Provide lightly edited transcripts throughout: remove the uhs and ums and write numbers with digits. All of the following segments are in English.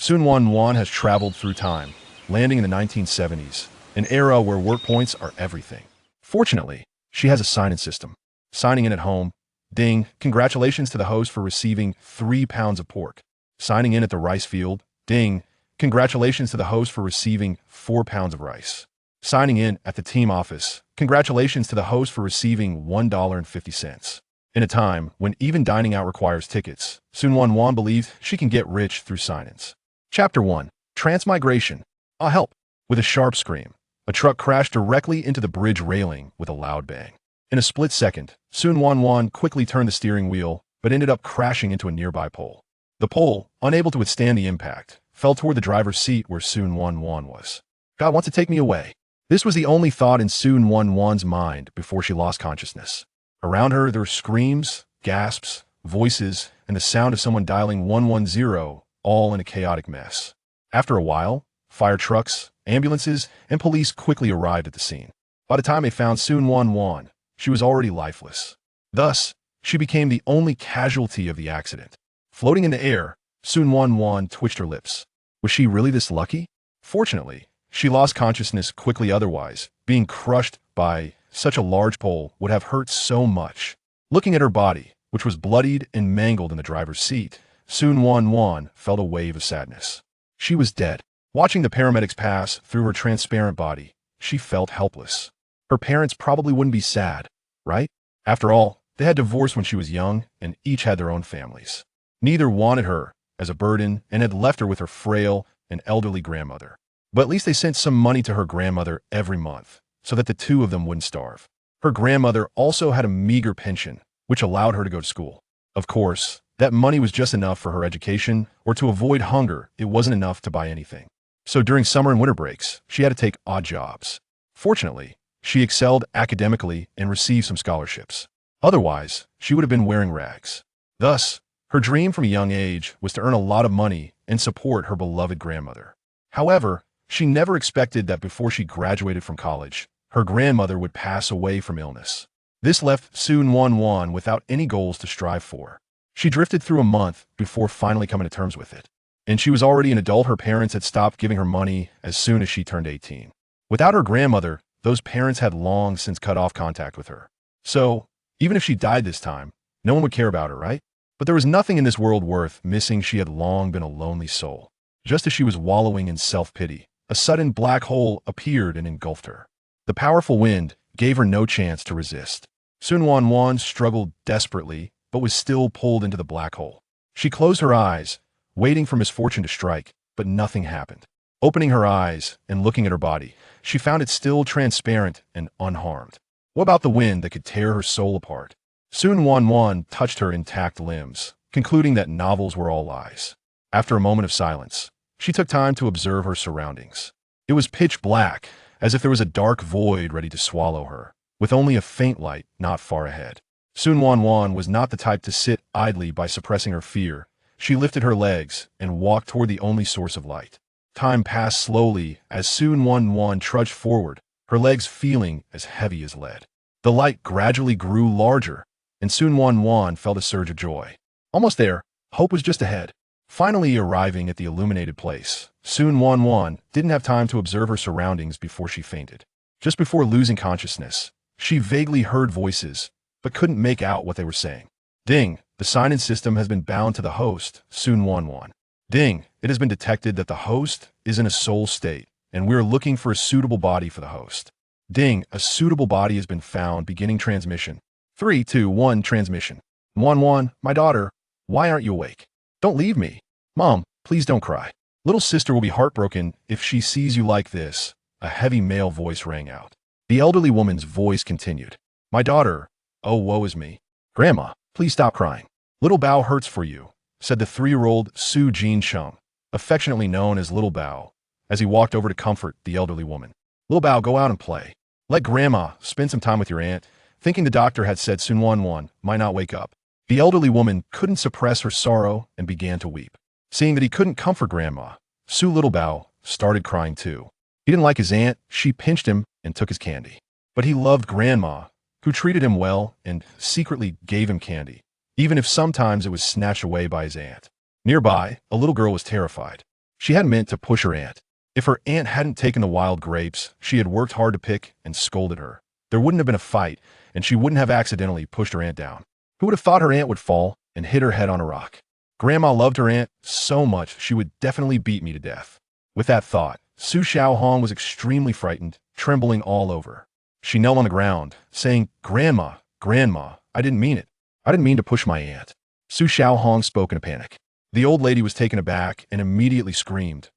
Su Nuannuan has traveled through time, landing in the 1970s, an era where work points are everything. Fortunately, she has a sign-in system. Signing in at home, ding, congratulations to the host for receiving 3 pounds of pork. Signing in at the rice field, ding, congratulations to the host for receiving 4 pounds of rice. Signing in at the team office, congratulations to the host for receiving $1.50. In a time when even dining out requires tickets, Su Nuannuan believes she can get rich through sign-ins. Chapter 1. Transmigration. Ah, help! With a sharp scream, a truck crashed directly into the bridge railing with a loud bang. In a split second, Su Nuannuan quickly turned the steering wheel, but ended up crashing into a nearby pole. The pole, unable to withstand the impact, fell toward the driver's seat where Su Nuannuan was. God wants to take me away. This was the only thought in Su Nuannuan's mind before she lost consciousness. Around her, there were screams, gasps, voices, and the sound of someone dialing 110, all in a chaotic mess. After a while, fire trucks, ambulances, and police quickly arrived at the scene. By the time they found Su Nuannuan, she was already lifeless. Thus, she became the only casualty of the accident. Floating in the air, Su Nuannuan twitched her lips. Was she really this lucky? Fortunately, she lost consciousness quickly otherwise. Being crushed by such a large pole would have hurt so much. Looking at her body, which was bloodied and mangled in the driver's seat, Su Nuannuan felt a wave of sadness. She was dead. Watching the paramedics pass through her transparent body, she felt helpless. Her parents probably wouldn't be sad, right? After all, they had divorced when she was young and each had their own families. Neither wanted her as a burden and had left her with her frail and elderly grandmother. But at least they sent some money to her grandmother every month, so that the two of them wouldn't starve. Her grandmother also had a meager pension, which allowed her to go to school. Of course, that money was just enough for her education, or to avoid hunger, it wasn't enough to buy anything. So during summer and winter breaks, she had to take odd jobs. Fortunately, she excelled academically and received some scholarships. Otherwise, she would have been wearing rags. Thus, her dream from a young age was to earn a lot of money and support her beloved grandmother. However, she never expected that before she graduated from college, her grandmother would pass away from illness. This left Su Nuannuan without any goals to strive for. She drifted through a month before finally coming to terms with it. And she was already an adult. Her parents had stopped giving her money as soon as she turned 18. Without her grandmother, those parents had long since cut off contact with her. So, even if she died this time, no one would care about her, right? But there was nothing in this world worth missing. She had long been a lonely soul. Just as she was wallowing in self-pity, a sudden black hole appeared and engulfed her. The powerful wind gave her no chance to resist. Su Nuannuan struggled desperately, but was still pulled into the black hole. She closed her eyes, waiting for misfortune to strike, but nothing happened. Opening her eyes and looking at her body, she found it still transparent and unharmed. What about the wind that could tear her soul apart? Su Nuannuan touched her intact limbs, concluding that novels were all lies. After a moment of silence, she took time to observe her surroundings. It was pitch black, as if there was a dark void ready to swallow her, with only a faint light not far ahead. Su Nuannuan was not the type to sit idly by suppressing her fear. She lifted her legs and walked toward the only source of light. Time passed slowly as Su Nuannuan trudged forward, her legs feeling as heavy as lead. The light gradually grew larger, and Su Nuannuan felt a surge of joy. Almost there, hope was just ahead. Finally arriving at the illuminated place, Su Nuannuan didn't have time to observe her surroundings before she fainted. Just before losing consciousness, she vaguely heard voices, but couldn't make out what they were saying. Ding, the sign-in system has been bound to the host, Su Nuannuan. Ding, it has been detected that the host is in a soul state, and we are looking for a suitable body for the host. Ding, a suitable body has been found. Beginning transmission. 3, 2, 1, transmission. Nuannuan, my daughter, why aren't you awake? Don't leave me. Mom, please don't cry. Little sister will be heartbroken if she sees you like this. A heavy male voice rang out. The elderly woman's voice continued. My daughter, oh woe is me. Grandma, please stop crying. Little Bao hurts for you, said the 3-year-old Su Jin-chung, affectionately known as Little Bao, as he walked over to comfort the elderly woman. Little Bao, go out and play. Let Grandma spend some time with your aunt. Thinking the doctor had said Su Nuannuan might not wake up, the elderly woman couldn't suppress her sorrow and began to weep. Seeing that he couldn't comfort Grandma, Su Little Bao started crying too. He didn't like his aunt. She pinched him and took his candy. But he loved Grandma, who treated him well and secretly gave him candy, even if sometimes it was snatched away by his aunt. Nearby, a little girl was terrified. She hadn't meant to push her aunt. If her aunt hadn't taken the wild grapes she had worked hard to pick and scolded her, there wouldn't have been a fight, and she wouldn't have accidentally pushed her aunt down. Who would have thought her aunt would fall and hit her head on a rock? Grandma loved her aunt so much she would definitely beat me to death. With that thought, Su Xiaohong was extremely frightened, trembling all over. She knelt on the ground, saying, "Grandma, Grandma, I didn't mean it. I didn't mean to push my aunt." Su Xiaohong spoke in a panic. The old lady was taken aback and immediately screamed,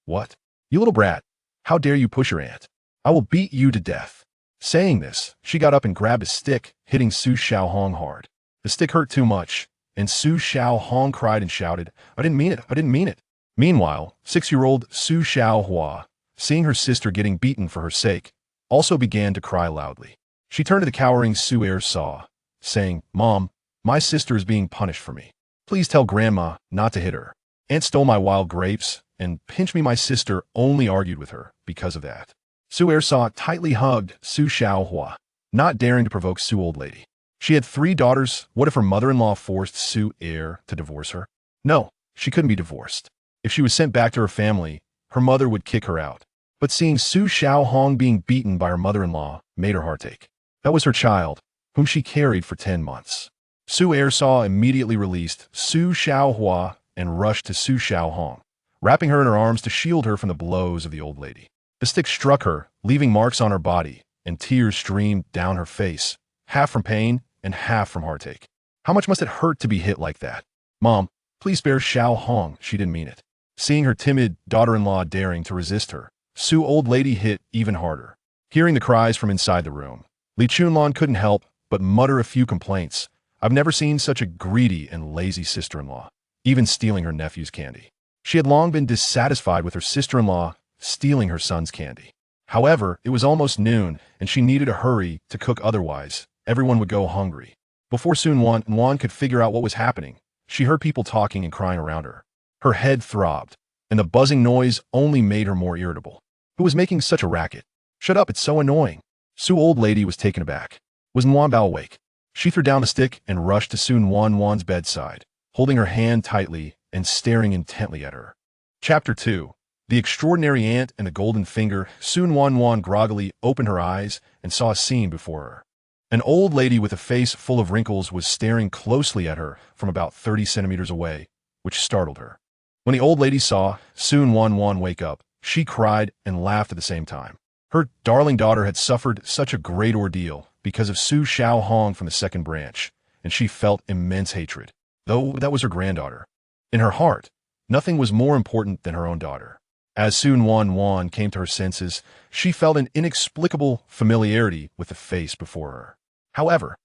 "What? You little brat! How dare you push your aunt? I will beat you to death." Saying this, she got up and grabbed a stick, hitting Su Xiaohong hard. The stick hurt too much, and Su Xiaohong cried and shouted, "I didn't mean it! I didn't mean it!" Meanwhile, 6-year-old Su Xiaohua, seeing her sister getting beaten for her sake, also began to cry loudly. She turned to the cowering Su Er-saw, saying, "Mom, my sister is being punished for me. Please tell Grandma not to hit her. Aunt stole my wild grapes, and pinch me my sister only argued with her because of that." Su Er-saw tightly hugged Su Xiaohua, not daring to provoke Su old lady. She had 3 daughters. What if her mother-in-law forced Su Er to divorce her? No, she couldn't be divorced. If she was sent back to her family, her mother would kick her out. But seeing Su Xiaohong being beaten by her mother-in-law made her heart ache. That was her child, whom she carried for 10 months. Su Er-saw immediately released Su Xiaohua and rushed to Su Xiaohong, wrapping her in her arms to shield her from the blows of the old lady. The stick struck her, leaving marks on her body, and tears streamed down her face, half from pain and half from heartache. How much must it hurt to be hit like that? "Mom, please spare Xiaohong, she didn't mean it." Seeing her timid daughter-in-law daring to resist her, Su old lady hit even harder. Hearing the cries from inside the room, Li Chunlan couldn't help but mutter a few complaints. "I've never seen such a greedy and lazy sister-in-law, even stealing her nephew's candy." She had long been dissatisfied with her sister-in-law stealing her son's candy. However, it was almost noon, and she needed to hurry to cook, otherwise everyone would go hungry. Before Su Nuannuan could figure out what was happening, she heard people talking and crying around her. Her head throbbed, and the buzzing noise only made her more irritable. Who was making such a racket? "Shut up, it's so annoying." Su old lady was taken aback. Was Nuanbao awake? She threw down the stick and rushed to Su Nuannuan's bedside, holding her hand tightly and staring intently at her. Chapter 2. The Extraordinary Ant and the Golden Finger. Su Nuannuan groggily opened her eyes and saw a scene before her. An old lady with a face full of wrinkles was staring closely at her from about 30 centimeters away, which startled her. When the old lady saw Su Nuannuan wake up, she cried and laughed at the same time. Her darling daughter had suffered such a great ordeal because of Su Xiaohong from the second branch, and she felt immense hatred, though that was her granddaughter. In her heart, nothing was more important than her own daughter. As Su Nuannuan came to her senses, she felt an inexplicable familiarity with the face before her. However,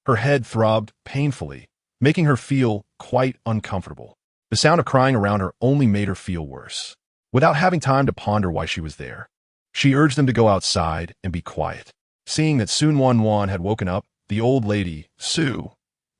her head throbbed painfully, making her feel quite uncomfortable. The sound of crying around her only made her feel worse. Without having time to ponder why she was there, she urged them to go outside and be quiet. Seeing that Su Nuannuan had woken up, the old lady, Su,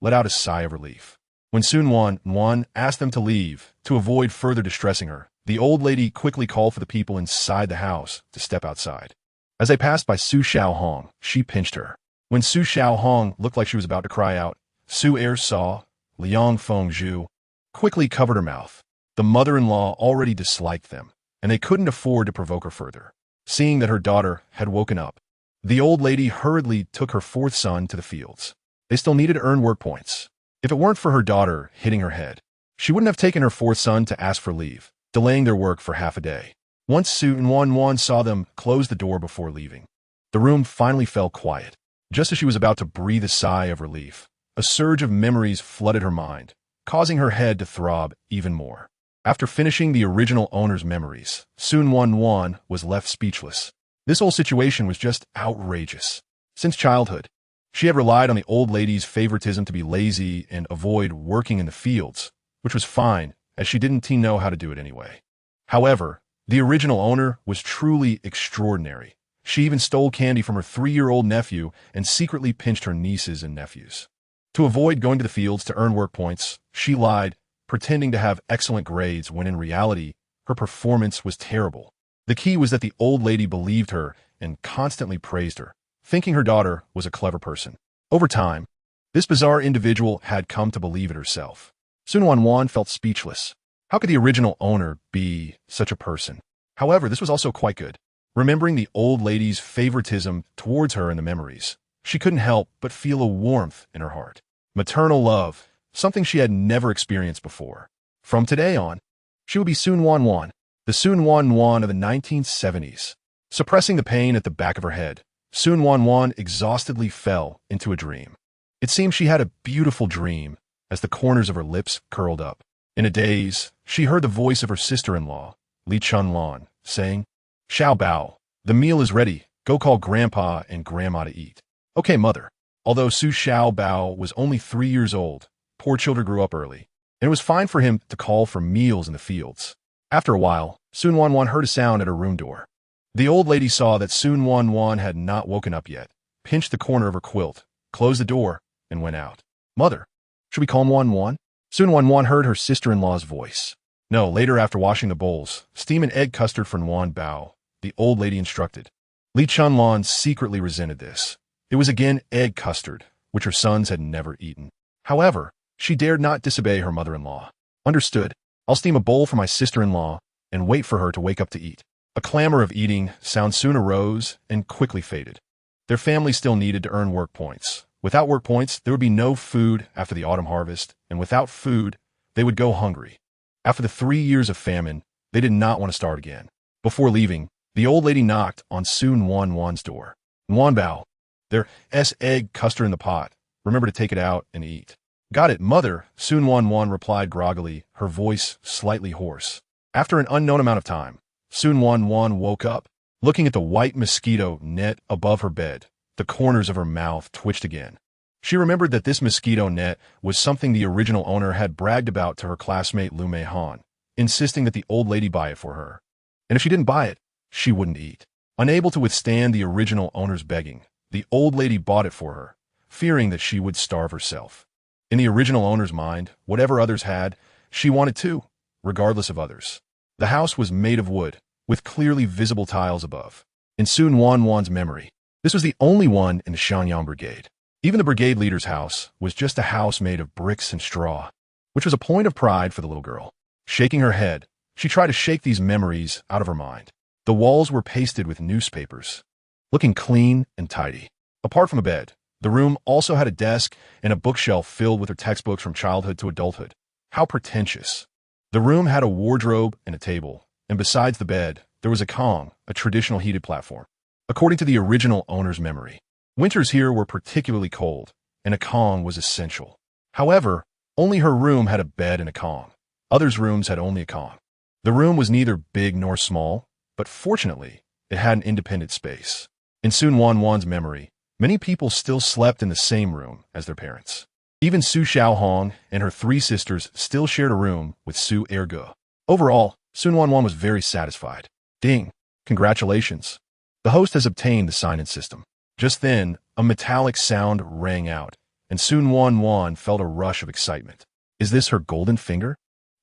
let out a sigh of relief. When Su Nuannuan asked them to leave, to avoid further distressing her, the old lady quickly called for the people inside the house to step outside. As they passed by Su Xiaohong, she pinched her. When Su Xiaohong looked like she was about to cry out, Su Er-saw, Liang Fengzhu, quickly covered her mouth. The mother-in-law already disliked them, and they couldn't afford to provoke her further. Seeing that her daughter had woken up, the old lady hurriedly took her 4th son to the fields. They still needed to earn work points. If it weren't for her daughter hitting her head, she wouldn't have taken her 4th son to ask for leave, delaying their work for half a day. Once Su Nuannuan saw them close the door before leaving, the room finally fell quiet. Just as she was about to breathe a sigh of relief, a surge of memories flooded her mind, causing her head to throb even more. After finishing the original owner's memories, Su Nuannuan was left speechless. This whole situation was just outrageous. Since childhood, she had relied on the old lady's favoritism to be lazy and avoid working in the fields, which was fine, as she didn't know how to do it anyway. However, the original owner was truly extraordinary. She even stole candy from her 3-year-old nephew and secretly pinched her nieces and nephews. To avoid going to the fields to earn work points, she lied, pretending to have excellent grades when in reality, her performance was terrible. The key was that the old lady believed her and constantly praised her, thinking her daughter was a clever person. Over time, this bizarre individual had come to believe it herself. Su Nuannuan felt speechless. How could the original owner be such a person? However, this was also quite good. Remembering the old lady's favoritism towards her in the memories, she couldn't help but feel a warmth in her heart. Maternal love, something she had never experienced before. From today on, she would be Su Nuannuan, the Su Nuannuan of the 1970s. Suppressing the pain at the back of her head, Su Nuannuan exhaustedly fell into a dream. It seemed she had a beautiful dream as the corners of her lips curled up. In a daze, she heard the voice of her sister-in-law, Li Chunlan, saying, "Xiao Bao, the meal is ready. Go call Grandpa and Grandma to eat." "Okay, Mother." Although Su Xiao Bao was only 3 years old, poor children grew up early, and it was fine for him to call for meals in the fields. After a while, Su Nuannuan heard a sound at her room door. The old lady saw that Su Nuannuan had not woken up yet, pinched the corner of her quilt, closed the door, and went out. "Mother, should we call Nuannuan?" Su Nuannuan heard her sister-in-law's voice. "No, later after washing the bowls, steam an egg custard for Nuan Bao," the old lady instructed. Li Chunlan secretly resented this. It was again egg custard, which her sons had never eaten. However, she dared not disobey her mother-in-law. "Understood. I'll steam a bowl for my sister-in-law and wait for her to wake up to eat." A clamor of eating sound soon arose and quickly faded. Their family still needed to earn work points. Without work points, there would be no food after the autumn harvest, and without food, they would go hungry. After the 3 years of famine, they did not want to start again. Before leaving, the old lady knocked on Su Nuannuan's door. "Nuan Bao, there's egg custard in the pot. Remember to take it out and eat." "Got it, Mother," Su Nuannuan replied groggily, her voice slightly hoarse. After an unknown amount of time, Su Nuannuan woke up. Looking at the white mosquito net above her bed, the corners of her mouth twitched again. She remembered that this mosquito net was something the original owner had bragged about to her classmate Lu Mayhem, insisting that the old lady buy it for her. And if she didn't buy it, she wouldn't eat. Unable to withstand the original owner's begging, the old lady bought it for her, fearing that she would starve herself. In the original owner's mind, whatever others had, she wanted too, regardless of others. The house was made of wood, with clearly visible tiles above. In Su Nuannuan's memory, this was the only one in the Shanyang Brigade. Even the brigade leader's house was just a house made of bricks and straw, which was a point of pride for the little girl. Shaking her head, she tried to shake these memories out of her mind. The walls were pasted with newspapers, looking clean and tidy. Apart from a bed, the room also had a desk and a bookshelf filled with her textbooks from childhood to adulthood. How pretentious. The room had a wardrobe and a table, and besides the bed, there was a kong, a traditional heated platform. According to the original owner's memory, winters here were particularly cold, and a kong was essential. However, only her room had a bed and a kong. Others' rooms had only a kong. The room was neither big nor small, but fortunately, it had an independent space. In Su Nuannuan's memory, many people still slept in the same room as their parents. Even Su Xiaohong and her 3 sisters still shared a room with Su Erge. Overall, Su Nuannuan was very satisfied. "Ding! Congratulations! The host has obtained the sign-in system." Just then, a metallic sound rang out, and Su Nuannuan felt a rush of excitement. Is this her golden finger?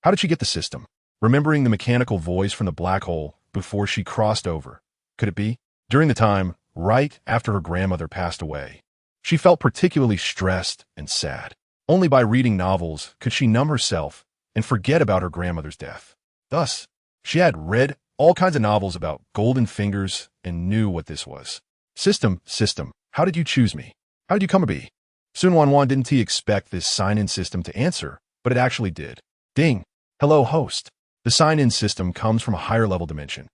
How did she get the system? Remembering the mechanical voice from the black hole before she crossed over, could it be? During the time, right after her grandmother passed away, she felt particularly stressed and sad. Only by reading novels could she numb herself and forget about her grandmother's death. Thus, she had read all kinds of novels about golden fingers and knew what this was. System, how did you choose me? How did you come to be? Su Nuannuan didn't expect this sign-in system to answer, but it actually did. Ding! Hello, host. The sign-in system comes from a higher-level dimension.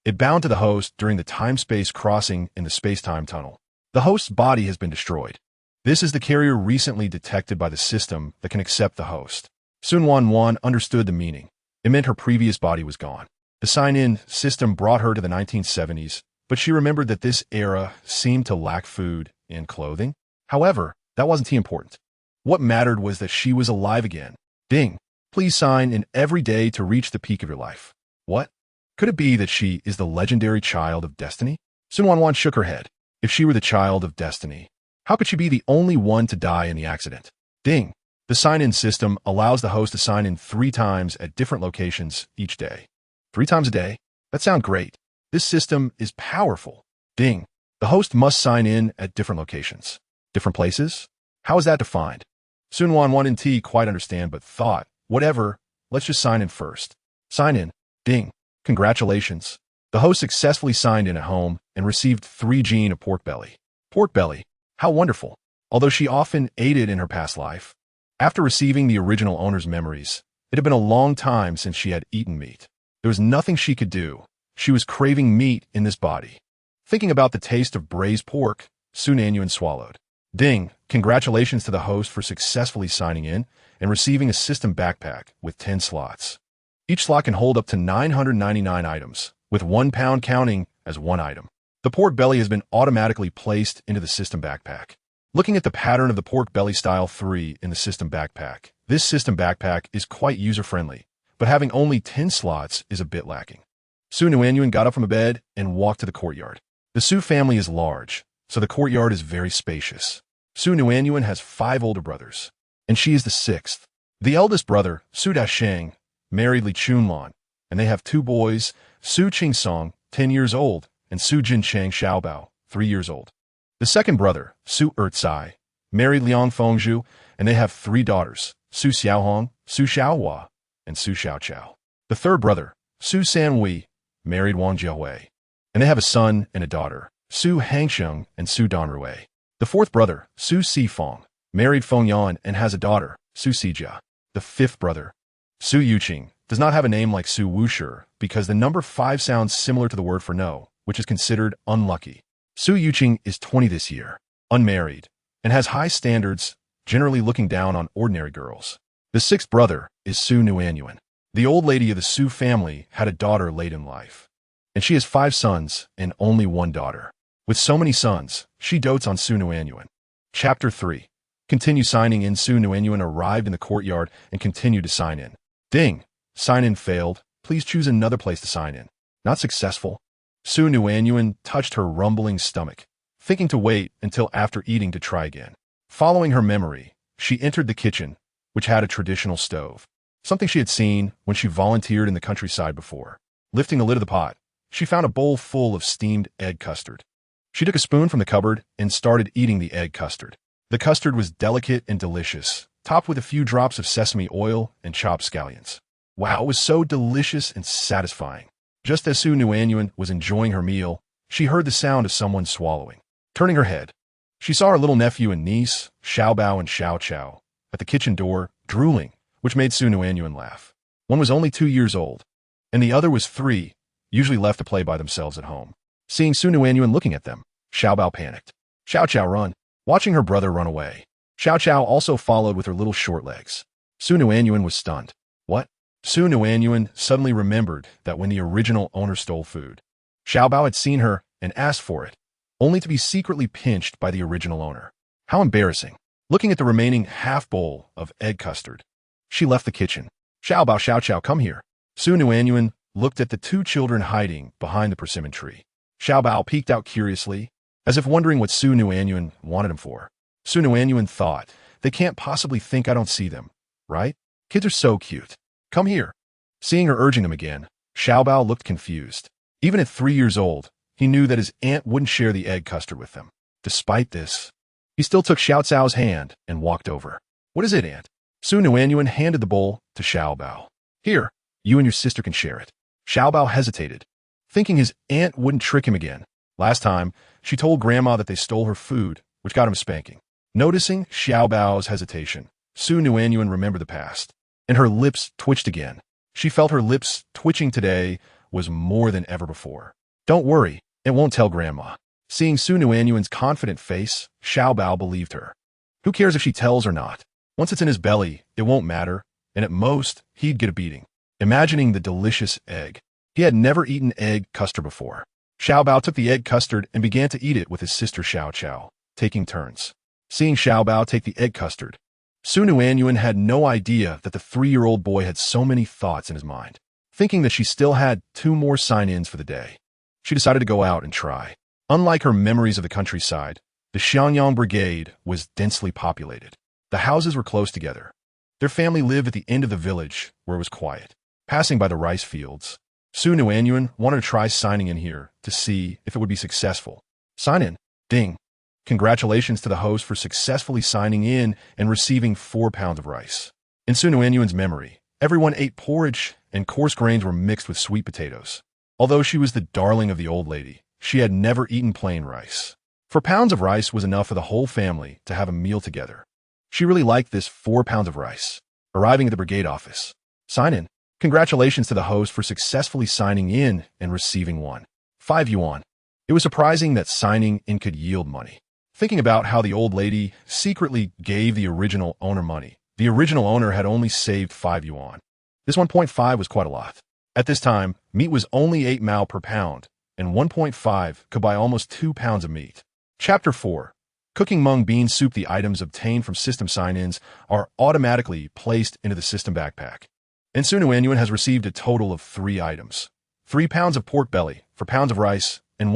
It bound to the host during the time-space crossing in the space-time tunnel. The host's body has been destroyed. This is the carrier recently detected by the system that can accept the host. Su Nuannuan understood the meaning. It meant her previous body was gone. The sign-in system brought her to the 1970s, but she remembered that this era seemed to lack food and clothing. However, that wasn't too important. What mattered was that she was alive again. Ding! Please sign in every day to reach the peak of your life. What? Could it be that she is the legendary child of destiny? Su Nuannuan shook her head. If she were the child of destiny, how could she be the only one to die in the accident? Ding! The sign-in system allows the host to sign in 3 times at different locations each day. 3 times a day? That sounds great. This system is powerful. Ding! The host must sign in at different locations. Different places? How is that defined? Su Nuannuan didn't quite understand, but thought, whatever, let's just sign in first. Sign in. Ding. Congratulations. The host successfully signed in at home and received 3 gene of pork belly. Pork belly. How wonderful. Although she often ate it in her past life. After receiving the original owner's memories, it had been a long time since she had eaten meat. There was nothing she could do. She was craving meat in this body. Thinking about the taste of braised pork, Su Nuannuan swallowed. Ding! Congratulations to the host for successfully signing in and receiving a system backpack with 10 slots. Each slot can hold up to 999 items, with 1 pound counting as 1 item. The pork belly has been automatically placed into the system backpack. Looking at the pattern of the pork belly style 3 in the system backpack, this system backpack is quite user-friendly, but having only 10 slots is a bit lacking. Su Nuannuan got up from bed and walked to the courtyard. The Su family is large, so the courtyard is very spacious. Su Nuannuan has 5 older brothers, and she is the 6th. The eldest brother, Su Dasheng, married Li Chunlan, and they have 2 boys, Su Qingsong, 10 years old, and Su Jincheng Xiaobao, 3 years old. The second brother, Su Ertsai, married Liang Fengzhu, and they have 3 daughters, Su Xiaohong, Su Xiaohua, and Su Xiaoqiao. The third brother, Su Sanhui, married Wang Jiahui, and they have a son and a daughter, Su Hangsheng and Su Danrui. The fourth brother, Su Sifeng, married Fengyan and has a daughter, Su Sijia. The fifth brother, Su Yuqing, does not have a name like Su Wushi because the number 5 sounds similar to the word for no, which is considered unlucky. Su Yuqing is 20 this year, unmarried, and has high standards, generally looking down on ordinary girls. The sixth brother is Su Nuannuan. The old lady of the Su family had a daughter late in life, and she has 5 sons and only 1 daughter. With so many sons, she dotes on Su Nuannuan. Chapter 3. Continue signing in. Su Nuannuan arrived in the courtyard and continued to sign in. Ding! Sign in failed. Please choose another place to sign in. Not successful. Su Nuannuan touched her rumbling stomach, thinking to wait until after eating to try again. Following her memory, she entered the kitchen, which had a traditional stove, something she had seen when she volunteered in the countryside before. Lifting the lid of the pot, she found a bowl full of steamed egg custard. She took a spoon from the cupboard and started eating the egg custard. The custard was delicate and delicious, topped with a few drops of sesame oil and chopped scallions. Wow, it was so delicious and satisfying. Just as Su Nuannuan was enjoying her meal, she heard the sound of someone swallowing. Turning her head, she saw her little nephew and niece, Xiaobao and Xiaoqiao, at the kitchen door, drooling, which made Su Nuannuan laugh. One was only 2 years old, and the other was 3, usually left to play by themselves at home. Seeing Su Nuannuan looking at them, Xiaobao panicked. Xiaoqiao run, watching her brother run away. Xiaoqiao also followed with her little short legs. Su Nuannuan was stunned. What? Su Nuannuan suddenly remembered that when the original owner stole food, Xiaobao had seen her and asked for it, only to be secretly pinched by the original owner. How embarrassing. Looking at the remaining half bowl of egg custard, she left the kitchen. Xiaobao, Xiaoqiao, come here. Su Nuannuan looked at the 2 children hiding behind the persimmon tree. Xiaobao peeked out curiously, as if wondering what Su Nuannuan wanted him for. Su Nuannuan thought, they can't possibly think I don't see them, right? Kids are so cute. Come here. Seeing her urging them again, Xiaobao looked confused. Even at 3 years old, he knew that his aunt wouldn't share the egg custard with them. Despite this, he still took Xiaocao's hand and walked over. What is it, aunt? Su Nuannuan handed the bowl to Xiaobao. Here, you and your sister can share it. Xiaobao hesitated, thinking his aunt wouldn't trick him again. Last time, she told Grandma that they stole her food, which got him a spanking. Noticing Xiaobao's hesitation, Su Nuannuan remembered the past, and her lips twitched again. She felt her lips twitching today was more than ever before. Don't worry, it won't tell Grandma. Seeing Su Nuannuan's confident face, Xiaobao believed her. Who cares if she tells or not? Once it's in his belly, it won't matter, and at most, he'd get a beating. Imagining the delicious egg. He had never eaten egg custard before. Xiaobao took the egg custard and began to eat it with his sister Xiaoqiao, taking turns. Seeing Xiaobao take the egg custard, Su Nuannuan had no idea that the 3-year-old boy had so many thoughts in his mind. Thinking that she still had 2 more sign-ins for the day, she decided to go out and try. Unlike her memories of the countryside, the Xiangyang Brigade was densely populated. The houses were close together. Their family lived at the end of the village, where it was quiet. Passing by the rice fields, Su Nuannuan wanted to try signing in here to see if it would be successful. Sign in. Ding. Congratulations to the host for successfully signing in and receiving 4 pounds of rice. In Su Nuannuan's memory, Everyone ate porridge, and coarse grains were mixed with sweet potatoes. Although she was the darling of the old lady, she had never eaten plain rice. 4 pounds of rice was enough for the whole family to have a meal together. She really liked this 4 pounds of rice. Arriving at the brigade office. Sign in. Congratulations to the host for successfully signing in and receiving 5 yuan. It was surprising that signing in could yield money. Thinking about how the old lady secretly gave the original owner money, the original owner had only saved 5 yuan. This 1.5 was quite a lot. At this time, meat was only 8 mao per pound, and 1.5 could buy almost 2 pounds of meat. Chapter 4. Cooking mung bean soup. The items obtained from system sign-ins are automatically placed into the system backpack. And Su Nuannuan has received a total of 3 items. 3 pounds of pork belly, 4 pounds of rice, and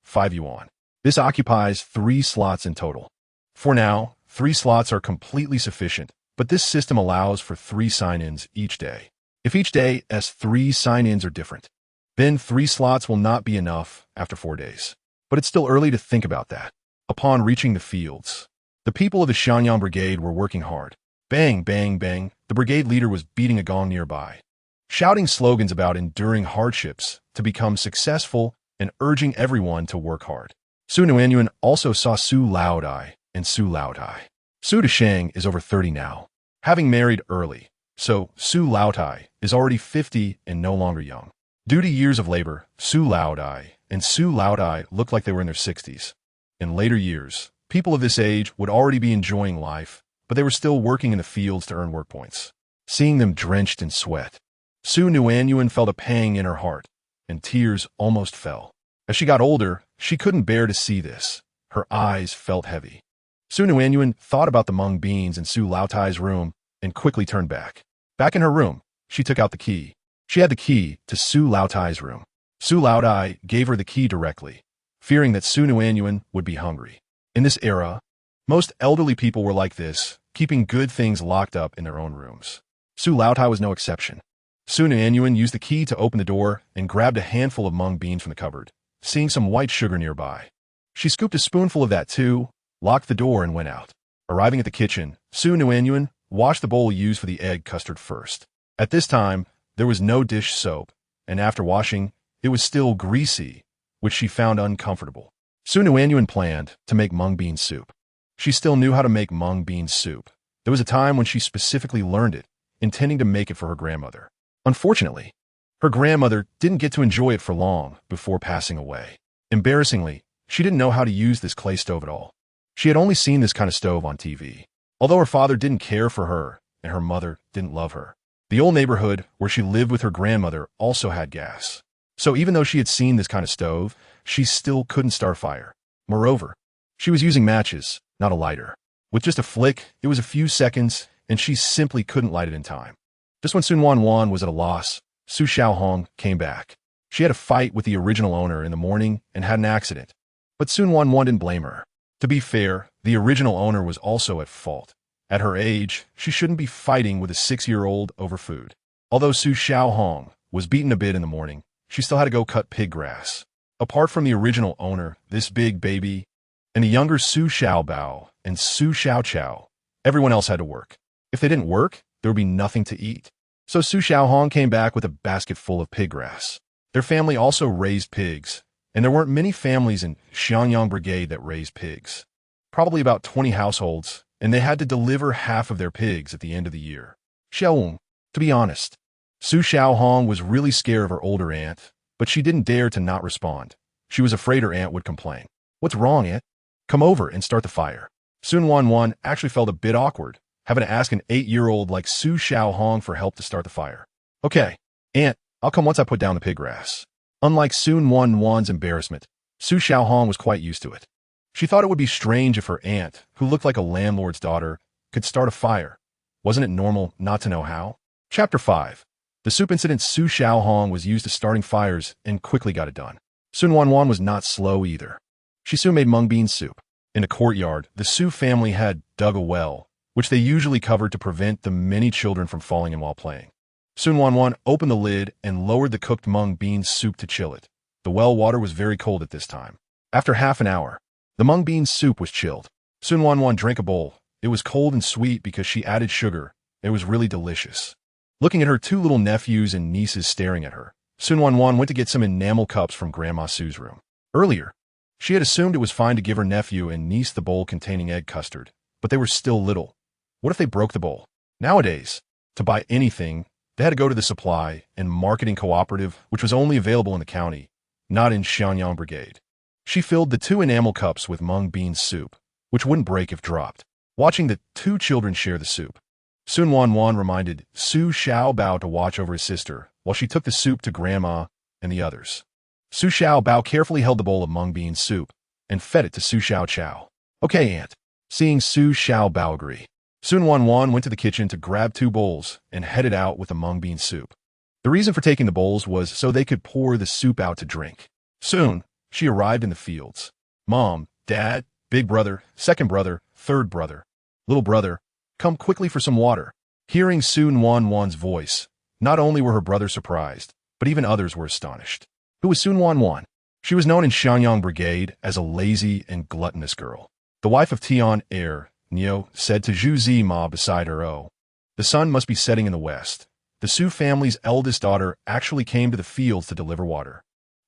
5 yuan. This occupies 3 slots in total. For now, 3 slots are completely sufficient, but this system allows for 3 sign-ins each day. If each day has 3 sign-ins are different, then 3 slots will not be enough after 4 days. But it's still early to think about that. Upon reaching the fields, the people of the Xianyang Brigade were working hard. Bang, bang, bang, the brigade leader was beating a gong nearby, shouting slogans about enduring hardships to become successful and urging everyone to work hard. Su Nuannuan also saw Su Laodai and Su Laodai. Su Deshang is over 30 now, having married early, so Su Laodai is already 50 and no longer young. Due to years of labor, Su Laodai and Su Laodai looked like they were in their 60s. In later years, people of this age would already be enjoying life, but they were still working in the fields to earn work points. Seeing them drenched in sweat, Su Nuannuan felt a pang in her heart, and tears almost fell. As she got older, she couldn't bear to see this. Her eyes felt heavy. Su Nuannuan thought about the mung beans in Su Laodai's room and quickly turned back. Back in her room, she took out the key. She had the key to Su Laodai's room. Su Laodai gave her the key directly, fearing that Su Nuannuan would be hungry. In this era, most elderly people were like this, keeping good things locked up in their own rooms. Su Laodai was no exception. Su Nuannuan used the key to open the door and grabbed a handful of mung beans from the cupboard, seeing some white sugar nearby. She scooped a spoonful of that too, locked the door, and went out. Arriving at the kitchen, Su Nuannuan washed the bowl used for the egg custard first. At this time, there was no dish soap, and after washing, it was still greasy, which she found uncomfortable. Su Nuannuan planned to make mung bean soup. She still knew how to make mung bean soup. There was a time when she specifically learned it, intending to make it for her grandmother. Unfortunately, her grandmother didn't get to enjoy it for long before passing away. Embarrassingly, she didn't know how to use this clay stove at all. She had only seen this kind of stove on TV. Although her father didn't care for her and her mother didn't love her, the old neighborhood where she lived with her grandmother also had gas. So even though she had seen this kind of stove, she still couldn't start a fire. Moreover, she was using matches, not a lighter. With just a flick, it was a few seconds, and she simply couldn't light it in time. Just when Su Nuannuan was at a loss, Su Xiaohong came back. She had a fight with the original owner in the morning and had an accident. But Su Nuannuan didn't blame her. To be fair, the original owner was also at fault. At her age, she shouldn't be fighting with a 6-year-old over food. Although Su Xiaohong was beaten a bit in the morning, she still had to go cut pig grass. Apart from the original owner, this big baby, and the younger Su Xiaobao and Su Xiaochao, everyone else had to work. If they didn't work, there would be nothing to eat. So Su Xiaohong came back with a basket full of pig grass. Their family also raised pigs, and there weren't many families in Xianyang Brigade that raised pigs. Probably about 20 households, and they had to deliver half of their pigs at the end of the year. Xiaohong, to be honest, Su Xiaohong was really scared of her older aunt, but she didn't dare to not respond. She was afraid her aunt would complain. "What's wrong, aunt? Come over and start the fire." Su Nuannuan actually felt a bit awkward, having to ask an 8-year-old like Su Xiaohong for help to start the fire. "Okay, aunt, I'll come once I put down the pig grass." Unlike Su Nuannuan's embarrassment, Su Xiaohong was quite used to it. She thought it would be strange if her aunt, who looked like a landlord's daughter, could start a fire. Wasn't it normal not to know how? Chapter 5. The soup incident. Su Xiaohong was used to starting fires and quickly got it done. Su Nuannuan was not slow either. She soon made mung bean soup. In the courtyard, the Su family had dug a well, which they usually covered to prevent the many children from falling in while playing. Su Nuannuan opened the lid and lowered the cooked mung bean soup to chill it. The well water was very cold at this time. After half an hour, the mung bean soup was chilled. Su Nuannuan drank a bowl. It was cold and sweet because she added sugar. It was really delicious. Looking at her two little nephews and nieces staring at her, Su Nuannuan went to get some enamel cups from Grandma Su's room. Earlier, she had assumed it was fine to give her nephew and niece the bowl containing egg custard, but they were still little. What if they broke the bowl? Nowadays, to buy anything, they had to go to the supply and marketing cooperative, which was only available in the county, not in Su Nuannuan Brigade. She filled the two enamel cups with mung bean soup, which wouldn't break if dropped. Watching the two children share the soup, Su Nuannuan reminded Su Xiaobao to watch over his sister while she took the soup to Grandma and the others. Su Xiaobao carefully held the bowl of mung bean soup and fed it to Su Xiaoqiao. Okay, Aunt. Seeing Su Xiaobao agree, Su Nuannuan went to the kitchen to grab two bowls and headed out with the mung bean soup. The reason for taking the bowls was so they could pour the soup out to drink. Soon, she arrived in the fields. Mom, Dad, big brother, second brother, third brother, little brother, come quickly for some water. Hearing Su Nuannuan's voice, not only were her brothers surprised, but even others were astonished. Who was Su Nuannuan? She was known in Su Nuannuan Brigade as a lazy and gluttonous girl. The wife of Tian heir, Neo, said to Zhu Zima beside her, "Oh, the sun must be setting in the west." The Su family's eldest daughter actually came to the fields to deliver water.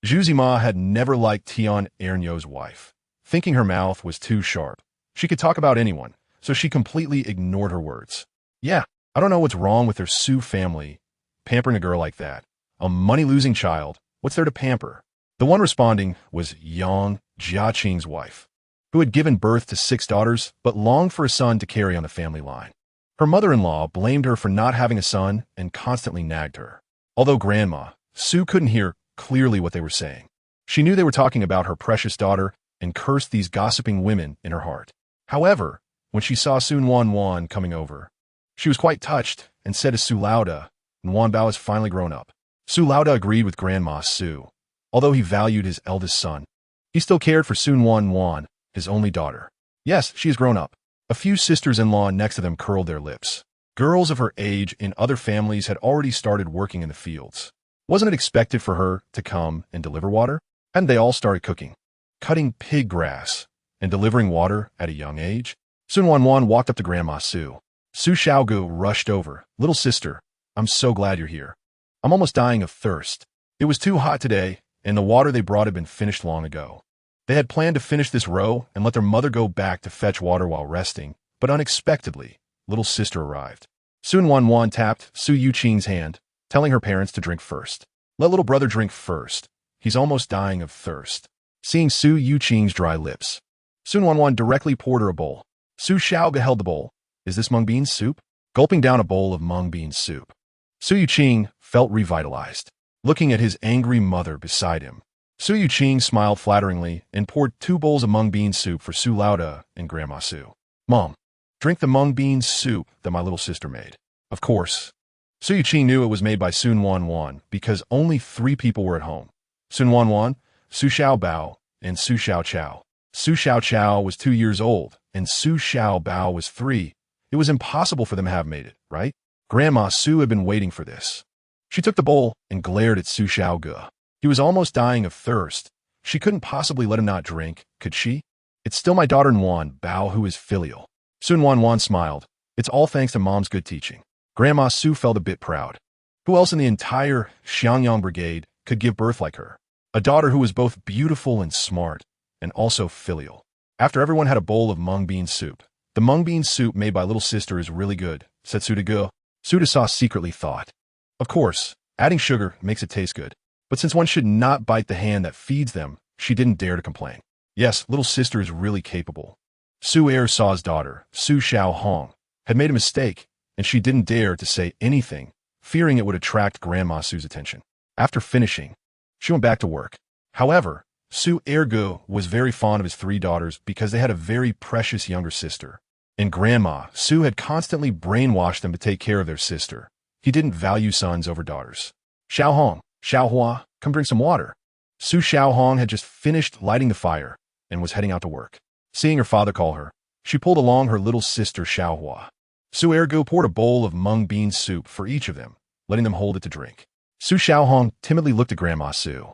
Zhu Zima had never liked Tian heir Neo's wife, thinking her mouth was too sharp. She could talk about anyone, so she completely ignored her words. Yeah, I don't know what's wrong with their Su family, pampering a girl like that. A money-losing child, what's there to pamper? The one responding was Yang Jiaqing's wife, who had given birth to 6 daughters but longed for a son to carry on the family line. Her mother-in-law blamed her for not having a son and constantly nagged her. Although Grandma, Su couldn't hear clearly what they were saying. She knew they were talking about her precious daughter and cursed these gossiping women in her heart. However, when she saw Su Nuannuan coming over, she was quite touched and said to Su Lauda, "Nuanbao has finally grown up." Su Lauda agreed with Grandma Su. Although he valued his eldest son, he still cared for Su Nuannuan, his only daughter. Yes, she has grown up. A few sisters-in-law next to them curled their lips. Girls of her age in other families had already started working in the fields. Wasn't it expected for her to come and deliver water? Hadn't they all started cooking, cutting pig grass, and delivering water at a young age? Su Nuannuan walked up to Grandma Su. Su Xiaogu rushed over. "Little sister, I'm so glad you're here. I'm almost dying of thirst. It was too hot today, and the water they brought had been finished long ago." They had planned to finish this row and let their mother go back to fetch water while resting, but unexpectedly, little sister arrived. Su Nuannuan tapped Su Yuqing's hand, telling her parents to drink first. Let little brother drink first. He's almost dying of thirst. Seeing Su Yuqing's dry lips, Su Nuannuan directly poured her a bowl. Su Xiaoga held the bowl. "Is this mung bean soup?" Gulping down a bowl of mung bean soup, Su Yuqing felt revitalized. Looking at his angry mother beside him, Su Yuqing smiled flatteringly and poured 2 bowls of mung bean soup for Su Lauda and Grandma Su. "Mom, drink the mung bean soup that my little sister made." Of course, Su Yuqing knew it was made by Su Nuannuan because only 3 people were at home. Su Nuannuan, Su Xiaobao, and Su Xiaoqiao. Su Xiaoqiao was 2 years old, and Su Xiaobao was 3. It was impossible for them to have made it, right? Grandma Su had been waiting for this. She took the bowl and glared at Su Xiaogu. He was almost dying of thirst. She couldn't possibly let him not drink, could she? "It's still my daughter Nuanbao who is filial." Su Nuannuan smiled. "It's all thanks to Mom's good teaching." Grandma Su felt a bit proud. Who else in the entire Su Nuannuan Brigade could give birth like her? A daughter who was both beautiful and smart, and also filial. After everyone had a bowl of mung bean soup, "The mung bean soup made by little sister is really good," said Su Degu. Su Desa secretly thought. Of course, adding sugar makes it taste good. But since one should not bite the hand that feeds them, she didn't dare to complain. Yes, little sister is really capable. Su Er saw his daughter, Su Xiaohong, had made a mistake, and she didn't dare to say anything, fearing it would attract Grandma Su's attention. After finishing, she went back to work. However, Su Ergu was very fond of his 3 daughters because they had a very precious younger sister. And Grandma Su had constantly brainwashed them to take care of their sister. He didn't value sons over daughters. "Xiaohong, Xiaohua, come drink some water." Su Xiaohong had just finished lighting the fire and was heading out to work. Seeing her father call her, she pulled along her little sister Xiaohua. Su Ergu poured a bowl of mung bean soup for each of them, letting them hold it to drink. Su Xiaohong timidly looked at Grandma Su.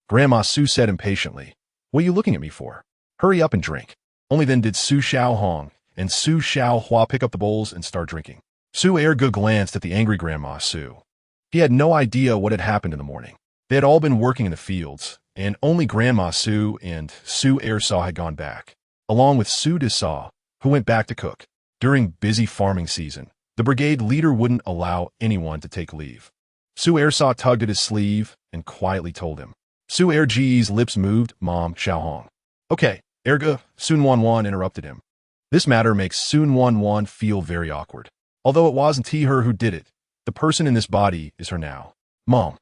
Grandma Su said impatiently, "What are you looking at me for? Hurry up and drink." Only then did Su Xiaohong and Su Xiaohua pick up the bowls and start drinking. Su Erga glanced at the angry Grandma Su. He had no idea what had happened in the morning. They had all been working in the fields, and only Grandma Su and Su Ersa had gone back, along with Su Disa, who went back to cook. During busy farming season, the brigade leader wouldn't allow anyone to take leave. Su Ersa tugged at his sleeve and quietly told him. Su Ergi's lips moved, Mom Xiaohong. Okay, Erga, Su Nuannuan interrupted him. This matter makes Su Nuannuan feel very awkward. Although it wasn't her who did it, the person in this body is her now. Mom.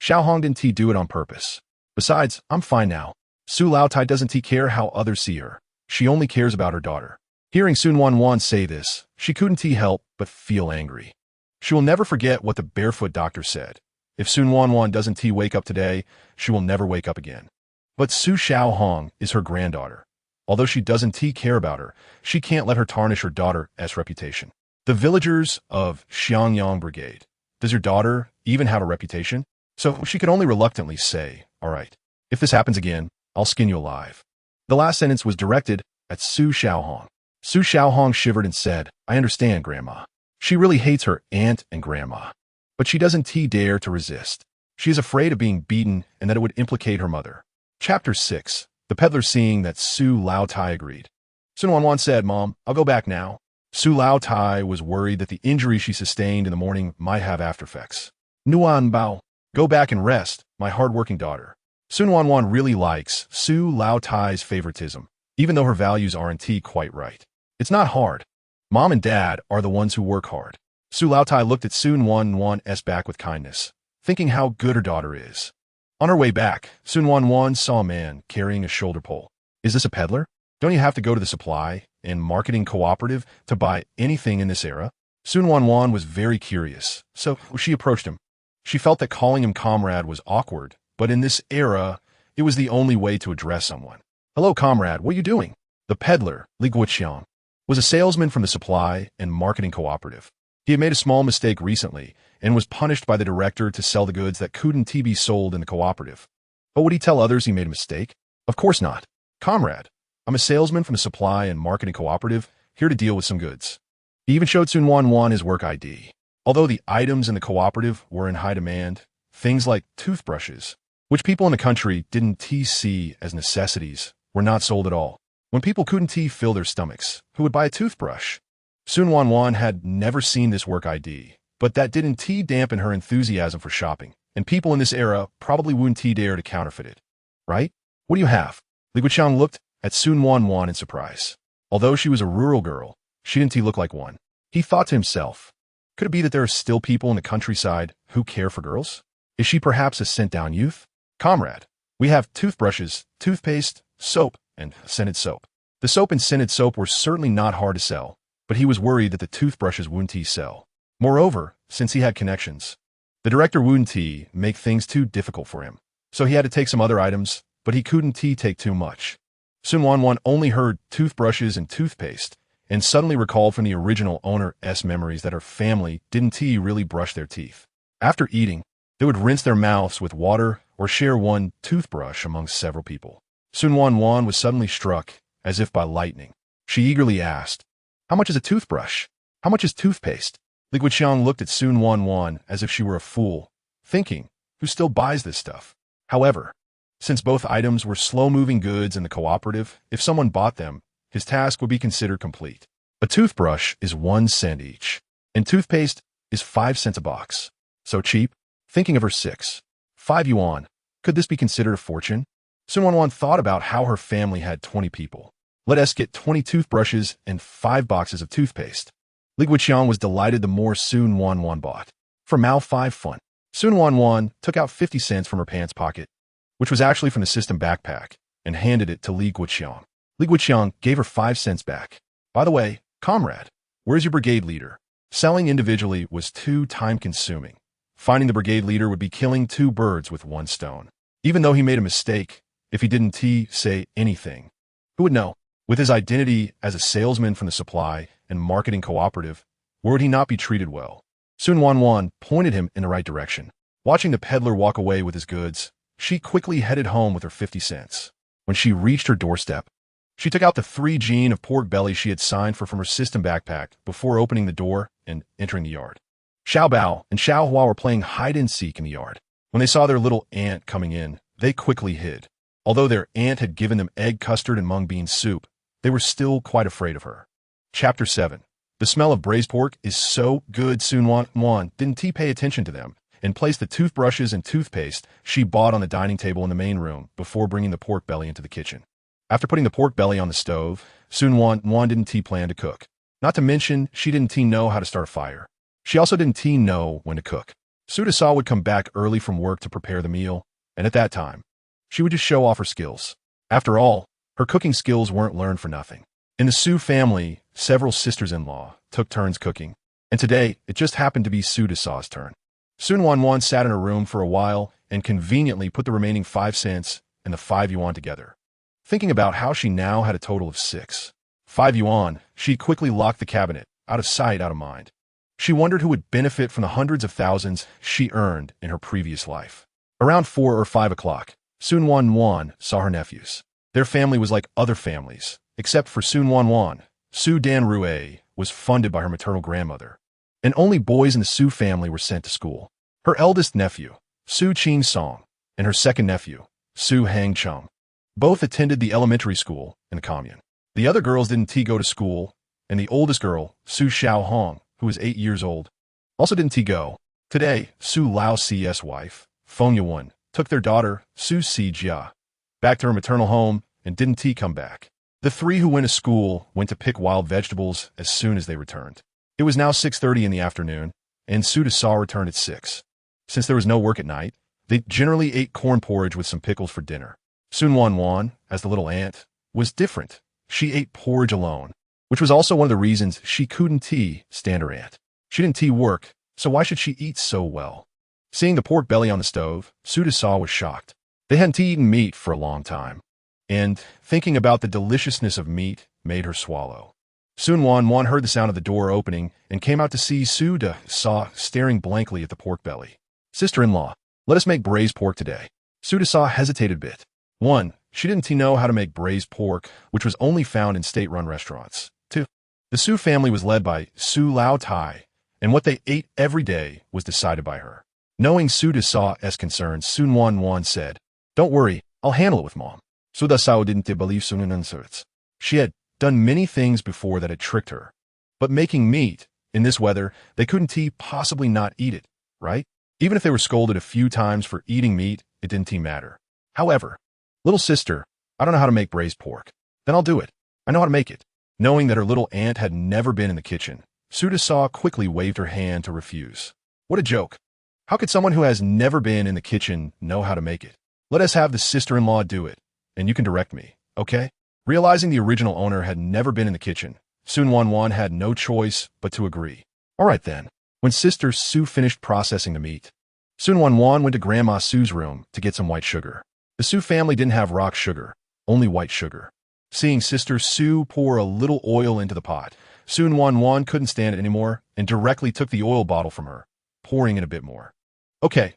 Xiaohong didn't do it on purpose. Besides, I'm fine now. Su Laotai doesn't care how others see her. She only cares about her daughter. Hearing Su Nuannuan say this, she couldn't help but feel angry. She will never forget what the barefoot doctor said. If Su Nuannuan doesn't wake up today, she will never wake up again. But Su Xiaohong is her granddaughter. Although she doesn't care about her, she can't let her tarnish her daughter's reputation. The villagers of Xiangyang Brigade. Does your daughter even have a reputation? So she could only reluctantly say, all right, if this happens again, I'll skin you alive. The last sentence was directed at Su Xiaohong. Su Xiaohong shivered and said, I understand, Grandma. She really hates her aunt and grandma. But she doesn't dare to resist. She is afraid of being beaten and that it would implicate her mother. Chapter 6. The peddler seeing that Su Laotai agreed. Su Nuannuan said, Mom, I'll go back now. Su Laotai was worried that the injury she sustained in the morning might have aftereffects. Nuan Bao, go back and rest, my hard-working daughter. Su Nuannuan really likes Su Laotai's favoritism, even though her values aren't quite right. It's not hard. Mom and Dad are the ones who work hard. Su Laotai looked at Su Nuannuan's back with kindness, thinking how good her daughter is. On her way back, Su Nuannuan saw a man carrying a shoulder pole. Is this a peddler? Don't you have to go to the supply and marketing cooperative to buy anything in this era? Su Nuannuan was very curious, so she approached him. She felt that calling him comrade was awkward, but in this era, it was the only way to address someone. Hello, comrade, what are you doing? The peddler, Li Guoqiang, was a salesman from the supply and marketing cooperative. He had made a small mistake recently and was punished by the director to sell the goods that couldn't be sold in the cooperative. But would he tell others he made a mistake? Of course not. Comrade, I'm a salesman from the supply and marketing cooperative, here to deal with some goods. He even showed Su Nuannuan his work ID. Although the items in the cooperative were in high demand, things like toothbrushes, which people in the country didn't see as necessities, were not sold at all. When people couldn't fill their stomachs, who would buy a toothbrush? Su Nuannuan had never seen this work ID, but that didn't dampen her enthusiasm for shopping, and people in this era probably wouldn't dare to counterfeit it. Right? What do you have? Li Guoqiang looked at Su Nuannuan in surprise. Although she was a rural girl, she didn't look like one. He thought to himself, could it be that there are still people in the countryside who care for girls? Is she perhaps a sent-down youth? Comrade, we have toothbrushes, toothpaste, soap, and scented soap. The soap and scented soap were certainly not hard to sell, but he was worried that the toothbrushes wouldn't sell. Moreover, since he had connections, the director wouldn't make things too difficult for him. So he had to take some other items, but he couldn't take too much. Su Nuannuan only heard toothbrushes and toothpaste, and suddenly recalled from the original owner's memories that her family didn't really brush their teeth. After eating, they would rinse their mouths with water or share one toothbrush among several people. Su Nuannuan was suddenly struck, as if by lightning. She eagerly asked, how much is a toothbrush? How much is toothpaste? Li Guoqiang looked at Su Nuannuan as if she were a fool, thinking, who still buys this stuff? However, since both items were slow-moving goods in the cooperative, if someone bought them, his task would be considered complete. A toothbrush is 1 cent each, and toothpaste is 5 cents a box. So cheap? Thinking of her 5 yuan. Could this be considered a fortune? Su Nuannuan thought about how her family had 20 people. Let us get 20 toothbrushes and 5 boxes of toothpaste. Li Guoqiang was delighted the more Su Nuannuan bought. For Mao 5 fun. Su Nuannuan took out 50 cents from her pants pocket, which was actually from the system backpack, and handed it to Li Guoqiang. Li Guoqiang gave her 5 cents back. By the way, comrade, where's your brigade leader? Selling individually was too time-consuming. Finding the brigade leader would be killing 2 birds with 1 stone. Even though he made a mistake, if he didn't say anything, who would know? With his identity as a salesman from the supply and marketing cooperative, would he not be treated well? Su Nuannuan pointed him in the right direction. Watching the peddler walk away with his goods, she quickly headed home with her 50 cents. When she reached her doorstep, she took out the 3 gene of pork belly she had signed for from her system backpack before opening the door and entering the yard. Xiao Bao and Xiao Hua were playing hide-and-seek in the yard. When they saw their little aunt coming in, they quickly hid. Although their aunt had given them egg custard and mung bean soup, they were still quite afraid of her. Chapter 7. The smell of braised pork is so good. Su Nuannuan didn't pay attention to them and placed the toothbrushes and toothpaste she bought on the dining table in the main room before bringing the pork belly into the kitchen. After putting the pork belly on the stove, Su Nuannuan didn't plan to cook. Not to mention, she didn't know how to start a fire. She also didn't know when to cook. Su would come back early from work to prepare the meal, and at that time, she would just show off her skills. After all, her cooking skills weren't learned for nothing. In the Su family, several sisters-in-law took turns cooking, and today it just happened to be Su's turn. Su Nuannuan sat in her room for a while and conveniently put the remaining 5 cents and the 5 yuan together. Thinking about how she now had a total of 5 yuan, she quickly locked the cabinet, out of sight, out of mind. She wondered who would benefit from the hundreds of thousands she earned in her previous life. Around 4 or 5 o'clock, Su Nuannuan saw her nephews. Their family was like other families, except for Su Nuannuan. Su Danrue was funded by her maternal grandmother, and only boys in the Su family were sent to school. Her eldest nephew, Su Qing Song, and her second nephew, Su Hang Chung, both attended the elementary school in the commune. The other girls didn't go to school, and the oldest girl, Su Xiao Hong, who was 8 years old, also didn't go. Today, Su Lao C's wife, Feng Yuan, took their daughter, Su Si Jia, back to her maternal home and didn't come back. The 3 who went to school went to pick wild vegetables as soon as they returned. It was now 6:30 in the afternoon, and Su returned at 6. Since there was no work at night, they generally ate corn porridge with some pickles for dinner. Su Nuannuan, as the little aunt, was different. She ate porridge alone, which was also one of the reasons she couldn't stand her aunt. She didn't work, so why should she eat so well? Seeing the pork belly on the stove, Su was shocked. They hadn't eaten meat for a long time, and thinking about the deliciousness of meat made her swallow. Su Nuannuan heard the sound of the door opening and came out to see Su staring blankly at the pork belly. Sister-in-law, let us make braised pork today. Su hesitated a bit. 1. She didn't know how to make braised pork, which was only found in state-run restaurants. 2. The Su family was led by Su Lao Tai, and what they ate every day was decided by her. Knowing Su's concerns, Su Nuannuan said, "Don't worry, I'll handle it with Mom." Su didn't believe Su Nuannuan. She had done many things before that had tricked her. But making meat, in this weather, they couldn't possibly not eat it, right? Even if they were scolded a few times for eating meat, it didn't matter. However, "Little sister, I don't know how to make braised pork." "Then I'll do it. I know how to make it." Knowing that her little aunt had never been in the kitchen, Su quickly waved her hand to refuse. What a joke. How could someone who has never been in the kitchen know how to make it? Let us have the sister-in-law do it, and you can direct me, okay? Realizing the original owner had never been in the kitchen, Su Nuannuan had no choice but to agree. All right then. When Sister Su finished processing the meat, Su Nuannuan went to Grandma Su's room to get some white sugar. The Su family didn't have rock sugar, only white sugar. Seeing Sister Su pour a little oil into the pot, Su Nuannuan couldn't stand it anymore and directly took the oil bottle from her, pouring in a bit more. Okay,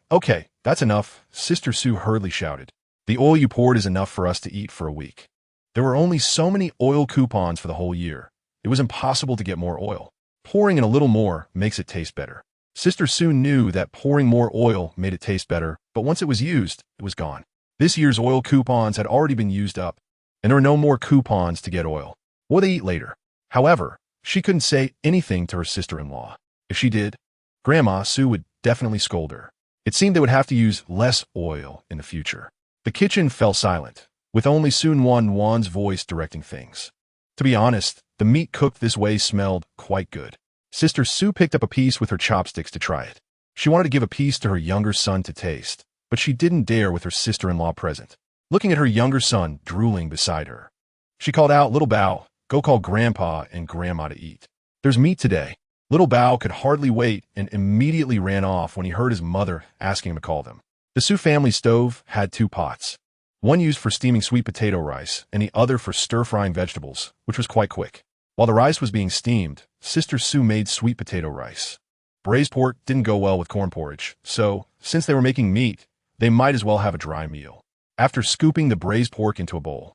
that's enough," Sister Su hurriedly shouted. "The oil you poured is enough for us to eat for a week." There were only so many oil coupons for the whole year. It was impossible to get more oil. Pouring in a little more makes it taste better. Sister Su knew that pouring more oil made it taste better, but once it was used, it was gone. This year's oil coupons had already been used up, and there were no more coupons to get oil. What would they eat later? However, she couldn't say anything to her sister-in-law. If she did, Grandma Su would definitely scold her. It seemed they would have to use less oil in the future. The kitchen fell silent, with only Su Nuannuan's voice directing things. To be honest, the meat cooked this way smelled quite good. Sister Su picked up a piece with her chopsticks to try it. She wanted to give a piece to her younger son to taste, but she didn't dare with her sister-in-law present. Looking at her younger son drooling beside her, she called out, "Little Bao, go call Grandpa and Grandma to eat. There's meat today." Little Bao could hardly wait and immediately ran off when he heard his mother asking him to call them. The Su family stove had 2 pots, one used for steaming sweet potato rice and the other for stir-frying vegetables, which was quite quick. While the rice was being steamed, Sister Su made sweet potato rice. Braised pork didn't go well with corn porridge, so, since they were making meat, they might as well have a dry meal. After scooping the braised pork into a bowl,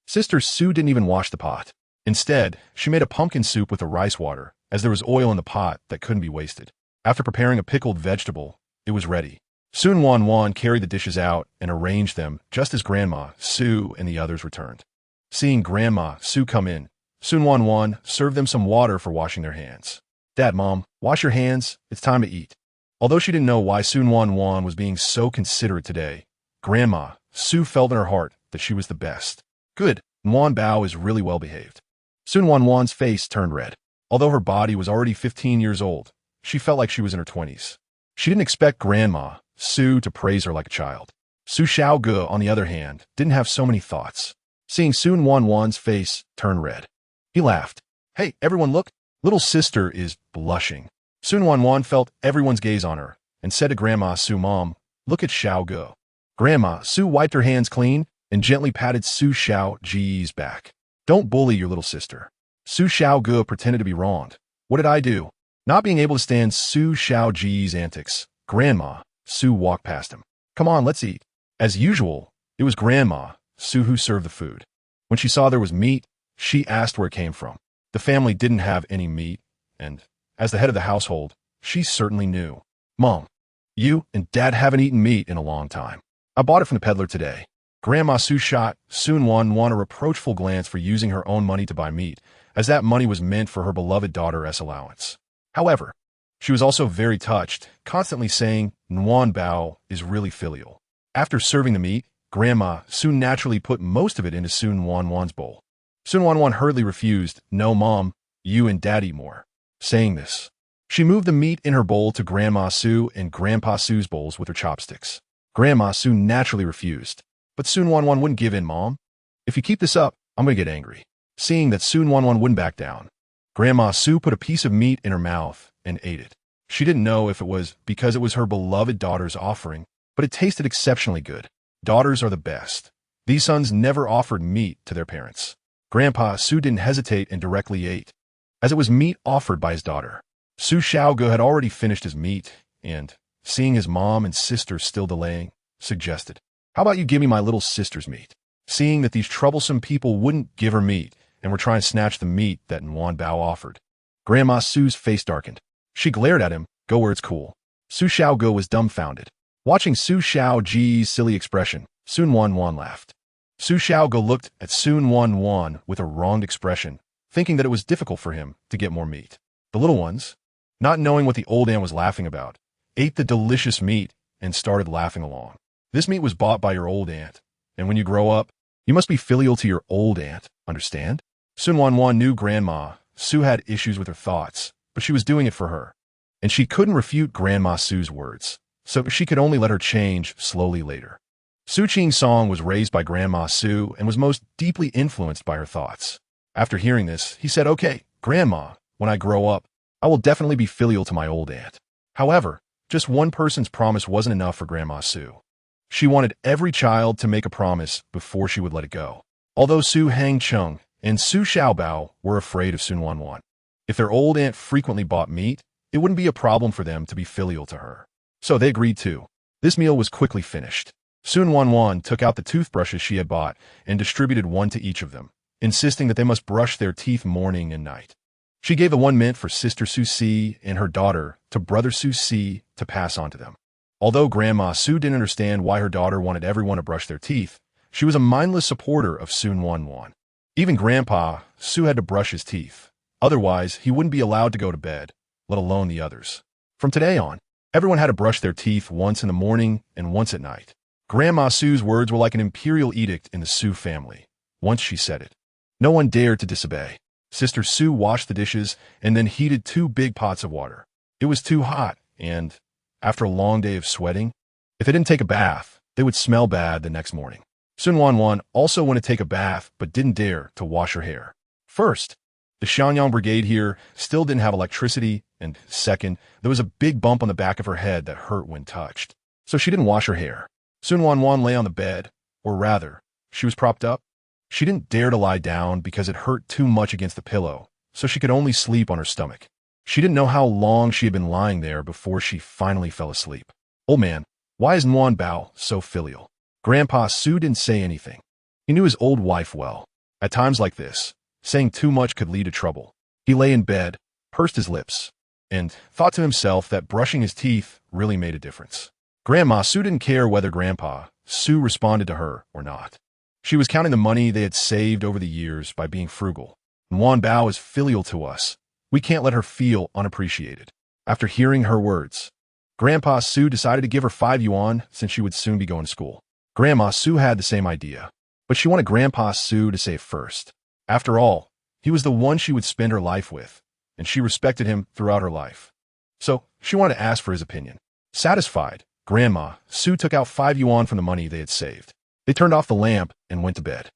Sister Su didn't even wash the pot. Instead, she made a pumpkin soup with the rice water, as there was oil in the pot that couldn't be wasted. After preparing a pickled vegetable, it was ready. Su Nuannuan carried the dishes out and arranged them just as Grandma, Su, and the others returned. Seeing Grandma, Su come in, Su Nuannuan served them some water for washing their hands. "Dad, Mom, wash your hands. It's time to eat." Although she didn't know why Su Nuannuan was being so considerate today, Grandma, Su felt in her heart that she was the best. Good, Nuan Bao is really well behaved. Su Nuannuan's face turned red. Although her body was already 15 years old, she felt like she was in her 20s. She didn't expect Grandma, Su, to praise her like a child. Su Xiaoge, on the other hand, didn't have so many thoughts. Seeing Su Nuannuan's face turn red, he laughed. "Hey, everyone look, little sister is blushing." Su Nuannuan felt everyone's gaze on her and said to Grandma Su, "Mom, look at Xiaoge." Grandma Su wiped her hands clean and gently patted Su Xiaoge's back. "Don't bully your little sister." Su Xiaoge pretended to be wronged. "What did I do?" Not being able to stand Su Xiaoge's antics, Grandma Su walked past him. "Come on, let's eat." As usual, it was Grandma Su who served the food. When she saw there was meat, she asked where it came from. The family didn't have any meat, and as the head of the household, she certainly knew. "Mom, you and Dad haven't eaten meat in a long time. I bought it from the peddler today." Grandma Su shot Su Nuannuan a reproachful glance for using her own money to buy meat, as that money was meant for her beloved daughter's allowance. However, she was also very touched, constantly saying Nuan Bao is really filial. After serving the meat, Grandma Su naturally put most of it into Su Nuannuan's bowl. Su Nuannuan hurriedly refused. "No, Mom, you and Dad eat more." Saying this, she moved the meat in her bowl to Grandma Su and Grandpa Su's bowls with her chopsticks. Grandma Su naturally refused. "But Su Nuannuan wouldn't give in, Mom. If you keep this up, I'm going to get angry." Seeing that Su Nuannuan wouldn't back down, Grandma Su put a piece of meat in her mouth and ate it. She didn't know if it was because it was her beloved daughter's offering, but it tasted exceptionally good. Daughters are the best. These sons never offered meat to their parents. Grandpa Su didn't hesitate and directly ate, as it was meat offered by his daughter. Su Xiaoge had already finished his meat and, seeing his mom and sister still delaying, suggested, "How about you give me my little sister's meat?" Seeing that these troublesome people wouldn't give her meat and were trying to snatch the meat that Nuan Bao offered, Grandma Su's face darkened. She glared at him. "Go where it's cool." Su Xiaoge was dumbfounded. Watching Su Xiaoge's silly expression, Su Nuannuan laughed. Su Xiaoge looked at Su Nuannuan with a wronged expression, thinking that it was difficult for him to get more meat. The little ones, not knowing what the old aunt was laughing about, ate the delicious meat and started laughing along. "This meat was bought by your old aunt, and when you grow up, you must be filial to your old aunt, understand?" Su Nuannuan knew Grandma Su had issues with her thoughts, but she was doing it for her, and she couldn't refute Grandma Su's words, so she could only let her change slowly later. Su Qing's song was raised by Grandma Su and was most deeply influenced by her thoughts. After hearing this, he said, "Okay, Grandma, when I grow up, I will definitely be filial to my old aunt." However, just one person's promise wasn't enough for Grandma Su. She wanted every child to make a promise before she would let it go. Although Su Hangcheng and Su Xiaobao were afraid of Su Nuannuan, if their old aunt frequently bought meat, it wouldn't be a problem for them to be filial to her. So they agreed too. This meal was quickly finished. Su Nuannuan took out the toothbrushes she had bought and distributed one to each of them, insisting that they must brush their teeth morning and night. She gave the one meant for Sister Su Si and her daughter to Brother Su Si to pass on to them. Although Grandma Su didn't understand why her daughter wanted everyone to brush their teeth, she was a mindless supporter of Su Nuannuan. Even Grandpa Su had to brush his teeth. Otherwise, he wouldn't be allowed to go to bed, let alone the others. From today on, everyone had to brush their teeth once in the morning and once at night. Grandma Su's words were like an imperial edict in the Su family. Once she said it, no one dared to disobey. Sister Su washed the dishes and then heated 2 big pots of water. It was too hot, and, after a long day of sweating, if they didn't take a bath, they would smell bad the next morning. Su Nuannuan also wanted to take a bath but didn't dare to wash her hair. First, the Shenyang Brigade here still didn't have electricity, and second, there was a big bump on the back of her head that hurt when touched. So she didn't wash her hair. Su Nuannuan lay on the bed, or rather, she was propped up. She didn't dare to lie down because it hurt too much against the pillow, so she could only sleep on her stomach. She didn't know how long she had been lying there before she finally fell asleep. "Old man, why is Nuan Bao so filial?" Grandpa Su didn't say anything. He knew his old wife well. At times like this, saying too much could lead to trouble. He lay in bed, pursed his lips, and thought to himself that brushing his teeth really made a difference. Grandma Su didn't care whether Grandpa Su responded to her or not. She was counting the money they had saved over the years by being frugal. Nuan Bao is filial to us. We can't let her feel unappreciated. After hearing her words, Grandpa Su decided to give her 5 yuan since she would soon be going to school. Grandma Su had the same idea, but she wanted Grandpa Su to save first. After all, he was the one she would spend her life with, and she respected him throughout her life. So she wanted to ask for his opinion. Satisfied, Grandma Su took out 5 yuan from the money they had saved. They turned off the lamp and went to bed.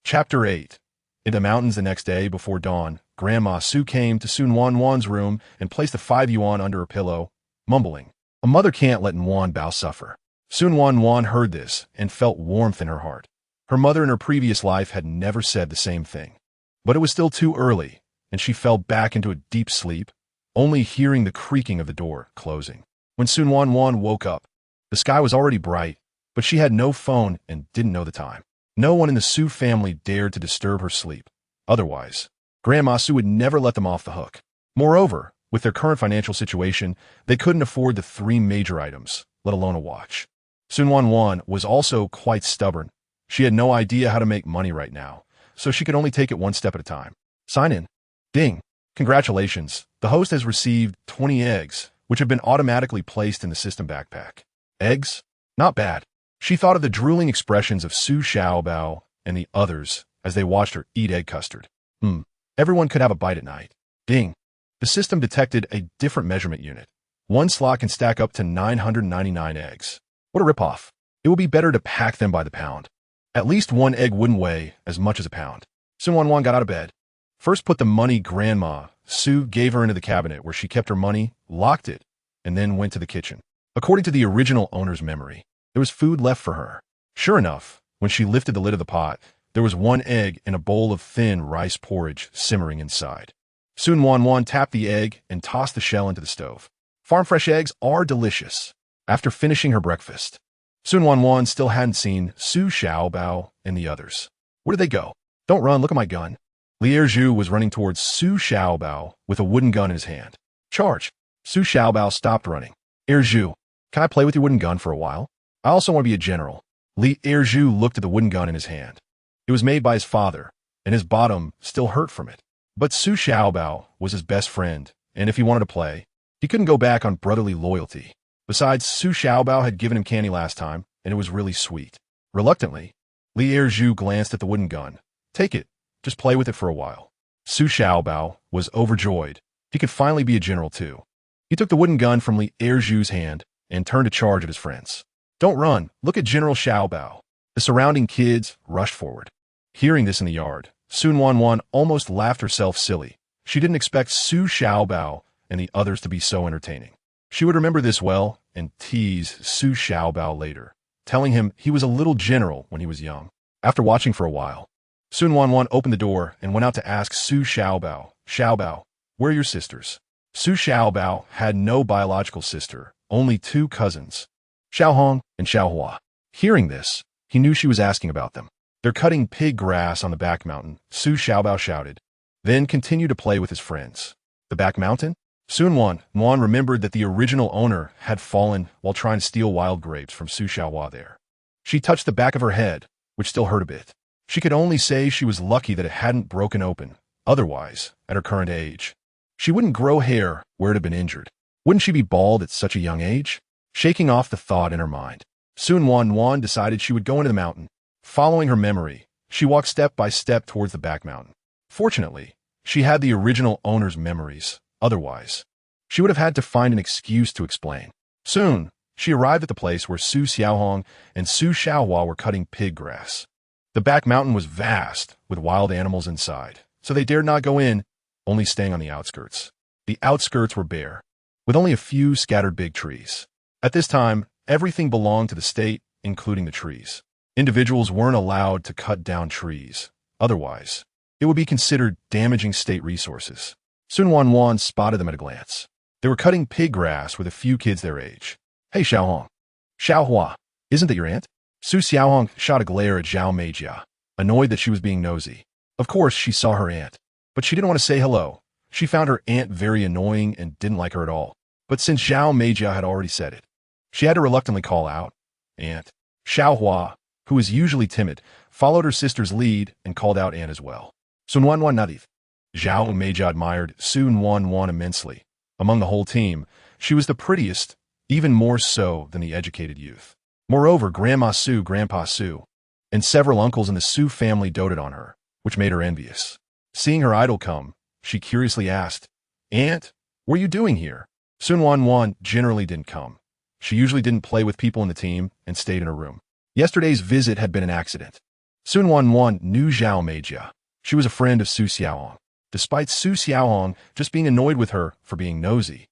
Chapter 8. In the mountains the next day before dawn, Grandma Su came to Su Nuannuan's room and placed the 5 yuan under her pillow, mumbling, "A mother can't let Nuan Bao suffer." Su Nuannuan heard this and felt warmth in her heart. Her mother in her previous life had never said the same thing. But it was still too early, and she fell back into a deep sleep, only hearing the creaking of the door closing. When Su Nuannuan woke up, the sky was already bright, but she had no phone and didn't know the time. No one in the Su family dared to disturb her sleep. Otherwise, Grandma Su would never let them off the hook. Moreover, with their current financial situation, they couldn't afford the 3 major items, let alone a watch. Su Nuannuan was also quite stubborn. She had no idea how to make money right now, so she could only take it one step at a time. Sign in. Ding. Congratulations. The host has received 20 eggs, which have been automatically placed in the system backpack. Eggs? Not bad. She thought of the drooling expressions of Su Xiaobao and the others as they watched her eat egg custard. Everyone could have a bite at night. Ding. The system detected a different measurement unit. One slot can stack up to 999 eggs. What a ripoff. It would be better to pack them by the pound. At least one egg wouldn't weigh as much as a pound. Su Nuannuan got out of bed. First put the money Grandma Su gave her into the cabinet where she kept her money, locked it, and then went to the kitchen. According to the original owner's memory, there was food left for her. Sure enough, when she lifted the lid of the pot, there was 1 egg in a bowl of thin rice porridge simmering inside. Su Nuannuan tapped the egg and tossed the shell into the stove. Farm-fresh eggs are delicious. After finishing her breakfast, Su Nuannuan still hadn't seen Su Xiaobao and the others. Where did they go? Don't run, look at my gun. Li Erju was running towards Su Xiaobao with a wooden gun in his hand. Charge! Su Xiaobao stopped running. Erju, can I play with your wooden gun for a while? I also want to be a general. Li Erju looked at the wooden gun in his hand. It was made by his father, and his bottom still hurt from it. But Su Xiaobao was his best friend, and if he wanted to play, he couldn't go back on brotherly loyalty. Besides, Su Xiaobao had given him candy last time, and it was really sweet. Reluctantly, Li Erju glanced at the wooden gun. Take it. Just play with it for a while. Su Xiaobao was overjoyed. He could finally be a general too. He took the wooden gun from Li Erju's hand and turned to charge at his friends. Don't run. Look at General Xiaobao. The surrounding kids rushed forward. Hearing this in the yard, Su Nuannuan almost laughed herself silly. She didn't expect Su Xiaobao and the others to be so entertaining. She would remember this well and tease Su Xiaobao later, telling him he was a little general when he was young. After watching for a while, Su Nuannuan opened the door and went out to ask Su Xiaobao, "Xiaobao, where are your sisters?" Su Xiaobao had no biological sister, only 2 cousins, Xiaohong and Xiaohua. Hearing this, he knew she was asking about them. They're cutting pig grass on the back mountain, Su Xiaobao shouted, then continued to play with his friends. The back mountain? Su Nuannuan remembered that the original owner had fallen while trying to steal wild grapes from Su Xiaohua there. She touched the back of her head, which still hurt a bit. She could only say she was lucky that it hadn't broken open. Otherwise, at her current age, she wouldn't grow hair where it had been injured. Wouldn't she be bald at such a young age? Shaking off the thought in her mind, Su Nuannuan decided she would go into the mountain. Following her memory, she walked step by step towards the back mountain. Fortunately, she had the original owner's memories. Otherwise, she would have had to find an excuse to explain. Soon, she arrived at the place where Su Xiaohong and Su Xiaohua were cutting pig grass. The back mountain was vast, with wild animals inside, so they dared not go in, only staying on the outskirts. The outskirts were bare, with only a few scattered big trees. At this time, everything belonged to the state, including the trees. Individuals weren't allowed to cut down trees. Otherwise, it would be considered damaging state resources. Su Nuannuan spotted them at a glance. They were cutting pig grass with a few kids their age. Hey, Xiaohong. Xiaohua, isn't that your aunt? Su Xiaohong shot a glare at Zhao Meijia, annoyed that she was being nosy. Of course, she saw her aunt, but she didn't want to say hello. She found her aunt very annoying and didn't like her at all. But since Zhao Meijia had already said it, she had to reluctantly call out. Aunt. Xiao Hua, who was usually timid, followed her sister's lead and called out aunt as well. Su Nuannuan nadith. Zhao Meijia admired Su Nuannuan immensely. Among the whole team, she was the prettiest, even more so than the educated youth. Moreover, Grandma Su, Grandpa Su, and several uncles in the Su family doted on her, which made her envious. Seeing her idol come, she curiously asked, Aunt, what are you doing here? Su Nuannuan generally didn't come. She usually didn't play with people in the team and stayed in her room. Yesterday's visit had been an accident. Su Nuannuan knew Zhao Meijia. She was a friend of Su Xiaohong. Despite Su Xiaohong just being annoyed with her for being nosy,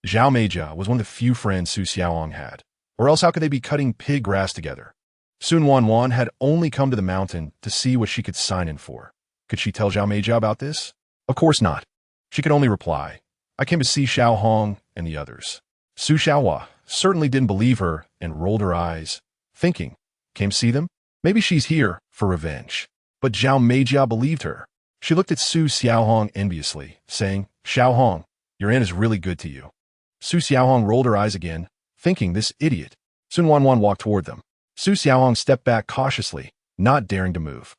Zhao Meijia was one of the few friends Su Xiaohong had. Or else how could they be cutting pig grass together? Su Nuannuan had only come to the mountain to see what she could sign in for. Could she tell Zhao Meijia about this? Of course not. She could only reply, I came to see Xiaohong and the others. Su Xiaohua certainly didn't believe her and rolled her eyes, thinking, came see them? Maybe she's here for revenge. But Zhao Meijia believed her. She looked at Su Xiaohong enviously, saying, Xiaohong, your aunt is really good to you. Su Xiaohong rolled her eyes again, thinking this idiot. Su Nuannuan walked toward them. Su Xiaohong stepped back cautiously, not daring to move.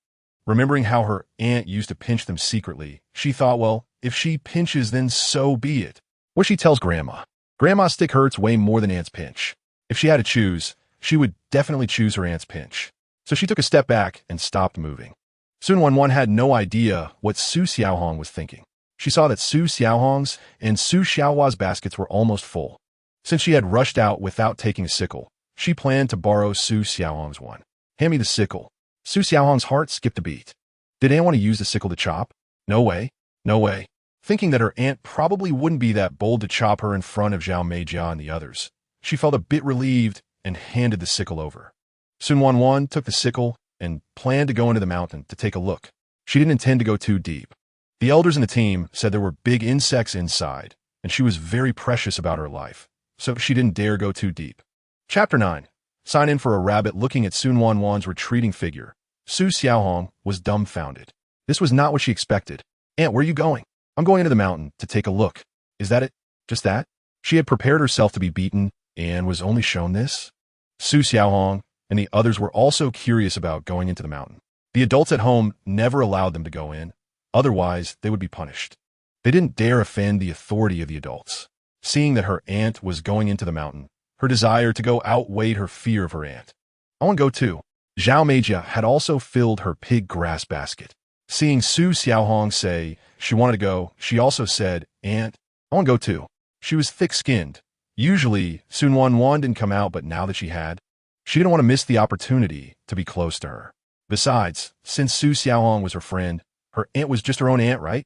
Remembering how her aunt used to pinch them secretly, she thought, well, if she pinches, then so be it. What she tells Grandma? Grandma's stick hurts way more than Aunt's pinch. If she had to choose, she would definitely choose her aunt's pinch. So she took a step back and stopped moving. Su Nuannuan had no idea what Su Xiaohong was thinking. She saw that Su Xiaohong's and Su Xiaohua's baskets were almost full. Since she had rushed out without taking a sickle, she planned to borrow Su Xiaohong's one. Hand me the sickle. Su Xiaohong's heart skipped a beat. Did Aunt want to use the sickle to chop? No way. No way. Thinking that her aunt probably wouldn't be that bold to chop her in front of Zhao Meijia and the others, she felt a bit relieved and handed the sickle over. Su Nuannuan took the sickle and planned to go into the mountain to take a look. She didn't intend to go too deep. The elders in the team said there were big insects inside, and she was very precious about her life, so she didn't dare go too deep. Chapter 9. Sign in for a rabbit. Looking at Su Nuannuan's retreating figure, Su Xiaohong was dumbfounded. This was not what she expected. Aunt, where are you going? I'm going into the mountain to take a look. Is that it? Just that? She had prepared herself to be beaten and was only shown this? Su Xiaohong and the others were also curious about going into the mountain. The adults at home never allowed them to go in, otherwise they would be punished. They didn't dare offend the authority of the adults. Seeing that her aunt was going into the mountain, her desire to go outweighed her fear of her aunt. I want to go too. Zhao Meijia had also filled her pig grass basket. Seeing Su Xiaohong say she wanted to go, she also said, Aunt, I want to go too. She was thick-skinned. Usually, Su Nuannuan didn't come out, but now that she didn't want to miss the opportunity to be close to her. Besides, since Su Xiaohong was her friend, her aunt was just her own aunt, right?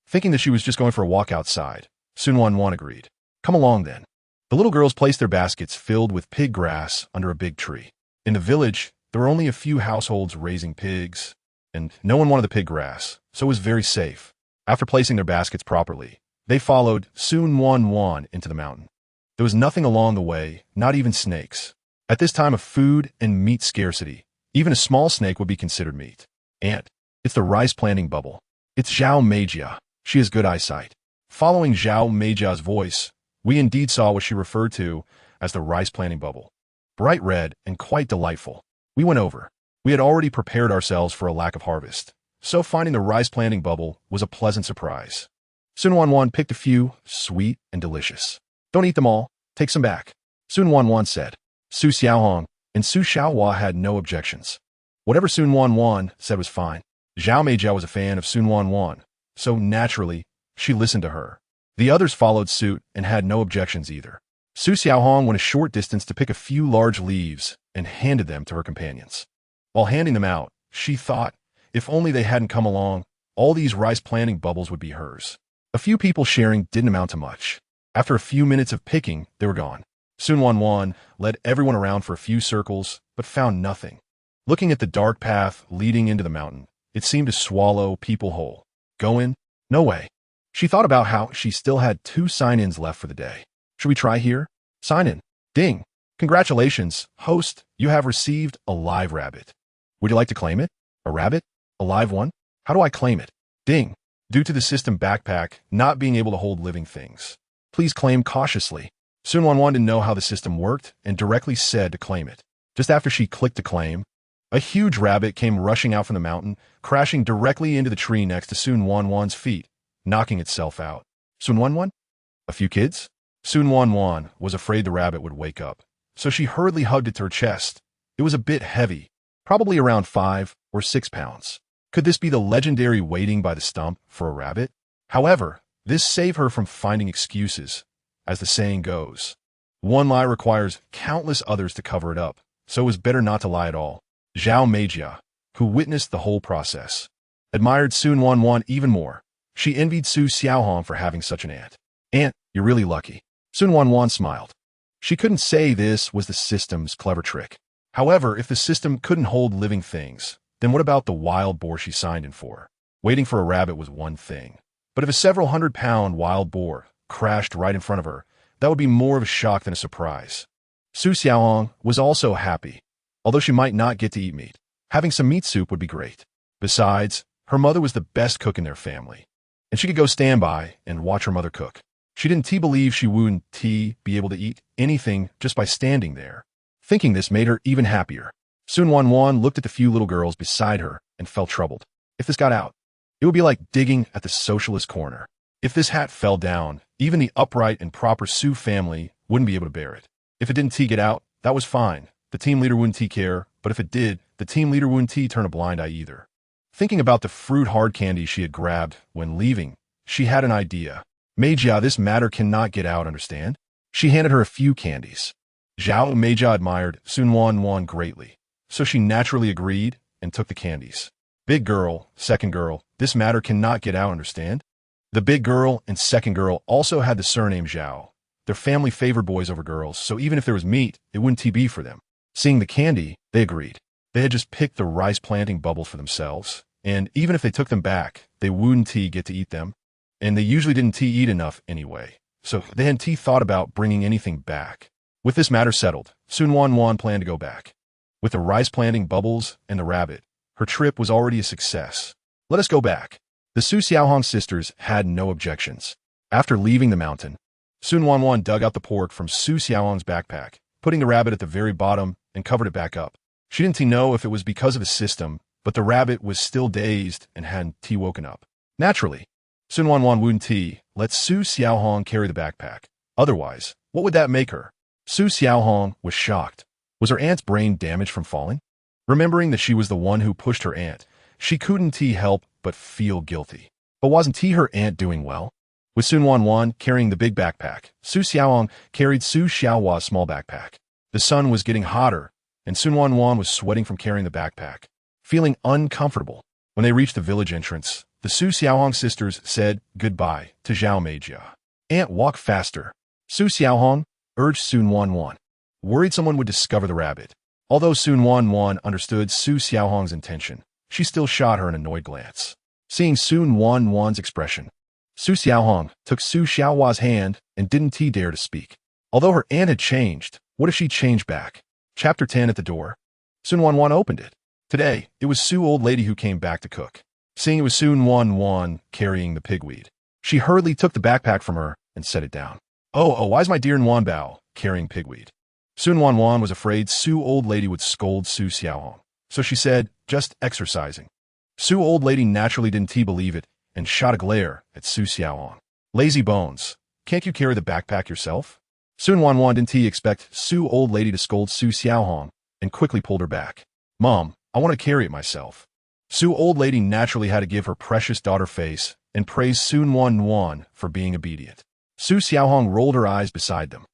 Thinking that she was just going for a walk outside, Su Nuannuan agreed. Come along then. The little girls placed their baskets filled with pig grass under a big tree. In the village, there were only a few households raising pigs, and no one wanted the pig grass, so it was very safe. After placing their baskets properly, they followed Su Nuannuan into the mountain. There was nothing along the way, not even snakes. At this time of food and meat scarcity, even a small snake would be considered meat. Aunt, it's the rice planting bubble. It's Zhao Meijia. She has good eyesight. Following Zhao Meijia's voice, we indeed saw what she referred to as the rice planting bubble. Bright red and quite delightful. We went over. We had already prepared ourselves for a lack of harvest, so finding the rice planting bubble was a pleasant surprise. Su Nuannuan picked a few, sweet and delicious. Don't eat them all. Take some back. Su Nuannuan said. Su Xiaohong and Su Xiaohua had no objections. Whatever Su Nuannuan said was fine. Zhao Meijia was a fan of Su Nuannuan, so naturally, she listened to her. The others followed suit and had no objections either. Su Xiaohong went a short distance to pick a few large leaves and handed them to her companions. While handing them out, she thought, if only they hadn't come along, all these rice planting bubbles would be hers. A few people sharing didn't amount to much. After a few minutes of picking, they were gone. Su Nuannuan led everyone around for a few circles, but found nothing. Looking at the dark path leading into the mountain, it seemed to swallow people whole. Go in? No way. She thought about how she still had 2 sign-ins left for the day. Should we try here? Sign in. Ding. Congratulations, host, you have received a live rabbit. Would you like to claim it? A rabbit? A live one? How do I claim it? Ding. Due to the system backpack not being able to hold living things. Please claim cautiously. Su Nuannuan didn't know how the system worked and directly said to claim it. Just after she clicked to claim, a huge rabbit came rushing out from the mountain, crashing directly into the tree next to Su Nuannuan's feet, knocking itself out. Su Nuannuan? A few kids? Su Nuannuan was afraid the rabbit would wake up, so she hurriedly hugged it to her chest. It was a bit heavy, probably around 5 or 6 pounds. Could this be the legendary waiting by the stump for a rabbit? However, this saved her from finding excuses. As the saying goes, one lie requires countless others to cover it up, so it was better not to lie at all. Zhao Meijia, who witnessed the whole process, admired Su Nuannuan even more. She envied Su Xiaohong for having such an aunt. Aunt, you're really lucky. Su Nuannuan smiled. She couldn't say this was the system's clever trick. However, if the system couldn't hold living things, then what about the wild boar she signed in for? Waiting for a rabbit was one thing. But if a several hundred-pound wild boar crashed right in front of her, that would be more of a shock than a surprise. Su Xiaohong was also happy. Although she might not get to eat meat, having some meat soup would be great. Besides, her mother was the best cook in their family, and she could go stand by and watch her mother cook. She didn't believe she wouldn't be able to eat anything just by standing there. Thinking this made her even happier. Su Nuannuan looked at the few little girls beside her and felt troubled. If this got out, it would be like digging at the socialist corner. If this hat fell down, even the upright and proper Su family wouldn't be able to bear it. If it didn't get out, that was fine. The team leader wouldn't care, but if it did, the team leader wouldn't turn a blind eye either. Thinking about the fruit hard candy she had grabbed when leaving, she had an idea. Meijia, this matter cannot get out, understand? She handed her a few candies. Zhao Meijia admired Su Nuannuan greatly, so she naturally agreed and took the candies. Big girl, second girl, this matter cannot get out, understand? The big girl and second girl also had the surname Zhao. Their family favored boys over girls, so even if there was meat, it wouldn't be for them. Seeing the candy, they agreed. They had just picked the rice planting bubbles for themselves, and even if they took them back, they wouldn't get to eat them, and they usually didn't eat enough anyway, so they hadn't thought about bringing anything back. With this matter settled, Su Nuannuan planned to go back. With the rice planting bubbles and the rabbit, her trip was already a success. Let us go back. The Su Xiaohong sisters had no objections. After leaving the mountain, Su Nuannuan dug out the pork from Su Xiaohong's backpack, putting the rabbit at the very bottom and covered it back up. She didn't know if it was because of the system, but the rabbit was still dazed and hadn't woken up. Naturally, Su Nuannuan wouldn't let Su Xiaohong carry the backpack. Otherwise, what would that make her? Su Xiaohong was shocked. Was her aunt's brain damaged from falling? Remembering that she was the one who pushed her aunt, she couldn't help but feel guilty. But wasn't her aunt doing well? With Su Nuannuan carrying the big backpack, Su Xiaohong carried Su Xiaohua's small backpack. The sun was getting hotter, and Su Nuannuan was sweating from carrying the backpack, feeling uncomfortable. When they reached the village entrance, the Su Xiaohong sisters said goodbye to Zhao Meijia. Aunt, walk faster. Su Xiaohong urged Su Nuannuan, worried someone would discover the rabbit. Although Su Nuannuan understood Su Xiaohong's intention, she still shot her an annoyed glance. Seeing Su Nuannuan's expression, Su Xiaohong took Su Xiaohua's hand and didn't dare to speak. Although her aunt had changed, what if she changed back? Chapter 10 at the door. Su Nuannuan opened it. Today, it was Su old lady who came back to cook. Seeing it was Su Nuannuan carrying the pigweed, she hurriedly took the backpack from her and set it down. Oh, why's my dear Nuanbao carrying pigweed? Su Nuannuan was afraid Su old lady would scold Su Xiaohong, so she said, just exercising. Su old lady naturally didn't believe it and shot a glare at Su Xiaohong. Lazy bones, can't you carry the backpack yourself? Su Nuannuan didn't expect Su old lady to scold Su Xiaohong and quickly pulled her back. Mom, I want to carry it myself. Su old lady naturally had to give her precious daughter face and praise Su Nuannuan for being obedient. Su Xiaohong rolled her eyes beside them.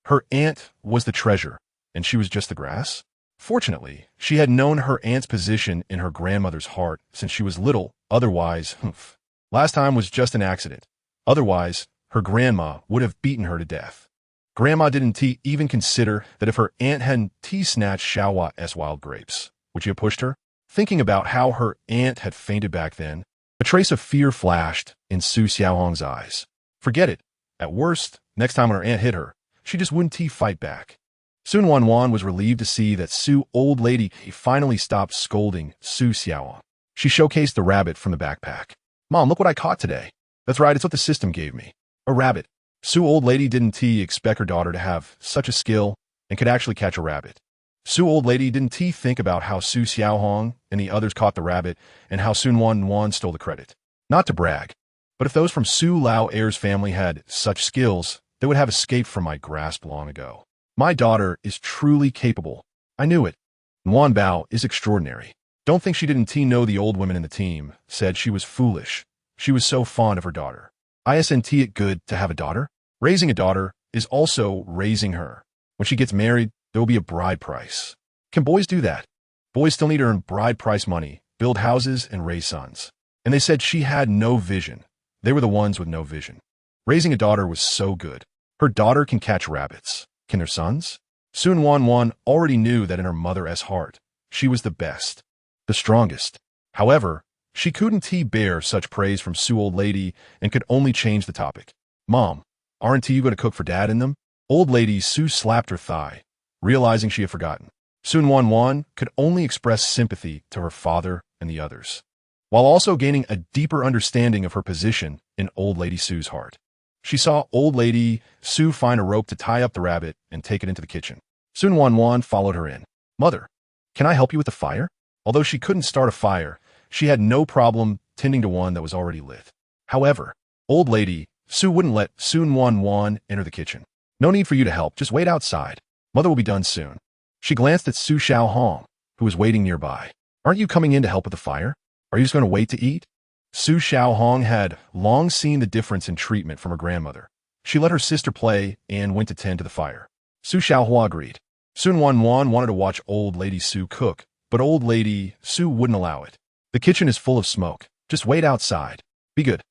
Her aunt was the treasure, and she was just the grass? Fortunately, she had known her aunt's position in her grandmother's heart since she was little, otherwise, last time was just an accident. Otherwise, her grandma would have beaten her to death. Grandma didn't even consider that if her aunt hadn't snatched Xiaohua's wild grapes, would she have pushed her? Thinking about how her aunt had fainted back then, a trace of fear flashed in Su Xiaohong's eyes. Forget it. At worst, next time when her aunt hit her, she just wouldn't fight back. Su Nuannuan was relieved to see that Su old lady finally stopped scolding Su Xiaohong. She showcased the rabbit from the backpack. Mom, look what I caught today. That's right, it's what the system gave me. A rabbit. Su old lady didn't expect her daughter to have such a skill and could actually catch a rabbit. Su old lady didn't think about how Su Xiaohong and the others caught the rabbit and how Su Nuannuan stole the credit. Not to brag, but if those from Su Lao Heir's family had such skills, they would have escaped from my grasp long ago. My daughter is truly capable. I knew it. Nuan Bao is extraordinary. Don't think she didn't know the old women in the team said she was foolish. She was so fond of her daughter. Isn't it good to have a daughter? Raising a daughter is also raising her. When she gets married, there will be a bride price. Can boys do that? Boys still need to earn bride price money, build houses, and raise sons. And they said she had no vision. They were the ones with no vision. Raising a daughter was so good. Her daughter can catch rabbits. Can their sons? Su Nuannuan already knew that in her mother's heart, she was the best, the strongest. However, she couldn't bear such praise from Su old lady and could only change the topic. Mom, aren't you going to cook for Dad in them? Old lady Su slapped her thigh, realizing she had forgotten. Su Nuannuan could only express sympathy to her father and the others, while also gaining a deeper understanding of her position in old lady Su's heart. She saw old lady Su find a rope to tie up the rabbit and take it into the kitchen. Su Nuannuan followed her in. Mother, can I help you with the fire? Although she couldn't start a fire, she had no problem tending to one that was already lit. However, old lady Su wouldn't let Su Nuannuan enter the kitchen. No need for you to help, just wait outside. Mother will be done soon. She glanced at Su Xiaohong, who was waiting nearby. Aren't you coming in to help with the fire? Are you just going to wait to eat? Su Xiaohong had long seen the difference in treatment from her grandmother. She let her sister play and went to tend to the fire. Su Xiaohua agreed. Su Nuannuan wanted to watch old lady Su cook, but old lady Su wouldn't allow it. The kitchen is full of smoke. Just wait outside. Be good.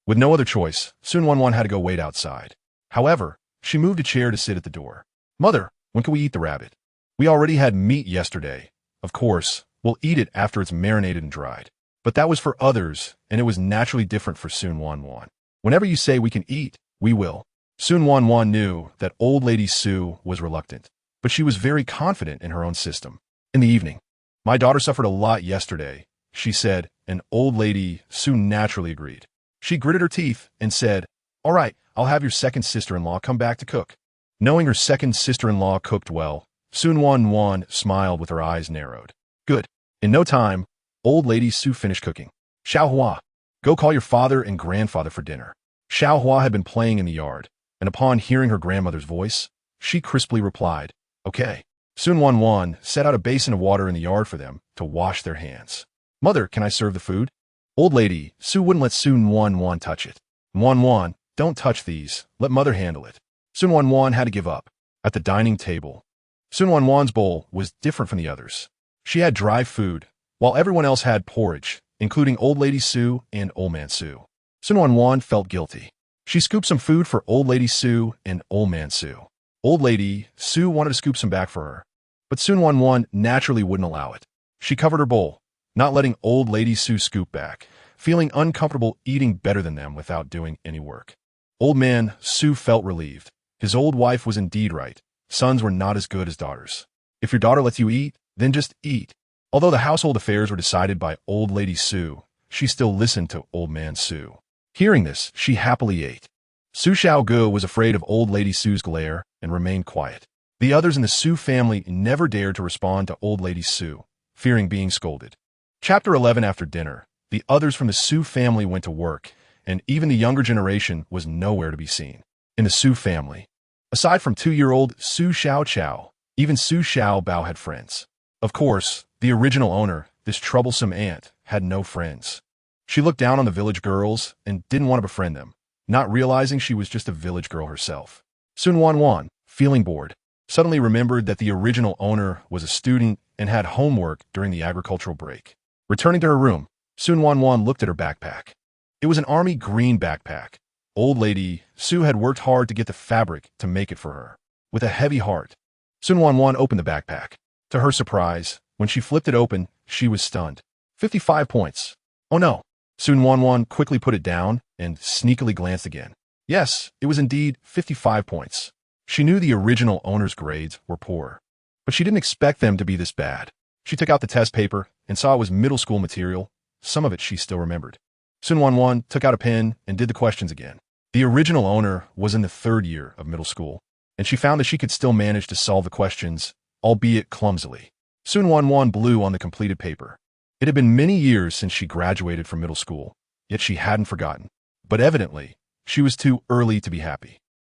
With no other choice, Su Nuannuan had to go wait outside. However, she moved a chair to sit at the door. Mother, when can we eat the rabbit? We already had meat yesterday. Of course, we'll eat it after it's marinated and dried. But that was for others, and it was naturally different for Su Nuannuan. Whenever you say we can eat, we will. Su Nuannuan knew that old lady Su was reluctant, but she was very confident in her own system. In the evening, my daughter suffered a lot yesterday, she said, and old lady Su naturally agreed. She gritted her teeth and said, all right, I'll have your second sister-in-law come back to cook. Knowing her second sister-in-law cooked well, Su Nuannuan smiled with her eyes narrowed. Good. In no time, old lady Su finished cooking. Xiaohua, go call your father and grandfather for dinner. Xiaohua had been playing in the yard, and upon hearing her grandmother's voice, she crisply replied, okay. Su Nuannuan set out a basin of water in the yard for them to wash their hands. Mother, can I serve the food? Old lady Su wouldn't let Su Nuannuan touch it. Nuannuan, don't touch these. Let mother handle it. Su Nuannuan had to give up. At the dining table, Su Nuannuan's bowl was different from the others. She had dry food, while everyone else had porridge, including old lady Su and old man Su. Su Nuannuan felt guilty. She scooped some food for old lady Su and old man Su. Old lady Su wanted to scoop some back for her, but Su Nuannuan naturally wouldn't allow it. She covered her bowl, not letting old lady Su scoop back, feeling uncomfortable eating better than them without doing any work. Old man Su felt relieved. His old wife was indeed right. Sons were not as good as daughters. If your daughter lets you eat, then just eat. Although the household affairs were decided by old lady Su, she still listened to old man Su. Hearing this, she happily ate. Su Xiaogu was afraid of old lady Su's glare and remained quiet. The others in the Su family never dared to respond to old lady Su, fearing being scolded. Chapter 11. After dinner, the others from the Su family went to work, and even the younger generation was nowhere to be seen. In the Su family, aside from 2-year-old Su Xiaoqiao, even Su Xiaobao had friends. Of course, the original owner, this troublesome aunt, had no friends. She looked down on the village girls and didn't want to befriend them, not realizing she was just a village girl herself. Su Nuannuan, feeling bored, suddenly remembered that the original owner was a student and had homework during the agricultural break. Returning to her room, Su Nuannuan looked at her backpack. It was an army green backpack. Old lady Su had worked hard to get the fabric to make it for her. With a heavy heart, Su Nuannuan opened the backpack. To her surprise, when she flipped it open, she was stunned. 55 points. Oh no. Su Nuannuan quickly put it down and sneakily glanced again. Yes, it was indeed 55 points. She knew the original owner's grades were poor, but she didn't expect them to be this bad. She took out the test paper and saw it was middle school material, some of it she still remembered. Su Nuannuan took out a pen and did the questions again. The original owner was in the 3rd year of middle school, and she found that she could still manage to solve the questions, albeit clumsily. Su Nuannuan blew on the completed paper. It had been many years since she graduated from middle school, yet she hadn't forgotten. But evidently, she was too early to be happy.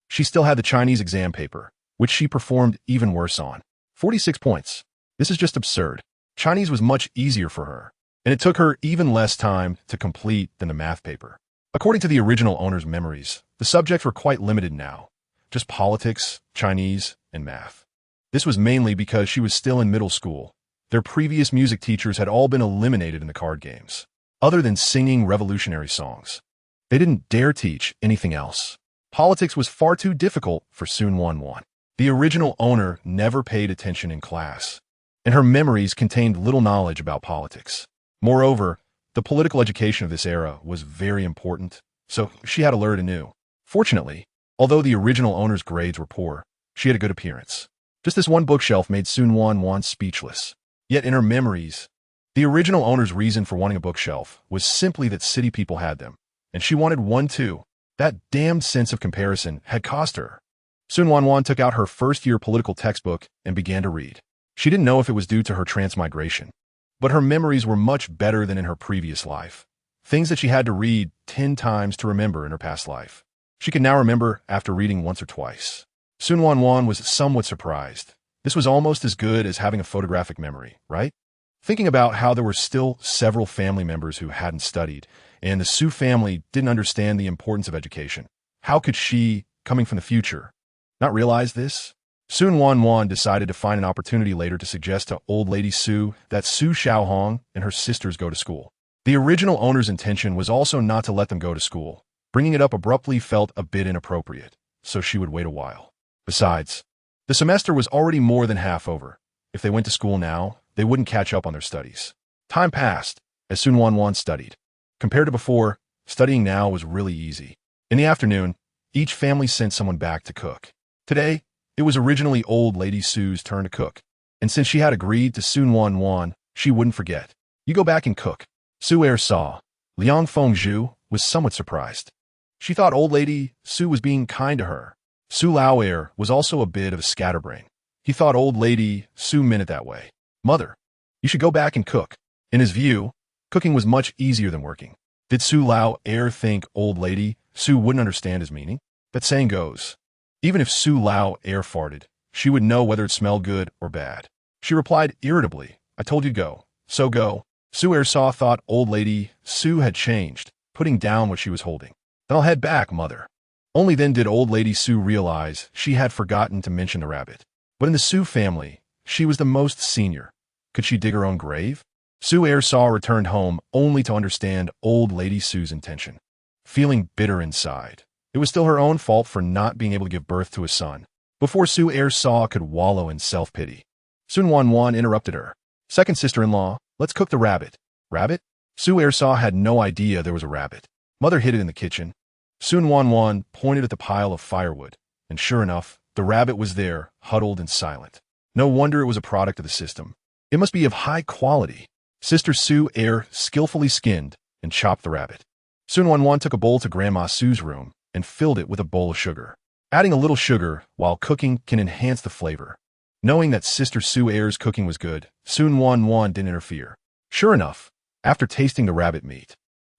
She still had the Chinese exam paper, which she performed even worse on. 46 points. This is just absurd. Chinese was much easier for her, and it took her even less time to complete than the math paper. According to the original owner's memories, the subjects were quite limited now, just politics, Chinese, and math. This was mainly because she was still in middle school. Their previous music teachers had all been eliminated in the card games, other than singing revolutionary songs. They didn't dare teach anything else. Politics was far too difficult for Su Nuannuan. The original owner never paid attention in class, and her memories contained little knowledge about politics. Moreover, the political education of this era was very important, so she had to learn anew. Fortunately, although the original owner's grades were poor, she had a good appearance. Just this one bookshelf made Su Nuannuan speechless. Yet in her memories, the original owner's reason for wanting a bookshelf was simply that city people had them, and she wanted one too. That damned sense of comparison had cost her. Su Nuannuan took out her first-year political textbook and began to read. She didn't know if it was due to her transmigration, but her memories were much better than in her previous life. Things that she had to read 10 times to remember in her past life, she could now remember after reading once or twice. Su Nuannuan was somewhat surprised. This was almost as good as having a photographic memory, right? Thinking about how there were still several family members who hadn't studied, and the Su family didn't understand the importance of education. How could she, coming from the future, not realize this? Su Nuannuan decided to find an opportunity later to suggest to old lady Su that Su Xiaohong and her sisters go to school. The original owner's intention was also not to let them go to school. Bringing it up abruptly felt a bit inappropriate, so she would wait a while. Besides, the semester was already more than half over. If they went to school now, they wouldn't catch up on their studies. Time passed as Su Nuannuan studied. Compared to before, studying now was really easy. In the afternoon, each family sent someone back to cook. Today, it was originally old lady Su's turn to cook, and since she had agreed to Su Nuannuan, she wouldn't forget. You go back and cook. Su Er saw. Liang Fengzhu was somewhat surprised. She thought old lady Su was being kind to her. Su Lao Er was also a bit of a scatterbrain. He thought old lady Su meant it that way. Mother, you should go back and cook. In his view, cooking was much easier than working. Did Su Lao Er think old lady Su wouldn't understand his meaning? That saying goes, even if Su Lao Er farted, she would know whether it smelled good or bad. She replied irritably, I told you to go, so go. Su Er saw thought old lady Su had changed, putting down what she was holding. Then I'll head back, mother. Only then did old lady Su realize she had forgotten to mention the rabbit. But in the Su family, she was the most senior. Could she dig her own grave? Su Er saw returned home only to understand old lady Su's intention. Feeling bitter inside, it was still her own fault for not being able to give birth to a son. Before Su Er saw could wallow in self-pity, Su Nuannuan interrupted her. Second sister-in-law, let's cook the rabbit. Rabbit? Su Er saw had no idea there was a rabbit. Mother hid it in the kitchen. Su Nuannuan pointed at the pile of firewood, and sure enough, the rabbit was there, huddled and silent. No wonder it was a product of the system. It must be of high quality. Sister Su Er skillfully skinned and chopped the rabbit. Su Nuannuan took a bowl to Grandma Su's room and filled it with a bowl of sugar. Adding a little sugar while cooking can enhance the flavor. Knowing that Sister Su Er's cooking was good, Su Nuannuan didn't interfere. Sure enough, after tasting the rabbit meat,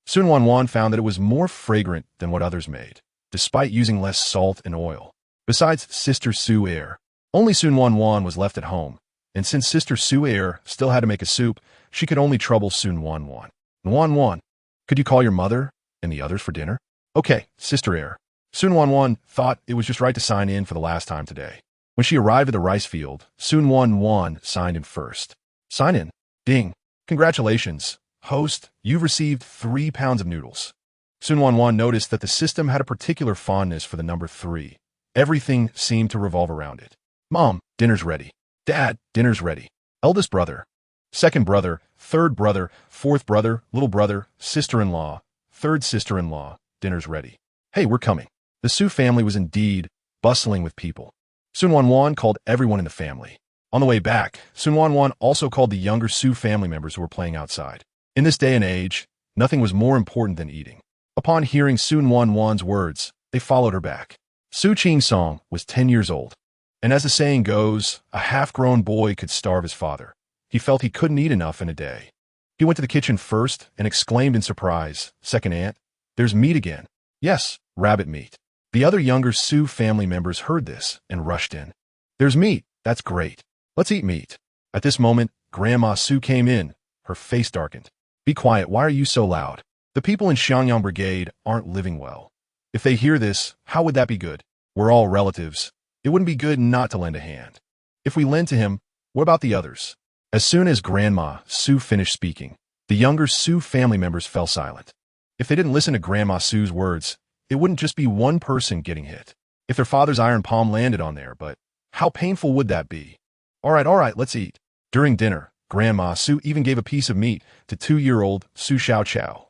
Su Nuannuan found that it was more fragrant than what others made, despite using less salt and oil. Besides Sister Su Er, only Su Nuannuan was left at home, and since Sister Su Er still had to make a soup, she could only trouble Su Nuannuan. Nuannuan, could you call your mother and the others for dinner? Okay, Sister Er. Su Nuannuan thought it was just right to sign in for the last time today. When she arrived at the rice field, Su Nuannuan signed in first. Sign in. Ding. Congratulations. Host, you've received 3 pounds of noodles. Su Nuannuan noticed that the system had a particular fondness for the number 3. Everything seemed to revolve around it. Mom, dinner's ready. Dad, dinner's ready. Eldest brother. Second brother, third brother, fourth brother, little brother, sister-in-law, third sister-in-law, dinner's ready. Hey, we're coming. The Su family was indeed bustling with people. Su Nuannuan called everyone in the family. On the way back, Su Nuannuan also called the younger Su family members who were playing outside. In this day and age, nothing was more important than eating. Upon hearing Su Nuannuan's words, they followed her back. Su Song was 10 years old, and as the saying goes, a half-grown boy could starve his father. He felt he couldn't eat enough in a day. He went to the kitchen first and exclaimed in surprise, "Second aunt, there's meat again." "Yes, rabbit meat." The other younger Su family members heard this and rushed in. "There's meat. That's great. Let's eat meat." At this moment, Grandma Su came in. Her face darkened. "Be quiet. Why are you so loud? The people in Xiangyang Brigade aren't living well. If they hear this, how would that be good? We're all relatives. It wouldn't be good not to lend a hand. If we lend to him, what about the others?" As soon as Grandma Su finished speaking, the younger Su family members fell silent. If they didn't listen to Grandma Su's words, it wouldn't just be one person getting hit. If their father's iron palm landed on there, but how painful would that be? All right, let's eat." During dinner, Grandma Su even gave a piece of meat to 2-year-old Su Xiao.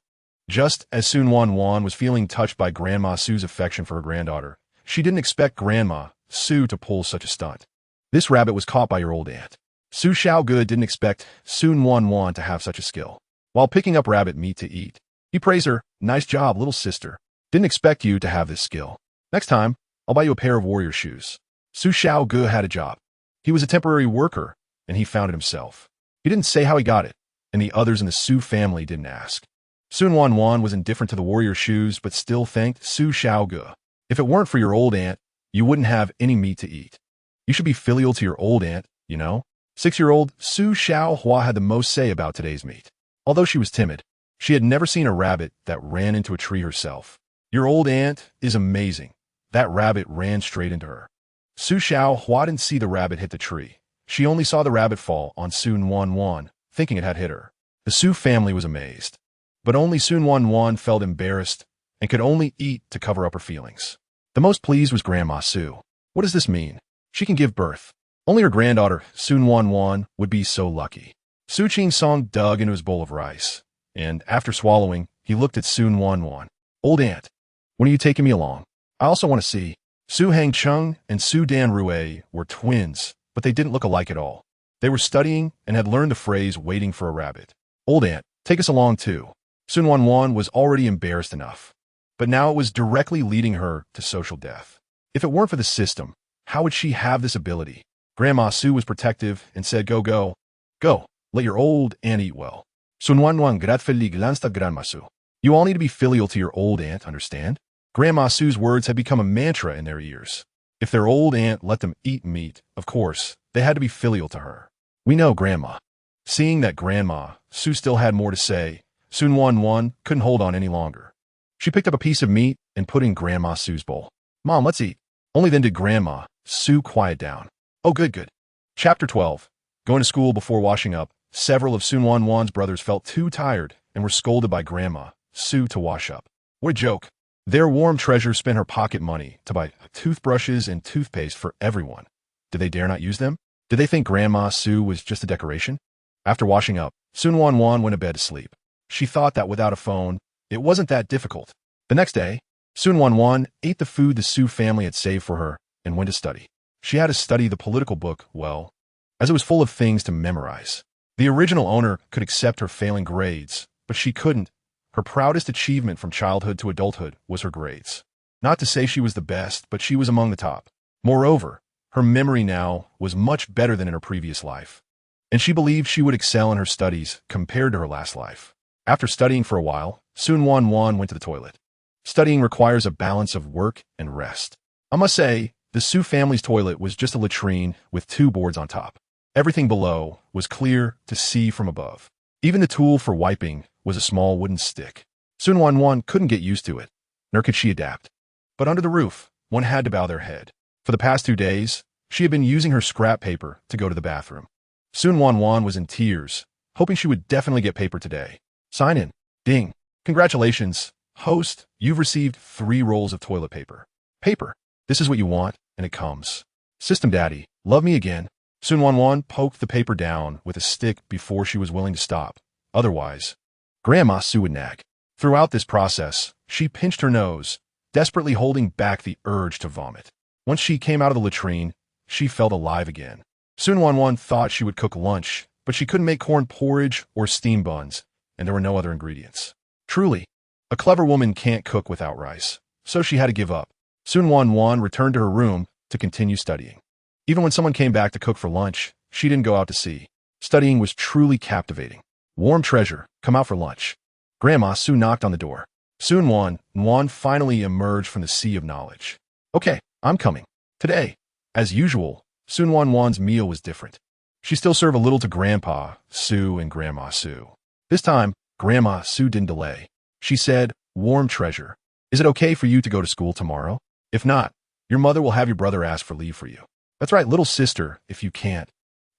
Just as Su Nuannuan was feeling touched by Grandma Su's affection for her granddaughter, she didn't expect Grandma Su to pull such a stunt. "This rabbit was caught by your old aunt." Su Xiaoge didn't expect Su Nuannuan to have such a skill. While picking up rabbit meat to eat, he praised her, "Nice job, little sister. Didn't expect you to have this skill. Next time, I'll buy you a pair of warrior shoes." Su Xiaoge had a job. He was a temporary worker, and he found it himself. He didn't say how he got it, and the others in the Su family didn't ask. Su Nuannuan was indifferent to the warrior shoes, but still thanked Su Xiaoge. "If it weren't for your old aunt, you wouldn't have any meat to eat. You should be filial to your old aunt, you know?" 6-year-old Su Xiaohua had the most say about today's meat. Although she was timid, she had never seen a rabbit that ran into a tree herself. "Your old aunt is amazing." That rabbit ran straight into her. Su Xiaohua didn't see the rabbit hit the tree. She only saw the rabbit fall on Su Nuannuan, thinking it had hit her. The Su family was amazed. But only Su Nuannuan felt embarrassed and could only eat to cover up her feelings. The most pleased was Grandma Su. What does this mean? She can give birth. Only her granddaughter, Su Nuannuan, would be so lucky. Su Song dug into his bowl of rice, and after swallowing, he looked at Su Nuannuan. "Old aunt, when are you taking me along? I also want to see." Su Hangcheng and Su Danrue were twins, but they didn't look alike at all. They were studying and had learned the phrase waiting for a rabbit. "Old aunt, take us along too." Su Nuannuan was already embarrassed enough, but now it was directly leading her to social death. If it weren't for the system, how would she have this ability? Grandma Su was protective and said, Go, let your old aunt eat well." Su Nuannuan gratefully glanced at Grandma Su. "You all need to be filial to your old aunt, understand?" Grandma Su's words had become a mantra in their ears. If their old aunt let them eat meat, of course, they had to be filial to her. "We know, Grandma." Seeing that Grandma Su still had more to say, Su Nuannuan couldn't hold on any longer. She picked up a piece of meat and put in Grandma Su's bowl. "Mom, let's eat." Only then did Grandma Su quiet down. "Oh, good. Chapter 12. Going to school before washing up, several of Su Nuannuan's brothers felt too tired and were scolded by Grandma Su to wash up. What a joke. Their warm treasure spent her pocket money to buy toothbrushes and toothpaste for everyone. Did they dare not use them? Did they think Grandma Su was just a decoration? After washing up, Su Nuannuan went to bed to sleep. She thought that without a phone, it wasn't that difficult. The next day, Su Nuannuan ate the food the Su family had saved for her and went to study. She had to study the political book well, as it was full of things to memorize. The original owner could accept her failing grades, but she couldn't. Her proudest achievement from childhood to adulthood was her grades. Not to say she was the best, but she was among the top. Moreover, her memory now was much better than in her previous life, and she believed she would excel in her studies compared to her last life. After studying for a while, Su Nuannuan went to the toilet. Studying requires a balance of work and rest. I must say, the Su family's toilet was just a latrine with 2 boards on top. Everything below was clear to see from above. Even the tool for wiping was a small wooden stick. Su Nuannuan couldn't get used to it, nor could she adapt. But under the roof, one had to bow their head. For the past 2 days, she had been using her scrap paper to go to the bathroom. Su Nuannuan was in tears, hoping she would definitely get paper today. Sign in. Ding. Congratulations, host, you've received 3 rolls of toilet paper. Paper. This is what you want, and it comes. System Daddy, love me again. Su Nuannuan poked the paper down with a stick before she was willing to stop. Otherwise, Grandma Su would nag. Throughout this process, she pinched her nose, desperately holding back the urge to vomit. Once she came out of the latrine, she felt alive again. Su Nuannuan thought she would cook lunch, but she couldn't make corn porridge or steam buns, and there were no other ingredients. Truly, a clever woman can't cook without rice, so she had to give up. Su Nuannuan returned to her room to continue studying. Even when someone came back to cook for lunch, she didn't go out to sea. Studying was truly captivating. Warm treasure, come out for lunch. Grandma Su knocked on the door. Su Nuannuan finally emerged from the sea of knowledge. Okay, I'm coming. Today, as usual, Su Nuannuan's meal was different. She still served a little to Grandpa Su and Grandma Su. This time, Grandma Su didn't delay. She said, "Warm treasure, is it okay for you to go to school tomorrow? If not, your mother will have your brother ask for leave for you." "That's right, little sister, if you can't.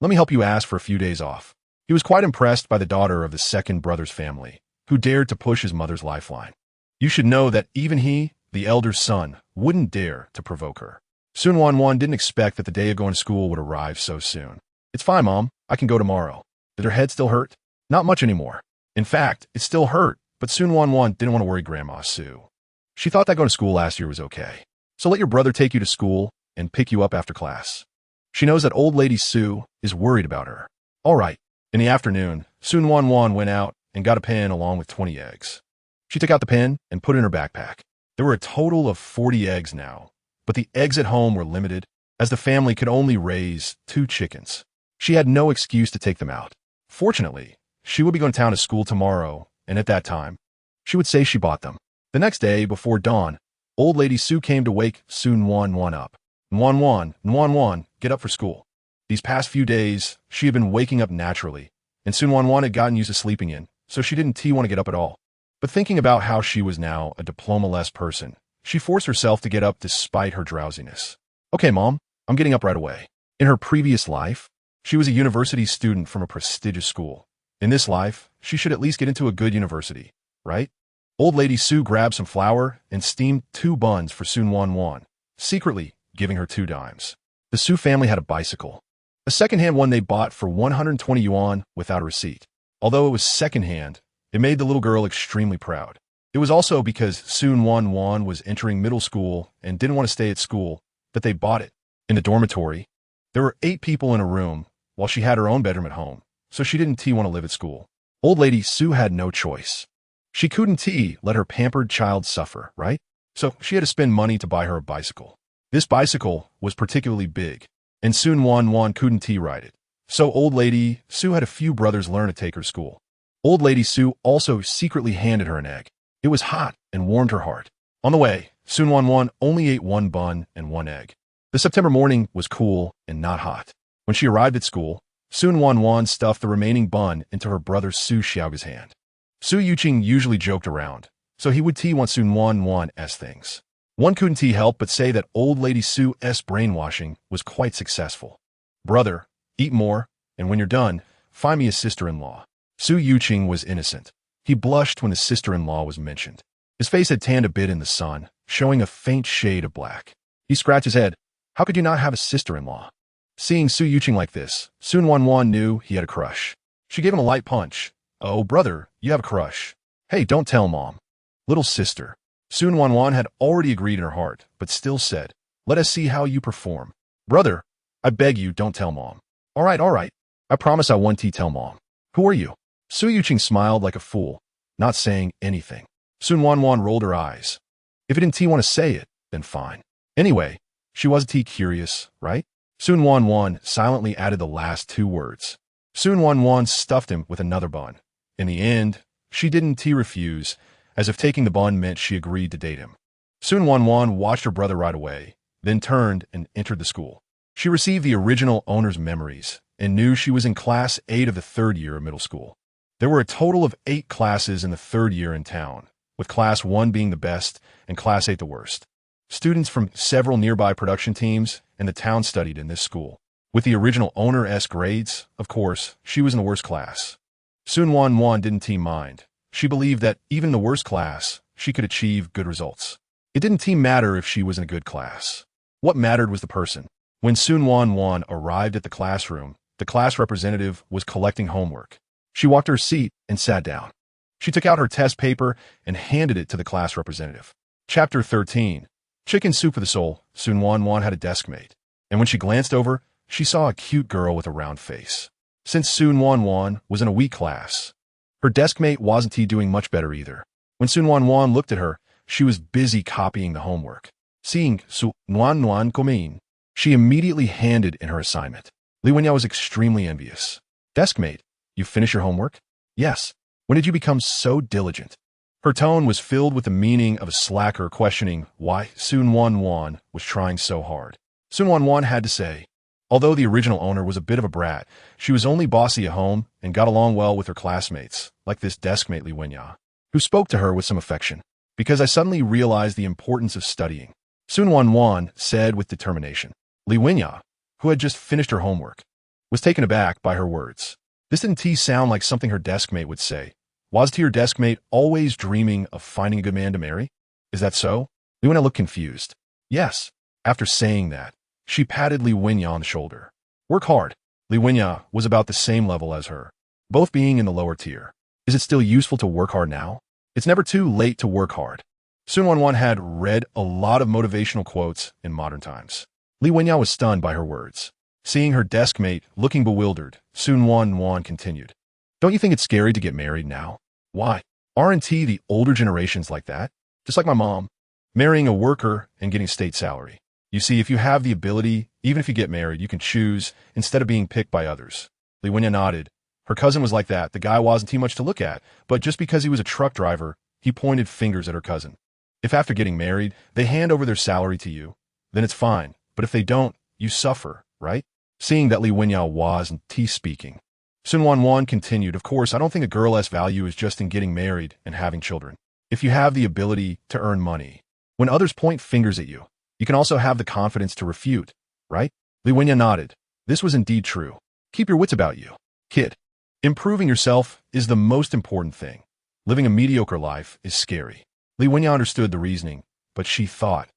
Let me help you ask for a few days off." He was quite impressed by the daughter of the second brother's family, who dared to push his mother's lifeline. You should know that even he, the elder son, wouldn't dare to provoke her. Su Nuannuan didn't expect that the day of going to school would arrive so soon. "It's fine, Mom. I can go tomorrow." Did her head still hurt? Not much anymore. In fact, it still hurt, but Su Nuannuan didn't want to worry Grandma Su. She thought that going to school last year was okay. "So let your brother take you to school and pick you up after class. She knows that old lady Su is worried about her." "All right." In the afternoon, Su Nuannuan went out and got a pen along with 20 eggs. She took out the pen and put it in her backpack. There were a total of 40 eggs now, but the eggs at home were limited, as the family could only raise 2 chickens. She had no excuse to take them out. Fortunately, she would be going to town to school tomorrow, and at that time, she would say she bought them. The next day, before dawn, old lady Su came to wake Su Nuannuan up. Nuannuan, get up for school." These past few days, she had been waking up naturally, and Su Nuannuan had gotten used to sleeping in, so she didn't want to get up at all. But thinking about how she was now a diploma-less person, she forced herself to get up despite her drowsiness. "Okay, Mom, I'm getting up right away." In her previous life, she was a university student from a prestigious school. In this life, she should at least get into a good university, right? Old lady Su grabbed some flour and steamed 2 buns for Su Nuannuan, secretly giving her 2 dimes. The Su family had a bicycle, a second-hand one they bought for 120 yuan without a receipt. Although it was second-hand, it made the little girl extremely proud. It was also because Su Nuannuan was entering middle school and didn't want to stay at school that they bought it. In the dormitory, there were 8 people in a room, while she had her own bedroom at home, so she didn't want to live at school. Old lady Su had no choice. She couldn't let her pampered child suffer, right? So she had to spend money to buy her a bicycle. This bicycle was particularly big, and Su Nuannuan couldn't ride it. So old lady Su had a few brothers learn to take her to school. Old lady Su also secretly handed her an egg. It was hot and warmed her heart. On the way, Su Nuannuan only ate 1 bun and 1 egg. The September morning was cool and not hot. When she arrived at school, Su Nuannuan stuffed the remaining bun into her brother Su Xiaoga's hand. Su Yuqing usually joked around, so he would want Su Nuannuan's things. One couldn't help but say that old lady Su's brainwashing was quite successful. "Brother, eat more, and when you're done, find me a sister-in-law." Su Yuqing was innocent. He blushed when the sister-in-law was mentioned. His face had tanned a bit in the sun, showing a faint shade of black. He scratched his head. How could you not have a sister-in-law? Seeing Su Yuqing like this, Su Nuannuan knew he had a crush. She gave him a light punch. "Oh, brother, you have a crush. Hey, don't tell Mom." "Little sister." Su Nuannuan had already agreed in her heart, but still said, "Let us see how you perform." "Brother, I beg you, don't tell Mom." All right. I promise I won't tell Mom." "Who are you?" Su Yuqing smiled like a fool, not saying anything. Su Nuannuan rolled her eyes. If he didn't want to say it, then fine. Anyway, she wasn't curious, right? Su Nuannuan silently added the last 2 words. Su Nuannuan stuffed him with another bun. In the end, she didn't refuse, as if taking the bun meant she agreed to date him. Su Nuannuan watched her brother right away, then turned and entered the school. She received the original owner's memories and knew she was in class 8 of the 3rd year of middle school. There were a total of 8 classes in the 3rd year in town, with class 1 being the best and class 8 the worst. Students from several nearby production teams and the town studied in this school. With the original owner's grades, of course, she was in the worst class. Su Nuannuan didn't mind. She believed that even in the worst class, she could achieve good results. It didn't matter if she was in a good class. What mattered was the person. When Su Nuannuan arrived at the classroom, the class representative was collecting homework. She walked to her seat and sat down. She took out her test paper and handed it to the class representative. Chapter 13. Chicken Soup for the Soul. Su Nuannuan had a desk mate, and when she glanced over, she saw a cute girl with a round face. Since Su Nuannuan was in a weak class, Her deskmate wasn't doing much better either. When Su Nuannuan looked at her, she was busy copying the homework. Seeing Su Nuannuan come in, she immediately handed in her assignment. Li Wenyao was extremely envious. Deskmate, you finish your homework? Yes. When did you become so diligent? Her tone was filled with the meaning of a slacker questioning why Su Nuannuan was trying so hard. Su Nuannuan had to say, although the original owner was a bit of a brat, she was only bossy at home and got along well with her classmates, like this deskmate Li Wenyao, who spoke to her with some affection. Because I suddenly realized the importance of studying, Su Nuannuan said with determination. Li Wenyao, who had just finished her homework, was taken aback by her words. This didn't sound like something her deskmate would say. Was your deskmate always dreaming of finding a good man to marry? Is that so? Li Wenyao looked confused. Yes. After saying that, she patted Li Wenyao on the shoulder. Work hard. Li Wenyao was about the same level as her, both being in the lower tier. Is it still useful to work hard now? It's never too late to work hard. Su Nuannuan had read a lot of motivational quotes in modern times. Li Wenyao was stunned by her words. Seeing her deskmate looking bewildered, Su Nuannuan continued. Don't you think it's scary to get married now? Why? Aren't the older generations like that? Just like my mom, marrying a worker and getting state salary. You see, if you have the ability, even if you get married, you can choose instead of being picked by others. Li Wenyao nodded. Her cousin was like that. The guy wasn't too much to look at, but just because he was a truck driver, he pointed fingers at her cousin. If after getting married, they hand over their salary to you, then it's fine. But if they don't, you suffer, right? Seeing that Li Wenyao wasn't speaking, Su Nuannuan continued, of course, I don't think a girl's value is just in getting married and having children. If you have the ability to earn money, when others point fingers at you, you can also have the confidence to refute, right? Li Wenyao nodded. This was indeed true. Keep your wits about you, kid. Improving yourself is the most important thing. Living a mediocre life is scary. Li Wenyao understood the reasoning, but she thought,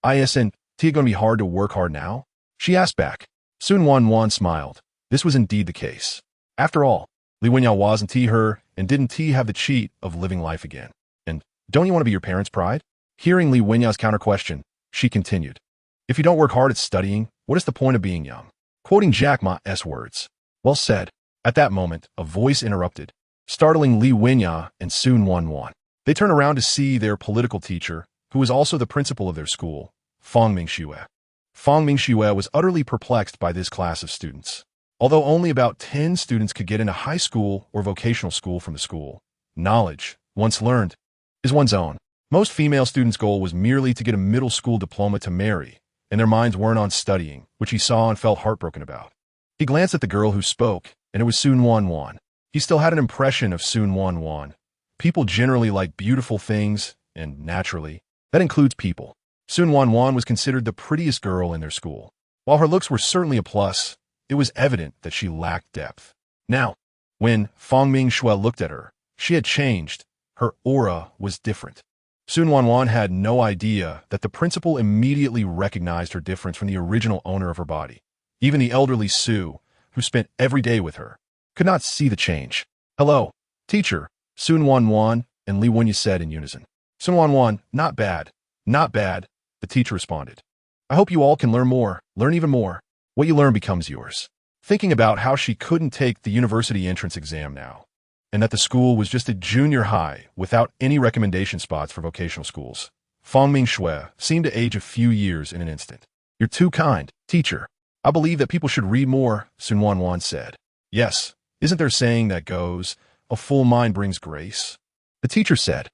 isn't it going to be hard to work hard now? She asked back. Su Nuannuan smiled. This was indeed the case. After all, Li Wenyao wasn't her and didn't have the cheat of living life again. And don't you want to be your parents' pride? Hearing Li Wenyao's counter-question, she continued. If you don't work hard at studying, what is the point of being young? Quoting Jack Ma's words. Well said. At that moment, a voice interrupted, startling Li Wenyao and Su Nuannuan. They turned around to see their political teacher, who was also the principal of their school, Fang Mingxue. Fang Mingxue was utterly perplexed by this class of students. Although only about 10 students could get into high school or vocational school from the school, knowledge, once learned, is one's own. Most female students' goal was merely to get a middle school diploma to marry, and their minds weren't on studying, which he saw and felt heartbroken about. He glanced at the girl who spoke, and it was Su Nuannuan. He still had an impression of Su Nuannuan. People generally like beautiful things, and naturally, that includes people. Su Nuannuan was considered the prettiest girl in their school. While her looks were certainly a plus, it was evident that she lacked depth. Now, when Fang Mingxue looked at her, she had changed. Her aura was different. Su Nuannuan had no idea that the principal immediately recognized her difference from the original owner of her body. Even the elderly Su, who spent every day with her, could not see the change. Hello, teacher, Su Nuannuan and Li Wenyao said in unison. Su Nuannuan, not bad, not bad, the teacher responded. I hope you all can learn even more. What you learn becomes yours. Thinking about how she couldn't take the university entrance exam now, and that the school was just a junior high without any recommendation spots for vocational schools, Fang Mingxue seemed to age a few years in an instant. You're too kind, teacher. I believe that people should read more, Su Nuannuan said. Yes, isn't there a saying that goes, a full mind brings grace? The teacher said,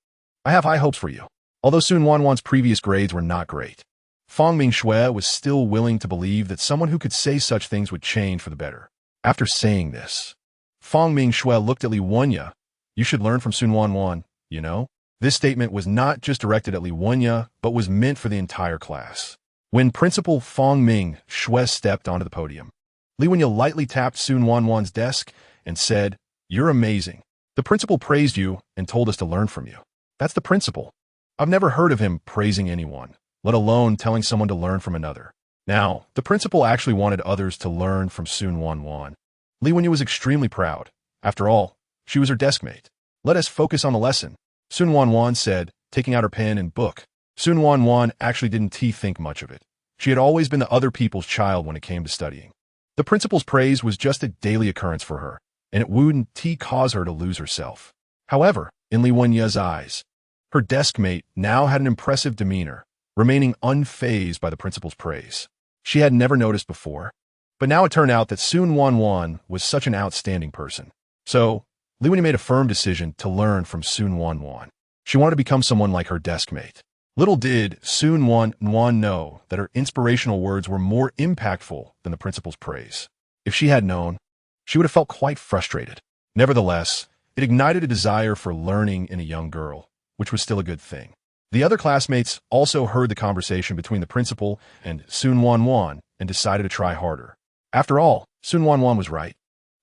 I have high hopes for you. Although Su Nuannuan's previous grades were not great, Fang Mingxue was still willing to believe that someone who could say such things would change for the better. After saying this, Fang Mingxue looked at Li Wenyao. You should learn from Su Nuannuan, you know? This statement was not just directed at Li Wenyao, but was meant for the entire class. When Principal Fang Mingxue stepped onto the podium, Li Wenyao lightly tapped Su Nuannuan's desk and said, You're amazing. The principal praised you and told us to learn from you. That's the principal. I've never heard of him praising anyone, let alone telling someone to learn from another. Now, the principal actually wanted others to learn from Su Nuannuan. Li Wenyao was extremely proud. After all, she was her deskmate. Let us focus on the lesson, Su Nuannuan said, taking out her pen and book. Su Nuannuan actually didn't think much of it. She had always been the other people's child when it came to studying. The principal's praise was just a daily occurrence for her, and it wouldn't cause her to lose herself. However, in Li Wenya's eyes, her desk mate now had an impressive demeanor, remaining unfazed by the principal's praise. She had never noticed before, but now it turned out that Su Nuannuan was such an outstanding person. So, Li Wenya made a firm decision to learn from Su Nuannuan. She wanted to become someone like her desk mate. Little did Su Nuannuan know that her inspirational words were more impactful than the principal's praise. If she had known, she would have felt quite frustrated. Nevertheless, it ignited a desire for learning in a young girl, which was still a good thing. The other classmates also heard the conversation between the principal and Su Nuannuan and decided to try harder. After all, Su Nuannuan was right.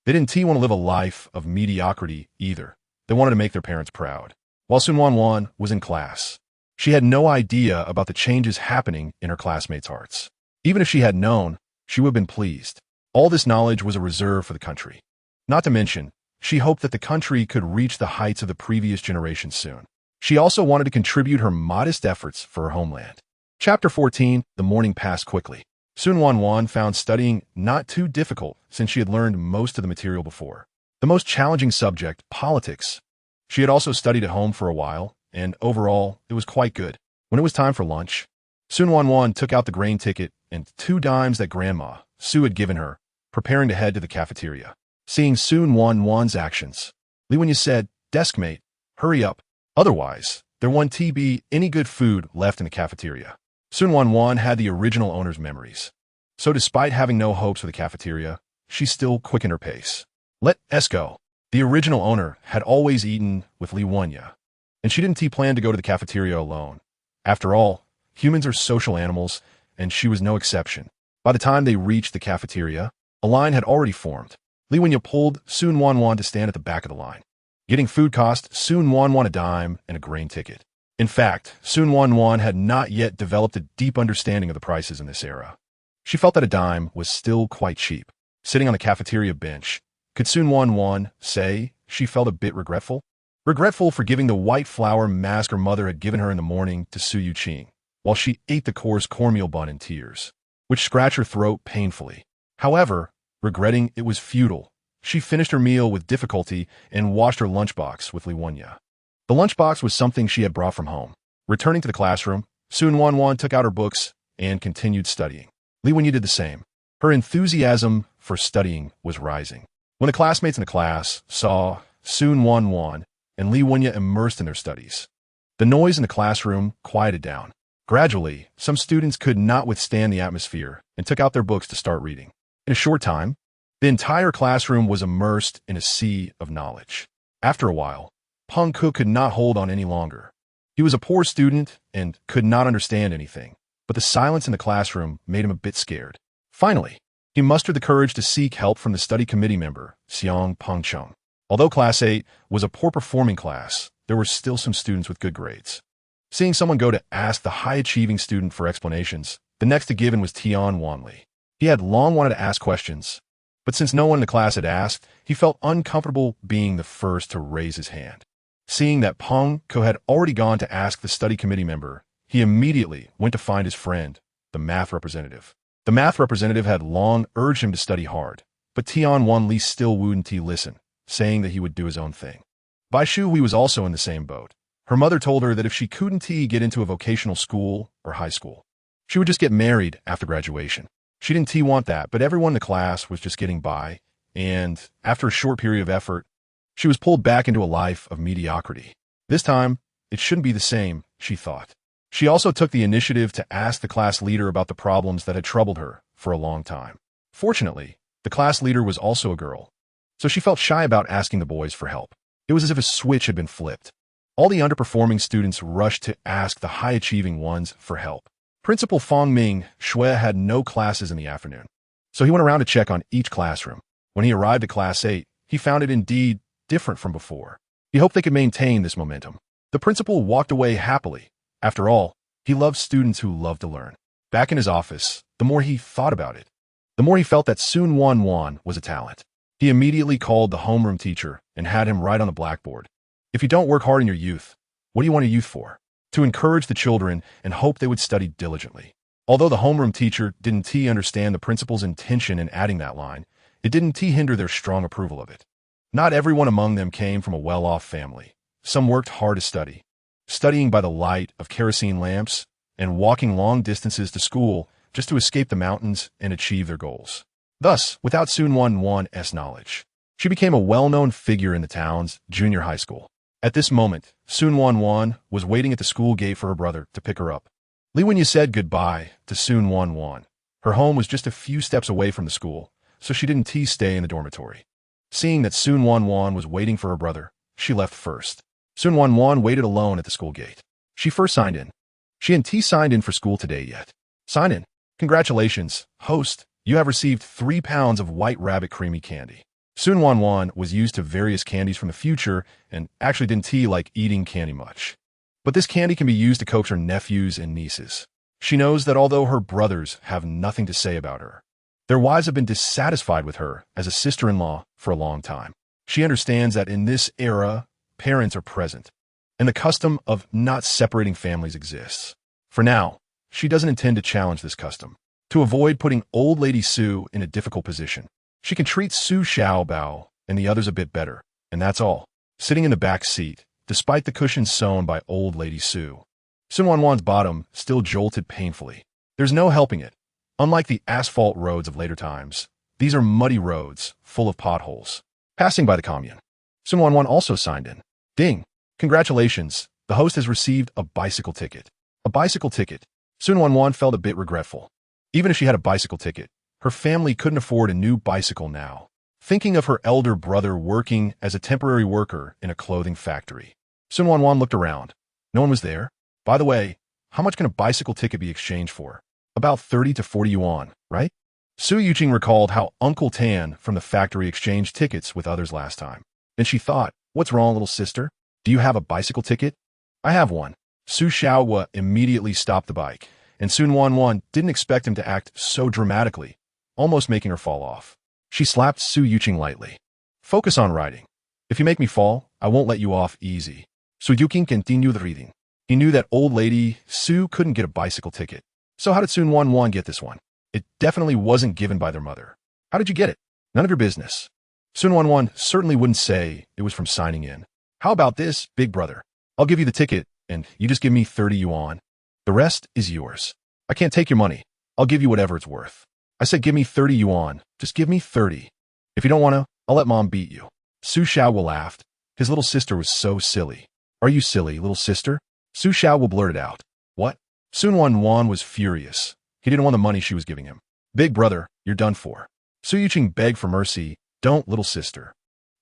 They didn't want to live a life of mediocrity either. They wanted to make their parents proud. While Su Nuannuan was in class, she had no idea about the changes happening in her classmates' hearts. Even if she had known, she would have been pleased. All this knowledge was a reserve for the country. Not to mention, she hoped that the country could reach the heights of the previous generation soon. She also wanted to contribute her modest efforts for her homeland. Chapter 14, The morning passed quickly. Su Nuannuan found studying not too difficult since she had learned most of the material before. The most challenging subject, politics. She had also studied at home for a while, and overall, it was quite good. When it was time for lunch, Su Nuannuan took out the grain ticket and 2 dimes that Grandma, Su, had given her, preparing to head to the cafeteria. Seeing Su Nuannuan's actions, Li Wenya said, "Deskmate, hurry up. Otherwise, there won't be any good food left in the cafeteria." Su Nuannuan had the original owner's memories. So despite having no hopes for the cafeteria, she still quickened her pace. Let us go. The original owner had always eaten with Li Wenya, and she didn't plan to go to the cafeteria alone. After all, humans are social animals, and she was no exception. By the time they reached the cafeteria, a line had already formed. Li Wenya pulled Su Nuannuan to stand at the back of the line. Getting food cost Su Nuannuan a dime and a grain ticket. In fact, Su Nuannuan had not yet developed a deep understanding of the prices in this era. She felt that a dime was still quite cheap. Sitting on the cafeteria bench, could Su Nuannuan say she felt a bit regretful? Regretful for giving the white flour mask her mother had given her in the morning to Su Yuqing, while she ate the coarse cornmeal bun in tears, which scratched her throat painfully. However, regretting it was futile. She finished her meal with difficulty and washed her lunchbox with Li Wenya. The lunchbox was something she had brought from home. Returning to the classroom, Su Nuannuan took out her books and continued studying. Li Wenya did the same. Her enthusiasm for studying was rising. When the classmates in the class saw Su Nuannuan and Li Wenya immersed in their studies, the noise in the classroom quieted down. Gradually, some students could not withstand the atmosphere and took out their books to start reading. In a short time, the entire classroom was immersed in a sea of knowledge. After a while, Peng Ke could not hold on any longer. He was a poor student and could not understand anything, but the silence in the classroom made him a bit scared. Finally, he mustered the courage to seek help from the study committee member, Xiang Pengcheng. Although Class 8 was a poor-performing class, there were still some students with good grades. Seeing someone go to ask the high-achieving student for explanations, the next to give in was Tian Wanli. He had long wanted to ask questions, but since no one in the class had asked, he felt uncomfortable being the first to raise his hand. Seeing that Peng Ke had already gone to ask the study committee member, he immediately went to find his friend, the math representative. The math representative had long urged him to study hard, but Tian Wanli still wouldn't listen, saying that he would do his own thing. Bai Shui was also in the same boat. Her mother told her that if she couldn't get into a vocational school or high school, she would just get married after graduation. She didn't want that, but everyone in the class was just getting by, and after a short period of effort, she was pulled back into a life of mediocrity. This time, it shouldn't be the same, she thought. She also took the initiative to ask the class leader about the problems that had troubled her for a long time. Fortunately, the class leader was also a girl, so she felt shy about asking the boys for help. It was as if a switch had been flipped. All the underperforming students rushed to ask the high-achieving ones for help. Principal Fong Ming Shui had no classes in the afternoon, so he went around to check on each classroom. When he arrived at Class 8, he found it indeed different from before. He hoped they could maintain this momentum. The principal walked away happily. After all, he loved students who loved to learn. Back in his office, the more he thought about it, the more he felt that Su Nuannuan was a talent. He immediately called the homeroom teacher and had him write on the blackboard, "If you don't work hard in your youth, what do you want a youth for?" To encourage the children and hope they would study diligently. Although the homeroom teacher didn't understand the principal's intention in adding that line, it didn't hinder their strong approval of it. Not everyone among them came from a well-off family, Some worked hard to study, studying by the light of kerosene lamps and walking long distances to school just to escape the mountains and achieve their goals. Thus, without Su Nuannuan's knowledge, she became a well-known figure in the town's junior high school. At this moment, Su Nuannuan was waiting at the school gate for her brother to pick her up. Li Wenyu said goodbye to Su Nuannuan. Her home was just a few steps away from the school, so she didn't stay in the dormitory. Seeing that Su Nuannuan was waiting for her brother, she left first. Su Nuannuan waited alone at the school gate. She first signed in. She hadn't signed in for school today yet. Sign in. Congratulations, host. You have received 3 pounds of white rabbit creamy candy. Su Nuannuan was used to various candies from the future and actually didn't like eating candy much. But this candy can be used to coax her nephews and nieces. She knows that although her brothers have nothing to say about her, their wives have been dissatisfied with her as a sister-in-law for a long time. She understands that in this era, parents are present, and the custom of not separating families exists. For now, she doesn't intend to challenge this custom. To avoid putting old lady Su in a difficult position, she can treat Su Xiaobao and the others a bit better, and that's all. Sitting in the back seat, despite the cushions sewn by old lady Su, Su Nuannuan's bottom still jolted painfully. There's no helping it. Unlike the asphalt roads of later times, these are muddy roads, full of potholes. Passing by the commune, Su Nuannuan also signed in. Ding! Congratulations, the host has received a bicycle ticket. A bicycle ticket. Su Nuannuan felt a bit regretful. Even if she had a bicycle ticket, her family couldn't afford a new bicycle now. Thinking of her elder brother working as a temporary worker in a clothing factory, Su Nuannuan looked around. No one was there. By the way, how much can a bicycle ticket be exchanged for? About 30 to 40 yuan, right? Su Yuqing recalled how Uncle Tan from the factory exchanged tickets with others last time. Then she thought, what's wrong, little sister? Do you have a bicycle ticket? I have one. Su Xiaohua immediately stopped the bike, and Su Nuannuan didn't expect him to act so dramatically, almost making her fall off. She slapped Su Yuqing lightly. Focus on riding. If you make me fall, I won't let you off easy. Su Yuqing continued reading. He knew that old lady Su couldn't get a bicycle ticket. So how did Su Nuannuan get this one? It definitely wasn't given by their mother. How did you get it? None of your business. Su Nuannuan certainly wouldn't say it was from signing in. How about this, big brother? I'll give you the ticket, and you just give me 30 yuan. The rest is yours. I can't take your money. I'll give you whatever it's worth. I said give me 30 yuan. Just give me 30. If you don't want to, I'll let mom beat you. Su Xiaohua laughed. His little sister was so silly. Are you silly, little sister? Su Xiaohua blurted out. What? Su Nuannuan was furious. He didn't want the money she was giving him. Big brother, you're done for. Su Yuqing begged for mercy. Don't, little sister.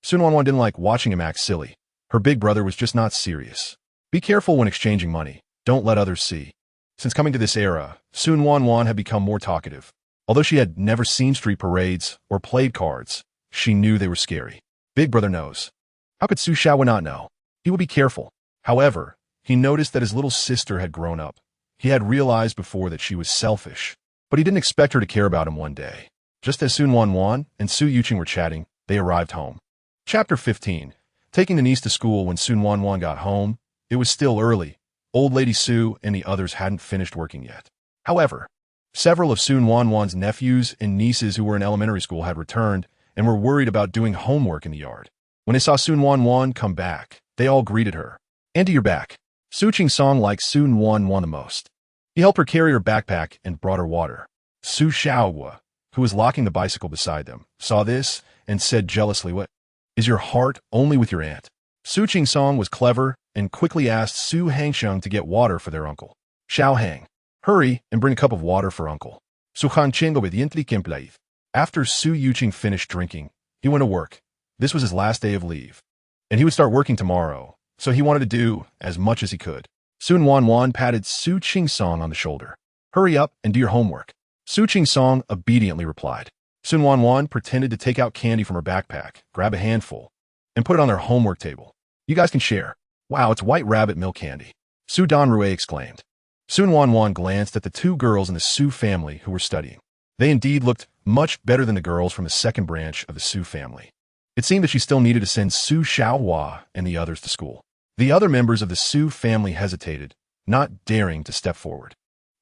Su Nuannuan didn't like watching him act silly. Her big brother was just not serious. Be careful when exchanging money. Don't let others see. Since coming to this era, Su Nuannuan had become more talkative. Although she had never seen street parades or played cards, she knew they were scary. Big brother knows. How could Su Xiaohua not know? He would be careful. However, he noticed that his little sister had grown up. He had realized before that she was selfish, but he didn't expect her to care about him one day. Just as Su Nuannuan and Su Yuqing were chatting, they arrived home. Chapter 15. Taking the niece to school when Su Nuannuan got home, it was still early. Old Lady Su and the others hadn't finished working yet. However, several of Su Nuannuan's nephews and nieces who were in elementary school had returned and were worried about doing homework in the yard. When they saw Su Nuannuan come back, they all greeted her. Auntie, you're back. Su Qing liked Su Nuannuan the most. He helped her carry her backpack and brought her water. Su Xiaohua, who was locking the bicycle beside them, saw this and said jealously, what? Is your heart only with your aunt? Su Qing was clever and quickly asked Su Hangsheng to get water for their uncle. Xiao Hang, hurry and bring a cup of water for uncle. Su Hanqing obediently complied. After Su Yuqing finished drinking, he went to work. This was his last day of leave, and he would start working tomorrow, so he wanted to do as much as he could. Su Nuannuan patted Su Qing on the shoulder. Hurry up and do your homework. Su Qing obediently replied. Su Nuannuan pretended to take out candy from her backpack, grab a handful, and put it on their homework table. You guys can share. Wow, it's white rabbit milk candy. Su Donrui exclaimed. Su Nuannuan glanced at the 2 girls in the Su family who were studying. They indeed looked much better than the girls from the second branch of the Su family. It seemed that she still needed to send Su Xiaohua and the others to school. The other members of the Su family hesitated, not daring to step forward.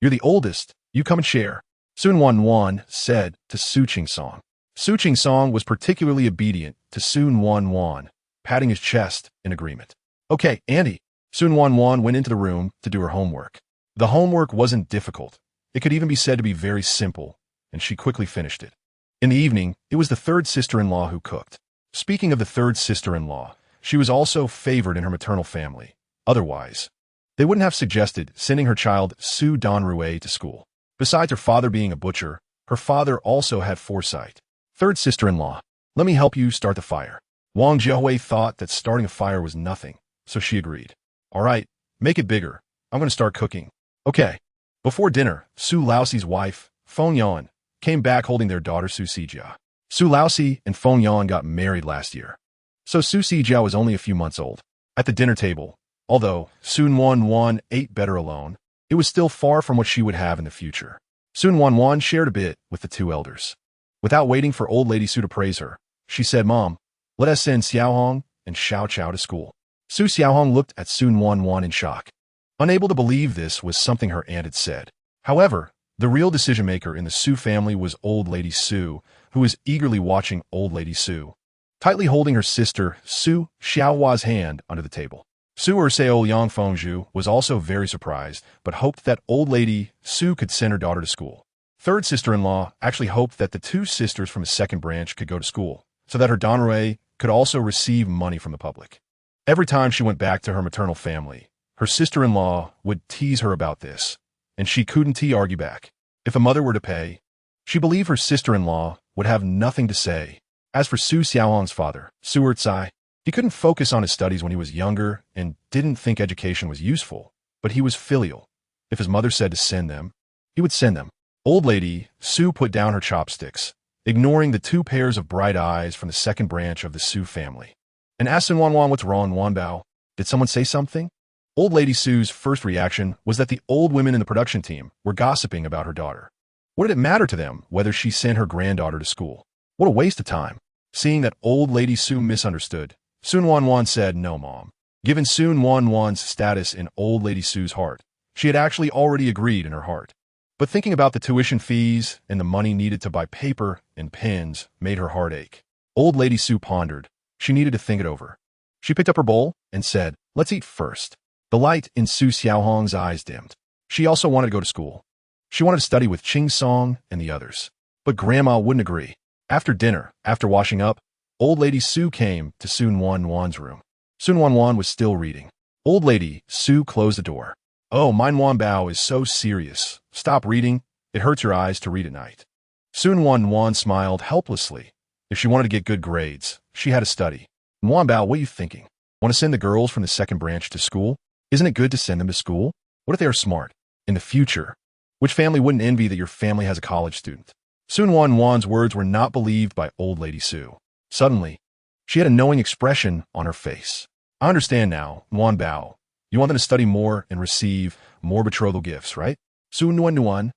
You're the oldest. You come and share. Su Nuannuan said to Su Qing. Su Qing was particularly obedient to Su Nuannuan, patting his chest in agreement. Okay, Andy. Su Nuannuan went into the room to do her homework. The homework wasn't difficult. It could even be said to be very simple, and she quickly finished it. In the evening, it was the third sister-in-law who cooked. Speaking of the third sister-in-law, she was also favored in her maternal family. Otherwise, they wouldn't have suggested sending her child Su Nuannuan to school. Besides her father being a butcher, her father also had foresight. Third sister-in-law, let me help you start the fire. Wang Jiahui thought that starting a fire was nothing, so she agreed. All right, make it bigger. I'm going to start cooking. Okay. Before dinner, Su Laoxi's wife, Feng Yan, came back holding their daughter Su Sijia. Su Laoxi and Feng Yan got married last year, so Su Sijia was only a few months old. At the dinner table, although Su Nuannuan ate better alone, it was still far from what she would have in the future. Su Nuannuan shared a bit with the two elders. Without waiting for old lady Su to praise her, she said, Mom, let us send Xiaohong and Xiao Chao to school. Su Xiaohong looked at Su Nuannuan in shock, unable to believe this was something her aunt had said. However, the real decision-maker in the Su family was old lady Su, who was eagerly watching old lady Su, tightly holding her sister Su Xiaohua's hand under the table. Su Erseo Yang Fengzhu was also very surprised, but hoped that old lady Su could send her daughter to school. Third sister-in-law actually hoped that the two sisters from his second branch could go to school, so that her Donrui could also receive money from the public. Every time she went back to her maternal family, her sister-in-law would tease her about this, and she couldn't argue back. If a mother were to pay, she believed her sister-in-law would have nothing to say. As for Su Xiaohong's father, Su Ercai, he couldn't focus on his studies when he was younger and didn't think education was useful, but he was filial. If his mother said to send them, he would send them. Old lady Su put down her chopsticks, ignoring the two pairs of bright eyes from the second branch of the Su family, and asked Su Nuannuan, what's wrong, Wanbao? Did someone say something? Old lady Su's first reaction was that the old women in the production team were gossiping about her daughter. What did it matter to them whether she sent her granddaughter to school? What a waste of time. Seeing that old lady Su misunderstood, Su Nuannuan said, no, Mom. Given Su Nuannuan's status in old lady Su's heart, she had actually already agreed in her heart. But thinking about the tuition fees and the money needed to buy paper and pens made her heart ache. Old lady Su pondered. She needed to think it over. She picked up her bowl and said, let's eat first. The light in Su Xiaohong's eyes dimmed. She also wanted to go to school. She wanted to study with Ching Song and the others. But Grandma wouldn't agree. After dinner, after washing up, old lady Su came to Su Nuannuan's room. Su Nuannuan was still reading. Old lady Su closed the door. Oh, my Wanbao is so serious. Stop reading. It hurts your eyes to read at night. Su Nuannuan smiled helplessly. If she wanted to get good grades, she had to study. Wanbao, what are you thinking? Want to send the girls from the second branch to school? Isn't it good to send them to school? What if they are smart? In the future, which family wouldn't envy that your family has a college student? Su Nuannuan's words were not believed by old lady Su. Suddenly, she had a knowing expression on her face. I understand now, Wanbao. You want them to study more and receive more betrothal gifts, right? Su Nuannuan?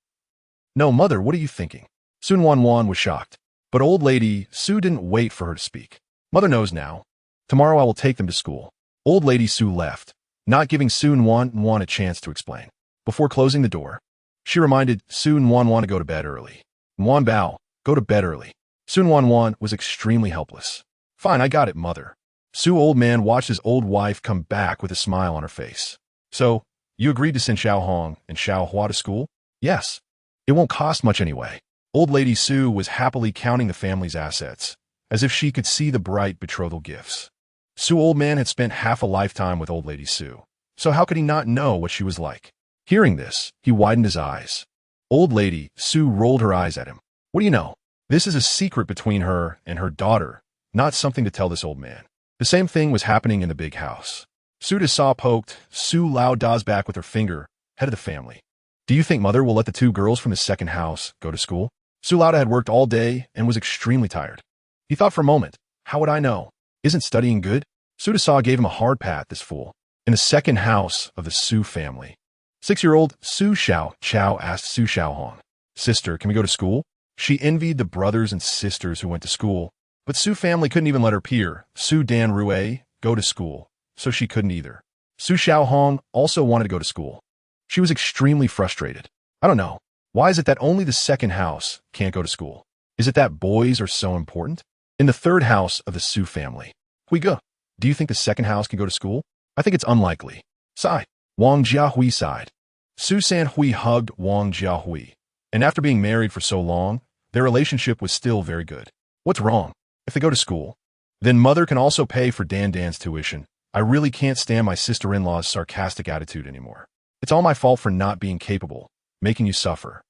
No, mother, what are you thinking? Su Nuannuan was shocked. But old lady Su didn't wait for her to speak. Mother knows now. Tomorrow I will take them to school. Old lady Su left, not giving Su Nuannuan a chance to explain. Before closing the door, she reminded Su Nuannuan to go to bed early. Wanbao, go to bed early. Su Nuannuan was extremely helpless. Fine, I got it, mother. Su old man watched his old wife come back with a smile on her face. So, you agreed to send Xiaohong and Xiaohua to school? Yes. It won't cost much anyway. Old lady Su was happily counting the family's assets, as if she could see the bright betrothal gifts. Su old man had spent half a lifetime with old lady Su, so how could he not know what she was like? Hearing this, he widened his eyes. Old lady Su rolled her eyes at him. What do you know? This is a secret between her and her daughter, not something to tell this old man. The same thing was happening in the big house. Su Dasa poked Su Lao Da's back with her finger, head of the family. Do you think mother will let the two girls from the second house go to school? Su Lao Da had worked all day and was extremely tired. He thought for a moment, how would I know? Isn't studying good? Su Dasa gave him a hard pat, this fool. In the second house of the Su family, 6-year-old Su Xiao Chao asked Su Xiaohong, Sister, can we go to school? She envied the brothers and sisters who went to school, but Su family couldn't even let her peer, Su Dan Rue, go to school, so she couldn't either. Su Xiaohong also wanted to go to school. She was extremely frustrated. I don't know. Why is it that only the second house can't go to school? Is it that boys are so important? In the third house of the Su family, Hui Ge, do you think the second house can go to school? I think it's unlikely. Sigh. Wang Jiahui sighed. Su Sanhui hugged Wang Jiahui. And after being married for so long, their relationship was still very good. What's wrong? If they go to school, then mother can also pay for Dan's tuition. I really can't stand my sister-in-law's sarcastic attitude anymore. It's all my fault for not being capable, making you suffer.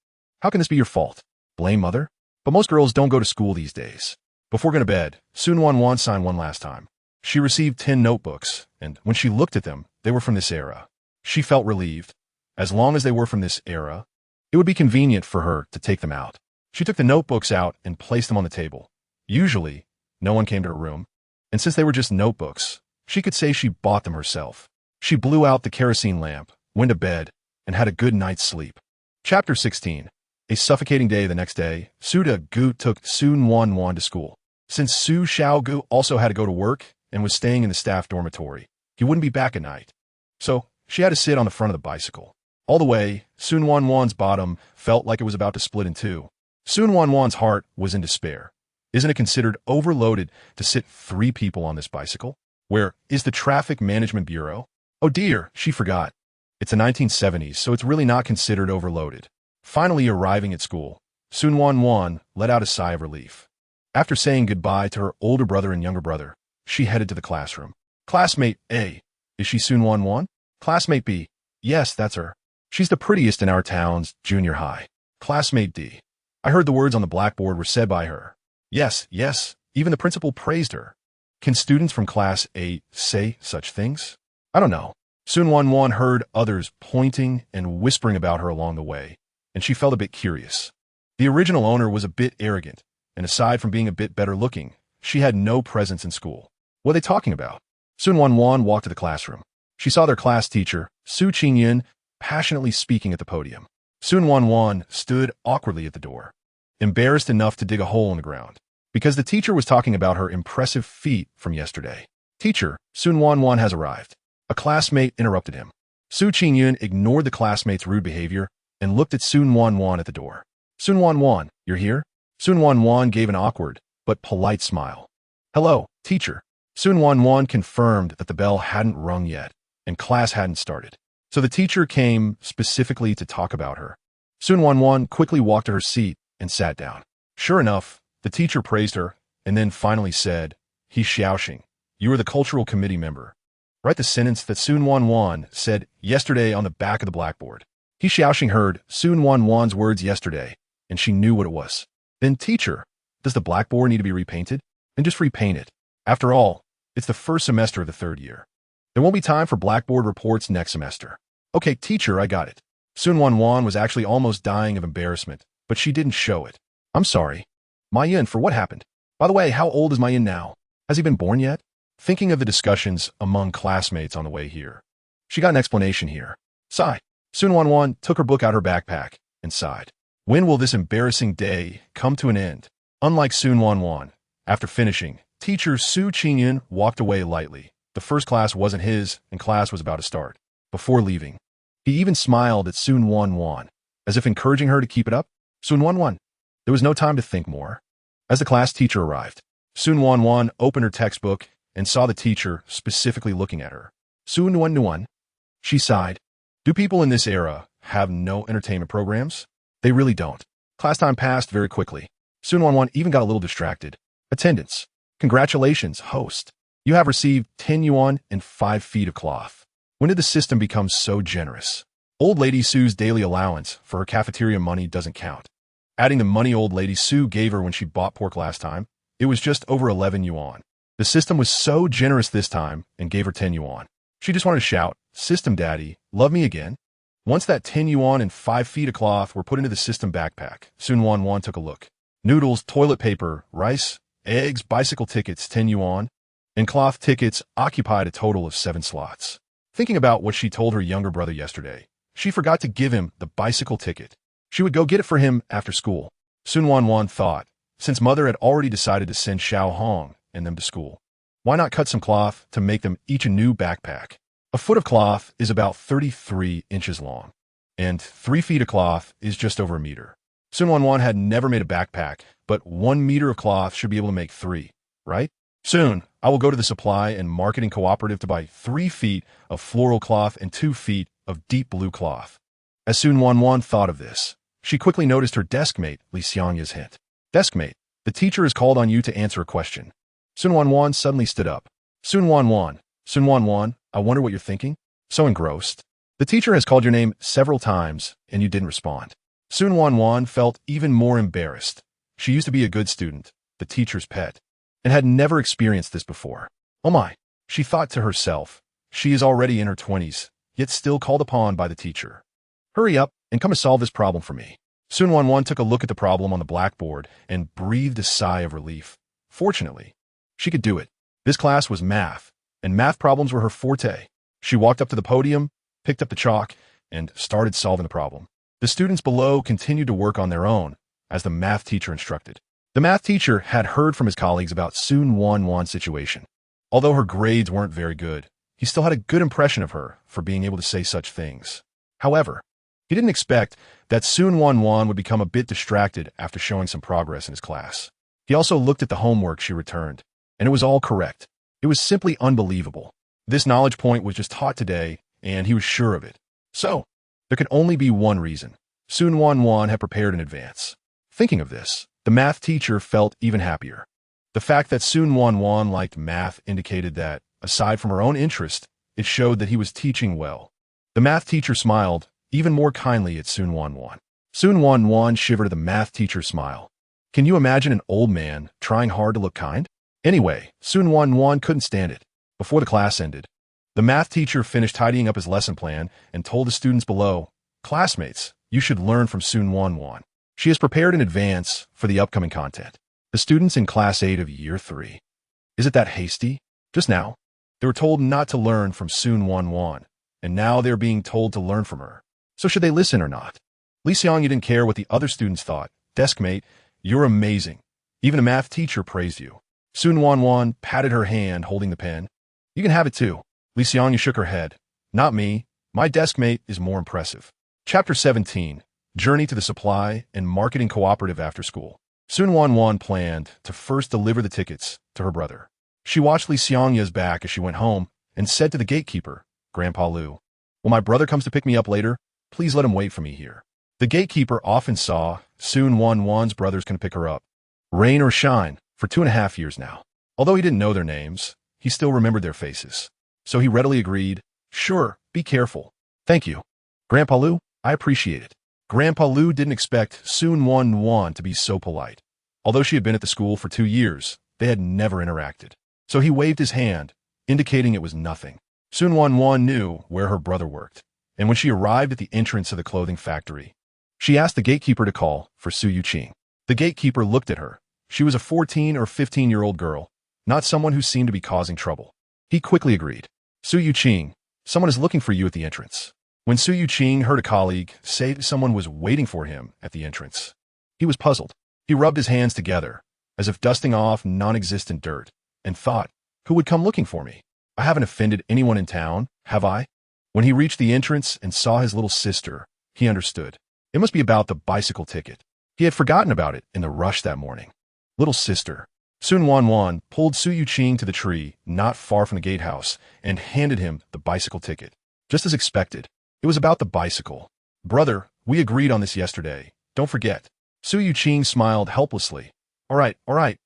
How can this be your fault? Blame mother? But most girls don't go to school these days. Before going to bed, Su Nuannuan signed one last time. She received 10 notebooks, and when she looked at them, they were from this era. She felt relieved. As long as they were from this era, it would be convenient for her to take them out. She took the notebooks out and placed them on the table. Usually, no one came to her room, and since they were just notebooks, she could say she bought them herself. She blew out the kerosene lamp, went to bed, and had a good night's sleep. Chapter 16. A suffocating day the next day, Su Gu took Su Nuannuan to school. Since Su Gu also had to go to work and was staying in the staff dormitory, he wouldn't be back at night. So, she had to sit on the front of the bicycle. All the way, Su Nuannuan's bottom felt like it was about to split in two. Su Nuannuan's heart was in despair. Isn't it considered overloaded to sit 3 people on this bicycle? Where is the Traffic Management Bureau? Oh dear, she forgot. It's the 1970s, so it's really not considered overloaded. Finally arriving at school, Su Nuannuan let out a sigh of relief. After saying goodbye to her older brother and younger brother, she headed to the classroom. Classmate A, is she Su Nuannuan? Classmate B, yes, that's her. She's the prettiest in our town's junior high. Classmate D, I heard the words on the blackboard were said by her. Yes, yes, even the principal praised her. Can students from Class A say such things? I don't know. Su Nuannuan heard others pointing and whispering about her along the way, and she felt a bit curious. The original owner was a bit arrogant, and aside from being a bit better looking, she had no presence in school. What are they talking about? Su Nuannuan walked to the classroom. She saw their class teacher, Su Qingyun, passionately speaking at the podium. Su Nuannuan stood awkwardly at the door, embarrassed enough to dig a hole in the ground, because the teacher was talking about her impressive feat from yesterday. Teacher, Su Nuannuan has arrived. A classmate interrupted him. Su Qingyun ignored the classmate's rude behavior and looked at Su Nuannuan at the door. Su Nuannuan, you're here? Su Nuannuan gave an awkward but polite smile. Hello, teacher. Su Nuannuan confirmed that the bell hadn't rung yet and class hadn't started. So the teacher came specifically to talk about her. Su Nuannuan quickly walked to her seat and sat down. Sure enough, the teacher praised her and then finally said, He Xiaoxing, you are the cultural committee member. Write the sentence that Su Nuannuan said yesterday on the back of the blackboard. He Xiaoxing heard Su Nuannuan's words yesterday, and she knew what it was. Then, teacher, does the blackboard need to be repainted? Then just repaint it. After all, it's the first semester of the 3rd year. There won't be time for blackboard reports next semester. Okay, teacher, I got it. Su Nuannuan was actually almost dying of embarrassment, but she didn't show it. I'm sorry. Mayhin, for what happened? By the way, how old is Mayhin now? Has he been born yet? Thinking of the discussions among classmates on the way here, she got an explanation here. Sigh. Su Nuannuan took her book out of her backpack and sighed. When will this embarrassing day come to an end? Unlike Su Nuannuan, after finishing, teacher Su Qingyun walked away lightly. The first class wasn't his, and class was about to start. Before leaving, he even smiled at Su Nuannuan, as if encouraging her to keep it up. Su Nuannuan. There was no time to think more. As the class teacher arrived, Su Nuannuan opened her textbook and saw the teacher specifically looking at her. Su Nuannuan. She sighed. Do people in this era have no entertainment programs? They really don't. Class time passed very quickly. Su Nuannuan even got a little distracted. Attendance. Congratulations, host. You have received 10 yuan and 5 feet of cloth. When did the system become so generous? Old Lady Su's daily allowance for her cafeteria money doesn't count. Adding the money old Lady Su gave her when she bought pork last time, it was just over 11 yuan. The system was so generous this time and gave her 10 yuan. She just wanted to shout, System Daddy, love me again. Once that 10 yuan and 5 feet of cloth were put into the system backpack, Su Nuannuan took a look. Noodles, toilet paper, rice, eggs, bicycle tickets, 10 yuan, and cloth tickets occupied a total of 7 slots. Thinking about what she told her younger brother yesterday, she forgot to give him the bicycle ticket. She would go get it for him after school. Su Nuannuan thought, since mother had already decided to send Xiao Hong and them to school, why not cut some cloth to make them each a new backpack? A foot of cloth is about 33 inches long, and 3 feet of cloth is just over a meter. Su Nuannuan had never made a backpack, but 1 meter of cloth should be able to make 3, right? Soon, I will go to the supply and marketing cooperative to buy 3 feet of floral cloth and 2 feet of deep blue cloth. As Su Nuannuan thought of this, she quickly noticed her deskmate Li Xiangya's hint. Deskmate, the teacher has called on you to answer a question. Su Nuannuan suddenly stood up. Su Nuannuan, I wonder what you're thinking? So engrossed. The teacher has called your name several times, and you didn't respond. Su Nuannuan felt even more embarrassed. She used to be a good student, the teacher's pet, and had never experienced this before. Oh my, she thought to herself. She is already in her 20s, yet still called upon by the teacher. Hurry up and come and solve this problem for me. Su Nuannuan took a look at the problem on the blackboard and breathed a sigh of relief. Fortunately, she could do it. This class was math, and math problems were her forte. She walked up to the podium, picked up the chalk, and started solving the problem. The students below continued to work on their own, as the math teacher instructed. The math teacher had heard from his colleagues about Su Nuannuan's situation. Although her grades weren't very good, he still had a good impression of her for being able to say such things. However, he didn't expect that Su Nuannuan would become a bit distracted after showing some progress in his class. He also looked at the homework she returned, and it was all correct. It was simply unbelievable. This knowledge point was just taught today, and he was sure of it. So, there could only be one reason. Su Nuannuan had prepared in advance. Thinking of this, the math teacher felt even happier. The fact that Su Nuannuan liked math indicated that, aside from her own interest, it showed that he was teaching well. The math teacher smiled even more kindly at Su Nuannuan. Su Nuannuan shivered at the math teacher's smile. Can you imagine an old man trying hard to look kind? Anyway, Su Nuannuan couldn't stand it. Before the class ended, the math teacher finished tidying up his lesson plan and told the students below, "Classmates, you should learn from Su Nuannuan. She has prepared in advance for the upcoming content." The students in Class 8 of Year 3. Is it that hasty? Just now, they were told not to learn from Su Nuannuan, and now they're being told to learn from her. So should they listen or not? Li Xiangya didn't care what the other students thought. Deskmate, you're amazing. Even a math teacher praised you. Su Nuannuan patted her hand holding the pen. You can have it too. Li Xiangya shook her head. Not me. My deskmate is more impressive. Chapter 17. Journey to the Supply and Marketing Cooperative After School. Su Nuannuan planned to first deliver the tickets to her brother. She watched Li Xiangya's back as she went home and said to the gatekeeper, Grandpa Lu, "When my brother comes to pick me up later, please let him wait for me here." The gatekeeper often saw Su Nuannuan's brothers can pick her up, rain or shine, for 2.5 years now. Although he didn't know their names, he still remembered their faces. So he readily agreed, "Sure, be careful." "Thank you, Grandpa Lu, I appreciate it." Grandpa Lu didn't expect Su Nuannuan to be so polite. Although she had been at the school for 2 years, they had never interacted. So he waved his hand, indicating it was nothing. Su Nuannuan knew where her brother worked, and when she arrived at the entrance of the clothing factory, she asked the gatekeeper to call for Su Yuqing. The gatekeeper looked at her. She was a 14 or 15-year-old girl, not someone who seemed to be causing trouble. He quickly agreed. "Su Yuqing, someone is looking for you at the entrance." When Su Yuqing heard a colleague say that someone was waiting for him at the entrance, he was puzzled. He rubbed his hands together, as if dusting off non-existent dirt, and thought, "Who would come looking for me? I haven't offended anyone in town, have I?" When he reached the entrance and saw his little sister, he understood. It must be about the bicycle ticket. He had forgotten about it in the rush that morning. Little sister. Su Nuannuan pulled Su Yuqing to the tree not far from the gatehouse and handed him the bicycle ticket. Just as expected, it was about the bicycle. "Brother, we agreed on this yesterday. Don't forget." Su Yuqing smiled helplessly. All right,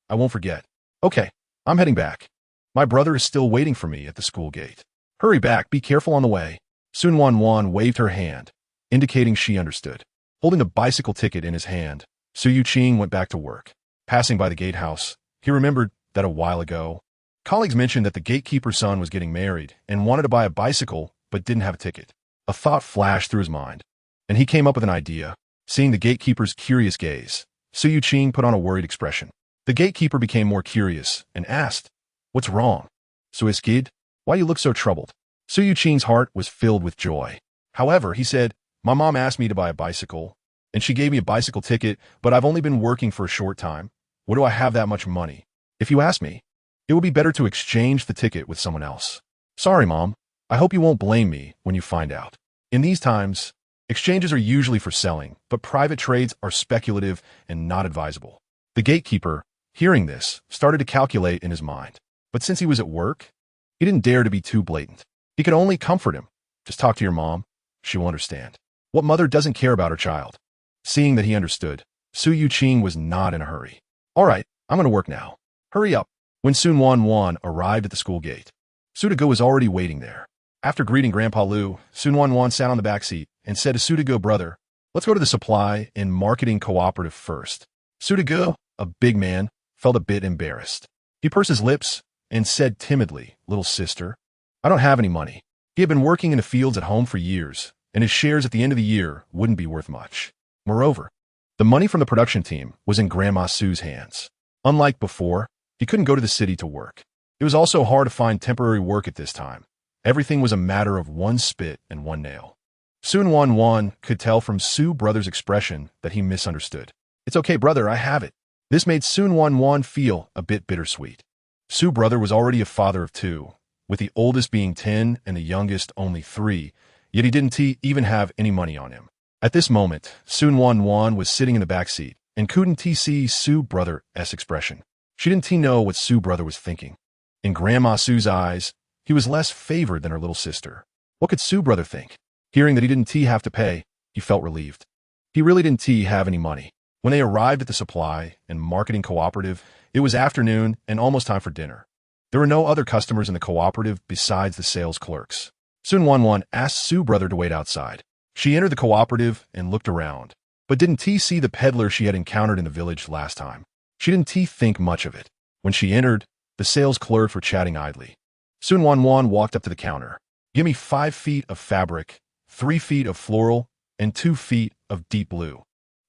I won't forget." "Okay, I'm heading back. My brother is still waiting for me at the school gate." "Hurry back, be careful on the way." Su Nuannuan waved her hand, indicating she understood. Holding the bicycle ticket in his hand, Su Yuqing went back to work. Passing by the gatehouse, he remembered that a while ago, colleagues mentioned that the gatekeeper's son was getting married and wanted to buy a bicycle but didn't have a ticket. A thought flashed through his mind, and he came up with an idea. Seeing the gatekeeper's curious gaze, Su Yuqing put on a worried expression. The gatekeeper became more curious and asked, "What's wrong? Su Iskid, why you look so troubled?" Su Yuqing's heart was filled with joy. However, he said, "My mom asked me to buy a bicycle, and she gave me a bicycle ticket, but I've only been working for a short time. Where do I have that much money? If you ask me, it would be better to exchange the ticket with someone else." "Sorry, Mom. I hope you won't blame me when you find out." In these times, exchanges are usually for selling, but private trades are speculative and not advisable. The gatekeeper, hearing this, started to calculate in his mind. But since he was at work, he didn't dare to be too blatant. He could only comfort him. Just talk to your mom. She will understand. What mother doesn't care about her child? Seeing that he understood, Su Yuqing was not in a hurry. All right, I'm going to work now. Hurry up. When Su Nuannuan arrived at the school gate, Su Dego was already waiting there. After greeting Grandpa Lu, Su Nuannuan sat on the back seat and said to Su Dego, brother, let's go to the supply and marketing cooperative first. Su Dego, a big man, felt a bit embarrassed. He pursed his lips and said timidly, little sister, I don't have any money. He had been working in the fields at home for years, and his shares at the end of the year wouldn't be worth much. Moreover, the money from the production team was in Grandma Su's hands. Unlike before, he couldn't go to the city to work. It was also hard to find temporary work at this time. Everything was a matter of one spit and one nail. Su Nuannuan could tell from Su brother's expression that he misunderstood. It's okay, brother, I have it. This made Su Nuannuan feel a bit bittersweet. Su brother was already a father of two, with the oldest being 10 and the youngest only 3, yet he didn't even have any money on him. At this moment, Su Nuannuan was sitting in the back seat and couldn't see Su brother's expression. She didn't know what Su brother was thinking. In Grandma Su's eyes, he was less favored than her little sister. What could Su brother think? Hearing that he didn't have to pay, he felt relieved. He really didn't have any money. When they arrived at the supply and marketing cooperative, it was afternoon and almost time for dinner. There were no other customers in the cooperative besides the sales clerks. Su Nuannuan asked Su brother to wait outside. She entered the cooperative and looked around, but didn't see the peddler she had encountered in the village last time. She didn't think much of it. When she entered, the sales clerks were chatting idly. Su Nuannuan walked up to the counter. Give me 5 feet of fabric, 3 feet of floral, and 2 feet of deep blue.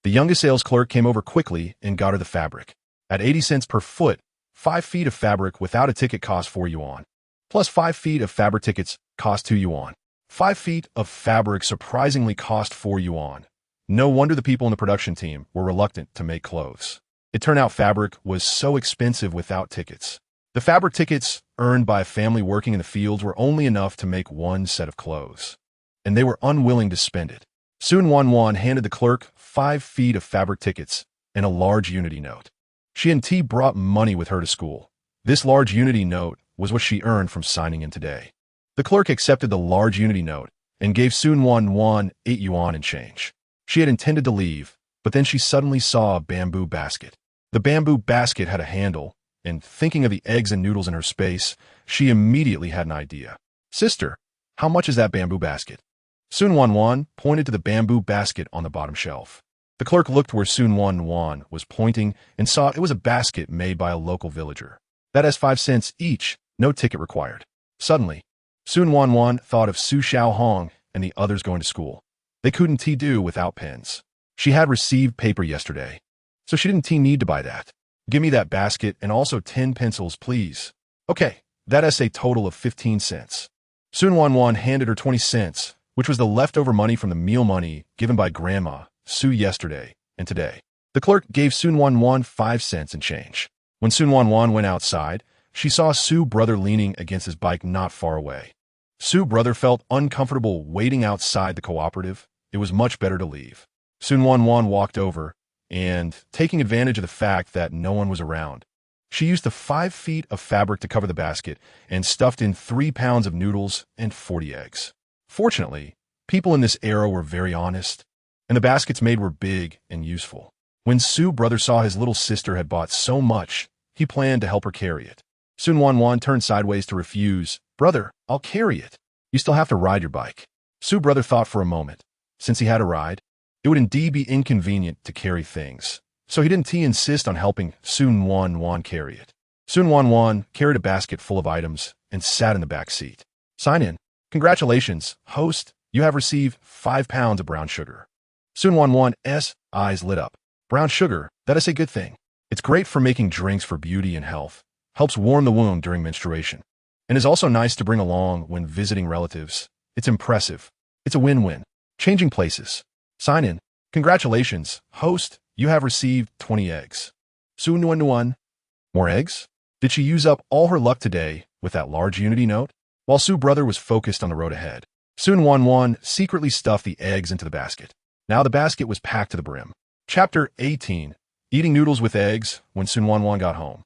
The youngest sales clerk came over quickly and got her the fabric. At 80 cents per foot, 5 feet of fabric without a ticket cost 4 yuan. Plus 5 feet of fabric tickets cost 2 yuan. 5 feet of fabric surprisingly cost 4 yuan. No wonder the people in the production team were reluctant to make clothes. It turned out fabric was so expensive without tickets. The fabric tickets earned by a family working in the fields were only enough to make 1 set of clothes, and they were unwilling to spend it. Su Nuannuan handed the clerk 5 feet of fabric tickets and a large unity note. She and T brought money with her to school. This large unity note was what she earned from signing in today. The clerk accepted the large unity note and gave Su Nuannuan 8 yuan in change. She had intended to leave, but then she suddenly saw a bamboo basket. The bamboo basket had a handle, and thinking of the eggs and noodles in her space, she immediately had an idea. Sister, how much is that bamboo basket? Su Nuannuan pointed to the bamboo basket on the bottom shelf. The clerk looked where Su Nuannuan was pointing and saw it was a basket made by a local villager. That has 5 cents each, no ticket required. Suddenly, Su Nuannuan thought of Su Xiaohong and the others going to school. They couldn't do without pens. She had received paper yesterday, so she didn't need to buy that. Give me that basket and also 10 pencils, please. Okay, that's a total of 15 cents. Su Nuannuan handed her 20 cents, which was the leftover money from the meal money given by Grandma Su yesterday and today. The clerk gave Su Nuannuan 5 cents in change. When Su Nuannuan went outside, she saw Su brother leaning against his bike not far away. Su brother felt uncomfortable waiting outside the cooperative. It was much better to leave. Su Nuannuan walked over, and, taking advantage of the fact that no one was around, she used the 5 feet of fabric to cover the basket and stuffed in 3 pounds of noodles and 40 eggs. Fortunately, people in this era were very honest, and the baskets made were big and useful. When Su brother saw his little sister had bought so much, he planned to help her carry it. Su Nuannuan turned sideways to refuse. Brother, I'll carry it. You still have to ride your bike. Su brother thought for a moment. Since he had a ride, it would indeed be inconvenient to carry things, so he didn't insist on helping Su Nuannuan carry it. Su Nuannuan carried a basket full of items and sat in the back seat. Sign in. Congratulations, host. You have received 5 pounds of brown sugar. Su Nuannuan's eyes lit up. Brown sugar, that is a good thing. It's great for making drinks for beauty and health, helps warm the wound during menstruation, and is also nice to bring along when visiting relatives. It's impressive. It's a win-win. Changing places. Sign in. Congratulations, host. You have received 20 eggs. Su Nuannuan. More eggs? Did she use up all her luck today with that large unity note? While Su brother was focused on the road ahead, Su Nuannuan secretly stuffed the eggs into the basket. Now the basket was packed to the brim. Chapter 18. Eating noodles with eggs when Su Nuannuan got home.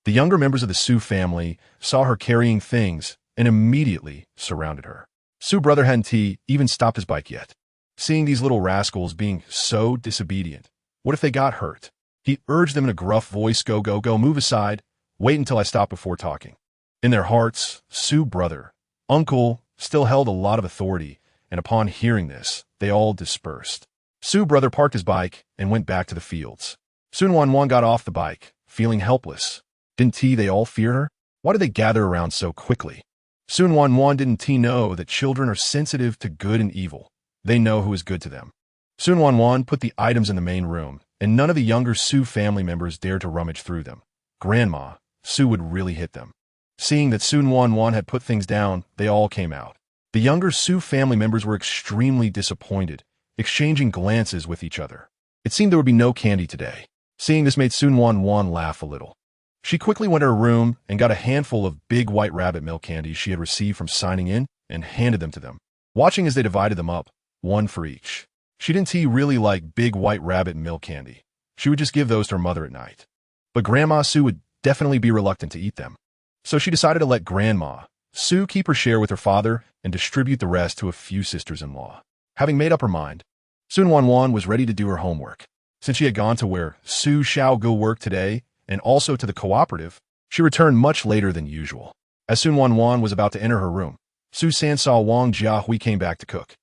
The younger members of the Su family saw her carrying things and immediately surrounded her. Su brother hadn't even stopped his bike yet. Seeing these little rascals being so disobedient, what if they got hurt? He urged them in a gruff voice, go, go, go, move aside, wait until I stop before talking. In their hearts, Su brother, uncle, still held a lot of authority, and upon hearing this, they all dispersed. Su brother parked his bike and went back to the fields. Su Nuannuan got off the bike, feeling helpless. Didn't they all fear her? Why did they gather around so quickly? Su Nuannuan didn't know that children are sensitive to good and evil. They know who is good to them. Su Nuannuan put the items in the main room, and none of the younger Su family members dared to rummage through them. Grandma, Su would really hit them. Seeing that Su Nuannuan had put things down, they all came out. The younger Su family members were extremely disappointed, exchanging glances with each other. It seemed there would be no candy today. Seeing this made Su Nuannuan laugh a little. She quickly went to her room and got a handful of big white rabbit milk candies she had received from signing in and handed them to them. Watching as they divided them up, one for each. She didn't really like big white rabbit milk candy. She would just give those to her mother at night. But Grandma Su would definitely be reluctant to eat them. So she decided to let Grandma Su keep her share with her father and distribute the rest to a few sisters-in-law. Having made up her mind, Su Nuannuan was ready to do her homework. Since she had gone to where Su shall go work today, and also to the cooperative, she returned much later than usual. As Su Nuannuan was about to enter her room, Su San saw Wang Jiahui came back to cook.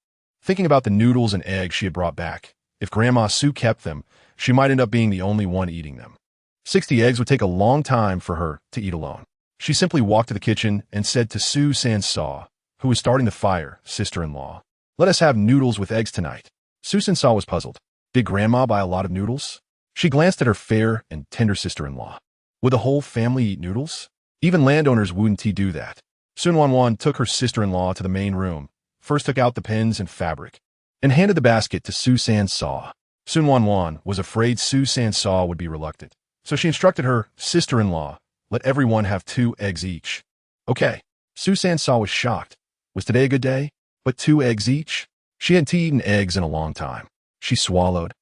Thinking about the noodles and eggs she had brought back, if Grandma Su kept them, she might end up being the only one eating them. 60 eggs would take a long time for her to eat alone. She simply walked to the kitchen and said to Su San Saw, who was starting the fire, sister-in-law, "Let us have noodles with eggs tonight." Su San Saw was puzzled. Did Grandma buy a lot of noodles? She glanced at her fair and tender sister-in-law. Would the whole family eat noodles? Even landowners wouldn't do that. Su Nuannuan took her sister-in-law to the main room, first took out the pins and fabric, and handed the basket to Su San Saw. Su Nuannuan was afraid Su San Saw would be reluctant, so she instructed her sister-in-law, let everyone have 2 eggs each. Okay. Su San Saw was shocked. Was today a good day? But 2 eggs each? She hadn't eaten eggs in a long time. She swallowed,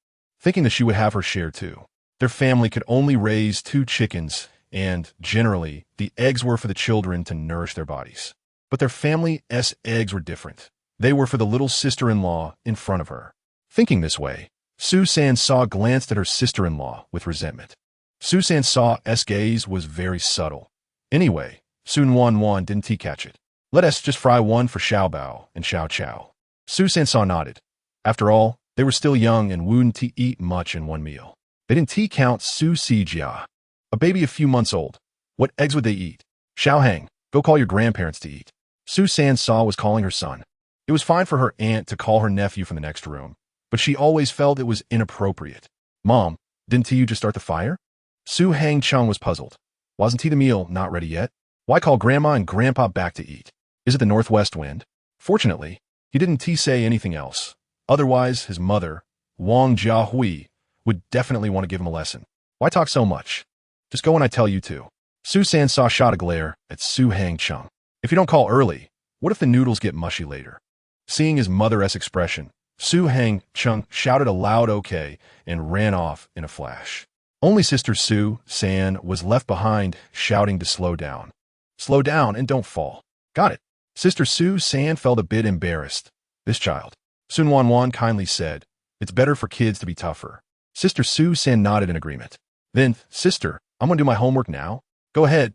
thinking that she would have her share too. Their family could only raise 2 chickens, and, generally, the eggs were for the children to nourish their bodies. But their family's eggs were different. They were for the little sister-in-law in front of her. Thinking this way, Su San Saw glanced at her sister-in-law with resentment. Su San Saw's gaze was very subtle. Anyway, Su Nuannuan didn't catch it. Let us just fry one for Xiao Bao and Xiao Chao. Su San Saw nodded. After all, they were still young and wouldn't eat much in one meal. They didn't count Su Si Jia, a baby a few months old. What eggs would they eat? Xiao Hang, go call your grandparents to eat. Su San Saw was calling her son. It was fine for her aunt to call her nephew from the next room, but she always felt it was inappropriate. Mom, didn't you just start the fire? Su Hang Chung was puzzled. Wasn't the meal not ready yet? Why call Grandma and Grandpa back to eat? Is it the northwest wind? Fortunately, he didn't say anything else. Otherwise, his mother, Wang Jiahui, would definitely want to give him a lesson. Why talk so much? Just go when I tell you to. Su San Saw shot a glare at Su Hang Chung. If you don't call early, what if the noodles get mushy later? Seeing his mother's expression, Su Hang Chung shouted a loud okay and ran off in a flash. Only Sister Su San was left behind, shouting to slow down. Slow down and don't fall. Got it. Sister Su San felt a bit embarrassed. This child. Su Nuannuan kindly said, "It's better for kids to be tougher." Sister Su San nodded in agreement. Then, sister, I'm going to do my homework now. Go ahead,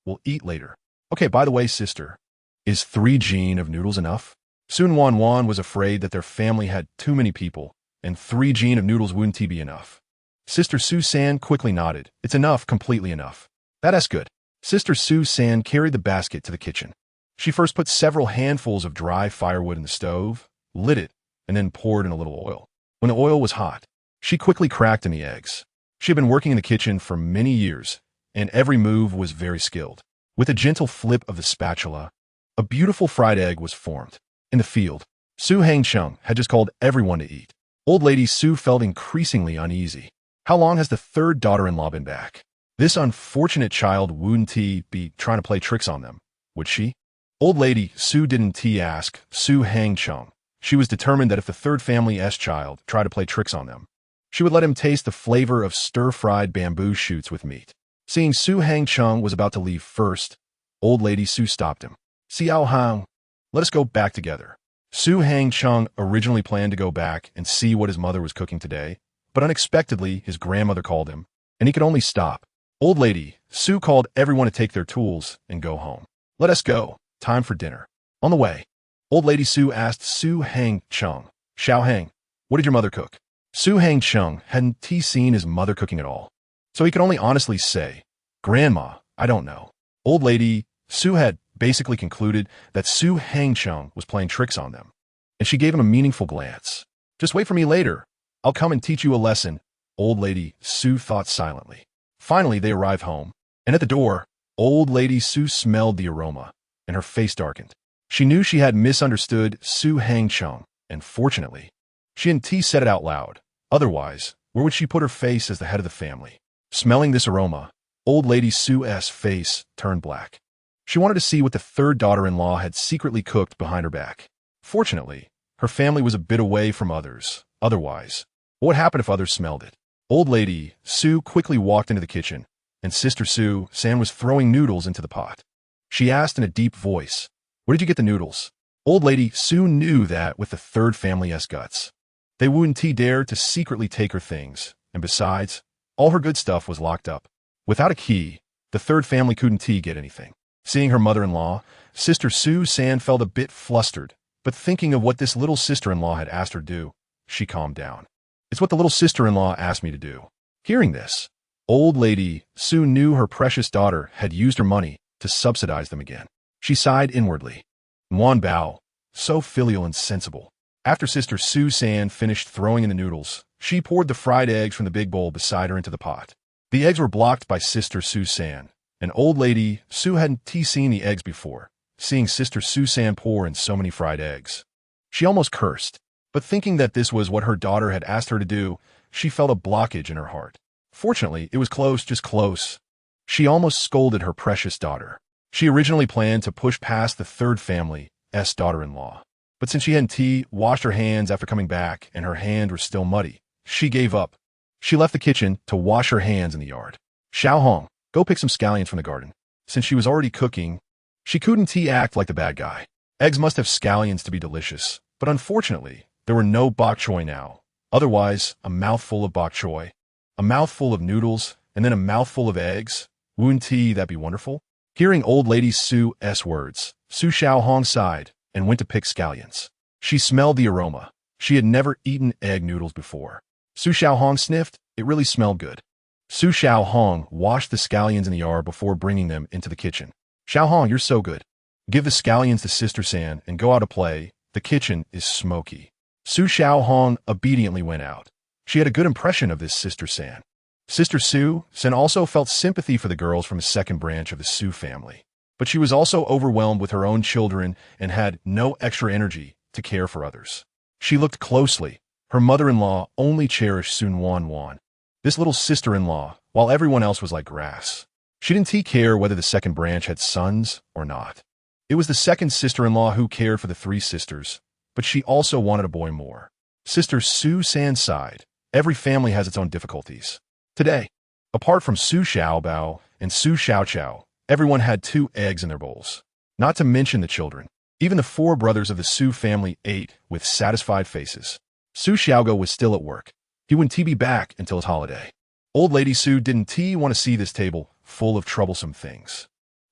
we'll eat later. Okay, by the way, sister, is 3 gene of noodles enough? Su Nuannuan was afraid that their family had too many people, and 3 gene of noodles wouldn't be enough. Sister Su San quickly nodded. It's enough, completely enough. That's good. Sister Su San carried the basket to the kitchen. She first put several handfuls of dry firewood in the stove, lit it, and then poured in a little oil. When the oil was hot, she quickly cracked in the eggs. She had been working in the kitchen for many years, and every move was very skilled. With a gentle flip of the spatula, a beautiful fried egg was formed. In the field, Su Hang Chung had just called everyone to eat. Old Lady Su felt increasingly uneasy. How long has the 3rd daughter-in-law been back? This unfortunate child wouldn't be trying to play tricks on them, would she? Old Lady Su didn't ask Su Hang Chung. She was determined that if the 3rd family's child tried to play tricks on them, she would let him taste the flavor of stir-fried bamboo shoots with meat. Seeing Su Hang-chung was about to leave first, old lady Su stopped him. Xiao Hang, let us go back together. Su Hang-chung originally planned to go back and see what his mother was cooking today, but unexpectedly his grandmother called him, and he could only stop. Old lady Su called everyone to take their tools and go home. Let us go. Time for dinner. On the way, old lady Su asked Su Hang-chung, Xiao Hang, what did your mother cook? Su Hang-chung hadn't seen his mother cooking at all, so he could only honestly say, Grandma, I don't know. Old lady Su had basically concluded that Su Hang-chung was playing tricks on them, and she gave him a meaningful glance. Just wait for me later. I'll come and teach you a lesson, old lady Su thought silently. Finally, they arrived home, and at the door, old lady Su smelled the aroma, and her face darkened. She knew she had misunderstood Su Hang-chung, and fortunately, she hadn't said it out loud. Otherwise, where would she put her face as the head of the family? Smelling this aroma, old lady Su's face turned black. She wanted to see what the third daughter-in-law had secretly cooked behind her back. Fortunately, her family was a bit away from others. Otherwise, what would happen if others smelled it? Old lady Su quickly walked into the kitchen, and Sister Su-san was throwing noodles into the pot. She asked in a deep voice, where did you get the noodles? Old lady Su knew that with the third family's guts, they wouldn't dare to secretly take her things, and besides, all her good stuff was locked up. Without a key, the third family couldn't get anything. Seeing her mother-in-law, Sister Su-san felt a bit flustered, but thinking of what this little sister-in-law had asked her to do, she calmed down. It's what the little sister-in-law asked me to do. Hearing this, old lady Su knew her precious daughter had used her money to subsidize them again. She sighed inwardly. Nuan Bao, so filial and sensible. After Sister Su-san finished throwing in the noodles, she poured the fried eggs from the big bowl beside her into the pot. The eggs were blocked by Sister Su-san, and old lady Su hadn't seen the eggs before, seeing Sister Su-san pour in so many fried eggs. She almost cursed, but thinking that this was what her daughter had asked her to do, she felt a blockage in her heart. Fortunately, it was close, just close. She almost scolded her precious daughter. She originally planned to push past the third family's daughter-in-law, but since she hadn't washed her hands after coming back and her hands were still muddy, she gave up. She left the kitchen to wash her hands in the yard. Xiao Hong, go pick some scallions from the garden. Since she was already cooking, she couldn't act like the bad guy. Eggs must have scallions to be delicious, but unfortunately, there were no bok choy now. Otherwise, a mouthful of bok choy, a mouthful of noodles, and then a mouthful of eggs. Wouldn't that be wonderful? Hearing old lady Su's words, Su Xiao Hong sighed and went to pick scallions. She smelled the aroma. She had never eaten egg noodles before. Su Xiao Hong sniffed. It really smelled good. Su Xiao Hong washed the scallions in the yard before bringing them into the kitchen. Xiao Hong, you're so good. Give the scallions to Sister San and go out to play. The kitchen is smoky. Su Xiao Hong obediently went out. She had a good impression of this Sister San. Sister Su-san also felt sympathy for the girls from the second branch of the Su family, but she was also overwhelmed with her own children and had no extra energy to care for others. She looked closely. Her mother-in-law only cherished Su Nuannuan, this little sister-in-law, while everyone else was like grass. She didn't care whether the second branch had sons or not. It was the second sister-in-law who cared for the three sisters, but she also wanted a boy more. Sister Su-san sighed. Every family has its own difficulties. Today, apart from Su Xiaobao and Su Xiaoqiao, everyone had 2 eggs in their bowls. Not to mention the children. Even the 4 brothers of the Su family ate with satisfied faces. Su Xiaogo was still at work. He wouldn't be back until his holiday. Old lady Su didn't want to see this table full of troublesome things.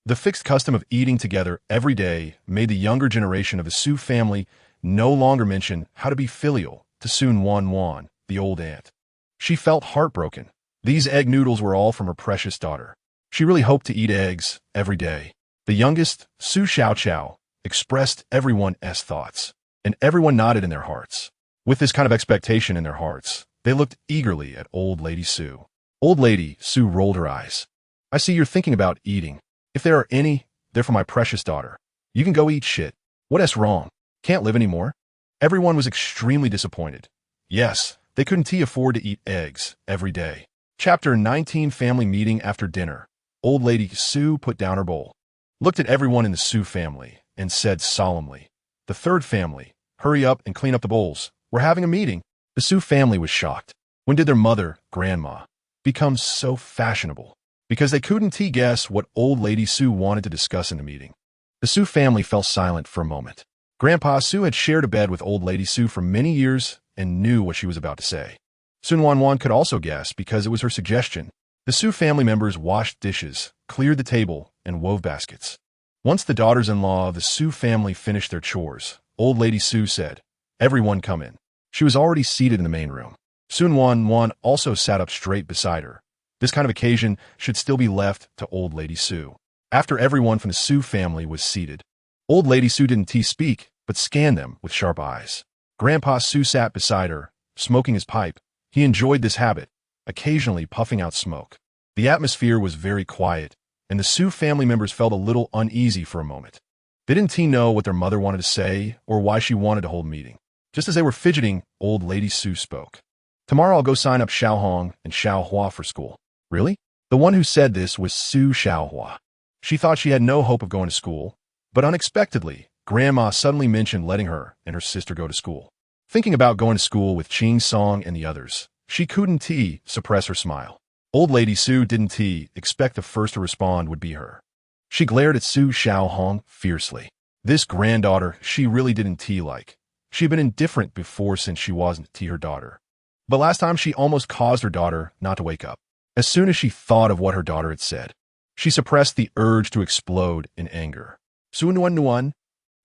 The fixed custom of eating together every day made the younger generation of the Su family no longer mention how to be filial to Su Nuannuan, the old aunt. She felt heartbroken. These egg noodles were all from her precious daughter. She really hoped to eat eggs every day. The youngest, Su Xiaoqiao, expressed everyone's thoughts, and everyone nodded in their hearts. With this kind of expectation in their hearts, they looked eagerly at old lady Su. Old lady Su rolled her eyes. I see you're thinking about eating. If there are any, they're for my precious daughter. You can go eat shit. What's wrong? Can't live anymore? Everyone was extremely disappointed. Yes, they couldn't afford to eat eggs every day. Chapter 19 Family Meeting After Dinner. Old lady Su put down her bowl, looked at everyone in the Su family, and said solemnly, "The third family, hurry up and clean up the bowls. We're having a meeting." The Su family was shocked. When did their mother, grandma, become so fashionable? because they couldn't guess what old lady Su wanted to discuss in the meeting. The Su family fell silent for a moment. Grandpa Su had shared a bed with old lady Su for many years and knew what she was about to say. Su Nuannuan could also guess because it was her suggestion. The Su family members washed dishes, cleared the table, and wove baskets. Once the daughters-in-law of the Su family finished their chores, old lady Su said, "Everyone come in." She was already seated in the main room. Su Nuannuan also sat up straight beside her. This kind of occasion should still be left to old lady Su. After everyone from the Su family was seated, old lady Su didn't speak, but scanned them with sharp eyes. Grandpa Su sat beside her, smoking his pipe. He enjoyed this habit, occasionally puffing out smoke. The atmosphere was very quiet, and the Su family members felt a little uneasy for a moment. They didn't know what their mother wanted to say or why she wanted to hold a meeting. Just as they were fidgeting, old lady Su spoke. "Tomorrow I'll go sign up Xiaohong and Xiaohua for school." "Really?" The one who said this was Su Xiaohua. She thought she had no hope of going to school, but unexpectedly, Grandma suddenly mentioned letting her and her sister go to school. Thinking about going to school with Ching Song and the others, she couldn't suppress her smile. Old lady Su didn't expect the first to respond would be her. She glared at Su Xiaohong fiercely. This granddaughter she really didn't like. She had been indifferent before since she wasn't her daughter. But last time she almost caused her daughter not to wake up. As soon as she thought of what her daughter had said, she suppressed the urge to explode in anger. "Su Nuannuan,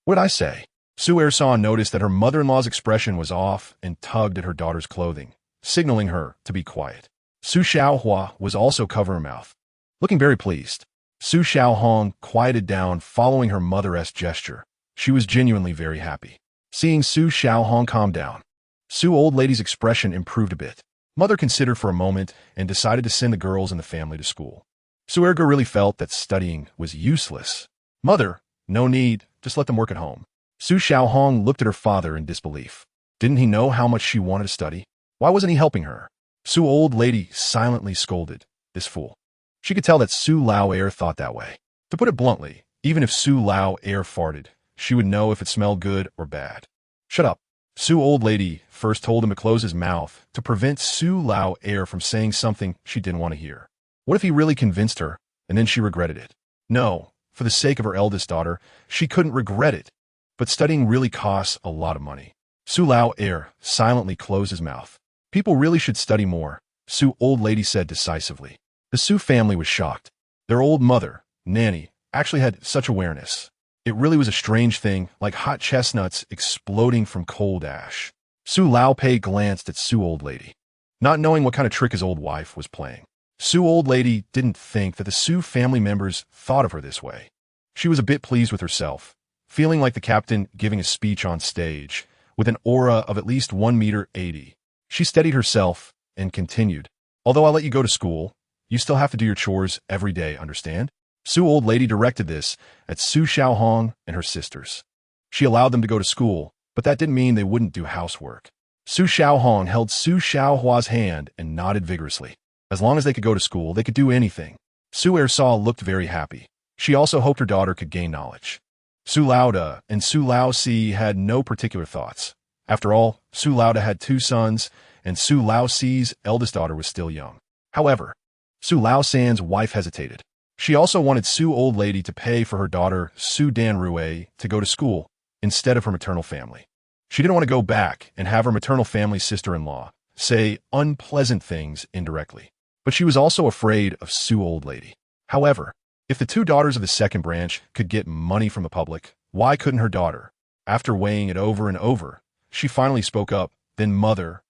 what did I say?" Su Ersaw noticed that her mother-in-law's expression was off and tugged at her daughter's clothing, signaling her to be quiet. Su Xiaohua was also covering her mouth, looking very pleased. Su Xiaohong quieted down following her mother-esque gesture. She was genuinely very happy. Seeing Su Xiaohong calm down, Su old lady's expression improved a bit. Mother considered for a moment and decided to send the girls and the family to school. Su Erga really felt that studying was useless. "Mother, no need, just let them work at home." Su Xiaohong looked at her father in disbelief. Didn't he know how much she wanted to study? Why wasn't he helping her? Su old lady silently scolded, "This fool." She could tell that Su Lao Air thought that way. To put it bluntly, even if Su Lao Air farted, she would know if it smelled good or bad. "Shut up." Su old lady first told him to close his mouth to prevent Su Lao Air from saying something she didn't want to hear. What if he really convinced her, and then she regretted it? No, for the sake of her eldest daughter, she couldn't regret it. But studying really costs a lot of money. Su Lao Air silently closed his mouth. "People really should study more," Su old lady said decisively. The Su family was shocked. Their old mother, Nanny, actually had such awareness. It really was a strange thing, like hot chestnuts exploding from cold ash. Su Lao Pei glanced at Su old lady, not knowing what kind of trick his old wife was playing. Su old lady didn't think that the Su family members thought of her this way. She was a bit pleased with herself, feeling like the captain giving a speech on stage, with an aura of at least 1.80 meters. She steadied herself and continued, "Although I'll let you go to school, you still have to do your chores every day, understand?" Su old lady directed this at Su Xiaohong and her sisters. She allowed them to go to school, but that didn't mean they wouldn't do housework. Su Xiaohong held Su Xiaohua's hand and nodded vigorously. As long as they could go to school, they could do anything. Su Ersaw looked very happy. She also hoped her daughter could gain knowledge. Su Lauda and Su Lao Si had no particular thoughts. After all, Su Lauda had 2 sons, and Su Lao Si's eldest daughter was still young. However, Su Lao San's wife hesitated. She also wanted Su old lady to pay for her daughter Su Dan Rue to go to school instead of her maternal family. She didn't want to go back and have her maternal family's sister-in-law say unpleasant things indirectly. But she was also afraid of Su old lady. However, if the 2 daughters of the second branch could get money from the public, why couldn't her daughter? After weighing it over and over, she finally spoke up, "Then mother,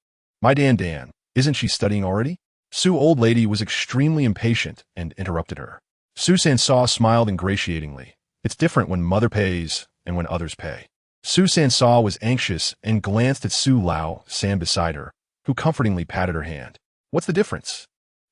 my Dan, isn't she studying already?" Su old lady was extremely impatient and interrupted her. Su Sansaw smiled ingratiatingly. It's different when mother pays and when others pay. Su Sansaw was anxious and glanced at Su Lao San beside her, who comfortingly patted her hand. "What's the difference?"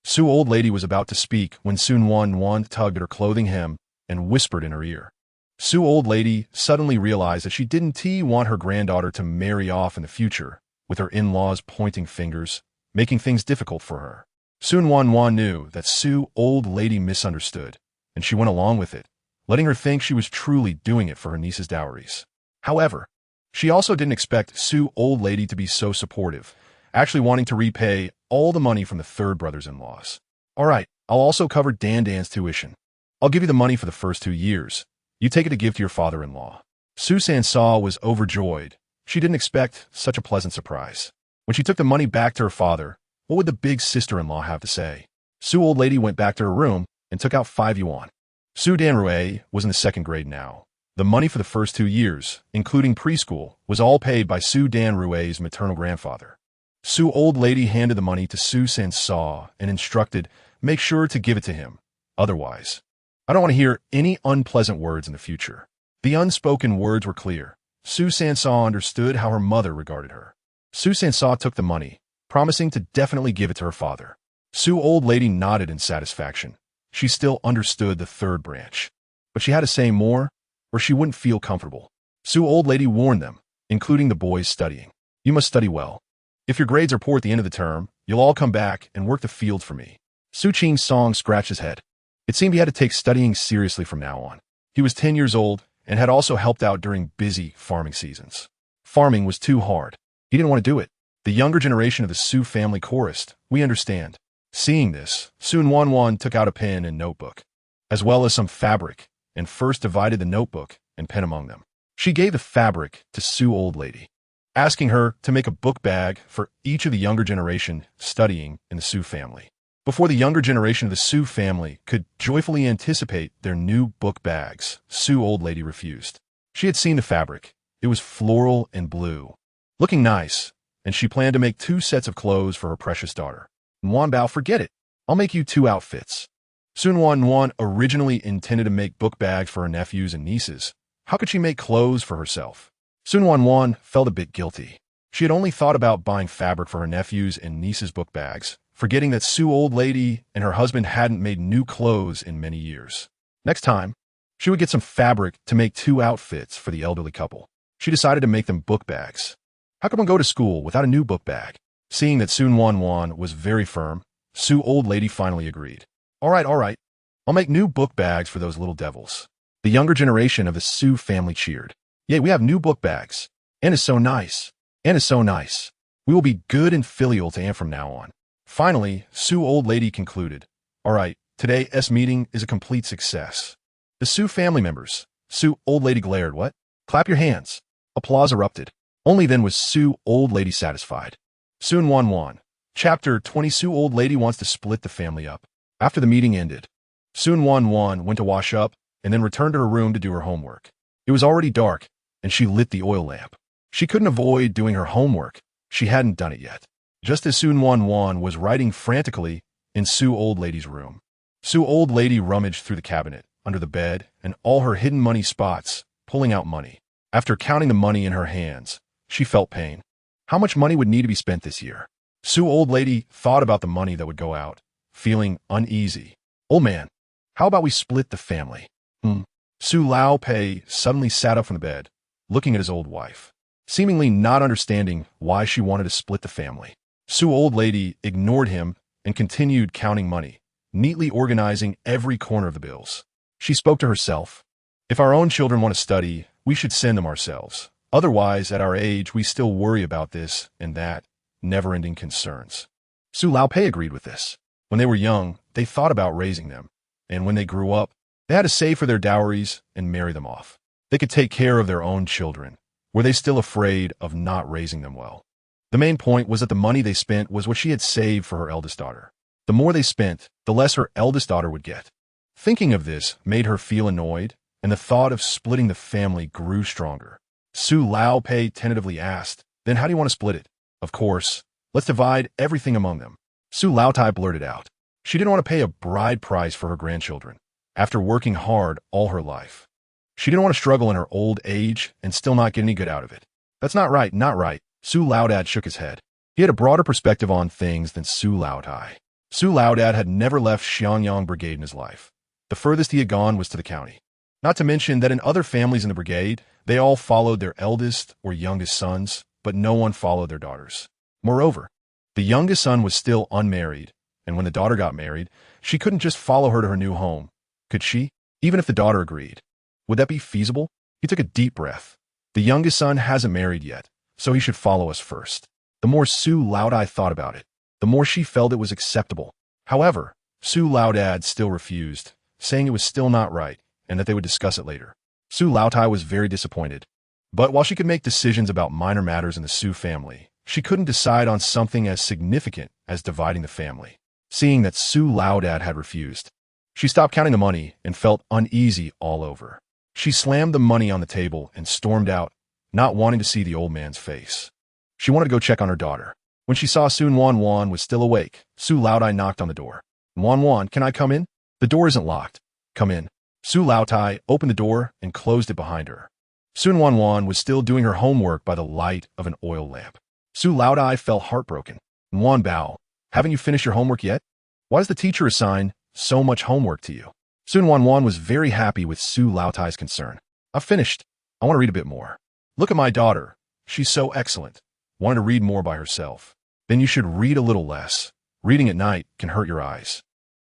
Su old lady was about to speak when Su Nuannuan tugged at her clothing hem and whispered in her ear. Su old lady suddenly realized that she didn't want her granddaughter to marry off in the future, with her in-laws pointing fingers, making things difficult for her. Su Nuannuan knew that Su old lady misunderstood, and she went along with it, letting her think she was truly doing it for her niece's dowries. However, she also didn't expect Su old lady to be so supportive, actually wanting to repay all the money from the third brothers-in-laws. "All right, I'll also cover Dan's tuition. I'll give you the money for the first 2 years. You take it to give to your father-in-law." Su Sansa was overjoyed. She didn't expect such a pleasant surprise. When she took the money back to her father, what would the big sister-in-law have to say? Su old lady went back to her room and took out 5 yuan. Su Danrui was in the 2nd grade now. The money for the first 2 years, including preschool, was all paid by Su Danrui's maternal grandfather. Su old lady handed the money to Su Sansa and instructed, "Make sure to give it to him. Otherwise, I don't want to hear any unpleasant words in the future." The unspoken words were clear. Su Sansa understood how her mother regarded her. Su Sansa took the money, promising to definitely give it to her father. Su old lady nodded in satisfaction. She still understood the 3rd branch, but she had to say more, or she wouldn't feel comfortable. Su old lady warned them, including the boys studying. "You must study well. If your grades are poor at the end of the term, you'll all come back and work the field for me." Su Qing Song scratched his head. It seemed he had to take studying seriously from now on. He was 10 years old and had also helped out during busy farming seasons. Farming was too hard. He didn't want to do it. The younger generation of the Su family chorused, "We understand." Seeing this, Su Nuannuan took out a pen and notebook, as well as some fabric, and first divided the notebook and pen among them. She gave the fabric to Su old lady, asking her to make a book bag for each of the younger generation studying in the Su family. Before the younger generation of the Su family could joyfully anticipate their new book bags, Su old lady refused. She had seen the fabric. It was floral and blue, looking nice, and she planned to make 2 sets of clothes for her precious daughter. Nuanbao, forget it. I'll make you 2 outfits. Su Nuannuan originally intended to make book bags for her nephews and nieces. How could she make clothes for herself? Su Nuannuan felt a bit guilty. She had only thought about buying fabric for her nephews and nieces' book bags, forgetting that Su old lady and her husband hadn't made new clothes in many years. Next time, she would get some fabric to make 2 outfits for the elderly couple. She decided to make them book bags. How could one go to school without a new book bag? Seeing that Su Nuannuan was very firm, Su old lady finally agreed. All right. I'll make new book bags for those little devils." The younger generation of the Su family cheered. "Yay, we have new book bags. Anne is so nice. Anne is so nice. We will be good and filial to Anne from now on." Finally, Su old lady concluded. "All right, today's meeting is a complete success." The Su family members. Su old lady glared. "What? Clap your hands." Applause erupted. Only then was Su old lady satisfied. Su Nuannuan. Chapter 20. Su old lady wants to split the family up. After the meeting ended, Su Nuannuan went to wash up and then returned to her room to do her homework. It was already dark, and she lit the oil lamp. She couldn't avoid doing her homework. She hadn't done it yet. Just as Su Nuannuan was writing frantically in Su old lady's room, Su old lady rummaged through the cabinet, under the bed, and all her hidden money spots, pulling out money. After counting the money in her hands, she felt pain. How much money would need to be spent this year? Su old lady thought about the money that would go out, feeling uneasy. "Old man, how about we split the family?" Su Lao Pei suddenly sat up from the bed, looking at his old wife, seemingly not understanding why she wanted to split the family. Su old lady ignored him and continued counting money, neatly organizing every corner of the bills. She spoke to herself. "If our own children want to study, we should send them ourselves. Otherwise, at our age, we still worry about this and that, never-ending concerns." Su Lao Pei agreed with this. When they were young, they thought about raising them, and when they grew up, they had to save for their dowries and marry them off. They could take care of their own children. Were they still afraid of not raising them well? The main point was that the money they spent was what she had saved for her eldest daughter. The more they spent, the less her eldest daughter would get. Thinking of this made her feel annoyed, and the thought of splitting the family grew stronger. Su Lao Pei tentatively asked, "Then how do you want to split it?" "Of course, let's divide everything among them." Su Lao Tai blurted out. She didn't want to pay a bride price for her grandchildren, after working hard all her life. She didn't want to struggle in her old age and still not get any good out of it. "That's not right, not right." Su Laodad shook his head. He had a broader perspective on things than Su Lao Tai. Su Laodad had never left Xiangyang Brigade in his life. The furthest he had gone was to the county. Not to mention that in other families in the brigade, they all followed their eldest or youngest sons, but no one followed their daughters. Moreover, the youngest son was still unmarried, and when the daughter got married, she couldn't just follow her to her new home. Could she? Even if the daughter agreed. Would that be feasible? He took a deep breath. The youngest son hasn't married yet, so he should follow us first. The more Su Laodai thought about it, the more she felt it was acceptable. However, Su Laodad still refused, saying it was still not right and that they would discuss it later. Su Laotai was very disappointed. But while she could make decisions about minor matters in the Su family, she couldn't decide on something as significant as dividing the family. Seeing that Su Laodad had refused, she stopped counting the money and felt uneasy all over. She slammed the money on the table and stormed out, not wanting to see the old man's face. She wanted to go check on her daughter. When she saw Su Nuannuan was still awake, Su Laotai knocked on the door. Nuannuan, can I come in? The door isn't locked. Come in. Su Laotai opened the door and closed it behind her. Su Nuannuan was still doing her homework by the light of an oil lamp. Su Laotai felt heartbroken. Nuan Bao, haven't you finished your homework yet? Why does the teacher assign so much homework to you? Su Nuannuan was very happy with Su Laotai's concern. I've finished. I want to read a bit more. Look at my daughter. She's so excellent. Wanted to read more by herself. Then you should read a little less. Reading at night can hurt your eyes.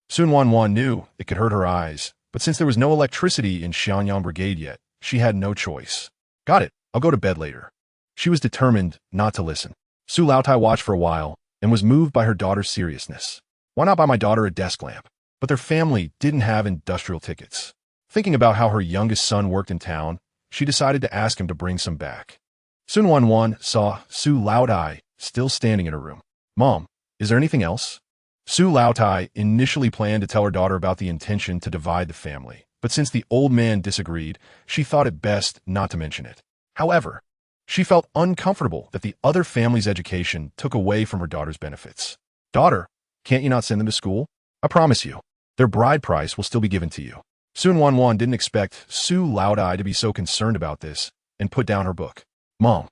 Su Nuannuan knew it could hurt her eyes, but since there was no electricity in Xianyang Brigade yet, she had no choice. Got it. I'll go to bed later. She was determined not to listen. Su Laotai watched for a while and was moved by her daughter's seriousness. Why not buy my daughter a desk lamp? But their family didn't have industrial tickets. Thinking about how her youngest son worked in town, she decided to ask him to bring some back. Su Nuannuan saw Su Laotai still standing in her room. Mom, is there anything else? Su Laotai initially planned to tell her daughter about the intention to divide the family, but since the old man disagreed, she thought it best not to mention it. However, she felt uncomfortable that the other family's education took away from her daughter's benefits. Daughter, can't you not send them to school? I promise you, their bride price will still be given to you. Su Nuannuan didn't expect Su Laotai to be so concerned about this and put down her book. Mom,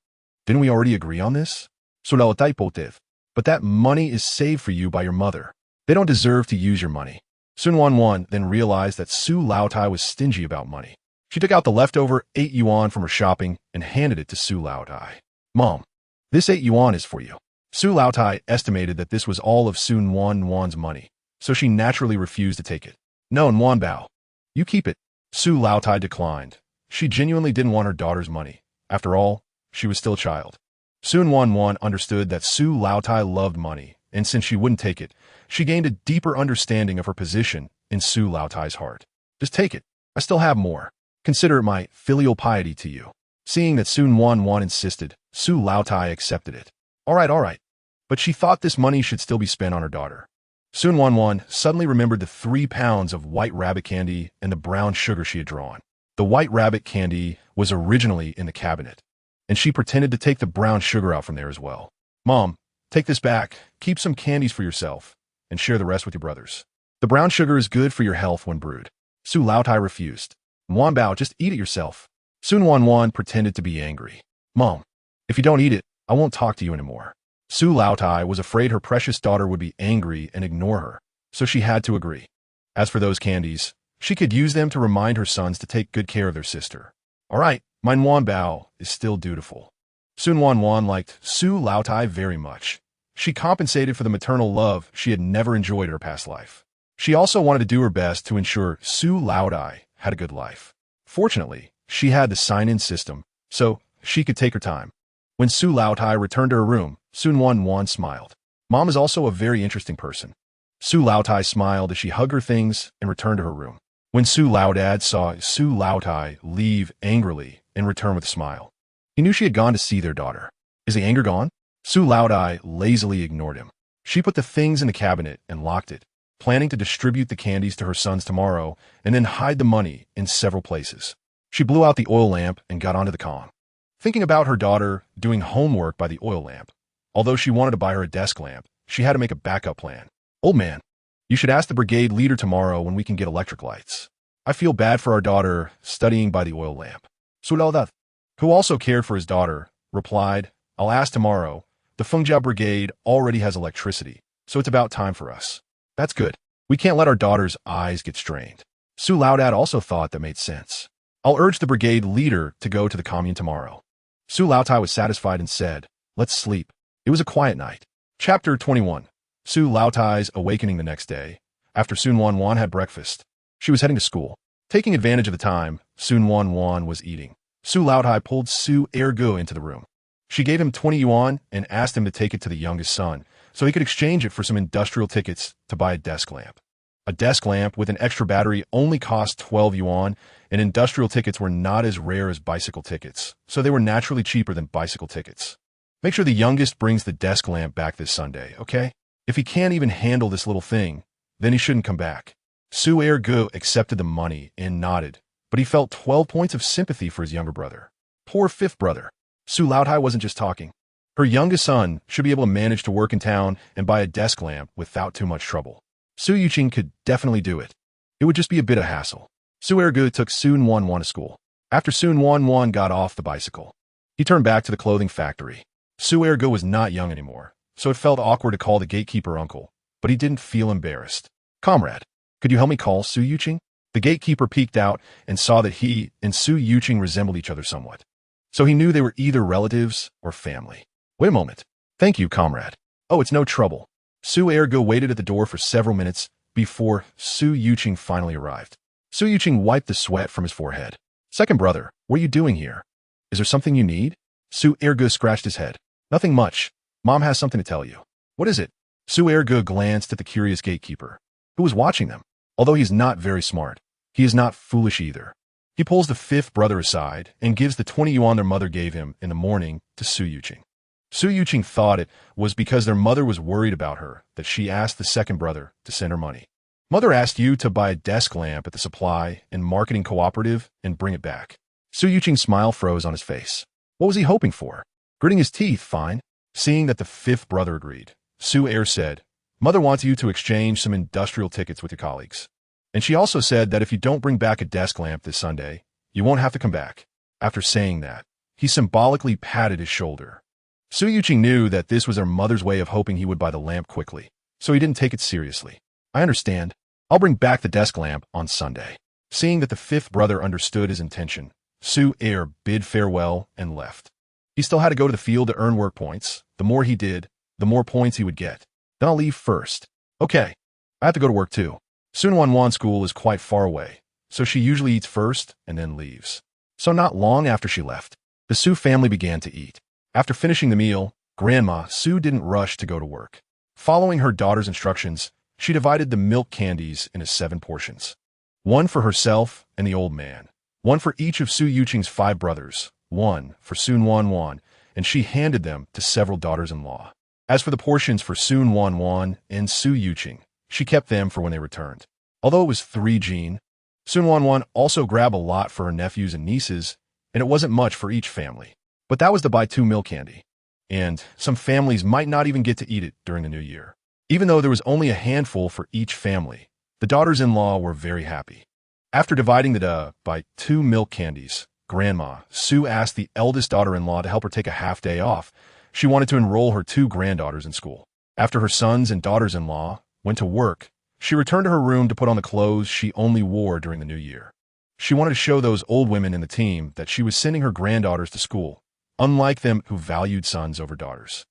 didn't we already agree on this? Su Laotai potev. But that money is saved for you by your mother. They don't deserve to use your money. Su Nuannuan then realized that Su Laotai was stingy about money. She took out the leftover 8 yuan from her shopping and handed it to Su Laotai. Mom, this 8 yuan is for you. Su Laotai estimated that this was all of Su Nuannuan's money, so she naturally refused to take it. No, Nuan Bao. You keep it. Su Laotai declined. She genuinely didn't want her daughter's money. After all, she was still a child. Su Nuannuan understood that Su Laotai loved money, and since she wouldn't take it, she gained a deeper understanding of her position in Su Laotai's heart. Just take it. I still have more. Consider it my filial piety to you. Seeing that Su Nuannuan insisted, Su Laotai accepted it. All right. But she thought this money should still be spent on her daughter. Su Nuannuan suddenly remembered the 3 pounds of white rabbit candy and the brown sugar she had drawn. The white rabbit candy was originally in the cabinet, and she pretended to take the brown sugar out from there as well. Mom, take this back, keep some candies for yourself, and share the rest with your brothers. The brown sugar is good for your health when brewed. Su Laotai refused. Nuan Bao, just eat it yourself. Su Nuannuan pretended to be angry. Mom, if you don't eat it, I won't talk to you anymore. Su Laotai was afraid her precious daughter would be angry and ignore her, so she had to agree. As for those candies, she could use them to remind her sons to take good care of their sister. All right, my Nuan Bao is still dutiful. Su Nuannuan liked Su Laotai very much. She compensated for the maternal love she had never enjoyed in her past life. She also wanted to do her best to ensure Su Laotai had a good life. Fortunately, she had the sign-in system, so she could take her time. When Su Laotai returned to her room, Su Nuannuan smiled. Mom is also a very interesting person. Su Laotai smiled as she hugged her things and returned to her room. When Su Laodad saw Su Laotai leave angrily and return with a smile, he knew she had gone to see their daughter. Is the anger gone? Su Laotai lazily ignored him. She put the things in the cabinet and locked it, planning to distribute the candies to her sons tomorrow and then hide the money in several places. She blew out the oil lamp and got onto the con. Thinking about her daughter doing homework by the oil lamp, although she wanted to buy her a desk lamp, she had to make a backup plan. Old man, you should ask the brigade leader tomorrow when we can get electric lights. I feel bad for our daughter studying by the oil lamp. Su Laodat, who also cared for his daughter, replied, I'll ask tomorrow. The Fengjia brigade already has electricity, so it's about time for us. That's good. We can't let our daughter's eyes get strained. Su Laodat also thought that made sense. I'll urge the brigade leader to go to the commune tomorrow. Su Laotai was satisfied and said, let's sleep. It was a quiet night. Chapter 21. Su Laotai's awakening the next day. After Su Nuannuan had breakfast, she was heading to school. Taking advantage of the time, Su Nuannuan was eating. Su Laotai pulled Su Ergu into the room. She gave him 20 yuan and asked him to take it to the youngest son, so he could exchange it for some industrial tickets to buy a desk lamp. A desk lamp with an extra battery only cost 12 yuan, and industrial tickets were not as rare as bicycle tickets, so they were naturally cheaper than bicycle tickets. Make sure the youngest brings the desk lamp back this Sunday, okay? If he can't even handle this little thing, then he shouldn't come back. Su Ergu accepted the money and nodded, but he felt 12 points of sympathy for his younger brother. Poor fifth brother. Su Laotai wasn't just talking. Her youngest son should be able to manage to work in town and buy a desk lamp without too much trouble. Su Yuqing could definitely do it. It would just be a bit of hassle. Su Ergu took Su Nuannuan to school. After Su Nuannuan got off the bicycle, he turned back to the clothing factory. Su Ergu was not young anymore, so it felt awkward to call the gatekeeper uncle, but he didn't feel embarrassed. Comrade, could you help me call Su Yuqing? The gatekeeper peeked out and saw that he and Su Yuqing resembled each other somewhat, so he knew they were either relatives or family. Wait a moment. Thank you, comrade. Oh, it's no trouble. Su Ergu waited at the door for several minutes before Su Yuqing finally arrived. Su Yuqing wiped the sweat from his forehead. Second brother, what are you doing here? Is there something you need? Su Ergu scratched his head. Nothing much. Mom has something to tell you. What is it? Su Ergu glanced at the curious gatekeeper, who was watching them. Although he's not very smart, he is not foolish either. He pulls the fifth brother aside and gives the 20 yuan their mother gave him in the morning to Su Yuqing. Su Yuqing thought it was because their mother was worried about her that she asked the second brother to send her money. Mother asked you to buy a desk lamp at the supply and marketing cooperative and bring it back. Su Yuqing's smile froze on his face. What was he hoping for? Gritting his teeth, fine. Seeing that the fifth brother agreed, Su Er said, Mother wants you to exchange some industrial tickets with your colleagues. And she also said that if you don't bring back a desk lamp this Sunday, you won't have to come back. After saying that, he symbolically patted his shoulder. Su Yuqing knew that this was their mother's way of hoping he would buy the lamp quickly, so he didn't take it seriously. I understand. I'll bring back the desk lamp on Sunday. Seeing that the fifth brother understood his intention, Su Er bid farewell and left. He still had to go to the field to earn work points. The more he did, the more points he would get. Then I'll leave first. Okay, I have to go to work too. Su Nuannuan school is quite far away, so she usually eats first and then leaves. So not long after she left, the Su family began to eat. After finishing the meal, Grandma Su didn't rush to go to work. Following her daughter's instructions, she divided the milk candies into 7 portions. One for herself and the old man, one for each of Su Yuqing's 5 brothers, one for Su Nuannuan, and she handed them to several daughters-in-law. As for the portions for Su Nuannuan and Su Yuqing, she kept them for when they returned. Although it was 3 jin, Su Nuannuan also grabbed a lot for her nephews and nieces, and it wasn't much for each family. But that was to buy 2 milk candy, and some families might not even get to eat it during the new year. Even though there was only a handful for each family, the daughters-in-law were very happy. After dividing the dough by 2 milk candies, Grandma Su asked the eldest daughter-in-law to help her take a half day off. She wanted to enroll her 2 granddaughters in school. After her sons and daughters-in-law went to work, she returned to her room to put on the clothes she only wore during the new year. She wanted to show those old women in the team that she was sending her granddaughters to school, unlike them who valued sons over daughters.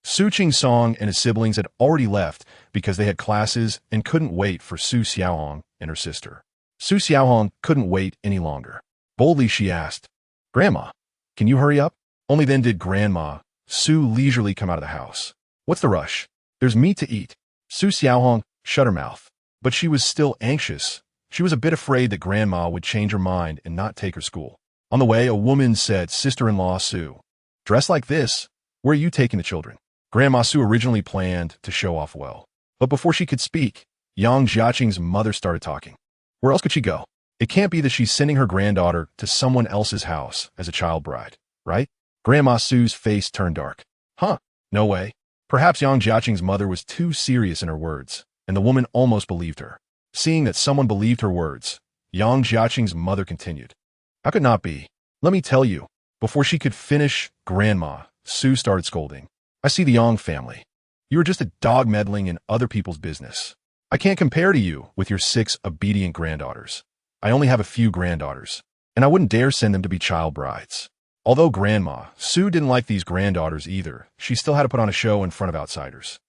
Su Qingsong and his siblings had already left because they had classes and couldn't wait for Su Xiaohong and her sister. Su Xiaohong couldn't wait any longer. Boldly she asked, Grandma, can you hurry up? Only then did Grandma Su leisurely come out of the house. What's the rush? There's meat to eat. Su Xiaohong shut her mouth, but she was still anxious. She was a bit afraid that Grandma would change her mind and not take her school. On the way, a woman said, Sister-in-law Su, dressed like this, where are you taking the children? Grandma Su originally planned to show off well, but before she could speak, Yang Jiaqing's mother started talking. Where else could she go? It can't be that she's sending her granddaughter to someone else's house as a child bride, right? Grandma Su's face turned dark. Huh, no way. Perhaps Yang Jiaqing's mother was too serious in her words, and the woman almost believed her. Seeing that someone believed her words, Yang Jiaqing's mother continued. How could not be? Let me tell you. Before she could finish, Grandma Su started scolding. I see the Yang family. You are just a dog meddling in other people's business. I can't compare to you with your 6 obedient granddaughters. I only have a few granddaughters, and I wouldn't dare send them to be child brides. Although Grandma Su didn't like these granddaughters either, she still had to put on a show in front of outsiders.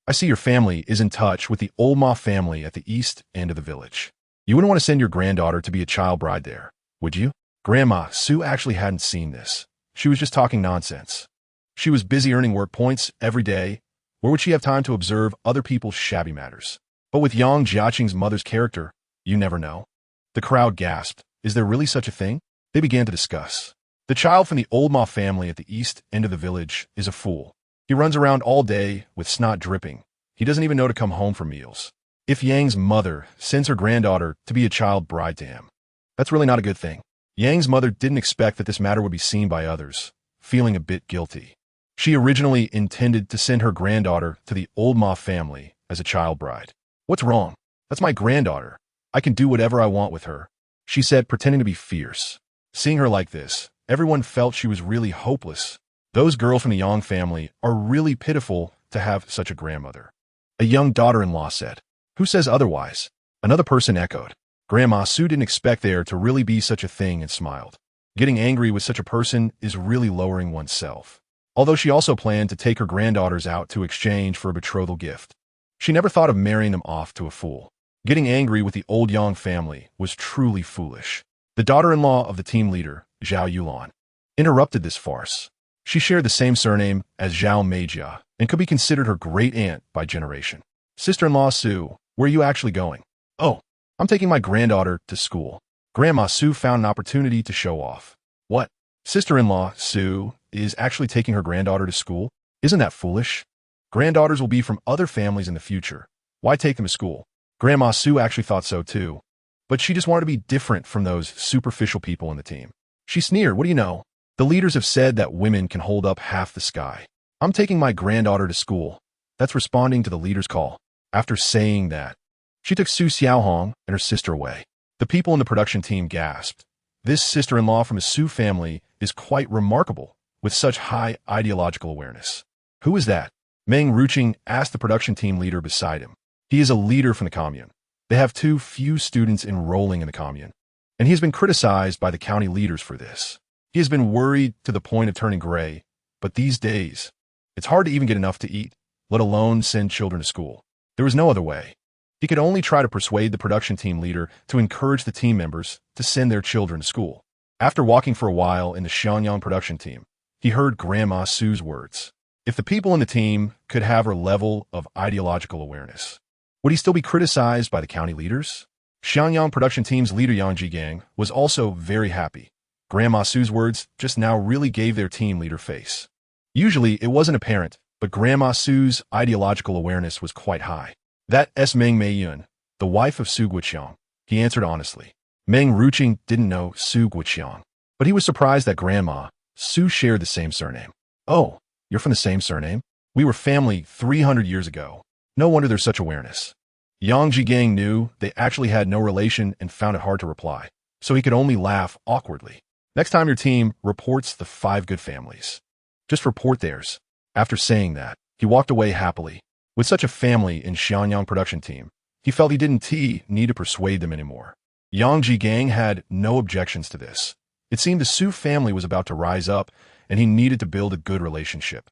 I see your family is in touch with the old Ma family at the east end of the village. You wouldn't want to send your granddaughter to be a child bride there, would you? Grandma Su actually hadn't seen this. She was just talking nonsense. She was busy earning work points every day. Where would she have time to observe other people's shabby matters? But with Yang Jiaqing's mother's character, you never know. The crowd gasped. Is there really such a thing? They began to discuss. The child from the old Ma family at the east end of the village is a fool. He runs around all day with snot dripping. He doesn't even know to come home for meals. If Yang's mother sends her granddaughter to be a child bride to him, that's really not a good thing. Yang's mother didn't expect that this matter would be seen by others, feeling a bit guilty. She originally intended to send her granddaughter to the old Ma family as a child bride. What's wrong? That's my granddaughter. I can do whatever I want with her, she said, pretending to be fierce. Seeing her like this, everyone felt she was really hopeless. Those girls from the Yang family are really pitiful to have such a grandmother. A young daughter-in-law said. Who says otherwise? Another person echoed. Grandma Su didn't expect there to really be such a thing and smiled. Getting angry with such a person is really lowering oneself. Although she also planned to take her granddaughters out to exchange for a betrothal gift. She never thought of marrying them off to a fool. Getting angry with the old Yang family was truly foolish. The daughter-in-law of the team leader, Zhao Yulan, interrupted this farce. She shared the same surname as Zhao Meijia and could be considered her great-aunt by generation. Sister-in-law Su, where are you actually going? Oh, I'm taking my granddaughter to school. Grandma Su found an opportunity to show off. What? Sister-in-law Su is actually taking her granddaughter to school? Isn't that foolish? Granddaughters will be from other families in the future. Why take them to school? Grandma Su actually thought so too. But she just wanted to be different from those superficial people in the team. She sneered, what do you know? The leaders have said that women can hold up half the sky. I'm taking my granddaughter to school. That's responding to the leader's call. After saying that, she took Su Xiaohong and her sister away. The people in the production team gasped. This sister-in-law from a Su family is quite remarkable, with such high ideological awareness. Who is that? Meng Ruqing asked the production team leader beside him. He is a leader from the commune. They have too few students enrolling in the commune, and he has been criticized by the county leaders for this. He has been worried to the point of turning gray, but these days, it's hard to even get enough to eat, let alone send children to school. There was no other way. He could only try to persuade the production team leader to encourage the team members to send their children to school. After walking for a while in the Xianyang production team, he heard Grandma Su's words. If the people in the team could have her level of ideological awareness, would he still be criticized by the county leaders? Xianyang production team's leader Yang Jigang was also very happy. Grandma Su's words just now really gave their team leader face. Usually it wasn't apparent, but Grandma Su's ideological awareness was quite high. That's Meng Meiyun, the wife of Su Guoqiang, he answered honestly. Meng Ruqing didn't know Su Guoqiang, but he was surprised that Grandma Su shared the same surname. Oh, you're from the same surname? We were family 300 years ago. No wonder there's such awareness. Yang Jigang knew they actually had no relation and found it hard to reply, so he could only laugh awkwardly. Next time your team reports the 5 good families, just report theirs. After saying that, he walked away happily. With such a family in Xianyang production team, he felt he didn't need to persuade them anymore. Yang Jigang had no objections to this. It seemed the Su family was about to rise up, and he needed to build a good relationship.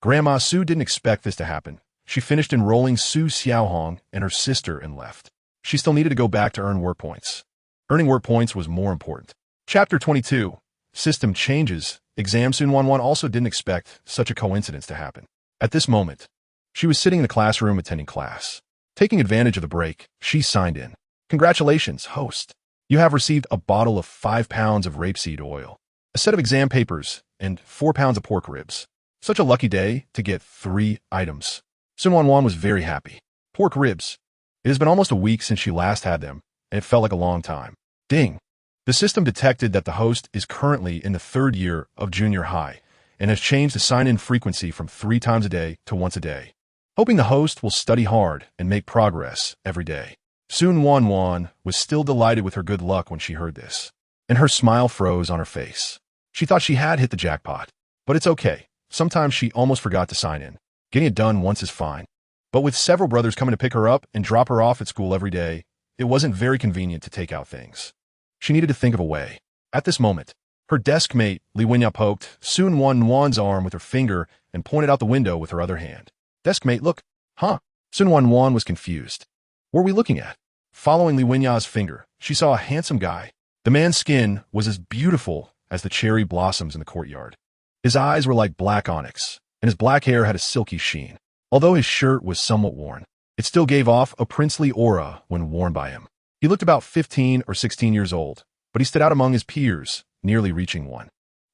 Grandma Su didn't expect this to happen. She finished enrolling Su Xiaohong and her sister and left. She still needed to go back to earn work points. Earning work points was more important. Chapter 22. System changes. Exam Su Nuannuan also didn't expect such a coincidence to happen. At this moment, she was sitting in the classroom attending class. Taking advantage of the break, she signed in. Congratulations, host. You have received a bottle of 5 pounds of rapeseed oil, a set of exam papers, and 4 pounds of pork ribs. Such a lucky day to get 3 items. Su Nuannuan was very happy. Pork ribs. It has been almost a week since she last had them, and it felt like a long time. Ding. The system detected that the host is currently in the 3rd year of junior high and has changed the sign-in frequency from 3 times a day to once a day, hoping the host will study hard and make progress every day. Su Nuannuan was still delighted with her good luck when she heard this, and her smile froze on her face. She thought she had hit the jackpot, but it's okay. Sometimes she almost forgot to sign in. Getting it done once is fine. But with several brothers coming to pick her up and drop her off at school every day, it wasn't very convenient to take out things. She needed to think of a way. At this moment, her desk mate, Li Wenya, poked Su Nuannuan's arm with her finger and pointed out the window with her other hand. Desk mate, look. Huh? Su Nuannuan was confused. What were we looking at? Following Li Wenya's finger, she saw a handsome guy. The man's skin was as beautiful as the cherry blossoms in the courtyard. His eyes were like black onyx, and his black hair had a silky sheen. Although his shirt was somewhat worn, It still gave off a princely aura when worn by him. He looked about 15 or 16 years old, but he stood out among his peers, nearly reaching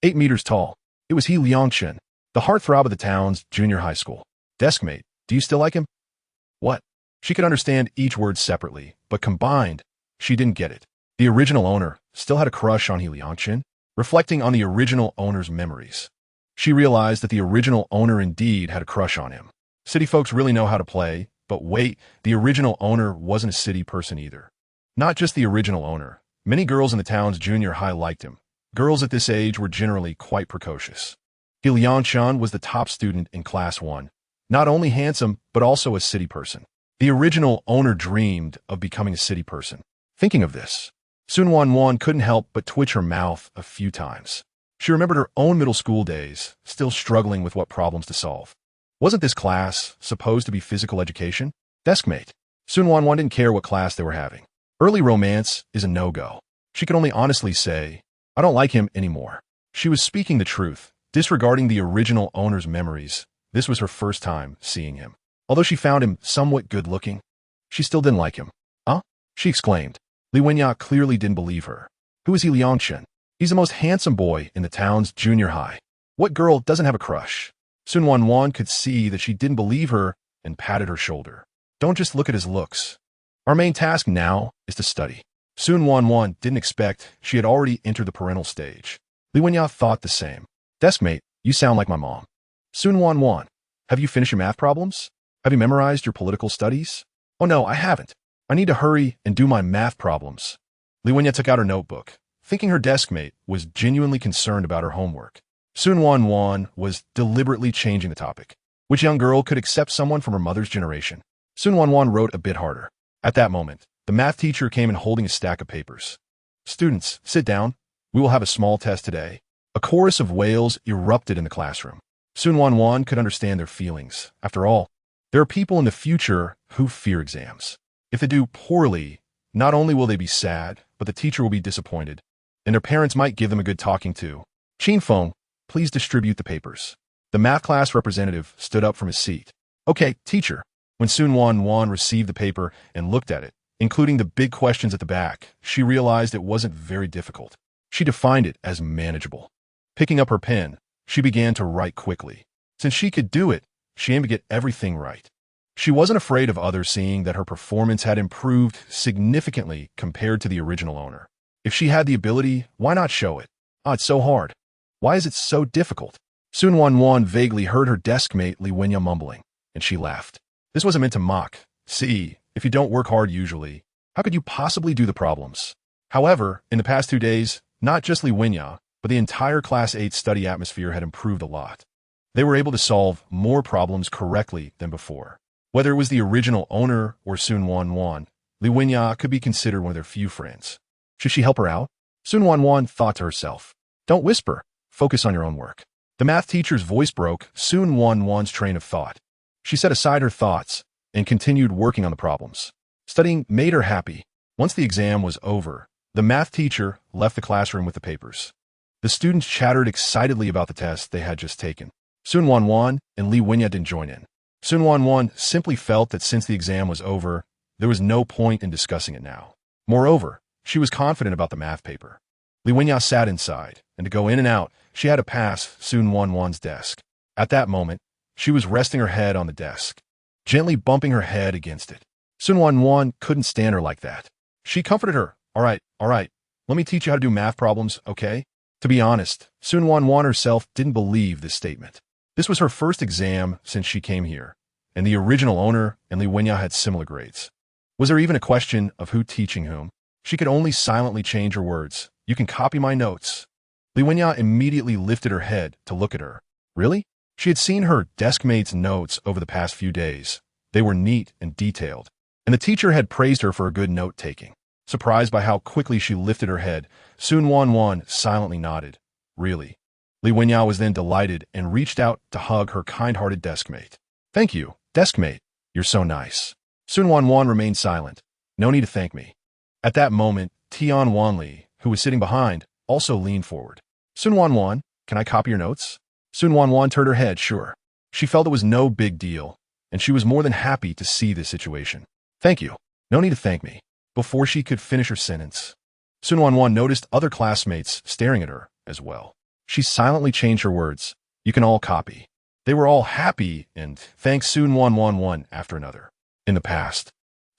8 meters tall. It was Liangchen, the heartthrob of the town's junior high school. Deskmate, do you still like him? What? She could understand each word separately, but combined, she didn't get it. The original owner still had a crush on Liangchen, reflecting on the original owner's memories. She realized that the original owner indeed had a crush on him. City folks really know how to play, but wait, the original owner wasn't a city person either. Not just the original owner. Many girls in the town's junior high liked him. Girls at this age were generally quite precocious. Liangchen was the top student in Class 1, not only handsome, but also a city person. The original owner dreamed of becoming a city person. Thinking of this, Su Nuannuan couldn't help but twitch her mouth a few times. She remembered her own middle school days, still struggling with what problems to solve. Wasn't this class supposed to be physical education? Deskmate. Su Nuannuan didn't care what class they were having. Early romance is a no-go. She could only honestly say, I don't like him anymore. She was speaking the truth, disregarding the original owner's memories. This was her first time seeing him. Although she found him somewhat good-looking, she still didn't like him. Huh? She exclaimed. Liwenya clearly didn't believe her. Who is Liangchen? He's the most handsome boy in the town's junior high. What girl doesn't have a crush? Su Nuannuan could see that she didn't believe her and patted her shoulder. Don't just look at his looks. Our main task now is to study. Su Nuannuan didn't expect she had already entered the parental stage. Liwenya thought the same. Deskmate, you sound like my mom. Su Nuannuan, have you finished your math problems? Have you memorized your political studies? Oh no, I haven't. I need to hurry and do my math problems. Liwenya took out her notebook, thinking her deskmate was genuinely concerned about her homework. Su Nuannuan was deliberately changing the topic. Which young girl could accept someone from her mother's generation? Su Nuannuan wrote a bit harder. At that moment, the math teacher came in holding a stack of papers. Students, sit down. We will have a small test today. A chorus of wails erupted in the classroom. Su Nuannuan could understand their feelings. After all, there are people in the future who fear exams. If they do poorly, not only will they be sad, but the teacher will be disappointed, and their parents might give them a good talking to. Chinfeng, please distribute the papers. The math class representative stood up from his seat. Okay, teacher. When Su Nuannuan received the paper and looked at it, including the big questions at the back, she realized it wasn't very difficult. She defined it as manageable. Picking up her pen, she began to write quickly. Since she could do it, she aimed to get everything right. She wasn't afraid of others seeing that her performance had improved significantly compared to the original owner. If she had the ability, why not show it? It's so hard. Why is it so difficult? Su Nuannuan vaguely heard her deskmate Liwenya mumbling, and she laughed. This wasn't meant to mock. See, if you don't work hard usually, how could you possibly do the problems? However, in the past 2 days, not just Liwenya, but the entire Class 8 study atmosphere had improved a lot. They were able to solve more problems correctly than before. Whether it was the original owner or Su Nuannuan, Liwenya could be considered one of their few friends. Should she help her out? Su Nuannuan thought to herself. Don't whisper. Focus on your own work. The math teacher's voice broke Su Nuannuan's train of thought. She set aside her thoughts and continued working on the problems. Studying made her happy. Once the exam was over, the math teacher left the classroom with the papers. The students chattered excitedly about the test they had just taken. Su Nuannuan and Liwenya didn't join in. Su Nuannuan simply felt that since the exam was over, there was no point in discussing it now. Moreover, she was confident about the math paper. Liwenya sat inside, and to go in and out, she had to pass Su Nuannuan's desk. At that moment, she was resting her head on the desk, gently bumping her head against it. Su Nuannuan couldn't stand her like that. She comforted her. All right, let me teach you how to do math problems, okay? To be honest, Su Nuannuan herself didn't believe this statement. This was her first exam since she came here, and the original owner and Liwenya had similar grades. Was there even a question of who teaching whom? She could only silently change her words. You can copy my notes. Liwenya immediately lifted her head to look at her. Really? She had seen her deskmate's notes over the past few days. They were neat and detailed, and the teacher had praised her for a good note-taking. Surprised by how quickly she lifted her head, Su Nuannuan silently nodded. Really? Liwenya was then delighted and reached out to hug her kind-hearted deskmate. Thank you, deskmate. You're so nice. Su Nuannuan remained silent. No need to thank me. At that moment, Tian Wanli, who was sitting behind, also leaned forward. Su Nuannuan, can I copy your notes? Su Nuannuan turned her head, sure. She felt it was no big deal. and she was more than happy to see this situation. Thank you. No need to thank me. Before she could finish her sentence, Su Nuannuan noticed other classmates staring at her as well. She silently changed her words. You can all copy. They were all happy and thanked Su Nuannuan one after another. In the past,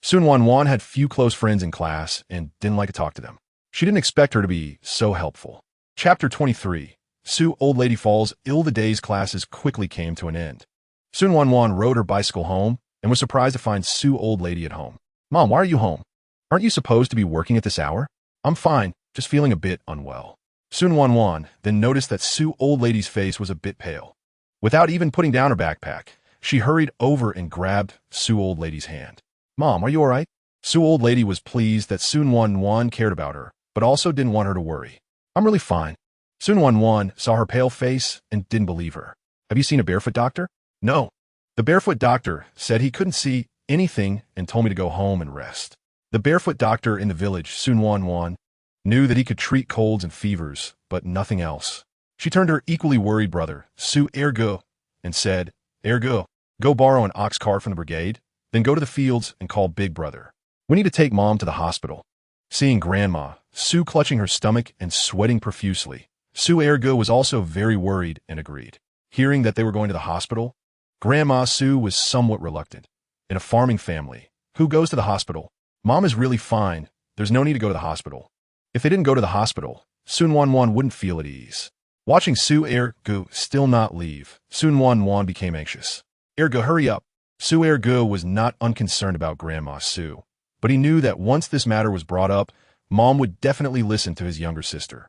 Su Nuannuan had few close friends in class and didn't like to talk to them. She didn't expect her to be so helpful. Chapter 23. Su Old Lady Falls ill. The day's classes quickly came to an end. Su Nuannuan rode her bicycle home and was surprised to find Su Old Lady at home. Mom, why are you home? Aren't you supposed to be working at this hour? I'm fine, just feeling a bit unwell. Su Nuannuan then noticed that Su Old Lady's face was a bit pale. Without even putting down her backpack, she hurried over and grabbed Su Old Lady's hand. Mom, are you all right? Su Old Lady was pleased that Su Nuannuan cared about her, but also didn't want her to worry. I'm really fine. Su Nuannuan saw her pale face and didn't believe her. Have you seen a barefoot doctor? No. The barefoot doctor said he couldn't see anything and told me to go home and rest. The barefoot doctor in the village, Su Nuannuan, knew that he could treat colds and fevers, but nothing else. She turned to her equally worried brother, Su Ergo, and said, Ergo, go borrow an ox cart from the brigade, then go to the fields and call Big Brother. We need to take Mom to the hospital. Seeing Grandma, Su clutching her stomach and sweating profusely, Su Ergo was also very worried and agreed. Hearing that they were going to the hospital, Grandma Su was somewhat reluctant. In a farming family, who goes to the hospital? Mom is really fine. There's no need to go to the hospital. If they didn't go to the hospital, Su Nuannuan wouldn't feel at ease. Watching Su Ergo still not leave, Su Nuannuan became anxious. Ergo, hurry up. Su Ergo was not unconcerned about Grandma Su, but he knew that once this matter was brought up, Mom would definitely listen to his younger sister.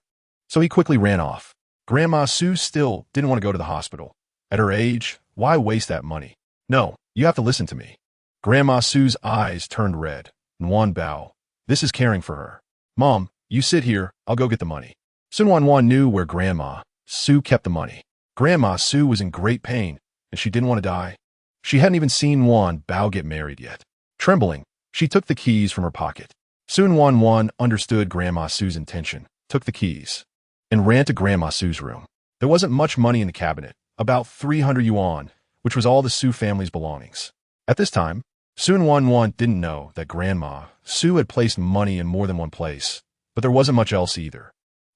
So he quickly ran off. Grandma Su still didn't want to go to the hospital. At her age, why waste that money? No, you have to listen to me. Grandma Su's eyes turned red. Nuan Bao. This is caring for her. Mom, you sit here, I'll go get the money. Su Nuannuan knew where Grandma Su kept the money. Grandma Su was in great pain, and she didn't want to die. She hadn't even seen Nuan Bao get married yet. Trembling, she took the keys from her pocket. Su Nuannuan understood Grandma Su's intention, took the keys, and ran to Grandma Su's room. There wasn't much money in the cabinet, about 300 yuan, which was all the Su family's belongings. At this time, Su Nuannuan didn't know that Grandma Su had placed money in more than one place, but there wasn't much else either.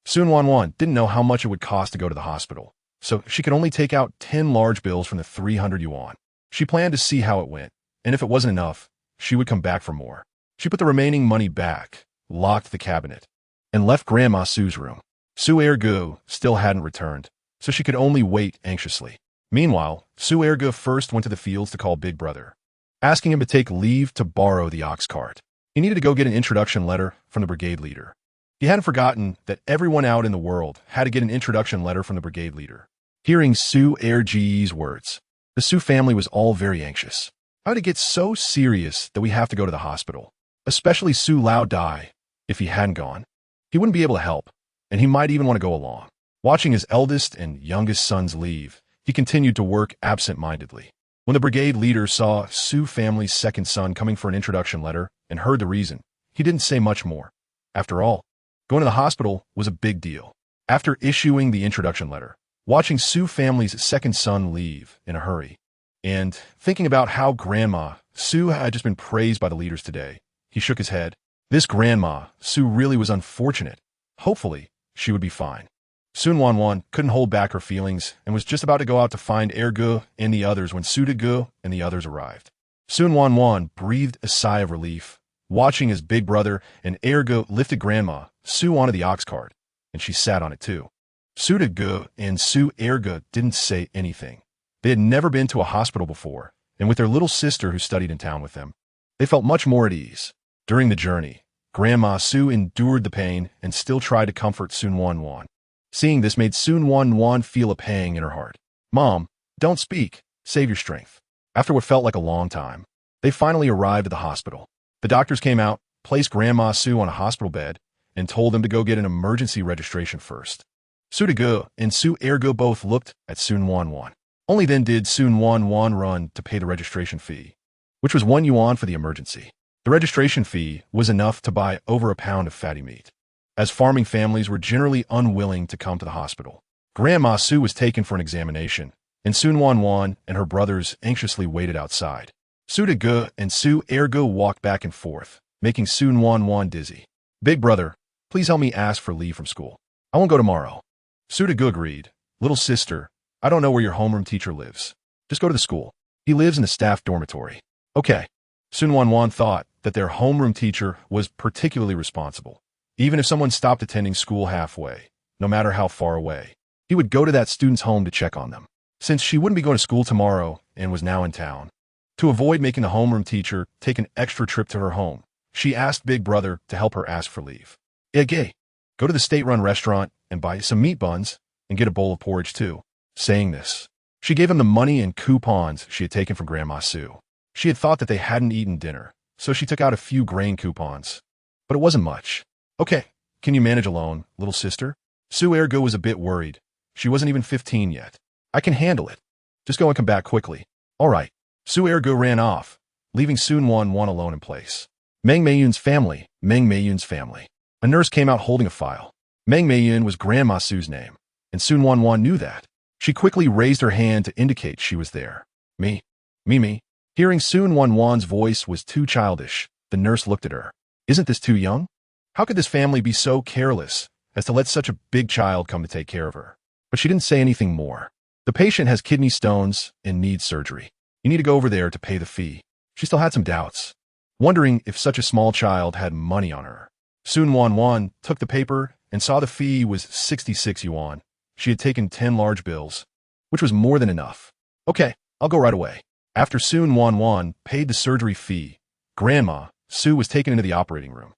Su Nuannuan didn't know how much it would cost to go to the hospital, so she could only take out 10 large bills from the 300 yuan. She planned to see how it went, and if it wasn't enough, she would come back for more. She put the remaining money back, locked the cabinet, and left Grandma Su's room. Su Ergo still hadn't returned, so she could only wait anxiously. Meanwhile, Su Ergo first went to the fields to call Big Brother, asking him to take leave to borrow the ox cart. He needed to go get an introduction letter from the brigade leader. He hadn't forgotten that everyone out in the world had to get an introduction letter from the brigade leader. Hearing Su Ergo's words, the Su family was all very anxious. How did it get so serious that we have to go to the hospital? Especially Su Lao Dai. If he hadn't gone, he wouldn't be able to help, and he might even want to go along. Watching his eldest and youngest sons leave, he continued to work absent-mindedly. When the brigade leader saw Su family's second son coming for an introduction letter and heard the reason, he didn't say much more. After all, going to the hospital was a big deal. After issuing the introduction letter, watching Su family's second son leave in a hurry, and thinking about how Grandma Su had just been praised by the leaders today, he shook his head. This Grandma Su really was unfortunate. Hopefully, she would be fine. Su Nuannuan couldn't hold back her feelings and was just about to go out to find Ergo and the others when Su Degu and the others arrived. Su Nuannuan breathed a sigh of relief, watching his big brother and Ergo lifted Grandma Su onto the ox cart, and she sat on it too. Su Degu and Su Ergo didn't say anything. They had never been to a hospital before, and with their little sister who studied in town with them, they felt much more at ease. During the journey, Grandma Su endured the pain and still tried to comfort Su Nuannuan. Seeing this made Su Nuannuan feel a pang in her heart. Mom, don't speak. Save your strength. After what felt like a long time, they finally arrived at the hospital. The doctors came out, placed Grandma Su on a hospital bed, and told them to go get an emergency registration first. Su Degu and Su Ergo both looked at Su Nuannuan. Only then did Su Nuannuan run to pay the registration fee, which was 1 yuan for the emergency. The registration fee was enough to buy over a pound of fatty meat, as farming families were generally unwilling to come to the hospital. Grandma Su was taken for an examination, and Su Nuannuan and her brothers anxiously waited outside. Su Nuannuan and Su Nuannuan walked back and forth, making Su Nuannuan dizzy. "Big brother, please help me ask for leave from school. I won't go tomorrow." Su Nuannuan agreed. "Little sister, I don't know where your homeroom teacher lives. Just go to the school. He lives in the staff dormitory." Okay. Su Nuannuan thought that their homeroom teacher was particularly responsible. Even if someone stopped attending school halfway, no matter how far away, he would go to that student's home to check on them. Since she wouldn't be going to school tomorrow and was now in town, to avoid making the homeroom teacher take an extra trip to her home, she asked Big Brother to help her ask for leave. "Gay, go to the state-run restaurant and buy some meat buns and get a bowl of porridge too." Saying this, she gave him the money and coupons she had taken from Grandma Su. She had thought that they hadn't eaten dinner, so she took out a few grain coupons. But it wasn't much. "Okay, can you manage alone, little sister?" Su Nuannuan was a bit worried. She wasn't even 15 yet. "I can handle it. Just go and come back quickly." "All right." Su Nuannuan ran off, leaving Su Nuannuan alone in place. Mayhem's family. Mayhem's family. A nurse came out holding a file. Mayhem was Grandma Su's name, and Su Nuannuan knew that. She quickly raised her hand to indicate she was there. Me. Hearing Su Nuannuan's voice was too childish, the nurse looked at her. "Isn't this too young? How could this family be so careless as to let such a big child come to take care of her?" But she didn't say anything more. "The patient has kidney stones and needs surgery. You need to go over there to pay the fee." She still had some doubts, wondering if such a small child had money on her. Su Nuannuan took the paper and saw the fee was 66 yuan. She had taken 10 large bills, which was more than enough. "Okay, I'll go right away." After Su Nuannuan paid the surgery fee, Grandma Su was taken into the operating room.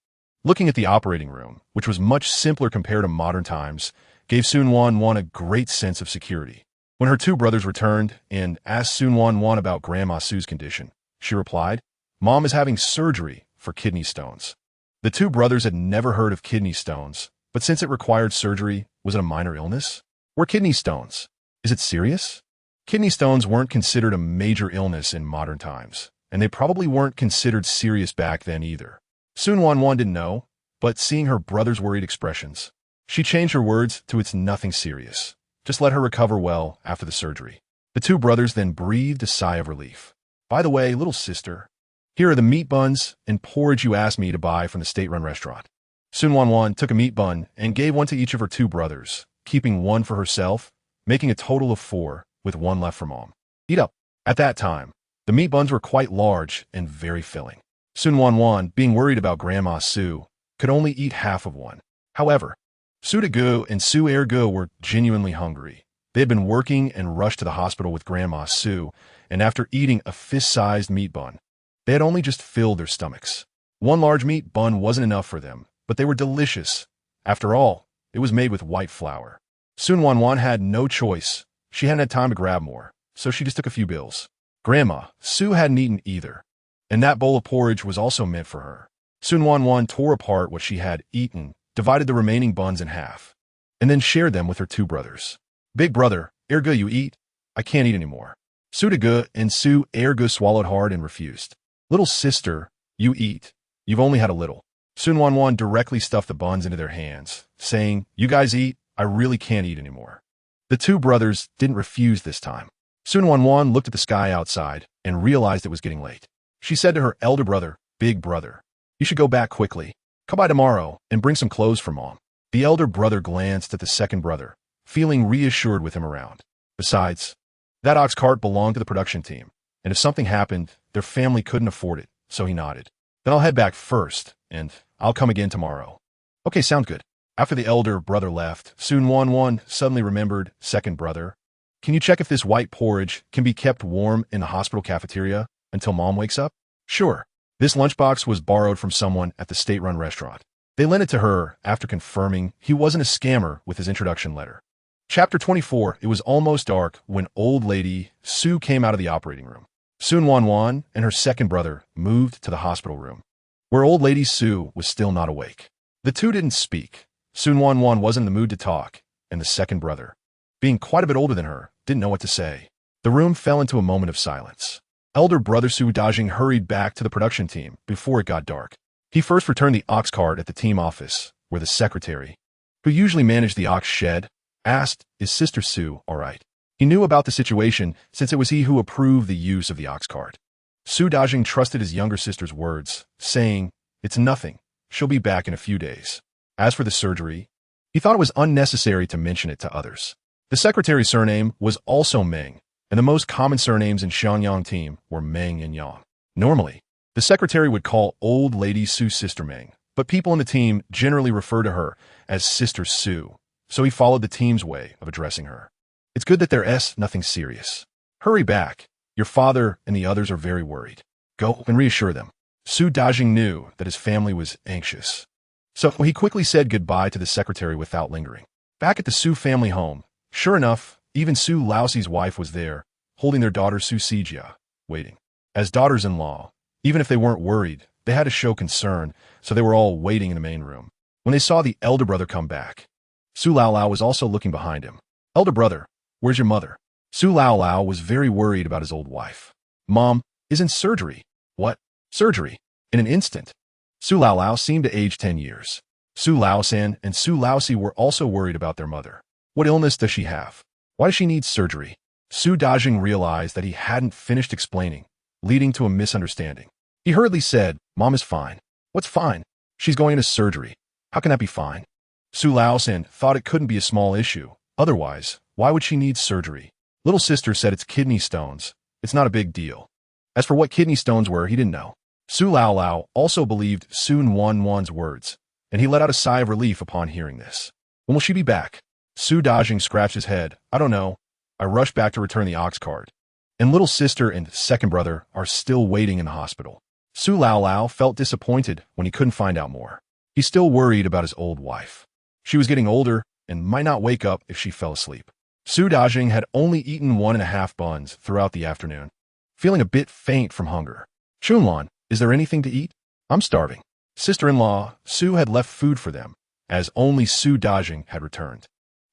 Looking at the operating room, which was much simpler compared to modern times, gave Su Nuannuan a great sense of security. When her two brothers returned and asked Su Nuannuan about Grandma Su's condition, she replied, "Mom is having surgery for kidney stones." The two brothers had never heard of kidney stones, but since it required surgery, was it a minor illness? Were kidney stones? Is it serious? Kidney stones weren't considered a major illness in modern times, and they probably weren't considered serious back then either. Su Nuannuan didn't know, but seeing her brother's worried expressions, she changed her words to "It's nothing serious. Just let her recover well after the surgery." The two brothers then breathed a sigh of relief. "By the way, little sister, here are the meat buns and porridge you asked me to buy from the state-run restaurant." Su Nuannuan took a meat bun and gave one to each of her two brothers, keeping one for herself, making a total of 4, with one left for Mom. "Eat up." At that time, the meat buns were quite large and very filling. Su Nuannuan, being worried about Grandma Su, could only eat half of one. However, Su Nuannuan and Su Nuannuan were genuinely hungry. They had been working and rushed to the hospital with Grandma Su, and after eating a fist-sized meat bun, they had only just filled their stomachs. One large meat bun wasn't enough for them, but they were delicious. After all, it was made with white flour. Su Nuannuan had no choice. She hadn't had time to grab more, so she just took a few bills. Grandma Su hadn't eaten either, and that bowl of porridge was also meant for her. Su Nuannuan tore apart what she had eaten, divided the remaining buns in half, and then shared them with her two brothers. "Big brother, Erga, you eat? I can't eat anymore." Su Nuannuan and Su Nuannuan swallowed hard and refused. "Little sister, you eat. You've only had a little." Su Nuannuan directly stuffed the buns into their hands, saying, "You guys eat, I really can't eat anymore." The two brothers didn't refuse this time. Su Nuannuan looked at the sky outside and realized it was getting late. She said to her elder brother, "Big brother, you should go back quickly. Come by tomorrow and bring some clothes for Mom." The elder brother glanced at the second brother, feeling reassured with him around. Besides, that ox cart belonged to the production team, and if something happened, their family couldn't afford it, so he nodded. "Then I'll head back first, and I'll come again tomorrow." "Okay, sounds good." After the elder brother left, Su Nuannuan suddenly remembered, "Second brother, can you check if this white porridge can be kept warm in the hospital cafeteria until Mom wakes up?" "Sure." This lunchbox was borrowed from someone at the state-run restaurant. They lent it to her after confirming he wasn't a scammer with his introduction letter. Chapter 24. It was almost dark when old lady Su came out of the operating room. Su Nuannuan and her second brother moved to the hospital room, where old lady Su was still not awake. The two didn't speak. Su Nuannuan wasn't in the mood to talk, and the second brother, being quite a bit older than her, didn't know what to say. The room fell into a moment of silence. Elder brother Su Dajing hurried back to the production team before it got dark. He first returned the ox cart at the team office, where the secretary, who usually managed the ox shed, asked, "Is Sister Su all right?" He He knew about the situation since it was he who approved the use of the ox cart. Su Dajing trusted his younger sister's words, saying, "It's nothing. She'll be back in a few days." As for the surgery, he thought it was unnecessary to mention it to others. The secretary's surname was also Meng, and the most common surnames in Xiangyang team were Meng and Yang. Normally, the secretary would call old lady Su Sister Meng, but people in the team generally refer to her as Sister Su, so he followed the team's way of addressing her. "It's good that there's nothing serious. Hurry back. Your father and the others are very worried. Go and reassure them." Su Dajing knew that his family was anxious, so he quickly said goodbye to the secretary without lingering. Back at the Su family home, sure enough, even Su Laoxi's wife was there, holding their daughter Su Sijia, waiting. As daughters-in-law, even if they weren't worried, they had to show concern, so they were all waiting in the main room. When they saw the elder brother come back, Su Lao was also looking behind him. "Elder brother, where's your mother?" Su Lao was very worried about his old wife. "Mom is in surgery." "What? Surgery?" In an instant, Su Lao seemed to age 10 years. Su Laosan and Su Laosi were also worried about their mother. "What illness does she have? Why does she need surgery?" Su Dajing realized that he hadn't finished explaining, leading to a misunderstanding. He hurriedly said, "Mom is fine." "What's fine?" "She's going into surgery." "How can that be fine?" Su Laosan thought it couldn't be a small issue. Otherwise, why would she need surgery? Little sister said it's kidney stones. It's not a big deal. As for what kidney stones were, he didn't know. Su Lao also believed Su Nuannuan's words, and he let out a sigh of relief upon hearing this. "When will she be back?" Su Dajing scratched his head. "I don't know. I rushed back to return the ox cart. And little sister and second brother are still waiting in the hospital." Su Lao felt disappointed when he couldn't find out more. He still worried about his old wife. She was getting older and might not wake up if she fell asleep. Su Dajing had only eaten 1.5 buns throughout the afternoon, feeling a bit faint from hunger. "Chunlan, is there anything to eat? I'm starving." Sister-in-law Su had left food for them, as only Su Dajing had returned.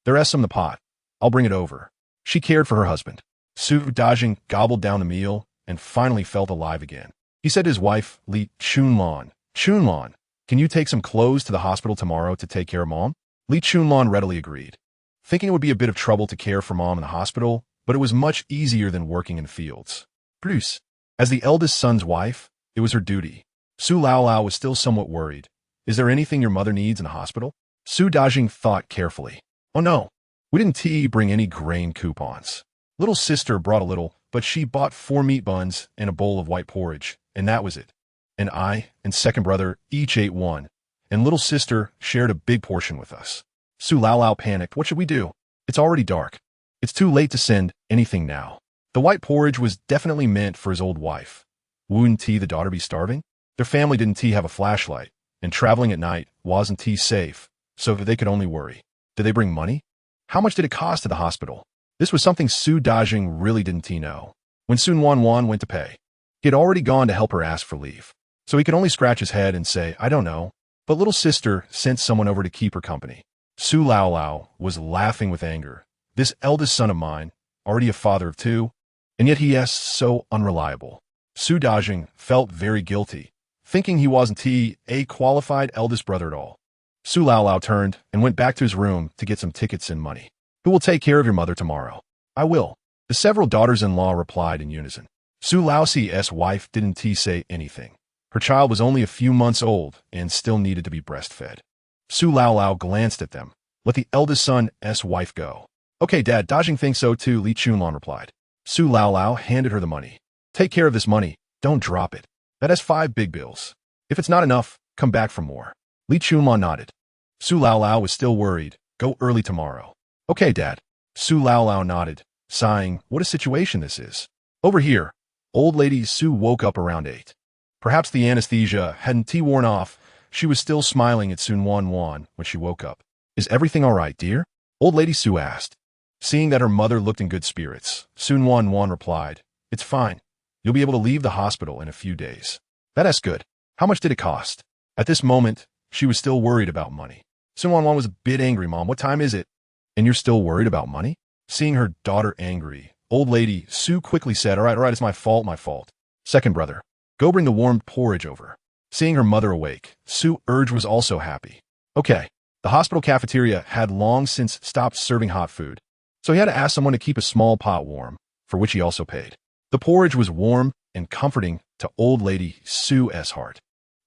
"There's some in the pot. I'll bring it over." She cared for her husband. Su Dajing gobbled down the meal and finally felt alive again. He said to his wife, Li Chunlan, "Chunlan, can you take some clothes to the hospital tomorrow to take care of Mom?" Li Chunlan readily agreed, thinking it would be a bit of trouble to care for Mom in the hospital, but it was much easier than working in fields. Plus, as the eldest son's wife, it was her duty. Su Lao was still somewhat worried. "Is there anything your mother needs in the hospital?" Su Dajing thought carefully. "Oh no, we didn't bring any grain coupons. Little sister brought a little, but she bought 4 meat buns and a bowl of white porridge, and that was it. And I and second brother each ate one, and little sister shared a big portion with us." Su Lao panicked. "What should we do? It's already dark. It's too late to send anything now." The white porridge was definitely meant for his old wife. Wouldn't the daughter be starving? Their family didn't have a flashlight, and traveling at night wasn't safe, so they could only worry. Did they bring money? How much did it cost to the hospital? This was something Su Dajing really didn't know. When Su Nuannuan went to pay, he had already gone to help her ask for leave, so he could only scratch his head and say, "I don't know." But little sister sent someone over to keep her company. Su Lao was laughing with anger. This eldest son of mine, already a father of 2, and yet he is so unreliable. Su Dajing felt very guilty, thinking he wasn't a qualified eldest brother at all. Su Lao turned and went back to his room to get some tickets and money. "Who will take care of your mother tomorrow?" "I will." The several daughters-in-law replied in unison. Su Laoxi's wife didn't say anything. Her child was only a few months old and still needed to be breastfed. Su Lao glanced at them. "Let the eldest son's wife go." "Okay, Dad, Dajing thinks so too," Li Chunlan replied. Su Lao handed her the money. "Take care of this money. Don't drop it. That has 5 big bills. If it's not enough, come back for more." Li Chunlan nodded. Su Lao was still worried. "Go early tomorrow." "Okay, Dad." Su Lao nodded, sighing. What a situation this is. Over here, old lady Su woke up around 8. Perhaps the anesthesia hadn't worn off. She was still smiling at Su Nuannuan when she woke up. "Is everything all right, dear?" Old lady Su asked. Seeing that her mother looked in good spirits, Su Nuannuan replied, "It's fine. You'll be able to leave the hospital in a few days." "That's good. How much did it cost?" At this moment, she was still worried about money. Su Nuannuan was a bit angry. "Mom, what time is it? And you're still worried about money?" Seeing her daughter angry, old lady Su quickly said, All right, it's my fault. Second brother, go bring the warmed porridge over." Seeing her mother awake, Su Urge was also happy. Okay, the hospital cafeteria had long since stopped serving hot food, so he had to ask someone to keep a small pot warm, for which he also paid. The porridge was warm and comforting to old lady Su's heart.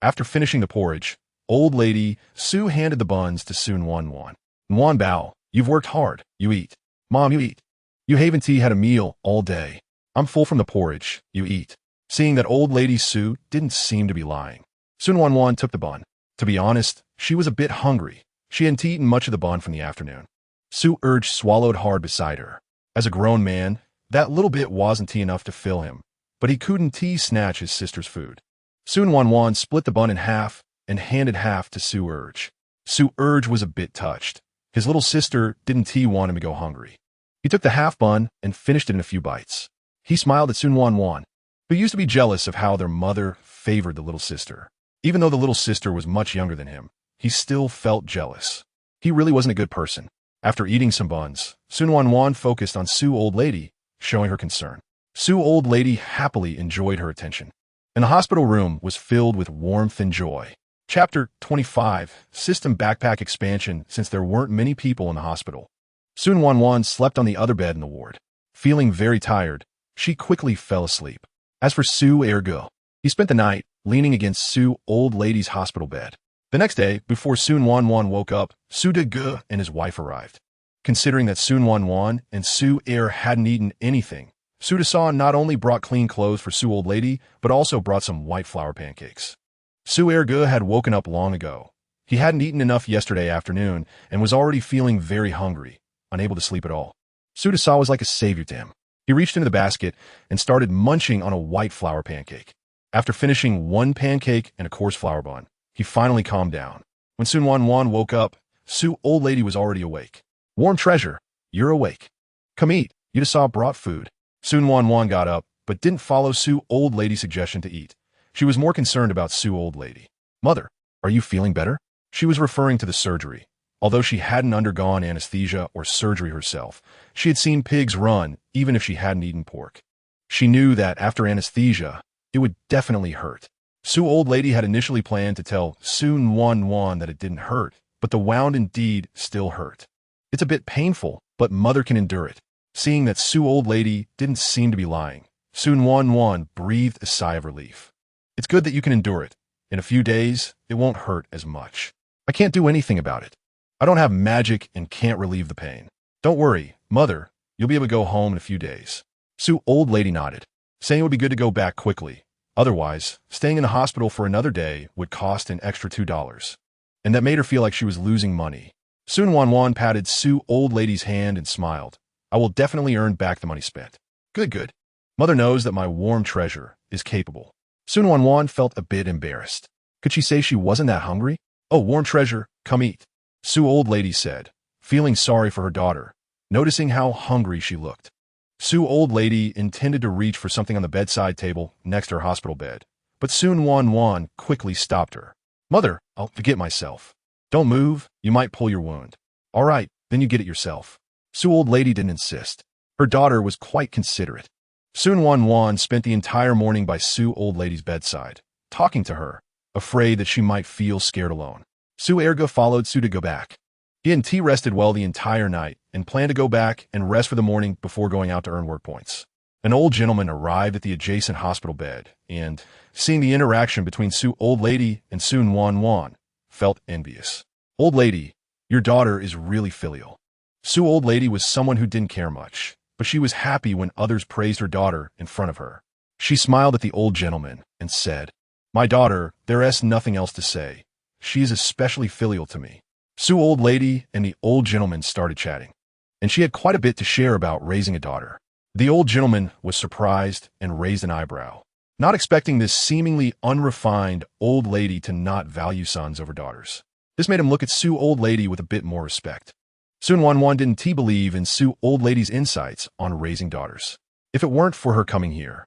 After finishing the porridge, old lady Su handed the buns to Su Nuannuan. Nuan bao, you've worked hard, you eat. Mom, you eat. You haven't had a meal all day. I'm full from the porridge, you eat. Seeing that old lady Su didn't seem to be lying, Su Nuannuan took the bun. To be honest, she was a bit hungry. She hadn't eaten much of the bun from the afternoon. Su urged swallowed hard beside her. As a grown man, that little bit wasn't enough to fill him, but he couldn't snatch his sister's food. Su Nuannuan split the bun in half and handed half to Su Urge. Su Urge was a bit touched. His little sister didn't want him to go hungry. He took the half bun and finished it in a few bites. He smiled at Su Nuannuan, who used to be jealous of how their mother favored the little sister. Even though the little sister was much younger than him, he still felt jealous. He really wasn't a good person. After eating some buns, Su Nuannuan focused on Su Old Lady, showing her concern. Su Old Lady happily enjoyed her attention, and the hospital room was filled with warmth and joy. Chapter 25, System Backpack Expansion. Since there weren't many people in the hospital, Su Nuannuan slept on the other bed in the ward. Feeling very tired, she quickly fell asleep. As for Su Ergo, he spent the night leaning against Su Old Lady's hospital bed. The next day, before Su Nuannuan woke up, Su De Ge and his wife arrived. Considering that Su Nuannuan and Su hadn't eaten anything, Su De not only brought clean clothes for Su Old Lady, but also brought some white flour pancakes. Su Erge had woken up long ago. He hadn't eaten enough yesterday afternoon and was already feeling very hungry, unable to sleep at all. Su De was like a savior to him. He reached into the basket and started munching on a white flour pancake. After finishing one pancake and a coarse flour bun, he finally calmed down. When Su Nuannuan woke up, Su Old Lady was already awake. Warm treasure, you're awake. Come eat. You just brought food. Su Nuannuan got up, but didn't follow Su Old Lady's suggestion to eat. She was more concerned about Su Old Lady. Mother, are you feeling better? She was referring to the surgery. Although she hadn't undergone anesthesia or surgery herself, she had seen pigs run even if she hadn't eaten pork. She knew that after anesthesia, it would definitely hurt. Su Old Lady had initially planned to tell Su Nuannuan that it didn't hurt, but the wound indeed still hurt. It's a bit painful, but mother can endure it. Seeing that Su Old Lady didn't seem to be lying, Su Nuannuan breathed a sigh of relief. It's good that you can endure it. In a few days, it won't hurt as much. I can't do anything about it. I don't have magic and can't relieve the pain. Don't worry, mother, you'll be able to go home in a few days. Su Old Lady nodded, saying it would be good to go back quickly. Otherwise, staying in the hospital for another day would cost an extra $2. And that made her feel like she was losing money. Su Nuannuan patted Su Old Lady's hand and smiled. I will definitely earn back the money spent. Good. Mother knows that my warm treasure is capable. Su Nuannuan felt a bit embarrassed. Could she say she wasn't that hungry? Oh, warm treasure, come eat. Su Old Lady said, feeling sorry for her daughter, noticing how hungry she looked. Su Old Lady intended to reach for something on the bedside table next to her hospital bed, but Su Nuannuan quickly stopped her. Mother, I'll forget myself. Don't move, you might pull your wound. All right, then you get it yourself. Su Old Lady didn't insist. Her daughter was quite considerate. Su Nuannuan spent the entire morning by Su Old Lady's bedside, talking to her, afraid that she might feel scared alone. Su Erge followed Su to go back. He and T rested well the entire night and planned to go back and rest for the morning before going out to earn work points. An old gentleman arrived at the adjacent hospital bed and, seeing the interaction between Su Old Lady and Su Nuannuan, felt envious. Old Lady, your daughter is really filial. Su Old Lady was someone who didn't care much, but she was happy when others praised her daughter in front of her. She smiled at the old gentleman and said, My daughter, there's nothing else to say. She is especially filial to me. Su Old Lady and the old gentleman started chatting, and she had quite a bit to share about raising a daughter. The old gentleman was surprised and raised an eyebrow, not expecting this seemingly unrefined old lady to not value sons over daughters. This made him look at Su Old Lady with a bit more respect. Su Nuannuan didn't believe in Su Old Lady's insights on raising daughters. If it weren't for her coming here,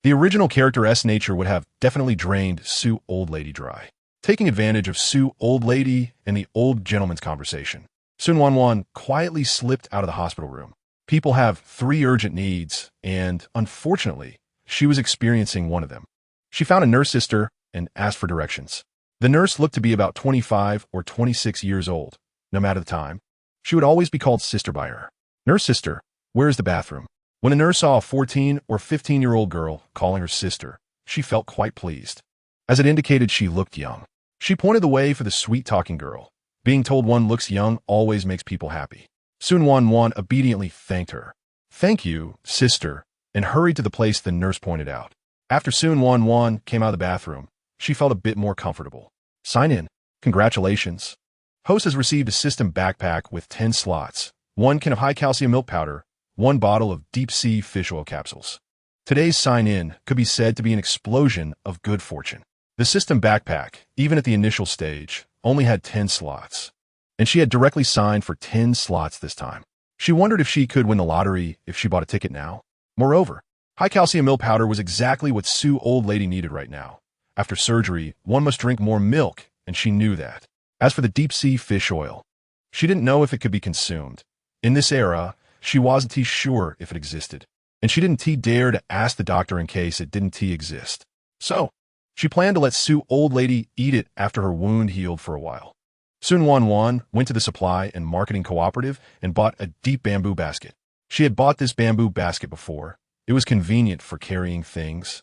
the original character's nature would have definitely drained Su Old Lady dry. Taking advantage of Su Old Lady and the old gentleman's conversation, Su Nuannuan quietly slipped out of the hospital room. People have 3 urgent needs, and, unfortunately, she was experiencing one of them. She found a nurse sister and asked for directions. The nurse looked to be about 25 or 26 years old. No matter the time, she would always be called sister by her. Nurse sister, where is the bathroom? When the nurse saw a 14 or 15-year-old girl calling her sister, she felt quite pleased, as it indicated she looked young. She pointed the way for the sweet-talking girl. Being told one looks young always makes people happy. Su Nuannuan obediently thanked her. Thank you, sister, and hurried to the place the nurse pointed out. After Su Nuannuan came out of the bathroom, she felt a bit more comfortable. Sign in. Congratulations. Host has received a system backpack with 10 slots, 1 can of high-calcium milk powder, 1 bottle of deep-sea fish oil capsules. Today's sign-in could be said to be an explosion of good fortune. The system backpack, even at the initial stage, only had 10 slots, and she had directly signed for 10 slots this time. She wondered if she could win the lottery if she bought a ticket now. Moreover, high-calcium milk powder was exactly what Su old lady needed right now. After surgery, one must drink more milk, and she knew that. As for the deep-sea fish oil, she didn't know if it could be consumed. In this era, she wasn't sure if it existed, and she didn't dare to ask the doctor in case it didn't exist. So, she planned to let Su old lady eat it after her wound healed for a while. Su Nuannuan went to the supply and marketing cooperative and bought a deep bamboo basket. She had bought this bamboo basket before. It was convenient for carrying things,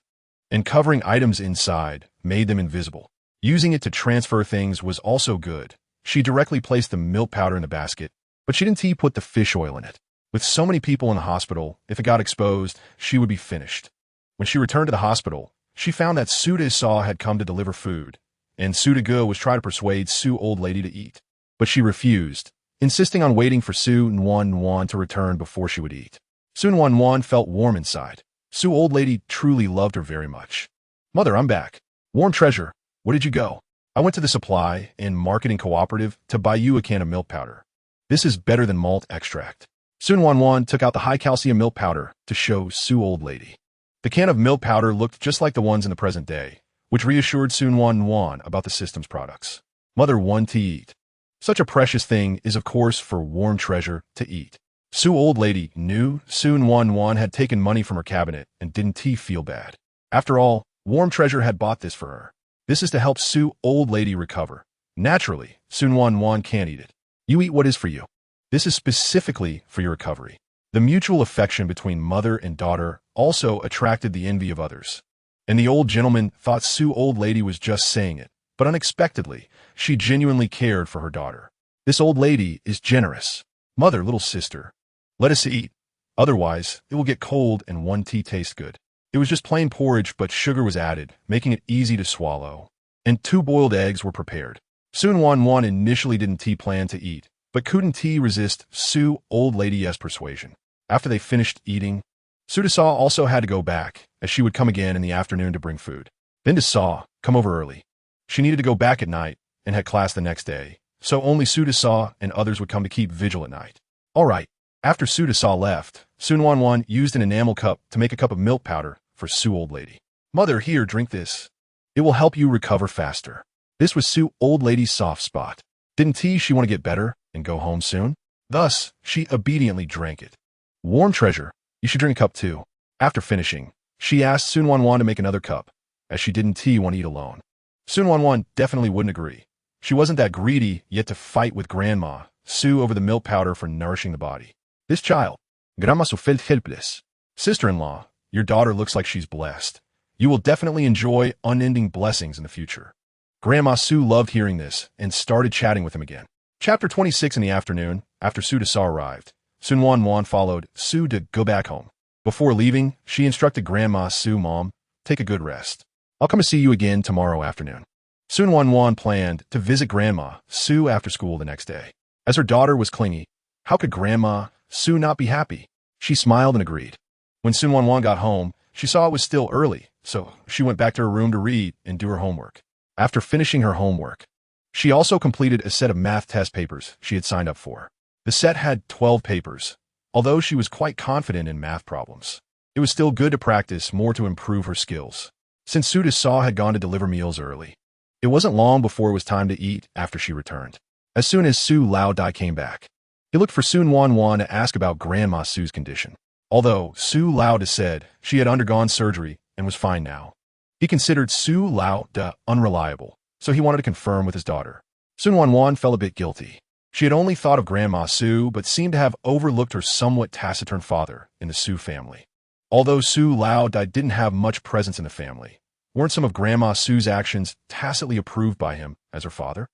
and covering items inside made them invisible. Using it to transfer things was also good. She directly placed the milk powder in the basket, but she didn't put the fish oil in it. With so many people in the hospital, if it got exposed, she would be finished. When she returned to the hospital, she found that Su Nuannuan had come to deliver food, and Su Nuannuan was trying to persuade Su old lady to eat. But she refused, insisting on waiting for Su Nuannuan to return before she would eat. Su Nuannuan felt warm inside. Su old lady truly loved her very much. Mother, I'm back. Warm treasure, where did you go? I went to the supply and marketing cooperative to buy you a can of milk powder. This is better than malt extract. Su Nuannuan took out the high-calcium milk powder to show Su old lady. The can of milk powder looked just like the ones in the present day, which reassured Su Nuannuan about the system's products. Mother wanted to eat. Such a precious thing is of course for warm treasure to eat. Su old lady knew Su Nuannuan had taken money from her cabinet and didn't feel bad. After all, warm treasure had bought this for her. This is to help Su old lady recover. Naturally, Su Nuannuan can't eat it. You eat what is for you. This is specifically for your recovery. The mutual affection between mother and daughter also attracted the envy of others. And the old gentleman thought Su old lady was just saying it, but unexpectedly, she genuinely cared for her daughter. This old lady is generous. Mother, little sister, let us eat. Otherwise, it will get cold and one tea taste good. It was just plain porridge, but sugar was added, making it easy to swallow. And 2 boiled eggs were prepared. Su Nuannuan initially didn't plan to eat, but couldn't resist Su old lady's persuasion. After they finished eating, Su Nuannuan also had to go back, as she would come again in the afternoon to bring food. Then Nuannuan come over early. She needed to go back at night and had class the next day, so only Su Nuannuan and others would come to keep vigil at night. All right. After Su Nuannuan left, Su Nuannuan used an enamel cup to make a cup of milk powder for Su old lady. Mother, here, drink this. It will help you recover faster. This was Su old lady's soft spot. Didn't she want to get better and go home soon? Thus, she obediently drank it. Warm treasure, you should drink a cup too. After finishing, she asked Su Nuannuan to make another cup, as she didn't want to eat alone. Su Nuannuan definitely wouldn't agree. She wasn't that greedy yet to fight with Grandma Su over the milk powder for nourishing the body. This child, Grandma Su felt helpless. Sister-in-law, your daughter looks like she's blessed. You will definitely enjoy unending blessings in the future. Grandma Su loved hearing this and started chatting with him again. Chapter 26 in the afternoon, after Su Nuannuan arrived, Su Nuannuan followed Su to go back home. Before leaving, she instructed Grandma Su, Mom, take a good rest. I'll come to see you again tomorrow afternoon. Su Nuannuan planned to visit Grandma Su after school the next day. As her daughter was clingy, how could Grandma Su not be happy? She smiled and agreed. When Su Nuannuan got home, she saw it was still early, so she went back to her room to read and do her homework. After finishing her homework, she also completed a set of math test papers she had signed up for. The set had 12 papers. Although she was quite confident in math problems, it was still good to practice more to improve her skills. Since Su Nuannuan had gone to deliver meals early, it wasn't long before it was time to eat after she returned. As soon as Su Nuannuan came back, he looked for Su Nuannuan to ask about Grandma Su's condition. Although Su Nuannuan said she had undergone surgery and was fine now, he considered Su Nuannuan unreliable, so he wanted to confirm with his daughter. Su Nuannuan felt a bit guilty. She had only thought of Grandma Su, but seemed to have overlooked her somewhat taciturn father in the Su family. Although Su Lao Dai didn't have much presence in the family, weren't some of Grandma Su's actions tacitly approved by him as her father?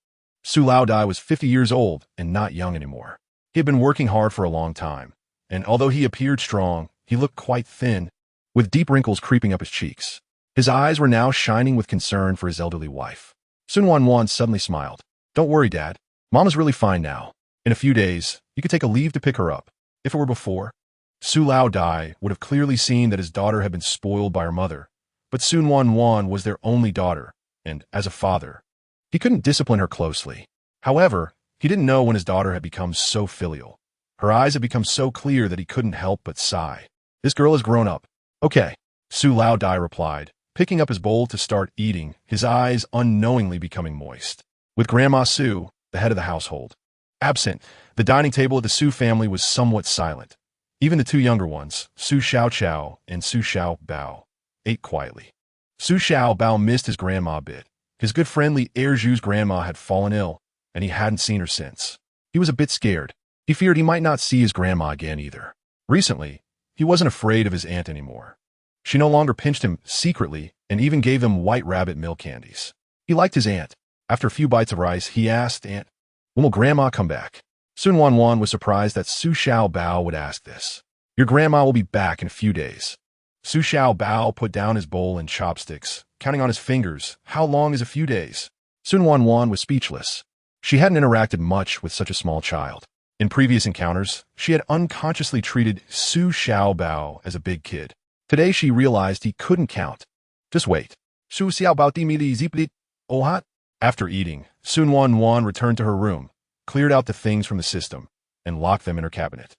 Su Lao Dai was 50 years old and not young anymore. He had been working hard for a long time, and although he appeared strong, he looked quite thin, with deep wrinkles creeping up his cheeks. His eyes were now shining with concern for his elderly wife. Su Nuannuan suddenly smiled. "Don't worry, Dad. Mama's really fine now. In a few days, you could take a leave to pick her up. If it were before..." Su Lao Dai would have clearly seen that his daughter had been spoiled by her mother, but Su Nuannuan was their only daughter, and, as a father, he couldn't discipline her closely. However, he didn't know when his daughter had become so filial. Her eyes had become so clear that he couldn't help but sigh. "This girl has grown up." "Okay," Su Lao Dai replied, picking up his bowl to start eating, his eyes unknowingly becoming moist. With Grandma Su, the head of the household, absent, the dining table of the Su family was somewhat silent. Even the two younger ones, Su Xiaoqiao and Su Xiaobao, ate quietly. Su Xiaobao missed his grandma a bit. His good friend Li Erju's grandma had fallen ill, and he hadn't seen her since. He was a bit scared. He feared he might not see his grandma again either. Recently, he wasn't afraid of his aunt anymore. She no longer pinched him secretly and even gave him white rabbit milk candies. He liked his aunt. After a few bites of rice, he asked Aunt, "When will Grandma come back?" Su Nuannuan was surprised that Su Xiaobao would ask this. "Your grandma will be back in a few days." Su Xiaobao put down his bowl and chopsticks, counting on his fingers. How long is a few days? Su Nuannuan was speechless. She hadn't interacted much with such a small child. In previous encounters, she had unconsciously treated Su Xiaobao as a big kid. Today she realized he couldn't count. "Just wait." Su Xiaobao dimili ziplit ohat. After eating, Su Nuannuan returned to her room, cleared out the things from the system, and locked them in her cabinet.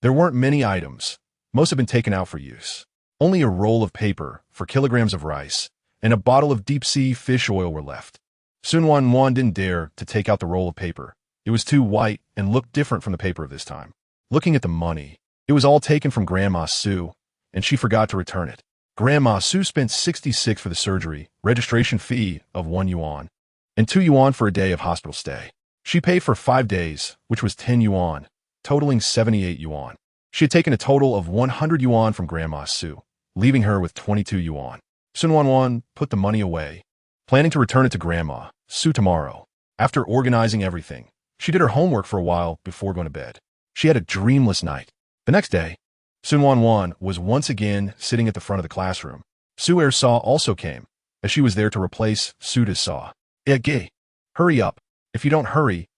There weren't many items. Most had been taken out for use. Only a roll of paper for kilograms of rice and a bottle of deep-sea fish oil were left. Su Nuannuan didn't dare to take out the roll of paper. It was too white and looked different from the paper of this time. Looking at the money, it was all taken from Grandma Su, and she forgot to return it. Grandma Su spent 66 for the surgery, registration fee of 1 yuan, and 2 yuan for a day of hospital stay. She paid for 5 days, which was 10 yuan, totaling 78 yuan. She had taken a total of 100 yuan from Grandma Su, leaving her with 22 yuan. Su Nuannuan put the money away, planning to return it to Grandma Su tomorrow. After organizing everything, she did her homework for a while before going to bed. She had a dreamless night. The next day, Su Nuannuan was once again sitting at the front of the classroom. Su Ersaw also came, as she was there to replace Su Desaw. "Gay, hurry up. If you don't hurry,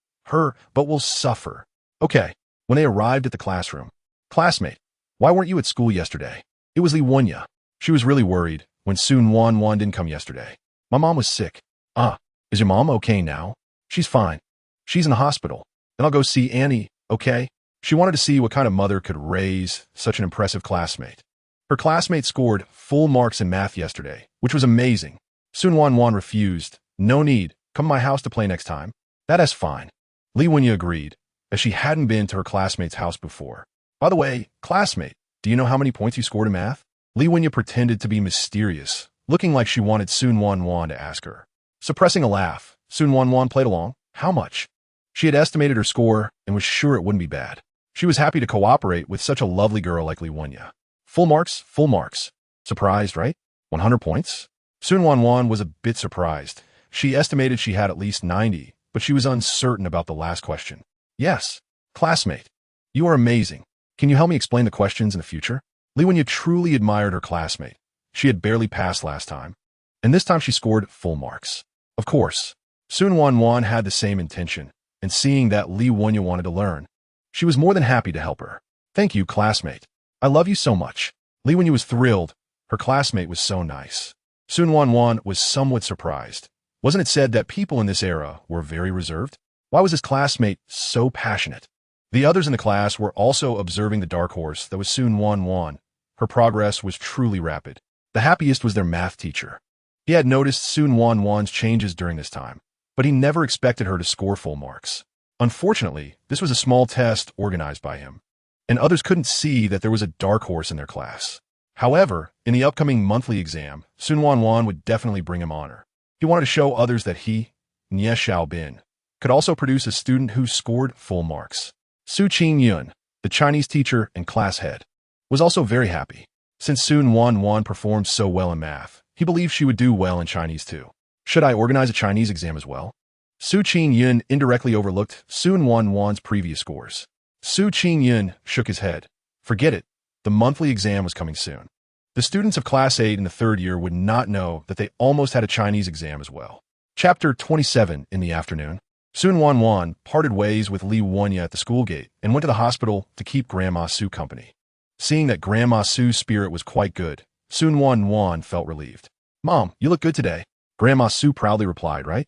but we'll suffer." "Okay." When they arrived at the classroom, "Classmate, why weren't you at school yesterday?" It was Li Wunya. She was really worried when Su Nuannuan didn't come yesterday. "My mom was sick." "Ah, is your mom okay now?" "She's fine. She's in the hospital. Then I'll go see Annie, okay?" She wanted to see what kind of mother could raise such an impressive classmate. Her classmate scored full marks in math yesterday, which was amazing. Su Nuannuan refused. "No need. Come to my house to play next time." "That's fine." Li Wunya agreed, as she hadn't been to her classmate's house before. "By the way, classmate, do you know how many points you scored in math?" Li Wunya pretended to be mysterious, looking like she wanted Su Nuannuan to ask her. Suppressing a laugh, Su Nuannuan played along. "How much?" She had estimated her score and was sure it wouldn't be bad. She was happy to cooperate with such a lovely girl like Li Wunya. Full marks, full marks. Surprised, right? 100 points? Su Nuannuan was a bit surprised. She estimated she had at least 90, but she was uncertain about the last question. "Yes, classmate. You are amazing. Can you help me explain the questions in the future?" Li Wunya truly admired her classmate. She had barely passed last time, and this time she scored full marks. Of course, Su Nuannuan had the same intention, and seeing that Li Wunya wanted to learn, she was more than happy to help her. "Thank you, classmate. I love you so much." Li Wunya was thrilled. Her classmate was so nice. Su Nuannuan was somewhat surprised. Wasn't it said that people in this era were very reserved? Why was his classmate so passionate? The others in the class were also observing the dark horse that was Su Nuannuan. Her progress was truly rapid. The happiest was their math teacher. He had noticed Su Nuannuan's changes during this time, but he never expected her to score full marks. Unfortunately, this was a small test organized by him, and others couldn't see that there was a dark horse in their class. However, in the upcoming monthly exam, Su Nuannuan would definitely bring him honor. He wanted to show others that he, Nye Xiaobin, could also produce a student who scored full marks. Su Nuannuan, the Chinese teacher and class head, was also very happy. Since Su Nuannuan performed so well in math, he believed she would do well in Chinese too. Should I organize a Chinese exam as well? Su Nuannuan indirectly overlooked Su Nuannuan's previous scores. Su Nuannuan shook his head. Forget it. The monthly exam was coming soon. The students of Class 8 in the third year would not know that they almost had a Chinese exam as well. Chapter 27 in the afternoon. Su Nuannuan parted ways with Li Wanya at the school gate and went to the hospital to keep Grandma Su company. Seeing that Grandma Su's spirit was quite good, Su Nuannuan felt relieved. Mom, you look good today. Grandma Su proudly replied, right?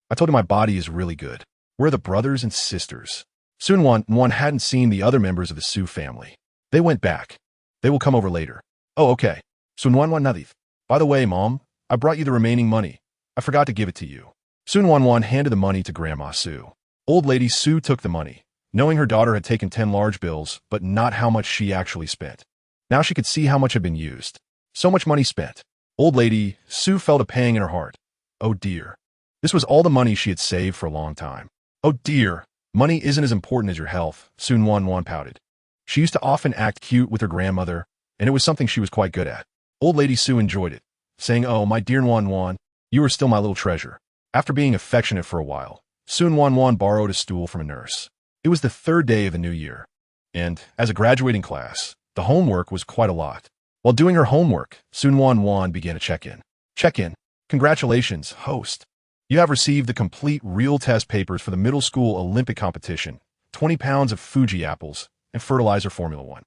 I told you my body is really good. We're the brothers and sisters. Su Nuannuan hadn't seen the other members of the Su family. They went back. They will come over later. Oh, okay. Su Nuannuan nadith. By the way, Mom, I brought you the remaining money. I forgot to give it to you. Su Nuannuan handed the money to Grandma Su. Old Lady Su took the money, knowing her daughter had taken 10 large bills, but not how much she actually spent. Now she could see how much had been used. So much money spent. Old Lady Su felt a pang in her heart. Oh dear. This was all the money she had saved for a long time. Oh dear. Money isn't as important as your health, Su Nuannuan pouted. She used to often act cute with her grandmother, and it was something she was quite good at. Old Lady Su enjoyed it, saying, oh, my dear Nuannuan, you are still my little treasure. After being affectionate for a while, Su Nuannuan borrowed a stool from a nurse. It was the third day of the new year, and, as a graduating class, the homework was quite a lot. While doing her homework, Su Nuannuan began a check-in. Check-in. Congratulations, host. You have received the complete real test papers for the middle school Olympic competition, 20 pounds of Fuji apples, and fertilizer Formula 1.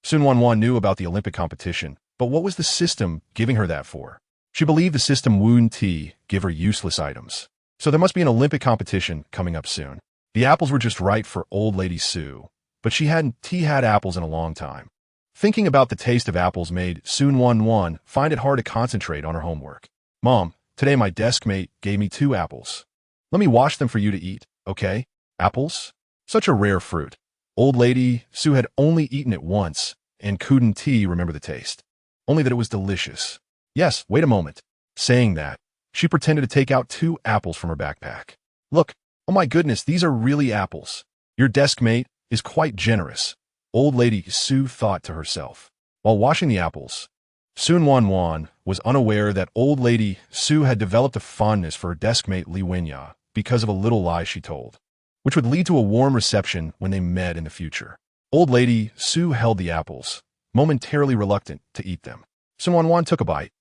Su Nuannuan knew about the Olympic competition, but what was the system giving her that for? She believed the system wouldn't give her useless items. So there must be an Olympic competition coming up soon. The apples were just right for Old Lady Su, but she hadn't had apples in a long time. Thinking about the taste of apples made Su Nuannuan find it hard to concentrate on her homework. Mom, today my desk mate gave me 2 apples. Let me wash them for you to eat, okay? Apples? Such a rare fruit. Old Lady Su had only eaten it once and couldn't remember the taste. Only that it was delicious. Yes, wait a moment. Saying that, she pretended to take out 2 apples from her backpack. Look, oh my goodness, these are really apples. Your desk mate is quite generous, Old Lady Su thought to herself. While washing the apples, Su Nuannuan was unaware that Old Lady Su had developed a fondness for her desk mate Li Wanya because of a little lie she told, which would lead to a warm reception when they met in the future. Old Lady Su held the apples, momentarily reluctant to eat them. Su Nuannuan took a bite.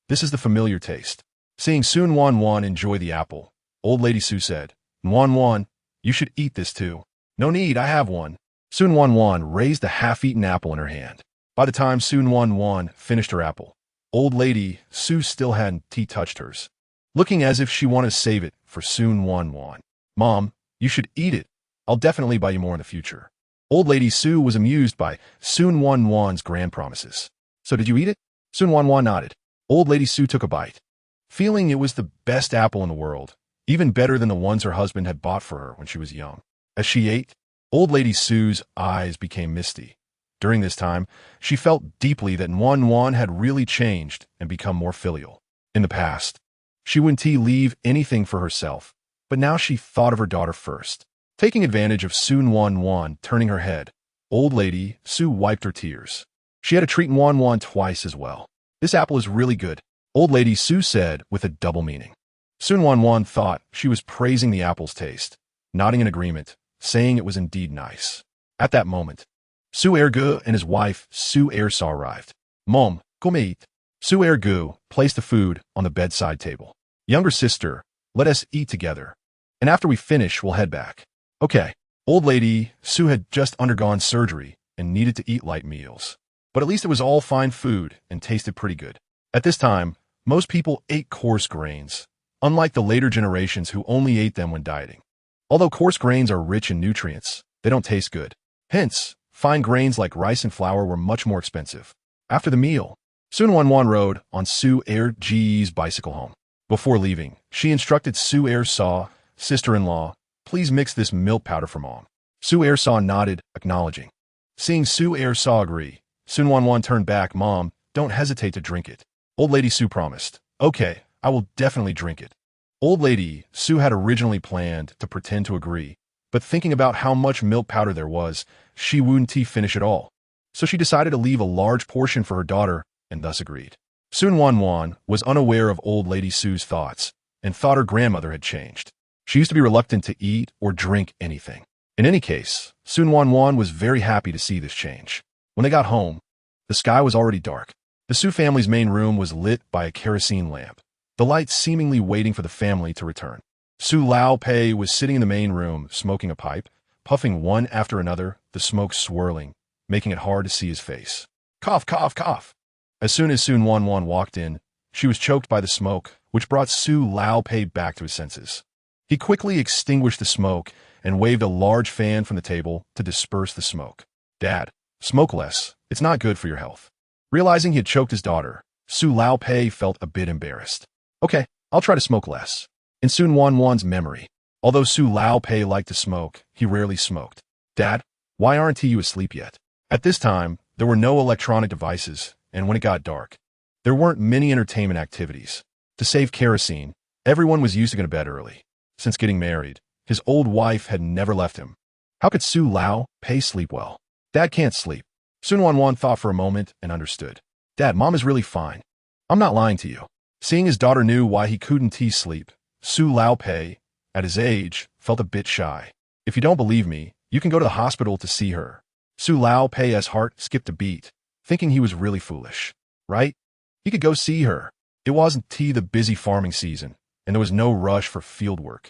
This is the familiar taste. Seeing Su Nuannuan enjoy the apple, Old Lady Su said, Nuannuan, you should eat this too. No need, I have one. Su Nuannuan raised the half-eaten apple in her hand. By the time Su Nuannuan finished her apple, Old Lady Su still hadn't touched hers, looking as if she wanted to save it for Su Nuannuan. Mom, you should eat it. I'll definitely buy you more in the future. Old Lady Su was amused by Su Nuannuan's grand promises. So did you eat it? Su Nuannuan nodded. Old Lady Su took a bite, feeling it was the best apple in the world, even better than the ones her husband had bought for her when she was young. As she ate, Old Lady Su's eyes became misty. During this time, she felt deeply that Nuannuan had really changed and become more filial. In the past, she wouldn't leave anything for herself, but now she thought of her daughter first. Taking advantage of Su Nuannuan turning her head, Old Lady Su wiped her tears. She had to treat Nuannuan twice as well. This apple is really good, Old Lady Su said with a double meaning. Su Nuannuan thought she was praising the apple's taste, nodding in agreement, saying it was indeed nice. At that moment, Su Ergu and his wife Su Ersa arrived. Mom, come eat. Su Ergu placed the food on the bedside table. Younger sister, let us eat together. And after we finish, we'll head back. Okay. Old Lady Su had just undergone surgery and needed to eat light meals. But at least it was all fine food and tasted pretty good. At this time, most people ate coarse grains, unlike the later generations who only ate them when dieting. Although coarse grains are rich in nutrients, they don't taste good. Hence, fine grains like rice and flour were much more expensive. After the meal, Su Nuannuan rode on Su Ergi's bicycle home. Before leaving, she instructed Su Ersa, sister-in-law, please mix this milk powder for Mom. Su Ersa nodded, acknowledging. Seeing Su Ersa agree, Su Nuannuan turned back. Mom, don't hesitate to drink it. Old Lady Su promised. Okay, I will definitely drink it. Old lady Su had originally planned to pretend to agree, but thinking about how much milk powder there was, she wouldn't finish it all. So she decided to leave a large portion for her daughter and thus agreed. Su Nuannuan was unaware of old lady Su's thoughts and thought her grandmother had changed. She used to be reluctant to eat or drink anything. In any case, Su Nuannuan was very happy to see this change. When they got home, the sky was already dark. The Su family's main room was lit by a kerosene lamp, the light seemingly waiting for the family to return. Su Lao Pei was sitting in the main room, smoking a pipe, puffing one after another, the smoke swirling, making it hard to see his face. Cough, cough, cough. As soon as Su Nuannuan walked in, she was choked by the smoke, which brought Su Lao Pei back to his senses. He quickly extinguished the smoke and waved a large fan from the table to disperse the smoke. Dad, smoke less. It's not good for your health. Realizing he had choked his daughter, Su Lao Pei felt a bit embarrassed. Okay, I'll try to smoke less. In Su Nuannuan's memory, although Su Lao Pei liked to smoke, he rarely smoked. Dad, why aren't you asleep yet? At this time, there were no electronic devices, and when it got dark, there weren't many entertainment activities. To save kerosene, everyone was used to going to bed early. Since getting married, his old wife had never left him. How could Su Lao Pei sleep well? Dad can't sleep. Su Nuannuan thought for a moment and understood. Dad, Mom is really fine. I'm not lying to you. Seeing his daughter knew why he couldn't sleep, Su Lao Pei, at his age, felt a bit shy. If you don't believe me, you can go to the hospital to see her. Su Lao Pei's heart skipped a beat, thinking he was really foolish. Right? He could go see her. It wasn't the busy farming season, and there was no rush for field work.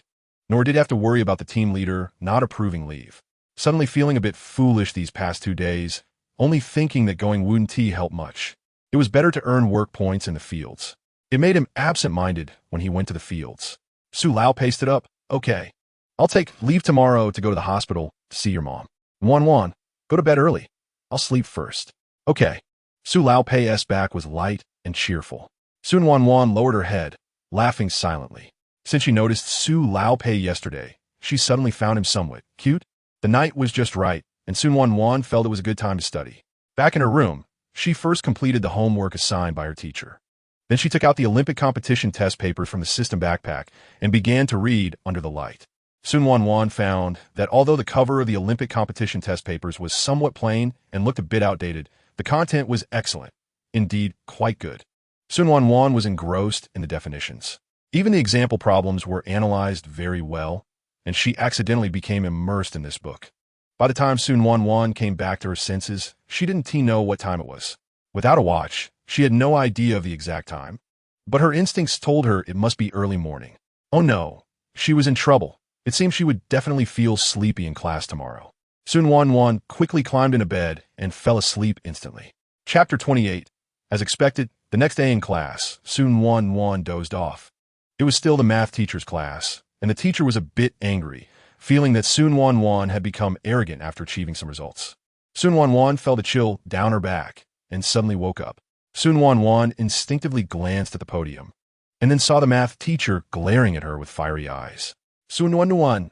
Nor did he have to worry about the team leader not approving leave. Suddenly feeling a bit foolish these past 2 days, only thinking that going wouldn't help much. It was better to earn work points in the fields. It made him absent-minded when he went to the fields. Su Lao pasted up, okay. I'll take leave tomorrow to go to the hospital to see your mom. Nuannuan, go to bed early. I'll sleep first. Okay. Su Lao Pei's back was light and cheerful. Su Nuannuan lowered her head, laughing silently. Since she noticed Su Lao Pei yesterday, she suddenly found him somewhat cute. The night was just right, and Su Nuannuan felt it was a good time to study. Back in her room, she first completed the homework assigned by her teacher. Then she took out the Olympic competition test papers from the system backpack and began to read under the light. Su Nuannuan found that although the cover of the Olympic competition test papers was somewhat plain and looked a bit outdated, the content was excellent, indeed quite good. Su Nuannuan was engrossed in the definitions. Even the example problems were analyzed very well, and she accidentally became immersed in this book. By the time Su Nuannuan came back to her senses, she didn't know what time it was. Without a watch, she had no idea of the exact time, but her instincts told her it must be early morning. Oh no, she was in trouble. It seemed she would definitely feel sleepy in class tomorrow. Su Nuannuan quickly climbed into bed and fell asleep instantly. Chapter 28. As expected, the next day in class, Su Nuannuan dozed off. It was still the math teacher's class, and the teacher was a bit angry, feeling that Su Nuannuan had become arrogant after achieving some results. Su Nuannuan felt a chill down her back and suddenly woke up. Su Nuannuan instinctively glanced at the podium, and then saw the math teacher glaring at her with fiery eyes. Su Nuannuan.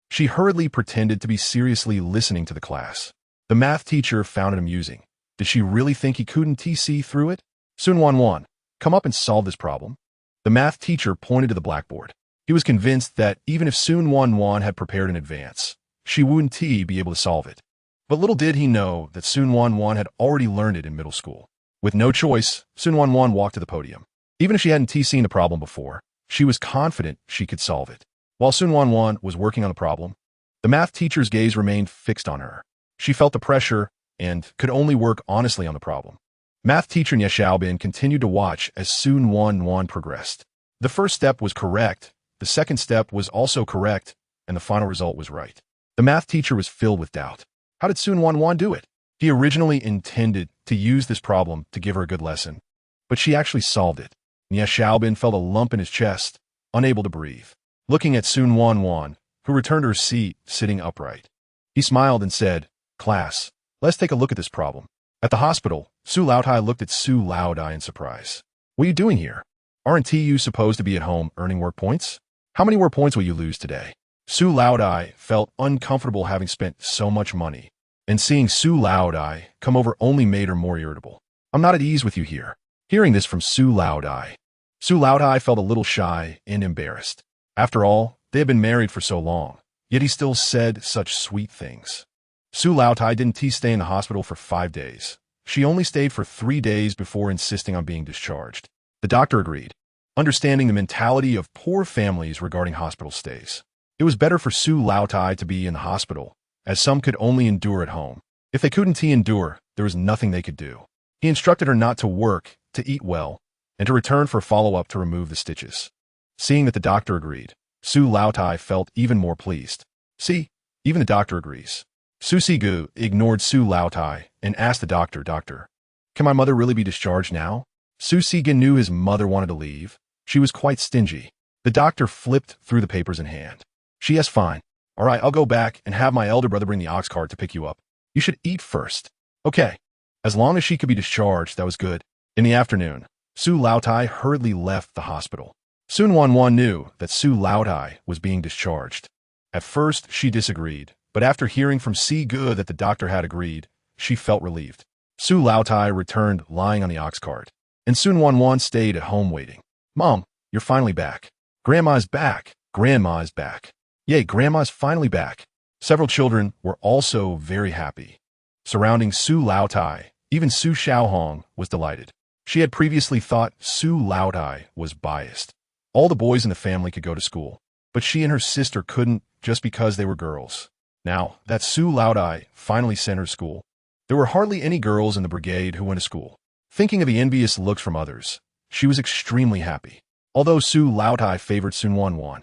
She hurriedly pretended to be seriously listening to the class. The math teacher found it amusing. Did she really think he couldn't see through it? Su Nuannuan, come up and solve this problem. The math teacher pointed to the blackboard. He was convinced that even if Su Nuannuan had prepared in advance, she wouldn't be able to solve it. But little did he know that Su Nuannuan had already learned it in middle school. With no choice, Su Nuannuan walked to the podium. Even if she hadn't seen the problem before, she was confident she could solve it. While Su Nuannuan was working on the problem, the math teacher's gaze remained fixed on her. She felt the pressure and could only work honestly on the problem. Math teacher Nie Xiaobin continued to watch as Su Nuannuan progressed. The first step was correct, the second step was also correct, and the final result was right. The math teacher was filled with doubt. How did Su Nuannuan do it? He originally intended to use this problem to give her a good lesson, but she actually solved it. Nie Xiaobin felt a lump in his chest, unable to breathe. Looking at Su Nuannuan, who returned to her seat, sitting upright. He smiled and said, "Class, let's take a look at this problem." At the hospital, Su Laodai looked at Su Laodai in surprise. "What are you doing here? Aren't you supposed to be at home earning work points? How many work points will you lose today?" Su Laodai felt uncomfortable having spent so much money, and seeing Su Laodai come over only made her more irritable. "I'm not at ease with you here." Hearing this from Su Laodai, Su Laotai felt a little shy and embarrassed. After all, they had been married for so long, yet he still said such sweet things. Su Laotai didn't stay in the hospital for 5 days. She only stayed for 3 days before insisting on being discharged. The doctor agreed, understanding the mentality of poor families regarding hospital stays. It was better for Su Laotai to be in the hospital, as some could only endure at home. If they couldn't endure, there was nothing they could do. He instructed her not to work, to eat well, and to return for follow-up to remove the stitches. Seeing that the doctor agreed, Su Laotai felt even more pleased. See, even the doctor agrees. Su Sigu ignored Su Laotai and asked the doctor, "Doctor, can my mother really be discharged now?" Su Sigu knew his mother wanted to leave. She was quite stingy. The doctor flipped through the papers in hand. "Yes, fine. All right, I'll go back and have my elder brother bring the ox cart to pick you up. You should eat first." Okay. As long as she could be discharged, that was good. In the afternoon, Su Laotai hurriedly left the hospital. Su Nuannuan knew that Su Laotai was being discharged. At first, she disagreed, but after hearing from Sigu that the doctor had agreed, she felt relieved. Su Laotai returned lying on the ox cart, and Su Nuannuan stayed at home waiting. "Mom, you're finally back. Grandma's back. Grandma is back. Yay, Grandma's finally back." Several children were also very happy. Surrounding Su Laotai, even Su Xiaohong was delighted. She had previously thought Su Laotai was biased. All the boys in the family could go to school, but she and her sister couldn't just because they were girls. Now that Su Laotai finally sent her to school, there were hardly any girls in the brigade who went to school. Thinking of the envious looks from others, she was extremely happy. Although Su Laotai favored Su Nuannuan,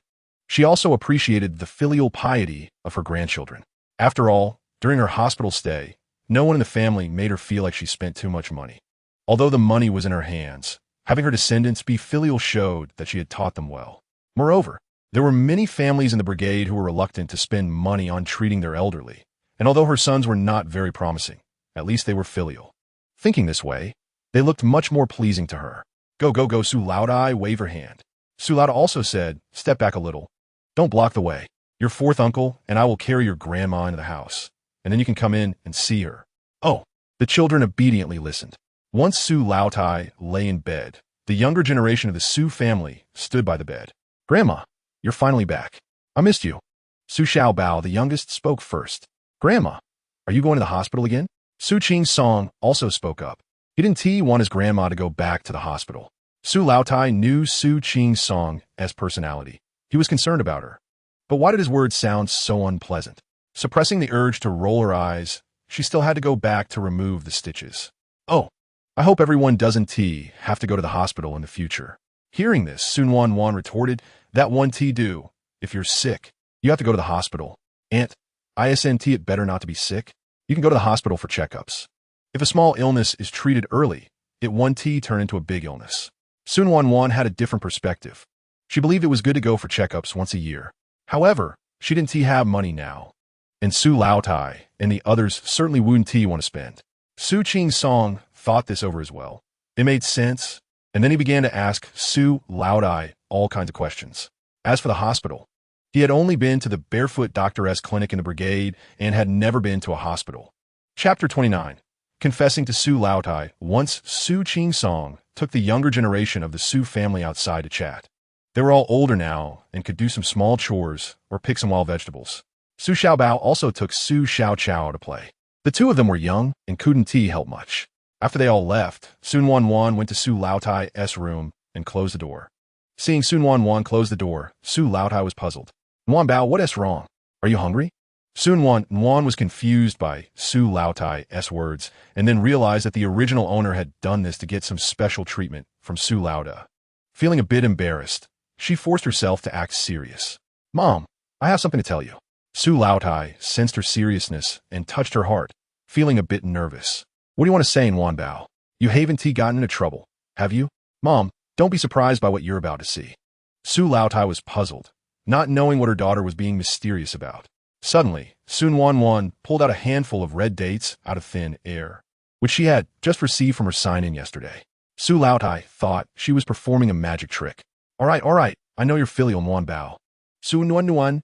she also appreciated the filial piety of her grandchildren. After all, during her hospital stay, no one in the family made her feel like she spent too much money. Although the money was in her hands, having her descendants be filial showed that she had taught them well. Moreover, there were many families in the brigade who were reluctant to spend money on treating their elderly, and although her sons were not very promising, at least they were filial. Thinking this way, they looked much more pleasing to her. "Go, go, go, Su Laotai, wave her hand." Su Laotai also said, "Step back a little. Don't block the way. Your fourth uncle and I will carry your grandma into the house, and then you can come in and see her." Oh, the children obediently listened. Once Su Laotai lay in bed, the younger generation of the Su family stood by the bed. "Grandma, you're finally back. I missed you." Su Xiaobao, the youngest, spoke first. "Grandma, are you going to the hospital again?" Su Qing Song also spoke up. He didn't want his grandma to go back to the hospital. Su Laotai knew Su Qing Song as personality. He was concerned about her. But why did his words sound so unpleasant? Suppressing the urge to roll her eyes, she still had to go back to remove the stitches. "Oh, I hope everyone doesn't have to go to the hospital in the future." Hearing this, Su Nuannuan retorted, "That one do. If you're sick, you have to go to the hospital. Aunt, it better not to be sick. You can go to the hospital for checkups. If a small illness is treated early, it won't turn into a big illness." Su Nuannuan had a different perspective. She believed it was good to go for checkups once a year. However, she didn't have money now. And Su Laotai and the others certainly wouldn't want to spend. Su Qing Song thought this over as well. It made sense, and then he began to ask Su Laotai all kinds of questions. As for the hospital, he had only been to the barefoot doctoress clinic in the brigade and had never been to a hospital. Chapter 29. Confessing to Su Laotai. Once Su Qing Song took the younger generation of the Su family outside to chat. They were all older now and could do some small chores or pick some wild vegetables. Su Xiaobao also took Su Xiaochao to play. The two of them were young and couldn't help much. After they all left, Su Nuannuan went to Su Laotai's room and closed the door. Seeing Su Nuannuan close the door, Su Laotai was puzzled. "Nuanbao, what is wrong? Are you hungry?" Su Nuannuan was confused by Su Laotai's words and then realized that the original owner had done this to get some special treatment from Su Laotai. Feeling a bit embarrassed, she forced herself to act serious. "Mom, I have something to tell you." Su Laotai sensed her seriousness and touched her heart, feeling a bit nervous. "What do you want to say, Nuanbao? You haven't gotten into trouble, have you?" "Mom, don't be surprised by what you're about to see." Su Laotai was puzzled, not knowing what her daughter was being mysterious about. Suddenly, Su Nuannuan pulled out a handful of red dates out of thin air, which she had just received from her sign-in yesterday. Su Laotai thought she was performing a magic trick. All right, I know you're filial, Nuanbao." "Su Nuannuan,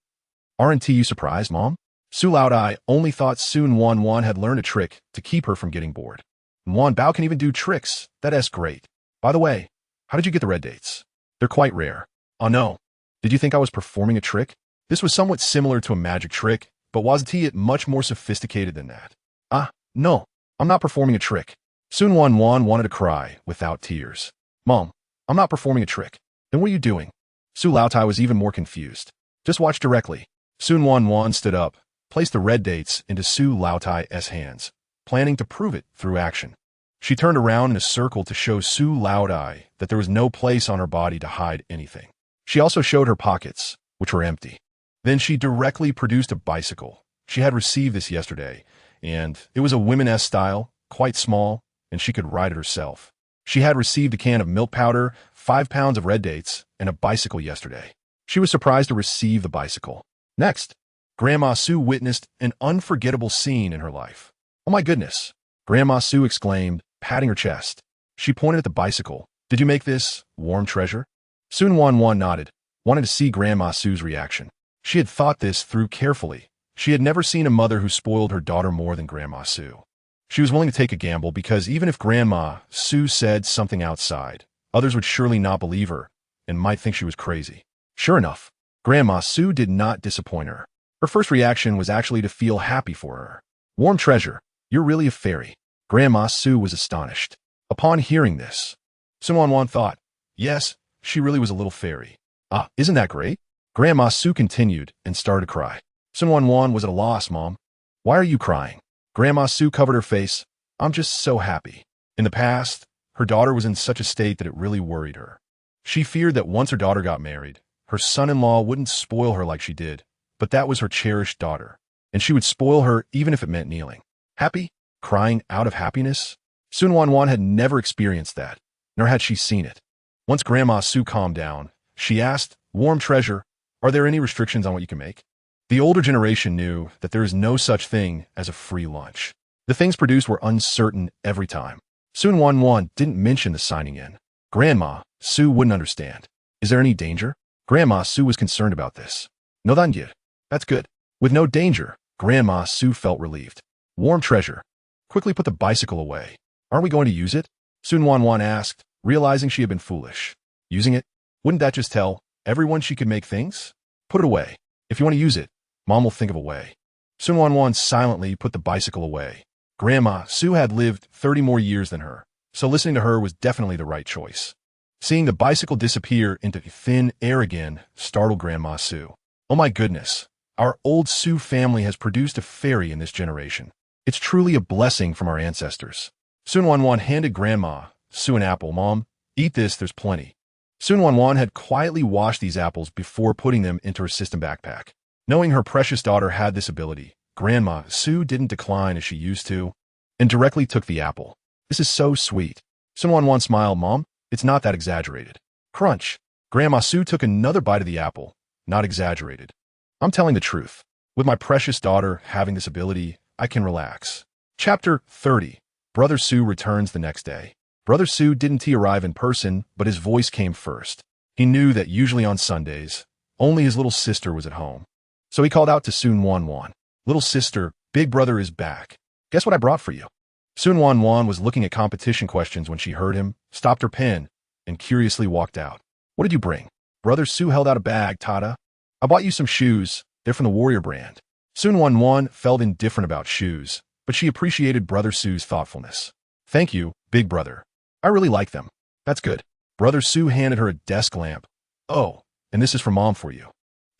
aren't you surprised, Mom?" Su Laotai only thought Su Nuannuan had learned a trick to keep her from getting bored. "Nuanbao can even do tricks. That's great. By the way, How did you get the red dates? They're quite rare. Oh no. Did you think I was performing a trick? This was somewhat similar to a magic trick, but wasn't it much more sophisticated than that? Ah, no. I'm not performing a trick. Su Nuannuan wanted to cry without tears. Mom, I'm not performing a trick. Then what are you doing? Su Lautai was even more confused. Just watch directly. Su Nuannuan stood up, placed the red dates into Su Lautai's hands, planning to prove it through action. She turned around in a circle to show Su Lautai that there was no place on her body to hide anything. She also showed her pockets, which were empty. Then she directly produced a bicycle. She had received this yesterday, and it was a women's style, quite small, and she could ride it herself. She had received a can of milk powder, 5 pounds of red dates, and a bicycle yesterday. She was surprised to receive the bicycle. Next, Grandma Su witnessed an unforgettable scene in her life. Oh my goodness, Grandma Su exclaimed, patting her chest. She pointed at the bicycle. Did you make this, warm treasure? Su Nuannuan nodded, wanted to see Grandma Su's reaction. She had thought this through carefully. She had never seen a mother who spoiled her daughter more than Grandma Su. She was willing to take a gamble because even if Grandma Su said something outside, others would surely not believe her and might think she was crazy. Sure enough, Grandma Su did not disappoint her. Her first reaction was actually to feel happy for her. Warm treasure, you're really a fairy. Grandma Su was astonished. Upon hearing this, Su Nuannuan thought, yes, she really was a little fairy. Ah, isn't that great? Grandma Su continued and started to cry. Su Nuannuan was at a loss, Mom. Why are you crying? Grandma Su covered her face. I'm just so happy. In the past, her daughter was in such a state that it really worried her. She feared that once her daughter got married, her son-in-law wouldn't spoil her like she did, but that was her cherished daughter, and she would spoil her even if it meant kneeling. Happy? Crying out of happiness? Su Nuannuan had never experienced that, nor had she seen it. Once Grandma Su calmed down, she asked, Warm treasure, are there any restrictions on what you can make? The older generation knew that there is no such thing as a free lunch. The things produced were uncertain every time. Su Nuannuan didn't mention the signing in. Grandma Su wouldn't understand. Is there any danger? Grandma Su was concerned about this. No danger. That's good. With no danger, Grandma Su felt relieved. Warm treasure. Quickly put the bicycle away. Aren't we going to use it? Su Nuannuan asked, realizing she had been foolish. Using it? Wouldn't that just tell everyone she could make things? Put it away. If you want to use it, Mom will think of a way. Su Nuannuan silently put the bicycle away. Grandma Su had lived 30 more years than her, so listening to her was definitely the right choice. Seeing the bicycle disappear into thin air again startled Grandma Su. Oh my goodness, our old Su family has produced a fairy in this generation. It's truly a blessing from our ancestors. Su Nuannuan handed Grandma Su an apple. Mom, eat this, there's plenty. Su Nuannuan had quietly washed these apples before putting them into her system backpack. Knowing her precious daughter had this ability, Grandma Su didn't decline as she used to, and directly took the apple. This is so sweet. Su Nuannuan smiled. Mom, it's not that exaggerated. Crunch. Grandma Su took another bite of the apple. Not exaggerated. I'm telling the truth. With my precious daughter having this ability, I can relax. Chapter 30. Brother Su returns the next day. Brother Su didn't arrive in person, but his voice came first. He knew that usually on Sundays, only his little sister was at home. So he called out to Su Nuannuan. Little sister, big brother is back. Guess what I brought for you? Su Nuannuan was looking at competition questions when she heard him, stopped her pen, and curiously walked out. What did you bring? Brother Su held out a bag. Tada. I bought you some shoes. They're from the Warrior brand. Su Nuannuan felt indifferent about shoes, but she appreciated Brother Su's thoughtfulness. Thank you, big brother. I really like them. That's good. Brother Su handed her a desk lamp. Oh, and this is from Mom for you.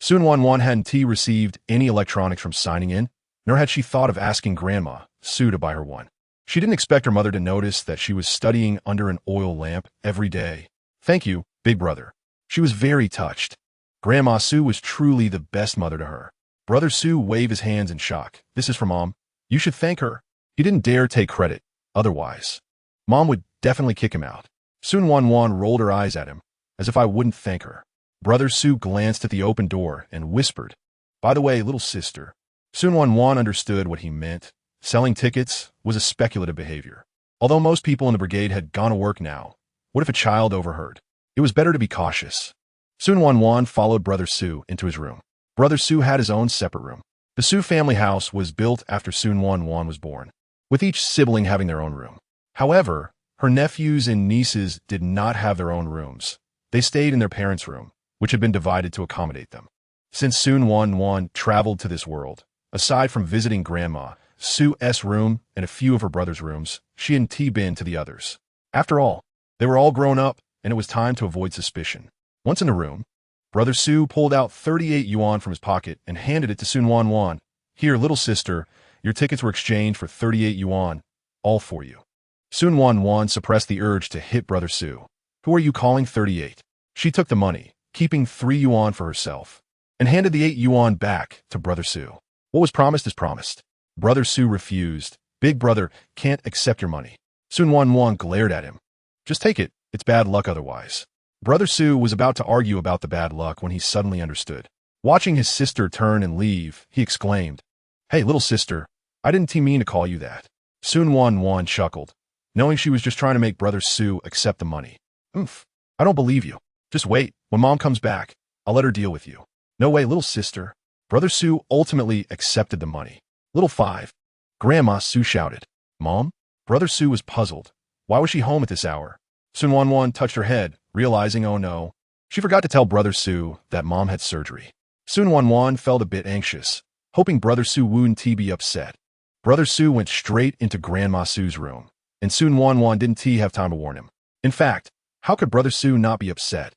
Su Nuannuan hadn't received any electronics from signing in, nor had she thought of asking Grandma Su to buy her one. She didn't expect her mother to notice that she was studying under an oil lamp every day. Thank you, big brother. She was very touched. Grandma Su was truly the best mother to her. Brother Su waved his hands in shock. This is for Mom. You should thank her. He didn't dare take credit. Otherwise, Mom would definitely kick him out. Su Nuannuan rolled her eyes at him, as if I wouldn't thank her. Brother Su glanced at the open door and whispered, By the way, little sister. Su Nuannuan understood what he meant. Selling tickets was a speculative behavior. Although most people in the brigade had gone to work now, what if a child overheard? It was better to be cautious. Su Nuannuan followed Brother Su into his room. Brother Su had his own separate room. The Su family house was built after Su Nuannuan was born, with each sibling having their own room. However, Her nephews and nieces did not have their own rooms. They stayed in their parents' room, which had been divided to accommodate them. Since Su Nuannuan traveled to this world, aside from visiting Grandma, Su's room, and a few of her brother's rooms, she hadn't been to the others. After all, they were all grown up, and it was time to avoid suspicion. Once in the room, Brother Su pulled out 38 yuan from his pocket and handed it to Su Nuannuan. Here, little sister, your tickets were exchanged for 38 yuan, all for you. Su Nuannuan suppressed the urge to hit Brother Su. Who are you calling 38? She took the money, keeping 3 yuan for herself, and handed the 8 yuan back to Brother Su. What was promised is promised. Brother Su refused. Big brother can't accept your money. Su Nuannuan glared at him. Just take it. It's bad luck otherwise. Brother Su was about to argue about the bad luck when he suddenly understood. Watching his sister turn and leave, he exclaimed, "Hey, little sister, I didn't mean to call you that." Su Nuannuan chuckled, knowing she was just trying to make Brother Su accept the money. I don't believe you. Just wait. When Mom comes back, I'll let her deal with you." "No way, little sister." Brother Su ultimately accepted the money. "Little 5. Grandma," Su shouted. "Mom?" Brother Su was puzzled. Why was she home at this hour? Su Nuannuan touched her head, realizing, oh no. She forgot to tell Brother Su that Mom had surgery. Su Nuannuan felt a bit anxious, hoping Brother Su wouldn't be upset. Brother Su went straight into Grandma Su's room, and Su Nuannuan didn't have time to warn him. In fact, how could Brother Su not be upset?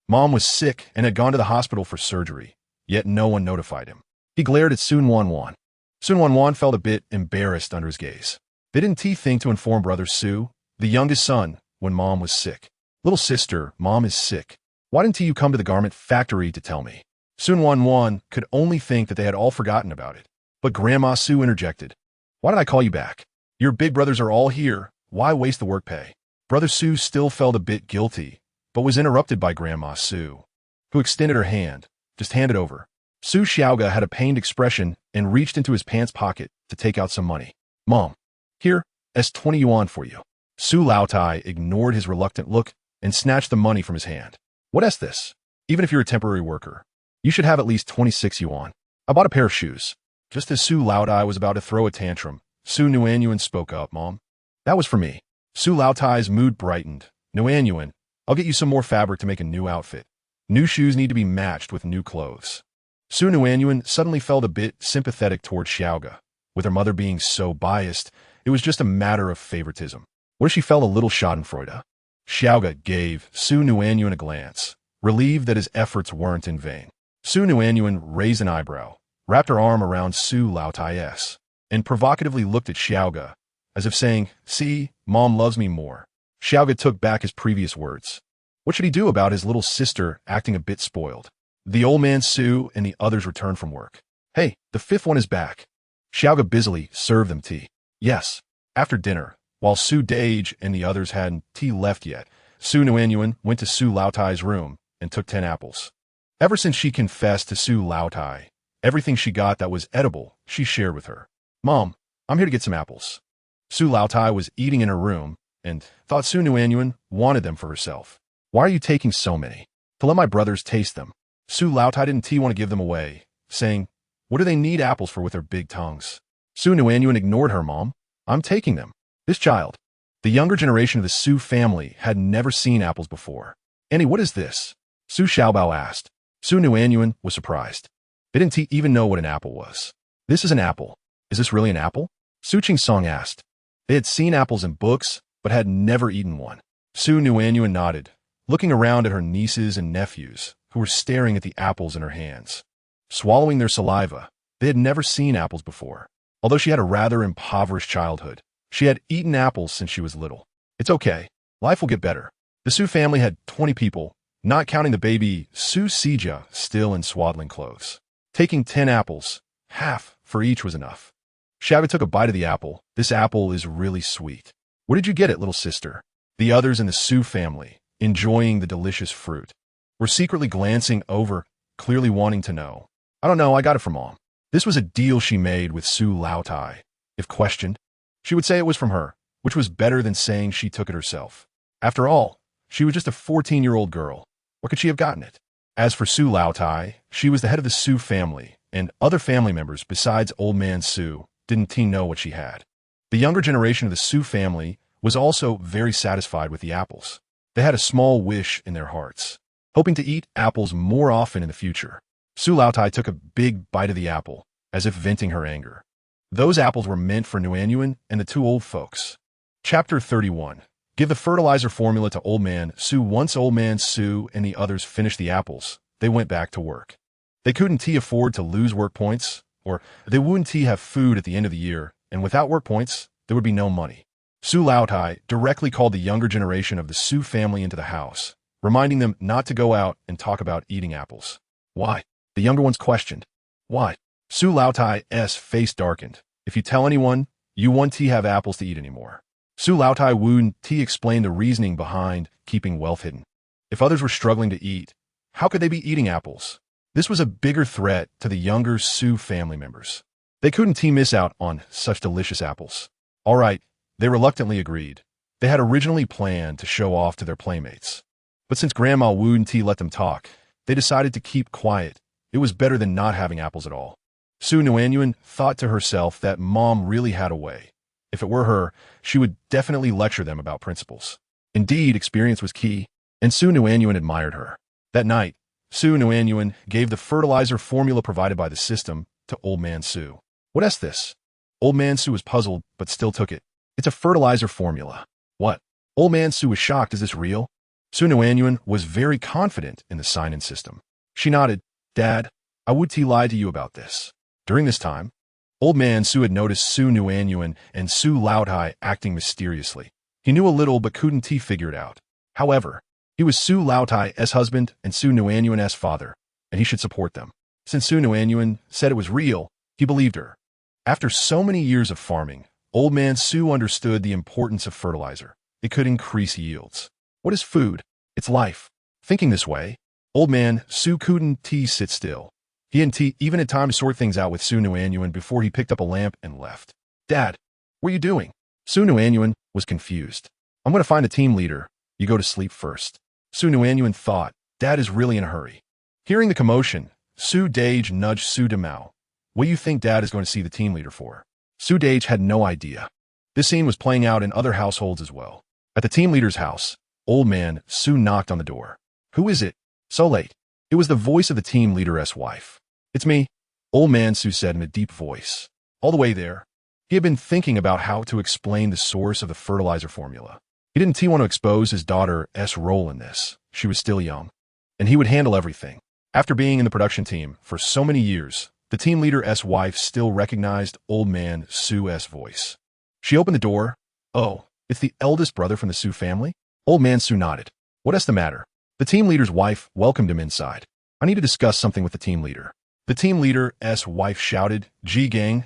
Mom was sick and had gone to the hospital for surgery, yet no one notified him. He glared at Su Nuannuan. Su Nuannuan felt a bit embarrassed under his gaze. Didn't he think to inform Brother Su, the youngest son, when Mom was sick? "Little sister, Mom is sick. Why didn't you come to the garment factory to tell me?" Su Nuannuan could only think that they had all forgotten about it. But Grandma Su interjected. "Why did I call you back? Your big brothers are all here. Why waste the work pay?" Brother Su still felt a bit guilty, but was interrupted by Grandma Su, who extended her hand. "Just hand it over." Su Xiaoga had a pained expression and reached into his pants pocket to take out some money. "Mom, here, that's 20 yuan for you." Su Laotai ignored his reluctant look and snatched the money from his hand. "What is this? Even if you're a temporary worker, you should have at least 26 yuan. I bought a pair of shoes." Just as Su Laotai was about to throw a tantrum, Su Nuannuan spoke up. "Mom, that was for me." Su Laotai's mood brightened. "Nuannuan, I'll get you some more fabric to make a new outfit. New shoes need to be matched with new clothes." Su Nuannuan suddenly felt a bit sympathetic toward Xiaoga. With her mother being so biased, it was just a matter of favoritism. What if she felt a little schadenfreude? Xiaoga gave Su Nuannuan a glance, relieved that his efforts weren't in vain. Su Nuannuan raised an eyebrow, wrapped her arm around Su Laotai's, and provocatively looked at Xiaoga, as if saying, "See, Mom loves me more." Xiaoga took back his previous words. What should he do about his little sister acting a bit spoiled? The old man Su and the others returned from work. "Hey, the 5th one is back." Xiaoga busily served them tea. Yes, after dinner, while Su Dage and the others hadn't tea left yet, Su Nuannuan went to Su Laotai's room and took 10 apples. Ever since she confessed to Su Laotai, everything she got that was edible, she shared with her. "Mom, I'm here to get some apples." Su Laotai was eating in her room and thought Su Nuannuan wanted them for herself. "Why are you taking so many?" "To let my brothers taste them." Su Laotai didn't want to give them away, saying, "What do they need apples for with their big tongues?" Su Nuannuan ignored her. "Mom, I'm taking them." This child, the younger generation of the Su family, had never seen apples before. "Annie, what is this?" Su Xiaobao asked. Su Nuannuan was surprised. They didn't even know what an apple was. "This is an apple. Is this really an apple?" Su Qingsong asked. They had seen apples in books, but had never eaten one. Su Nuannuan nodded, looking around at her nieces and nephews, who were staring at the apples in her hands. Swallowing their saliva, they had never seen apples before. Although she had a rather impoverished childhood, she had eaten apples since she was little. "It's okay. Life will get better." The Su family had 20 people, not counting the baby Su Sija still in swaddling clothes. Taking 10 apples, half for each was enough. Xiaoga took a bite of the apple. "This apple is really sweet." "Where did you get it, little sister?" The others in the Su family, enjoying the delicious fruit, were secretly glancing over, clearly wanting to know. "I don't know, I got it from Mom." This was a deal she made with Su Laotai. If questioned, she would say it was from her, which was better than saying she took it herself. After all, she was just a 14-year-old girl. Where could she have gotten it? As for Su Laotai, she was the head of the Su family, and other family members besides old man Su didn't know what she had. The younger generation of the Su family was also very satisfied with the apples. They had a small wish in their hearts, hoping to eat apples more often in the future. Su Lautai took a big bite of the apple, as if venting her anger. Those apples were meant for Nuannuan and the two old folks. Chapter 31. Give the fertilizer formula to Old Man Su. Once Old Man Su and the others finished the apples, they went back to work. They couldn't afford to lose work points, or they wouldn't have food at the end of the year, and without work points, there would be no money. Su Lautai directly called the younger generation of the Su family into the house, reminding them not to go out and talk about eating apples. Why? The younger ones questioned. Why? Su Lautai's face darkened. If you tell anyone, you won't have apples to eat anymore. Su Lautai wouldn't explain the reasoning behind keeping wealth hidden. If others were struggling to eat, how could they be eating apples? This was a bigger threat to the younger Su family members. They couldn't miss out on such delicious apples. All right, they reluctantly agreed. They had originally planned to show off to their playmates. But since Grandma wouldn't let them talk, they decided to keep quiet. It was better than not having apples at all. Su Nuannuan thought to herself that Mom really had a way. If it were her, she would definitely lecture them about principles. Indeed, experience was key, and Su Nuannuan admired her. That night, Su Nuannuan gave the fertilizer formula provided by the system to Old Man Su. What is this? Old Man Su was puzzled, but still took it. It's a fertilizer formula. What? Old Man Su was shocked. Is this real? Su Nuannuan was very confident in the sign-in system. She nodded. Dad, I would lie to you about this. During this time, Old Man Su had noticed Su Nuannuan and Su Lautai acting mysteriously. He knew a little but couldn't figure it out. However, he was Su Lautai's husband and Su Nuannuan's father, and he should support them. Since Su Nuannuan said it was real, he believed her. After so many years of farming, Old Man Su understood the importance of fertilizer. It could increase yields. What is food? It's life. Thinking this way, Old Man Su couldn't sit still. He and even had time to sort things out with Su Nuannuan before he picked up a lamp and left. Dad, what are you doing? Su Nuannuan was confused. I'm going to find a team leader. You go to sleep first. Su Nuannuan thought, Dad is really in a hurry. Hearing the commotion, Su Dage nudged Su Demao. What do you think Dad is going to see the team leader for? Su Dage had no idea. This scene was playing out in other households as well. At the team leader's house, Old Man Su knocked on the door. Who is it? So late. It was the voice of the team leader's wife. It's me, Old Man Su said in a deep voice. All the way there, he had been thinking about how to explain the source of the fertilizer formula. He didn't want to expose his daughter's role in this. She was still young, and he would handle everything. After being in the production team for so many years, the team leader's wife still recognized Old Man Su's voice. She opened the door. Oh, it's the eldest brother from the Su family? Old Man Su nodded. What is the matter? The team leader's wife welcomed him inside. I need to discuss something with the team leader. The team leader's wife shouted, Ji-gang,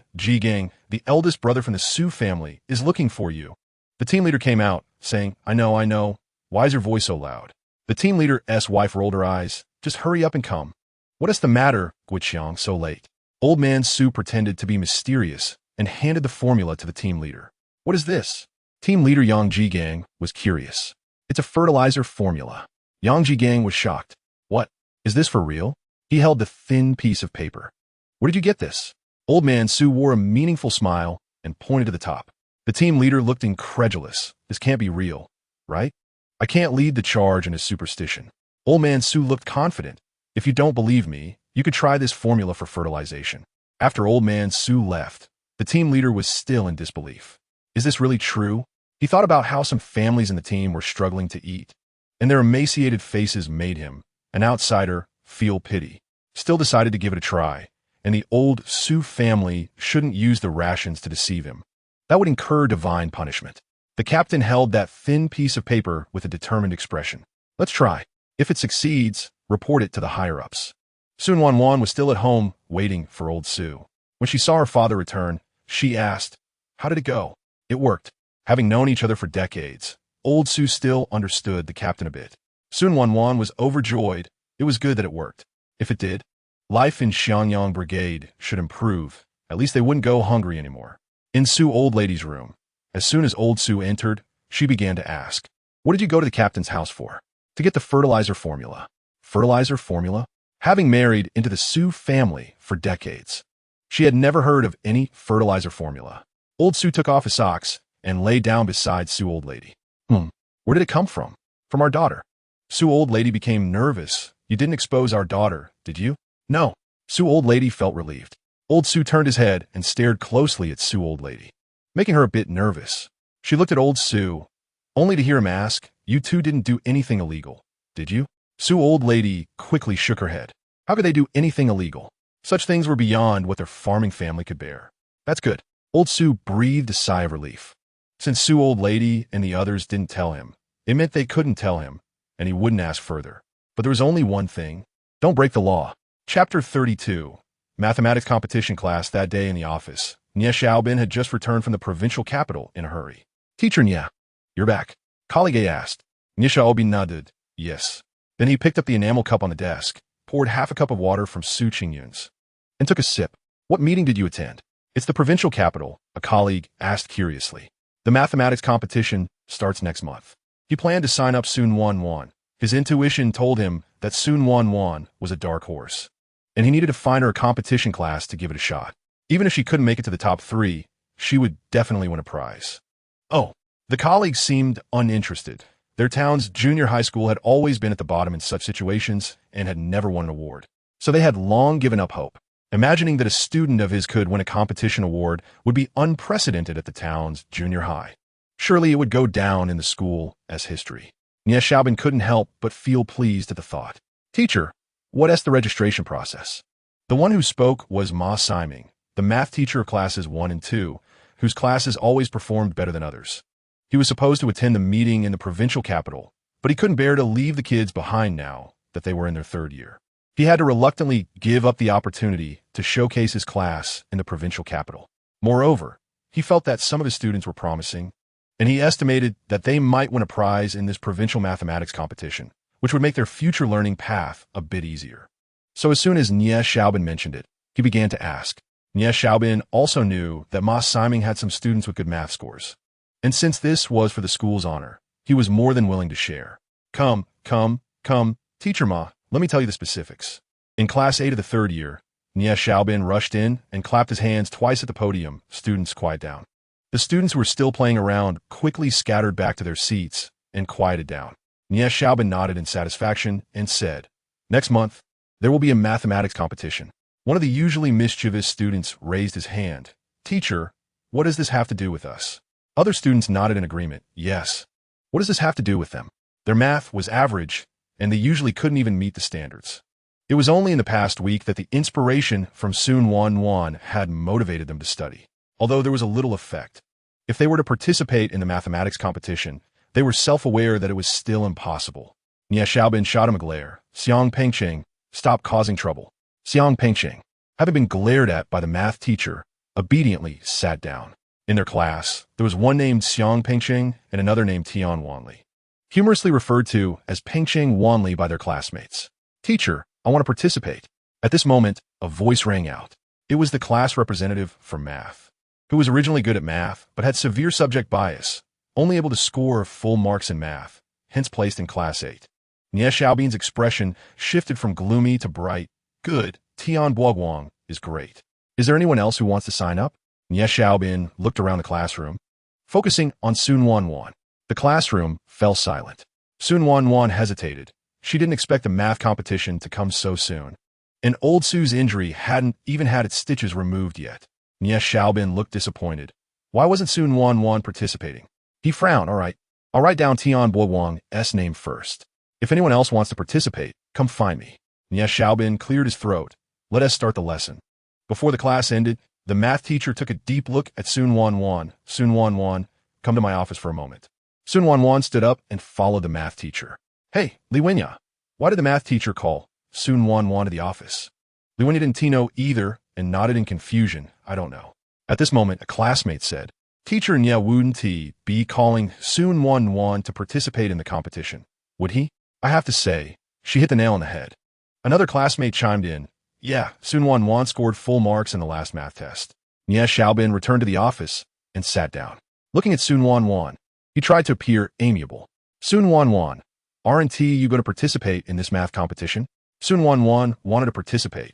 the eldest brother from the Su family is looking for you. The team leader came out, saying, I know. Why is your voice so loud? The team leader's wife rolled her eyes. Just hurry up and come. What is the matter, Guiqiang, so late? Old Man Su pretended to be mysterious and handed the formula to the team leader. What is this? Team leader Yang Ji-gang was curious. It's a fertilizer formula. Yang Ji-gang was shocked. What? Is this for real? He held the thin piece of paper. Where did you get this? Old Man Su wore a meaningful smile and pointed to the top. The team leader looked incredulous. This can't be real, right? I can't lead the charge in his superstition. Old Man Su looked confident. If you don't believe me, you could try this formula for fertilization. After Old Man Su left, the team leader was still in disbelief. Is this really true? He thought about how some families in the team were struggling to eat, and their emaciated faces made him, an outsider, feel pity. Still decided to give it a try, and the old Su family shouldn't use the rations to deceive him. That would incur divine punishment. The captain held that thin piece of paper with a determined expression. Let's try. If it succeeds, report it to the higher-ups. Su Nuannuan was still at home, waiting for old Su. When she saw her father return, she asked, How did it go? It worked. Having known each other for decades, old Su still understood the captain a bit. Su Nuannuan was overjoyed. It was good that it worked. If it did, life in Xiangyang Brigade should improve. At least they wouldn't go hungry anymore. In Su old lady's room, as soon as old Su entered, she began to ask, What did you go to the captain's house for? To get the fertilizer formula. Fertilizer formula? Having married into the Su family for decades, she had never heard of any fertilizer formula. Old Su took off his socks and lay down beside Su Old Lady. Where did it come from? From our daughter. Su Old Lady became nervous. You didn't expose our daughter, did you? No. Su Old Lady felt relieved. Old Su turned his head and stared closely at Su Old Lady, making her a bit nervous. She looked at Old Su, only to hear him ask, "You two didn't do anything illegal, did you?" Su Old Lady quickly shook her head. How could they do anything illegal? Such things were beyond what their farming family could bear. That's good. Old Su breathed a sigh of relief. Since Su Old Lady and the others didn't tell him, it meant they couldn't tell him, and he wouldn't ask further. But there was only one thing. Don't break the law. Chapter 32. Mathematics competition class that day in the office. Nie Xiaobin had just returned from the provincial capital in a hurry. Teacher Nie, you're back. Colleague asked. Nie Xiaobin nodded. Yes. Then he picked up the enamel cup on the desk, poured half a cup of water from Su Qingyun's, and took a sip. What meeting did you attend? It's the provincial capital, a colleague asked curiously. The mathematics competition starts next month. He planned to sign up Su Nuannuan. His intuition told him that Su Nuannuan was a dark horse, and he needed to find her a competition class to give it a shot. Even if she couldn't make it to the top 3, she would definitely win a prize. Oh, the colleagues seemed uninterested. Their town's junior high school had always been at the bottom in such situations and had never won an award. So they had long given up hope. Imagining that a student of his could win a competition award would be unprecedented at the town's junior high. Surely it would go down in the school as history. Nie Xiaobin couldn't help but feel pleased at the thought. Teacher, what is the registration process? The one who spoke was Ma Siming, the math teacher of classes 1 and 2, whose classes always performed better than others. He was supposed to attend the meeting in the provincial capital, but he couldn't bear to leave the kids behind now that they were in their 3rd year. He had to reluctantly give up the opportunity to showcase his class in the provincial capital. Moreover, he felt that some of his students were promising, and he estimated that they might win a prize in this provincial mathematics competition, which would make their future learning path a bit easier. So as soon as Nie Xiaobin mentioned it, he began to ask. Nie Xiaobin also knew that Ma Siming had some students with good math scores. And since this was for the school's honor, he was more than willing to share. Come, Teacher Ma, let me tell you the specifics. In Class 8 of the 3rd year, Nie Xiaobin rushed in and clapped his hands twice at the podium. Students, quiet down. The students who were still playing around quickly scattered back to their seats and quieted down. Nie Xiaobin nodded in satisfaction and said, Next month, there will be a mathematics competition. One of the usually mischievous students raised his hand. Teacher, what does this have to do with us? Other students nodded in agreement. Yes. What does this have to do with them? Their math was average, and they usually couldn't even meet the standards. It was only in the past week that the inspiration from Su Nuannuan had motivated them to study, although there was a little effect. If they were to participate in the mathematics competition, they were self-aware that it was still impossible. Nie Xiaobin shot him a glare. Xiang Pengcheng, stop causing trouble. Xiang Pengcheng, having been glared at by the math teacher, obediently sat down. In their class, there was one named Xiang Pengcheng and another named Tian Wanli, humorously referred to as Pengcheng Wanli by their classmates. Teacher, I want to participate. At this moment, a voice rang out. It was the class representative for math, who was originally good at math but had severe subject bias, only able to score full marks in math, hence placed in Class 8. Nie Xiaobin's expression shifted from gloomy to bright. Good, Tian Buoguang is great. Is there anyone else who wants to sign up? Nie Xiaobin looked around the classroom, focusing on Su Nuannuan. The classroom fell silent. Su Nuannuan hesitated. She didn't expect the math competition to come so soon. And old Su's injury hadn't even had its stitches removed yet. Nie Xiaobin looked disappointed. Why wasn't Su Nuannuan participating? He frowned. All right, I'll write down Tian Buoguang's name first. If anyone else wants to participate, come find me. Nie Xiaobin cleared his throat. Let us start the lesson. Before the class ended, the math teacher took a deep look at Su Nuannuan. Su Nuannuan, come to my office for a moment. Su Nuannuan stood up and followed the math teacher. Hey, Li Wenya, why did the math teacher call Su Nuannuan to the office? Li Wenya didn't know either and nodded in confusion. I don't know. At this moment, a classmate said, Teacher Nie wouldn't be calling Su Nuannuan to participate in the competition, would he? I have to say, she hit the nail on the head. Another classmate chimed in. Yeah, Su Nuannuan scored full marks in the last math test. Nie Xiaobin returned to the office and sat down. Looking at Su Nuannuan, he tried to appear amiable. Su Nuannuan, aren't you going to participate in this math competition? Su Nuannuan wanted to participate,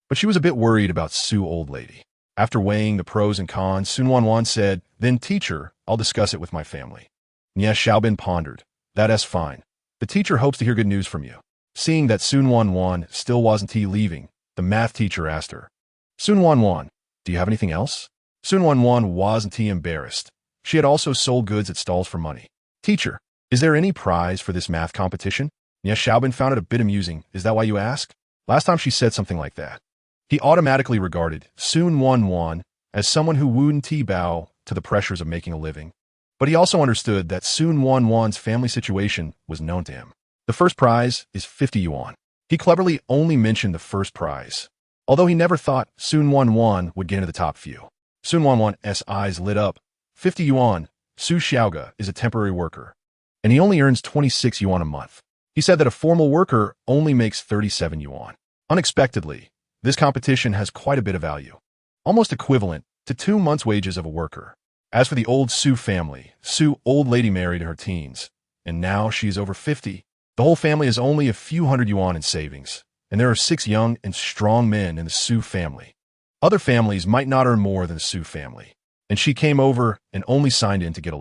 but she was a bit worried about Su Old Lady. After weighing the pros and cons, Su Nuannuan said, "Then, teacher, I'll discuss it with my family." Nye Xiaobin pondered. "That's fine. The teacher hopes to hear good news from you." Seeing that Su Nuannuan still wasn't leaving, the math teacher asked her, "Su Nuannuan, do you have anything else?" Su Nuannuan wasn't embarrassed. She had also sold goods at stalls for money. "Teacher, is there any prize for this math competition?" Nye Xiaobin found it a bit amusing. "Is that why you ask?" Last time she said something like that. He automatically regarded Su Nuannuan as someone who wouldn't bow to the pressures of making a living. But he also understood that Su Nuannuan's family situation was known to him. The first prize is 50 yuan. He cleverly only mentioned the first prize, although he never thought Su Nuannuan would get into the top few. Su Nuannuan's eyes lit up. 50 yuan, Su Xiaoga is a temporary worker, and he only earns 26 yuan a month. He said that a formal worker only makes 37 yuan. Unexpectedly, this competition has quite a bit of value, almost equivalent to 2 months' wages of a worker. As for the old Su family, Su old lady married in her teens, and now she is over 50. The whole family has only a few hundred yuan in savings, and there are 6 young and strong men in the Su family. Other families might not earn more than the Su family, and she came over and only signed in to get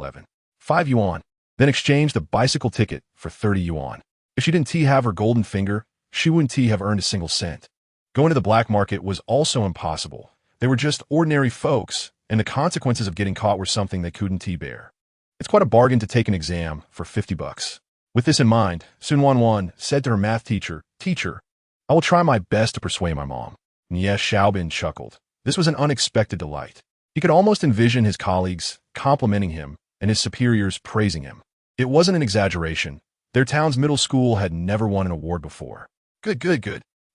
5 yuan, then exchanged a bicycle ticket for 30 yuan. If she didn't have her golden finger, she wouldn't have earned a single cent. Going to the black market was also impossible. They were just ordinary folks, and the consequences of getting caught were something they couldn't bear. It's quite a bargain to take an exam for 50 bucks. With this in mind, Su Nuannuan said to her math teacher, "Teacher, I will try my best to persuade my mom." Nye Xiaobin chuckled. This was an unexpected delight. He could almost envision his colleagues complimenting him and his superiors praising him. It wasn't an exaggeration. Their town's middle school had never won an award before. Good.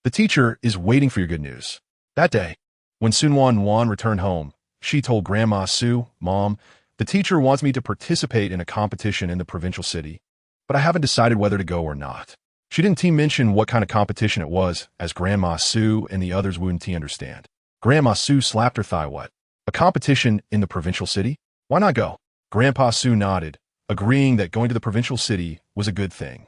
The teacher is waiting for your good news." That day, when Su Nuannuan returned home, she told Grandma Su, "Mom, the teacher wants me to participate in a competition in the provincial city, but I haven't decided whether to go or not." She didn't mention what kind of competition it was, as Grandma Su and the others wouldn't understand. Grandma Su slapped her thigh. "What? A competition in the provincial city? Why not go?" Grandpa Su nodded, agreeing that going to the provincial city was a good thing.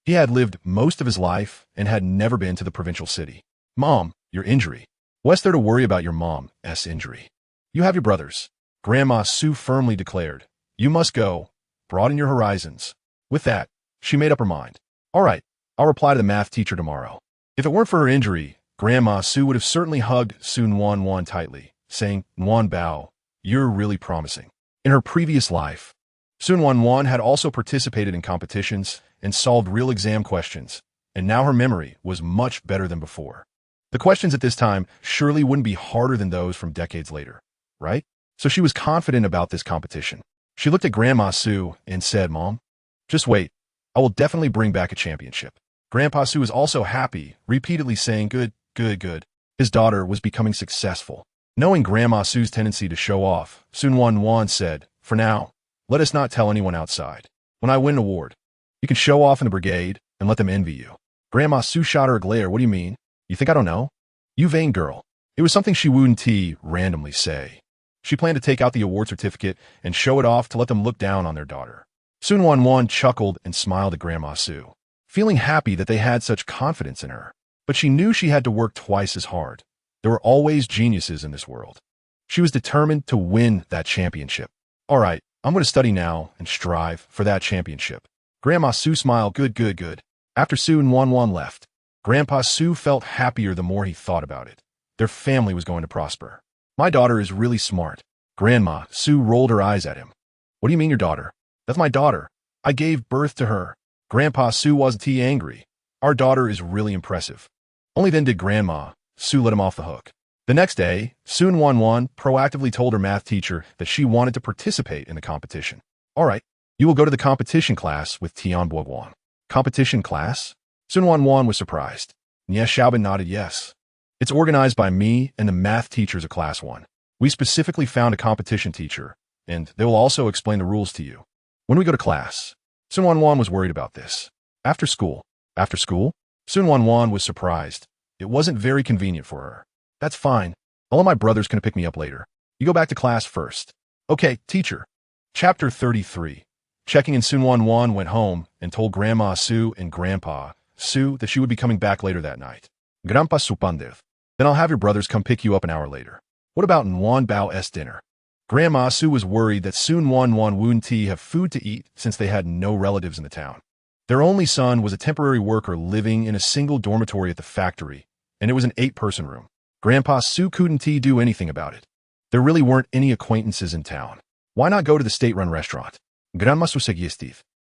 He had lived most of his life and had never been to the provincial city. "Mom, your injury. What's there to worry about your mom's injury? You have your brothers." Grandma Su firmly declared, "You must go. Broaden your horizons." With that, she made up her mind. "All right, I'll reply to the math teacher tomorrow." If it weren't for her injury, Grandma Su would have certainly hugged Su Nuannuan tightly, saying, "Nuan Bao, you're really promising." In her previous life, Su Nuannuan had also participated in competitions and solved real exam questions, and now her memory was much better than before. The questions at this time surely wouldn't be harder than those from decades later, right? So she was confident about this competition. She looked at Grandma Su and said, "Mom, just wait. I will definitely bring back a championship." Grandpa Su was also happy, repeatedly saying, "Good. His daughter was becoming successful. Knowing Grandma Su's tendency to show off, Su Nuannuan said, "For now, let us not tell anyone outside. When I win an award, you can show off in the brigade and let them envy you." Grandma Su shot her a glare. "What do you mean? You think I don't know? You vain girl." It was something she wouldn't randomly say. She planned to take out the award certificate and show it off to let them look down on their daughter. Su Nuannuan chuckled and smiled at Grandma Su, feeling happy that they had such confidence in her. But she knew she had to work twice as hard. There were always geniuses in this world. She was determined to win that championship. "All right, I'm going to study now and strive for that championship." Grandma Su smiled. Good. After Su Nuannuan left, Grandpa Su felt happier the more he thought about it. Their family was going to prosper. "My daughter is really smart." Grandma Su rolled her eyes at him. "What do you mean your daughter?" "That's my daughter. I gave birth to her." Grandpa Su wasn't angry. "Our daughter is really impressive." Only then did Grandma Su let him off the hook. The next day, Su Nuannuan proactively told her math teacher that she wanted to participate in the competition. "All right, you will go to the competition class with Tian Boguan." "Competition class?" Su Nuannuan was surprised. Nye Xiaobin nodded yes. "It's organized by me and the math teachers of Class 1. We specifically found a competition teacher, and they will also explain the rules to you. When we go to class." Su Nuannuan was worried about this. After school? After school? Su Nuannuan was surprised. It wasn't very convenient for her. "That's fine. All of my brothers can pick me up later. You go back to class first." "Okay, teacher." Chapter 33. Checking in, Su Nuannuan went home and told Grandma Su and Grandpa Su that she would be coming back later that night. "Grandpa Supandev. Then I'll have your brothers come pick you up an hour later." What about Nuan Bao's dinner? Grandma Su was worried that Su Nuannuan wouldn't have food to eat since they had no relatives in the town. Their only son was a temporary worker living in a single dormitory at the factory, and it was an 8-person room. Grandpa Su couldn't do anything about it. There really weren't any acquaintances in town. Why not go to the state-run restaurant? Grandma Su said,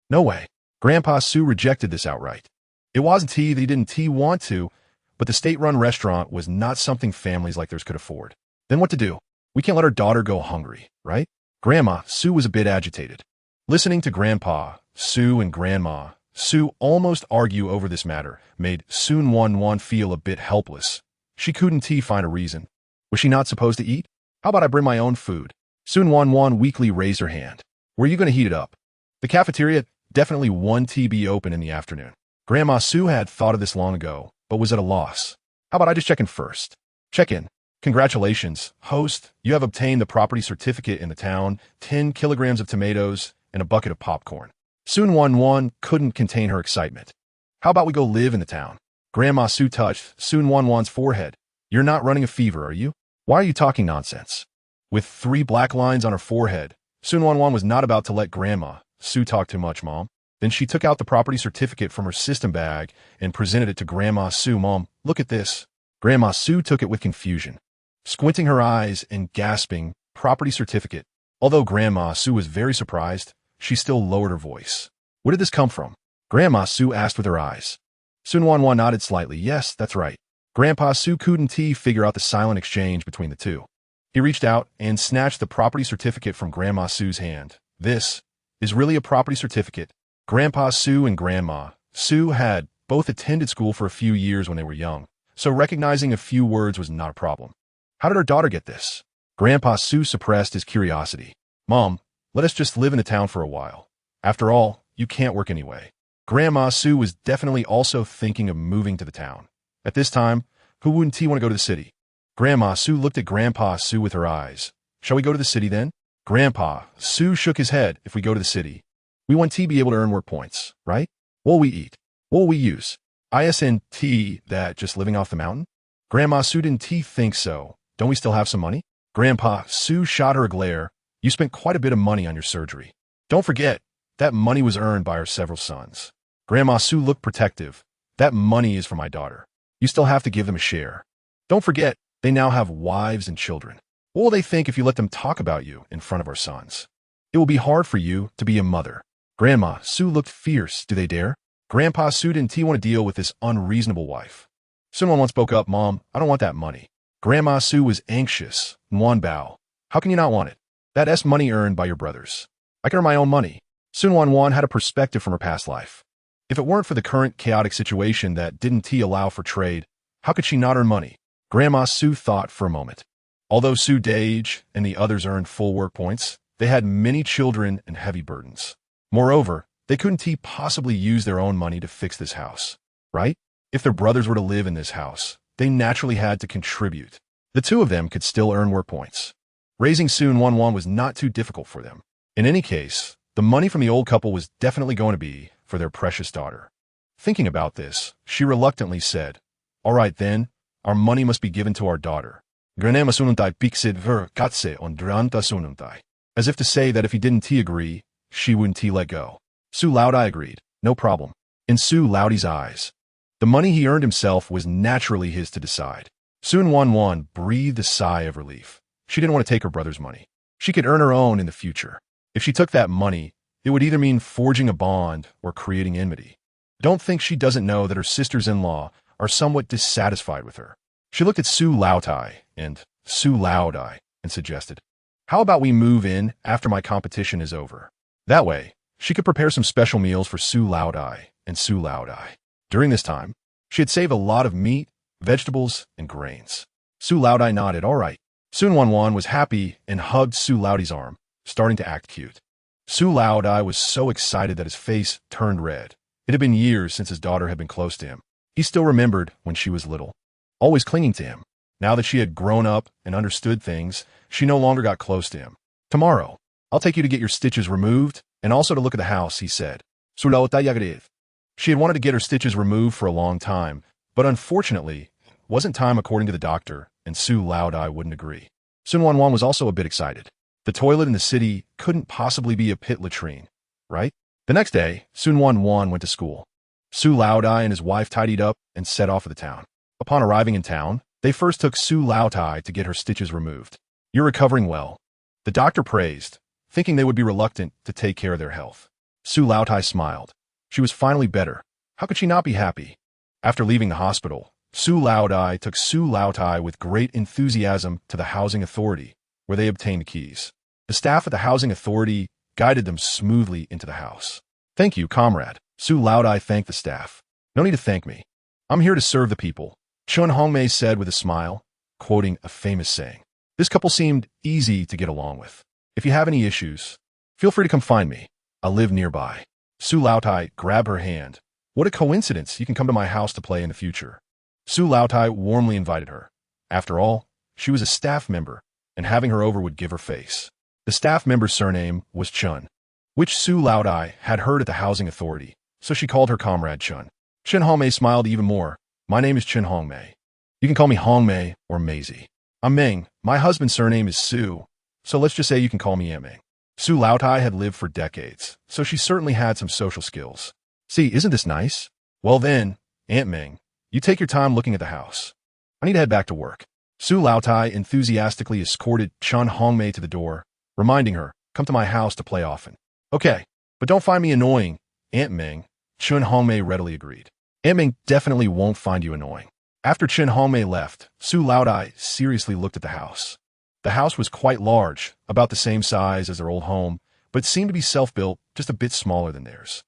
no way. Grandpa Su rejected this outright. It wasn't that he didn't want to, but the state-run restaurant was not something families like theirs could afford. Then what to do? We can't let our daughter go hungry, right? Grandma Su was a bit agitated. Listening to Grandpa Su and Grandma Su almost argue over this matter made Su Nuannuan feel a bit helpless. She couldn't find a reason. Was she not supposed to eat? How about I bring my own food? Su Nuannuan weakly raised her hand. Were you going to heat it up? The cafeteria definitely won't be open in the afternoon. Grandma Su had thought of this long ago, but was at a loss. How about I just check in first? Check in. Congratulations, host. You have obtained the property certificate in the town, 10 kilograms of tomatoes, and a bucket of popcorn. Su Nuannuan couldn't contain her excitement. How about we go live in the town? Grandma Su touched Su Nuannuan's forehead. You're not running a fever, are you? Why are you talking nonsense? With 3 black lines on her forehead, Su Nuannuan was not about to let Grandma Su talk too much, Mom. Then she took out the property certificate from her system bag and presented it to Grandma Su. Mom, look at this. Grandma Su took it with confusion, squinting her eyes and gasping, property certificate. Although Grandma Su was very surprised, she still lowered her voice. Where did this come from? Grandma Su asked with her eyes. Su Nuannuan nodded slightly. Yes, that's right. Grandpa Su couldn't figure out the silent exchange between the two. He reached out and snatched the property certificate from Grandma Su's hand. This is really a property certificate. Grandpa Su and Grandma Su had both attended school for a few years when they were young, so recognizing a few words was not a problem. How did our daughter get this? Grandpa Su suppressed his curiosity. Mom, let us just live in the town for a while. After all, you can't work anyway. Grandma Su was definitely also thinking of moving to the town. At this time, who wouldn't want to go to the city? Grandma Su looked at Grandpa Su with her eyes. Shall we go to the city then? Grandpa Su shook his head. If we go to the city, we want to be able to earn work points, right? What'll we eat? What'll we use? ISNT that just living off the mountain? Grandma Su didn't think so. Don't we still have some money? Grandpa Su shot her a glare. You spent quite a bit of money on your surgery. Don't forget, that money was earned by our several sons. Grandma Su looked protective. That money is for my daughter. You still have to give them a share. Don't forget, they now have wives and children. What will they think if you let them talk about you in front of our sons? It will be hard for you to be a mother. Grandma Su looked fierce. Do they dare? Grandpa Su didn't want to deal with this unreasonable wife. Su Nuannuan spoke up. Mom, I don't want that money. Grandma Su was anxious. Nuan Bao, how can you not want it? That's money earned by your brothers. I can earn my own money. Su Nuannuan had a perspective from her past life. If it weren't for the current chaotic situation that didn't allow for trade, how could she not earn money? Grandma Su thought for a moment. Although Su Dage and the others earned full work points, they had many children and heavy burdens. Moreover, they couldn't possibly use their own money to fix this house, right? If their brothers were to live in this house, they naturally had to contribute. The two of them could still earn work points. Raising Su Nuannuan was not too difficult for them. In any case, the money from the old couple was definitely going to be for their precious daughter. Thinking about this, she reluctantly said, all right then, our money must be given to our daughter. As if to say that if he didn't agree, she wouldn't let go. Su Laodai agreed, no problem. In Su Laodai's eyes, the money he earned himself was naturally his to decide. Su Nuannuan breathed a sigh of relief. She didn't want to take her brother's money. She could earn her own in the future. If she took that money, it would either mean forging a bond or creating enmity. Don't think she doesn't know that her sisters-in-law are somewhat dissatisfied with her. She looked at Su Laodai and suggested, how about we move in after my competition is over? That way, she could prepare some special meals for Su Laodai and Su Laodai. During this time, she had saved a lot of meat, vegetables, and grains. Su Laodai nodded, all right. Su Nuannuan was happy and hugged Su Laodai's arm, starting to act cute. Su Laodai was so excited that his face turned red. It had been years since his daughter had been close to him. He still remembered when she was little, always clinging to him. Now that she had grown up and understood things, she no longer got close to him. Tomorrow, I'll take you to get your stitches removed and also to look at the house, he said. She had wanted to get her stitches removed for a long time, but unfortunately, it wasn't time according to the doctor, and Su Laodai wouldn't agree. Su Nuannuan was also a bit excited. The toilet in the city couldn't possibly be a pit latrine, right? The next day, Su Nuannuan went to school. Su Laodai and his wife tidied up and set off for the town. Upon arriving in town, they first took Su Laodai to get her stitches removed. "You're recovering well," the doctor praised, thinking they would be reluctant to take care of their health. Su Laodai smiled. She was finally better. How could she not be happy? After leaving the hospital, Su Laodai took Su Laodai with great enthusiasm to the housing authority, where they obtained the keys. The staff at the housing authority guided them smoothly into the house. "Thank you, comrade." Su Laodai thanked the staff. "No need to thank me. I'm here to serve the people," Chun Hongmei said with a smile, quoting a famous saying. This couple seemed easy to get along with. "If you have any issues, feel free to come find me. I'll live nearby." Su Laodai grabbed her hand. "What a coincidence you can come to my house to play in the future." Su Laodai warmly invited her. After all, she was a staff member, and having her over would give her face. The staff member's surname was Chun, which Su Laodai had heard at the housing authority, so she called her comrade Chun. Chun Hongmei smiled even more. "My name is Chun Hongmei. You can call me Hongmei or Maisie. I'm Meng. My husband's surname is Su, so let's just say you can call me Meng." Su Laodai had lived for decades, so she certainly had some social skills. "See, isn't this nice? Well then, Aunt Meng, you take your time looking at the house. I need to head back to work." Su Laodai enthusiastically escorted Chun Hongmei to the door, reminding her, "Come to my house to play often." "Okay, but don't find me annoying, Aunt Meng." Chun Hongmei readily agreed. "Aunt Meng definitely won't find you annoying." After Chun Hongmei left, Su Laodai seriously looked at the house. The house was quite large, about the same size as their old home, but seemed to be self-built, just a bit smaller than theirs.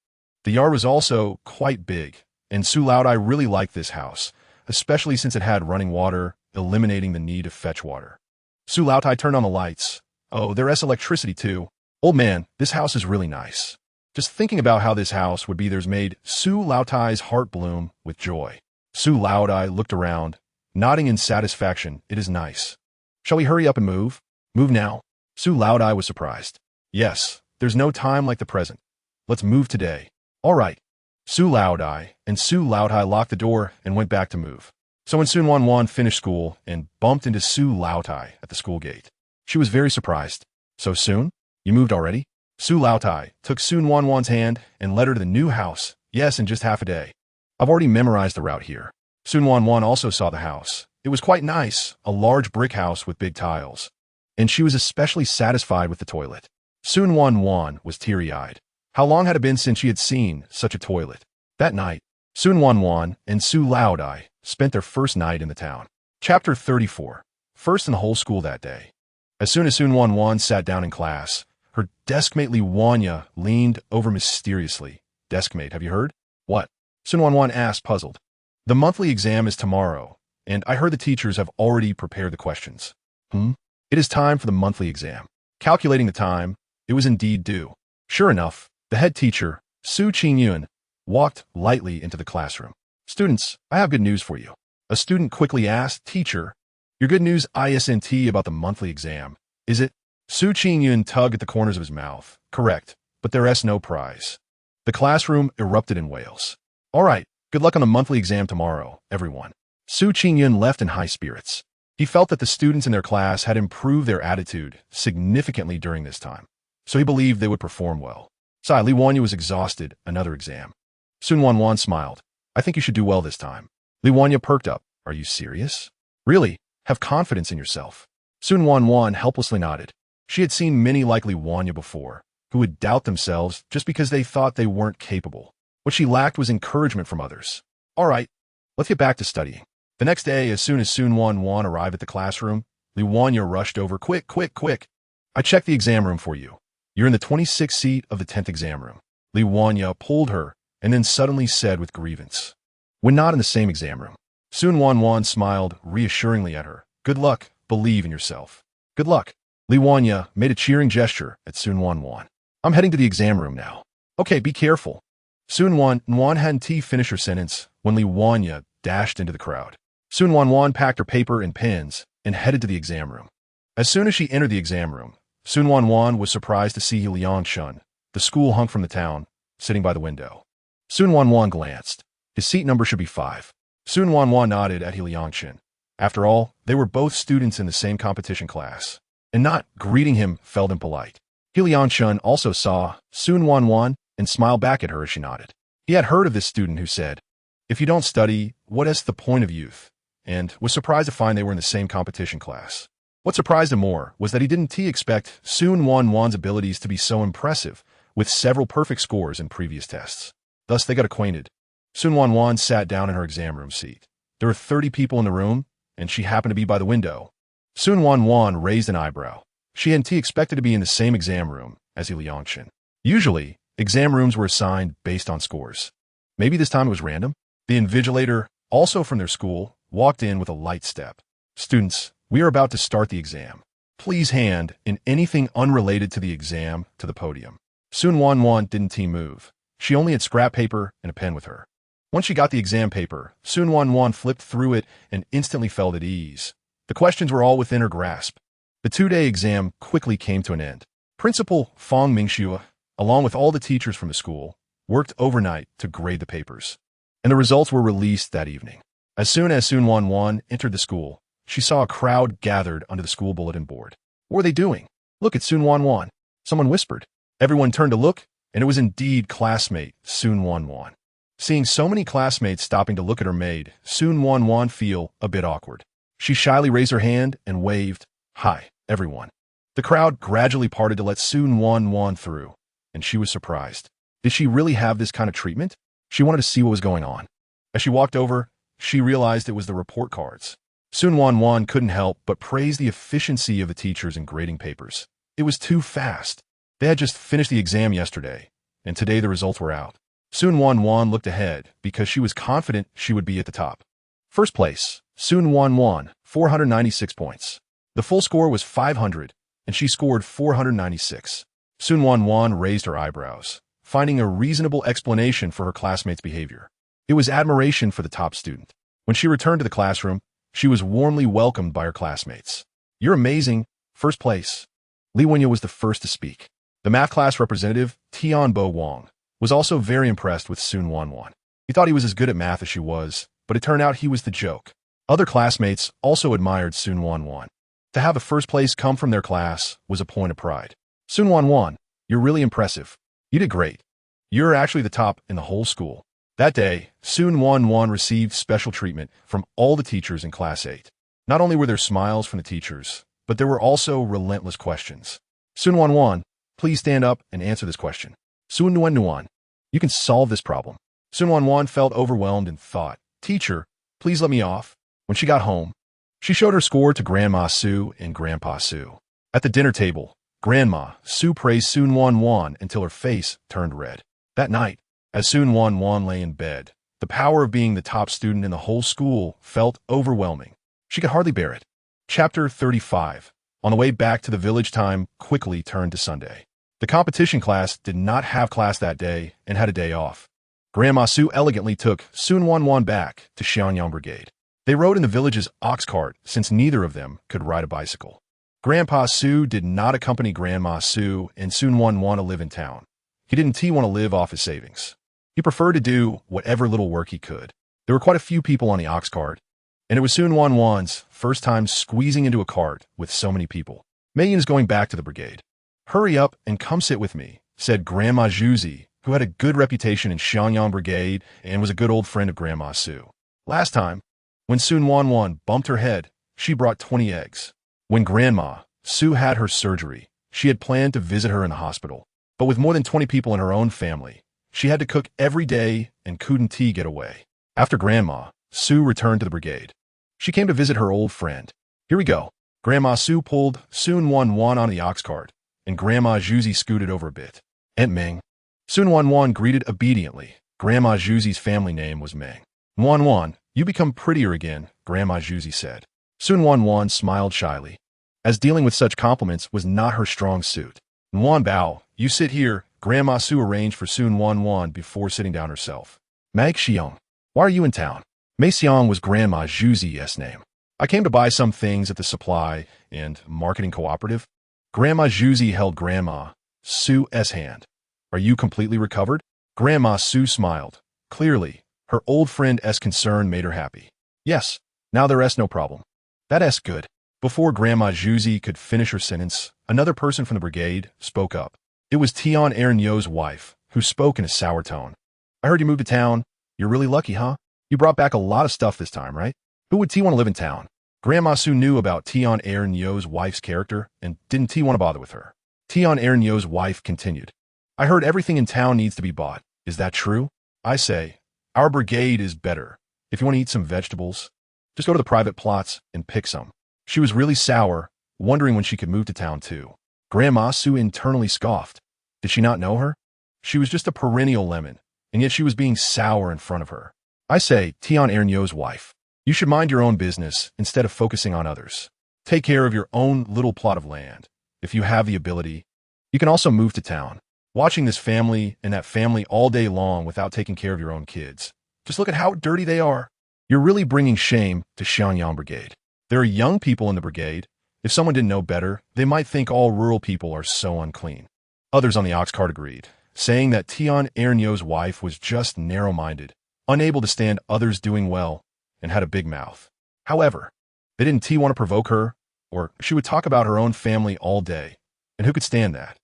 The yard was also quite big, and Su Laodai really liked this house, especially since it had running water, eliminating the need to fetch water. Su Laodai turned on the lights. "Oh, there is electricity too. Old man, this house is really nice." Just thinking about how this house would be theirs made Su Laodai's heart bloom with joy. Su Laodai looked around, nodding in satisfaction. "It is nice. Shall we hurry up and move? Move now?" Su Laodai was surprised. "Yes, there's no time like the present. Let's move today." "All right." Su Laodai and Su Laodai locked the door and went back to move. So when Su Nuannuan finished school and bumped into Su Laodai at the school gate, she was very surprised. "So soon? You moved already?" Su Laodai took Su Nuannuan's hand and led her to the new house. "Yes, in just half a day. I've already memorized the route here." Su Nuannuan also saw the house. It was quite nice, a large brick house with big tiles. And she was especially satisfied with the toilet. Su Nuannuan was teary-eyed. How long had it been since she had seen such a toilet? That night, Su Nuannuan and Su Laodai spent their first night in the town. Chapter 34. First in the whole school that day. As soon as Su Nuannuan sat down in class, her deskmate Li Wanya leaned over mysteriously. "Deskmate, have you heard?" "What?" Su Nuannuan asked, puzzled. "The monthly exam is tomorrow, and I heard the teachers have already prepared the questions." It is time for the monthly exam." Calculating the time, it was indeed due. Sure enough, the head teacher, Su Nuannuan, walked lightly into the classroom. "Students, I have good news for you." A student quickly asked, "Teacher, your good news isn't about the monthly exam, is it?" Su Nuannuan tugged at the corners of his mouth. "Correct, but there is no prize." The classroom erupted in wails. "All right, good luck on the monthly exam tomorrow, everyone." Su Nuannuan left in high spirits. He felt that the students in their class had improved their attitude significantly during this time, so he believed they would perform well. Sai Li Wanya was exhausted. Another exam. Su Nuannuan smiled. "I think you should do well this time." Li Wanya perked up. "Are you serious?" "Really? Have confidence in yourself." Su Nuannuan helplessly nodded. She had seen many like Li Wanya before, who would doubt themselves just because they thought they weren't capable. What she lacked was encouragement from others. "All right, let's get back to studying." The next day, as soon as Su Nuannuan arrived at the classroom, Li Wanya rushed over. Quick, quick, quick. I checked the exam room for you. You're in the 26th seat of the 10th exam room." Li Wanya pulled her and then suddenly said with grievance, "We're not in the same exam room." Su Nuannuan smiled reassuringly at her. "Good luck. Believe in yourself." "Good luck." Li Wanya made a cheering gesture at Su Nuannuan. "I'm heading to the exam room now." "Okay, be careful." Su Nuannuan hadn't finished her sentence when Li Wanya dashed into the crowd. Su Nuannuan packed her paper and pens and headed to the exam room. As soon as she entered the exam room, Su Nuannuan was surprised to see Liang Shun, the school hunk from the town, sitting by the window. Su Nuannuan glanced. His seat number should be 5. Su Nuannuan nodded at Liang Shun. After all, they were both students in the same competition class, and not greeting him felt impolite. Liangshun also saw Su Nuannuan and smiled back at her as she nodded. He had heard of this student who said, "If you don't study, what is the point of youth?" and was surprised to find they were in the same competition class. What surprised him more was that he didn't expect Su Nuannuan's abilities to be so impressive, with several perfect scores in previous tests. Thus, they got acquainted. Su Nuannuan sat down in her exam room seat. There were 30 people in the room, and she happened to be by the window. Su Nuannuan raised an eyebrow. She hadn't expected to be in the same exam room as Liangshun. Usually, exam rooms were assigned based on scores. Maybe this time it was random? The invigilator, also from their school, walked in with a light step. "Students, we are about to start the exam. Please hand in anything unrelated to the exam to the podium." Su Nuannuan didn't move. She only had scrap paper and a pen with her. Once she got the exam paper, Su Nuannuan flipped through it and instantly felt at ease. The questions were all within her grasp. The 2-day exam quickly came to an end. Principal Fang Mingxue, along with all the teachers from the school, worked overnight to grade the papers, and the results were released that evening. As soon as Su Nuannuan entered the school, she saw a crowd gathered under the school bulletin board. What were they doing? "Look at Su Nuannuan," someone whispered. Everyone turned to look, and it was indeed classmate Su Nuannuan. Seeing so many classmates stopping to look at her made Su Nuannuan feel a bit awkward. She shyly raised her hand and waved, "Hi, everyone." The crowd gradually parted to let Su Nuannuan through, and she was surprised. Did she really have this kind of treatment? She wanted to see what was going on. As she walked over, she realized it was the report cards. Su Nuannuan couldn't help but praise the efficiency of the teachers in grading papers. It was too fast. They had just finished the exam yesterday, and today the results were out. Su Nuannuan looked ahead because she was confident she would be at the top. First place, Su Nuannuan, 496 points. The full score was 500, and she scored 496. Su Nuannuan raised her eyebrows, finding a reasonable explanation for her classmates' behavior. It was admiration for the top student. When she returned to the classroom, she was warmly welcomed by her classmates. "You're amazing, first place." Li Wenyu was the first to speak. The math class representative, Tianbo Wang, was also very impressed with Su Nuannuan. He thought he was as good at math as she was, but it turned out he was the joke. Other classmates also admired Su Nuannuan. To have the first place come from their class was a point of pride. "Su Nuannuan, you're really impressive. You did great. You're actually the top in the whole school." That day, Su Nuannuan received special treatment from all the teachers in Class 8. Not only were there smiles from the teachers, but there were also relentless questions. "Su Nuannuan, please stand up and answer this question." "Su Nuannuan, you can solve this problem." Su Nuannuan felt overwhelmed and thought, "Teacher, please let me off." When she got home, she showed her score to Grandma Su and Grandpa Su. At the dinner table, Grandma Su praised Su Nuannuan until her face turned red. That night, as Su Nuannuan lay in bed, the power of being the top student in the whole school felt overwhelming. She could hardly bear it. Chapter 35. On the way back to the village, time quickly turned to Sunday. The competition class did not have class that day and had a day off. Grandma Su elegantly took Su Nuannuan back to Xiangyang Brigade. They rode in the village's ox cart since neither of them could ride a bicycle. Grandpa Su did not accompany Grandma Su and Su Nuannuan to live in town. He didn't want to live off his savings. He preferred to do whatever little work he could. There were quite a few people on the ox cart, and it was Su Nuannuan's first time squeezing into a cart with so many people. "Mayhem is going back to the brigade. Hurry up and come sit with me," said Grandma Zhuzi, who had a good reputation in Xiangyang Brigade and was a good old friend of Grandma Su. Last time, when Su Nuannuan bumped her head, she brought 20 eggs. When Grandma Su had her surgery, she had planned to visit her in the hospital. But with more than 20 people in her own family, she had to cook every day and couldn't get away. After Grandma Su returned to the brigade, she came to visit her old friend. "Here we go." Grandma Su pulled Su Nuannuan on the ox cart, and Grandma Zhuzi scooted over a bit. "Aunt Ming." Su Nuannuan greeted obediently. Grandma Zhuzi's family name was Ming. "Nuannuan, you become prettier again," Grandma Zhuzi said. Su Nuannuan smiled shyly, as dealing with such compliments was not her strong suit. "Nuan Bao, you sit here," Grandma Su arranged for Su Nuannuan before sitting down herself. "Mag Xiong, why are you in town?" Mei Xiong was Grandma Zhuzi's name. "I came to buy some things at the supply and marketing cooperative." Grandma Zhuzi held Grandma Su's hand. "Are you completely recovered?" Grandma Su smiled. Clearly, her old friend's concern made her happy. "Yes, now there is no problem." That's good. Before Grandma Juzi could finish her sentence, another person from the brigade spoke up. It was Tion Aaron Yo's wife, who spoke in a sour tone. I heard you moved to town. You're really lucky, huh? You brought back a lot of stuff this time, right? Who would T want to live in town? Grandma Su knew about Tion Aaron Yo's wife's character and didn't T want to bother with her. Tion Aaron Yo's wife continued. I heard everything in town needs to be bought. Is that true? I say, our brigade is better. If you want to eat some vegetables, just go to the private plots and pick some. She was really sour, wondering when she could move to town too. Grandma Su internally scoffed. Did she not know her? She was just a perennial lemon, and yet she was being sour in front of her. I say, Tion Aaron Yo's wife, you should mind your own business instead of focusing on others. Take care of your own little plot of land. If you have the ability, you can also move to town. Watching this family and that family all day long without taking care of your own kids. Just look at how dirty they are. You're really bringing shame to Xianyang Brigade. There are young people in the brigade. If someone didn't know better, they might think all rural people are so unclean. Others on the ox cart agreed, saying that Tion Aaron Yo's wife was just narrow-minded, unable to stand others doing well, and had a big mouth. However, they didn't want to provoke her, or she would talk about her own family all day, and who could stand that?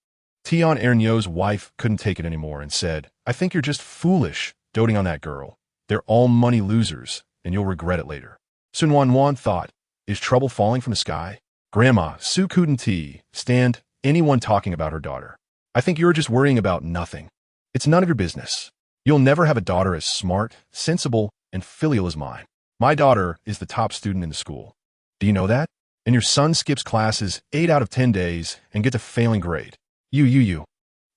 Tion Aaron Yo's wife couldn't take it anymore and said, I think you're just foolish, doting on that girl. They're all money losers, and you'll regret it later. Su Nuannuan thought, is trouble falling from the sky? Grandma Su couldn't stand anyone talking about her daughter. I think you're just worrying about nothing. It's none of your business. You'll never have a daughter as smart, sensible, and filial as mine. My daughter is the top student in the school. Do you know that? And your son skips classes 8 out of 10 days and gets a failing grade. You.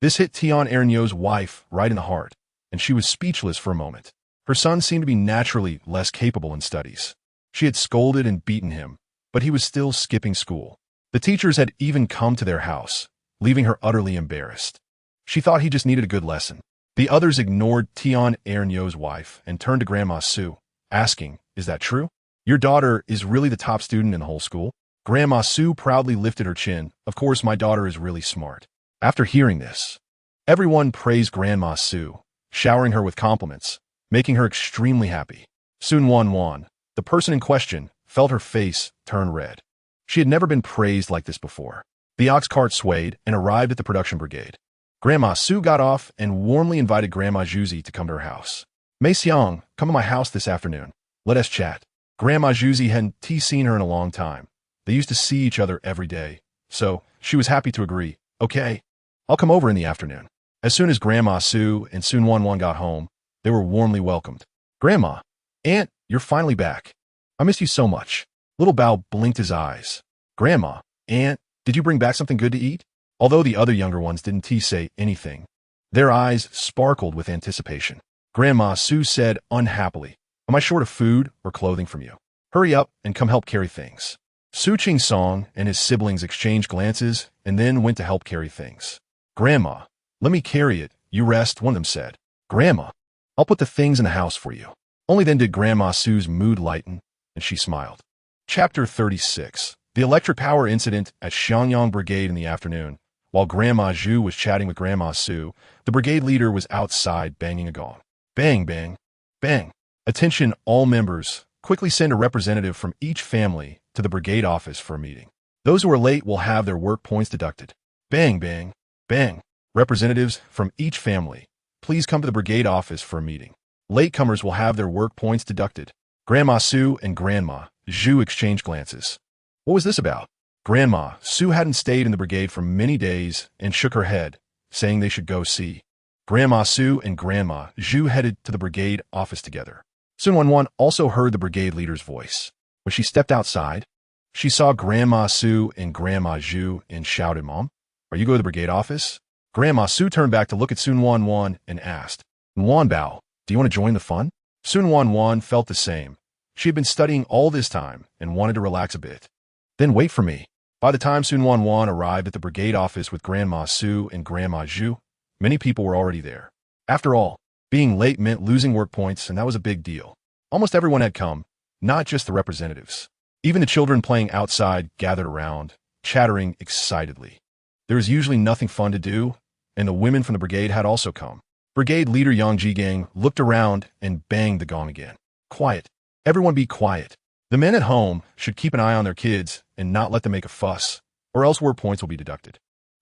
This hit Tion Aaron Yo's wife right in the heart, and she was speechless for a moment. Her son seemed to be naturally less capable in studies. She had scolded and beaten him, but he was still skipping school. The teachers had even come to their house, leaving her utterly embarrassed. She thought he just needed a good lesson. The others ignored Tion Aaron Yo's wife and turned to Grandma Su, asking, is that true? Your daughter is really the top student in the whole school? Grandma Su proudly lifted her chin. Of course, my daughter is really smart. After hearing this, everyone praised Grandma Su, showering her with compliments, making her extremely happy. Su Nuannuan, the person in question, felt her face turn red. She had never been praised like this before. The ox cart swayed and arrived at the production brigade. Grandma Su got off and warmly invited Grandma Juzi to come to her house. Mei Xiang, come to my house this afternoon. Let us chat. Grandma Juzi hadn't seen her in a long time. They used to see each other every day, so she was happy to agree. Okay, I'll come over in the afternoon. As soon as Grandma Su and Su Nuannuan got home, they were warmly welcomed. Grandma, Aunt, you're finally back. I missed you so much. Little Bao blinked his eyes. Grandma, Aunt, did you bring back something good to eat? Although the other younger ones didn't say anything, their eyes sparkled with anticipation. Grandma Su said unhappily, am I short of food or clothing from you? Hurry up and come help carry things. Su Ching Song and his siblings exchanged glances and then went to help carry things. Grandma, let me carry it. You rest, one of them said. Grandma, I'll put the things in the house for you. Only then did Grandma Su's mood lighten, and she smiled. Chapter 36. The electric power incident at Xianyang Brigade in the afternoon. While Grandma Zhu was chatting with Grandma Su, the brigade leader was outside banging a gong. Bang, bang, bang. Attention all members. Quickly send a representative from each family to the brigade office for a meeting. Those who are late will have their work points deducted. Bang, bang, bang. Representatives from each family, please come to the brigade office for a meeting. Latecomers will have their work points deducted. Grandma Su and Grandma Zhu exchanged glances. What was this about? Grandma Su hadn't stayed in the brigade for many days and shook her head, saying they should go see. Grandma Su and Grandma Zhu headed to the brigade office together. Su Nuannuan also heard the brigade leader's voice. When she stepped outside, she saw Grandma Su and Grandma Zhu and shouted, Mom, are you going to the brigade office? Grandma Su turned back to look at Su Nuannuan and asked, Nuan Bao, do you want to join the fun? Su Nuannuan felt the same. She had been studying all this time and wanted to relax a bit. Then wait for me. By the time Su Nuannuan arrived at the brigade office with Grandma Su and Grandma Zhu, many people were already there. After all, being late meant losing work points, and that was a big deal. Almost everyone had come, not just the representatives. Even the children playing outside gathered around, chattering excitedly. There was usually nothing fun to do, and the women from the brigade had also come. Brigade leader Yang Jigang looked around and banged the gong again. Quiet. Everyone be quiet. The men at home should keep an eye on their kids and not let them make a fuss, or else work points will be deducted.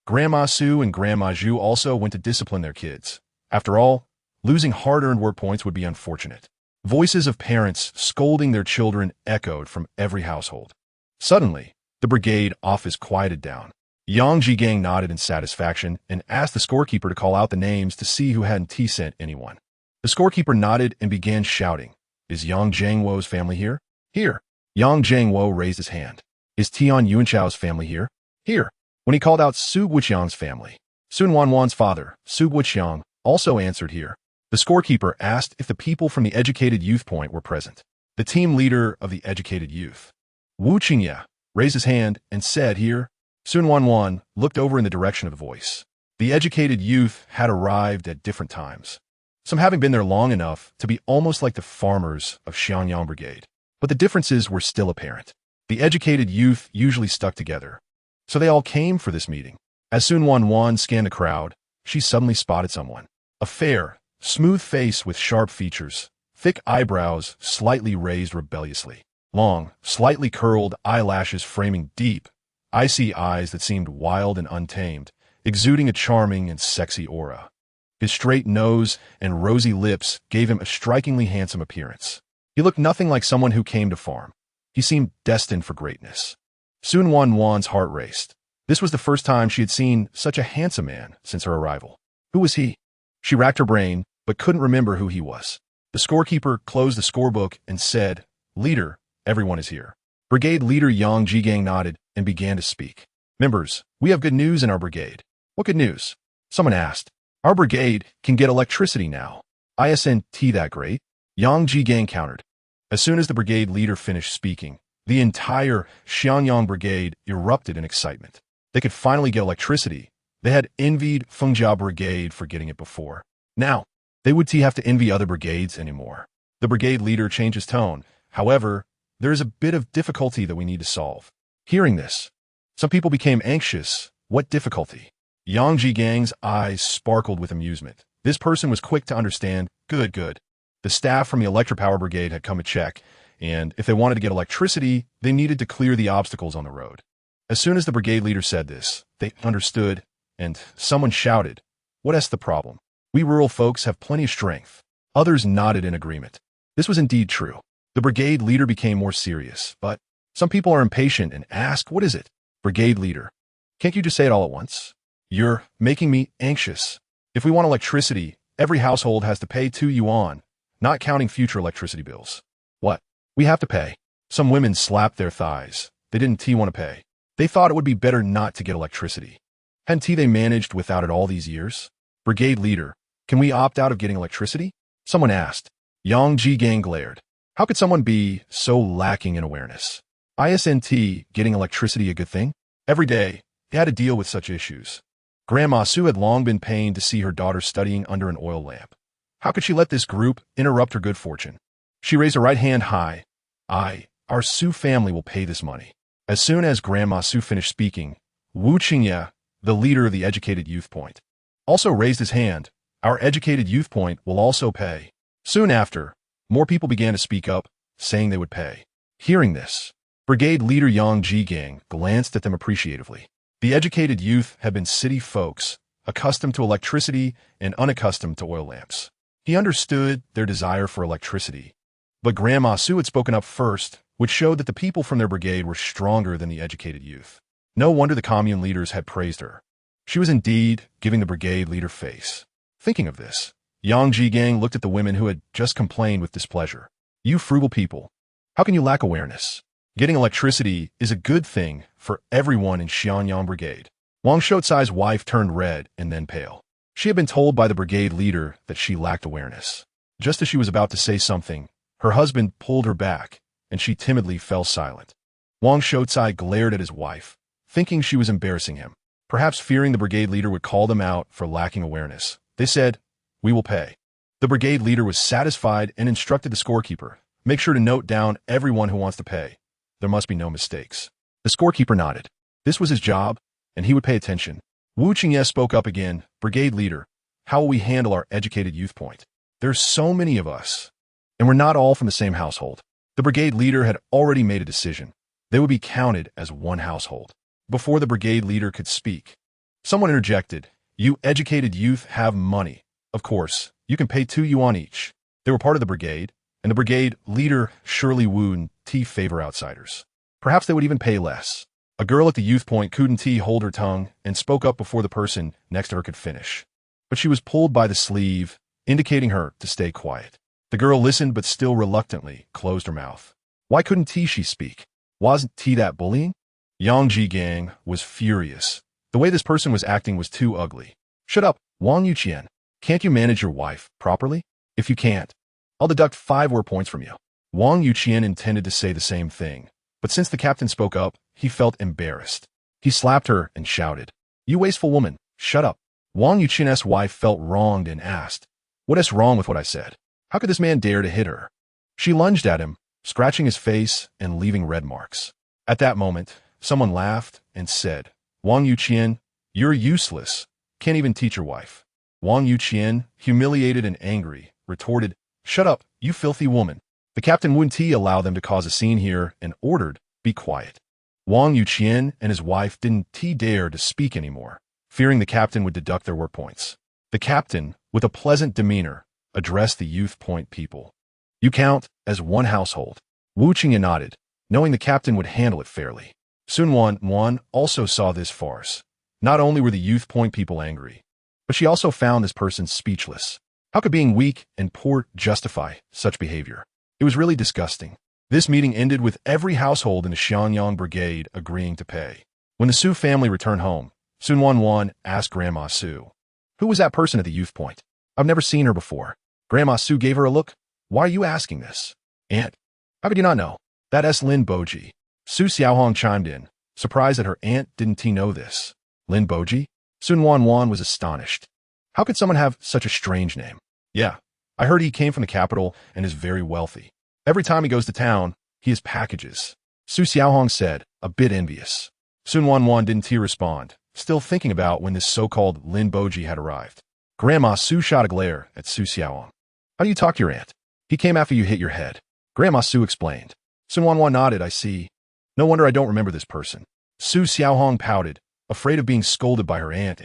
Grandma Su and Grandma Zhu also went to discipline their kids. After all, losing hard-earned work points would be unfortunate. Voices of parents scolding their children echoed from every household. Suddenly, the brigade office quieted down. Yang Jigang nodded in satisfaction and asked the scorekeeper to call out the names to see who hadn't sent anyone. The scorekeeper nodded and began shouting, "Is Yang Zhangwo's family here?" "Here." Yang Zhangwo raised his hand. "Is Tian Yunchao's family here?" "Here." When he called out Su Guqiang's family, Su Nuannuan's father, Su Guqiang, also answered here. The scorekeeper asked if the people from the educated youth point were present. The team leader of the educated youth, Wu Qingye, raised his hand and said here. Su Nuannuan looked over in the direction of the voice. The educated youth had arrived at different times, some having been there long enough to be almost like the farmers of Xianyang Brigade. But the differences were still apparent. The educated youth usually stuck together, so they all came for this meeting. As Su Nuannuan scanned the crowd, she suddenly spotted someone. A fair, smooth face with sharp features, thick eyebrows slightly raised rebelliously, long, slightly curled eyelashes framing deep, icy eyes that seemed wild and untamed, exuding a charming and sexy aura. His straight nose and rosy lips gave him a strikingly handsome appearance. He looked nothing like someone who came to farm. He seemed destined for greatness. Su Nuannuan's heart raced. This was the first time she had seen such a handsome man since her arrival. Who was he? She racked her brain, but couldn't remember who he was. The scorekeeper closed the scorebook and said, "Leader, everyone is here." Brigade leader Yang Jigang nodded and began to speak. "Members, we have good news in our brigade." "What good news?" Someone asked. "Our brigade can get electricity now." "Isn't that great?" Yang Jigang countered. As soon as the brigade leader finished speaking, the entire Xianyang Brigade erupted in excitement. They could finally get electricity. They had envied Fengjia Brigade for getting it before. Now, they would have to envy other brigades anymore. The brigade leader changed his tone. "However, there is a bit of difficulty that we need to solve." Hearing this, some people became anxious. What difficulty? Yang Jigang's eyes sparkled with amusement. This person was quick to understand. Good. The staff from the Electropower Brigade had come to check, and if they wanted to get electricity, they needed to clear the obstacles on the road. As soon as the brigade leader said this, they understood, and someone shouted, "What's the problem? We rural folks have plenty of strength." Others nodded in agreement. This was indeed true. The brigade leader became more serious, but some people are impatient and ask, "What is it?" Brigade leader, "Can't you just say it all at once? You're making me anxious. If we want electricity, every household has to pay 2 yuan, not counting future electricity bills." "What? We have to pay." Some women slapped their thighs. They didn't want to pay. They thought it would be better not to get electricity. Hadn't they managed without it all these years? Brigade leader, "Can we opt out of getting electricity?" Someone asked. Yang Jigang glared. How could someone be so lacking in awareness? Isn't getting electricity a good thing? Every day, they had to deal with such issues. Grandma Su had long been pained to see her daughter studying under an oil lamp. How could she let this group interrupt her good fortune? She raised her right hand high. Our Su family will pay this money." As soon as Grandma Su finished speaking, Wu Qingye, the leader of the educated youth point, also raised his hand. "Our educated youth point will also pay." Soon after, more people began to speak up, saying they would pay. Hearing this, Brigade leader Yang Jigang glanced at them appreciatively. The educated youth had been city folks, accustomed to electricity and unaccustomed to oil lamps. He understood their desire for electricity. But Grandma Su had spoken up first, which showed that the people from their brigade were stronger than the educated youth. No wonder the commune leaders had praised her. She was indeed giving the brigade leader face. Thinking of this, Yang Jigang looked at the women who had just complained with displeasure. "You frugal people, how can you lack awareness? Getting electricity is a good thing for everyone in Xianyang Brigade." Wang Shotsai's wife turned red and then pale. She had been told by the brigade leader that she lacked awareness. Just as she was about to say something, her husband pulled her back, and she timidly fell silent. Wang Shotsai glared at his wife, thinking she was embarrassing him. Perhaps fearing the brigade leader would call them out for lacking awareness, they said, "We will pay." The brigade leader was satisfied and instructed the scorekeeper, "Make sure to note down everyone who wants to pay. There must be no mistakes." The scorekeeper nodded. This was his job, and he would pay attention. Wu Qingye spoke up again. "Brigade leader, how will we handle our educated youth point? There's so many of us, and we're not all from the same household. The brigade leader had already made a decision. They would be counted as one household. Before the brigade leader could speak, someone interjected, "You educated youth have money. Of course, you can pay 2 yuan each." They were part of the brigade, and the brigade leader surely wouldn't favor outsiders. Perhaps they would even pay less. A girl at the youth point couldn't hold her tongue and spoke up before the person next to her could finish. But she was pulled by the sleeve, indicating her to stay quiet. The girl listened but still reluctantly closed her mouth. Why couldn't she speak? Wasn't that bullying? Yang Jigang was furious. The way this person was acting was too ugly. "Shut up, Wang Yuqian. Can't you manage your wife properly? If you can't, I'll deduct 5 war points from you." Wang Yuqian intended to say the same thing, but since the captain spoke up, he felt embarrassed. He slapped her and shouted, "You wasteful woman, shut up." Wang Yuqian's wife felt wronged and asked, "What is wrong with what I said? How could this man dare to hit her?" She lunged at him, scratching his face and leaving red marks. At that moment, someone laughed and said, "Wang Yuqian, you're useless. Can't even teach your wife." Wang Yuqian, humiliated and angry, retorted, "Shut up, you filthy woman." The captain wouldn't allow them to cause a scene here and ordered, "Be quiet." Wang Yuqian and his wife didn't dare to speak anymore, fearing the captain would deduct their work points. The captain, with a pleasant demeanor, addressed the youth point people. "You count as one household." Wu Qingyan nodded, knowing the captain would handle it fairly. Su Nuannuan also saw this farce. Not only were the youth point people angry, but she also found this person speechless. How could being weak and poor justify such behavior? It was really disgusting. This meeting ended with every household in the Xianyang Brigade agreeing to pay. When the Su family returned home, Su Nuannuan asked Grandma Su, "Who was that person at the youth point? I've never seen her before." Grandma Su gave her a look. "Why are you asking this? Aunt, how could you not know? That's Lin Boji." Su Xiaohong chimed in, surprised that her aunt didn't know this. Lin Boji? Su Nuannuan was astonished. How could someone have such a strange name? "Yeah, I heard he came from the capital and is very wealthy. Every time he goes to town, he has packages." Su Xiaohong said, a bit envious. Su Nuannuan didn't respond, still thinking about when this so-called Lin Boji had arrived. Grandma Su shot a glare at Su Xiaohong. "How do you talk to your aunt? He came after you hit your head." Grandma Su explained. Su Nuannuan nodded. "I see. No wonder I don't remember this person." Su Xiaohong pouted, afraid of being scolded by her aunt.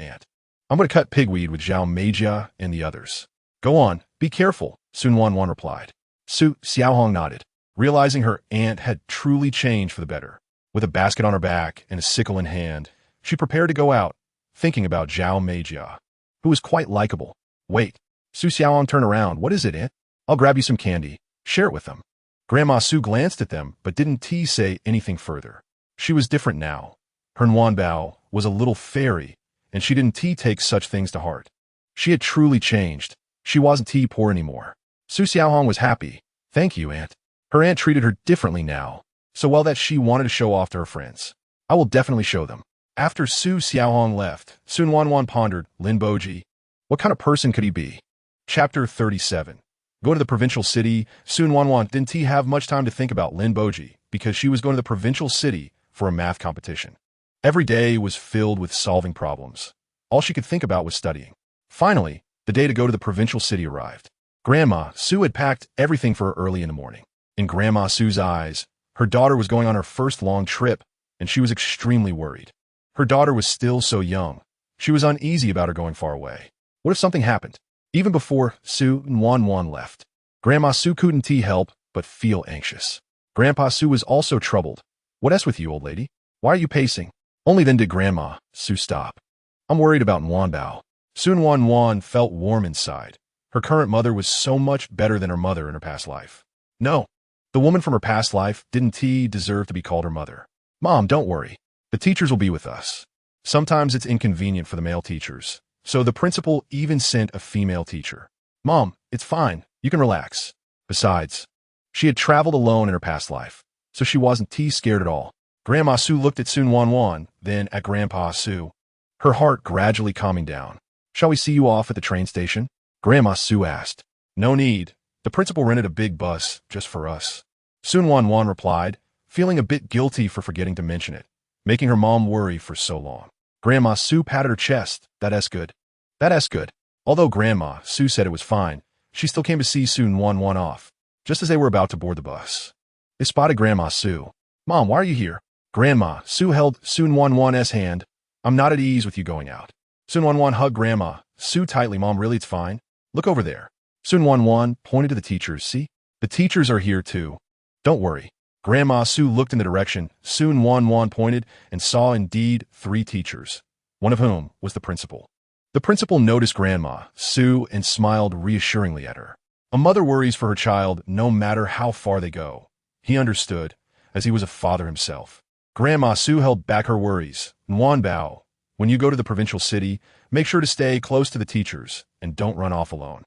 "I'm going to cut pigweed with Zhao Meijia and the others." "Go on, be careful," Su Nuannuan replied. Su Xiaohong nodded, realizing her aunt had truly changed for the better. With a basket on her back and a sickle in hand, she prepared to go out, thinking about Zhao Meijia, who was quite likable. "Wait." Su Xiaohong turned around. "What is it, aunt?" "I'll grab you some candy. Share it with them." Grandma Su glanced at them, but didn't say anything further. She was different now. Her Nuanbao was a little fairy, and she didn't take such things to heart. She had truly changed. She wasn't poor anymore. Su Xiaohong was happy. "Thank you, aunt." Her aunt treated her differently now, so well that she wanted to show off to her friends. "I will definitely show them." After Su Xiaohong left, Su Nuannuan pondered, Lin Boji. What kind of person could he be? Chapter 37. Going to the provincial city, Su Nuannuan didn't have much time to think about Lin Boji because she was going to the provincial city for a math competition. Every day was filled with solving problems. All she could think about was studying. Finally, the day to go to the provincial city arrived. Grandma Su had packed everything for her early in the morning. In Grandma Su's eyes, her daughter was going on her first long trip, and she was extremely worried. Her daughter was still so young. She was uneasy about her going far away. What if something happened? Even before Su Nuannuan left, Grandma Su couldn't help but feel anxious. Grandpa Su was also troubled. "What's with you, old lady? Why are you pacing?" Only then did Grandma Su stop. "I'm worried about Nuanbao." Su Nuannuan felt warm inside. Her current mother was so much better than her mother in her past life. No, the woman from her past life didn't deserve to be called her mother. "Mom, don't worry. The teachers will be with us." Sometimes it's inconvenient for the male teachers, so the principal even sent a female teacher. "Mom, it's fine. You can relax." Besides, she had traveled alone in her past life, so she wasn't scared at all. Grandma Su looked at Su Nuannuan, then at Grandpa Su, her heart gradually calming down. "Shall we see you off at the train station?" Grandma Su asked. "No need. The principal rented a big bus just for us." Su Nuannuan replied, feeling a bit guilty for forgetting to mention it, making her mom worry for so long. Grandma Su patted her chest. "That's good. That's good." Although Grandma Su said it was fine, she still came to see Su Nuannuan off, just as they were about to board the bus. They spotted Grandma Su. Mom, why are you here? Grandma Su held Su Nuannuan's hand. I'm not at ease with you going out. Su Nuannuan hugged Grandma Su tightly. Mom, really, it's fine. Look over there. Su Nuannuan pointed to the teachers. See? The teachers are here too. Don't worry. Grandma Su looked in the direction Su Nuannuan pointed and saw indeed 3 teachers, one of whom was the principal. The principal noticed Grandma Su and smiled reassuringly at her. A mother worries for her child no matter how far they go. He understood, as he was a father himself. Grandma Su held back her worries. Nuan Bao, when you go to the provincial city, make sure to stay close to the teachers and don't run off alone.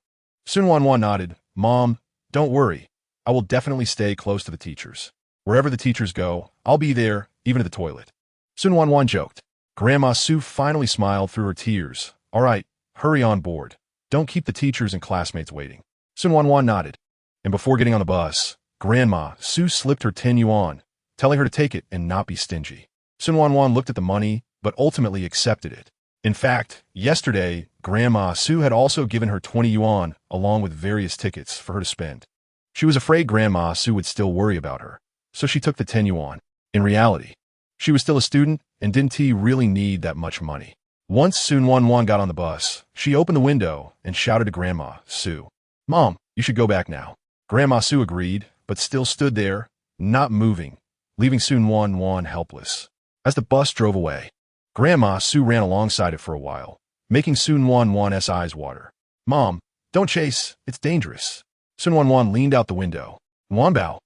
Su Nuannuan nodded. Mom, don't worry. I will definitely stay close to the teachers. Wherever the teachers go, I'll be there, even to the toilet. Su Nuannuan joked. Grandma Su finally smiled through her tears. All right, hurry on board. Don't keep the teachers and classmates waiting. Su Nuannuan nodded. And before getting on the bus, Grandma Su slipped her 10 yuan, telling her to take it and not be stingy. Su Nuannuan looked at the money, but ultimately accepted it. In fact, yesterday, Grandma Su had also given her 20 yuan along with various tickets for her to spend. She was afraid Grandma Su would still worry about her, so she took the 10 yuan. In reality, she was still a student and didn't really need that much money. Once Su Nuannuan got on the bus, she opened the window and shouted to Grandma Su, Mom, you should go back now. Grandma Su agreed, but still stood there, not moving, leaving Su Nuannuan helpless. As the bus drove away, Grandma Su ran alongside it for a while, making Su Nuannuan's eyes water. Mom, don't chase, it's dangerous. Su Nuannuan leaned out the window. Nuanbao.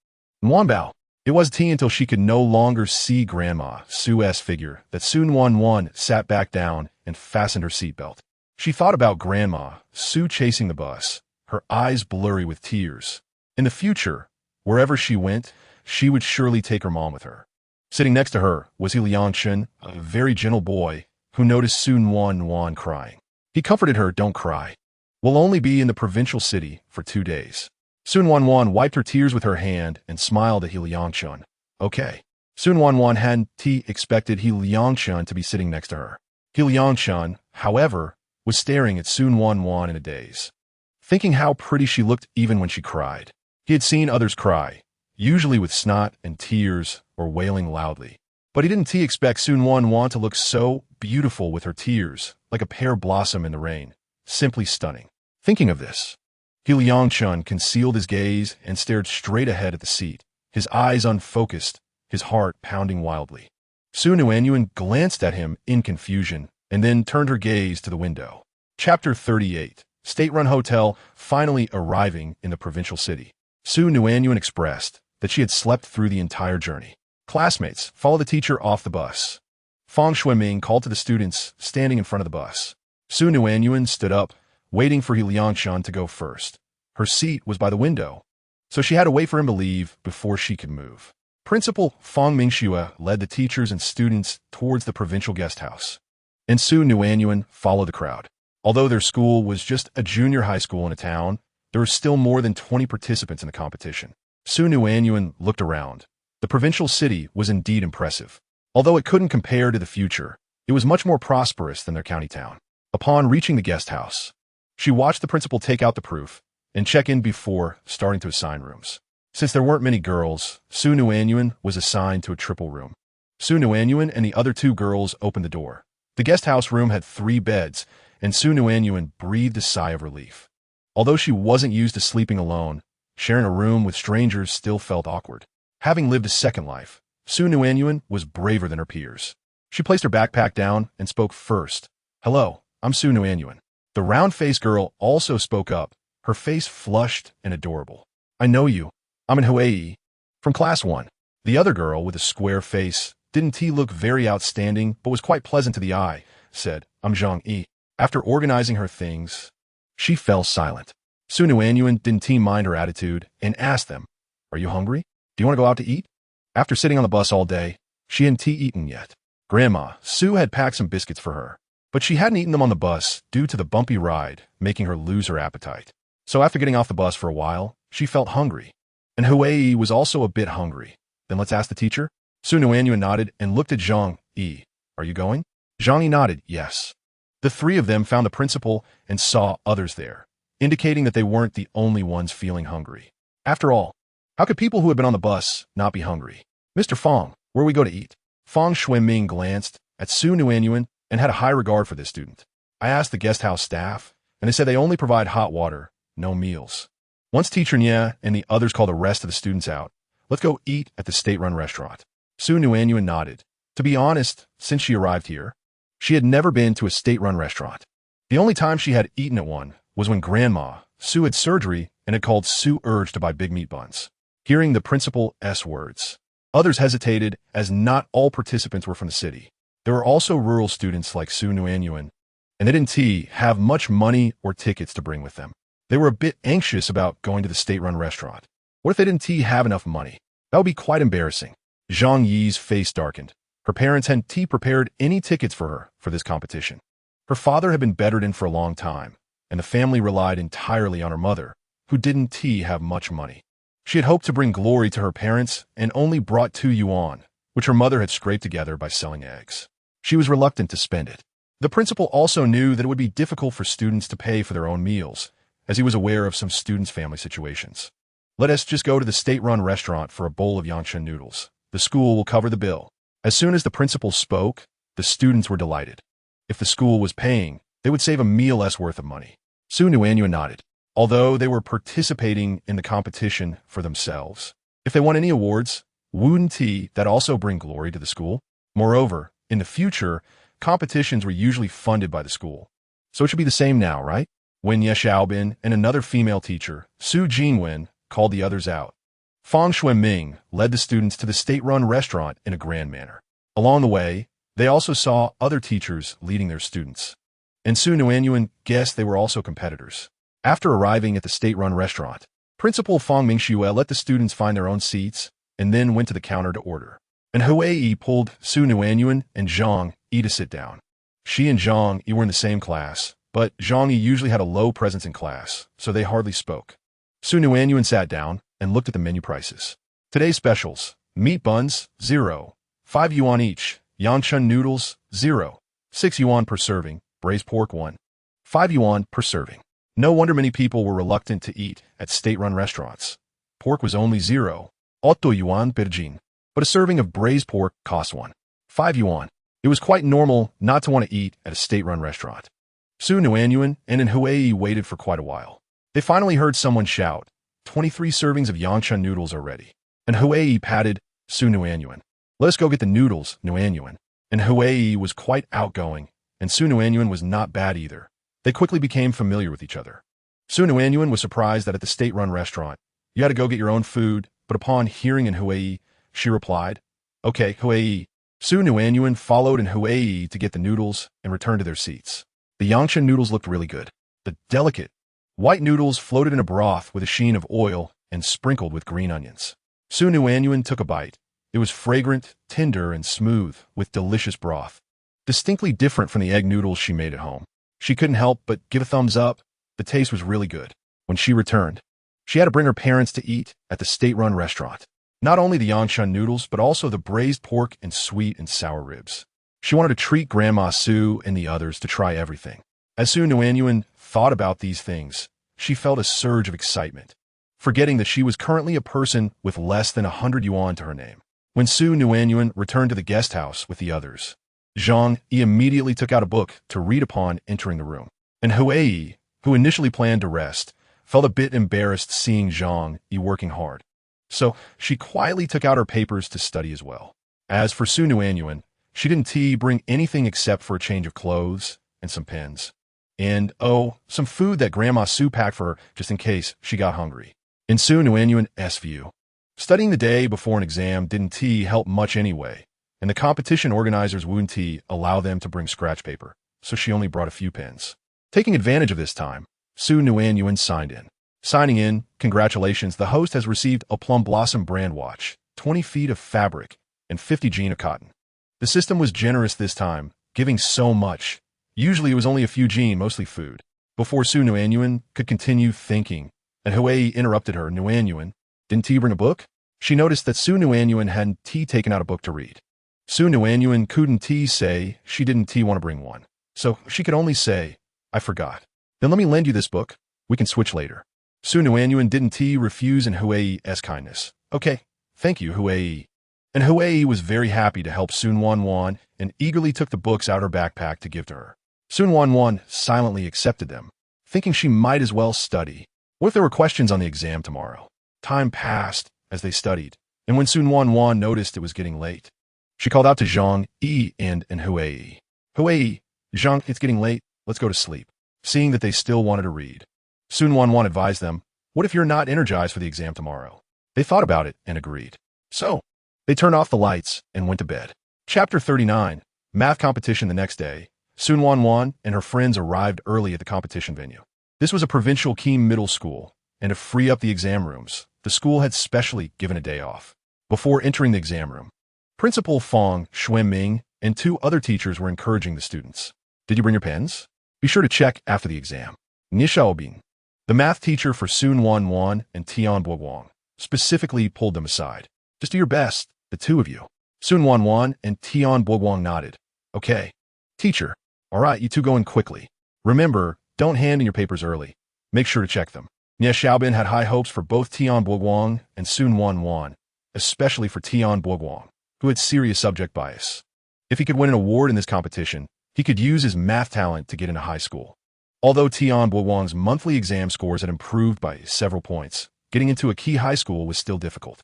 Nuanbao. It was until she could no longer see Grandma Su's figure that Su Nuannuan sat back down and fastened her seatbelt. She thought about Grandma Su chasing the bus, her eyes blurry with tears. In the future, wherever she went, she would surely take her mom with her. Sitting next to her was Liangchen, a very gentle boy who noticed Su Nuannuan crying. He comforted her, don't cry. We'll only be in the provincial city for 2 days. Su Nuannuan wiped her tears with her hand and smiled at Liangchen. Okay. Su Nuannuan hadn't expected Liangchen to be sitting next to her. Liangchen, however, was staring at Su Nuannuan in a daze, thinking how pretty she looked even when she cried. He had seen others cry, usually with snot and tears or wailing loudly. But he didn't expect Su Nuannuan to look so beautiful with her tears, like a pear blossom in the rain. Simply stunning. Thinking of this, Liangchen concealed his gaze and stared straight ahead at the seat, his eyes unfocused, his heart pounding wildly. Su Nuannuan glanced at him in confusion and then turned her gaze to the window. Chapter 38. State-run hotel finally arriving in the provincial city. Su Nuannuan expressed that she had slept through the entire journey. Classmates, follow the teacher off the bus. Fang Xueming called to the students standing in front of the bus. Su Nuannuan stood up, waiting for Liangchen to go first. Her seat was by the window, so she had to wait for him to leave before she could move. Principal Fang Mingxue led the teachers and students towards the provincial guest house, and Su Nuannuan followed the crowd. Although their school was just a junior high school in a town, there were still more than 20 participants in the competition. Su Nuannuan looked around. The provincial city was indeed impressive. Although it couldn't compare to the future, it was much more prosperous than their county town. Upon reaching the guest house, she watched the principal take out the proof and check in before starting to assign rooms. Since there weren't many girls, Su Nuannuan was assigned to a triple room. Su Nuannuan and the other 2 girls opened the door. The guest house room had 3 beds, and Su Nuannuan breathed a sigh of relief. Although she wasn't used to sleeping alone, sharing a room with strangers still felt awkward. Having lived a second life, Su Nuannuan was braver than her peers. She placed her backpack down and spoke first. Hello, I'm Su Nuannuan. The round-faced girl also spoke up, her face flushed and adorable. I know you. I'm in Hawaii, from class 1. The other girl, with a square face, didn't look very outstanding but was quite pleasant to the eye, said, I'm Zhang Yi. After organizing her things, she fell silent. Su Nuannuan didn't mind her attitude and asked them, Are you hungry? Do you want to go out to eat? After sitting on the bus all day, she hadn't eaten yet. Grandma Su had packed some biscuits for her, but she hadn't eaten them on the bus due to the bumpy ride, making her lose her appetite. So after getting off the bus for a while, she felt hungry. And Hawaii was also a bit hungry. Then let's ask the teacher. Su Nuannuan nodded and looked at Zhang Yi. Are you going? Zhang Yi nodded, yes. The 3 of them found the principal and saw others there, indicating that they weren't the only ones feeling hungry. After all, How could people who had been on the bus not be hungry? Mr. Fong, where we go to eat? Fong Xuanming glanced at Su Nuannuan and had a high regard for this student. I asked the guest house staff, and they said they only provide hot water, no meals. Once Teacher Nya and the others called the rest of the students out, let's go eat at the state-run restaurant. Su Nuannuan nodded. To be honest, since she arrived here, she had never been to a state-run restaurant. The only time she had eaten at one was when Grandma, Su, had surgery and had called Su urged to buy big meat buns. Hearing the principal's words, others hesitated as not all participants were from the city. There were also rural students like Su Nuannuan, and they didn't have much money or tickets to bring with them. They were a bit anxious about going to the state-run restaurant. What if they didn't have enough money? That would be quite embarrassing. Zhang Yi's face darkened. Her parents hadn't prepared any tickets for her for this competition. Her father had been bedridden for a long time, and the family relied entirely on her mother, who didn't have much money. She had hoped to bring glory to her parents and only brought 2 yuan, which her mother had scraped together by selling eggs. She was reluctant to spend it. The principal also knew that it would be difficult for students to pay for their own meals, as he was aware of some students' family situations. Let us just go to the state-run restaurant for a bowl of Yangshan noodles. The school will cover the bill. As soon as the principal spoke, the students were delighted. If the school was paying, they would save a meal-less worth of money. Su Nuannuan nodded. Although they were participating in the competition for themselves, if they won any awards, wouldn't that also bring glory to the school? Moreover, in the future, competitions were usually funded by the school. So it should be the same now, right? When Ye Xiaobin and another female teacher, Su Jingwen, called the others out, Fong Xuanming led the students to the state-run restaurant in a grand manner. Along the way, they also saw other teachers leading their students. And Su Nuannuan guessed they were also competitors. After arriving at the state-run restaurant, Principal Fong Mingxue let the students find their own seats and then went to the counter to order. And Huai pulled Su Nuannuan and Zhang Yi to sit down. She and Zhang Yi were in the same class, but Zhang Yi usually had a low presence in class, so they hardly spoke. Su Nuannuan sat down and looked at the menu prices. Today's specials: meat buns, 0, 5 yuan each; Yangshan noodles, 0, 6 yuan per serving; braised pork, 1, 5 yuan per serving. No wonder many people were reluctant to eat at state-run restaurants. Pork was only 0, 8 yuan per jin, but a serving of braised pork cost 1, 5 yuan. It was quite normal not to want to eat at a state-run restaurant. Su Nuannuan and Huai waited for quite a while. They finally heard someone shout, 23 servings of Yangshan noodles are ready. And Huai patted Su Nuannuan. Let us go get the noodles, Nuannuan. And Huai was quite outgoing, and Su Nuannuan was not bad either. They quickly became familiar with each other. Su Nuannuan was surprised that at the state-run restaurant, you had to go get your own food, but upon hearing in Huai, she replied, Okay, Huai. Su Nuannuan followed in Huai to get the noodles and returned to their seats. The Yangshan noodles looked really good. The delicate white noodles floated in a broth with a sheen of oil and sprinkled with green onions. Su Nuannuan took a bite. It was fragrant, tender, and smooth, with delicious broth. Distinctly different from the egg noodles she made at home. She couldn't help but give a thumbs up. The taste was really good. When she returned, she had to bring her parents to eat at the state-run restaurant. Not only the Yangshan noodles, but also the braised pork and sweet and sour ribs. She wanted to treat Grandma Su and the others to try everything. As Su Nuannuan thought about these things, she felt a surge of excitement, forgetting that she was currently a person with less than 100 yuan to her name. When Su Nuannuan returned to the guest house with the others, Zhang Yi immediately took out a book to read upon entering the room. And Huai, who initially planned to rest, felt a bit embarrassed seeing Zhang Yi working hard. So she quietly took out her papers to study as well. As for Su Nuannuan, she didn't bring anything except for a change of clothes and some pens. And, some food that Grandma Su packed for her just in case she got hungry. In Su Nuannuan's view, studying the day before an exam didn't help much anyway, and the competition organizers wouldn't allow them to bring scratch paper, so she only brought a few pens. Taking advantage of this time, Su Nuannuan signed in. Signing in, congratulations, the host has received a Plum Blossom brand watch, 20 feet of fabric, and 50 jean of cotton. The system was generous this time, giving so much. Usually it was only a few jean, mostly food. Before Su Nuannuan could continue thinking, and Huai interrupted her. Nuannuan, didn't bring a book? She noticed that Su Nuannuan hadn't taken out a book to read. Su Nuannuan couldn't say she didn't want to bring one. So she could only say, I forgot. Then let me lend you this book. We can switch later. Su Nuannuan didn't refuse in Huai's kindness. Okay, thank you, Huai. And Huai was very happy to help Su Nuannuan and eagerly took the books out of her backpack to give to her. Su Nuannuan silently accepted them, thinking she might as well study. What if there were questions on the exam tomorrow? Time passed as they studied, and when Su Nuannuan noticed it was getting late, she called out to Zhang Yi and Huai. Huai, Zhang, it's getting late, let's go to sleep. Seeing that they still wanted to read, Su Nuannuan advised them, what if you're not energized for the exam tomorrow? They thought about it and agreed. So, they turned off the lights and went to bed. Chapter 39, Math Competition. The next day, Su Nuannuan and her friends arrived early at the competition venue. This was a provincial Keem middle school, and to free up the exam rooms, the school had specially given a day off. Before entering the exam room, Principal Fong Xuanming and 2 other teachers were encouraging the students. Did you bring your pens? Be sure to check after the exam. Ni Xiaobing, the math teacher for Su Nuannuan and Tian Buoguang, specifically pulled them aside. Just do your best, the 2 of you. Su Nuannuan and Tian Buoguang nodded. Okay. Teacher. All right, you 2 go in quickly. Remember, don't hand in your papers early. Make sure to check them. Nie Xiaobin had high hopes for both Tian Buoguang and Su Nuannuan, especially for Tian Buoguang, who had serious subject bias. If he could win an award in this competition, he could use his math talent to get into high school. Although Tian Buoguang's monthly exam scores had improved by several points, getting into a key high school was still difficult.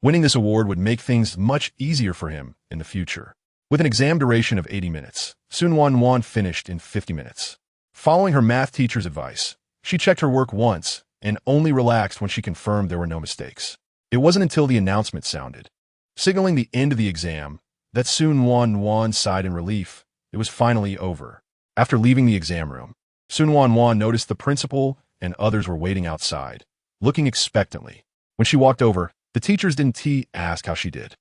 Winning this award would make things much easier for him in the future. With an exam duration of 80 minutes, Su Nuannuan finished in 50 minutes. Following her math teacher's advice, she checked her work once and only relaxed when she confirmed there were no mistakes. It wasn't until the announcement sounded, signaling the end of the exam, that Su Nuannuan sighed in relief. It was finally over. After leaving the exam room, Su Nuannuan noticed the principal and others were waiting outside, looking expectantly. When she walked over, the teachers didn't ask how she did.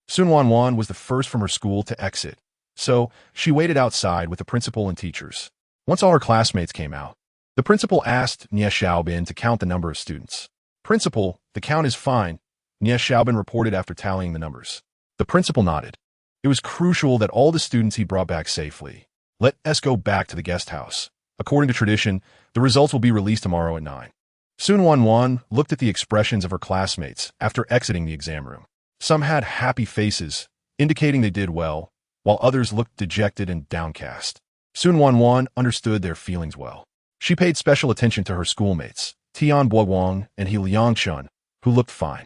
Su Nuannuan was the first from her school to exit, so she waited outside with the principal and teachers. Once all her classmates came out, the principal asked Nie Xiaobin to count the number of students. Principal, the count is fine, Nie Xiaobin reported after tallying the numbers. The principal nodded. It was crucial that all the students he brought back safely. Let us go back to the guest house. According to tradition, the results will be released tomorrow at 9. Su Nuannuan looked at the expressions of her classmates after exiting the exam room. Some had happy faces, indicating they did well, while others looked dejected and downcast. Su Nuannuan understood their feelings well. She paid special attention to her schoolmates, Tian Buoguang and He Liangshun, who looked fine.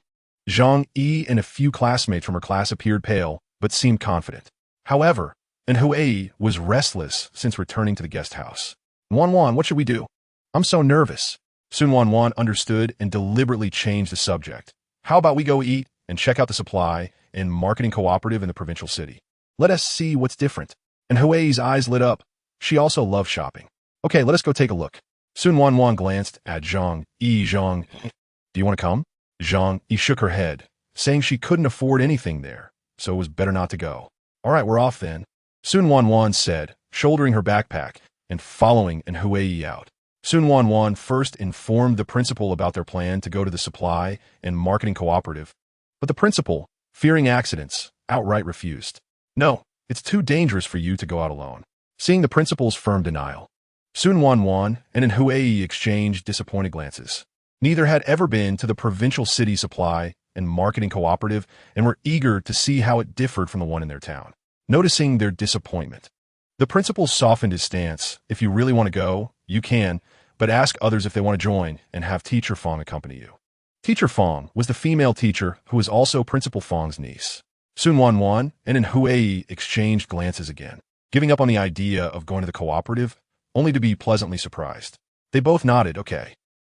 Zhang Yi and a few classmates from her class appeared pale, but seemed confident. However, Huai was restless since returning to the guest house. Nuannuan, what should we do? I'm so nervous. Su Nuannuan understood and deliberately changed the subject. How about we go eat and check out the supply and marketing cooperative in the provincial city? Let us see what's different. And Huai's eyes lit up. She also loved shopping. Okay, let us go take a look. Su Nuannuan glanced at Zhang Yi. Zhang, do you want to come? Zhang Yi shook her head, saying she couldn't afford anything there, so it was better not to go. All right, we're off then, Su Nuannuan said, shouldering her backpack and following Huai out. Su Nuannuan first informed the principal about their plan to go to the supply and marketing cooperative, but the principal, fearing accidents, outright refused. No, it's too dangerous for you to go out alone. Seeing the principal's firm denial, Su Nuannuan and Huai exchanged disappointed glances. Neither had ever been to the provincial city supply and marketing cooperative and were eager to see how it differed from the one in their town. Noticing their disappointment, the principal softened his stance. If you really want to go, you can, but ask others if they want to join and have Teacher Fong accompany you. Teacher Fong was the female teacher who was also Principal Fong's niece. Su Nuannuan and Huai exchanged glances again, giving up on the idea of going to the cooperative, only to be pleasantly surprised. They both nodded, okay.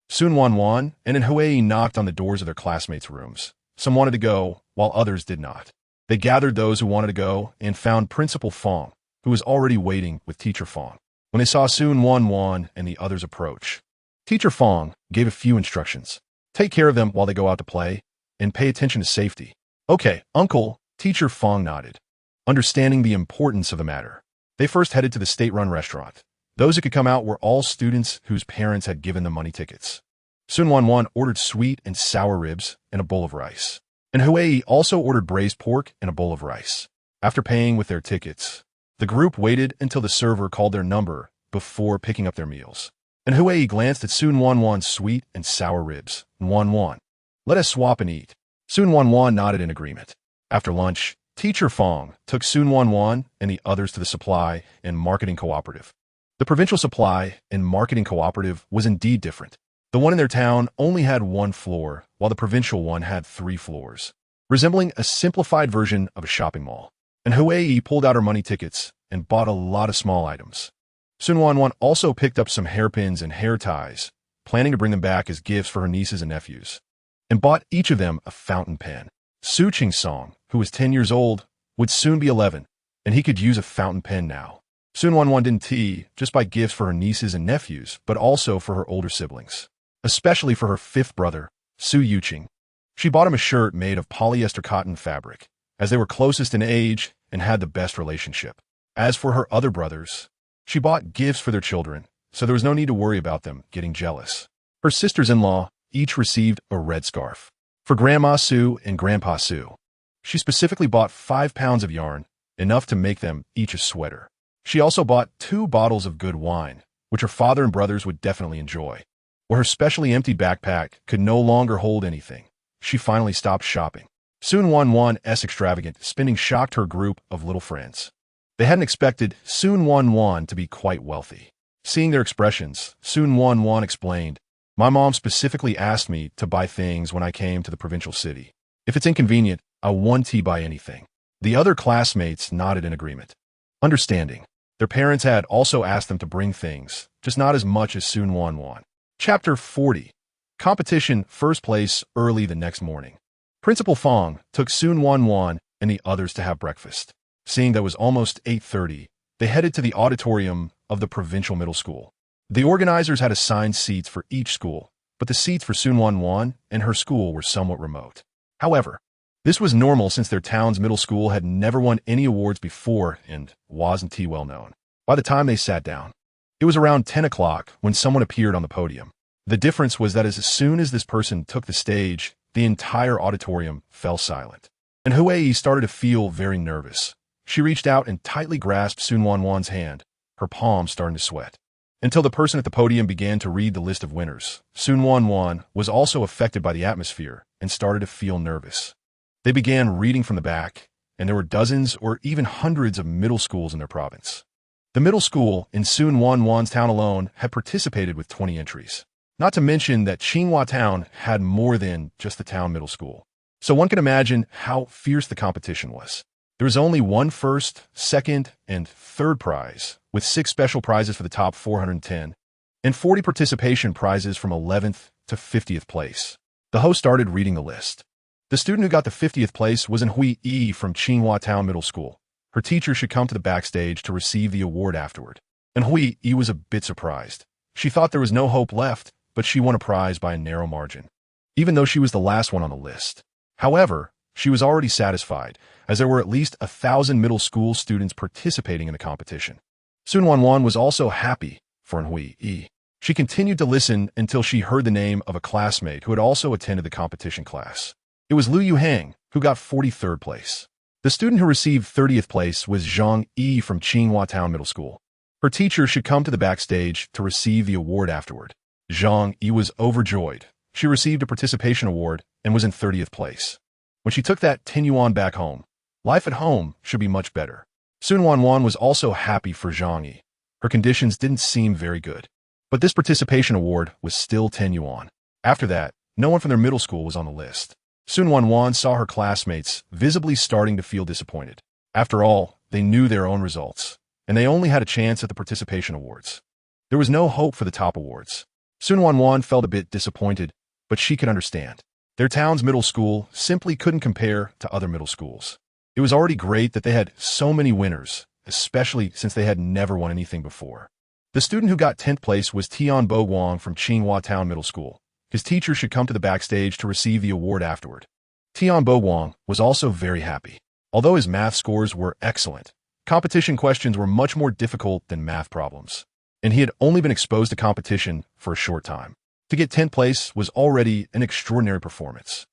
Su Nuannuan and Huai knocked on the doors of their classmates' rooms. Some wanted to go, while others did not. They gathered those who wanted to go and found Principal Fong, who was already waiting with Teacher Fong. When they saw Su Nuannuan and the others approach, Teacher Fong gave a few instructions. Take care of them while they go out to play, and pay attention to safety. Okay, Uncle, Teacher Fong nodded, understanding the importance of the matter. They first headed to the state-run restaurant. Those who could come out were all students whose parents had given them money tickets. Su Nuannuan ordered sweet and sour ribs and a bowl of rice. And Huai also ordered braised pork and a bowl of rice. After paying with their tickets, the group waited until the server called their number before picking up their meals. and Huey glanced at Su Nuannuan's sweet and sour ribs. Nuannuan, let us swap and eat. Su Nuannuan nodded in agreement. After lunch, Teacher Fong took Su Nuannuan and the others to the Supply and Marketing Cooperative. The provincial Supply and Marketing Cooperative was indeed different. The one in their town only had one floor, while the provincial one had 3 floors, resembling a simplified version of a shopping mall. And Huey pulled out her money tickets and bought a lot of small items. Su Nuannuan also picked up some hairpins and hair ties, planning to bring them back as gifts for her nieces and nephews, and bought each of them a fountain pen. Su Song, who was 10 years old, would soon be 11, and he could use a fountain pen now. Su Nuannuan didn't just buy gifts for her nieces and nephews, but also for her older siblings, especially for her 5th brother, Su Yuqing. She bought him a shirt made of polyester cotton fabric, as they were closest in age and had the best relationship. As for her other brothers, she bought gifts for their children, so there was no need to worry about them getting jealous. Her sisters-in-law each received a red scarf. For Grandma Su and Grandpa Su, she specifically bought 5 pounds of yarn, enough to make them each a sweater. She also bought 2 bottles of good wine, which her father and brothers would definitely enjoy. Where her specially emptied backpack could no longer hold anything, she finally stopped shopping. Su Nuannuan's extravagant spending shocked her group of little friends. They hadn't expected Su Nuannuan to be quite wealthy. Seeing their expressions, Su Nuannuan explained, "My mom specifically asked me to buy things when I came to the provincial city. If it's inconvenient, I won't buy anything." The other classmates nodded in agreement, understanding. Their parents had also asked them to bring things, just not as much as Su Nuannuan. Chapter 40. Competition first place early the next morning. Principal Fong took Su Nuannuan and the others to have breakfast. Seeing that it was almost 8:30, they headed to the auditorium of the provincial middle school. The organizers had assigned seats for each school, but the seats for Su Nuannuan and her school were somewhat remote. However, this was normal since their town's middle school had never won any awards before and wasn't well known. By the time they sat down, it was around 10 o'clock when someone appeared on the podium. The difference was that as soon as this person took the stage, the entire auditorium fell silent. And Huey started to feel very nervous. She reached out and tightly grasped Su Nuannuan's hand, her palms starting to sweat. Until the person at the podium began to read the list of winners, Su Nuannuan was also affected by the atmosphere and started to feel nervous. They began reading from the back, and there were dozens or even hundreds of middle schools in their province. The middle school in Su Nuannuan's town alone had participated with 20 entries. Not to mention that Qinghua Town had more than just the town middle school. So one can imagine how fierce the competition was. There was only one first, second, and third prize, with 6 special prizes for the top 410, and 40 participation prizes from 11th to 50th place. The host started reading the list. The student who got the 50th place was Hui from Qinghua Town Middle School. Her teacher should come to the backstage to receive the award afterward. And Hui was a bit surprised. She thought there was no hope left, but she won a prize by a narrow margin, even though she was the last one on the list. However, she was already satisfied, as there were at least 1,000 middle school students participating in the competition. Su Nuannuan was also happy for Hui. She continued to listen until she heard the name of a classmate who had also attended the competition class. It was Liu Yuhang, who got 43rd place. The student who received 30th place was Zhang Yi from Qinghua Town Middle School. Her teacher should come to the backstage to receive the award afterward. Zhang Yi was overjoyed. She received a participation award and was in 30th place. When she took that 10 yuan back home, life at home should be much better. Su Nuannuan was also happy for Zhang Yi. Her conditions didn't seem very good, but this participation award was still 10 yuan. After that, no one from their middle school was on the list. Su Nuannuan saw her classmates visibly starting to feel disappointed. After all, they knew their own results, and they only had a chance at the participation awards. There was no hope for the top awards. Su Nuannuan felt a bit disappointed, but she could understand. Their town's middle school simply couldn't compare to other middle schools. It was already great that they had so many winners, especially since they had never won anything before. The student who got 10th place was Tian Bo Guang from Qinghua Town Middle School. His teacher should come to the backstage to receive the award afterward. Tian Bo Guang was also very happy. Although his math scores were excellent, competition questions were much more difficult than math problems, and he had only been exposed to competition for a short time. To get 10th place was already an extraordinary performance.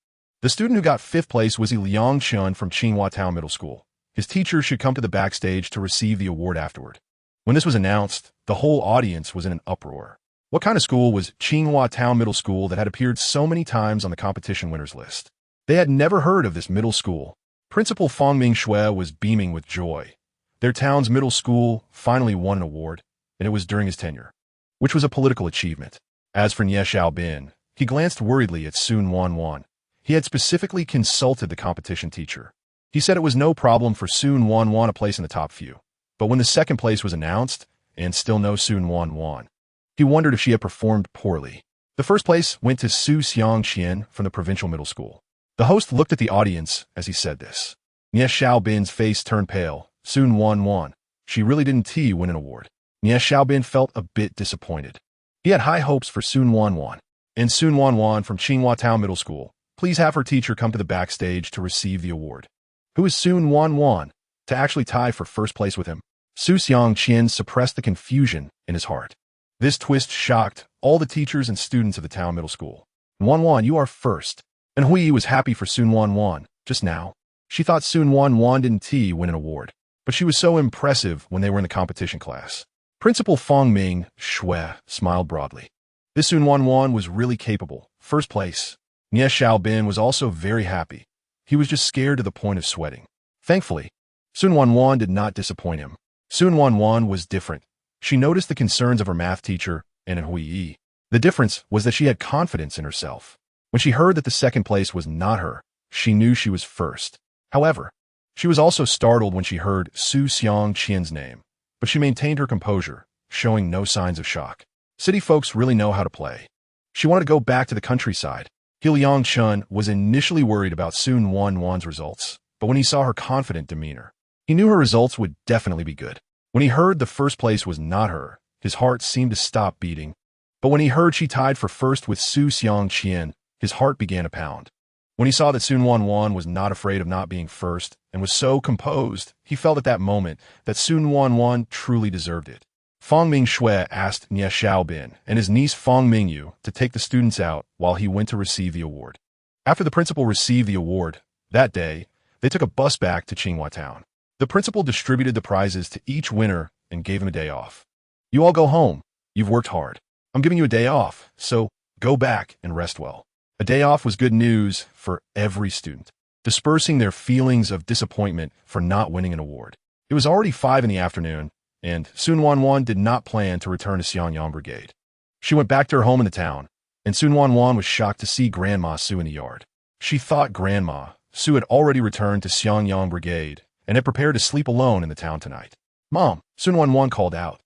The student who got 5th place was Liang Chun from Qinghua Town Middle School. His teacher should come to the backstage to receive the award afterward. When this was announced, the whole audience was in an uproar. What kind of school was Tsinghua Town Middle School that had appeared so many times on the competition winners list? They had never heard of this middle school. Principal Fangming Shui was beaming with joy. Their town's middle school finally won an award, and it was during his tenure, which was a political achievement. As for Nie Xiaobin, he glanced worriedly at Su Nuannuan. He had specifically consulted the competition teacher. He said it was no problem for Su Nuannuan a place in the top few. But when the second place was announced, and still no Su Nuannuan, he wondered if she had performed poorly. The first place went to Su Xiangqian from the provincial middle school. The host looked at the audience as he said this. Nie Xiaobin's face turned pale. Su Nuannuan, she really didn't win an award. Nie Xiaobin felt a bit disappointed. He had high hopes for Su Nuannuan. And Su Nuannuan from Tsinghua Town Middle School, please have her teacher come to the backstage to receive the award. Who is Su Nuannuan to actually tie for first place with him? Su Xiangqian suppressed the confusion in his heart. This twist shocked all the teachers and students of the town middle school. Nuannuan, you are first. And Hui was happy for Su Nuannuan just now. She thought Su Nuannuan didn't win an award, but she was so impressive when they were in the competition class. Principal Fangming Shui smiled broadly. This Su Nuannuan was really capable. First place. Nie Xiaobin was also very happy. He was just scared to the point of sweating. Thankfully, Su Nuannuan did not disappoint him. Su Nuannuan was different. She noticed the concerns of her math teacher and in Hui. The difference was that she had confidence in herself. When she heard that the second place was not her, she knew she was first. However, she was also startled when she heard Su Xiangqian's name, but she maintained her composure, showing no signs of shock. City folks really know how to play. She wanted to go back to the countryside. He Liangchun was initially worried about Su Nuannuan's results, but when he saw her confident demeanor, he knew her results would definitely be good. When he heard the first place was not her, his heart seemed to stop beating. But when he heard she tied for first with Su Xiangqian, his heart began to pound. When he saw that Su Nuannuan was not afraid of not being first and was so composed, he felt at that moment that Su Nuannuan truly deserved it. Fangming Shui asked Nie Xiaobin and his niece Fangming Yu to take the students out while he went to receive the award. After the principal received the award, that day, they took a bus back to Tsinghua Town. The principal distributed the prizes to each winner and gave him a day off. You all go home. You've worked hard. I'm giving you a day off, so go back and rest well. A day off was good news for every student, dispersing their feelings of disappointment for not winning an award. It was already 5 in the afternoon, and Su Nuannuan did not plan to return to Xiangyang Brigade. She went back to her home in the town, and Su Nuannuan was shocked to see Grandma Su in the yard. She thought Grandma Su had already returned to Xiangyang Brigade and had prepared to sleep alone in the town tonight. Mom, Su Nuannuan called out.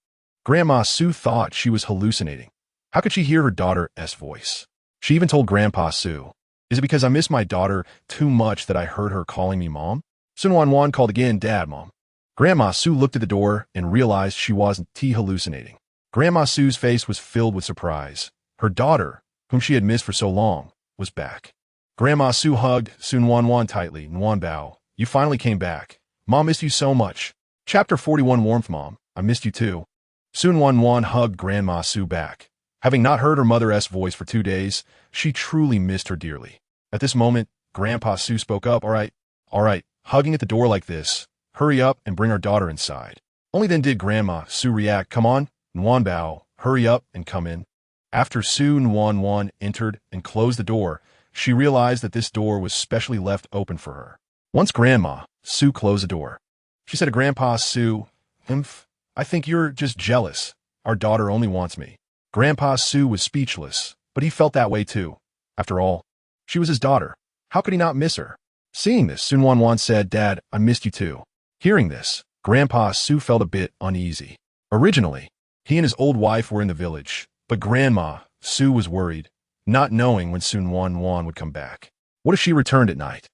Grandma Su thought she was hallucinating. How could she hear her daughter's voice? She even told Grandpa Su, is it because I miss my daughter too much that I heard her calling me Mom? Su Nuannuan called again, Dad, Mom. Grandma Su looked at the door and realized she wasn't hallucinating. Grandma Su's face was filled with surprise. Her daughter, whom she had missed for so long, was back. Grandma Su hugged Su Nuannuan tightly. Nuanbao, you finally came back. Mom missed you so much. Chapter 41 Warmth, Mom. I missed you too. Su Nuannuan hugged Grandma Su back. Having not heard her mother's voice for 2 days, she truly missed her dearly. At this moment, Grandpa Su spoke up. All right, hugging at the door like this. Hurry up and bring our daughter inside. Only then did Grandma Su react. Come on, Nuanbao, hurry up and come in. After Su Nuannuan entered and closed the door, she realized that this door was specially left open for her. Once Grandma Su closed the door, she said to Grandpa Su, I think you're just jealous. Our daughter only wants me. Grandpa Su was speechless, but he felt that way too. After all, she was his daughter. How could he not miss her? Seeing this, Su Nuannuan said, Dad, I missed you too. Hearing this, Grandpa Su felt a bit uneasy. Originally, he and his old wife were in the village, but Grandma Su was worried, not knowing when Su Nuannuan would come back. What if she returned at night?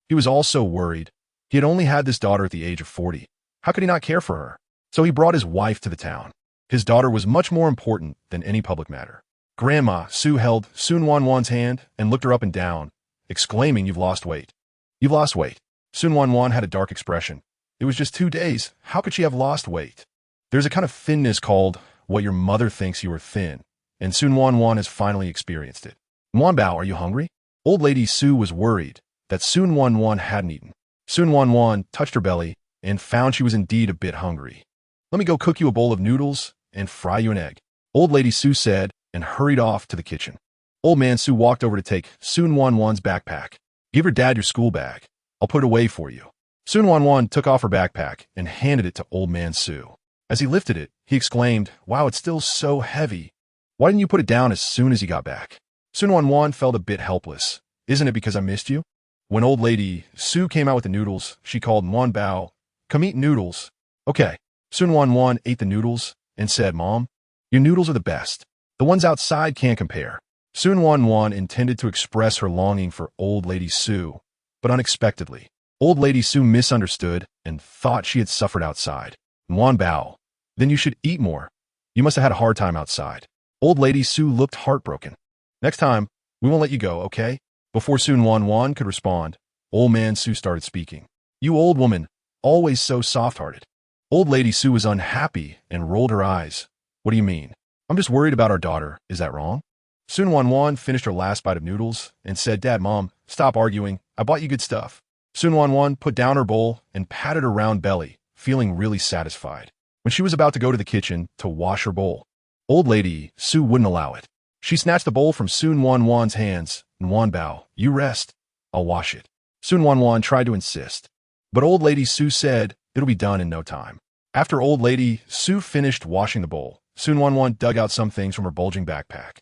He was also worried. He had only had this daughter at the age of 40. How could he not care for her? So he brought his wife to the town. His daughter was much more important than any public matter. Grandma Su held Su Nuannuan's hand and looked her up and down, exclaiming, You've lost weight. You've lost weight. Su Nuannuan had a dark expression. It was just 2 days. How could she have lost weight? There's a kind of thinness called what your mother thinks you are thin, and Su Nuannuan has finally experienced it. Nuanbao, are you hungry? Old Lady Su was worried that Su Nuannuan hadn't eaten. Su Nuannuan touched her belly and found she was indeed a bit hungry. Let me go cook you a bowl of noodles and fry you an egg. Old Lady Su said and hurried off to the kitchen. Old man Su walked over to take Su Nuannuan's backpack. Give your dad your school bag. I'll put it away for you. Su Nuannuan took off her backpack and handed it to Old Man Su. As he lifted it, he exclaimed, "Wow, it's still so heavy. Why didn't you put it down as soon as you got back?" Su Nuannuan felt a bit helpless. "Isn't it because I missed you?" When Old Lady Su came out with the noodles, she called Nuan Bao, "Come eat noodles." Okay. Su Nuannuan ate the noodles and said, "Mom, your noodles are the best. The ones outside can't compare." Su Nuannuan intended to express her longing for Old Lady Su, but unexpectedly, Old Lady Su misunderstood and thought she had suffered outside. Nuan Bao, "Then you should eat more. You must have had a hard time outside." Old Lady Su looked heartbroken. "Next time, we won't let you go, okay?" Before Su Nuannuan could respond, Old Man Su started speaking. "You old woman, always so soft-hearted." Old Lady Su was unhappy and rolled her eyes. "What do you mean? I'm just worried about our daughter. Is that wrong?" Su Nuannuan finished her last bite of noodles and said, "Dad, Mom, stop arguing. I bought you good stuff." Su Nuannuan put down her bowl and patted her round belly, feeling really satisfied. When she was about to go to the kitchen to wash her bowl, Old Lady Su wouldn't allow it. She snatched the bowl from Su Nuannuan's hands. "Nuan Bao, you rest. I'll wash it." Su Nuannuan tried to insist, but Old Lady Su said it'll be done in no time. After Old Lady Su finished washing the bowl, Su Nuannuan dug out some things from her bulging backpack.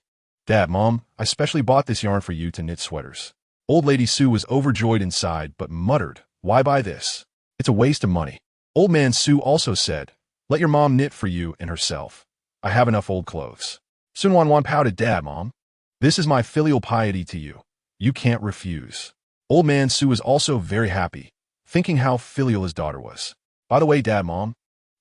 "Dad, Mom, I specially bought this yarn for you to knit sweaters." Old Lady Su was overjoyed inside, but muttered, "Why buy this? It's a waste of money." Old Man Su also said, "Let your mom knit for you and herself. I have enough old clothes." Su Nuannuan pouted, "Dad, Mom, this is my filial piety to you. You can't refuse." Old Man Su was also very happy, thinking how filial his daughter was. "By the way, Dad, Mom,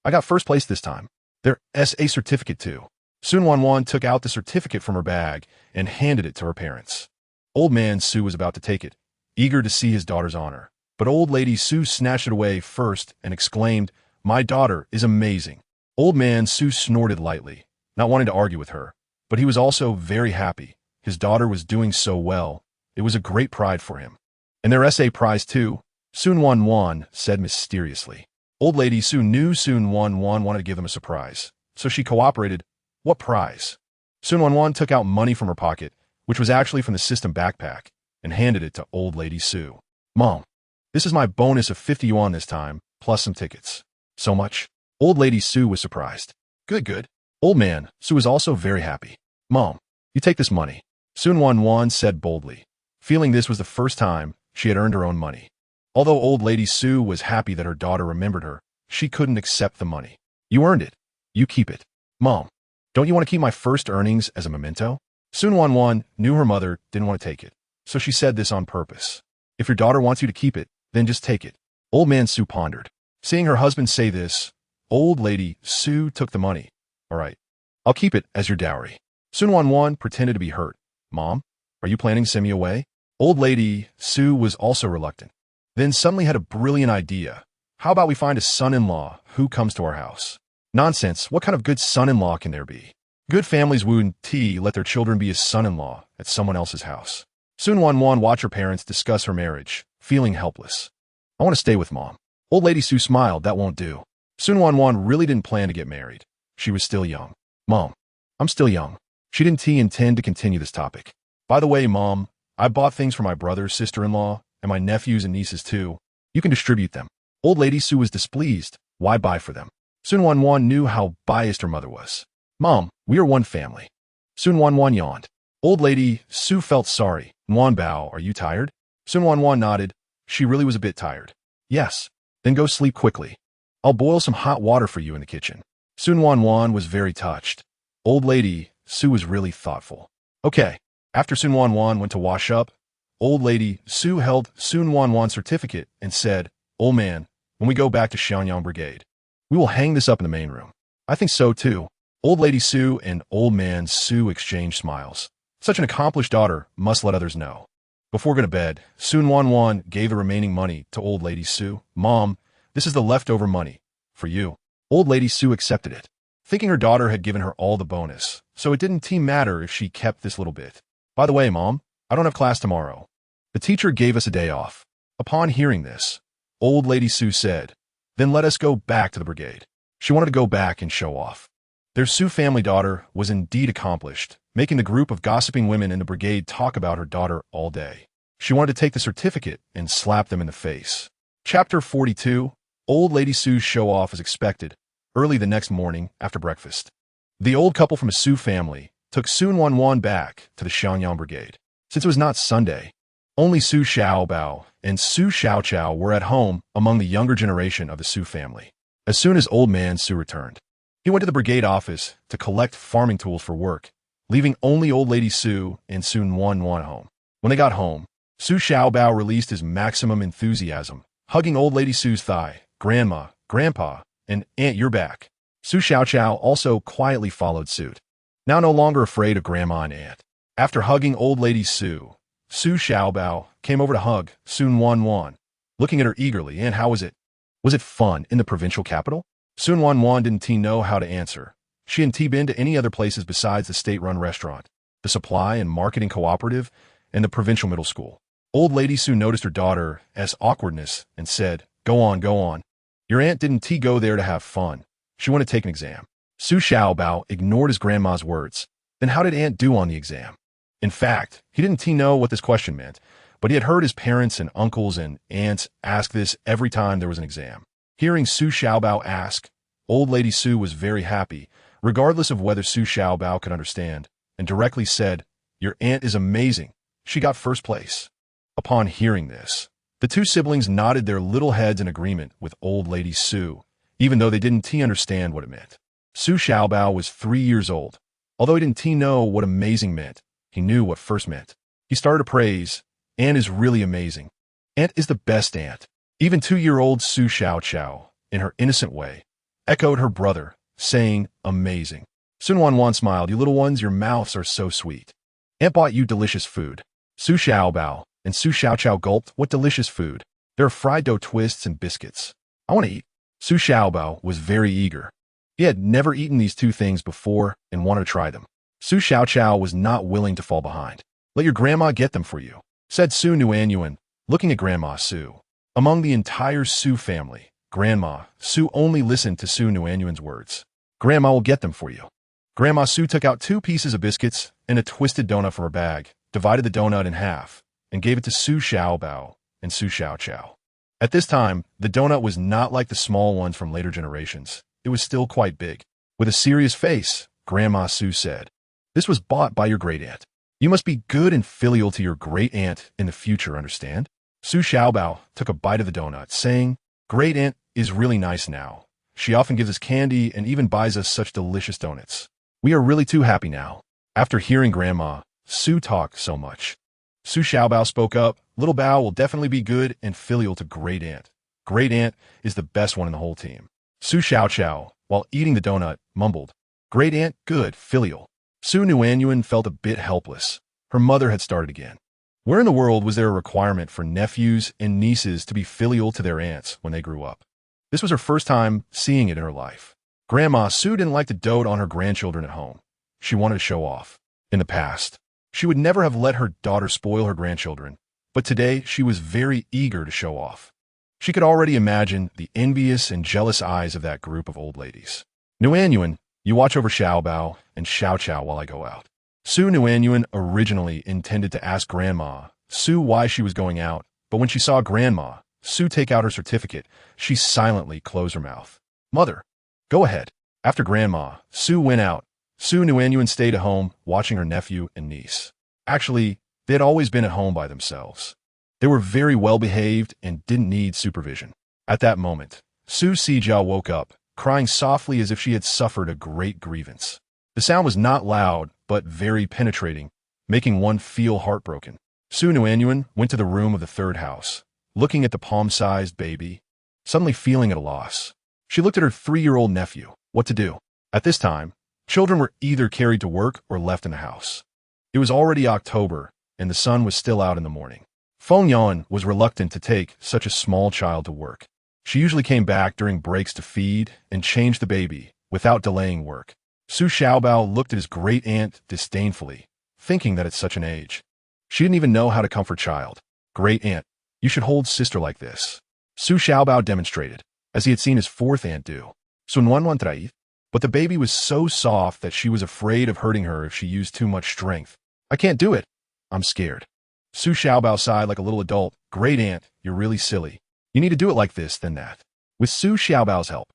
I got first place this time. There's a certificate too." Su Nuannuan took out the certificate from her bag and handed it to her parents. Old Man Su was about to take it, eager to see his daughter's honor. But Old Lady Su snatched it away first and exclaimed, "My daughter is amazing." Old Man Su snorted lightly, not wanting to argue with her, but he was also very happy. His daughter was doing so well. It was a great pride for him. "And their essay prize too," Su Nuannuan said mysteriously. Old Lady Su knew Su Nuannuan wanted to give them a surprise, so she cooperated. "What prize?" Su Nuannuan took out money from her pocket, which was actually from the system backpack, and handed it to Old Lady Su. "Mom, this is my bonus of 50 yuan this time, plus some tickets." "So much?" Old Lady Su was surprised. "Good, good." Old Man Su was also very happy. "Mom, you take this money," Su Nuannuan said boldly, feeling this was the first time she had earned her own money. Although Old Lady Su was happy that her daughter remembered her, she couldn't accept the money. "You earned it. You keep it." "Mom, don't you want to keep my first earnings as a memento?" Su Nuannuan knew her mother didn't want to take it, so she said this on purpose. "If your daughter wants you to keep it, then just take it." Old Man Su pondered. Seeing her husband say this, Old Lady Su took the money. "All right, I'll keep it as your dowry." Su Nuannuan pretended to be hurt. "Mom, are you planning to send me away?" Old Lady Su was also reluctant, then suddenly had a brilliant idea. "How about we find a son-in-law who comes to our house?" "Nonsense, what kind of good son-in-law can there be? Good families wouldn't let their children be a son-in-law at someone else's house." Su Nuannuan watched her parents discuss her marriage, feeling helpless. "I want to stay with Mom." Old Lady Su smiled. "That won't do." Su Nuannuan really didn't plan to get married. She was still young. "Mom, I'm still young." She didn't intend to continue this topic. "By the way, Mom, I bought things for my brother, sister-in-law, and my nephews and nieces too. You can distribute them." Old Lady Su was displeased. Why buy for them? Su Nuannuan knew how biased her mother was. "Mom, we are one family." Su Nuannuan yawned. Old Lady Su felt sorry. "Nuan Bao, are you tired?" Su Nuannuan nodded. She really was a bit tired. "Yes. Then go sleep quickly. I'll boil some hot water for you in the kitchen." Su Nuannuan was very touched. Old Lady Su was really thoughtful. "Okay." After Su Nuannuan went to wash up, Old Lady Su held Su Nuannuan's certificate and said, "Old man, when we go back to Xiangyang Brigade, we will hang this up in the main room." "I think so too." Old Lady Su and Old Man Su exchanged smiles. Such an accomplished daughter must let others know. Before going to bed, Su Nuannuan gave the remaining money to Old Lady Su. "Mom, this is the leftover money. For you." Old Lady Su accepted it, thinking her daughter had given her all the bonus, so it didn't matter if she kept this little bit. "By the way, Mom, I don't have class tomorrow. The teacher gave us a day off." Upon hearing this, Old Lady Su said, "Then let us go back to the brigade." She wanted to go back and show off. Their Su family daughter was indeed accomplished, making the group of gossiping women in the brigade talk about her daughter all day. She wanted to take the certificate and slap them in the face. Chapter 42. Old Lady Su's show-off as expected, early the next morning after breakfast. The old couple from a Su family took Su Nuannuan back to the Xiangyang Brigade. Since it was not Sunday, only Su Xiaobao and Su Xiaoqiao were at home among the younger generation of the Su family. As soon as old man Su returned, he went to the brigade office to collect farming tools for work, leaving only old lady Su and Su Nuannuan home. When they got home, Su Xiaobao released his maximum enthusiasm, hugging old lady Su's thigh. Grandma, Grandpa, and Aunt, you're back. Su Xiaoqiao also quietly followed suit, now no longer afraid of Grandma and Aunt. After hugging old lady Su, Su Xiaobao came over to hug Su Nuannuan, looking at her eagerly. "And how was it? Was it fun in the provincial capital?" Su Nuannuan didn't know how to answer. She hadn't been to any other places besides the state-run restaurant, the supply and marketing cooperative, and the provincial middle school. Old lady Su noticed her daughter's awkwardness and said, Go on, go on. Your aunt didn't go there to have fun. She wanted to take an exam." Su Xiaobao ignored his grandma's words. Then how did Aunt do on the exam? In fact, he didn't know what this question meant, but he had heard his parents and uncles and aunts ask this every time there was an exam. Hearing Su Xiaobao ask, old lady Su was very happy, regardless of whether Su Xiaobao could understand, and directly said, "Your aunt is amazing. She got first place." Upon hearing this, the two siblings nodded their little heads in agreement with old lady Su, even though they didn't understand what it meant. Su Xiaobao was 3 years old. Although he didn't know what amazing meant, he knew what first meant. He started to praise, "Aunt is really amazing. Aunt is the best aunt." Even 2-year-old Su Xiaoqiao, in her innocent way, echoed her brother, saying, "Amazing." Su Nuannuan smiled. "You little ones, your mouths are so sweet. Aunt bought you delicious food." Su Xiaobao and Su Xiaoqiao gulped. "What delicious food? There are fried dough twists and biscuits. I want to eat." Su Xiaobao was very eager. He had never eaten these two things before and wanted to try them. Su Xiaoqiao was not willing to fall behind. "Let your grandma get them for you," said Su Nuannuan, looking at Grandma Su. Among the entire Su family, Grandma Su only listened to Su Nuannuan's words. "Grandma will get them for you." Grandma Su took out 2 pieces of biscuits and a twisted donut from her bag, divided the donut in half, and gave it to Su Xiaobao and Su Xiaoqiao. At this time, the donut was not like the small ones from later generations. It was still quite big. With a serious face, Grandma Su said, "This was bought by your great-aunt. You must be good and filial to your great-aunt in the future, understand?" Su Xiaobao took a bite of the donut, saying, "Great-aunt is really nice now. She often gives us candy and even buys us such delicious donuts. We are really too happy now." After hearing Grandma Su talk so much, Su Xiaobao spoke up, "Little Bao will definitely be good and filial to great-aunt. Great-aunt is the best one in the whole team." Su Xiaoqiao, while eating the donut, mumbled, "Great-aunt, good, filial." Su Nuannuan felt a bit helpless. Her mother had started again. Where in the world was there a requirement for nephews and nieces to be filial to their aunts when they grew up? This was her first time seeing it in her life. Grandma Su didn't like to dote on her grandchildren at home. She wanted to show off. In the past, she would never have let her daughter spoil her grandchildren, but today she was very eager to show off. She could already imagine the envious and jealous eyes of that group of old ladies. "Nuannuan, you watch over Xiaobao and Xiaoqiao while I go out." Su Nuannuan originally intended to ask Grandma Su why she was going out, but when she saw Grandma Su take out her certificate, she silently closed her mouth. "Mother, go ahead." After Grandma Su went out, Su Nuannuan stayed at home watching her nephew and niece. Actually, they had always been at home by themselves. They were very well-behaved and didn't need supervision. At that moment, Su Xijiao woke up, crying softly as if she had suffered a great grievance. The sound was not loud, but very penetrating, making one feel heartbroken. Su Nuannuan went to the room of the third house, looking at the palm-sized baby, suddenly feeling at a loss. She looked at her 3-year-old nephew. What to do? At this time, children were either carried to work or left in the house. It was already October, and the sun was still out in the morning. Feng Yan was reluctant to take such a small child to work. She usually came back during breaks to feed and change the baby, without delaying work. Su Xiaobao looked at his great-aunt disdainfully, thinking that at such an age, she didn't even know how to comfort child. "Great-aunt, you should hold sister like this." Su Xiaobao demonstrated, as he had seen his 4th aunt do. "Su Nuannuan traíd." But the baby was so soft that she was afraid of hurting her if she used too much strength. I can't do it. I'm scared. Su Xiaobao sighed like a little adult. Great aunt, you're really silly. You need to do it like this, then that. With Su Xiaobao's help,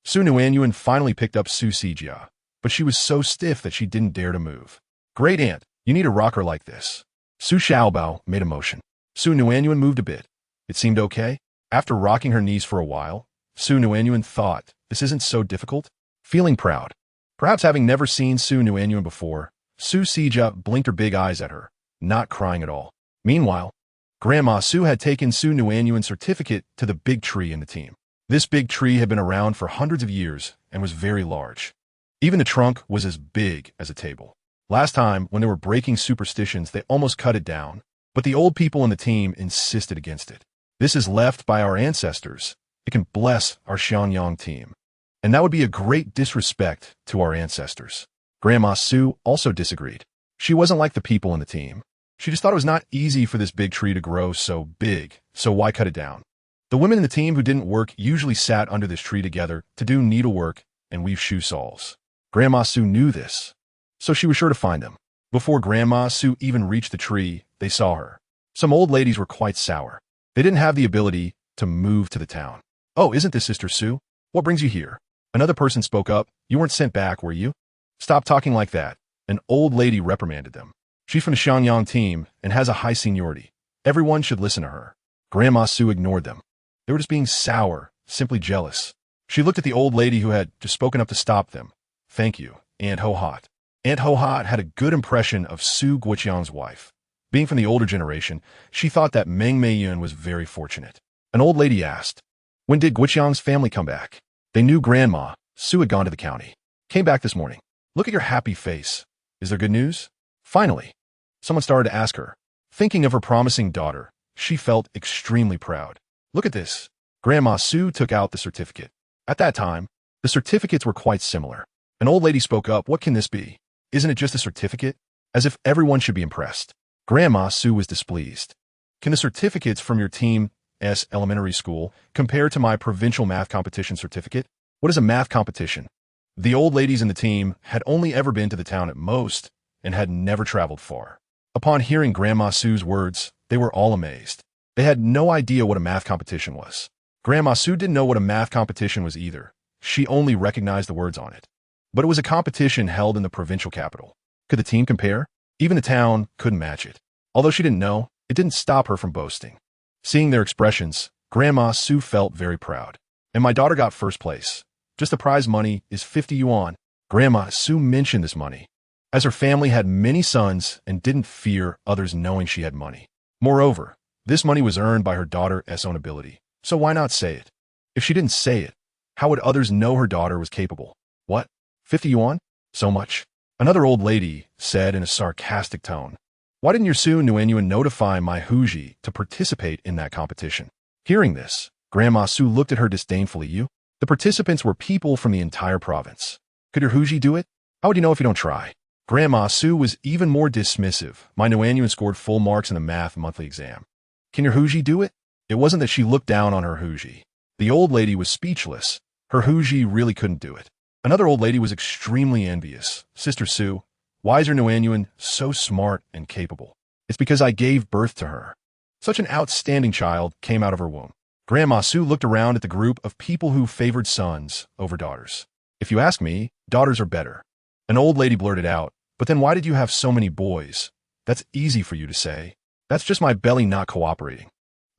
Su Nuannuan finally picked up Su Xijia, but she was so stiff that she didn't dare to move. Great aunt, you need to rock her like this. Su Xiaobao made a motion. Su Nuannuan moved a bit. It seemed okay. After rocking her knees for a while, Su Nuannuan thought, this isn't so difficult. Feeling proud. Perhaps having never seen Su Nuannuan before, Su Xijia blinked her big eyes at her, not crying at all. Meanwhile, Grandma Su had taken Su Nuannuan's certificate to the big tree in the team. This big tree had been around for hundreds of years and was very large. Even the trunk was as big as a table. Last time, when they were breaking superstitions, they almost cut it down, but the old people in the team insisted against it. This is left by our ancestors. It can bless our Xianyang team. And that would be a great disrespect to our ancestors. Grandma Su also disagreed. She wasn't like the people in the team. She just thought it was not easy for this big tree to grow so big, so why cut it down? The women in the team who didn't work usually sat under this tree together to do needlework and weave shoe soles. Grandma Su knew this, so she was sure to find them. Before Grandma Su even reached the tree, they saw her. Some old ladies were quite sour. They didn't have the ability to move to the town. Oh, isn't this Sister Su? What brings you here? Another person spoke up. You weren't sent back, were you? Stop talking like that. An old lady reprimanded them. She's from the Xianyang team and has a high seniority. Everyone should listen to her. Grandma Su ignored them. They were just being sour, simply jealous. She looked at the old lady who had just spoken up to stop them. Thank you, Aunt Ho Hot. Aunt Ho Hot had a good impression of Su Guoqiang's wife. Being from the older generation, she thought that Meng Meiyun was very fortunate. An old lady asked, when did Guoqiang's family come back? They knew Grandma Su had gone to the county. Came back this morning. Look at your happy face. Is there good news? Finally. Someone started to ask her. Thinking of her promising daughter, she felt extremely proud. Look at this. Grandma Su took out the certificate. At that time, the certificates were quite similar. An old lady spoke up. What can this be? Isn't it just a certificate? As if everyone should be impressed. Grandma Su was displeased. Can the certificates from your team's elementary school compare to my provincial math competition certificate? What is a math competition? The old ladies in the team had only ever been to the town at most and had never traveled far. Upon hearing Grandma Su's words, they were all amazed. They had no idea what a math competition was. Grandma Su didn't know what a math competition was either. She only recognized the words on it. But it was a competition held in the provincial capital. Could the team compare? Even the town couldn't match it. Although she didn't know, it didn't stop her from boasting. Seeing their expressions, Grandma Su felt very proud. And my daughter got first place. Just the prize money is 50 yuan. Grandma Su mentioned this money, as her family had many sons and didn't fear others knowing she had money. Moreover, this money was earned by her daughter's own ability, so why not say it? If she didn't say it, how would others know her daughter was capable? What? 50 yuan? So much? Another old lady said in a sarcastic tone. Why didn't your Su Nuannuan notify my Huji to participate in that competition? Hearing this, Grandma Su looked at her disdainfully. You? The participants were people from the entire province. Could your Huji do it? How would you know if you don't try? Grandma Su was even more dismissive. My Nuannuan scored full marks in the math monthly exam. Can your Huji do it? It wasn't that she looked down on her Huji. The old lady was speechless. Her Huji really couldn't do it. Another old lady was extremely envious. Sister Su, why is your Nuannuan so smart and capable? It's because I gave birth to her. Such an outstanding child came out of her womb. Grandma Su looked around at the group of people who favored sons over daughters. If you ask me, daughters are better. An old lady blurted out, but then why did you have so many boys? That's easy for you to say. That's just my belly not cooperating.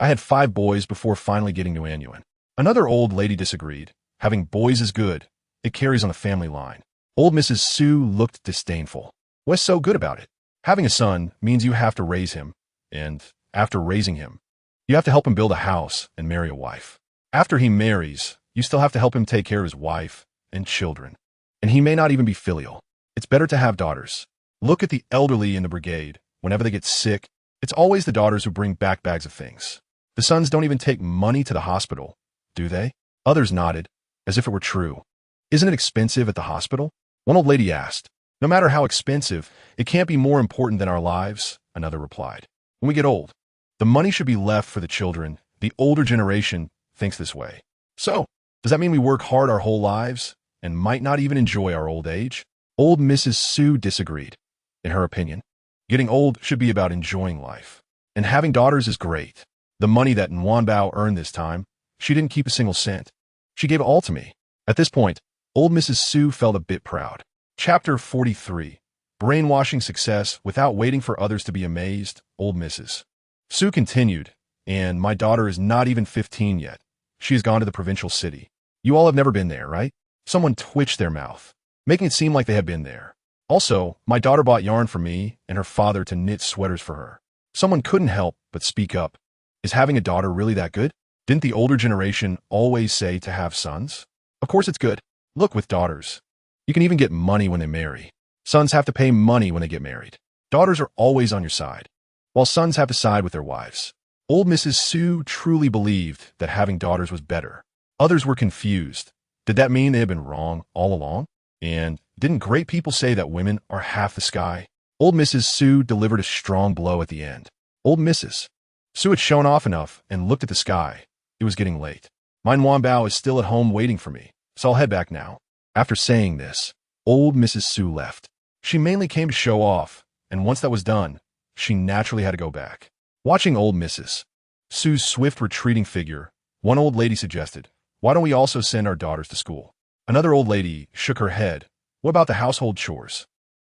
I had 5 boys before finally getting Nuannuan. Another old lady disagreed. Having boys is good. It carries on the family line. Old Mrs. Su looked disdainful. What's so good about it? Having a son means you have to raise him, and after raising him, you have to help him build a house and marry a wife. After he marries, you still have to help him take care of his wife and children. And he may not even be filial. It's better to have daughters. Look at the elderly in the brigade. Whenever they get sick, it's always the daughters who bring back bags of things. The sons don't even take money to the hospital, do they? Others nodded, as if it were true. Isn't it expensive at the hospital? One old lady asked. No matter how expensive, it can't be more important than our lives, another replied. When we get old, the money should be left for the children. The older generation thinks this way. So, does that mean we work hard our whole lives? and might not even enjoy our old age. Old Mrs. Su disagreed. In her opinion, getting old should be about enjoying life. And having daughters is great. The money that Nuannuan earned this time, she didn't keep a single cent. She gave it all to me. At this point, old Mrs. Su felt a bit proud. Chapter 43. Brainwashing success without waiting for others to be amazed. Old Mrs. Su continued, and my daughter is not even 15 yet. She has gone to the provincial city. You all have never been there, right? Someone twitched their mouth, making it seem like they had been there. Also, my daughter bought yarn for me and her father to knit sweaters for her. Someone couldn't help but speak up. Is having a daughter really that good? Didn't the older generation always say to have sons? Of course it's good. Look, with daughters, you can even get money when they marry. Sons have to pay money when they get married. Daughters are always on your side, while sons have to side with their wives. Old Mrs. Su truly believed that having daughters was better. Others were confused. Did that mean they had been wrong all along? And didn't great people say that women are half the sky? Old Mrs. Su delivered a strong blow at the end. Old Mrs. Su had shown off enough and looked at the sky. It was getting late. My Nuannuan is still at home waiting for me, so I'll head back now. After saying this, old Mrs. Su left. She mainly came to show off, and once that was done, she naturally had to go back. Watching old Mrs. Su's swift retreating figure, one old lady suggested, "Why don't we also send our daughters to school?" Another old lady shook her head. "What about the household chores?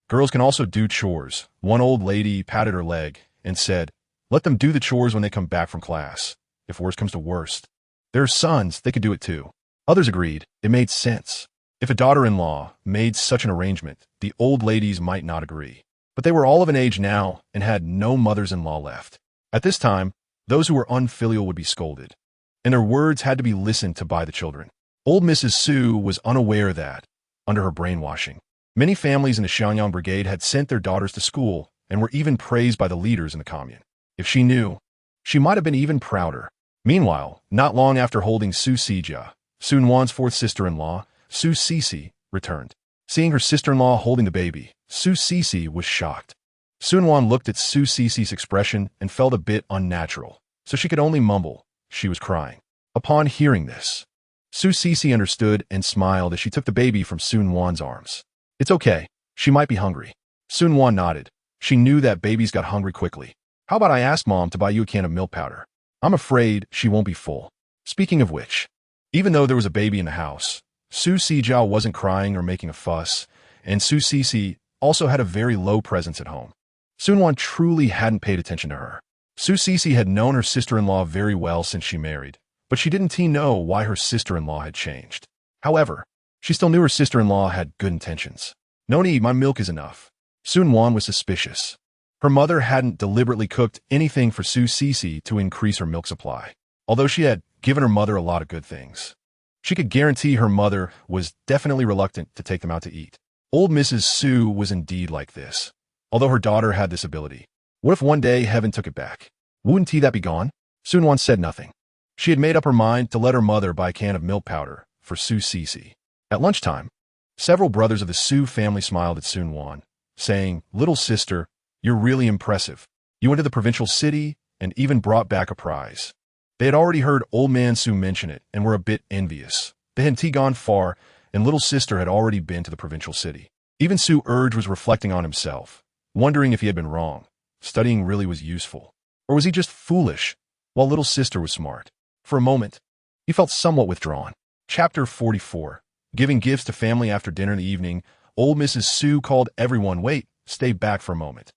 Girls can also do chores." One old lady patted her leg and said, "Let them do the chores when they come back from class. If worst comes to worst, their sons, they could do it too." Others agreed. It made sense. If a daughter-in-law made such an arrangement, the old ladies might not agree. But they were all of an age now and had no mothers-in-law left. At this time, those who were unfilial would be scolded, and their words had to be listened to by the children. Old Mrs. Su was unaware that, under her brainwashing, many families in the Xiangyang Brigade had sent their daughters to school and were even praised by the leaders in the commune. If she knew, she might have been even prouder. Meanwhile, not long after holding Su Sijia, Su Nuannuan's fourth sister-in-law, Su Sisi, returned. Seeing her sister-in-law holding the baby, Su Sisi was shocked. Su Nuannuan looked at Su Sisi's expression and felt a bit unnatural, so she could only mumble. She was crying. Upon hearing this, Su Sisi understood and smiled as she took the baby from Su Nuannuan's arms. "It's okay. She might be hungry." Su Nuannuan nodded. She knew that babies got hungry quickly. "How about I ask Mom to buy you a can of milk powder? I'm afraid she won't be full." Speaking of which, even though there was a baby in the house, Su Sijia wasn't crying or making a fuss, and Su Sisi also had a very low presence at home. Su Nuannuan truly hadn't paid attention to her. Su Sisi had known her sister-in-law very well since she married, but she didn't know why her sister-in-law had changed. However, she still knew her sister-in-law had good intentions. "No need, my milk is enough." Su Nuannuan was suspicious. Her mother hadn't deliberately cooked anything for Su Sisi to increase her milk supply, although she had given her mother a lot of good things. She could guarantee her mother was definitely reluctant to take them out to eat. Old Mrs. Su was indeed like this, although her daughter had this ability. What if one day heaven took it back? Wouldn't that be gone? Su Nuannuan said nothing. She had made up her mind to let her mother buy a can of milk powder for Su Sisi. At lunchtime, several brothers of the Su family smiled at Su Nuannuan, saying, "Little sister, you're really impressive. You went to the provincial city and even brought back a prize." They had already heard old man Su mention it and were a bit envious. They hadn't gone far, and little sister had already been to the provincial city. Even Su Urge was reflecting on himself, wondering if he had been wrong. Studying really was useful. Or was he just foolish, while little sister was smart? For a moment, he felt somewhat withdrawn. Chapter 44. Giving gifts to family after dinner in the evening, old Mrs. Su called everyone, "Wait, stay back for a moment."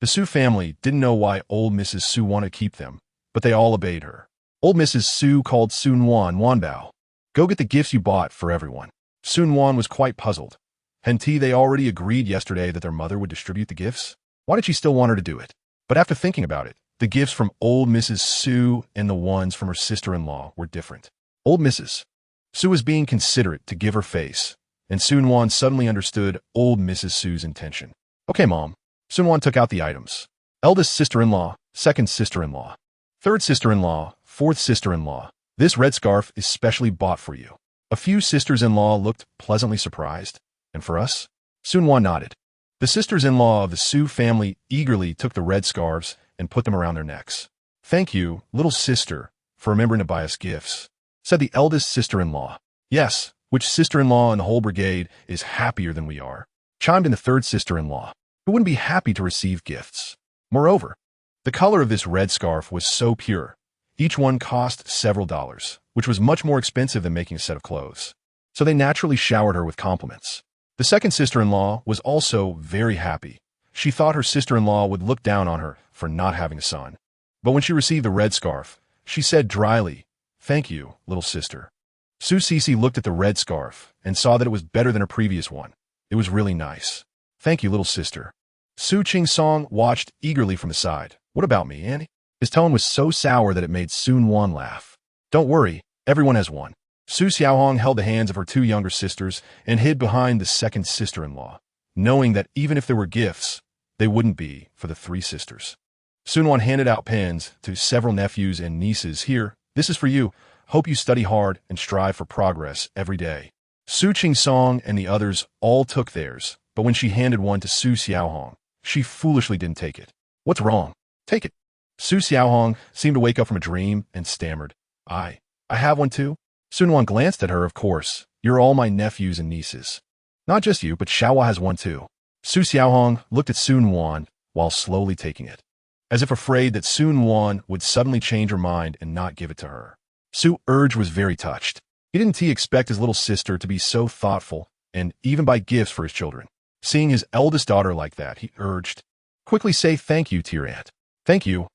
The Su family didn't know why old Mrs. Su wanted to keep them, but they all obeyed her. Old Mrs. Su called Su Nuannuan, "Go get the gifts you bought for everyone." Su Nuannuan was quite puzzled. Hadn't they already agreed yesterday that their mother would distribute the gifts? Why did she still want her to do it? But after thinking about it, the gifts from old Mrs. Su and the ones from her sister-in-law were different. Old Mrs. Su was being considerate to give her face, and Su Nuannuan suddenly understood old Mrs. Su's intention. "Okay, Mom." Su Nuannuan took out the items. Eldest sister-in-law, second sister-in-law, third sister-in-law, fourth sister-in-law. This red scarf is specially bought for you. A few sisters-in-law looked pleasantly surprised. "And for us?" Su Nuannuan nodded. The sisters-in-law of the Su family eagerly took the red scarves and put them around their necks. "Thank you, little sister, for remembering to buy us gifts," said the eldest sister-in-law. "Yes, Which sister-in-law in the whole brigade is happier than we are? Chimed in the third sister-in-law, who wouldn't be happy to receive gifts. Moreover, the color of this red scarf was so pure. Each one cost several dollars, which was much more expensive than making a set of clothes. So they naturally showered her with compliments. The second sister-in-law was also very happy. She thought her sister-in-law would look down on her for not having a son. But when she received the red scarf, she said dryly, "Thank you, little sister." Su Cece looked at the red scarf and saw that it was better than her previous one. It was really nice. "Thank you, little sister." Su Ching Song watched eagerly from the side. "What about me, Annie?" His tone was so sour that it made Su Nuannuan laugh. "Don't worry, everyone has one." Su Xiaohong held the hands of her two younger sisters and hid behind the second sister-in-law, knowing that even if there were gifts, they wouldn't be for the three sisters. Su Nuannuan handed out pens to several nephews and nieces. "Here, this is for you. Hope you study hard and strive for progress every day." Su Ching Song and the others all took theirs, but when she handed one to Su Xiaohong, she foolishly didn't take it. "What's wrong? Take it." Su Xiaohong seemed to wake up from a dream and stammered, I have one too." Su Nuannuan glanced at her. "Of course, you're all my nephews and nieces. Not just you, but Xiaohua has one too." Su Xiaohong looked at Su Nuannuan while slowly taking it, as if afraid that Su Nuannuan would suddenly change her mind and not give it to her. Su Urge was very touched. Didn't he expect his little sister to be so thoughtful and even buy gifts for his children? Seeing his eldest daughter like that, he urged, "Quickly say thank you to your aunt." "Thank you,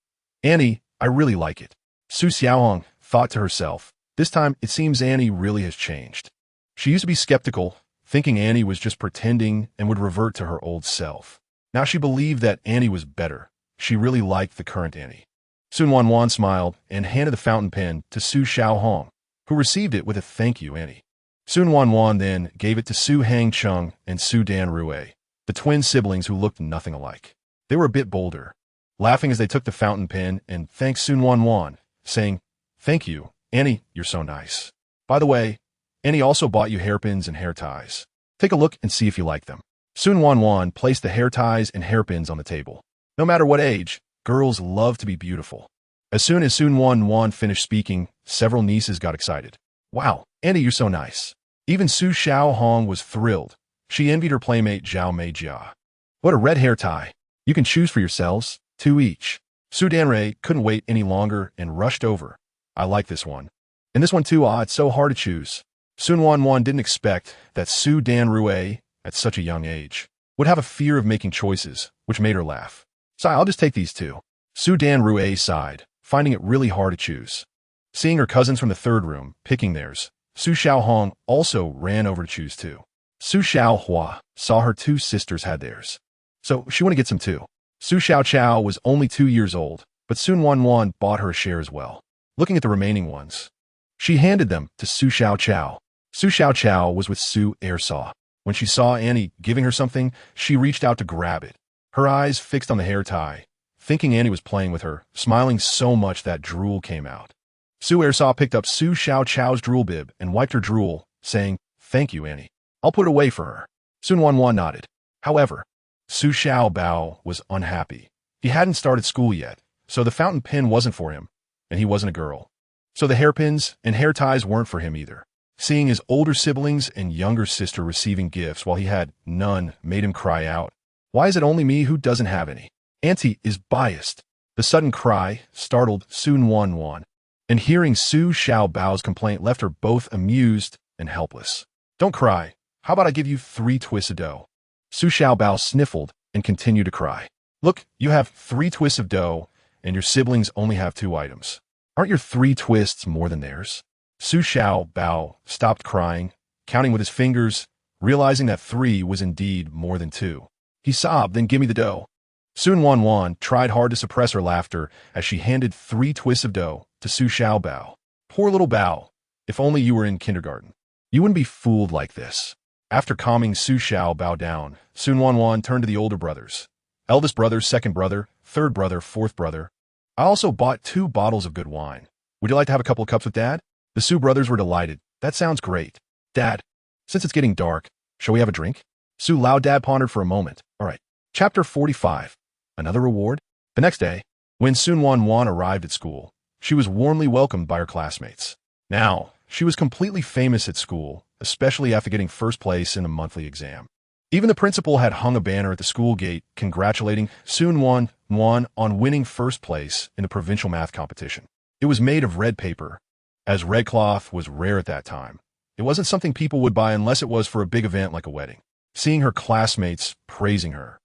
Annie, I really like it." Su Xiaohong thought to herself, this time it seems Annie really has changed. She used to be skeptical, thinking Annie was just pretending and would revert to her old self. Now she believed that Annie was better. She really liked the current Annie. Su Nuannuan smiled and handed the fountain pen to Su Xiaohong, who received it with a "Thank you, Annie." Su Nuannuan then gave it to Su Hangcheng and Su Danrue, the twin siblings who looked nothing alike. They were a bit bolder, laughing as they took the fountain pen and thanked Su Nuannuan, saying, "Thank you, Annie, you're so nice. By the way, Annie also bought you hairpins and hair ties. Take a look and see if you like them." Su Nuannuan placed the hair ties and hairpins on the table. No matter what age, girls love to be beautiful. As soon as Su Nuannuan finished speaking, several nieces got excited. "Wow, Annie, you're so nice." Even Su Xiaohong was thrilled. She envied her playmate Zhao Meijia. "What a red hair tie. You can choose for yourselves, two each." Su Danrui couldn't wait any longer and rushed over. "I like this one. And this one too. It's so hard to choose." Su Nuannuan didn't expect that Su Danrui, at such a young age, would have a fear of making choices, which made her laugh. "So I'll just take these two." Su Danrui sighed, finding it really hard to choose. Seeing her cousins from the third room picking theirs, Su Xiaohong also ran over to choose too. Su Xiaohua saw her two sisters had theirs, so she wanted to get some too. Su Xiaochao was only 2 years old, but Su Nuannuan bought her a share as well. Looking at the remaining ones, she handed them to Su Xiaochao. Su Xiaochao was with Su Ersaw. When she saw Annie giving her something, she reached out to grab it, her eyes fixed on the hair tie, thinking Annie was playing with her, smiling so much that drool came out. Su Ersaw picked up Su Xiaochao's drool bib and wiped her drool, saying, "Thank you, Annie. I'll put it away for her." Su Nuannuan nodded. However, Su Xiaobao was unhappy. He hadn't started school yet, so the fountain pen wasn't for him, and he wasn't a girl. So the hairpins and hair ties weren't for him either. Seeing his older siblings and younger sister receiving gifts while he had none made him cry out, "Why is it only me who doesn't have any? Auntie is biased." The sudden cry startled Su Nuannuan, and hearing Su Xiaobao's complaint left her both amused and helpless. "Don't cry. How about I give you 3 twists of dough?" Su Xiaobao sniffled and continued to cry. "Look, you have 3 twists of dough, and your siblings only have 2 items. Aren't your 3 twists more than theirs?" Su Xiaobao stopped crying, counting with his fingers, realizing that 3 was indeed more than 2. He sobbed, "Then give me the dough." Su Nuannuan tried hard to suppress her laughter as she handed 3 twists of dough to Su Xiaobao. "Poor little Bao. If only you were in kindergarten. You wouldn't be fooled like this." After calming Su Xiaobao down, Su Nuannuan turned to the older brothers. "Eldest brother, second brother, third brother, fourth brother. I also bought 2 bottles of good wine. Would you like to have a couple of cups with Dad?" The Su brothers were delighted. "That sounds great. Dad, since it's getting dark, shall we have a drink?" Su Lao Dad pondered for a moment. "All right." Chapter 45. Another reward? The next day, when Su Nuannuan arrived at school, she was warmly welcomed by her classmates. Now, she was completely famous at school, especially after getting first place in the monthly exam. Even the principal had hung a banner at the school gate congratulating Su Nuannuan on winning first place in the provincial math competition. It was made of red paper, as red cloth was rare at that time. It wasn't something people would buy unless it was for a big event like a wedding. Seeing her classmates praising her,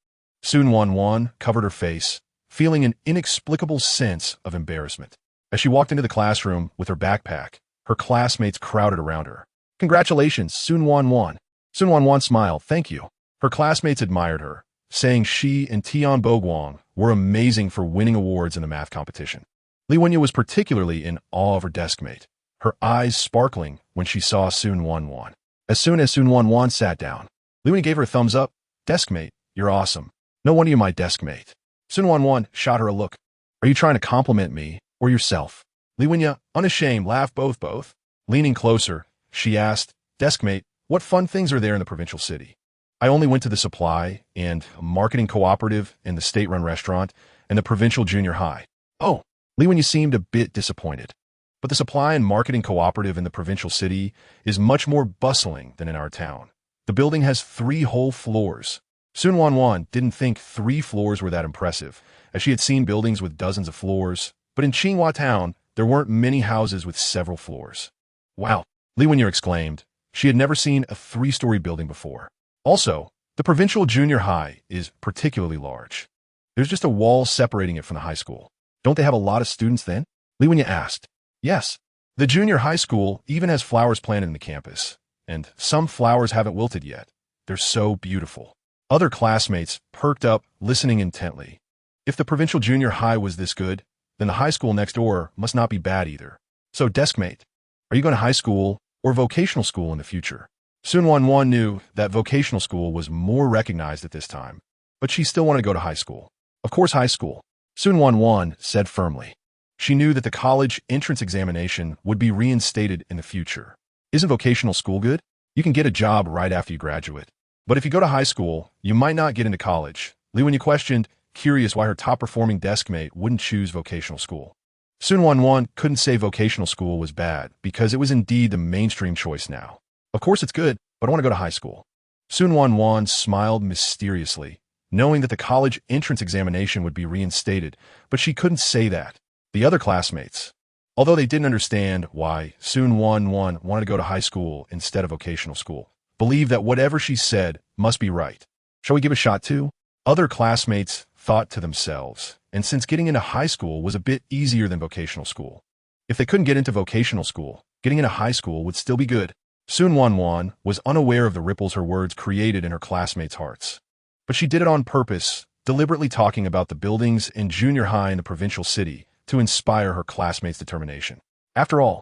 Su Nuannuan covered her face, feeling an inexplicable sense of embarrassment. As she walked into the classroom with her backpack, her classmates crowded around her. "Congratulations, Su Nuannuan." Su Nuannuan smiled, "Thank you." Her classmates admired her, saying she and Tian Boguang were amazing for winning awards in the math competition. Li Wenyu was particularly in awe of her deskmate, her eyes sparkling when she saw Su Nuannuan. As soon as Su Nuannuan sat down, Li Wenyu gave her a thumbs up. "Deskmate, you're awesome. No wonder you're my deskmate." Su Nuannuan shot her a look. "Are you trying to compliment me or yourself?" Li Wenyu, unashamed, laughed both. Leaning closer, she asked, "Deskmate, what fun things are there in the provincial city?" "I only went to the supply and marketing cooperative and the state-run restaurant and the provincial junior high." "Oh." Li Wenyu seemed a bit disappointed. "But the supply and marketing cooperative in the provincial city is much more bustling than in our town. The building has 3 whole floors." Su Nuannuan didn't think 3 floors were that impressive, as she had seen buildings with dozens of floors, but in Qinghua town, there weren't many houses with several floors. "Wow," Li Wenyu exclaimed. She had never seen a 3-story building before. Also, the provincial junior high is particularly large. There's just a wall separating it from the high school. "Don't they have a lot of students then?" Li Wenyu asked. "Yes. The junior high school even has flowers planted in the campus, and some flowers haven't wilted yet. They're so beautiful." Other classmates perked up, listening intently. If the provincial junior high was this good, then the high school next door must not be bad either. "So, deskmate, are you going to high school or vocational school in the future?" Su Nuannuan knew that vocational school was more recognized at this time, but she still wanted to go to high school. "Of course, high school," Su Nuannuan said firmly. She knew that the college entrance examination would be reinstated in the future. "Isn't vocational school good? You can get a job right after you graduate. But if you go to high school, you might not get into college." Li Wenyu questioned, curious why her top-performing deskmate wouldn't choose vocational school. Su Nuannuan couldn't say vocational school was bad because it was indeed the mainstream choice now. "Of course it's good, but I want to go to high school." Su Nuannuan smiled mysteriously, knowing that the college entrance examination would be reinstated, but she couldn't say that. The other classmates, although they didn't understand why Su Nuannuan wanted to go to high school instead of vocational school, believed that whatever she said must be right. "Shall we give a shot too?" Other classmates thought to themselves, and since getting into high school was a bit easier than vocational school, if they couldn't get into vocational school, getting into high school would still be good. Su Nuannuan was unaware of the ripples her words created in her classmates' hearts. But she did it on purpose, deliberately talking about the buildings in junior high in the provincial city to inspire her classmates' determination. After all,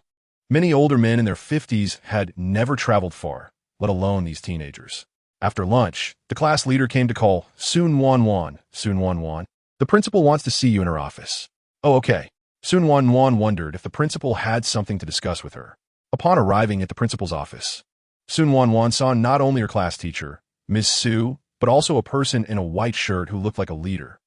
many older men in their 50s had never traveled far, let alone these teenagers. After lunch, the class leader came to call Su Nuannuan. "Su Nuannuan, the principal wants to see you in her office." "Oh, okay." Su Nuannuan wondered if the principal had something to discuss with her. Upon arriving at the principal's office, Su Nuannuan saw not only her class teacher, Ms. Su, but also a person in a white shirt who looked like a leader,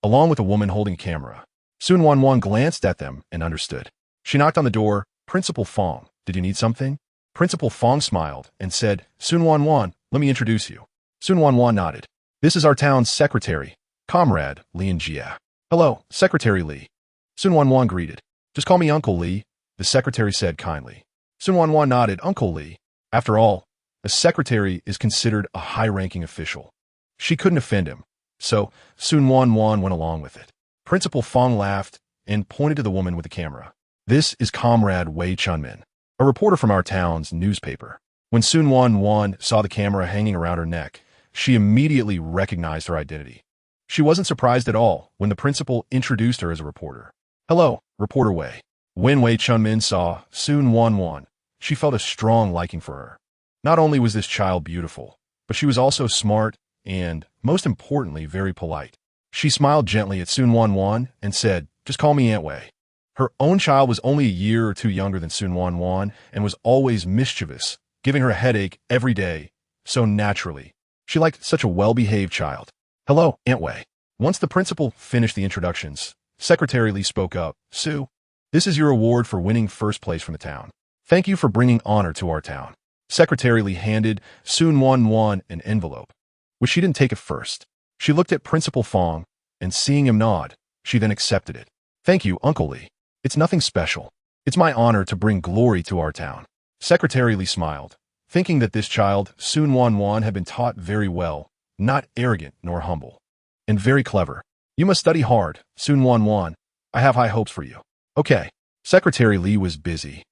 along with a woman holding a camera. Su Nuannuan glanced at them and understood. She knocked on the door. "Principal Fong, did you need something?" Principal Fong smiled and said, "Su Nuannuan, let me introduce you." Su Nuannuan nodded. "This is our town's secretary, Comrade Li Njia." "Hello, Secretary Li." Su Nuannuan greeted. "Just call me Uncle Li," the secretary said kindly. Su Nuannuan nodded. "Uncle Li." After all, a secretary is considered a high-ranking official. She couldn't offend him, so Su Nuannuan went along with it. Principal Fong laughed and pointed to the woman with the camera. "This is Comrade Wei Chunmin, a reporter from our town's newspaper." When Su Nuannuan saw the camera hanging around her neck, she immediately recognized her identity. She wasn't surprised at all when the principal introduced her as a reporter. "Hello, Reporter Wei." When Wei Chunmin saw Su Nuannuan, she felt a strong liking for her. Not only was this child beautiful, but she was also smart and, most importantly, very polite. She smiled gently at Su Nuannuan and said, "Just call me Aunt Wei." Her own child was only a year or two younger than Su Nuannuan and was always mischievous, giving her a headache every day, so naturally, she liked such a well-behaved child. "Hello, Aunt Wei." Once the principal finished the introductions, Secretary Li spoke up. "Su, this is your award for winning first place from the town. Thank you for bringing honor to our town." Secretary Lee handed Su Nuannuan an envelope, which she didn't take at first. She looked at Principal Fong, and seeing him nod, she then accepted it. Thank you, Uncle Lee. It's nothing special. It's my honor to bring glory to our town. Secretary Lee smiled, thinking that this child, Su Nuannuan, had been taught very well, not arrogant nor humble, and very clever. You must study hard, Su Nuannuan. I have high hopes for you. Okay. Secretary Lee was busy.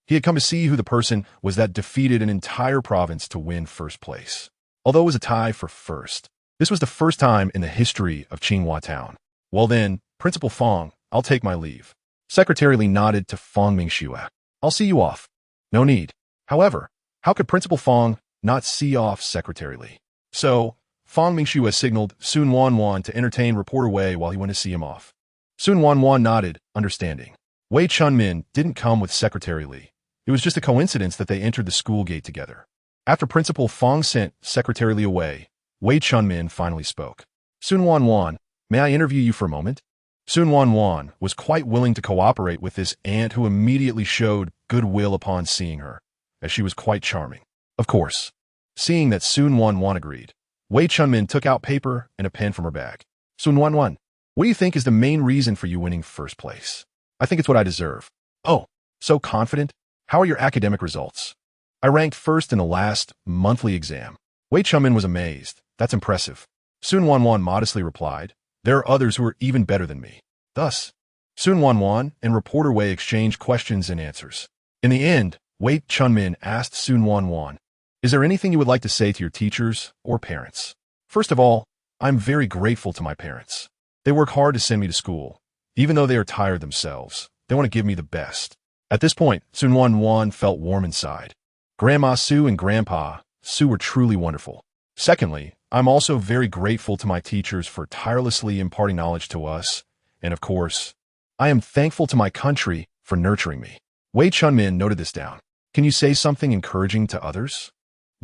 He had come to see who the person was that defeated an entire province to win first place. Although it was a tie for first, this was the first time in the history of Qinghua Town. Well then, Principal Fong, I'll take my leave. Secretary Lee nodded to Fong Mingxue. I'll see you off. No need. However, how could Principal Fong not see off Secretary Lee? So, Fong Mingxue signaled Su Nuannuan to entertain reporter Wei while he went to see him off. Su Nuannuan nodded, understanding. Wei Chunmin didn't come with Secretary Lee. It was just a coincidence that they entered the school gate together. After Principal Fong sent Secretary Lee away, Wei Chunmin finally spoke. Su Nuannuan, may I interview you for a moment? Su Nuannuan was quite willing to cooperate with this aunt who immediately showed goodwill upon seeing her, as she was quite charming. Of course. Seeing that Su Nuannuan agreed, Wei Chunmin took out paper and a pen from her bag. Su Nuannuan, what do you think is the main reason for you winning first place? I think it's what I deserve. Oh, so confident? How are your academic results? I ranked first in the last monthly exam. Wei Chunmin was amazed. That's impressive. Su Nuannuan modestly replied, there are others who are even better than me. Thus, Su Nuannuan and reporter Wei exchanged questions and answers. In the end, Wei Chunmin asked Su Nuannuan, is there anything you would like to say to your teachers or parents? First of all, I'm very grateful to my parents. They work hard to send me to school. Even though they are tired themselves, they want to give me the best. At this point, Su Nuannuan felt warm inside. Grandma Su and Grandpa Su were truly wonderful. Secondly, I'm also very grateful to my teachers for tirelessly imparting knowledge to us, and of course, I am thankful to my country for nurturing me. Wei Chunmin noted this down. Can you say something encouraging to others?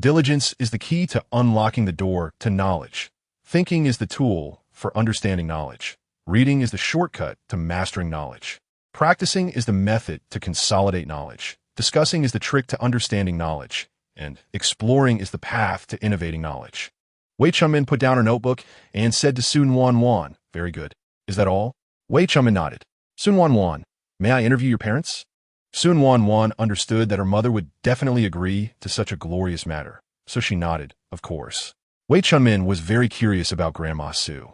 Diligence is the key to unlocking the door to knowledge. Thinking is the tool for understanding knowledge. Reading is the shortcut to mastering knowledge. Practicing is the method to consolidate knowledge. Discussing is the trick to understanding knowledge. And exploring is the path to innovating knowledge. Wei Chunmin put down her notebook and said to Su Nuannuan, very good. Is that all? Wei Chunmin nodded. Su Nuannuan, may I interview your parents? Su Nuannuan understood that her mother would definitely agree to such a glorious matter, so she nodded, of course. Wei Chunmin was very curious about Grandma Su,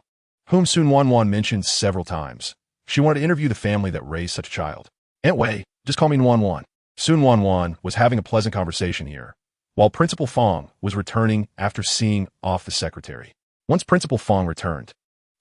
whom Su Nuannuan mentioned several times. She wanted to interview the family that raised such a child. Aunt Wei, just call me Nuannuan. Su Nuannuan was having a pleasant conversation here, while Principal Fong was returning after seeing off the secretary. Once Principal Fong returned,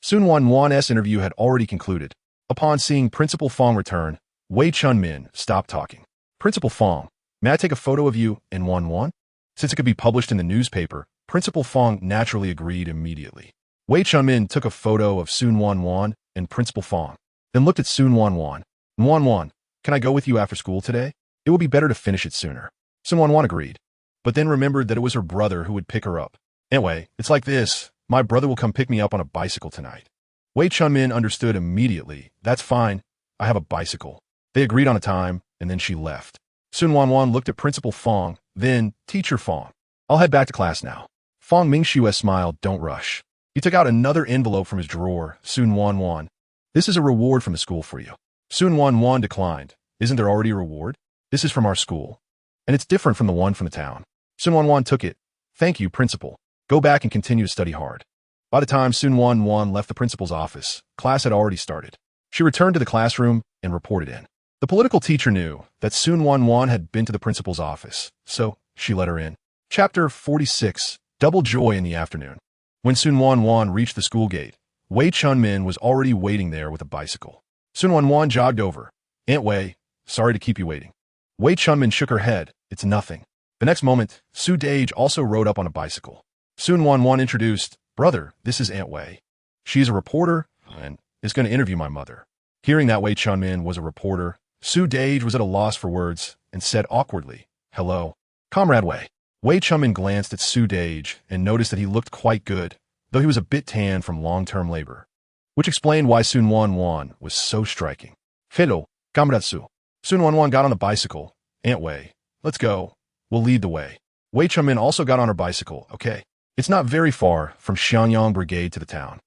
Su Nuannuan's interview had already concluded. Upon seeing Principal Fong return, Wei Chunmin stopped talking. Principal Fong, may I take a photo of you and Nuannuan? Since it could be published in the newspaper, Principal Fong naturally agreed immediately. Wei Chunmin took a photo of Su Nuannuan and Principal Fong, then looked at Su Nuannuan. Nuannuan, can I go with you after school today? It will be better to finish it sooner. Su Nuannuan agreed, but then remembered that it was her brother who would pick her up. Anyway, it's like this. My brother will come pick me up on a bicycle tonight. Wei Chunmin understood immediately. That's fine. I have a bicycle. They agreed on a time, and then she left. Su Nuannuan looked at Principal Fong, then Teacher Fong. I'll head back to class now. Fong Mingxue smiled. Don't rush. He took out another envelope from his drawer. Su Nuannuan, this is a reward from the school for you. Su Nuannuan declined. Isn't there already a reward? This is from our school, and it's different from the one from the town. Su Nuannuan took it. Thank you, Principal. Go back and continue to study hard. By the time Su Nuannuan left the principal's office, class had already started. She returned to the classroom and reported in. The political teacher knew that Su Nuannuan had been to the principal's office, so she let her in. Chapter 46, Double Joy in the Afternoon. When Su Nuannuan reached the school gate, Wei Chunmin was already waiting there with a bicycle. Su Nuannuan jogged over. Aunt Wei, sorry to keep you waiting. Wei Chunmin shook her head. It's nothing. The next moment, Su Dage also rode up on a bicycle. Su Nuannuan introduced, brother, this is Aunt Wei. She's a reporter and is going to interview my mother. Hearing that Wei Chunmin was a reporter, Su Dage was at a loss for words and said awkwardly, hello. Comrade Wei. Wei Chunmin glanced at Su Dage and noticed that he looked quite good, though he was a bit tan from long-term labor, which explained why Su Nuannuan was so striking. Hello, Comrade Su. Su Nuannuan got on the bicycle. Aunt Wei, let's go. We'll lead the way. Wei Chunmin also got on her bicycle, okay? It's not very far from Xianyang Brigade to the town,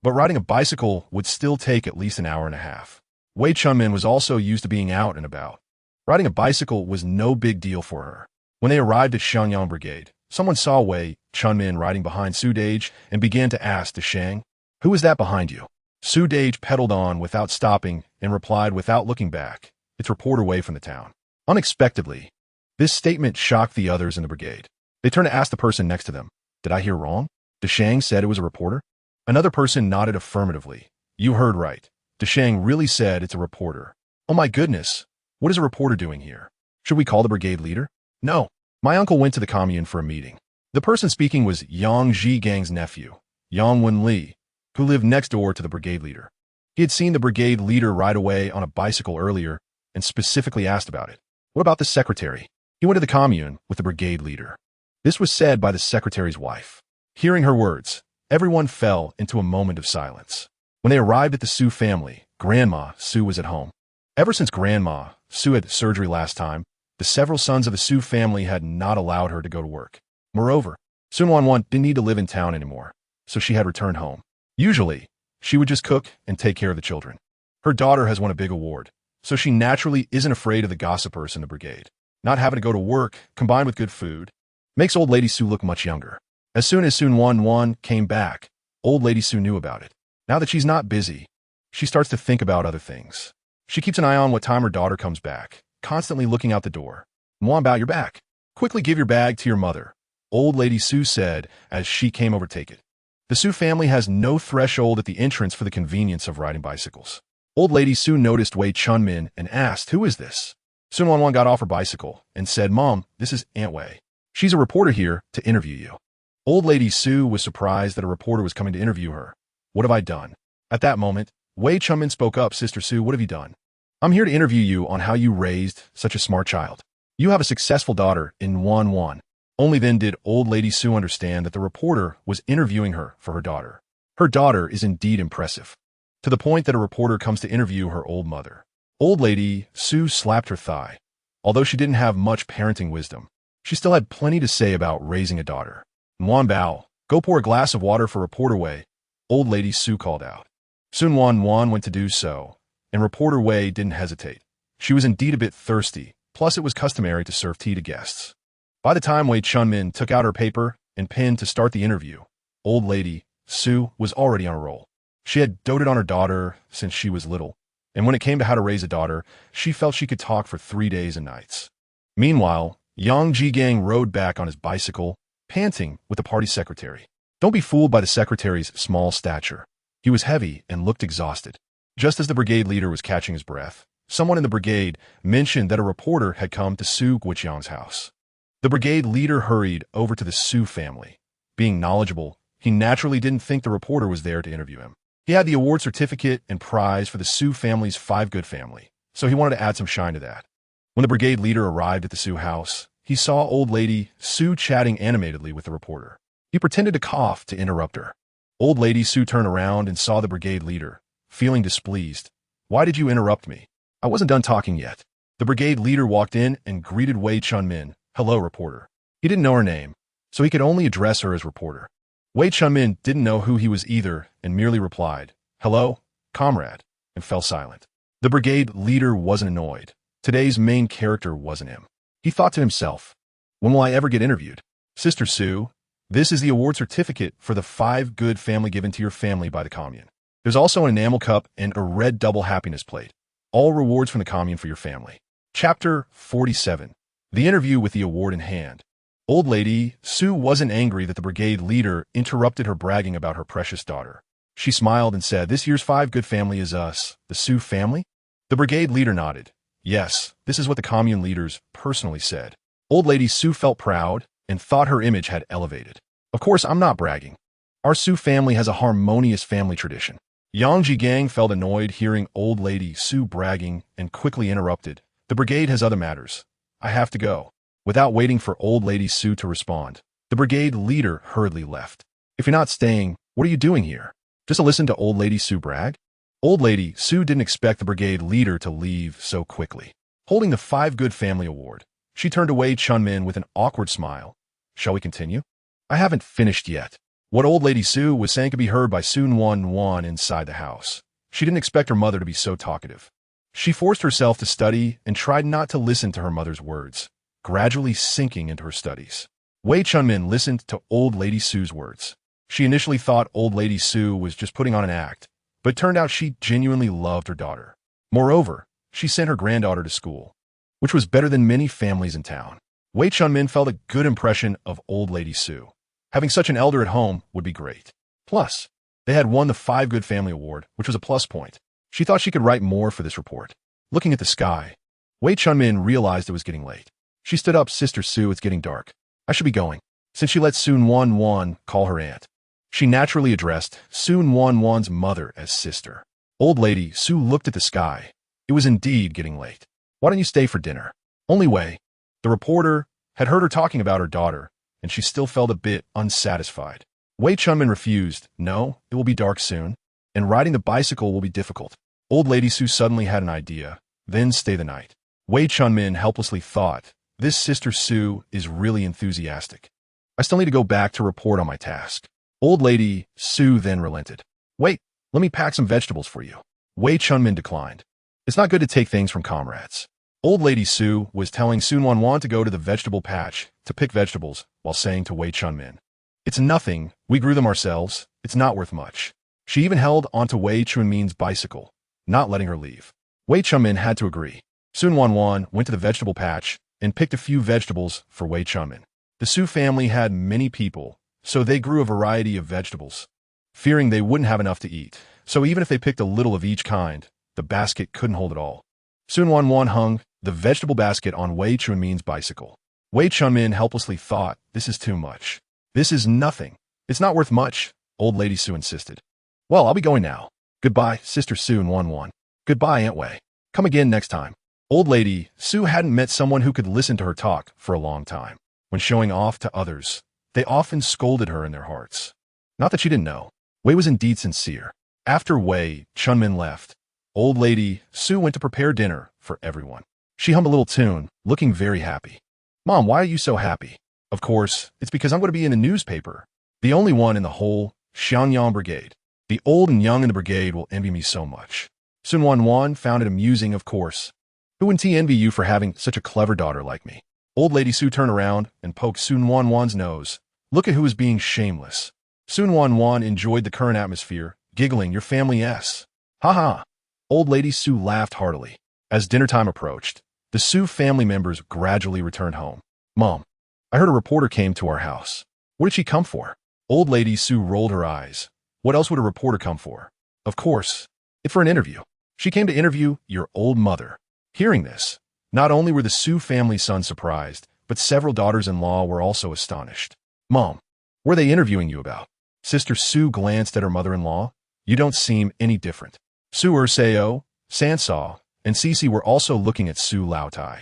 but riding a bicycle would still take at least an hour and a half. Wei Chunmin was also used to being out and about. Riding a bicycle was no big deal for her. When they arrived at Xianyang Brigade, someone saw Wei Chunmin riding behind Su Dage and began to ask Deshang, "Who is that behind you?" Su Dage pedaled on without stopping and replied without looking back, "It's reporter Wei from the town." Unexpectedly, this statement shocked the others in the brigade. They turned to ask the person next to them, "Did I hear wrong?" Deshang said it was a reporter. Another person nodded affirmatively. "You heard right. Deshang really said it's a reporter." "Oh my goodness, what is a reporter doing here? Should we call the brigade leader?" "No. My uncle went to the commune for a meeting." The person speaking was Yang Zhigang's nephew, Yang Wenli, who lived next door to the brigade leader. He had seen the brigade leader ride away on a bicycle earlier and specifically asked about it. "What about the secretary?" "He went to the commune with the brigade leader." This was said by the secretary's wife. Hearing her words, everyone fell into a moment of silence. When they arrived at the Su family, Grandma Su was at home. Ever since Grandma Su had surgery last time, the several sons of the Su family had not allowed her to go to work. Moreover, Su Nuannuan didn't need to live in town anymore, so she had returned home. Usually, she would just cook and take care of the children. Her daughter has won a big award, so she naturally isn't afraid of the gossipers in the brigade. Not having to go to work, combined with good food, makes old lady Su look much younger. As soon as Su Nuannuan came back, old lady Su knew about it. Now that she's not busy, she starts to think about other things. She keeps an eye on what time her daughter comes back, constantly looking out the door. "Bao, you're back. Quickly give your bag to your mother," old lady Su said as she came over to take it. The Su family has no threshold at the entrance for the convenience of riding bicycles. Old lady Su noticed Wei Chunmin and asked, "Who is this?" Su Nuannuan got off her bicycle and said, "Mom, this is Aunt Wei. She's a reporter here to interview you." Old lady Su was surprised that a reporter was coming to interview her. "What have I done?" At that moment, Wei Chunmin spoke up. "Sister Su, what have you done?" "I'm here to interview you on how you raised such a smart child. You have a successful daughter in Nuannuan." Only then did old lady Su understand that the reporter was interviewing her for her daughter. Her daughter is indeed impressive, to the point that a reporter comes to interview her old mother. Old lady Su slapped her thigh. Although she didn't have much parenting wisdom, she still had plenty to say about raising a daughter. "Bao, go pour a glass of water for reporter Wei," old lady Su called out. Su Nuannuan went to do so, and reporter Wei didn't hesitate. She was indeed a bit thirsty, plus it was customary to serve tea to guests. By the time Wei Chunmin took out her paper and pen to start the interview, old lady Su was already on a roll. She had doted on her daughter since she was little, and when it came to how to raise a daughter, she felt she could talk for 3 days and nights. Meanwhile, Yang Zhigang rode back on his bicycle, panting with the party secretary. Don't be fooled by the secretary's small stature. He was heavy and looked exhausted. Just as the brigade leader was catching his breath, someone in the brigade mentioned that a reporter had come to Su Guiqiang's house. The brigade leader hurried over to the Su family. Being knowledgeable, he naturally didn't think the reporter was there to interview him. He had the award certificate and prize for the Su family's 5 Good family, so he wanted to add some shine to that. When the brigade leader arrived at the Su house, he saw old lady Su chatting animatedly with the reporter. He pretended to cough to interrupt her. Old lady Su turned around and saw the brigade leader, feeling displeased. "Why did you interrupt me? I wasn't done talking yet." The brigade leader walked in and greeted Wei Chunmin. "Hello, reporter." He didn't know her name, so he could only address her as reporter. Wei Chunmin didn't know who he was either and merely replied, "Hello, comrade," and fell silent. The brigade leader wasn't annoyed. Today's main character wasn't him. He thought to himself, "When will I ever get interviewed? Sister Su, this is the award certificate for the 5 Good family given to your family by the commune. There's also an enamel cup and a red double happiness plate. All rewards from the commune for your family." Chapter 47. The interview with the award in hand. Old lady Su wasn't angry that the brigade leader interrupted her bragging about her precious daughter. She smiled and said, "This year's 5 Good family is us, the Su family?" The brigade leader nodded. Yes, this is what the commune leaders personally said. Old lady Su felt proud and thought her image had elevated. "Of course, I'm not bragging. Our Su family has a harmonious family tradition." Yang Zhigang felt annoyed hearing old lady Su bragging and quickly interrupted. "The brigade has other matters. I have to go." Without waiting for old lady Su to respond, the brigade leader hurriedly left. "If you're not staying, what are you doing here? Just to listen to old lady Su brag?" Old lady Su didn't expect the brigade leader to leave so quickly. Holding the 5 Good family award, she turned to Wei Chunmin with an awkward smile. Shall we continue? I haven't finished yet. What old lady Su was saying could be heard by Su Nuannuan inside the house. She didn't expect her mother to be so talkative. She forced herself to study and tried not to listen to her mother's words, gradually sinking into her studies. Wei Chunmin listened to old lady Su's words. She initially thought old lady Su was just putting on an act, but it turned out she genuinely loved her daughter. Moreover, she sent her granddaughter to school, which was better than many families in town. Wei Chunmin felt a good impression of old lady Su. Having such an elder at home would be great. Plus, they had won the 5 Good Family Award, which was a plus point. She thought she could write more for this report. Looking at the sky, Wei Chunmin realized it was getting late. She stood up. Sister Su, it's getting dark. I should be going. Since she let Su Nuannuan call her aunt, she naturally addressed Su Nuannuan's mother as sister. Old lady Su looked at the sky. It was indeed getting late. Why don't you stay for dinner? Only Wei. The reporter had heard her talking about her daughter, and she still felt a bit unsatisfied. Wei Chunmin refused. No, it will be dark soon, and riding the bicycle will be difficult. Old lady Su suddenly had an idea. Then stay the night. Wei Chunmin helplessly thought, this sister Su is really enthusiastic. I still need to go back to report on my task. Old lady Su then relented. Wait, let me pack some vegetables for you. Wei Chunmin declined. It's not good to take things from comrades. Old lady Su was telling Su Nuannuan to go to the vegetable patch to pick vegetables while saying to Wei Chunmin, it's nothing, we grew them ourselves, it's not worth much. She even held onto Wei Chunmin's bicycle, not letting her leave. Wei Chunmin had to agree. Su Nuannuan went to the vegetable patch and picked a few vegetables for Wei Chunmin. The Su family had many people, so they grew a variety of vegetables, fearing they wouldn't have enough to eat. So even if they picked a little of each kind, the basket couldn't hold it all. Su Nuannuan hung the vegetable basket on Wei Chunmin's bicycle. Wei Chunmin helplessly thought, this is too much. This is nothing. It's not worth much, old lady Su insisted. Well, I'll be going now. Goodbye, sister Su Nuannuan. Goodbye, Aunt Wei. Come again next time. Old lady Su hadn't met someone who could listen to her talk for a long time. When showing off to others, they often scolded her in their hearts. Not that she didn't know. Wei was indeed sincere. After Wei Chunmin left, old lady Su went to prepare dinner for everyone. She hummed a little tune, looking very happy. Mom, why are you so happy? Of course, it's because I'm going to be in the newspaper. The only one in the whole Xianyang Brigade. The old and young in the brigade will envy me so much. Su Nuannuan found it amusing, of course. Who wouldn't envy you for having such a clever daughter like me? Old lady Su turned around and poked Su Nuannuan's nose. Look at who is being shameless. Su Nuannuan enjoyed the current atmosphere, giggling, your family S. Ha ha. Old lady Su laughed heartily. As dinner time approached, the Su family members gradually returned home. Mom, I heard a reporter came to our house. What did she come for? Old lady Su rolled her eyes. What else would a reporter come for? Of course, it's for an interview. She came to interview your old mother. Hearing this, not only were the Su family sons surprised, but several daughters-in-law were also astonished. Mom, what are they interviewing you about? Sister Su glanced at her mother-in-law. You don't seem any different. Su Erseo, Sansaw, and Cece were also looking at Su Laotai.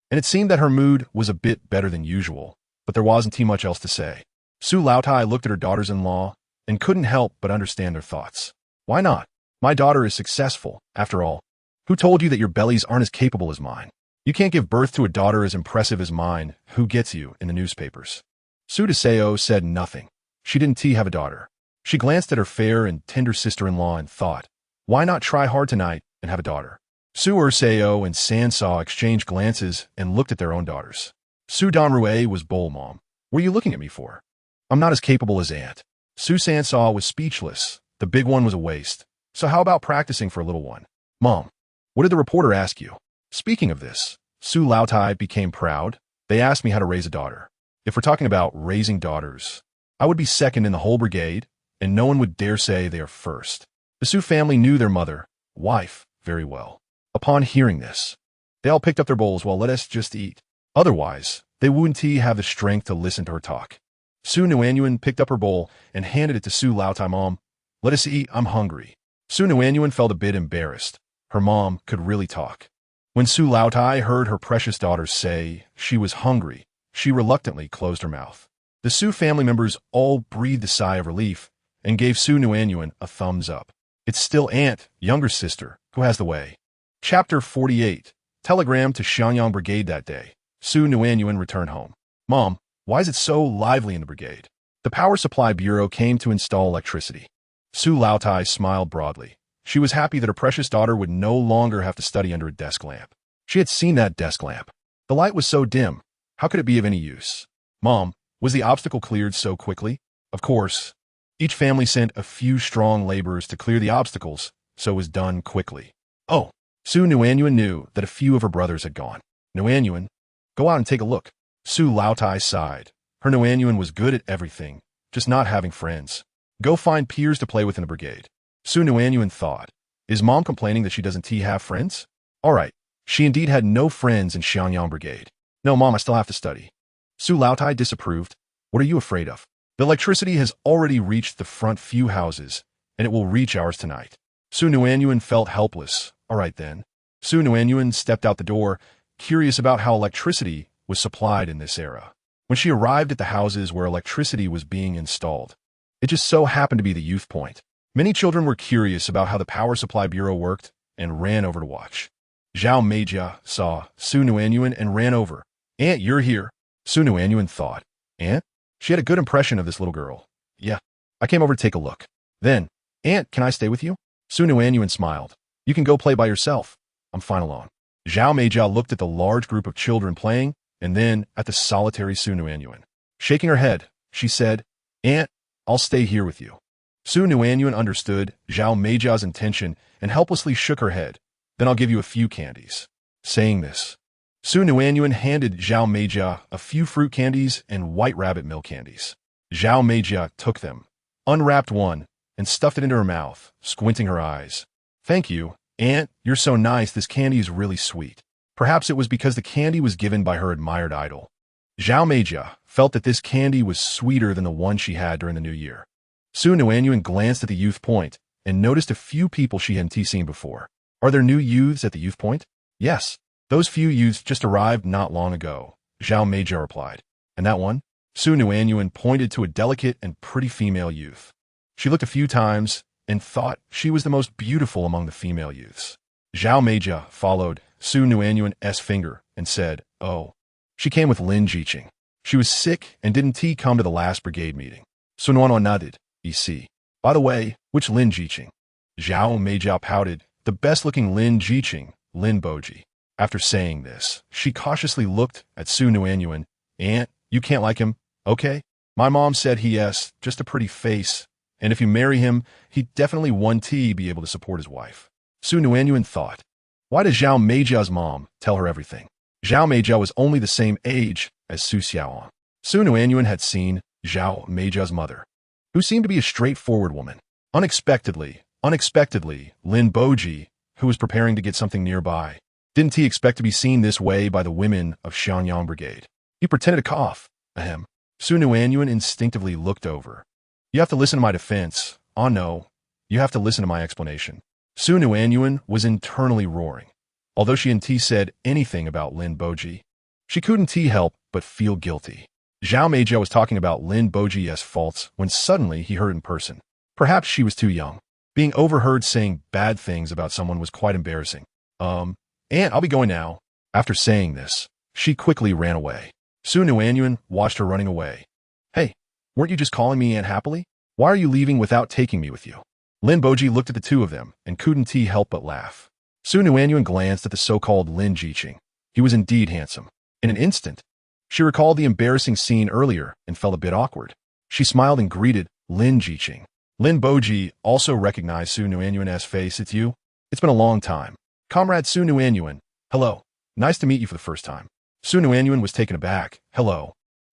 And it seemed that her mood was a bit better than usual, but there wasn't too much else to say. Su Laotai looked at her daughters-in-law and couldn't help but understand their thoughts. Why not? My daughter is successful, after all. Who told you that your bellies aren't as capable as mine? You can't give birth to a daughter as impressive as mine, who gets you in the newspapers. Su Deseo said nothing. She didn't have a daughter. She glanced at her fair and tender sister-in-law and thought, why not try hard tonight and have a daughter? Su Erseo and Sansaw exchanged glances and looked at their own daughters. Su Donrue was bold. Mom, what are you looking at me for? I'm not as capable as Aunt. Su Sansaw was speechless. The big one was a waste. So how about practicing for a little one? Mom, what did the reporter ask you? Speaking of this, Su Laotai became proud. They asked me how to raise a daughter. If we're talking about raising daughters, I would be second in the whole brigade, and no one would dare say they are first. The Su family knew their mother, wife, very well. Upon hearing this, they all picked up their bowls. Well, let us just eat. Otherwise, they wouldn't have the strength to listen to her talk. Su Nuannuan picked up her bowl and handed it to Su Laotai. Mom, let us eat, I'm hungry. Su Nuannuan felt a bit embarrassed. Her mom could really talk. When Su Laotai heard her precious daughter say she was hungry, she reluctantly closed her mouth. The Su family members all breathed a sigh of relief and gave Su Nuannuan a thumbs up. It's still Aunt, younger sister, who has the way. Chapter 48. Telegram to Xianyang Brigade. That day, Su Nuannuan returned home. Mom, Why is it so lively in the brigade? The Power Supply Bureau came to install electricity. Su Lautai smiled broadly. She was happy that her precious daughter would no longer have to study under a desk lamp. She had seen that desk lamp. The light was so dim. How could it be of any use? Mom, was the obstacle cleared so quickly? Of course. Each family sent a few strong laborers to clear the obstacles, so it was done quickly. Oh, Su Nuannuan knew that a few of her brothers had gone. Nuannuan, go out and take a look. Su Lautai sighed. Her Nuannuan was good at everything, just not having friends. Go find peers to play with in the brigade. Su Nuannuan thought. Is Mom complaining that she doesn't have friends? All right. She indeed had no friends in Xianyang Brigade. No, Mom, I still have to study. Su Lautai disapproved. What are you afraid of? The electricity has already reached the front few houses, and it will reach ours tonight. Su Nuannuan felt helpless. All right, then. Su Nuannuan stepped out the door, curious about how electricity was supplied in this era. When she arrived at the houses where electricity was being installed, it just so happened to be the youth point. Many children were curious about how the Power Supply Bureau worked and ran over to watch. Zhao Meijia saw Su Nuannuan and ran over. Aunt, you're here. Su Nuannuan thought. Aunt? She had a good impression of this little girl. Yeah, I came over to take a look. Then, Aunt, can I stay with you? Su Nuannuan smiled. You can go play by yourself. I'm fine alone. Zhao Meijia looked at the large group of children playing, and then at the solitary Su Nuannuan. Shaking her head, she said, Aunt, I'll stay here with you. Su Nuannuan understood Zhao Meijia's intention and helplessly shook her head. Then I'll give you a few candies. Saying this, Su Nuannuan handed Zhao Meijia a few fruit candies and white rabbit milk candies. Zhao Meijia took them, unwrapped one, and stuffed it into her mouth, squinting her eyes. Thank you, Aunt, you're so nice. This candy is really sweet. Perhaps it was because the candy was given by her admired idol. Zhao Meijia felt that this candy was sweeter than the one she had during the New Year. Su Nuannuan glanced at the youth point and noticed a few people she hadn't seen before. Are there new youths at the youth point? Yes. Those few youths just arrived not long ago, Zhao Meijia replied. And that one? Su Nuannuan pointed to a delicate and pretty female youth. She looked a few times and thought she was the most beautiful among the female youths. Zhao Meijia followed Su Nuannuan's finger and said, Oh. She came with Lin Jiqing. She was sick and didn't come to the last brigade meeting. Su Nuannuan nodded, EC. By the way, which Lin Jiqing? Zhao Meijia pouted, the best-looking Lin Jiqing, Lin Boji. After saying this, she cautiously looked at Su Nuannuan. Aunt, you can't like him, okay? My mom said he has just a pretty face, and if you marry him, he'd definitely be able to support his wife. Su Nuannuan thought. Why does Zhao Meijia's mom tell her everything? Zhao Meijia was only the same age as Su Xiaoan. Su Nuannuan had seen Zhao Meijia's mother, who seemed to be a straightforward woman. Unexpectedly, Lin Boji, who was preparing to get something nearby, didn't he expect to be seen this way by the women of Xianyang Brigade? He pretended to cough. Ahem. Su Nuannuan instinctively looked over. You have to listen to my defense. Oh no, you have to listen to my explanation. Su Nuannuan was internally roaring. Although she hadn't said anything about Lin Boji, she couldn't help but feel guilty. Zhao Meijia was talking about Lin Boji's faults when suddenly he heard in person. Perhaps she was too young. Being overheard saying bad things about someone was quite embarrassing. Aunt, I'll be going now. After saying this, she quickly ran away. Su Nuannuan watched her running away. Hey, weren't you just calling me Aunt happily? Why are you leaving without taking me with you? Lin Boji looked at the two of them and couldn't help but laugh. Su Nuannuan glanced at the so-called Lin Jiqing. He was indeed handsome. In an instant, she recalled the embarrassing scene earlier and felt a bit awkward. She smiled and greeted Lin Jiqing. Lin Boji also recognized Su Nuannuan's face. It's you? It's been a long time. Comrade Su Nuannuan. Hello. Nice to meet you for the first time. Su Nuannuan was taken aback. Hello.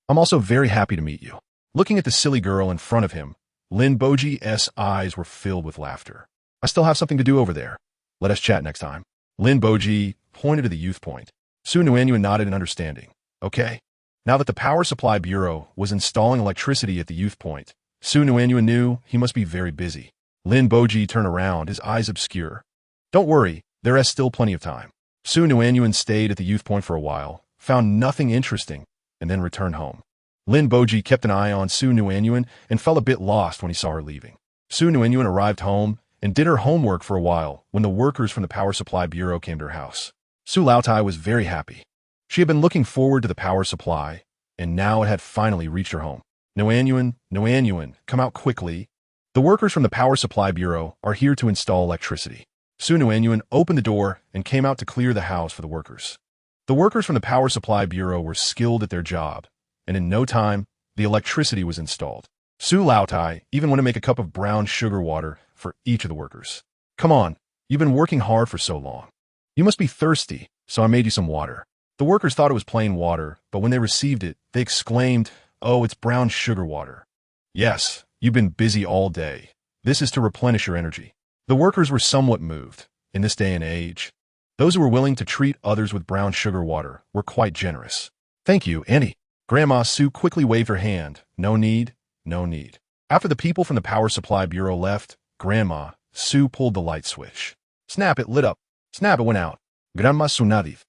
I'm also very happy to meet you. Looking at the silly girl in front of him, Lin Boji's eyes were filled with laughter. I still have something to do over there. Let us chat next time. Lin Boji pointed to the youth point. Su Nuannuan nodded in understanding. Okay. Now that the Power Supply Bureau was installing electricity at the youth point, Su Nuannuan knew he must be very busy. Lin Boji turned around, his eyes obscure. Don't worry, there is still plenty of time. Su Nuannuan stayed at the youth point for a while, found nothing interesting, and then returned home. Lin Boji kept an eye on Su Nuannuan and felt a bit lost when he saw her leaving. Su Nuannuan arrived home and did her homework for a while when the workers from the Power Supply Bureau came to her house. Su Lautai was very happy. She had been looking forward to the power supply, and now it had finally reached her home. Nuannuan, come out quickly. The workers from the Power Supply Bureau are here to install electricity. Su Nuannuan opened the door and came out to clear the house for the workers. The workers from the Power Supply Bureau were skilled at their job, and in no time, the electricity was installed. Su Lautai even went to make a cup of brown sugar water for each of the workers. Come on, you've been working hard for so long. You must be thirsty, so I made you some water. The workers thought it was plain water, but when they received it, they exclaimed, "Oh, it's brown sugar water." Yes, you've been busy all day. This is to replenish your energy. The workers were somewhat moved. In this day and age, those who were willing to treat others with brown sugar water were quite generous. Thank you, Annie. Grandma Su quickly waved her hand. No need, no need. After the people from the Power Supply Bureau left, Grandma Su pulled the light switch. Snap, it lit up. Snap, it went out. Grandma Su Nadiv.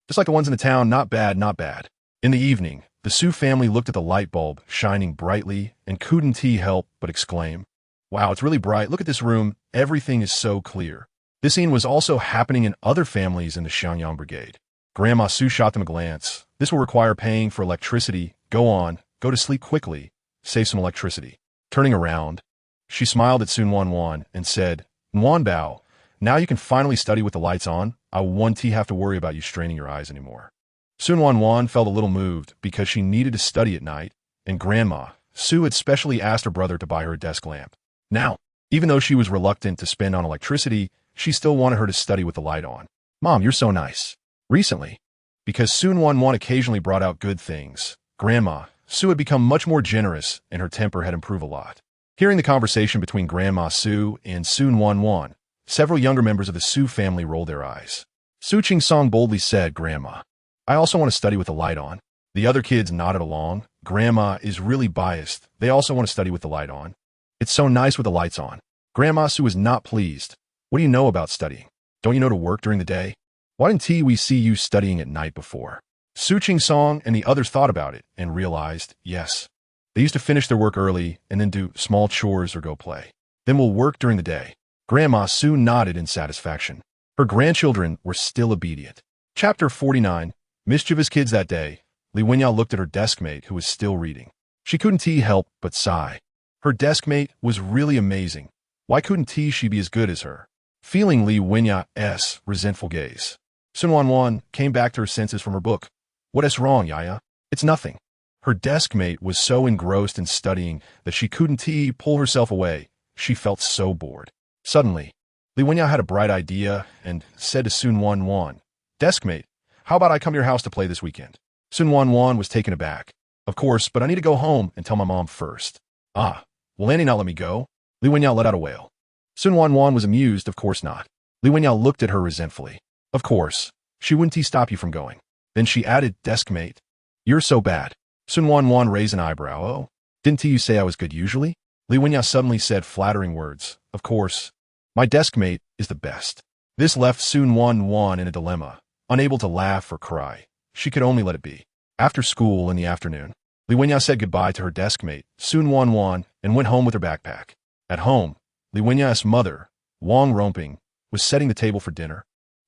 Just like the ones in the town, not bad, not bad. In the evening, the Su family looked at the light bulb shining brightly and couldn't help but exclaim, "Wow, it's really bright. Look at this room. Everything is so clear." This scene was also happening in other families in the Xiangyang Brigade. Grandma Su shot them a glance. This will require paying for electricity. Go on, go to sleep quickly. Save some electricity. Turning around, she smiled at Su Nuannuan and said, "Nuanbao, now you can finally study with the lights on. I won't have to worry about you straining your eyes anymore." Su Nuannuan felt a little moved because she needed to study at night, and Grandma Su had specially asked her brother to buy her a desk lamp. Now, even though she was reluctant to spend on electricity, she still wanted her to study with the light on. "Mom, you're so nice." Recently, because Su Nuannuan occasionally brought out good things, Grandma Su had become much more generous and her temper had improved a lot. Hearing the conversation between Grandma Su and Su Nuannuan, several younger members of the Su family rolled their eyes. Su Qingsong boldly said, "Grandma, I also want to study with the light on." The other kids nodded along. Grandma is really biased. They also want to study with the light on. It's so nice with the lights on. Grandma Su is not pleased. What do you know about studying? Don't you know to work during the day? Why didn't we see you studying at night before? Su Qingsong and the others thought about it and realized, yes. They used to finish their work early and then do small chores or go play. Then we'll work during the day. Grandma Su nodded in satisfaction. Her grandchildren were still obedient. Chapter 49. Mischievous kids that day. Li Wenyao looked at her deskmate who was still reading. She couldn't help but sigh. Her deskmate was really amazing. Why couldn't she be as good as her? Feeling Li Wenya's resentful gaze, Su Nuannuan came back to her senses from her book. "What is wrong, Yaya?" "It's nothing." Her deskmate was so engrossed in studying that she couldn't pull herself away. She felt so bored. Suddenly, Li Wenyao had a bright idea and said to Su Nuannuan, "Deskmate, how about I come to your house to play this weekend?" Su Nuannuan was taken aback. "Of course, but I need to go home and tell my mom first." "Ah, will Annie not let me go?" Li Wenyao let out a wail. Su Nuannuan was amused. "Of course not." Li Wenyao looked at her resentfully. "Of course, she wouldn't stop you from going." Then she added, "Deskmate, you're so bad." Su Nuannuan raised an eyebrow. "Oh, didn't you say I was good usually?" Li Wenyao suddenly said flattering words. "Of course, my deskmate is the best." This left Su Nuannuan in a dilemma, unable to laugh or cry. She could only let it be. After school in the afternoon, Li Wenyao said goodbye to her deskmate, Su Nuannuan, and went home with her backpack. At home, Li Wenya's mother, Wang Romping, was setting the table for dinner.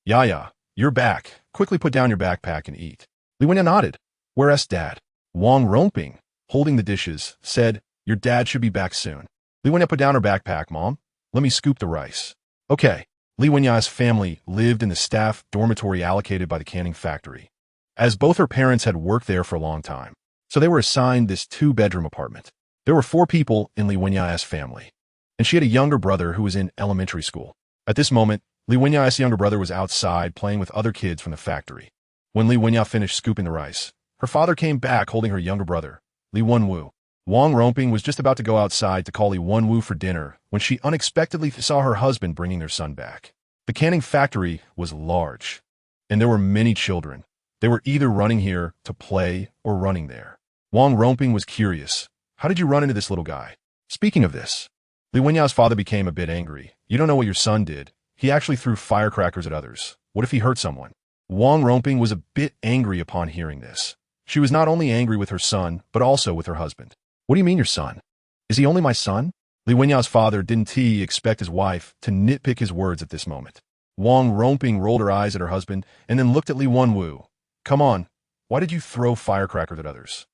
"Yaya, you're back. Quickly put down your backpack and eat." Li Wenyao nodded. "Where's Dad?" Wang Romping, holding the dishes, said, "Your dad should be back soon." Li Wenyao put down her backpack. "Mom, let me scoop the rice." "Okay." Li Wenya's family lived in the staff dormitory allocated by the canning factory, as both her parents had worked there for a long time. So they were assigned this 2-bedroom apartment. There were 4 people in Li Wenya's family, and she had a younger brother who was in elementary school. At this moment, Li Wenya's younger brother was outside playing with other kids from the factory. When Li Wenyao finished scooping the rice, her father came back holding her younger brother, Li Wenwu. Wang Romping was just about to go outside to call Li Wenwu for dinner when she unexpectedly saw her husband bringing their son back. The canning factory was large, and there were many children. They were either running here to play or running there. Wang Romping was curious. "How did you run into this little guy?" Speaking of this, Li Wenya's father became a bit angry. "You don't know what your son did. He actually threw firecrackers at others. What if he hurt someone?" Wang Romping was a bit angry upon hearing this. She was not only angry with her son, but also with her husband. "What do you mean your son? Is he only my son?" Li Wenya's father didn't expect his wife to nitpick his words at this moment. Wang Romping rolled her eyes at her husband and then looked at Li Wenwu. "Come on, why did you throw firecrackers at others?"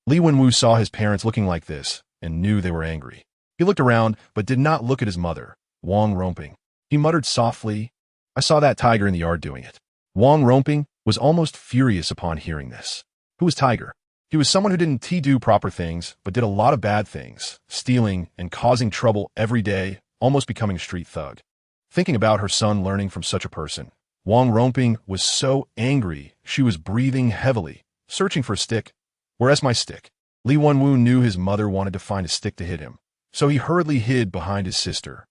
Li Wenwu saw his parents looking like this and knew they were angry. He looked around but did not look at his mother, Wang Romping. He muttered softly, "I saw that tiger in the yard doing it." Wang Romping was almost furious upon hearing this. Who was Tiger? He was someone who didn't do proper things but did a lot of bad things, stealing and causing trouble every day, almost becoming a street thug. Thinking about her son learning from such a person, Wang Romping was so angry she was breathing heavily, searching for a stick. "Where's my stick?" Li Wenwu knew his mother wanted to find a stick to hit him, so he hurriedly hid behind his sister.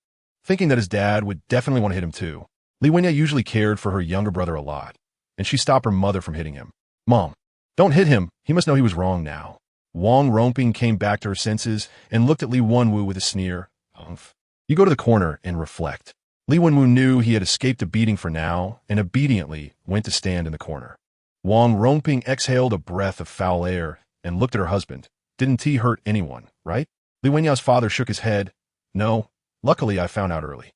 Thinking that his dad would definitely want to hit him too, Li Wenwu usually cared for her younger brother a lot, and she stopped her mother from hitting him. "Mom, don't hit him. He must know he was wrong now." Wang Romping came back to her senses and looked at Li Wenwu with a sneer. "Humph. You go to the corner and reflect." Li Wenwu knew he had escaped a beating for now and obediently went to stand in the corner. Wang Romping exhaled a breath of foul air and looked at her husband. "Didn't he hurt anyone, right?" Li Wenya's father shook his head. "No. Luckily, I found out early."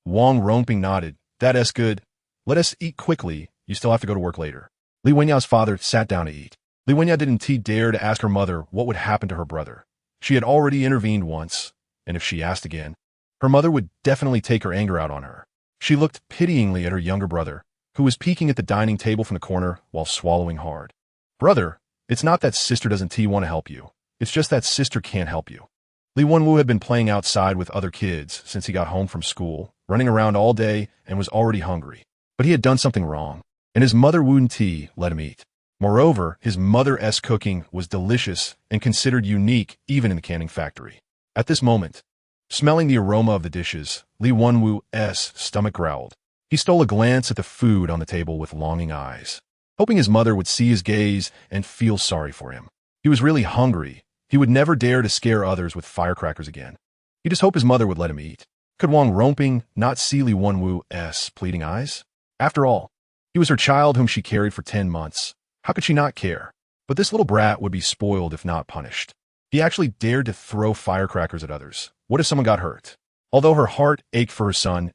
Wang Romping nodded. "That's good. Let us eat quickly. You still have to go to work later." Li Wenya's father sat down to eat. Li Wenya didn't dare to ask her mother what would happen to her brother. She had already intervened once, and if she asked again, her mother would definitely take her anger out on her. She looked pityingly at her younger brother, who was peeking at the dining table from the corner while swallowing hard. "Brother, it's not that sister doesn't want to help you. It's just that sister can't help you." Li Wenwu had been playing outside with other kids since he got home from school, running around all day and was already hungry. But he had done something wrong, and his mother wouldn't let him eat. Moreover, his mother's cooking was delicious and considered unique even in the canning factory. At this moment, smelling the aroma of the dishes, Li Wenwu's stomach growled. He stole a glance at the food on the table with longing eyes, hoping his mother would see his gaze and feel sorry for him. He was really hungry. He would never dare to scare others with firecrackers again. He just hoped his mother would let him eat. Could Wang Romping not see Li Wenwu's pleading eyes? After all, he was her child whom she carried for 10 months. How could she not care? But this little brat would be spoiled if not punished. He actually dared to throw firecrackers at others. What if someone got hurt? Although her heart ached for her son's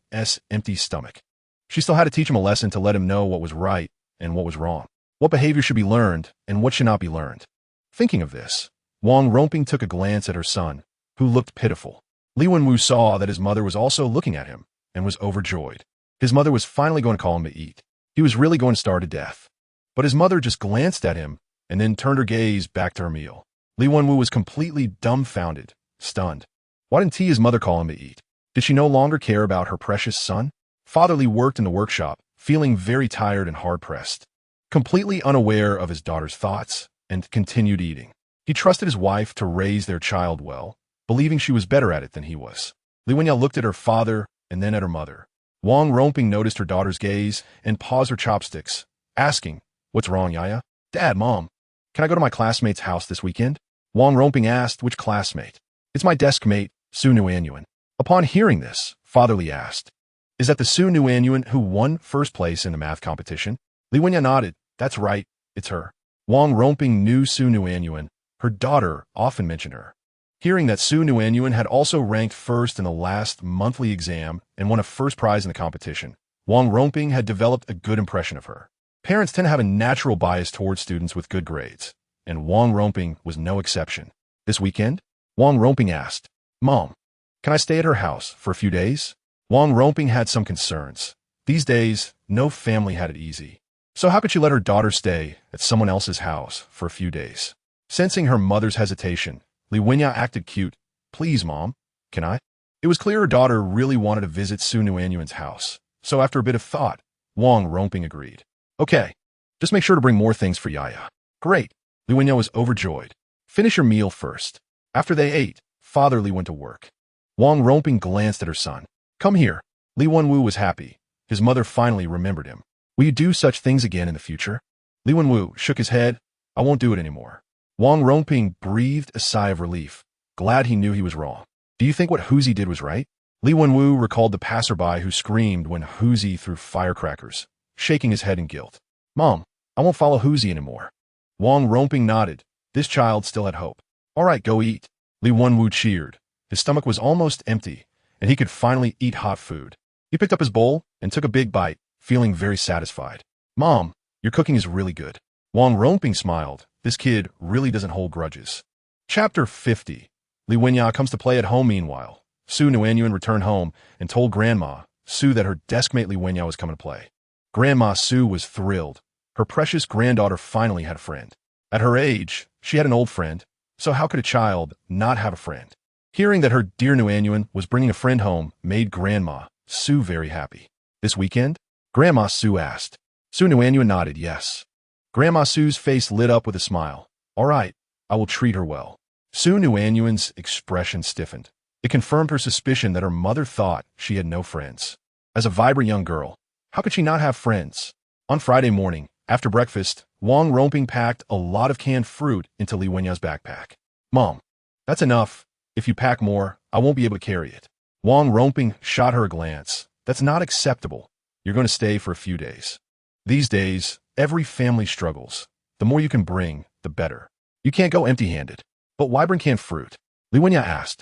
empty stomach, she still had to teach him a lesson to let him know what was right and what was wrong, what behavior should be learned and what should not be learned. Thinking of this, Wang Romping took a glance at her son, who looked pitiful. Li Wenwu saw that his mother was also looking at him and was overjoyed. His mother was finally going to call him to eat. He was really going to starve to death. But his mother just glanced at him and then turned her gaze back to her meal. Li Wenwu was completely dumbfounded, stunned. Why didn't his mother call him to eat? Did she no longer care about her precious son? Father Li worked in the workshop, feeling very tired and hard-pressed, completely unaware of his daughter's thoughts, and continued eating. He trusted his wife to raise their child well, believing she was better at it than he was. Li Wenya looked at her father and then at her mother. Wang Romping noticed her daughter's gaze and paused her chopsticks, asking, "What's wrong, Yaya?" "Dad, Mom, can I go to my classmate's house this weekend?" Wang Romping asked, "Which classmate?" "It's my desk mate, Su Nuannuan." Upon hearing this, Father Li asked, "Is that the Su Nuannuan who won first place in the math competition?" Li Wenya nodded. "That's right, it's her." Wang Romping knew Su Nuannuan. Her daughter often mentioned her. Hearing that Su Nuannuan had also ranked first in the last monthly exam and won a first prize in the competition, Wang Romping had developed a good impression of her. Parents tend to have a natural bias towards students with good grades, and Wang Romping was no exception. This weekend, Wang Romping asked, "Mom, can I stay at her house for a few days?" Wang Romping had some concerns. These days, no family had it easy. So how could she let her daughter stay at someone else's house for a few days? Sensing her mother's hesitation, Li Wenya acted cute. "Please, Mom, can I?" It was clear her daughter really wanted to visit Su Nuannuan's house, so after a bit of thought, Wang Romping agreed. "Okay, just make sure to bring more things for Yaya." "Great." Li Wenya was overjoyed. "Finish your meal first." After they ate, Father Li went to work. Wang Romping glanced at her son. "Come here." Li Wenwu was happy. His mother finally remembered him. "Will you do such things again in the future?" Li Wenwu shook his head. "I won't do it anymore." Wang Romping breathed a sigh of relief, glad he knew he was wrong. "Do you think what Huzi did was right?" Li Wenwu recalled the passerby who screamed when Huzi threw firecrackers, shaking his head in guilt. "Mom, I won't follow Huzi anymore." Wang Romping nodded. This child still had hope. "All right, go eat." Li Wenwu cheered. His stomach was almost empty, and he could finally eat hot food. He picked up his bowl and took a big bite, feeling very satisfied. "Mom, your cooking is really good." Wang Romping smiled, This kid really doesn't hold grudges. Chapter 50. Li Wenya comes to play at home meanwhile. Su Nuannuan returned home and told Grandma Su that her deskmate Li Wenya was coming to play. Grandma Su was thrilled. Her precious granddaughter finally had a friend. At her age, she had an old friend, so how could a child not have a friend? Hearing that her dear Nuannuan was bringing a friend home made Grandma Su very happy. This weekend? Grandma Su asked. Su Nuannuan nodded yes. Grandma Su's face lit up with a smile. All right, I will treat her well. Su Nuannuan's expression stiffened. It confirmed her suspicion that her mother thought she had no friends. As a vibrant young girl, how could she not have friends? On Friday morning, after breakfast, Wang Romping packed a lot of canned fruit into Li Wenya's backpack. Mom, that's enough. If you pack more, I won't be able to carry it. Wang Romping shot her a glance. That's not acceptable. You're going to stay for a few days. These days, every family struggles. The more you can bring, the better. You can't go empty-handed. But why bring canned fruit? Li Wenya asked.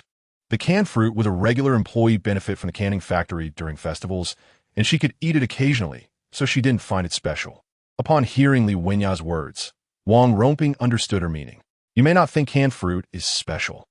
The canned fruit was a regular employee benefit from the canning factory during festivals, and she could eat it occasionally, so she didn't find it special. Upon hearing Li Wenya's words, Wang Romping understood her meaning. You may not think canned fruit is special,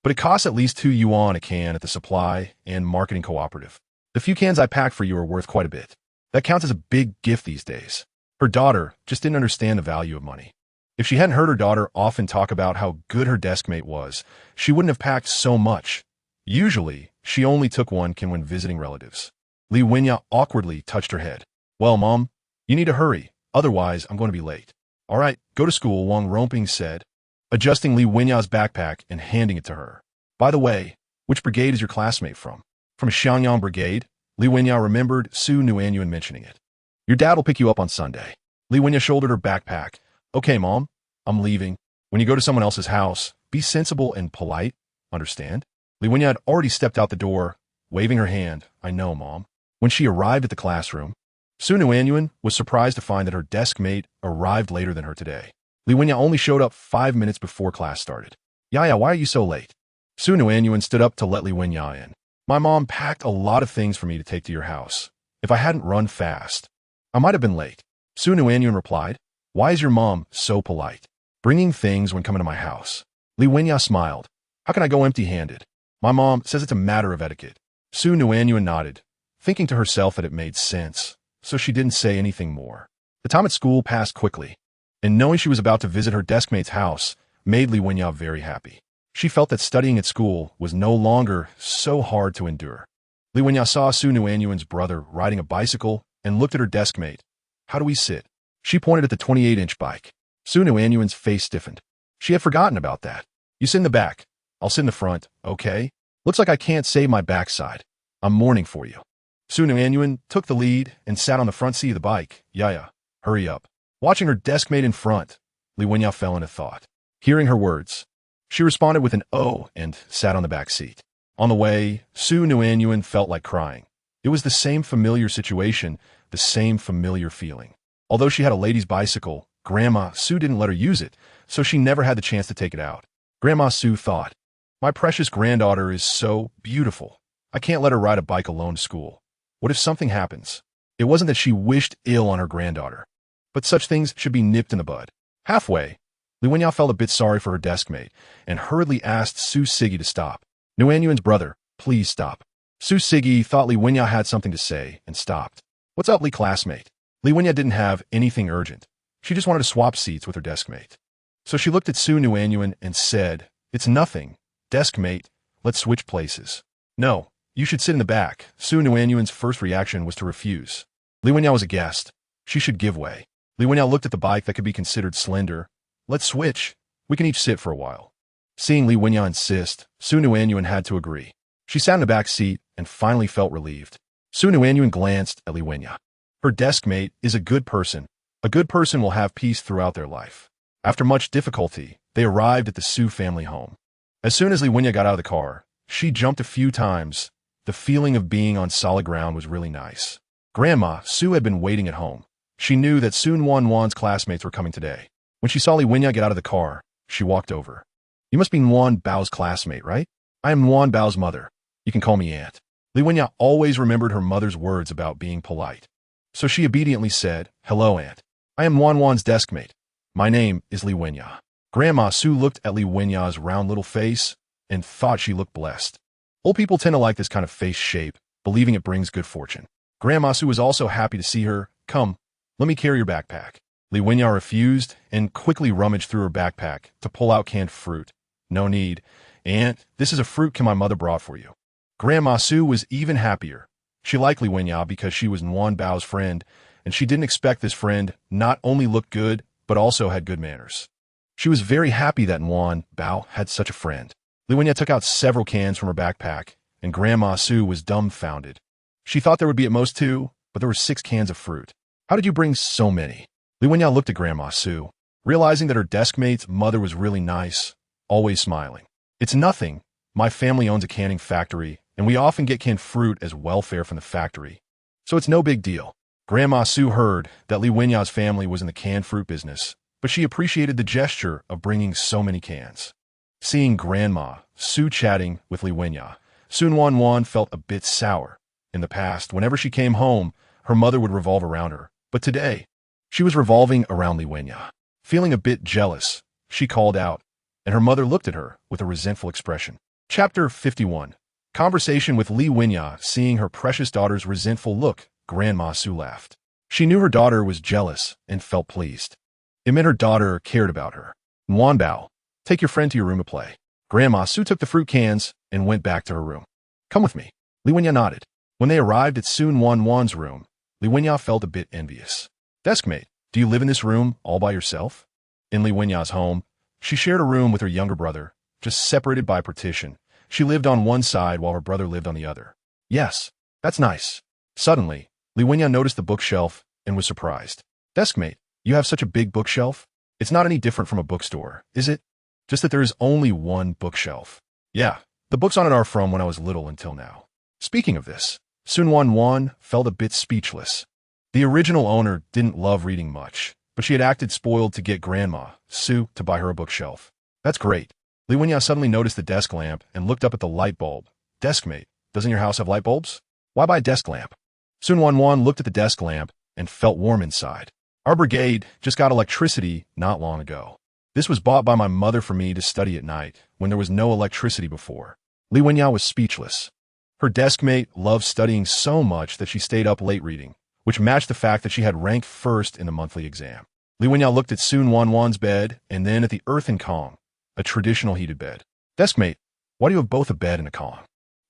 but it costs at least 2 yuan a can at the supply and marketing cooperative. The few cans I packed for you are worth quite a bit. That counts as a big gift these days. Her daughter just didn't understand the value of money. If she hadn't heard her daughter often talk about how good her deskmate was, she wouldn't have packed so much. Usually, she only took 1 can when visiting relatives. Li Wenya awkwardly touched her head. Well, Mom, you need to hurry, otherwise I'm going to be late. All right, go to school, Wang Romping said, adjusting Li Wenya's backpack and handing it to her. By the way, which brigade is your classmate from? From Xiangyang Brigade? Li Wenya remembered Su Nuannuan mentioning it. Your dad will pick you up on Sunday. Li Wenya shouldered her backpack. Okay, Mom, I'm leaving. When you go to someone else's house, be sensible and polite. Understand? Li Wenya had already stepped out the door, waving her hand. I know, Mom. When she arrived at the classroom, Su Nuannuan was surprised to find that her deskmate arrived later than her today. Li Wenya only showed up 5 minutes before class started. Yaya, why are you so late? Su Nuannuan stood up to let Li Wenya in. My mom packed a lot of things for me to take to your house. If I hadn't run fast, I might have been late. Su Nuannuan replied. Why is your mom so polite? Bringing things when coming to my house. Li Wenya smiled. How can I go empty-handed? My mom says it's a matter of etiquette. Su Nuannuan nodded, thinking to herself that it made sense, so she didn't say anything more. The time at school passed quickly, and knowing she was about to visit her deskmate's house made Li Wenya very happy. She felt that studying at school was no longer so hard to endure. Li Wenya saw Su Nuannuan's brother riding a bicycle and looked at her deskmate. How do we sit? She pointed at the 28-inch bike. Su Nuannuan's face stiffened. She had forgotten about that. You sit in the back. I'll sit in the front, okay? Looks like I can't save my backside. I'm mourning for you. Su Nuannuan took the lead and sat on the front seat of the bike. Yaya, hurry up. Watching her deskmate in front, Li Wenya fell into thought. Hearing her words, she responded with an "oh" and sat on the back seat. On the way, Su Nuannuan felt like crying. It was the same familiar situation, the same familiar feeling. Although she had a lady's bicycle, Grandma Su didn't let her use it, so she never had the chance to take it out. Grandma Su thought, my precious granddaughter is so beautiful. I can't let her ride a bike alone to school. What if something happens? It wasn't that she wished ill on her granddaughter, but such things should be nipped in the bud. Halfway, Li Wenya felt a bit sorry for her deskmate and hurriedly asked Su Siggy to stop. Nuannuan's brother, please stop. Su Siggy thought Li Wenya had something to say and stopped. What's up, Li classmate? Li Wenya didn't have anything urgent. She just wanted to swap seats with her deskmate. So she looked at Su Nuannuan and said, it's nothing. Deskmate, let's switch places. No, you should sit in the back. Su Nuannuan's first reaction was to refuse. Li Wenya was a guest. She should give way. Li Wenya looked at the bike that could be considered slender. Let's switch. We can each sit for a while. Seeing Li Wenya insist, Su Nuannuan had to agree. She sat in the back seat and finally felt relieved. Su Nuannuan glanced at Li Wenya. Her deskmate is a good person. A good person will have peace throughout their life. After much difficulty, they arrived at the Su family home. As soon as Li Wenya got out of the car, she jumped a few times. The feeling of being on solid ground was really nice. Grandma Su had been waiting at home. She knew that Su Nuannuan's classmates were coming today. When she saw Li Wenya get out of the car, she walked over. You must be Nuan Bao's classmate, right? I am Nuan Bao's mother. You can call me Aunt. Li Wenya always remembered her mother's words about being polite. So she obediently said, hello, Aunt. I am Nuannuan's deskmate. My name is Li Wenya. Grandma Su looked at Li Wenya's round little face and thought she looked blessed. Old people tend to like this kind of face shape, believing it brings good fortune. Grandma Su was also happy to see her. Come, let me carry your backpack. Li Wenya refused and quickly rummaged through her backpack to pull out canned fruit. No need. Aunt, this is a fruit my mother brought for you. Grandma Su was even happier. She liked Li Wenya because she was Nuan Bao's friend, and she didn't expect this friend not only looked good, but also had good manners. She was very happy that Nuan Bao had such a friend. Li Wenya took out several cans from her backpack, and Grandma Su was dumbfounded. She thought there would be at most 2, but there were 6 cans of fruit. How did you bring so many? Li Wenya looked at Grandma Su, realizing that her deskmate's mother was really nice, always smiling. It's nothing. My family owns a canning factory, and we often get canned fruit as welfare from the factory. So it's no big deal. Grandma Su heard that Li Wenya's family was in the canned fruit business, but she appreciated the gesture of bringing so many cans. Seeing Grandma Su chatting with Li Wenya, Su Nuannuan felt a bit sour. In the past, whenever she came home, her mother would revolve around her, but today, she was revolving around Li Wenya. Feeling a bit jealous, she called out, and her mother looked at her with a resentful expression. Chapter 51. Conversation with Li Wenya. Seeing her precious daughter's resentful look, Grandma Su laughed. She knew her daughter was jealous and felt pleased. It meant her daughter cared about her. Nuan Bao, take your friend to your room to play. Grandma Su took the fruit cans and went back to her room. Come with me. Li Wenya nodded. When they arrived at Su Nuannuan's room, Li Wenya felt a bit envious. Deskmate, do you live in this room all by yourself? In Li Wenya's home, she shared a room with her younger brother, just separated by a partition. She lived on one side while her brother lived on the other. Yes, that's nice. Suddenly, Li Wenya noticed the bookshelf and was surprised. Deskmate, you have such a big bookshelf? It's not any different from a bookstore, is it? Just that there is only one bookshelf. Yeah, the books on it are from when I was little until now. Speaking of this, Su Nuannuan felt a bit speechless. The original owner didn't love reading much, but she had acted spoiled to get Grandma Su to buy her a bookshelf. That's great. Li Wenya suddenly noticed the desk lamp and looked up at the light bulb. Deskmate, doesn't your house have light bulbs? Why buy a desk lamp? Su Nuannuan looked at the desk lamp and felt warm inside. Our brigade just got electricity not long ago. This was bought by my mother for me to study at night when there was no electricity before. Li Wenya was speechless. Her deskmate loved studying so much that she stayed up late reading, which matched the fact that she had ranked first in the monthly exam. Li Wenya looked at Su Nuannuan's bed and then at the earthen Kong, a traditional heated bed. Deskmate, why do you have both a bed and a Kong?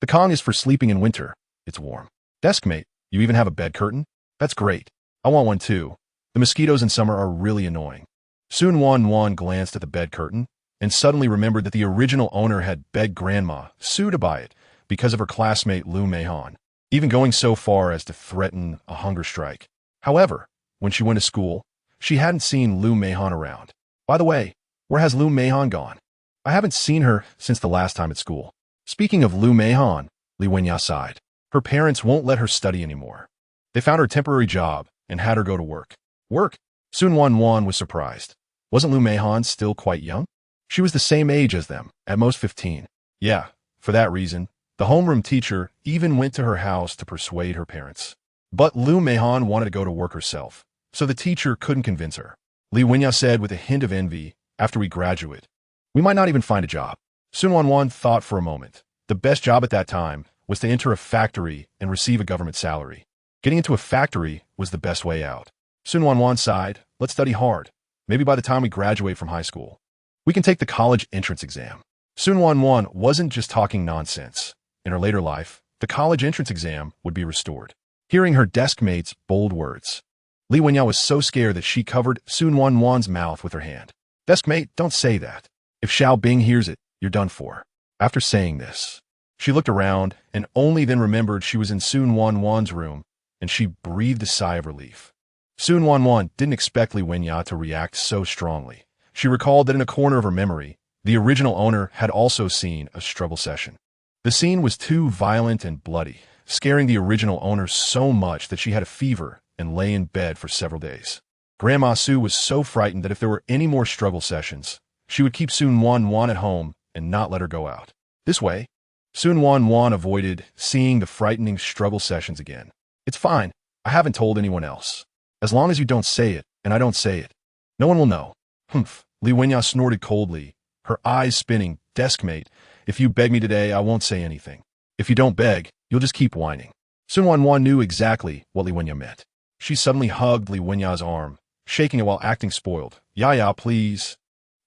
The Kong is for sleeping in winter. It's warm. Deskmate, you even have a bed curtain? That's great. I want one too. The mosquitoes in summer are really annoying. Su Nuannuan glanced at the bed curtain and suddenly remembered that the original owner had begged Grandma Su to buy it because of her classmate Lu Mayhem, even going so far as to threaten a hunger strike. However, when she went to school, she hadn't seen Lu Mayhem around. By the way, where has Lu Mayhem gone? I haven't seen her since the last time at school. Speaking of Lu Mayhem, Li Wenya sighed. Her parents won't let her study anymore. They found her a temporary job and had her go to work. Work? Su Nuannuan was surprised. Wasn't Lu Mayhem still quite young? She was the same age as them, at most 15. Yeah, for that reason, the homeroom teacher even went to her house to persuade her parents. But Lu Mayhem wanted to go to work herself, so the teacher couldn't convince her. Li Wenya said with a hint of envy, after we graduate, we might not even find a job. Su Nuannuan thought for a moment. The best job at that time was to enter a factory and receive a government salary. Getting into a factory was the best way out. Su Nuannuan sighed, let's study hard. Maybe by the time we graduate from high school, we can take the college entrance exam. Su Nuannuan wasn't just talking nonsense. In her later life, the college entrance exam would be restored. Hearing her deskmate's bold words, Li Wenya was so scared that she covered Su Nuannuan's mouth with her hand. Deskmate, don't say that. If Xiao Bing hears it, you're done for. After saying this, she looked around and only then remembered she was in Su Nuannuan's room, and she breathed a sigh of relief. Su Nuannuan didn't expect Li Wenya to react so strongly. She recalled that in a corner of her memory, the original owner had also seen a struggle session. The scene was too violent and bloody, scaring the original owner so much that she had a fever and lay in bed for several days. Grandma Su was so frightened that if there were any more struggle sessions, she would keep Su Nuannuan at home and not let her go out. This way, Su Nuannuan avoided seeing the frightening struggle sessions again. It's fine. I haven't told anyone else. As long as you don't say it, and I don't say it, no one will know. Humph. Li Wenya snorted coldly, her eyes spinning. Deskmate, if you beg me today, I won't say anything. If you don't beg, you'll just keep whining. Su Nuannuan knew exactly what Li Wenya meant. She suddenly hugged Li Wenya's arm, shaking it while acting spoiled. Yeah, please.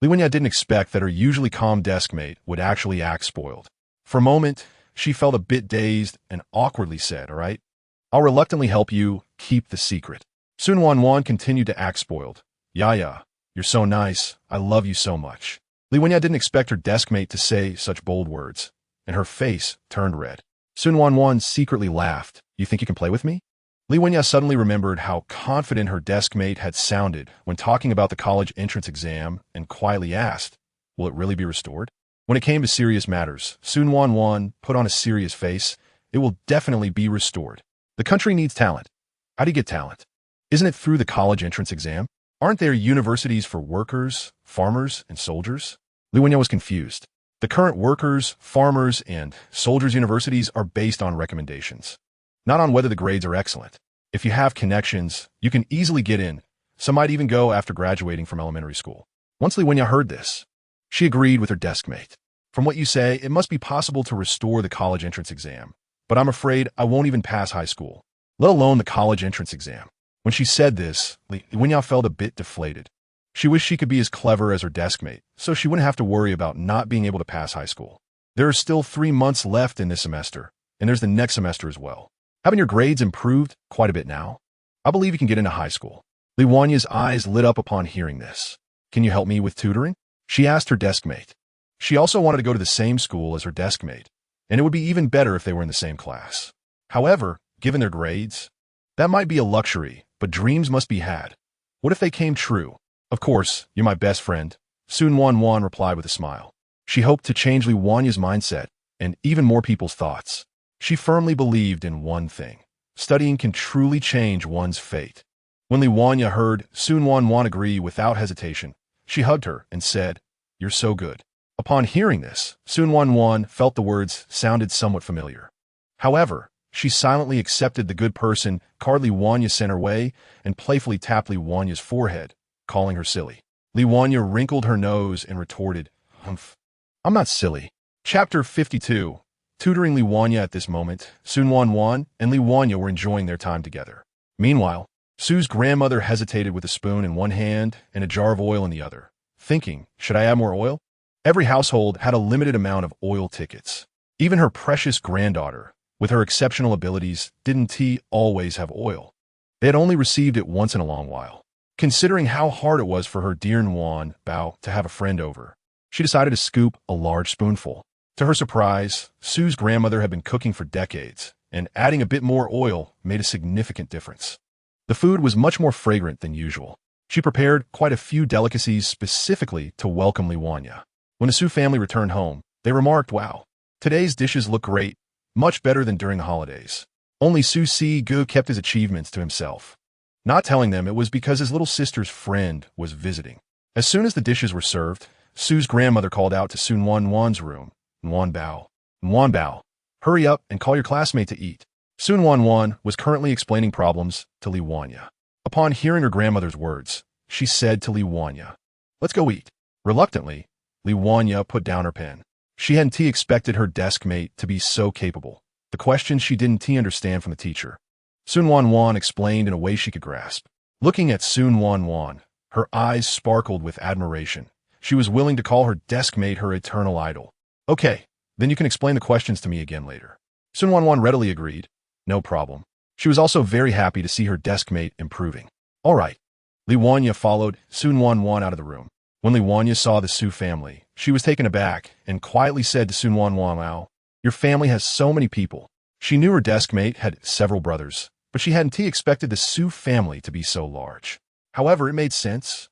Li Wenya didn't expect that her usually calm deskmate would actually act spoiled. For a moment, she felt a bit dazed and awkwardly said, all right, I'll reluctantly help you keep the secret. Su Nuannuan continued to act spoiled. Yeah, you're so nice. I love you so much. Li Wenya didn't expect her deskmate to say such bold words, and her face turned red. Su Nuannuan secretly laughed. You think you can play with me? Li Wenya suddenly remembered how confident her deskmate had sounded when talking about the college entrance exam and quietly asked, will it really be restored? When it came to serious matters, Su Nuannuan put on a serious face. It will definitely be restored. The country needs talent. How do you get talent? Isn't it through the college entrance exam? Aren't there universities for workers, farmers, and soldiers? Li Wenya was confused. The current workers, farmers, and soldiers' universities are based on recommendations, not on whether the grades are excellent. If you have connections, you can easily get in. Some might even go after graduating from elementary school. Once Li Wenya heard this, she agreed with her deskmate. From what you say, it must be possible to restore the college entrance exam, but I'm afraid I won't even pass high school, let alone the college entrance exam. When she said this, Li Wenya felt a bit deflated. She wished she could be as clever as her deskmate, so she wouldn't have to worry about not being able to pass high school. There are still 3 months left in this semester, and there's the next semester as well. Haven't your grades improved quite a bit now? I believe you can get into high school. Li Wenya's eyes lit up upon hearing this. Can you help me with tutoring? She asked her deskmate. She also wanted to go to the same school as her deskmate, and it would be even better if they were in the same class. However, given their grades, that might be a luxury, but dreams must be had. What if they came true? Of course, you're my best friend, Su Nuannuan replied with a smile. She hoped to change Li Wenya's mindset and even more people's thoughts. She firmly believed in one thing. Studying can truly change one's fate. When Li Wenya heard Su Nuannuan agree without hesitation, she hugged her and said, you're so good. Upon hearing this, Su Nuannuan felt the words sounded somewhat familiar. However, she silently accepted the good person card Li Wenya sent her way and playfully tapped Li Wenya's forehead, calling her silly. Li Wenya wrinkled her nose and retorted, humph. I'm not silly. Chapter 52. Tutoring Li Wenya at this moment, Su Nuannuan and Li Wenya were enjoying their time together. Meanwhile, Su's grandmother hesitated with a spoon in one hand and a jar of oil in the other, thinking, should I add more oil? Every household had a limited amount of oil tickets. Even her precious granddaughter, with her exceptional abilities, didn't always have oil. They had only received it once in a long while. Considering how hard it was for her dear Nuan Bao to have a friend over, she decided to scoop a large spoonful. To her surprise, Su's grandmother had been cooking for decades, and adding a bit more oil made a significant difference. The food was much more fragrant than usual. She prepared quite a few delicacies specifically to welcome Li Wenya. When the Su family returned home, they remarked, wow, today's dishes look great, much better than during the holidays. Only Su Si-gu kept his achievements to himself, not telling them it was because his little sister's friend was visiting. As soon as the dishes were served, Su's grandmother called out to Su Nuannuan's room, Nuan Bao, hurry up and call your classmate to eat. Su Nuannuan was currently explaining problems to Li Wenya. Upon hearing her grandmother's words, she said to Li Wenya, let's go eat. Reluctantly, Li Wenya put down her pen. She hadn't expected her deskmate to be so capable. The questions she didn't understand from the teacher, Su Nuannuan explained in a way she could grasp. Looking at Su Nuannuan, her eyes sparkled with admiration. She was willing to call her deskmate her eternal idol. Okay, then you can explain the questions to me again later. Su Nuannuan readily agreed. No problem. She was also very happy to see her deskmate improving. All right. Li Wenya followed Su Nuannuan out of the room. When Li Wenya saw the Su family, she was taken aback and quietly said to Su Nuannuan, wow, your family has so many people. She knew her deskmate had several brothers, but she hadn't expected the Su family to be so large. However, it made sense.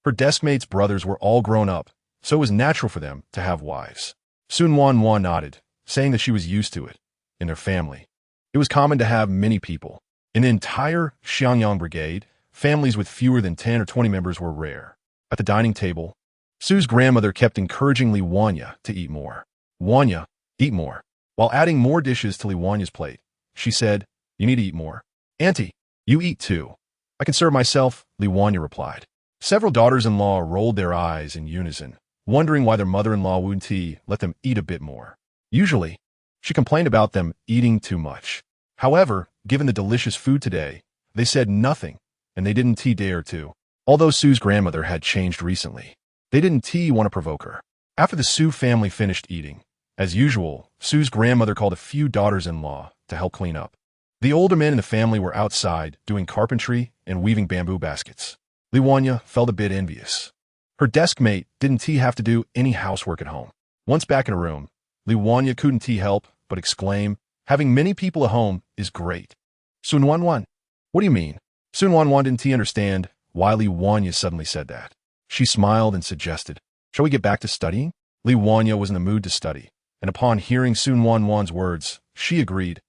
Her deskmate's brothers were all grown up, so it was natural for them to have wives. Su Nuannuan nodded, saying that she was used to it. In their family, it was common to have many people. In the entire Xiangyang Brigade, families with fewer than 10 or 20 members were rare. At the dining table, Su's grandmother kept encouraging Li Wenya to eat more. Wenya, eat more. While adding more dishes to Li Wenya's plate, she said, you need to eat more. Auntie, you eat too. I can serve myself, Li Wenya replied. Several daughters-in-law rolled their eyes in unison, wondering why their mother-in-law Wu Ti let them eat a bit more. Usually, she complained about them eating too much. However, given the delicious food today, they said nothing, and they didn't dare to. Although Su's grandmother had changed recently, they didn't want to provoke her. After the Su family finished eating, as usual, Su's grandmother called a few daughters-in-law to help clean up. The older men in the family were outside doing carpentry and weaving bamboo baskets. Li Wanya felt a bit envious. Her desk mate didn't have to do any housework at home. Once back in her room, Li Wanya couldn't help but exclaim, "Having many people at home is great." Su Nuannuan. What do you mean? Su Nuannuan didn't understand why Li Wanya suddenly said that. She smiled and suggested, "Shall we get back to studying?" Li Wanya was in the mood to study, and upon hearing Su Nuannuan's words, she agreed.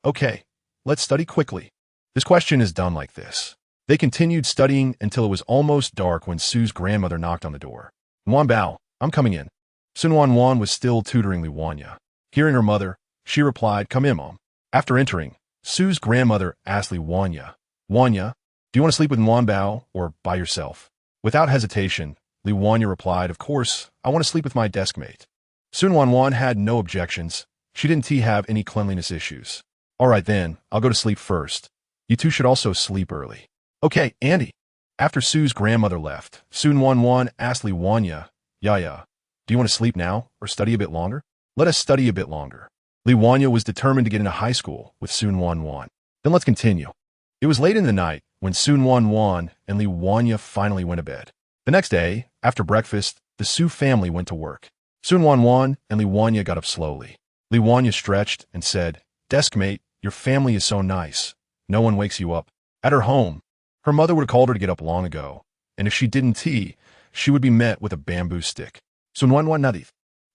"Okay, let's study quickly." This question is done like this. They continued studying until it was almost dark when Su's grandmother knocked on the door. "Nuan Bao, I'm coming in." Su Nuannuan was still tutoring Li Wanya. Hearing her mother, she replied, "Come in, Mom." After entering, Su's grandmother asked Li Wanya, "Wanya, do you want to sleep with Nuan Bao or by yourself?" Without hesitation, Li Wanya replied, "Of course, I want to sleep with my desk mate." Su Nuannuan had no objections. She didn't have any cleanliness issues. "All right then, I'll go to sleep first. You two should also sleep early." "Okay, Andy." After Su's grandmother left, Su Nuannuan asked Li Wanya, "Yaya, do you want to sleep now or study a bit longer?" "Let us study a bit longer." Li Wanya was determined to get into high school with Su Nuannuan. "Then let's continue." It was late in the night when Su Nuannuan and Li Wanya finally went to bed. The next day, after breakfast, the Su family went to work. Su Nuannuan and Li Wanya got up slowly. Li Wanya stretched and said, "Deskmate, your family is so nice. No one wakes you up." At her home, her mother would have called her to get up long ago, and if she didn't she would be met with a bamboo stick. Su Nuannuan nadith.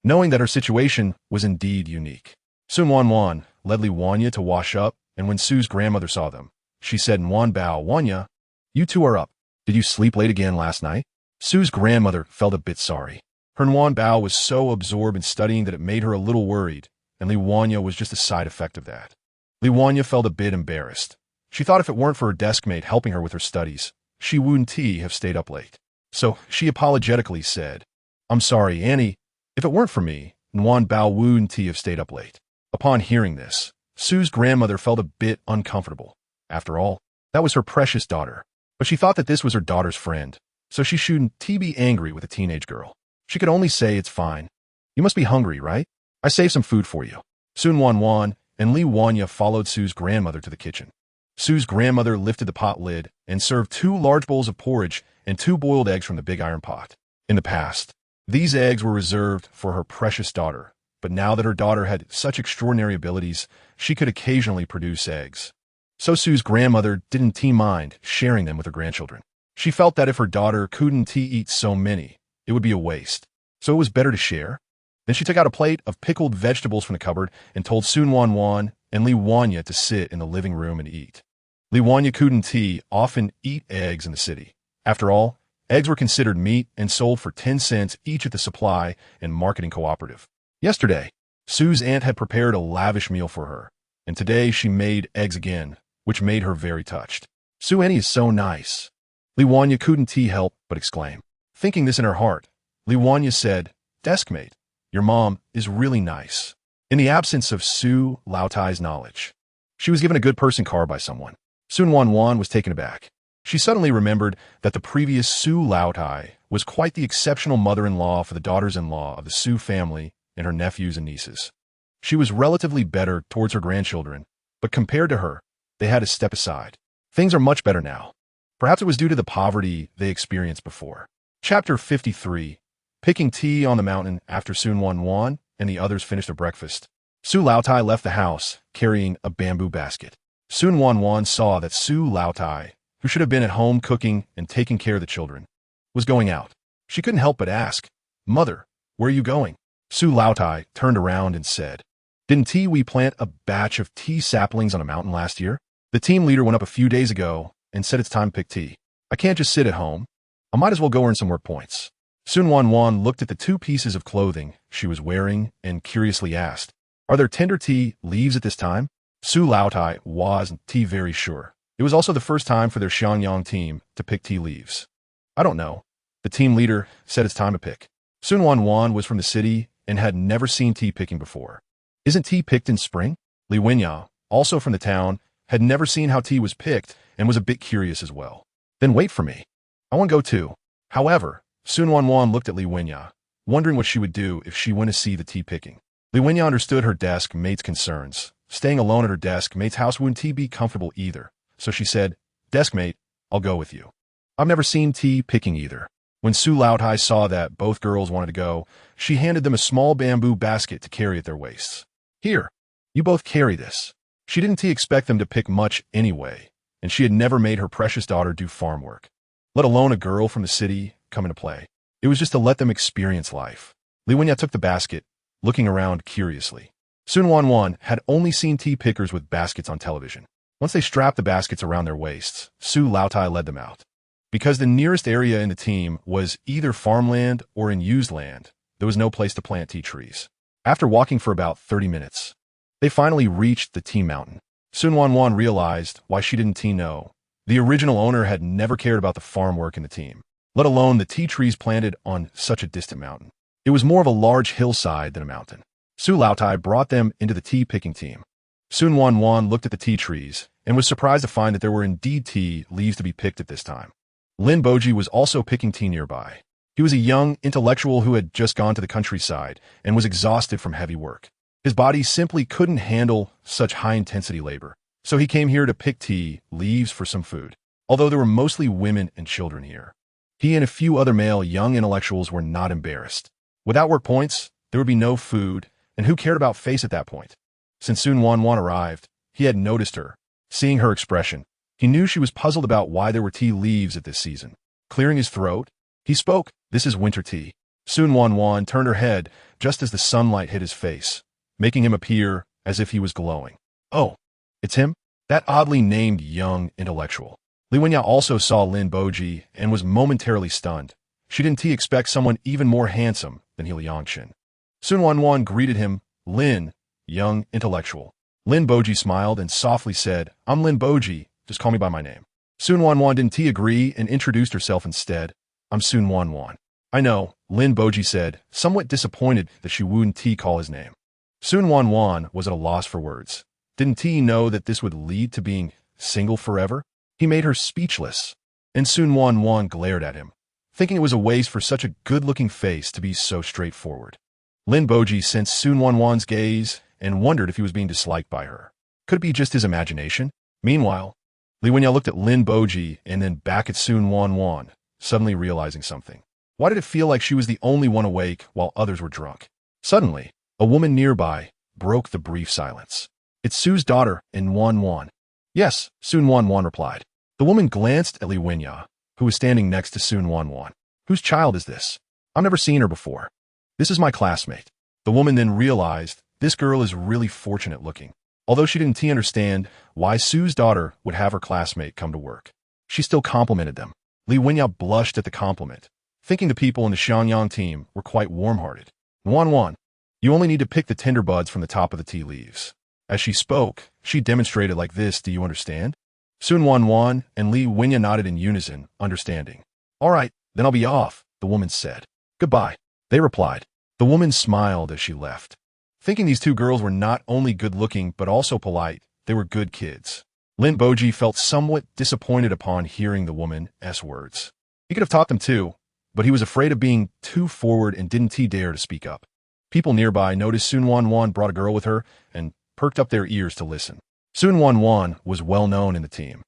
Knowing that her situation was indeed unique, Su Nuannuan led Li Wanya to wash up, and when Su's grandmother saw them, she said, "Nuan Bao, Wanya, you two are up. Did you sleep late again last night?" Su's grandmother felt a bit sorry. Her Nuan Bao was so absorbed in studying that it made her a little worried, and Li Wanya was just a side effect of that. Li Wanya felt a bit embarrassed. She thought if it weren't for her desk mate helping her with her studies, she wouldn't have stayed up late. So she apologetically said, "I'm sorry, Annie. If it weren't for me, Nuan Bao wouldn't have stayed up late." Upon hearing this, Su's grandmother felt a bit uncomfortable. After all, that was her precious daughter. But she thought that this was her daughter's friend, so she shouldn't be angry with a teenage girl. She could only say, "It's fine. You must be hungry, right? I saved some food for you." Su Nuannuan and Li Wanya followed Su's grandmother to the kitchen. Su's grandmother lifted the pot lid and served 2 large bowls of porridge and 2 boiled eggs from the big iron pot. In the past, these eggs were reserved for her precious daughter, but now that her daughter had such extraordinary abilities, she could occasionally produce eggs. So Su's grandmother didn't mind sharing them with her grandchildren. She felt that if her daughter couldn't eat so many, it would be a waste, so it was better to share. Then she took out a plate of pickled vegetables from the cupboard and told Su Nuannuan and Li Wanya to sit in the living room and eat. Li Wanya couldn't often eat eggs in the city. After all, eggs were considered meat and sold for 10 cents each at the supply and marketing cooperative. Yesterday, Su's aunt had prepared a lavish meal for her, and today she made eggs again, which made her very touched. "Su Annie is so nice." Li Wanya couldn't help but exclaim. Thinking this in her heart, Li Wanya said, "Deskmate, your mom is really nice." In the absence of Su Laotai's knowledge, she was given a good person card by someone. Su Nuannuan was taken aback. She suddenly remembered that the previous Su Laotai was quite the exceptional mother-in-law for the daughters-in-law of the Su family and her nephews and nieces. She was relatively better towards her grandchildren, but compared to her, they had to step aside. Things are much better now. Perhaps it was due to the poverty they experienced before. Chapter 53. Picking tea on the mountain after Su Nuannuan and the others finished their breakfast. Su Laotai left the house, carrying a bamboo basket. Su Nuannuan saw that Su Laotai, who should have been at home cooking and taking care of the children, was going out. She couldn't help but ask, "Mother, where are you going?" Su Laotai turned around and said, "Didn't we plant a batch of tea saplings on a mountain last year? The team leader went up a few days ago and said it's time to pick tea. I can't just sit at home. I might as well go earn some work points." Su Nuannuan looked at the 2 pieces of clothing she was wearing and curiously asked, "Are there tender tea leaves at this time?" Su Laotai wasn't very sure. It was also the first time for their Xiangyang team to pick tea leaves. I don't know. The team leader said it's time to pick. Su Nuannuan was from the city and had never seen tea picking before. Isn't tea picked in spring? Li Wenya, also from the town, had never seen how tea was picked and was a bit curious as well. Then wait for me. I want to go too. However, Su Nuannuan looked at Li Wenya, wondering what she would do if she went to see the tea picking. Li Wenya understood her desk mate's concerns. Staying alone at her desk mate's house wouldn't tea be comfortable either, so she said, "Desk mate, I'll go with you." I've never seen tea picking either. When Su Lautai saw that both girls wanted to go, she handed them a small bamboo basket to carry at their waists. Here, you both carry this. She didn't expect them to pick much anyway, and she had never made her precious daughter do farm work, let alone a girl from the city come into play. It was just to let them experience life. Li Wenya took the basket, looking around curiously. Su Nuannuan had only seen tea pickers with baskets on television. Once they strapped the baskets around their waists, Su Lautai led them out. Because the nearest area in the team was either farmland or in used land, there was no place to plant tea trees. After walking for about 30 minutes, they finally reached the tea mountain. Su Nuannuan realized why she didn't know. The original owner had never cared about the farm work in the team, let alone the tea trees planted on such a distant mountain. It was more of a large hillside than a mountain. Su Lautai brought them into the tea-picking team. Su Nuannuan looked at the tea trees and was surprised to find that there were indeed tea leaves to be picked at this time. Lin Boji was also picking tea nearby. He was a young intellectual who had just gone to the countryside and was exhausted from heavy work. His body simply couldn't handle such high-intensity labor, so he came here to pick tea leaves for some food. Although there were mostly women and children here, he and a few other male young intellectuals were not embarrassed. Without work points, there would be no food, and who cared about face at that point? Since Su Nuannuan arrived, he had noticed her. Seeing her expression, he knew she was puzzled about why there were tea leaves at this season. Clearing his throat, he spoke, "This is winter tea." Su Nuannuan turned her head just as the sunlight hit his face, making him appear as if he was glowing. "Oh, it's him? That oddly named young intellectual." Li Wenya also saw Lin Boji and was momentarily stunned. She didn't expect someone even more handsome than Liangqin. Su Nuannuan greeted him, "Lin, young intellectual." Lin Boji smiled and softly said, "I'm Lin Boji. Just call me by my name." Su Nuannuan didn't agree and introduced herself instead. "I'm Su Nuannuan." "I know," Lin Boji said, somewhat disappointed that she wouldn't call his name. Su Nuannuan was at a loss for words. Didn't he know that this would lead to being single forever? He made her speechless, and Su Nuannuan glared at him, thinking it was a waste for such a good-looking face to be so straightforward. Lin Boji sensed Su Nuannuan's gaze and wondered if he was being disliked by her. Could it be just his imagination? Meanwhile, Li Wenya looked at Lin Boji and then back at Su Nuannuan, suddenly realizing something. Why did it feel like she was the only one awake while others were drunk? Suddenly, a woman nearby broke the brief silence. "It's Su's daughter, Nuannuan." "Yes," Su Nuannuan replied. The woman glanced at Li Wenya, who was standing next to Su Nuannuan. "Whose child is this? I've never seen her before." "This is my classmate." The woman then realized this girl is really fortunate looking. Although she didn't understand why Su's daughter would have her classmate come to work, she still complimented them. Li Wenya blushed at the compliment, thinking the people in the Xiangyang team were quite warm-hearted. "Nuannuan, you only need to pick the tender buds from the top of the tea leaves." As she spoke, she demonstrated like this, "Do you understand?" Su Nuannuan and Li Wenya nodded in unison, understanding. "All right, then I'll be off," the woman said. "Goodbye," they replied. The woman smiled as she left. Thinking these two girls were not only good-looking but also polite, they were good kids. Lin Boji felt somewhat disappointed upon hearing the woman's words. He could have taught them too, but he was afraid of being too forward and didn't dare to speak up. People nearby noticed Su Nuannuan brought a girl with her and perked up their ears to listen. Su Nuannuan was well known in the team.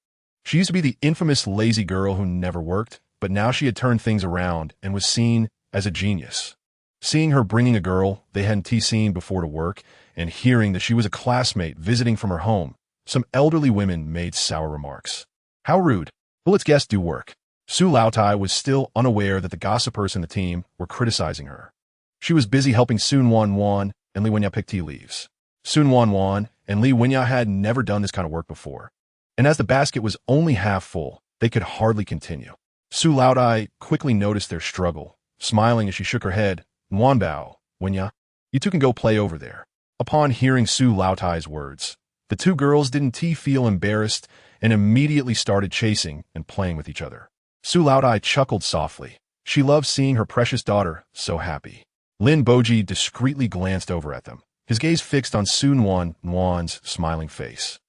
She used to be the infamous lazy girl who never worked, but now she had turned things around and was seen as a genius. Seeing her bringing a girl they hadn't seen before to work, and hearing that she was a classmate visiting from her home, some elderly women made sour remarks. "How rude. Well, let's guess do work." Su Lautai was still unaware that the gossipers in the team were criticizing her. She was busy helping Su Nuannuan and Li Wenya pick tea leaves. Su Nuannuan and Li Wenya had never done this kind of work before, and as the basket was only half full, they could hardly continue. Su Lautai quickly noticed their struggle, smiling as she shook her head. "Nuanbao, Wenya, you two can go play over there." Upon hearing Su Lautai's words, the two girls didn't feel embarrassed and immediately started chasing and playing with each other. Su Laotai chuckled softly. She loved seeing her precious daughter so happy. Lin Boji discreetly glanced over at them, his gaze fixed on Su Nuannuan's smiling face.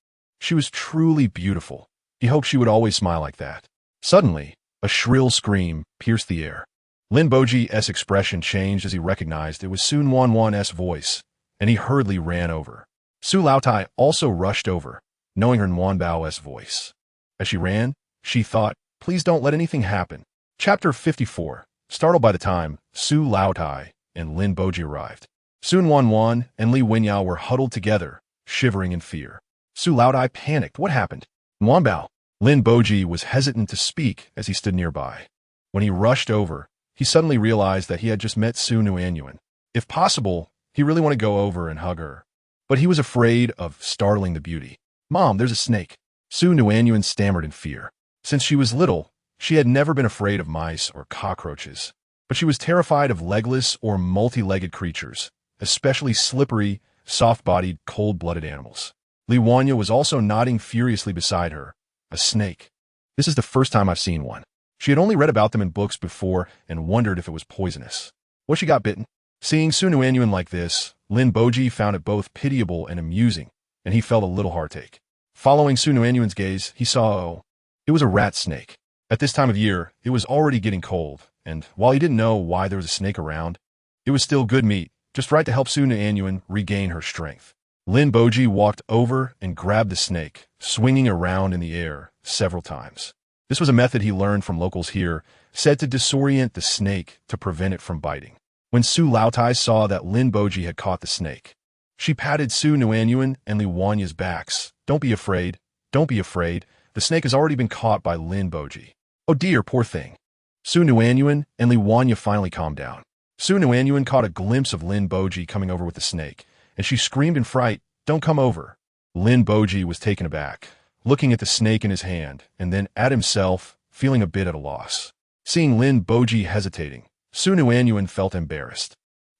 She was truly beautiful. He hoped she would always smile like that. Suddenly, a shrill scream pierced the air. Lin Boji's expression changed as he recognized it was Su Nuannuan's voice, and he hurriedly ran over. Su Laotai also rushed over, knowing her Nuanbao's voice. As she ran, she thought, please don't let anything happen. Chapter 54. Startled by the time Su Laotai and Lin Boji arrived, Su Nuannuan and Li Wenyao were huddled together, shivering in fear. Su Laotai panicked. What happened? Nuanbao. Lin Boji was hesitant to speak as he stood nearby. When he rushed over, he suddenly realized that he had just met Su Nuannuan. If possible, he really wanted to go over and hug her. But he was afraid of startling the beauty. Mom, there's a snake. Su Nuannuan stammered in fear. Since she was little, she had never been afraid of mice or cockroaches. But she was terrified of legless or multi-legged creatures, especially slippery, soft-bodied, cold-blooded animals. Li Wenyao was also nodding furiously beside her. A snake. This is the first time I've seen one. She had only read about them in books before and wondered if it was poisonous. What, she got bitten? Seeing Su Nuannuan like this, Lin Boji found it both pitiable and amusing, and he felt a little heartache. Following Su Nuannuan's gaze, he saw, it was a rat snake. At this time of year, it was already getting cold, and while he didn't know why there was a snake around, it was still good meat, just right to help Su Nuannuan regain her strength. Lin Boji walked over and grabbed the snake, swinging around in the air several times. This was a method he learned from locals here, said to disorient the snake to prevent it from biting. When Su Laotai saw that Lin Boji had caught the snake, she patted Su Nuannuan and Li Wenyao's backs. Don't be afraid. Don't be afraid. The snake has already been caught by Lin Boji. Oh dear, poor thing. Su Nuannuan and Li Wenyao finally calmed down. Su Nuannuan caught a glimpse of Lin Boji coming over with the snake, and she screamed in fright, don't come over. Lin Boji was taken aback, looking at the snake in his hand, and then at himself, feeling a bit at a loss. Seeing Lin Boji hesitating, Su Nuannuan felt embarrassed.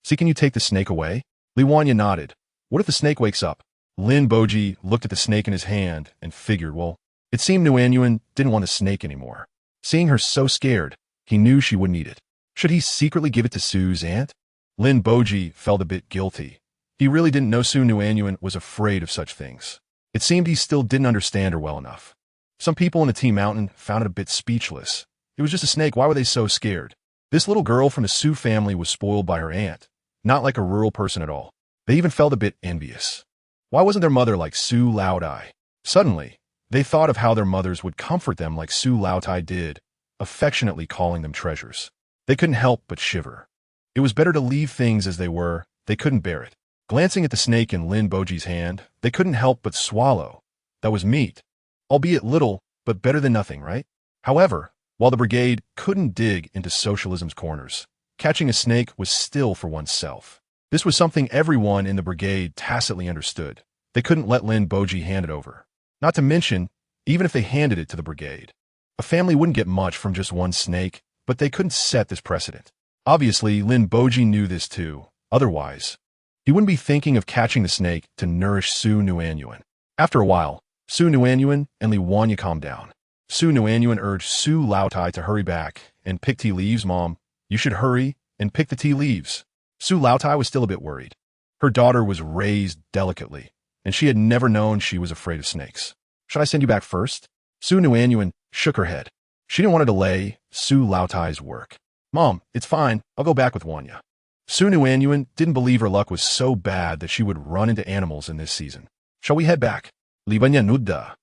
See, can you take the snake away? Li Wenyao nodded. What if the snake wakes up? Lin Boji looked at the snake in his hand and figured, well, it seemed Nuannuan didn't want a snake anymore. Seeing her so scared, he knew she wouldn't eat it. Should he secretly give it to Su's aunt? Lin Boji felt a bit guilty. He really didn't know Su Nuannuan was afraid of such things. It seemed he still didn't understand her well enough. Some people in the Tea Mountain found it a bit speechless. It was just a snake, why were they so scared? This little girl from the Su family was spoiled by her aunt, not like a rural person at all. They even felt a bit envious. Why wasn't their mother like Su Laotai? Suddenly, they thought of how their mothers would comfort them like Su Laotai did, affectionately calling them treasures. They couldn't help but shiver. It was better to leave things as they were. They couldn't bear it. Glancing at the snake in Lin Boji's hand, they couldn't help but swallow. That was meat. Albeit little, but better than nothing, right? However, while the Brigade couldn't dig into socialism's corners, catching a snake was still for oneself. This was something everyone in the Brigade tacitly understood. They couldn't let Lin Boji hand it over. Not to mention, even if they handed it to the Brigade, a family wouldn't get much from just one snake, but they couldn't set this precedent. Obviously, Lin Boji knew this too. Otherwise, he wouldn't be thinking of catching the snake to nourish Su Nuannuan. After a while, Su Nuannuan and Li Wenyao calmed down. Su Nuannuan urged Su Laotai to hurry back and pick tea leaves. Mom, you should hurry and pick the tea leaves. Su Laotai was still a bit worried. Her daughter was raised delicately, and she had never known she was afraid of snakes. Should I send you back first? Su Nuannuan shook her head. She didn't want to delay Su Laotai's work. Mom, it's fine. I'll go back with Wenyao. Su Nuannuan didn't believe her luck was so bad that she would run into animals in this season. Shall we head back? Li Wenyao nodded.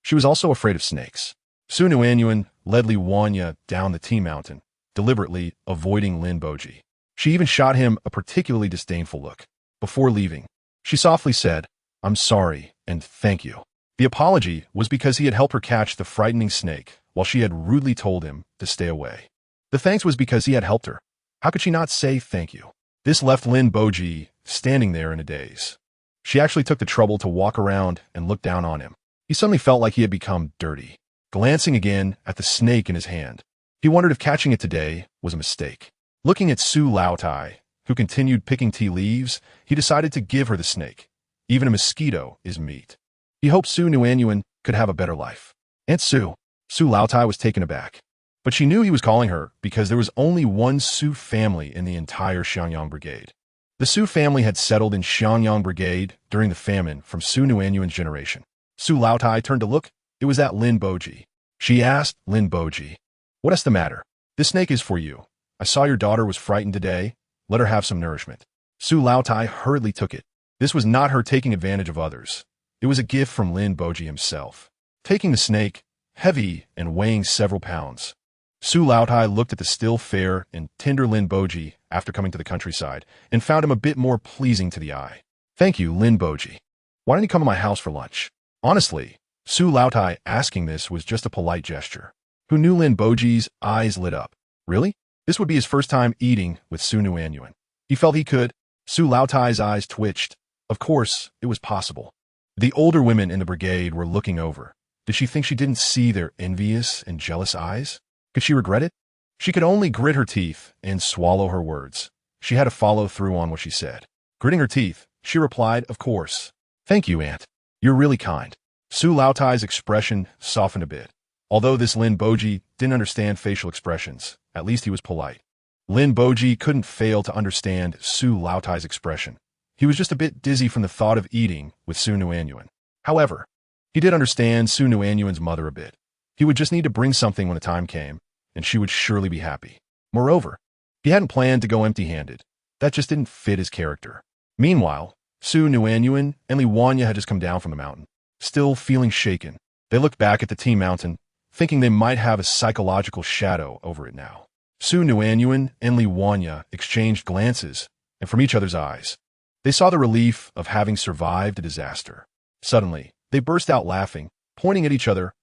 She was also afraid of snakes. Su Nuannuan led Li Wenyao down the Tea Mountain, deliberately avoiding Lin Boji. She even shot him a particularly disdainful look. Before leaving, she softly said, I'm sorry and thank you. The apology was because he had helped her catch the frightening snake while she had rudely told him to stay away. The thanks was because he had helped her. How could she not say thank you? This left Lin Boji standing there in a daze. She actually took the trouble to walk around and look down on him. He suddenly felt like he had become dirty. Glancing again at the snake in his hand, he wondered if catching it today was a mistake. Looking at Su Laotai, who continued picking tea leaves, he decided to give her the snake. Even a mosquito is meat. He hoped Su Nuannuan could have a better life. Aunt Su. Su Laotai was taken aback. But she knew he was calling her because there was only one Su family in the entire Xiangyang Brigade. The Su family had settled in Xiangyang Brigade during the famine from Su Nuannuan's generation. Su Laotai turned to look. It was at Lin Boji. She asked Lin Boji, "What is the matter? This snake is for you. I saw your daughter was frightened today. Let her have some nourishment." Su Laotai hurriedly took it. This was not her taking advantage of others. It was a gift from Lin Boji himself. Taking the snake, heavy and weighing several pounds, Su Laotai looked at the still fair and tender Lin Boji after coming to the countryside and found him a bit more pleasing to the eye. "Thank you, Lin Boji. Why don't you come to my house for lunch?" Honestly, Su Laotai asking this was just a polite gesture. Who knew Lin Boji's eyes lit up? Really? This would be his first time eating with Su Nuannuan. He felt he could. Su Laotai's eyes twitched. Of course, it was possible. The older women in the brigade were looking over. Did she think she didn't see their envious and jealous eyes? Could she regret it? She could only grit her teeth and swallow her words. She had to follow through on what she said. Gritting her teeth, she replied, "Of course. Thank you, Aunt. You're really kind." Su Laotai's expression softened a bit. Although this Lin Boji didn't understand facial expressions, at least he was polite. Lin Boji couldn't fail to understand Su Laotai's expression. He was just a bit dizzy from the thought of eating with Su Nuannuan. However, he did understand Su Nuannuan's mother a bit. He would just need to bring something when the time came, and she would surely be happy. Moreover, he hadn't planned to go empty-handed. That just didn't fit his character. Meanwhile, Su Nuannuan and Li Wanya had just come down from the mountain. Still feeling shaken, they looked back at the tea mountain, thinking they might have a psychological shadow over it now. Su Nuannuan and Li Wanya exchanged glances, and from each other's eyes, they saw the relief of having survived a disaster. Suddenly, they burst out laughing, pointing at each other.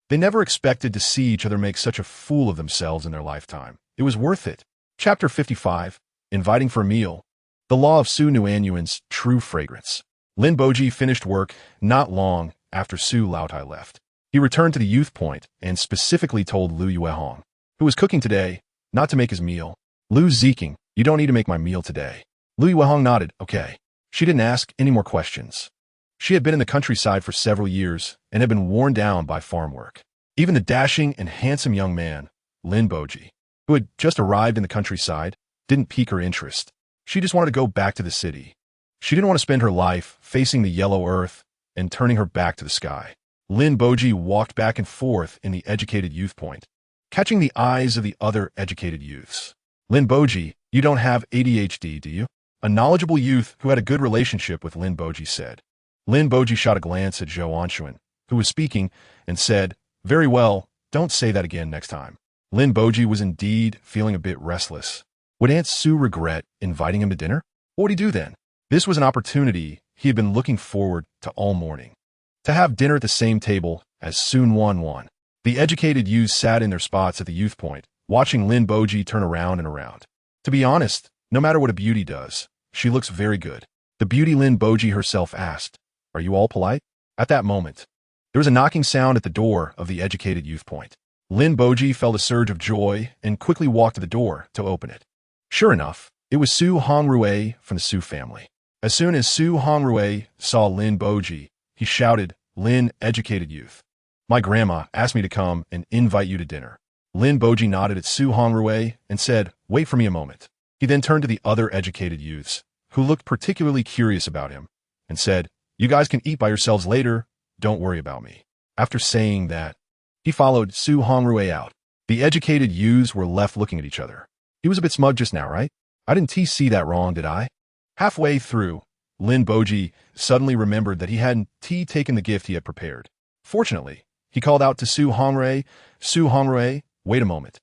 They never expected to see each other make such a fool of themselves in their lifetime. It was worth it. Chapter 55, Inviting for a Meal. The Law of Su Nuannuan's True Fragrance. Lin Boji finished work not long after Su Laotai left. He returned to the youth point and specifically told Lu Yuehong, who was cooking today, not to make his meal. "Lu Ziking, you don't need to make my meal today." Lu Yuehong nodded, "Okay." She didn't ask any more questions. She had been in the countryside for several years and had been worn down by farm work. Even the dashing and handsome young man, Lin Boji, who had just arrived in the countryside, didn't pique her interest. She just wanted to go back to the city. She didn't want to spend her life facing the yellow earth and turning her back to the sky. Lin Boji walked back and forth in the educated youth point, catching the eyes of the other educated youths. "Lin Boji, you don't have ADHD, do you?" A knowledgeable youth who had a good relationship with Lin Boji said. Lin Boji shot a glance at Su Nuannuan, who was speaking, and said, "Very well, don't say that again next time." Lin Boji was indeed feeling a bit restless. Would Aunt Su regret inviting him to dinner? What would he do then? This was an opportunity he had been looking forward to all morning. To have dinner at the same table as Su Nuannuan. The educated youths sat in their spots at the youth point, watching Lin Boji turn around and around. To be honest, no matter what a beauty does, she looks very good. The beauty Lin Boji herself asked, "Are you all polite?" At that moment, there was a knocking sound at the door of the educated youth point. Lin Boji felt a surge of joy and quickly walked to the door to open it. Sure enough, it was Su Hongrui from the Su family. As soon as Su Hongrui saw Lin Boji, he shouted, "Lin, educated youth. My grandma asked me to come and invite you to dinner." Lin Boji nodded at Su Hongrui and said, "Wait for me a moment." He then turned to the other educated youths, who looked particularly curious about him, and said, "You guys can eat by yourselves later. Don't worry about me." After saying that, he followed Su Hongrui out. The educated youths were left looking at each other. He was a bit smug just now, right? I didn't see that wrong, did I? Halfway through, Lin Boji suddenly remembered that he hadn't taken the gift he had prepared. Fortunately, he called out to Su Hongrui, "Su Hongrui, wait a moment.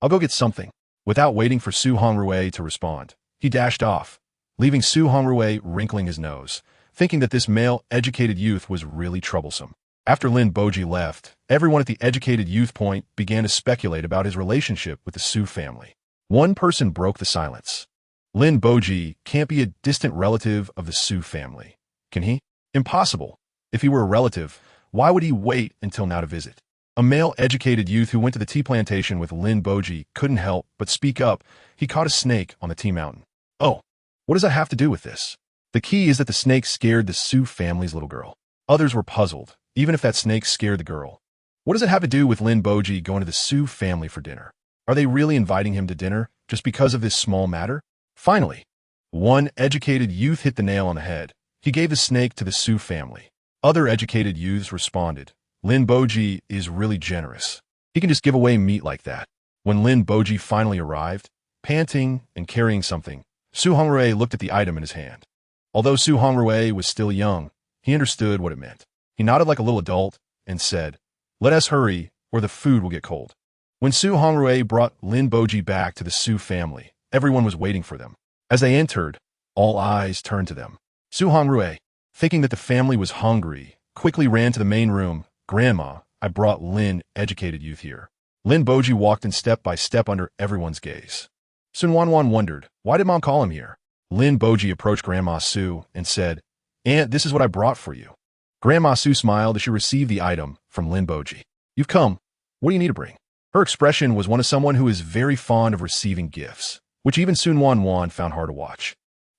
I'll go get something." Without waiting for Su Hongrui to respond, he dashed off, leaving Su Hongrui wrinkling his nose, thinking that this male educated youth was really troublesome. After Lin Boji left, everyone at the educated youth point began to speculate about his relationship with the Su family. One person broke the silence. Lin Boji can't be a distant relative of the Su family, can he? Impossible. If he were a relative, why would he wait until now to visit? A male educated youth who went to the tea plantation with Lin Boji couldn't help but speak up. He caught a snake on the tea mountain. "Oh, what does that have to do with this?" The key is that the snake scared the Su family's little girl. Others were puzzled, even if that snake scared the girl. What does it have to do with Lin Boji going to the Su family for dinner? Are they really inviting him to dinner just because of this small matter? Finally, one educated youth hit the nail on the head. He gave the snake to the Su family. Other educated youths responded, Lin Boji is really generous. He can just give away meat like that. When Lin Boji finally arrived, panting and carrying something, Su Hongrue looked at the item in his hand. Although Su Hongrue was still young, he understood what it meant. He nodded like a little adult and said, let us hurry, or the food will get cold. When Su Hongrue brought Lin Boji back to the Su family, everyone was waiting for them. As they entered, all eyes turned to them. Su Hongrue, thinking that the family was hungry, quickly ran to the main room. Grandma, I brought Lin, educated youth here. Lin Boji walked in step by step under everyone's gaze. Su Nuannuan wondered, why did Mom call him here? Lin Boji approached Grandma Su and said, Aunt, this is what I brought for you. Grandma Su smiled as she received the item from Lin Boji. You've come. What do you need to bring? Her expression was one of someone who is very fond of receiving gifts, which even Su Nuannuan found hard to watch.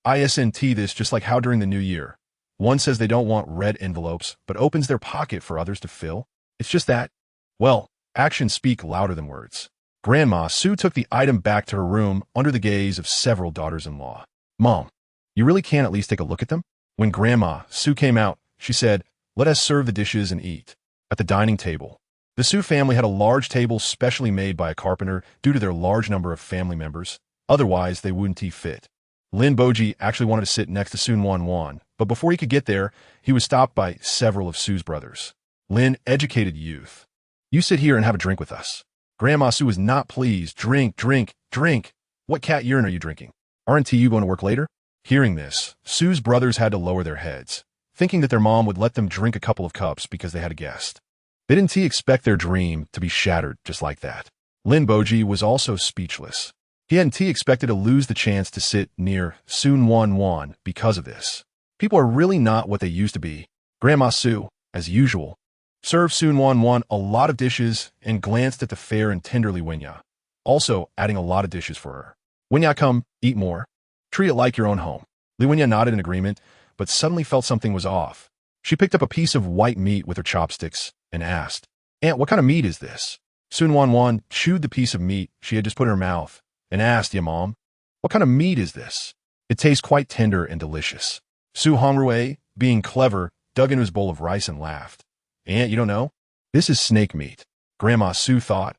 ISNT this just like how during the New Year, one says they don't want red envelopes, but opens their pocket for others to fill. It's just that. Well, actions speak louder than words. Grandma Su took the item back to her room under the gaze of several daughters-in-law. Mom, you really can't at least take a look at them? When Grandma Su came out, she said, let us serve the dishes and eat. At the dining table, the Su family had a large table specially made by a carpenter due to their large number of family members. Otherwise, they wouldn't fit. Lin Boji actually wanted to sit next to Su Nuannuan, but before he could get there, he was stopped by several of Su's brothers. Lin, educated youth. You sit here and have a drink with us. Grandma Su was not pleased. Drink, drink, drink. What cat urine are you drinking? Aren't you going to work later? Hearing this, Su's brothers had to lower their heads, thinking that their mom would let them drink a couple of cups because they had a guest. They didn't expect their dream to be shattered just like that. Lin Boji was also speechless. He hadn't expected to lose the chance to sit near Su Nuannuan because of this. People are really not what they used to be. Grandma Su, as usual, served Su Nuannuan a lot of dishes and glanced at the fair and tenderly Winya, also adding a lot of dishes for her. Winya, come, eat more. Treat it like your own home. Li Winya nodded in agreement, but suddenly felt something was off. She picked up a piece of white meat with her chopsticks and asked, Aunt, what kind of meat is this? Su Nuannuan chewed the piece of meat she had just put in her mouth and asked, Mom, what kind of meat is this? It tastes quite tender and delicious. Su Hongrue, being clever, dug into his bowl of rice and laughed. Aunt, you don't know? This is snake meat. Grandma Su thought,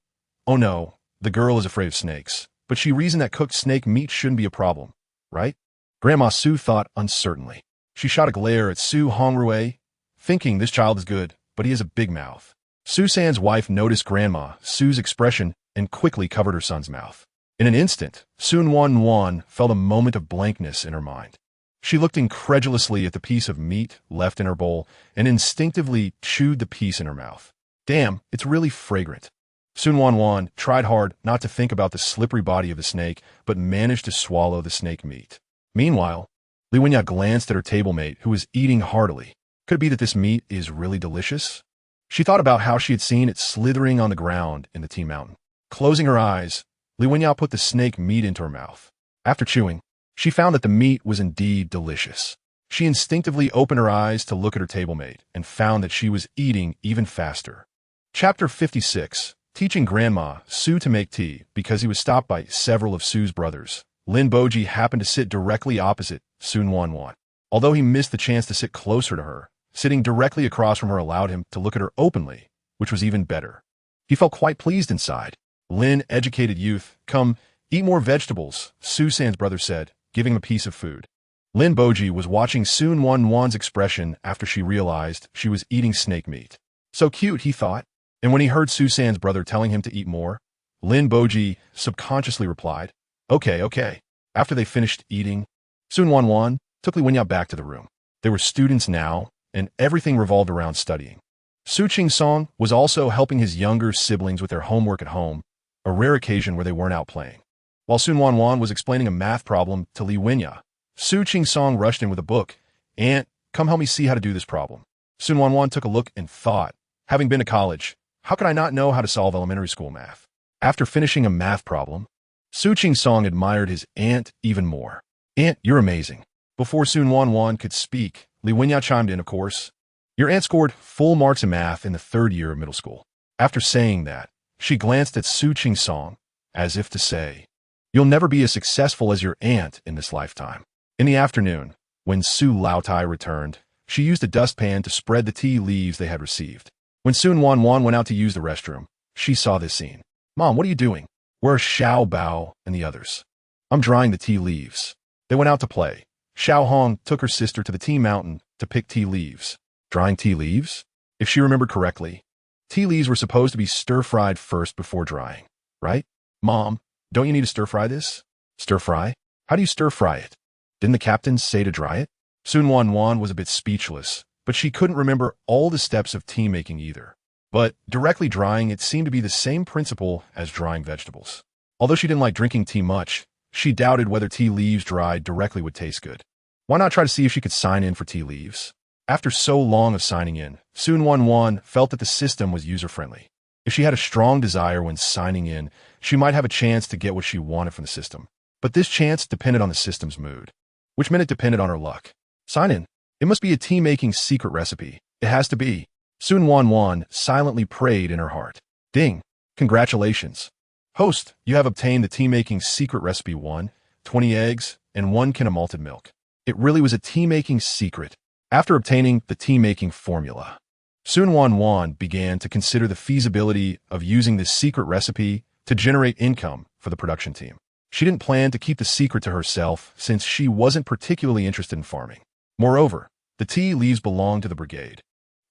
oh no, the girl is afraid of snakes, but she reasoned that cooked snake meat shouldn't be a problem, right? Grandma Su thought uncertainly. She shot a glare at Su Hongrue, thinking this child is good, but he has a big mouth. Su San's wife noticed Grandma Su's expression and quickly covered her son's mouth. In an instant, Su Nuannuan felt a moment of blankness in her mind. She looked incredulously at the piece of meat left in her bowl and instinctively chewed the piece in her mouth. Damn, it's really fragrant. Su Nuannuan tried hard not to think about the slippery body of the snake, but managed to swallow the snake meat. Meanwhile, Li Winya glanced at her table mate, who was eating heartily. Could it be that this meat is really delicious? She thought about how she had seen it slithering on the ground in the tea mountain. Closing her eyes, Li Winya put the snake meat into her mouth. After chewing, she found that the meat was indeed delicious. She instinctively opened her eyes to look at her table mate and found that she was eating even faster. Chapter 56, Teaching Grandma Su to make tea because he was stopped by several of Su's brothers. Lin Boji happened to sit directly opposite Su Nuannuan. Although he missed the chance to sit closer to her, sitting directly across from her allowed him to look at her openly, which was even better. He felt quite pleased inside. Lin, educated youth, come, eat more vegetables, Su San's brother said, giving him a piece of food. Lin Boji was watching Su Nuannuan's expression after she realized she was eating snake meat. So cute, he thought. And when he heard Su San's brother telling him to eat more, Lin Boji subconsciously replied, Okay, okay. After they finished eating, Su Nuannuan took Li Winya back to the room. They were students now, and everything revolved around studying. Su Song was also helping his younger siblings with their homework at home, a rare occasion where they weren't out playing. While Su Nuannuan was explaining a math problem to Li Winya, Su Song rushed in with a book. Aunt, come help me see how to do this problem. Su Nuannuan took a look and thought, having been to college, how could I not know how to solve elementary school math? After finishing a math problem, Su Song admired his aunt even more. Aunt, you're amazing. Before Su Nuannuan could speak, Li Winya chimed in, of course. Your aunt scored full marks in math in the third year of middle school. After saying that, she glanced at Su Song, as if to say, "You'll never be as successful as your aunt in this lifetime." In the afternoon, when Su Lautai returned, she used a dustpan to spread the tea leaves they had received. When Su Nuannuan went out to use the restroom, she saw this scene. "Mom, what are you doing?" "Where are Xiao Bao and the others?" "I'm drying the tea leaves." They went out to play. Xiao Hong took her sister to the tea mountain to pick tea leaves. Drying tea leaves? If she remembered correctly, tea leaves were supposed to be stir-fried first before drying, right? "Mom, don't you need to stir-fry this?" "Stir-fry? How do you stir-fry it? Didn't the captain say to dry it?" Su Nuannuan was a bit speechless, but she couldn't remember all the steps of tea making either. But directly drying it seemed to be the same principle as drying vegetables. Although she didn't like drinking tea much, she doubted whether tea leaves dried directly would taste good. Why not try to see if she could sign in for tea leaves? After so long of signing in, Su Nuannuan felt that the system was user-friendly. If she had a strong desire when signing in, she might have a chance to get what she wanted from the system. But this chance depended on the system's mood, which meant it depended on her luck. Sign in. It must be a tea-making secret recipe. It has to be. Su Nuannuan silently prayed in her heart. Ding. Congratulations. Host, you have obtained the tea-making secret recipe 1, 20 eggs, and 1 can of malted milk. It really was a tea-making secret. After obtaining the tea-making formula, Su Nuannuan began to consider the feasibility of using this secret recipe to generate income for the production team. She didn't plan to keep the secret to herself since she wasn't particularly interested in farming. Moreover, the tea leaves belonged to the brigade.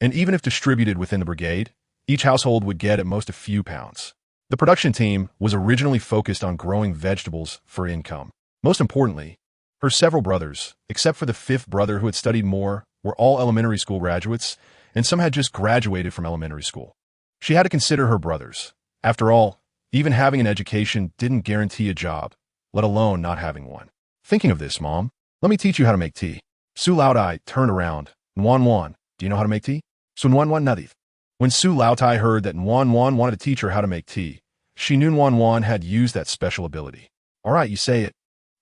And even if distributed within the brigade, each household would get at most a few pounds. The production team was originally focused on growing vegetables for income. Most importantly, her several brothers, except for the 5th brother who had studied more, were all elementary school graduates, and some had just graduated from elementary school. She had to consider her brothers. After all, even having an education didn't guarantee a job, let alone not having one. Thinking of this, Mom, let me teach you how to make tea. Su Lautai turned around. "Nuannuan, do you know how to make tea?" Su Nuannuan nodded. When Su Lautai heard that Nuannuan wanted to teach her how to make tea, she knew Nuannuan had used that special ability. "All right, you say it.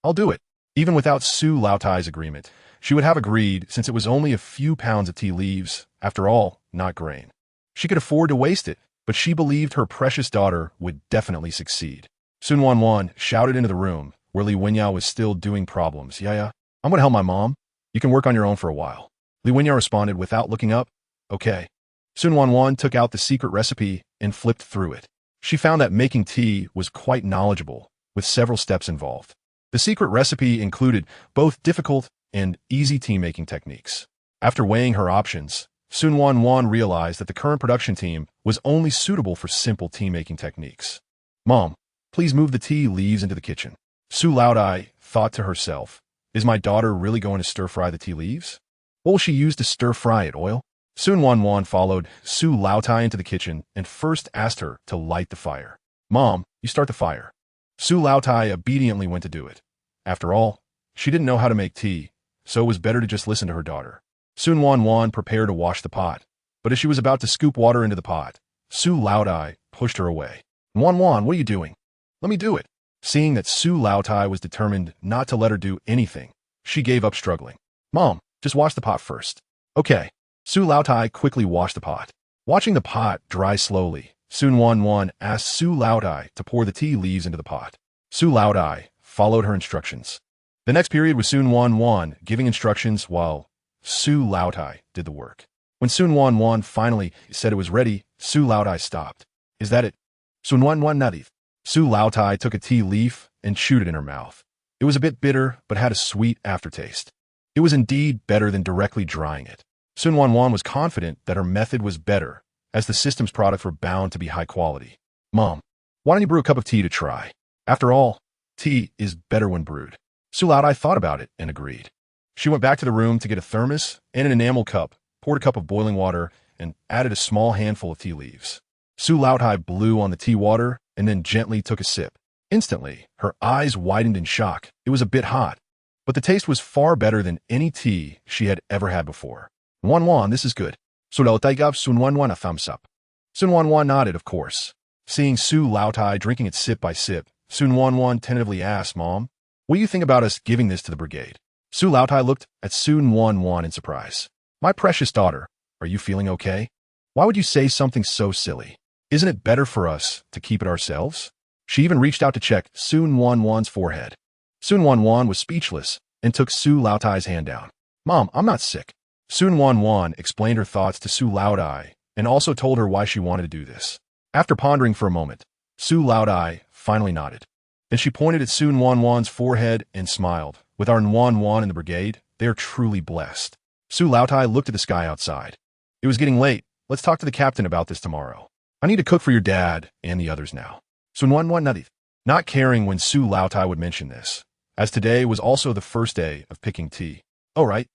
I'll do it." Even without Su Lautai's agreement, she would have agreed since it was only a few pounds of tea leaves, after all, not grain. She could afford to waste it, but she believed her precious daughter would definitely succeed. Su Nuannuan shouted into the room, where Li Wenyao was still doing problems. "Yeah, I'm going to help my mom. You can work on your own for a while." Li Wenyao responded without looking up. "Okay." Su Nuannuan took out the secret recipe and flipped through it. She found that making tea was quite knowledgeable, with several steps involved. The secret recipe included both difficult and easy tea-making techniques. After weighing her options, Su Nuannuan realized that the current production team was only suitable for simple tea-making techniques. "Mom, please move the tea leaves into the kitchen." Su Lautai thought to herself, "Is my daughter really going to stir-fry the tea leaves? What will she use to stir-fry it, oil?" Su Nuannuan followed Su Lautai into the kitchen and first asked her to light the fire. "Mom, you start the fire." Su Lautai obediently went to do it. After all, she didn't know how to make tea, so it was better to just listen to her daughter. Su Nuannuan prepared to wash the pot, but as she was about to scoop water into the pot, Su Lautai pushed her away. "Nuannuan, what are you doing? Let me do it." Seeing that Su Lautai was determined not to let her do anything, she gave up struggling. "Mom, just wash the pot first." "Okay." Su Lautai quickly washed the pot. Watching the pot dry slowly, Su Nuannuan asked Su Lautai to pour the tea leaves into the pot. Su Lautai followed her instructions. The next period was Su Nuannuan giving instructions while Su Lautai did the work. When Su Nuannuan finally said it was ready, Su Lautai stopped. "Is that it?" Su Nuannuan nodded. Su Lautai took a tea leaf and chewed it in her mouth. It was a bit bitter, but had a sweet aftertaste. It was indeed better than directly drying it. Su Nuannuan was confident that her method was better, as the system's products were bound to be high quality. "Mom, why don't you brew a cup of tea to try? After all, tea is better when brewed." Su Lautai thought about it and agreed. She went back to the room to get a thermos and an enamel cup, poured a cup of boiling water, and added a small handful of tea leaves. Su Lautai blew on the tea water and then gently took a sip. Instantly, her eyes widened in shock. It was a bit hot, but the taste was far better than any tea she had ever had before. "Nuannuan, this is good." Su Lautai gave Su Nuannuan a thumbs up. Su Nuannuan nodded, of course. Seeing Su Lautai drinking it sip by sip, Su Nuannuan tentatively asked, "Mom, what do you think about us giving this to the brigade?" Su Lautai looked at Su Nuannuan in surprise. "My precious daughter, are you feeling okay? Why would you say something so silly? Isn't it better for us to keep it ourselves? She even reached out to check Su Nuannuan's forehead. Su Nuannuan was speechless and took Su Laotai's hand down. Mom, I'm not sick. Su Nuannuan explained her thoughts to Su Laotai and also told her why she wanted to do this. After pondering for a moment, Su Laotai finally nodded. Then she pointed at Su Nuannuan's forehead and smiled. With our Nuannuan in the brigade, they are truly blessed. Su Laotai looked at the sky outside. It was getting late. Let's talk to the captain about this tomorrow. I need to cook for your dad and the others now. Su Nuannuan nodded, not caring when Su Laotai would mention this, as today was also the first day of picking tea. Oh, right.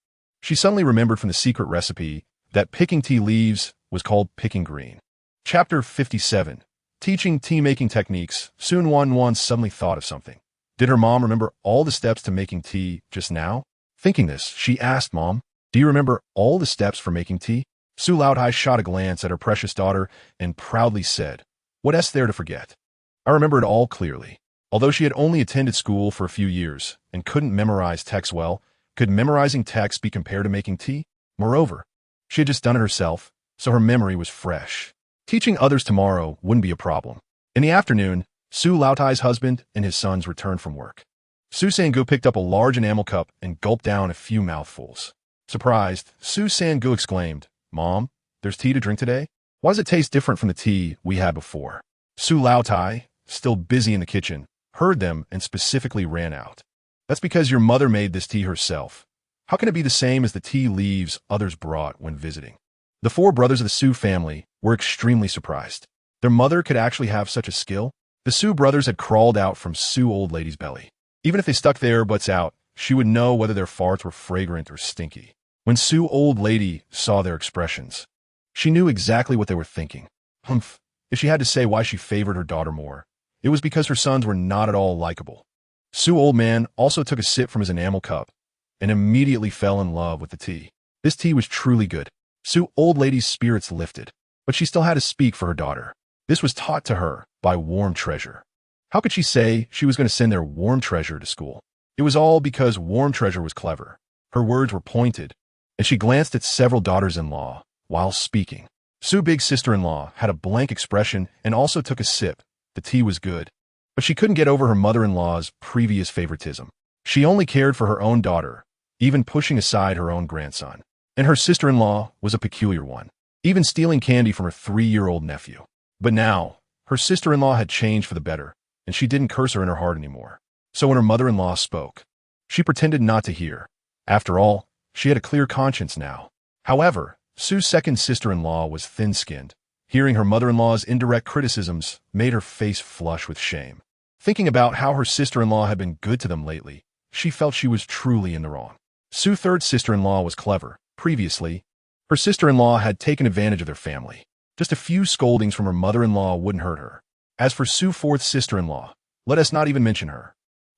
She suddenly remembered from the secret recipe that picking tea leaves was called picking green. Chapter 57. Teaching tea-making techniques. Su Nuannuan suddenly thought of something. Did her mom remember all the steps to making tea just now? Thinking this, she asked Mom, do you remember all the steps for making tea? Su Laotai shot a glance at her precious daughter and proudly said, what's there to forget? I remember it all clearly. Although she had only attended school for a few years and couldn't memorize text well, could memorizing text be compared to making tea? Moreover, she had just done it herself, so her memory was fresh. Teaching others tomorrow wouldn't be a problem. In the afternoon, Su Laotai's husband and his sons returned from work. Su Sangu picked up a large enamel cup and gulped down a few mouthfuls. Surprised, Su Sangu exclaimed, Mom, there's tea to drink today? Why does it taste different from the tea we had before? Su Laotai, still busy in the kitchen, heard them and specifically ran out. That's because your mother made this tea herself. How can it be the same as the tea leaves others brought when visiting? The four brothers of the Su family were extremely surprised. Their mother could actually have such a skill. The Su brothers had crawled out from Su old lady's belly. Even if they stuck their butts out, she would know whether their farts were fragrant or stinky. When Su old lady saw their expressions, she knew exactly what they were thinking. Humph. If she had to say why she favored her daughter more, it was because her sons were not at all likable. Su old man also took a sip from his enamel cup and immediately fell in love with the tea. This tea was truly good. Su old lady's spirits lifted, but she still had to speak for her daughter. This was taught to her by Warm Treasure. How could she say she was going to send their Warm Treasure to school? It was all because Warm Treasure was clever. Her words were pointed, and she glanced at several daughters-in-law while speaking. Su big sister-in-law had a blank expression and also took a sip. The tea was good, but she couldn't get over her mother-in-law's previous favoritism. She only cared for her own daughter, even pushing aside her own grandson. And her sister-in-law was a peculiar one, even stealing candy from her 3-year-old nephew. But now, her sister-in-law had changed for the better, and she didn't curse her in her heart anymore. So when her mother-in-law spoke, she pretended not to hear. After all, she had a clear conscience now. However, Su's second sister-in-law was thin-skinned. Hearing her mother-in-law's indirect criticisms made her face flush with shame. Thinking about how her sister-in-law had been good to them lately, she felt she was truly in the wrong. Su's third sister-in-law was clever. Previously, her sister-in-law had taken advantage of their family. Just a few scoldings from her mother-in-law wouldn't hurt her. As for Su's fourth sister-in-law, let us not even mention her.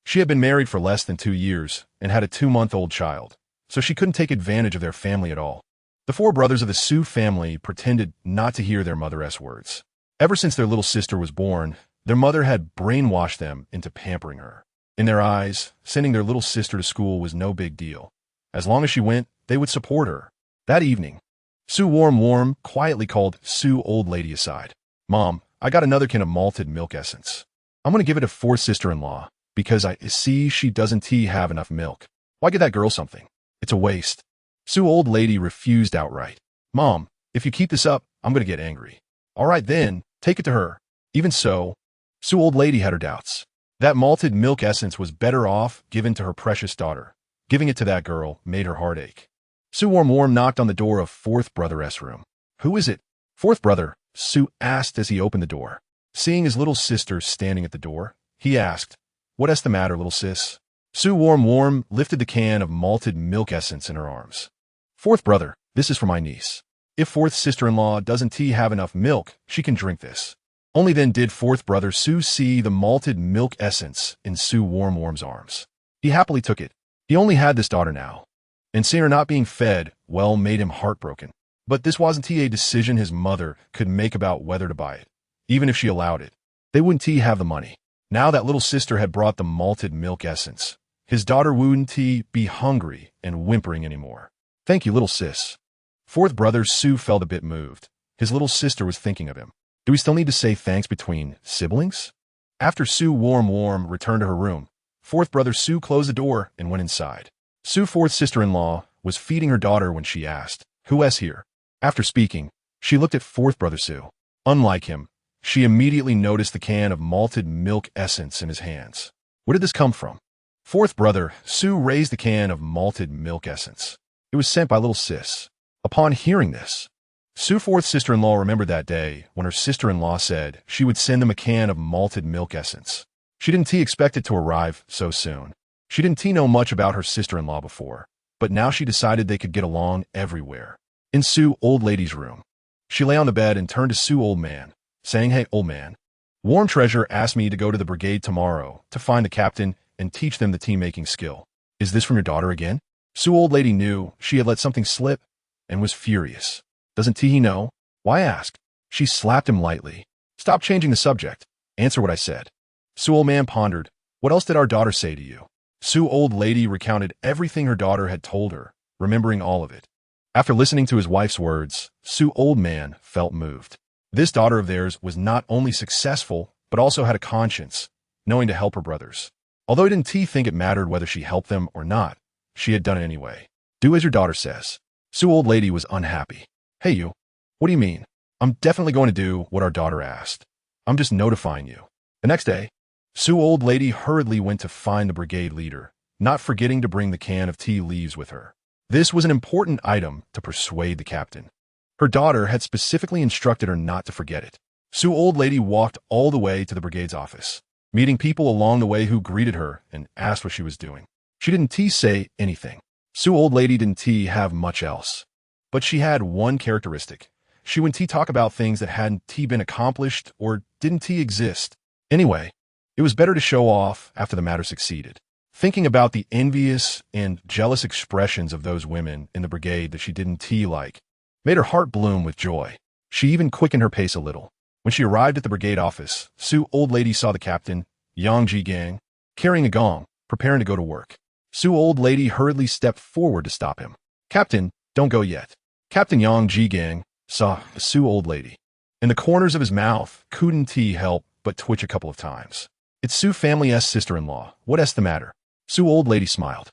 She had been married for less than 2 years and had a 2-month-old child, so she couldn't take advantage of their family at all. The four brothers of the Su family pretended not to hear their mother's words. Ever since their little sister was born, their mother had brainwashed them into pampering her. In their eyes, sending their little sister to school was no big deal. As long as she went, they would support her. That evening, Su Warm quietly called Su old lady aside. Mom, I got another can of malted milk essence. I'm going to give it to fourth sister-in-law because I see she doesn't have enough milk. Why give that girl something? It's a waste. Su old lady refused outright. Mom, if you keep this up, I'm going to get angry. All right then, take it to her. Even so, Su old lady had her doubts. That malted milk essence was better off given to her precious daughter. Giving it to that girl made her heart ache. Su Warm knocked on the door of fourth brother's room. Who is it? Fourth brother, Su asked as he opened the door. Seeing his little sister standing at the door, he asked, What's the matter, little sis? Su Warm lifted the can of malted milk essence in her arms. Fourth brother, this is for my niece. If fourth sister-in-law doesn't have enough milk, she can drink this. Only then did fourth brother Su see the malted milk essence in Su Warm's arms. He happily took it. He only had this daughter now, and seeing her not being fed, made him heartbroken. But this wasn't a decision his mother could make about whether to buy it. Even if she allowed it, they wouldn't have the money. Now that little sister had brought the malted milk essence, his daughter wouldn't be hungry and whimpering anymore. Thank you, little sis. Fourth brother Su felt a bit moved. His little sister was thinking of him. Do we still need to say thanks between siblings? After Su Warm returned to her room, fourth brother Su closed the door and went inside. Su's fourth sister-in-law was feeding her daughter when she asked, "Who's here?" After speaking, she looked at fourth brother Su. Unlike him, she immediately noticed the can of malted milk essence in his hands. Where did this come from? Fourth brother Su raised the can of malted milk essence. It was sent by little sis. Upon hearing this, Su's fourth sister-in-law remembered that day when her sister-in-law said she would send them a can of malted milk essence. She didn't expect it to arrive so soon. She didn't know much about her sister-in-law before, but now she decided they could get along everywhere. In Su old lady's room, she lay on the bed and turned to Su old man, saying, "Hey, old man, Warm Treasure asked me to go to the brigade tomorrow to find the captain and teach them the tea-making skill. Is this from your daughter again?" Su old lady knew she had let something slip and was furious. "Doesn't he know? Why ask?" She slapped him lightly. "Stop changing the subject. Answer what I said." Su old man pondered. "What else did our daughter say to you?" Su old lady recounted everything her daughter had told her, remembering all of it. After listening to his wife's words, Su old man felt moved. This daughter of theirs was not only successful, but also had a conscience, knowing to help her brothers. Although he didn't think it mattered whether she helped them or not, she had done it anyway. "Do as your daughter says." Su old lady was unhappy. "Hey you, what do you mean? I'm definitely going to do what our daughter asked. I'm just notifying you." The next day, Su old lady hurriedly went to find the brigade leader, not forgetting to bring the can of tea leaves with her. This was an important item to persuade the captain. Her daughter had specifically instructed her not to forget it. Su old lady walked all the way to the brigade's office, meeting people along the way who greeted her and asked what she was doing. She didn't say anything. Su old lady didn't have much else. But she had one characteristic. She wouldn't talk about things that hadn't been accomplished or didn't exist. Anyway, it was better to show off after the matter succeeded. Thinking about the envious and jealous expressions of those women in the brigade that she didn't like made her heart bloom with joy. She even quickened her pace a little. When she arrived at the brigade office, Su old lady saw the captain, Yang Ji Gang, carrying a gong, preparing to go to work. Su old lady hurriedly stepped forward to stop him. "Captain, don't go yet." Captain Yang Ji Gang saw Su old lady. In the corners of his mouth, couldn't help but twitch a couple of times. "It's Su family's sister-in-law. What's the matter?" Su old lady smiled.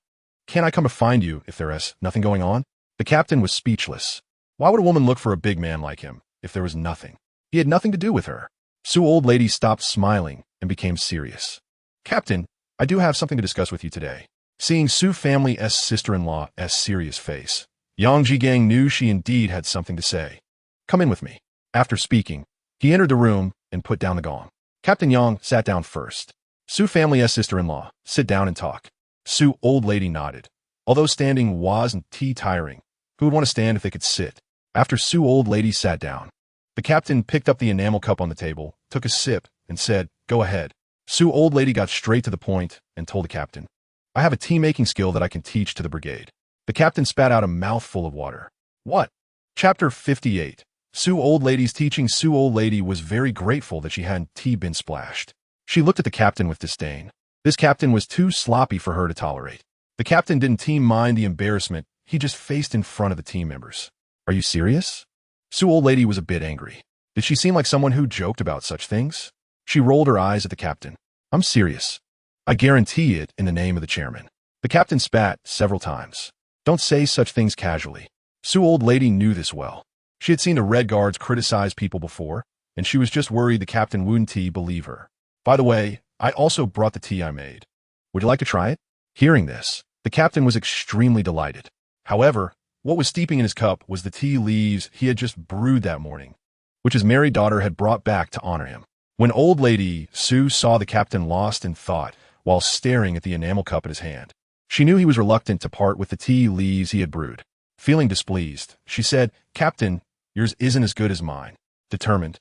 "Can't I come to find you if there's nothing going on?" The captain was speechless. Why would a woman look for a big man like him if there was nothing? He had nothing to do with her. Su old lady stopped smiling and became serious. "Captain, I do have something to discuss with you today." Seeing Su family's sister-in-law's serious face, Yang Ji Gang knew she indeed had something to say. "Come in with me." After speaking, he entered the room and put down the gong. Captain Yang sat down first. Su family's sister-in-law, sit down and talk. Su old lady nodded. Although standing wasn't tiring, who would want to stand if they could sit? After Su old lady sat down, the captain picked up the enamel cup on the table, took a sip, and said, "Go ahead." Su old lady got straight to the point and told the captain, "I have a tea-making skill that I can teach to the brigade." The captain spat out a mouthful of water. "What?" Chapter 58. Su old lady's teaching. Su old lady was very grateful that she hadn't been splashed. She looked at the captain with disdain. This captain was too sloppy for her to tolerate. The captain didn't mind the embarrassment he just faced in front of the team members. "Are you serious?" Su old lady was a bit angry. Did she seem like someone who joked about such things? She rolled her eyes at the captain. "I'm serious. I guarantee it in the name of the chairman." The captain spat several times. "Don't say such things casually." Su old lady knew this well. She had seen the Red Guards criticize people before, and she was just worried the captain wouldn't believe her. "By the way, I also brought the tea I made. Would you like to try it?" Hearing this, the captain was extremely delighted. However, what was steeping in his cup was the tea leaves he had just brewed that morning, which his married daughter had brought back to honor him. When old lady Su saw the captain lost in thought while staring at the enamel cup in his hand, she knew he was reluctant to part with the tea leaves he had brewed. Feeling displeased, she said, "Captain, yours isn't as good as mine." Determined,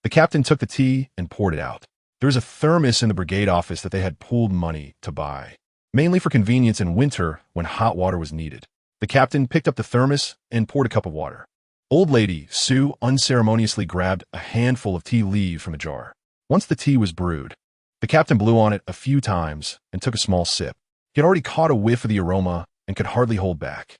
the captain took the tea and poured it out. There was a thermos in the brigade office that they had pooled money to buy, mainly for convenience in winter when hot water was needed. The captain picked up the thermos and poured a cup of water. Old lady Su unceremoniously grabbed a handful of tea leaves from a jar. Once the tea was brewed, the captain blew on it a few times and took a small sip. He had already caught a whiff of the aroma and could hardly hold back.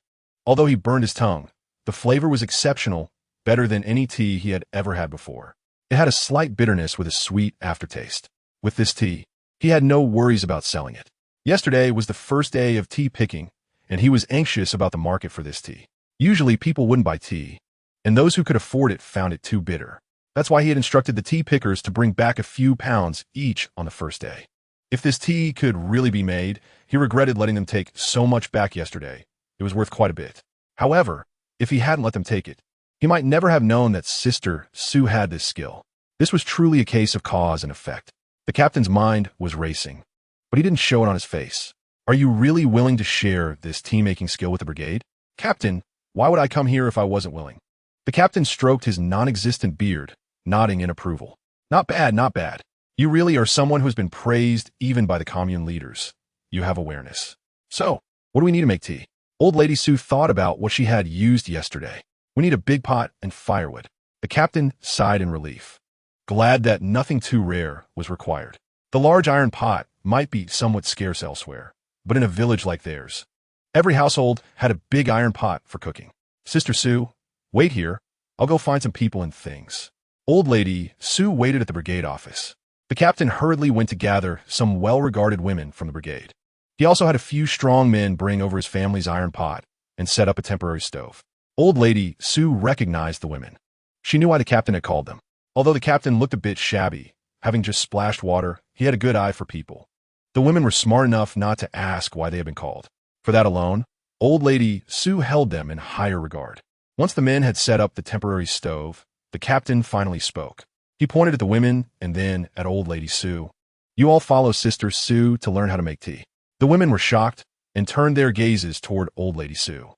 Although he burned his tongue, the flavor was exceptional, better than any tea he had ever had before. It had a slight bitterness with a sweet aftertaste. With this tea, he had no worries about selling it. Yesterday was the first day of tea picking, and he was anxious about the market for this tea. Usually people wouldn't buy tea, and those who could afford it found it too bitter. That's why he had instructed the tea pickers to bring back a few pounds each on the first day. If this tea could really be made, he regretted letting them take so much back yesterday. It was worth quite a bit. However, if he hadn't let them take it, he might never have known that Sister Su had this skill. This was truly a case of cause and effect. The captain's mind was racing, but he didn't show it on his face. Are you really willing to share this tea-making skill with the brigade? Captain, why would I come here if I wasn't willing? The captain stroked his non-existent beard, nodding in approval. Not bad, not bad. You really are someone who's been praised even by the commune leaders. You have awareness. So, what do we need to make tea? Old Lady Su thought about what she had used yesterday. We need a big pot and firewood. The captain sighed in relief, glad that nothing too rare was required. The large iron pot might be somewhat scarce elsewhere, but in a village like theirs, every household had a big iron pot for cooking. Sister Su, wait here. I'll go find some people and things. Old Lady Su waited at the brigade office. The captain hurriedly went to gather some well-regarded women from the brigade. He also had a few strong men bring over his family's iron pot and set up a temporary stove. Old Lady Su recognized the women. She knew why the captain had called them. Although the captain looked a bit shabby, having just splashed water, he had a good eye for people. The women were smart enough not to ask why they had been called. For that alone, Old Lady Su held them in higher regard. Once the men had set up the temporary stove, the captain finally spoke. He pointed at the women and then at Old Lady Su. You all follow Sister Su to learn how to make tea. The women were shocked and turned their gazes toward Old Lady Su.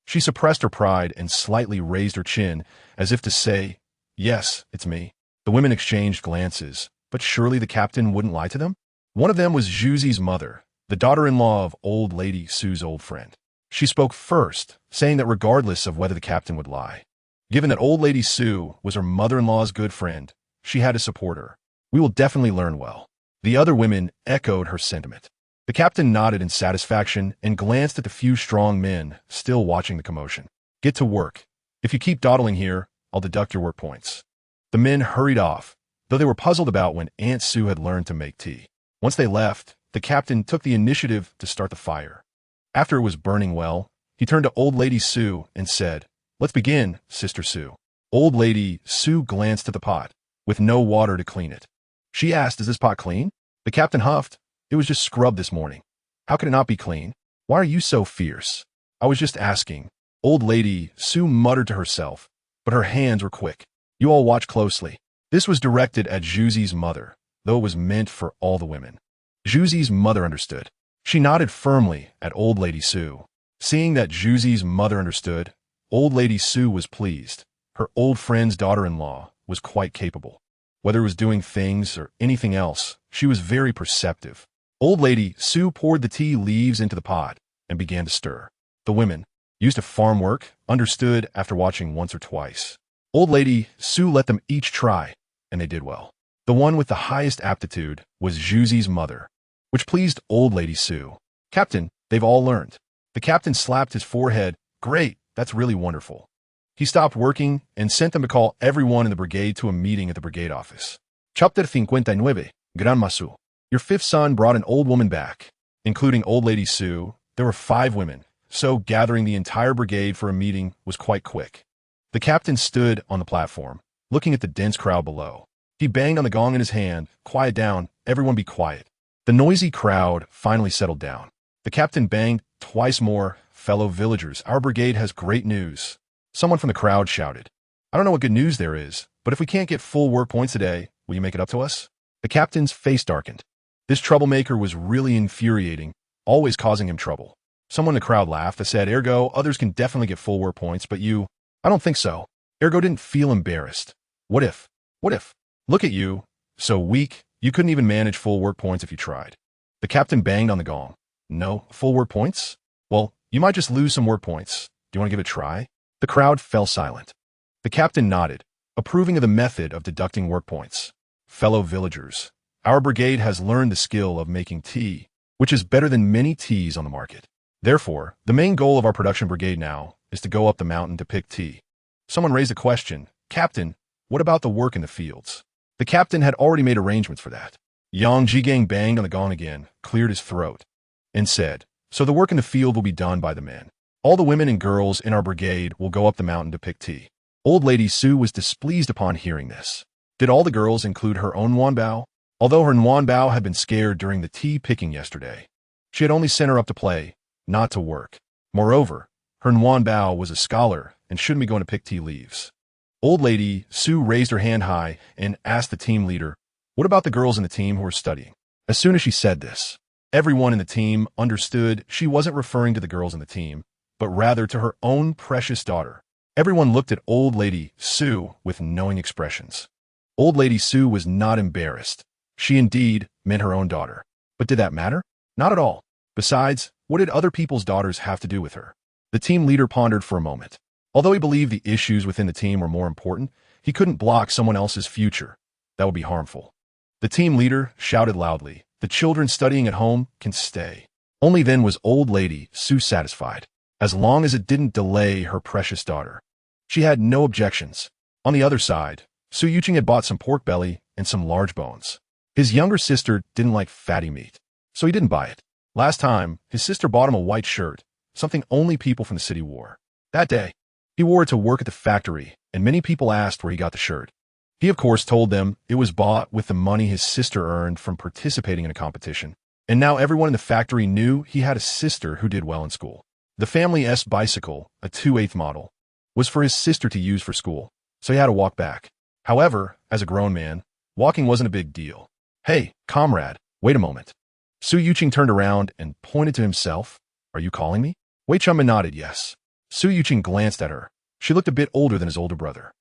She suppressed her pride and slightly raised her chin as if to say, yes, it's me. The women exchanged glances, but surely the captain wouldn't lie to them? One of them was Zhuzi's mother, the daughter-in-law of Old Lady Su's old friend. She spoke first, saying that regardless of whether the captain would lie, given that Old Lady Su was her mother-in-law's good friend, she had to support her. We will definitely learn well. The other women echoed her sentiment. The captain nodded in satisfaction and glanced at the few strong men still watching the commotion. Get to work. If you keep dawdling here, I'll deduct your work points. The men hurried off, though they were puzzled about when Aunt Su had learned to make tea. Once they left, the captain took the initiative to start the fire. After it was burning well, he turned to Old Lady Su and said, Let's begin, Sister Su. Old Lady Su glanced at the pot, with no water to clean it. She asked, Is this pot clean? The captain huffed. It was just scrubbed this morning. How could it not be clean? Why are you so fierce? I was just asking. Old Lady Su muttered to herself, but her hands were quick. You all watch closely. This was directed at Zhuzi's mother, though it was meant for all the women. Zhuzi's mother understood. She nodded firmly at Old Lady Su. Seeing that Zhuzi's mother understood, Old Lady Su was pleased. Her old friend's daughter-in-law was quite capable. Whether it was doing things or anything else, she was very perceptive. Old Lady Su poured the tea leaves into the pot and began to stir. The women, used to farm work, understood after watching once or twice. Old Lady Su let them each try, and they did well. The one with the highest aptitude was Zhuzi's mother, which pleased Old Lady Su. Captain, they've all learned. The captain slapped his forehead. Great, that's really wonderful. He stopped working and sent them to call everyone in the brigade to a meeting at the brigade office. Chapter 59, Gran Masu. Your fifth son brought an old woman back. Including Old Lady Su, there were 5 women, so gathering the entire brigade for a meeting was quite quick. The captain stood on the platform, looking at the dense crowd below. He banged on the gong in his hand. Quiet down, everyone be quiet. The noisy crowd finally settled down. The captain banged twice more. Fellow villagers, our brigade has great news. Someone from the crowd shouted. I don't know what good news there is, but if we can't get full work points today, will you make it up to us? The captain's face darkened. This troublemaker was really infuriating, always causing him trouble. Someone in the crowd laughed and said, Ergo, others can definitely get full work points, but you, I don't think so. Ergo didn't feel embarrassed. What if? Look at you. So weak, you couldn't even manage full work points if you tried. The captain banged on the gong. No, full work points? Well, you might just lose some work points. Do you want to give it a try? The crowd fell silent. The captain nodded, approving of the method of deducting work points. Fellow villagers, our brigade has learned the skill of making tea, which is better than many teas on the market. Therefore, the main goal of our production brigade now is to go up the mountain to pick tea. Someone raised a question. Captain, what about the work in the fields? The captain had already made arrangements for that. Yang Jigang banged on the gong again, cleared his throat, and said, "So the work in the field will be done by the men. All the women and girls in our brigade will go up the mountain to pick tea." Old Lady Su was displeased upon hearing this. Did all the girls include her own Nuanbao? Although her Nuanbao had been scared during the tea picking yesterday, she had only sent her up to play, not to work. Moreover, her Nuanbao was a scholar and shouldn't be going to pick tea leaves. Old Lady Su raised her hand high and asked the team leader, "What about the girls in the team who are studying?" As soon as she said this, everyone in the team understood she wasn't referring to the girls in the team, but rather to her own precious daughter. Everyone looked at Old Lady Su with knowing expressions. Old Lady Su was not embarrassed. She indeed meant her own daughter. But did that matter? Not at all. Besides, what did other people's daughters have to do with her? The team leader pondered for a moment. Although he believed the issues within the team were more important, he couldn't block someone else's future. That would be harmful. The team leader shouted loudly, "The children studying at home can stay." Only then was Old Lady Su satisfied, as long as it didn't delay her precious daughter. She had no objections. On the other side, Su Yuqing had bought some pork belly and some large bones. His younger sister didn't like fatty meat, so he didn't buy it. Last time, his sister bought him a white shirt, something only people from the city wore. That day, he wore it to work at the factory, and many people asked where he got the shirt. He, of course, told them it was bought with the money his sister earned from participating in a competition. And now everyone in the factory knew he had a sister who did well in school. The family's bicycle, a 2/8 model, was for his sister to use for school, so he had to walk back. However, as a grown man, walking wasn't a big deal. "Hey, comrade, wait a moment." Su Yuqing turned around and pointed to himself. "Are you calling me?" Wei Chunmin nodded yes. Su Yuqing glanced at her. She looked a bit older than his older brother.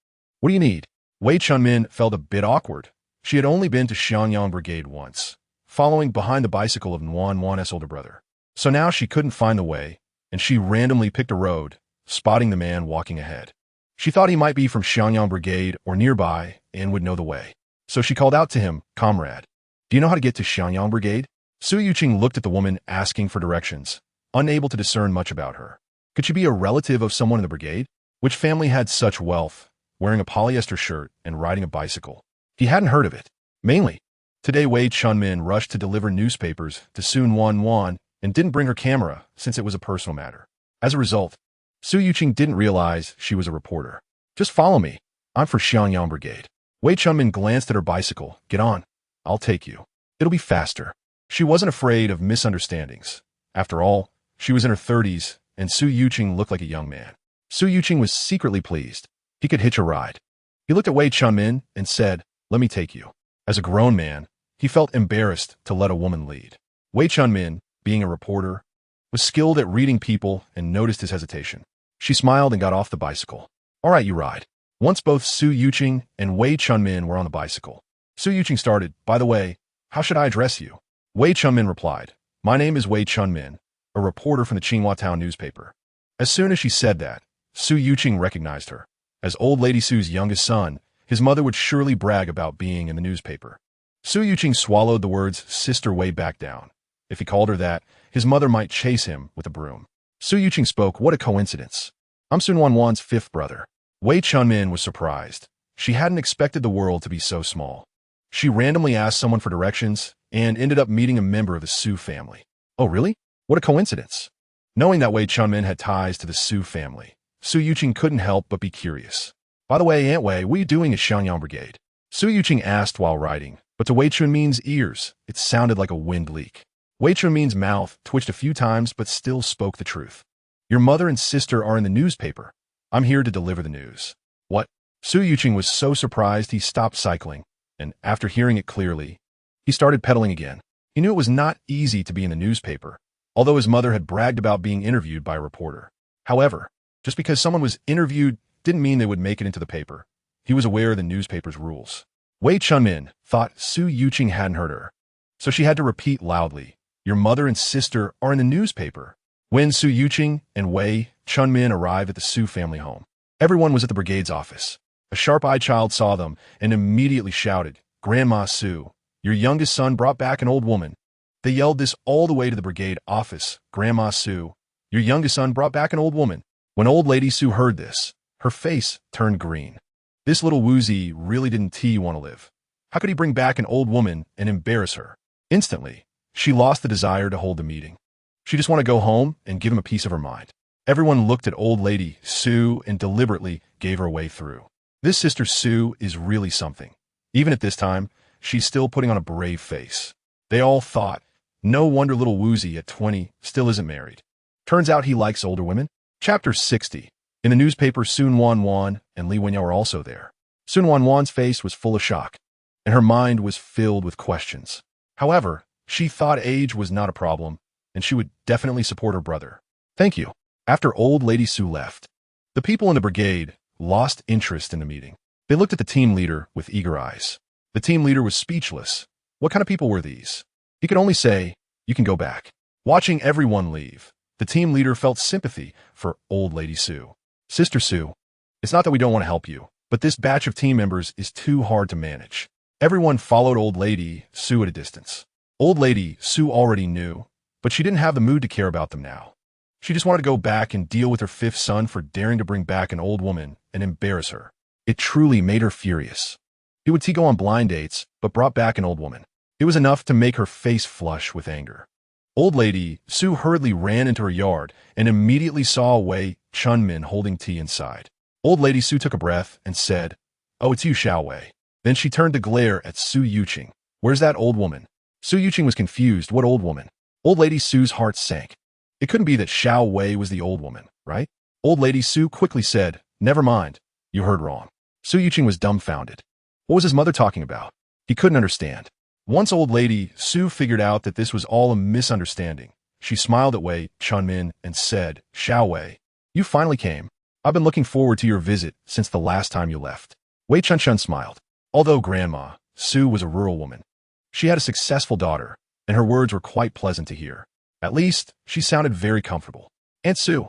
"What do you need?" Wei Chunmin felt a bit awkward. She had only been to Xiangyang Brigade once, following behind the bicycle of Nuannuan's older brother. So now she couldn't find the way, and she randomly picked a road, spotting the man walking ahead. She thought he might be from Xiangyang Brigade or nearby and would know the way. So she called out to him, "Comrade, do you know how to get to Xiangyang Brigade?" Su Yuqing looked at the woman asking for directions, unable to discern much about her. Could she be a relative of someone in the brigade? Which family had such wealth, wearing a polyester shirt and riding a bicycle? He hadn't heard of it. Mainly, today Wei Chunmin rushed to deliver newspapers to Su Nuannuan and didn't bring her camera since it was a personal matter. As a result, Su Yuqing didn't realize she was a reporter. "Just follow me. I'm for Xiangyang Brigade." Wei Chunmin glanced at her bicycle. "Get on. I'll take you. It'll be faster." She wasn't afraid of misunderstandings. After all, she was in her 30s, and Su Yuqing looked like a young man. Su Yuqing was secretly pleased. He could hitch a ride. He looked at Wei Chunmin and said, "Let me take you." As a grown man, he felt embarrassed to let a woman lead. Wei Chunmin, being a reporter, was skilled at reading people and noticed his hesitation. She smiled and got off the bicycle. "All right, you ride." Once both Su Yuqing and Wei Chunmin were on the bicycle, Su Yuqing started, "By the way, how should I address you?" Wei Chunmin replied, "My name is Wei Chunmin, a reporter from the Qinghua Town newspaper." As soon as she said that, Su Yuqing recognized her. As Old Lady Su's youngest son, his mother would surely brag about being in the newspaper. Su Yuqing swallowed the words "Sister Wei" back down. If he called her that, his mother might chase him with a broom. Su Yuqing spoke, "What a coincidence. I'm Su Nuannuan's fifth brother." Wei Chunmin was surprised. She hadn't expected the world to be so small. She randomly asked someone for directions and ended up meeting a member of the Su family. "Oh, really? What a coincidence." Knowing that Wei Chunmin had ties to the Su family, Su Yuqing couldn't help but be curious. "By the way, Aunt Wei, what are you doing at Xiangyang Brigade?" Su Yuqing asked while riding, but to Wei Chunmin's ears, it sounded like a wind leak. Wei Chunmin's mouth twitched a few times but still spoke the truth. "Your mother and sister are in the newspaper. I'm here to deliver the news." "What?" Su Yuqing was so surprised he stopped cycling, and after hearing it clearly, he started pedaling again. He knew it was not easy to be in the newspaper, although his mother had bragged about being interviewed by a reporter. However, just because someone was interviewed didn't mean they would make it into the paper. He was aware of the newspaper's rules. Wei Chunmin thought Su Yuqing hadn't heard her, so she had to repeat loudly, "Your mother and sister are in the newspaper." When Su Yuqing and Wei Chunmin arrived at the Su family home, everyone was at the brigade's office. A sharp-eyed child saw them and immediately shouted, "Grandma Su, your youngest son brought back an old woman." They yelled this all the way to the brigade office. "Grandma Su, your youngest son brought back an old woman." When Old Lady Su heard this, her face turned green. This little woozy really didn't want to live. How could he bring back an old woman and embarrass her? Instantly, she lost the desire to hold the meeting. She just wanted to go home and give him a piece of her mind. Everyone looked at old lady Su and deliberately gave her way through. This sister Su is really something. Even at this time, she's still putting on a brave face. They all thought, no wonder little Woozy at 20 still isn't married. Turns out he likes older women. Chapter 60. In the newspaper, Su Nuannuan and Li Wenyao were also there. Su Nuannuan's face was full of shock, and her mind was filled with questions. However, she thought age was not a problem, and she would definitely support her brother. Thank you. After old lady Su left, the people in the brigade lost interest in the meeting. They looked at the team leader with eager eyes. The team leader was speechless. What kind of people were these? He could only say, you can go back. Watching everyone leave, the team leader felt sympathy for old lady Su. Sister Su, it's not that we don't want to help you, but this batch of team members is too hard to manage. Everyone followed old lady Su at a distance. Old lady Su already knew, but she didn't have the mood to care about them now. She just wanted to go back and deal with her fifth son for daring to bring back an old woman and embarrass her. It truly made her furious. He would go on blind dates, but brought back an old woman. It was enough to make her face flush with anger. Old lady Su hurriedly ran into her yard and immediately saw Wei Chunmin holding tea inside. Old lady Su took a breath and said, "Oh, it's you, Xiao Wei." Then she turned to glare at Su Yuqing. "Where's that old woman?" Su Yuqing was confused. What old woman? Old lady Su's heart sank. It couldn't be that Xiao Wei was the old woman, right? Old lady Su quickly said, "Never mind. You heard wrong." Su Yuqing was dumbfounded. What was his mother talking about? He couldn't understand. Once old lady Su figured out that this was all a misunderstanding, she smiled at Wei Chunmin and said, "Xiao Wei, you finally came. I've been looking forward to your visit since the last time you left." Wei Chunshun smiled. Although Grandma Su was a rural woman, she had a successful daughter, and her words were quite pleasant to hear. At least, she sounded very comfortable. "Aunt Su,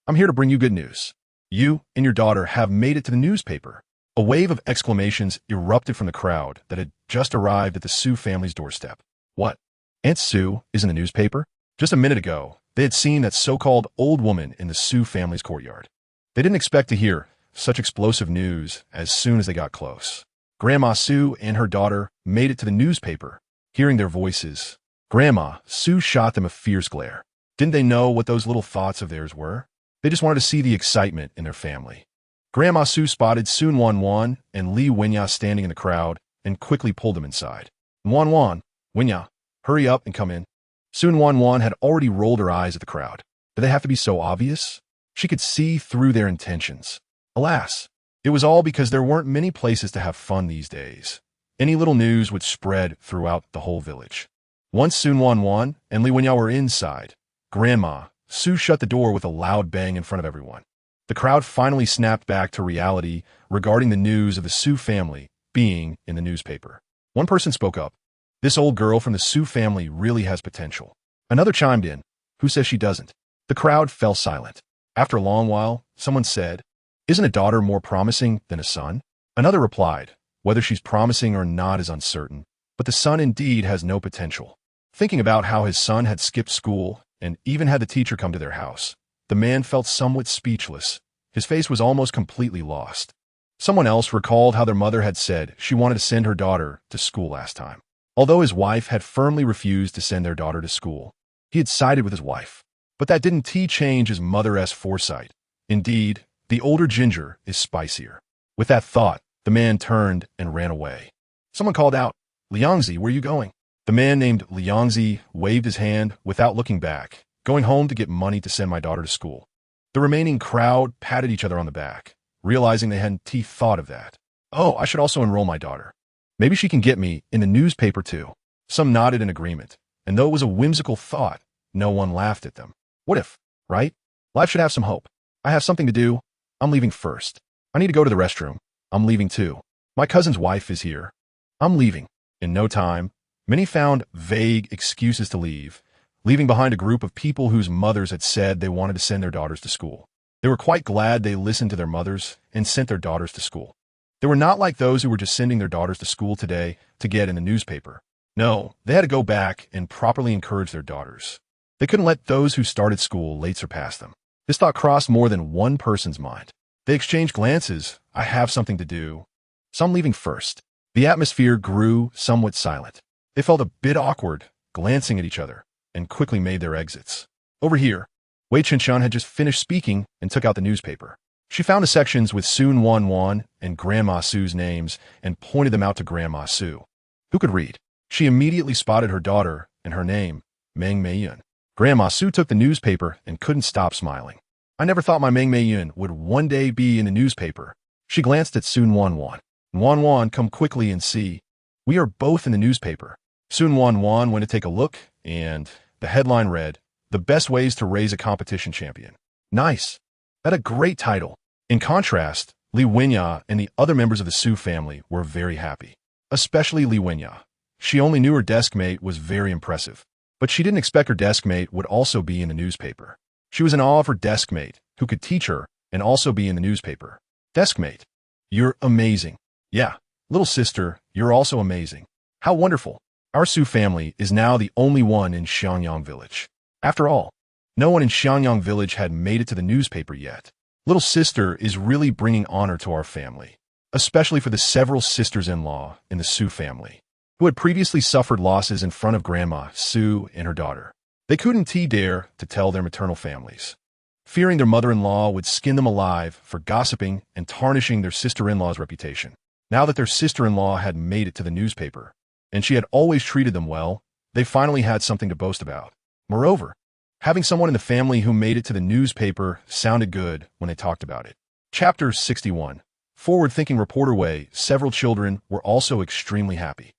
I'm here to bring you good news. You and your daughter have made it to the newspaper." A wave of exclamations erupted from the crowd that had just arrived at the Su family's doorstep. What? Aunt Su is in the newspaper? Just a minute ago, they had seen that so-called old woman in the Su family's courtyard. They didn't expect to hear such explosive news as soon as they got close. Grandma Su and her daughter made it to the newspaper. Hearing their voices, Grandma Su shot them a fierce glare. Didn't they know what those little thoughts of theirs were? They just wanted to see the excitement in their family. Grandma Su spotted Su Nuannuan and Li Wenyao standing in the crowd and quickly pulled them inside. "Nuannuan, Wenyao, hurry up and come in." Su Nuannuan had already rolled her eyes at the crowd. Did they have to be so obvious? She could see through their intentions. Alas, it was all because there weren't many places to have fun these days. Any little news would spread throughout the whole village. Once Su Nuannuan and Li Wenyao were inside, Grandma Su shut the door with a loud bang in front of everyone. The crowd finally snapped back to reality regarding the news of the Su family being in the newspaper. One person spoke up. "This old girl from the Su family really has potential." Another chimed in. "Who says she doesn't?" The crowd fell silent. After a long while, someone said, "Isn't a daughter more promising than a son?" Another replied, "Whether she's promising or not is uncertain, but the son indeed has no potential." Thinking about how his son had skipped school and even had the teacher come to their house, the man felt somewhat speechless. His face was almost completely lost. Someone else recalled how their mother had said she wanted to send her daughter to school last time. Although his wife had firmly refused to send their daughter to school, he had sided with his wife. But that didn't change his mother-esque foresight. Indeed, the older ginger is spicier. With that thought, the man turned and ran away. Someone called out, "Liangzi, where are you going?" The man named Liangzi waved his hand without looking back. "Going home to get money to send my daughter to school." The remaining crowd patted each other on the back, realizing they hadn't thought of that. "Oh, I should also enroll my daughter. Maybe she can get me in the newspaper too." Some nodded in agreement, and though it was a whimsical thought, no one laughed at them. What if, right? Life should have some hope. I have something to do. I'm leaving first. I need to go to the restroom. I'm leaving too. My cousin's wife is here. I'm leaving. In no time, many found vague excuses to leave, leaving behind a group of people whose mothers had said they wanted to send their daughters to school. They were quite glad they listened to their mothers and sent their daughters to school. They were not like those who were just sending their daughters to school today to get in the newspaper. No, they had to go back and properly encourage their daughters. They couldn't let those who started school late surpass them. This thought crossed more than one person's mind. They exchanged glances. "I have something to do, so I'm leaving first." The atmosphere grew somewhat silent. They felt a bit awkward, glancing at each other, and quickly made their exits. Over here, Wei Qinshan had just finished speaking and took out the newspaper. She found the sections with Su Nuannuan and Grandma Su's names and pointed them out to Grandma Su, who could read. She immediately spotted her daughter and her name, Mayhem. Grandma Su took the newspaper and couldn't stop smiling. I never thought my Mayhem would one day be in the newspaper. She glanced at Su Nuannuan. Nuannuan, come quickly and see. We are both in the newspaper. Su Nuannuan went to take a look, and the headline read, "The Best Ways to Raise a Competition Champion." Nice. That a great title. In contrast, Li Wenya and the other members of the Su family were very happy. Especially Li Wenya. She only knew her desk mate was very impressive, but she didn't expect her desk mate would also be in the newspaper. She was in awe of her desk mate, who could teach her and also be in the newspaper. Desk mate, you're amazing. Yeah, little sister, you're also amazing. How wonderful. Our Su family is now the only one in Xiangyang village. After all, no one in Xiangyang village had made it to the newspaper yet. Little sister is really bringing honor to our family, especially for the several sisters-in-law in the Su family, who had previously suffered losses in front of Grandma Su and her daughter. They couldn't dare to tell their maternal families, fearing their mother-in-law would skin them alive for gossiping and tarnishing their sister-in-law's reputation. Now that their sister-in-law had made it to the newspaper, and she had always treated them well, they finally had something to boast about. Moreover, having someone in the family who made it to the newspaper sounded good when they talked about it. Chapter 61. Forward-thinking reporter Wei. Several children were also extremely happy.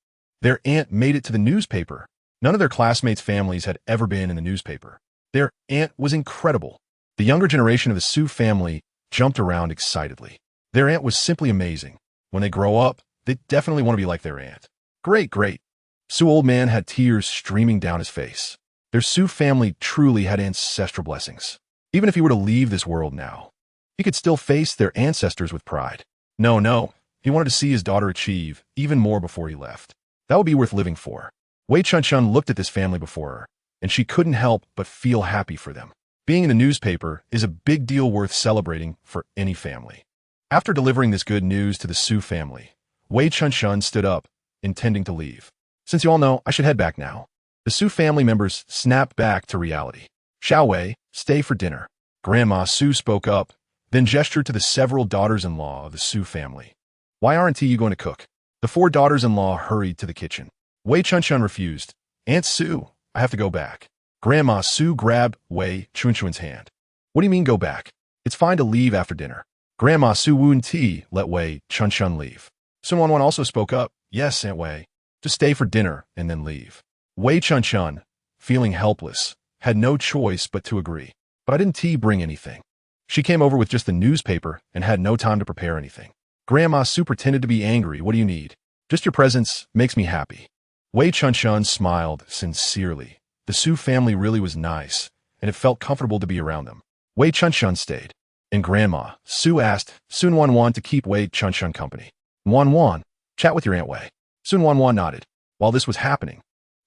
Their aunt made it to the newspaper. None of their classmates' families had ever been in the newspaper. Their aunt was incredible. The younger generation of the Su family jumped around excitedly. Their aunt was simply amazing. When they grow up, they definitely want to be like their aunt. Great, great. Su old man had tears streaming down his face. Their Su family truly had ancestral blessings. Even if he were to leave this world now, he could still face their ancestors with pride. No, he wanted to see his daughter achieve even more before he left. That would be worth living for. Wei Qinshan looked at this family before her, and she couldn't help but feel happy for them. Being in the newspaper is a big deal worth celebrating for any family. After delivering this good news to the Su family, Wei Qinshan stood up, intending to leave. Since you all know, I should head back now. The Su family members snapped back to reality. Xiao Wei, stay for dinner. Grandma Su spoke up, then gestured to the several daughters-in-law of the Su family. Why aren't you going to cook? The 4 daughters-in-law hurried to the kitchen. Wei Qinshan refused. Aunt Su, I have to go back. Grandma Su grabbed Wei Qinshan's hand. What do you mean go back? It's fine to leave after dinner. Grandma Su Wen let Wei Qinshan leave. Su Nuannuan also spoke up. Yes, Aunt Wei. Just stay for dinner and then leave. Wei Qinshan, feeling helpless, had no choice but to agree. But I didn't bring anything. She came over with just the newspaper and had no time to prepare anything. Grandma Su pretended to be angry. What do you need? Just your presence makes me happy. Wei Qinshan smiled sincerely. The Su family really was nice, and it felt comfortable to be around them. Wei Qinshan stayed, and Grandma Su asked Su Nuannuan to keep Wei Qinshan company. Nuannuan, chat with your Aunt Wei. Su Nuannuan nodded. While this was happening,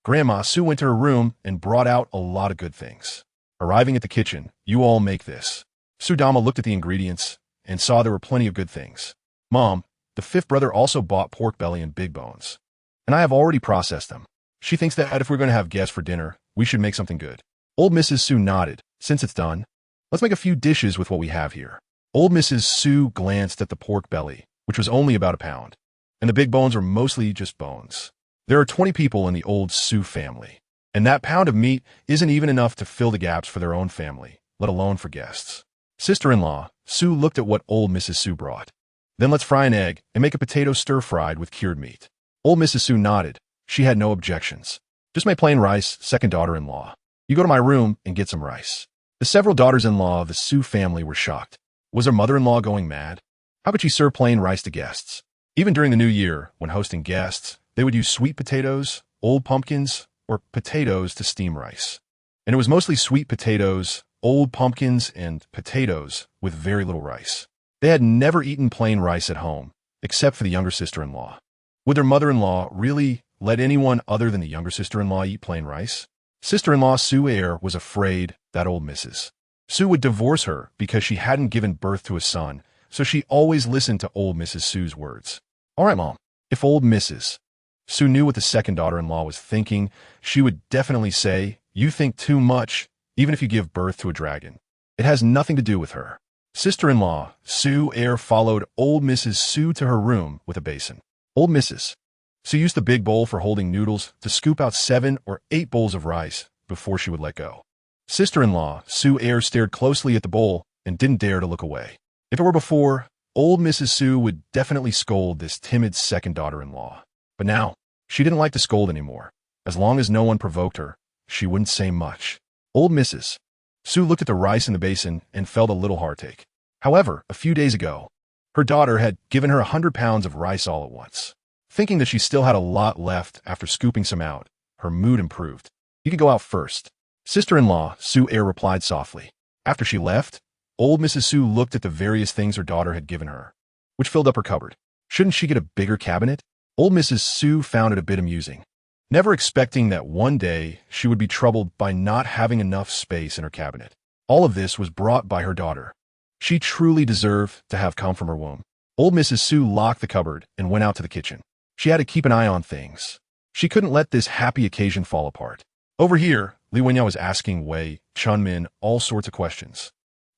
Grandma Su went to her room and brought out a lot of good things. Arriving at the kitchen, you all make this. Su Dama looked at the ingredients and saw there were plenty of good things. Mom, the 5th brother also bought pork belly and big bones, and I have already processed them. She thinks that if we're going to have guests for dinner, we should make something good. Old Mrs. Su nodded. Since it's done, let's make a few dishes with what we have here. Old Mrs. Su glanced at the pork belly, which was only about a pound, and the big bones were mostly just bones. There are 20 people in the old Su family, and that pound of meat isn't even enough to fill the gaps for their own family, let alone for guests. Sister-in-law, Su looked at what old Mrs. Su brought. Then let's fry an egg and make a potato stir-fried with cured meat. Old Mrs. Su nodded. She had no objections. Just make plain rice, second daughter-in-law. You go to my room and get some rice. The several daughters-in-law of the Su family were shocked. Was her mother-in-law going mad? How could she serve plain rice to guests? Even during the New Year, when hosting guests, they would use sweet potatoes, old pumpkins, or potatoes to steam rice. And it was mostly sweet potatoes, old pumpkins, and potatoes with very little rice. They had never eaten plain rice at home, except for the younger sister-in-law. Would their mother-in-law really let anyone other than the younger sister-in-law eat plain rice? Sister-in-law Su Air was afraid that old Mrs. Su would divorce her because she hadn't given birth to a son, so she always listened to old Mrs. Su's words. All right, Mom. If old Mrs. Su knew what the second daughter-in-law was thinking, she would definitely say, "You think too much, even if you give birth to a dragon. It has nothing to do with her." Sister-in-law Su followed old Mrs. Su to her room with a basin. Old Mrs. Su used the big bowl for holding noodles to scoop out 7 or 8 bowls of rice before she would let go. Sister-in-law Su stared closely at the bowl and didn't dare to look away. If it were before, old Mrs. Su would definitely scold this timid second daughter-in-law. But now, she didn't like to scold anymore. As long as no one provoked her, she wouldn't say much. Old Mrs. Su looked at the rice in the basin and felt a little heartache. However, a few days ago, her daughter had given her 100 pounds of rice all at once. Thinking that she still had a lot left after scooping some out, her mood improved. "You can go out first." Sister-in-law Su replied softly. After she left, old Mrs. Su looked at the various things her daughter had given her, which filled up her cupboard. Shouldn't she get a bigger cabinet? Old Mrs. Su found it a bit amusing, never expecting that one day she would be troubled by not having enough space in her cabinet. All of this was brought by her daughter. She truly deserved to have come from her womb. Old Mrs. Su locked the cupboard and went out to the kitchen. She had to keep an eye on things. She couldn't let this happy occasion fall apart. Over here, Li Wenya was asking Wei Chunmin all sorts of questions,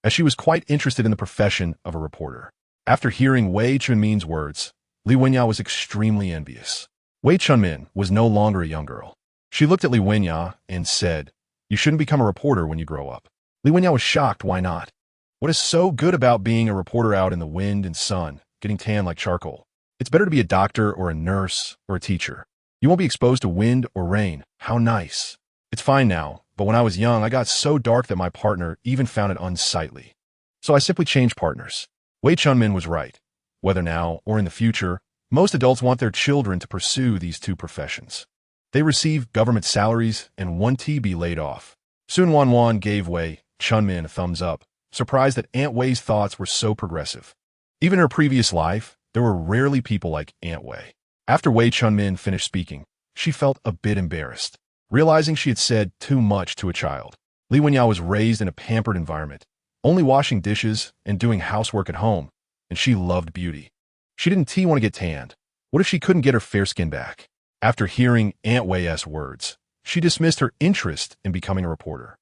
as she was quite interested in the profession of a reporter. After hearing Wei Chunmin's words, Li Wenya was extremely envious. Wei Chunmin was no longer a young girl. She looked at Li Wenya and said, "You shouldn't become a reporter when you grow up." Li Wenya was shocked. Why not? What is so good about being a reporter out in the wind and sun, getting tan like charcoal? It's better to be a doctor or a nurse or a teacher. You won't be exposed to wind or rain. How nice. It's fine now, but when I was young, I got so dark that my partner even found it unsightly. So I simply changed partners. Wei Chunmin was right. Whether now or in the future, most adults want their children to pursue these two professions. They receive government salaries and want to be laid off. Su Nuannuan gave Wei Chunmin a thumbs up, surprised that Aunt Wei's thoughts were so progressive. Even in her previous life, there were rarely people like Aunt Wei. After Wei Chunmin finished speaking, she felt a bit embarrassed, realizing she had said too much to a child. Li Wenya was raised in a pampered environment, only washing dishes and doing housework at home, and she loved beauty. She didn't want to get tanned. What if she couldn't get her fair skin back? After hearing Aunt Wei's words, she dismissed her interest in becoming a reporter.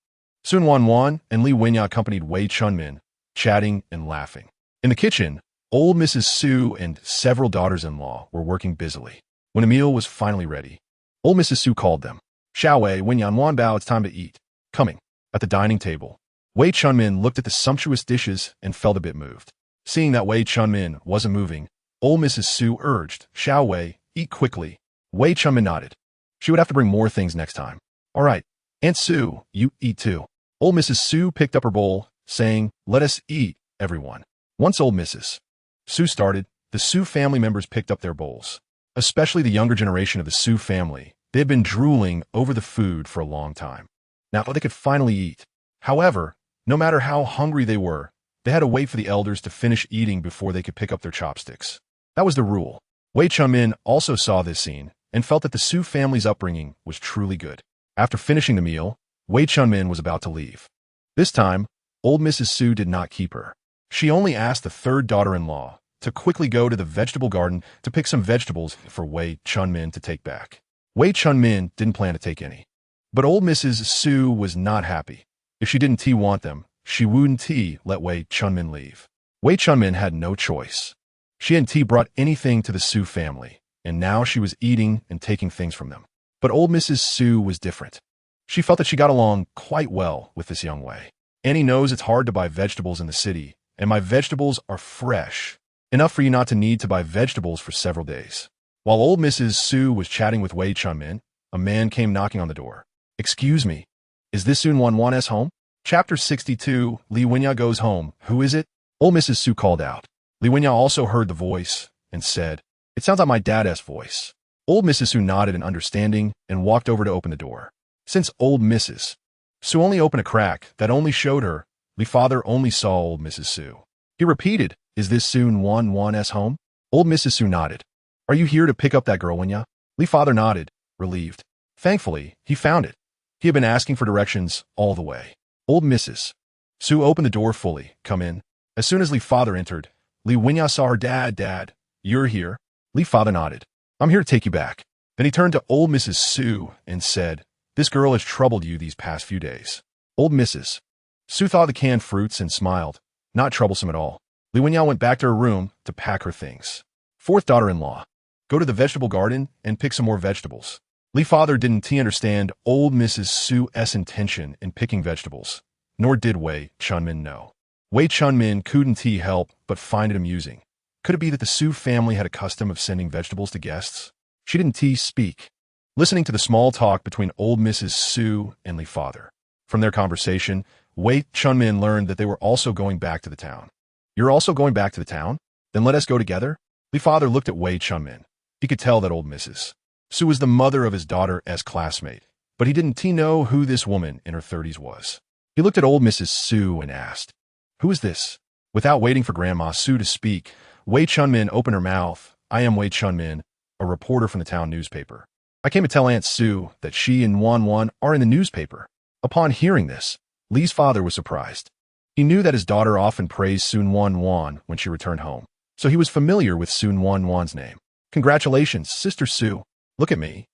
Su Nuannuan and Li Wenya accompanied Wei Chunmin, chatting and laughing. In the kitchen, old Mrs. Su and several daughters-in-law were working busily. When a meal was finally ready, old Mrs. Su called them. "Xiao Wei, Wenyan Wanbao, it's time to eat." Coming. At the dining table, Wei Chunmin looked at the sumptuous dishes and felt a bit moved. Seeing that Wei Chunmin wasn't moving, old Mrs. Su urged, "Xiao Wei, eat quickly." Wei Chunmin nodded. She would have to bring more things next time. "All right, Aunt Su, you eat too." Old Mrs. Su picked up her bowl, saying, "Let us eat, everyone." Once old Mrs. Su started, the Su family members picked up their bowls. Especially the younger generation of the Su family. They had been drooling over the food for a long time. Now they could finally eat. However, no matter how hungry they were, they had to wait for the elders to finish eating before they could pick up their chopsticks. That was the rule. Wei Chunmin also saw this scene and felt that the Su family's upbringing was truly good. After finishing the meal, Wei Chunmin was about to leave. This time, old Mrs. Su did not keep her. She only asked the third daughter-in-law to quickly go to the vegetable garden to pick some vegetables for Wei Chunmin to take back. Wei Chunmin didn't plan to take any. But old Mrs. Su was not happy. If she didn't want them, she wouldn't let Wei Chunmin leave. Wei Chunmin had no choice. She hadn't brought anything to the Su family, and now she was eating and taking things from them. But old Mrs. Su was different. She felt that she got along quite well with this young Wei. Annie knows it's hard to buy vegetables in the city, and my vegetables are fresh, enough for you not to need to buy vegetables for several days. While old Mrs. Su was chatting with Wei Chunmin, a man came knocking on the door. "Excuse me, is this Su Nuannuan's home?" Chapter 62, Li Wenya goes home. "Who is it?" Old Mrs. Su called out. Li Wenya also heard the voice and said, "It sounds like my dad's voice." Old Mrs. Su nodded in understanding and walked over to open the door. Since old Mrs. Su only opened a crack that only showed her, Li father only saw old Mrs. Su. He repeated, "Is this Su Nuannuan's home?" Old Mrs. Su nodded. "Are you here to pick up that girl, Wenya?" Li father nodded, relieved. Thankfully, he found it. He had been asking for directions all the way. Old Mrs. Su opened the door fully. "Come in." As soon as Li father entered, Li Wenya saw her dad. "Dad, you're here?" Li father nodded. I'm here to take you back. Then he turned to old Mrs. Su and said, this girl has troubled you these past few days. Old Mrs. Su thawed the canned fruits and smiled. Not troublesome at all. Li Wenyan went back to her room to pack her things. Fourth daughter-in-law. Go to the vegetable garden and pick some more vegetables. Li father didn't understand old Mrs. Su's intention in picking vegetables, nor did Wei Chunmin know. Wei Chunmin couldn't help but find it amusing. Could it be that the Su family had a custom of sending vegetables to guests? She didn't speak, listening to the small talk between old Mrs. Su and Li father. From their conversation, Wei Chunmin learned that they were also going back to the town. You're also going back to the town? Then let us go together? Li father looked at Wei Chunmin. He could tell that old Mrs. Su was the mother of his daughter's classmate, but he didn't know who this woman in her 30s was. He looked at old Mrs. Su and asked, who is this? Without waiting for Grandma Su to speak, Wei Chunmin opened her mouth. I am Wei Chunmin, a reporter from the town newspaper. I came to tell Aunt Su that she and Nuannuan are in the newspaper. Upon hearing this, Li's father was surprised. He knew that his daughter often praised Su Nuannuan when she returned home, so he was familiar with Su Nuannuan's name. Congratulations, Sister Su. Look at me.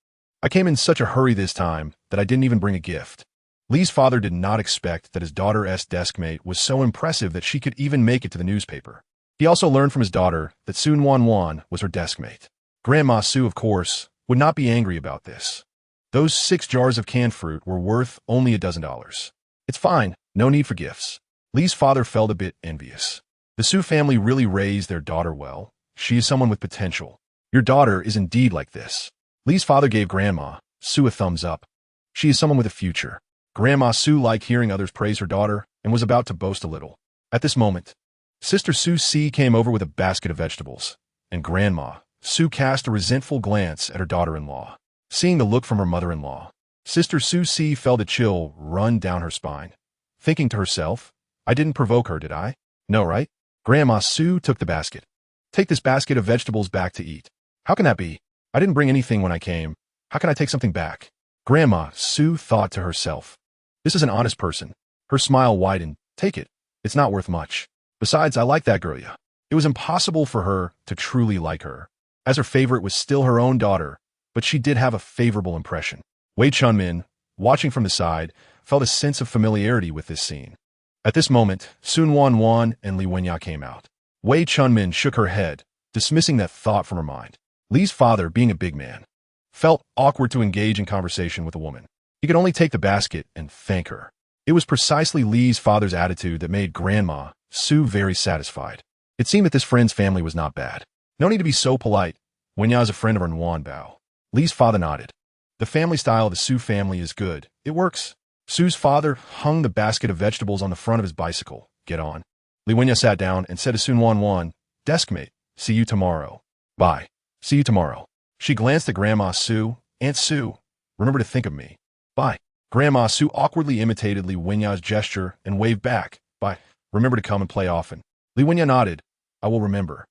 I came in such a hurry this time that I didn't even bring a gift. Li's father did not expect that his daughter's deskmate was so impressive that she could even make it to the newspaper. He also learned from his daughter that Su Nuannuan was her deskmate. Grandma Su, of course, would not be angry about this. Those 6 jars of canned fruit were worth only $12. It's fine, no need for gifts. Li's father felt a bit envious. The Su family really raised their daughter well. She is someone with potential. Your daughter is indeed like this. Li's father gave Grandma Su a thumbs up. She is someone with a future. Grandma Su liked hearing others praise her daughter and was about to boast a little. At this moment, Sister Su Si came over with a basket of vegetables, and Grandma Su cast a resentful glance at her daughter-in-law. Seeing the look from her mother-in-law, Sister Su Si felt a chill run down her spine, thinking to herself, I didn't provoke her, did I? No, right? Grandma Su took the basket. Take this basket of vegetables back to eat. How can that be? I didn't bring anything when I came. How can I take something back? Grandma Su thought to herself. This is an honest person. Her smile widened. Take it. It's not worth much. Besides, I like that girl, yeah. It was impossible for her to truly like her, as her favorite was still her own daughter, but she did have a favorable impression. Wei Chunmin, watching from the side, felt a sense of familiarity with this scene. At this moment, Su Nuannuan and Li Wenyan came out. Wei Chunmin shook her head, dismissing that thought from her mind. Li's father, being a big man, felt awkward to engage in conversation with a woman. He could only take the basket and thank her. It was precisely Li's father's attitude that made Grandma Su very satisfied. It seemed that this friend's family was not bad. No need to be so polite. Wenyan is a friend of our Nuan Bao. Li's father nodded. The family style of the Su family is good. It works. Su's father hung the basket of vegetables on the front of his bicycle. Get on. Li Wenyan sat down and said to Su Nuannuan, deskmate, see you tomorrow. Bye. See you tomorrow. She glanced at Grandma Su. Aunt Su, remember to think of me. Bye. Grandma Su awkwardly imitated Li Wenyan's gesture and waved back. Bye. Remember to come and play often. Li Wenyan nodded. I will remember.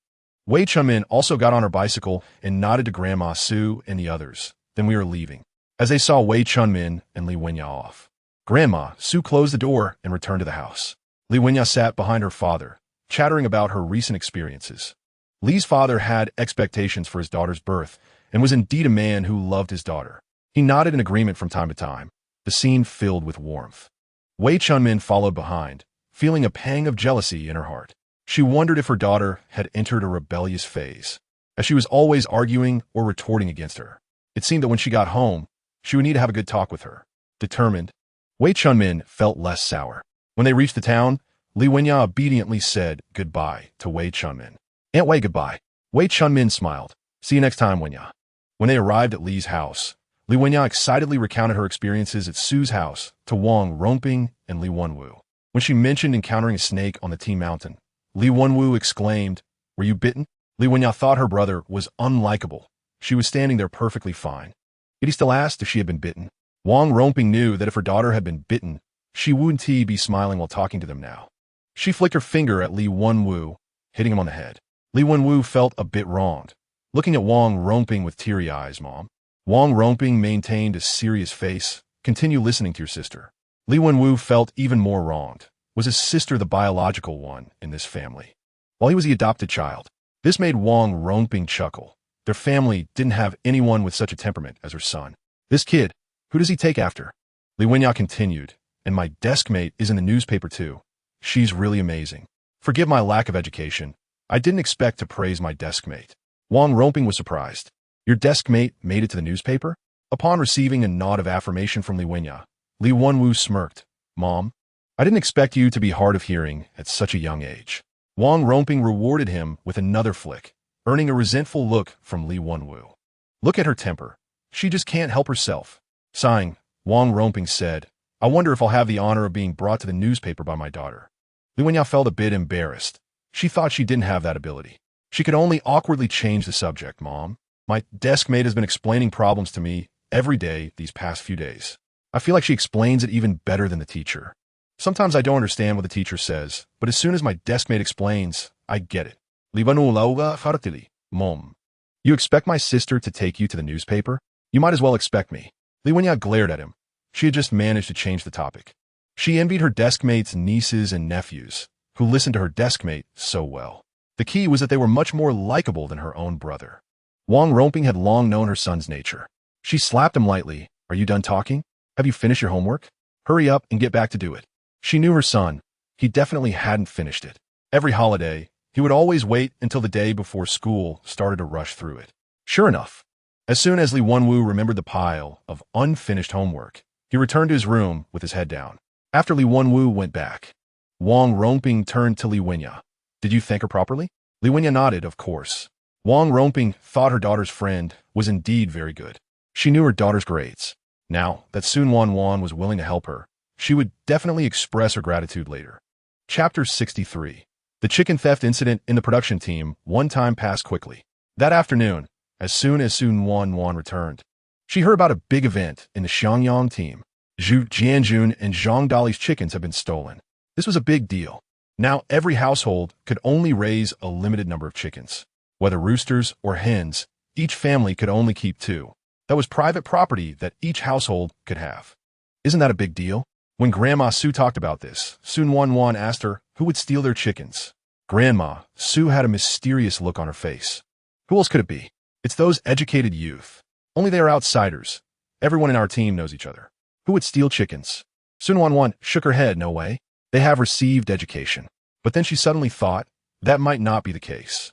Wei Chunmin also got on her bicycle and nodded to Grandma Su and the others. Then we were leaving. As they saw Wei Chunmin and Li Wenyan off, Grandma Su closed the door and returned to the house. Li Wenyan sat behind her father, chattering about her recent experiences. Li's father had expectations for his daughter's birth and was indeed a man who loved his daughter. He nodded in agreement from time to time, the scene filled with warmth. Wei Chunmin followed behind, feeling a pang of jealousy in her heart. She wondered if her daughter had entered a rebellious phase, as she was always arguing or retorting against her. It seemed that when she got home, she would need to have a good talk with her. Determined, Wei Chunmin felt less sour. When they reached the town, Li Wenyan obediently said goodbye to Wei Chunmin. Aunt Wei, goodbye. Wei Chunmin smiled. See you next time, Wenyan. When they arrived at Li's house, Li Wenyan excitedly recounted her experiences at Su's house to Wang Ronping and Li Wenwu. When she mentioned encountering a snake on the Tea Mountain, Li Wenwu exclaimed, were you bitten? Li Wenyan thought her brother was unlikable. She was standing there perfectly fine. Yet he still asked if she had been bitten. Wang Ronping knew that if her daughter had been bitten, she wouldn't be smiling while talking to them now. She flicked her finger at Li Wenwu, hitting him on the head. Li Wenwu felt a bit wronged, looking at Wang Ronping with teary eyes. Mom. Wang Ronping maintained a serious face. Continue listening to your sister. Li Wenwu felt even more wronged. Was his sister the biological one in this family, while he was the adopted child? This made Wang Ronping chuckle. Their family didn't have anyone with such a temperament as her son. This kid, who does he take after? Li Wenya continued, and my desk mate is in the newspaper too. She's really amazing. Forgive my lack of education. I didn't expect to praise my desk mate. Wang Ronping was surprised. Your desk mate made it to the newspaper? Upon receiving a nod of affirmation from Li Wenya, Li Wenwu smirked. Mom, I didn't expect you to be hard of hearing at such a young age. Wang Ronping rewarded him with another flick, earning a resentful look from Li Wenwu. Look at her temper. She just can't help herself. Sighing, Wang Ronping said, I wonder if I'll have the honor of being brought to the newspaper by my daughter. Li Wenya felt a bit embarrassed. She thought she didn't have that ability. She could only awkwardly change the subject. Mom, my desk mate has been explaining problems to me every day these past few days. I feel like she explains it even better than the teacher. Sometimes I don't understand what the teacher says, but as soon as my desk mate explains, I get it. Mom, you expect my sister to take you to the newspaper? You might as well expect me. Li Wenya glared at him. She had just managed to change the topic. She envied her desk mate's nieces and nephews, who listened to her desk mate so well. The key was that they were much more likable than her own brother. Wang Ronping had long known her son's nature. She slapped him lightly. Are you done talking? Have you finished your homework? Hurry up and get back to do it. She knew her son. He definitely hadn't finished it. Every holiday, he would always wait until the day before school started to rush through it. Sure enough, as soon as Li Wenwu remembered the pile of unfinished homework, he returned to his room with his head down. After Li Wenwu went back, Wang Ronping turned to Li Wenya. Did you thank her properly? Li Wenya nodded, of course. Wang Ronping thought her daughter's friend was indeed very good. She knew her daughter's grades. Now that Su Nuannuan was willing to help her, she would definitely express her gratitude later. Chapter 63. The chicken theft incident in the production team one time passed quickly. That afternoon, as soon as Su Nuannuan returned, she heard about a big event in the Xiangyang team. Zhu Jianjun and Zhang Dali's chickens have been stolen. This was a big deal. Now every household could only raise a limited number of chickens. Whether roosters or hens, each family could only keep 2. That was private property that each household could have. Isn't that a big deal? When Grandma Su talked about this, Su Nuannuan asked her who would steal their chickens. Grandma Su had a mysterious look on her face. Who else could it be? It's those educated youth. Only they are outsiders. Everyone in our team knows each other. Who would steal chickens? Su Nuannuan shook her head. No way. They have received education. But then she suddenly thought that might not be the case.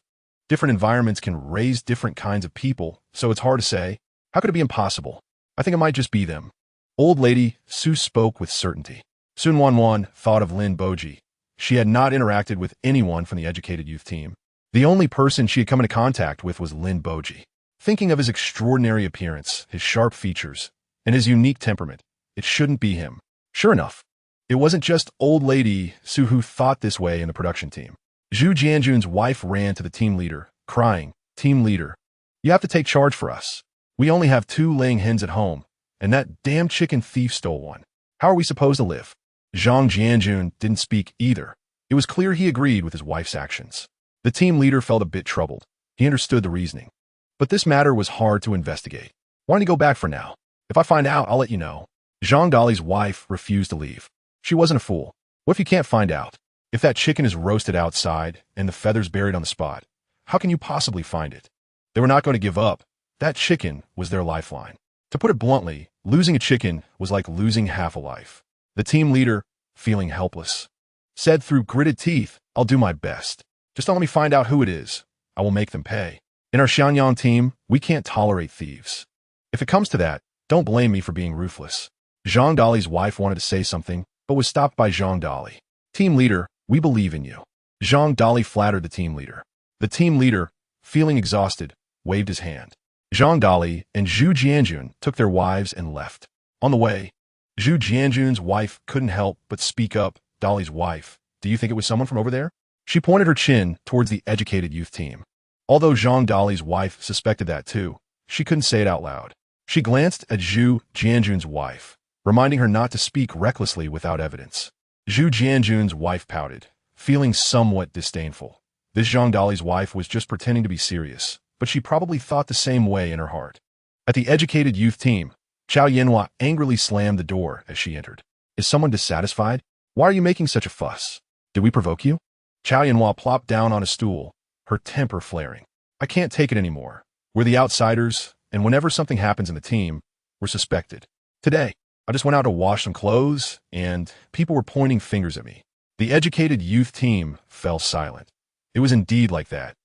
Different environments can raise different kinds of people, so it's hard to say. How could it be impossible? I think it might just be them. Old lady Su spoke with certainty. Su Nuannuan thought of Lin Boji. She had not interacted with anyone from the educated youth team. The only person she had come into contact with was Lin Boji. Thinking of his extraordinary appearance, his sharp features, and his unique temperament, it shouldn't be him. Sure enough, it wasn't just old lady Su who thought this way in the production team. Zhu Jianjun's wife ran to the team leader, crying, Team leader, you have to take charge for us. We only have 2 laying hens at home, and that damn chicken thief stole one. How are we supposed to live? Zhang Jianjun didn't speak either. It was clear he agreed with his wife's actions. The team leader felt a bit troubled. He understood the reasoning. But this matter was hard to investigate. Why don't you go back for now? If I find out, I'll let you know. Zhang Dali's wife refused to leave. She wasn't a fool. What if you can't find out? If that chicken is roasted outside and the feathers buried on the spot, how can you possibly find it? They were not going to give up. That chicken was their lifeline. To put it bluntly, losing a chicken was like losing half a life. The team leader, feeling helpless, said through gritted teeth, I'll do my best. Just don't let me find out who it is. I will make them pay. In our Xiangyang team, we can't tolerate thieves. If it comes to that, don't blame me for being ruthless. Zhang Dali's wife wanted to say something, but was stopped by Zhang Dali. Team leader, we believe in you. Zhang Dali flattered the team leader. The team leader, feeling exhausted, waved his hand. Zhang Dali and Zhu Jianjun took their wives and left. On the way, Zhu Jianjun's wife couldn't help but speak up. Dali's wife, do you think it was someone from over there? She pointed her chin towards the educated youth team. Although Zhang Dali's wife suspected that too, she couldn't say it out loud. She glanced at Zhu Jianjun's wife, reminding her not to speak recklessly without evidence. Zhu Jianjun's wife pouted, feeling somewhat disdainful. This Zhang Dali's wife was just pretending to be serious, but she probably thought the same way in her heart. At the educated youth team, Chao Yanhua angrily slammed the door as she entered. Is someone dissatisfied? Why are you making such a fuss? Did we provoke you? Chao Yanhua plopped down on a stool, her temper flaring. I can't take it anymore. We're the outsiders, and whenever something happens in the team, we're suspected. Today, I just went out to wash some clothes, and people were pointing fingers at me. The educated youth team fell silent. It was indeed like that.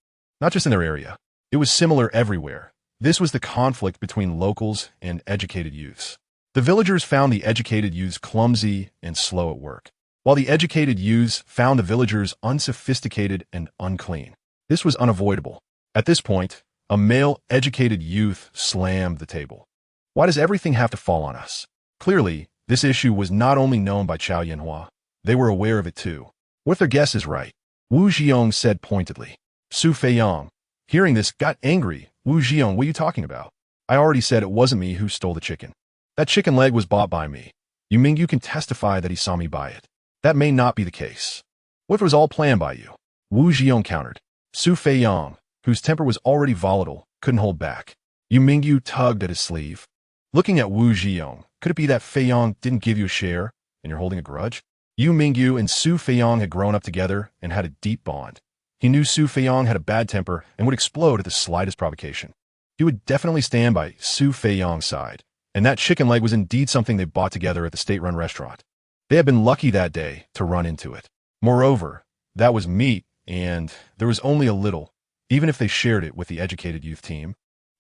Not just in their area. It was similar everywhere. This was the conflict between locals and educated youths. The villagers found the educated youths clumsy and slow at work, while the educated youths found the villagers unsophisticated and unclean. This was unavoidable. At this point, a male educated youth slammed the table. Why does everything have to fall on us? Clearly, this issue was not only known by Chao Yanhua. They were aware of it too. What if their guess is right? Wu Zhiyong said pointedly. Su Feiyong, hearing this, got angry. Wu Zhiyong, what are you talking about? I already said it wasn't me who stole the chicken. That chicken leg was bought by me. Yu Mingyu can testify that he saw me buy it. That may not be the case. What if it was all planned by you? Wu Zhiyong countered. Su Feiyong, whose temper was already volatile, couldn't hold back. Yu Mingyu tugged at his sleeve. Looking at Wu Zhiyong, could it be that Feiyong didn't give you a share, and you're holding a grudge? Yu Mingyu and Su Feiyong had grown up together and had a deep bond. He knew Su Feiyong had a bad temper and would explode at the slightest provocation. He would definitely stand by Su Feiyong's side, and that chicken leg was indeed something they bought together at the state-run restaurant. They had been lucky that day to run into it. Moreover, that was meat, and there was only a little. Even if they shared it with the educated youth team,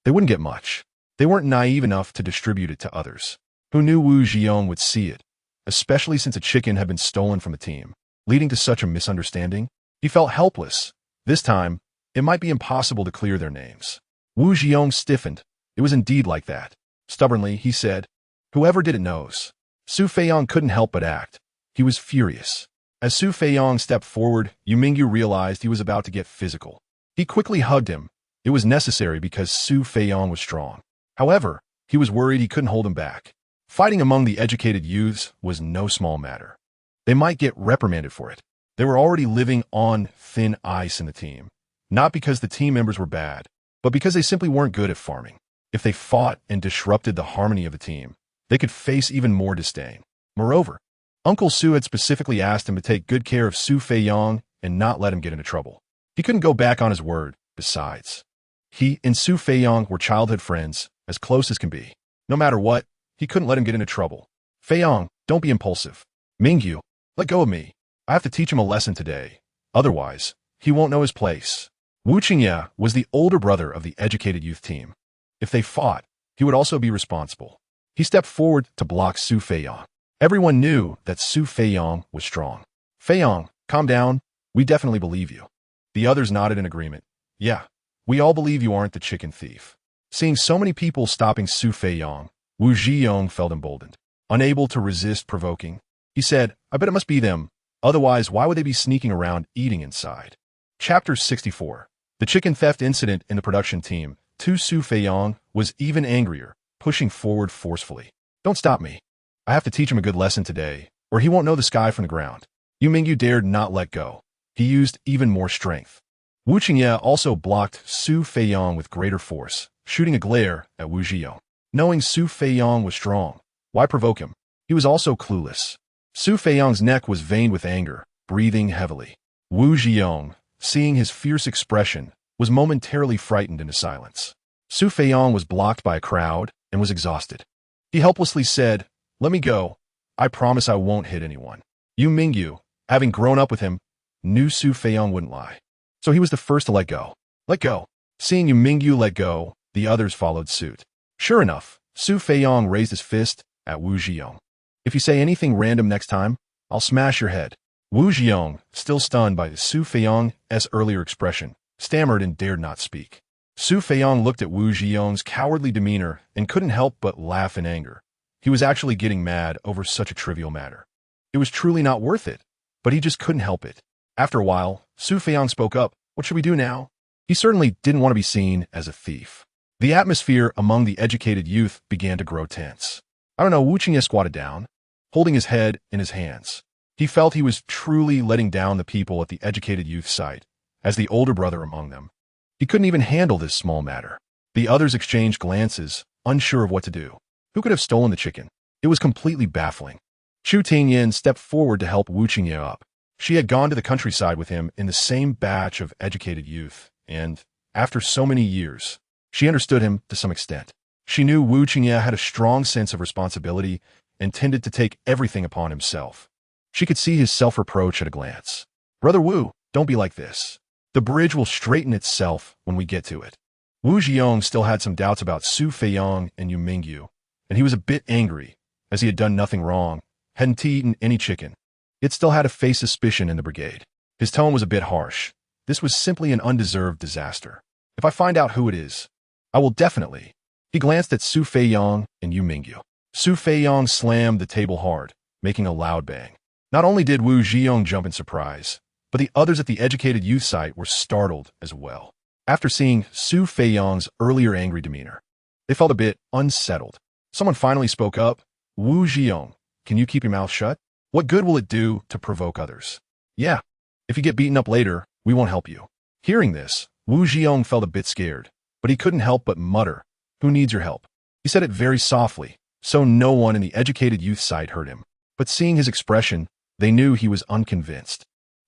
they wouldn't get much. They weren't naive enough to distribute it to others. Who knew Wu Zhiyong would see it, especially since a chicken had been stolen from the team, leading to such a misunderstanding? He felt helpless. This time, it might be impossible to clear their names. Wu Zhiyong stiffened. It was indeed like that. Stubbornly, he said, "Whoever did it knows." Su Feiyong couldn't help but act. He was furious. As Su Feiyong stepped forward, Yu Mingyu realized he was about to get physical. He quickly hugged him. It was necessary because Su Feiyong was strong. However, he was worried he couldn't hold him back. Fighting among the educated youths was no small matter. They might get reprimanded for it. They were already living on thin ice in the team, not because the team members were bad, but because they simply weren't good at farming. If they fought and disrupted the harmony of the team, they could face even more disdain. Moreover, Uncle Su had specifically asked him to take good care of Su Feiyong and not let him get into trouble. He couldn't go back on his word. Besides, he and Su Feiyong were childhood friends, as close as can be. No matter what, he couldn't let him get into trouble. Feiyong, don't be impulsive. Mingyu, let go of me. I have to teach him a lesson today. Otherwise, he won't know his place. Wu Qingye was the older brother of the educated youth team. If they fought, he would also be responsible. He stepped forward to block Su Feiyong. Everyone knew that Su Feiyong was strong. Feiyong, calm down. We definitely believe you. The others nodded in agreement. Yeah, we all believe you aren't the chicken thief. Seeing so many people stopping Su Feiyong, Wu Zhiyong felt emboldened. Unable to resist provoking, he said, I bet it must be them. Otherwise, why would they be sneaking around eating inside? Chapter 64. The chicken theft incident in the production team. Su Feiyong was even angrier, pushing forward forcefully. Don't stop me. I have to teach him a good lesson today, or he won't know the sky from the ground. Yu Mingyu dared not let go. He used even more strength. Wu Qingye also blocked Su Feiyong with greater force, shooting a glare at Wu Zhiyong. Knowing Su Feiyong was strong, why provoke him? He was also clueless. Su Feiyong's neck was veined with anger, breathing heavily. Wu Zhiyong, seeing his fierce expression, was momentarily frightened into silence. Su Feiyong was blocked by a crowd and was exhausted. He helplessly said, Let me go. I promise I won't hit anyone. Yu Mingyu, having grown up with him, knew Su Feiyong wouldn't lie. So he was the first to let go. Let go. Seeing Yu Mingyu let go, the others followed suit. Sure enough, Su Feiyong raised his fist at Wu Zhiyong. If you say anything random next time, I'll smash your head. Wu Zhiyong, still stunned by Su Feiyong's earlier expression, stammered and dared not speak. Su Feiyong looked at Wu Zhiyong's cowardly demeanor and couldn't help but laugh in anger. He was actually getting mad over such a trivial matter. It was truly not worth it, but he just couldn't help it. After a while, Su Feiyong spoke up. What should we do now? He certainly didn't want to be seen as a thief. The atmosphere among the educated youth began to grow tense. I don't know, Wu Qingye squatted down, holding his head in his hands. He felt he was truly letting down the people at the educated youth site, as the older brother among them. He couldn't even handle this small matter. The others exchanged glances, unsure of what to do. Who could have stolen the chicken? It was completely baffling. Chu Tingyin stepped forward to help Wu Qingye up. She had gone to the countryside with him in the same batch of educated youth, and, after so many years, She understood him to some extent. She knew Wu Qingye had a strong sense of responsibility and tended to take everything upon himself. She could see his self-reproach at a glance. Brother Wu, don't be like this. The bridge will straighten itself when we get to it. Wu Ziyong still had some doubts about Su Feiyong and Yu Mingyu, and he was a bit angry, as he had done nothing wrong, hadn't eaten any chicken. It still had to face suspicion in the brigade. His tone was a bit harsh. This was simply an undeserved disaster. If I find out who it is, I will definitely. He glanced at Su Feiyong and Yu Mingyu. Su Feiyong slammed the table hard, making a loud bang. Not only did Wu Ziyong jump in surprise, but the others at the educated youth site were startled as well. After seeing Su Feiyong's earlier angry demeanor, they felt a bit unsettled. Someone finally spoke up. Wu Ziyong, can you keep your mouth shut? What good will it do to provoke others? Yeah, if you get beaten up later, we won't help you. Hearing this, Wu Ziyong felt a bit scared, but he couldn't help but mutter, who needs your help? He said it very softly, so no one in the educated youth site heard him. But seeing his expression, they knew he was unconvinced.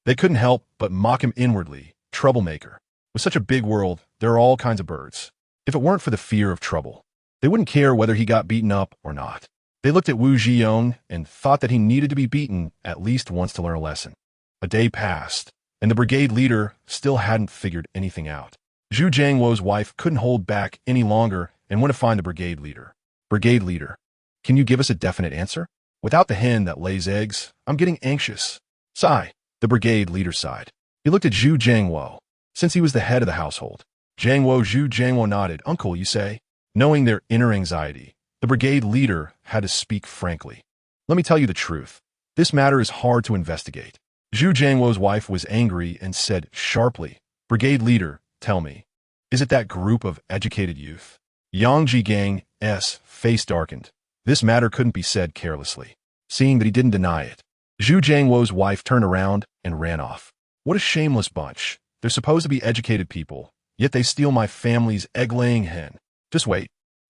They couldn't help but mock him inwardly, troublemaker. With such a big world, there are all kinds of birds. If it weren't for the fear of trouble, they wouldn't care whether he got beaten up or not. They looked at Wu Ziyong and thought that he needed to be beaten at least once to learn a lesson. A day passed, and the brigade leader still hadn't figured anything out. Zhu Jiangwo's wife couldn't hold back any longer and went to find the brigade leader. Brigade leader, can you give us a definite answer? Without the hen that lays eggs, I'm getting anxious. Sigh, the brigade leader sighed. He looked at Zhu Jiangwo, since he was the head of the household. Zhu Jiangwo nodded. Uncle, you say? Knowing their inner anxiety, the brigade leader had to speak frankly. Let me tell you the truth. This matter is hard to investigate. Zhu Jiangwo's wife was angry and said sharply, Brigade leader, tell me, is it that group of educated youth? Yang Jigang's face darkened. This matter couldn't be said carelessly. Seeing that he didn't deny it, Zhu Jiangwo's wife turned around and ran off. What a shameless bunch. They're supposed to be educated people, yet they steal my family's egg-laying hen. Just wait.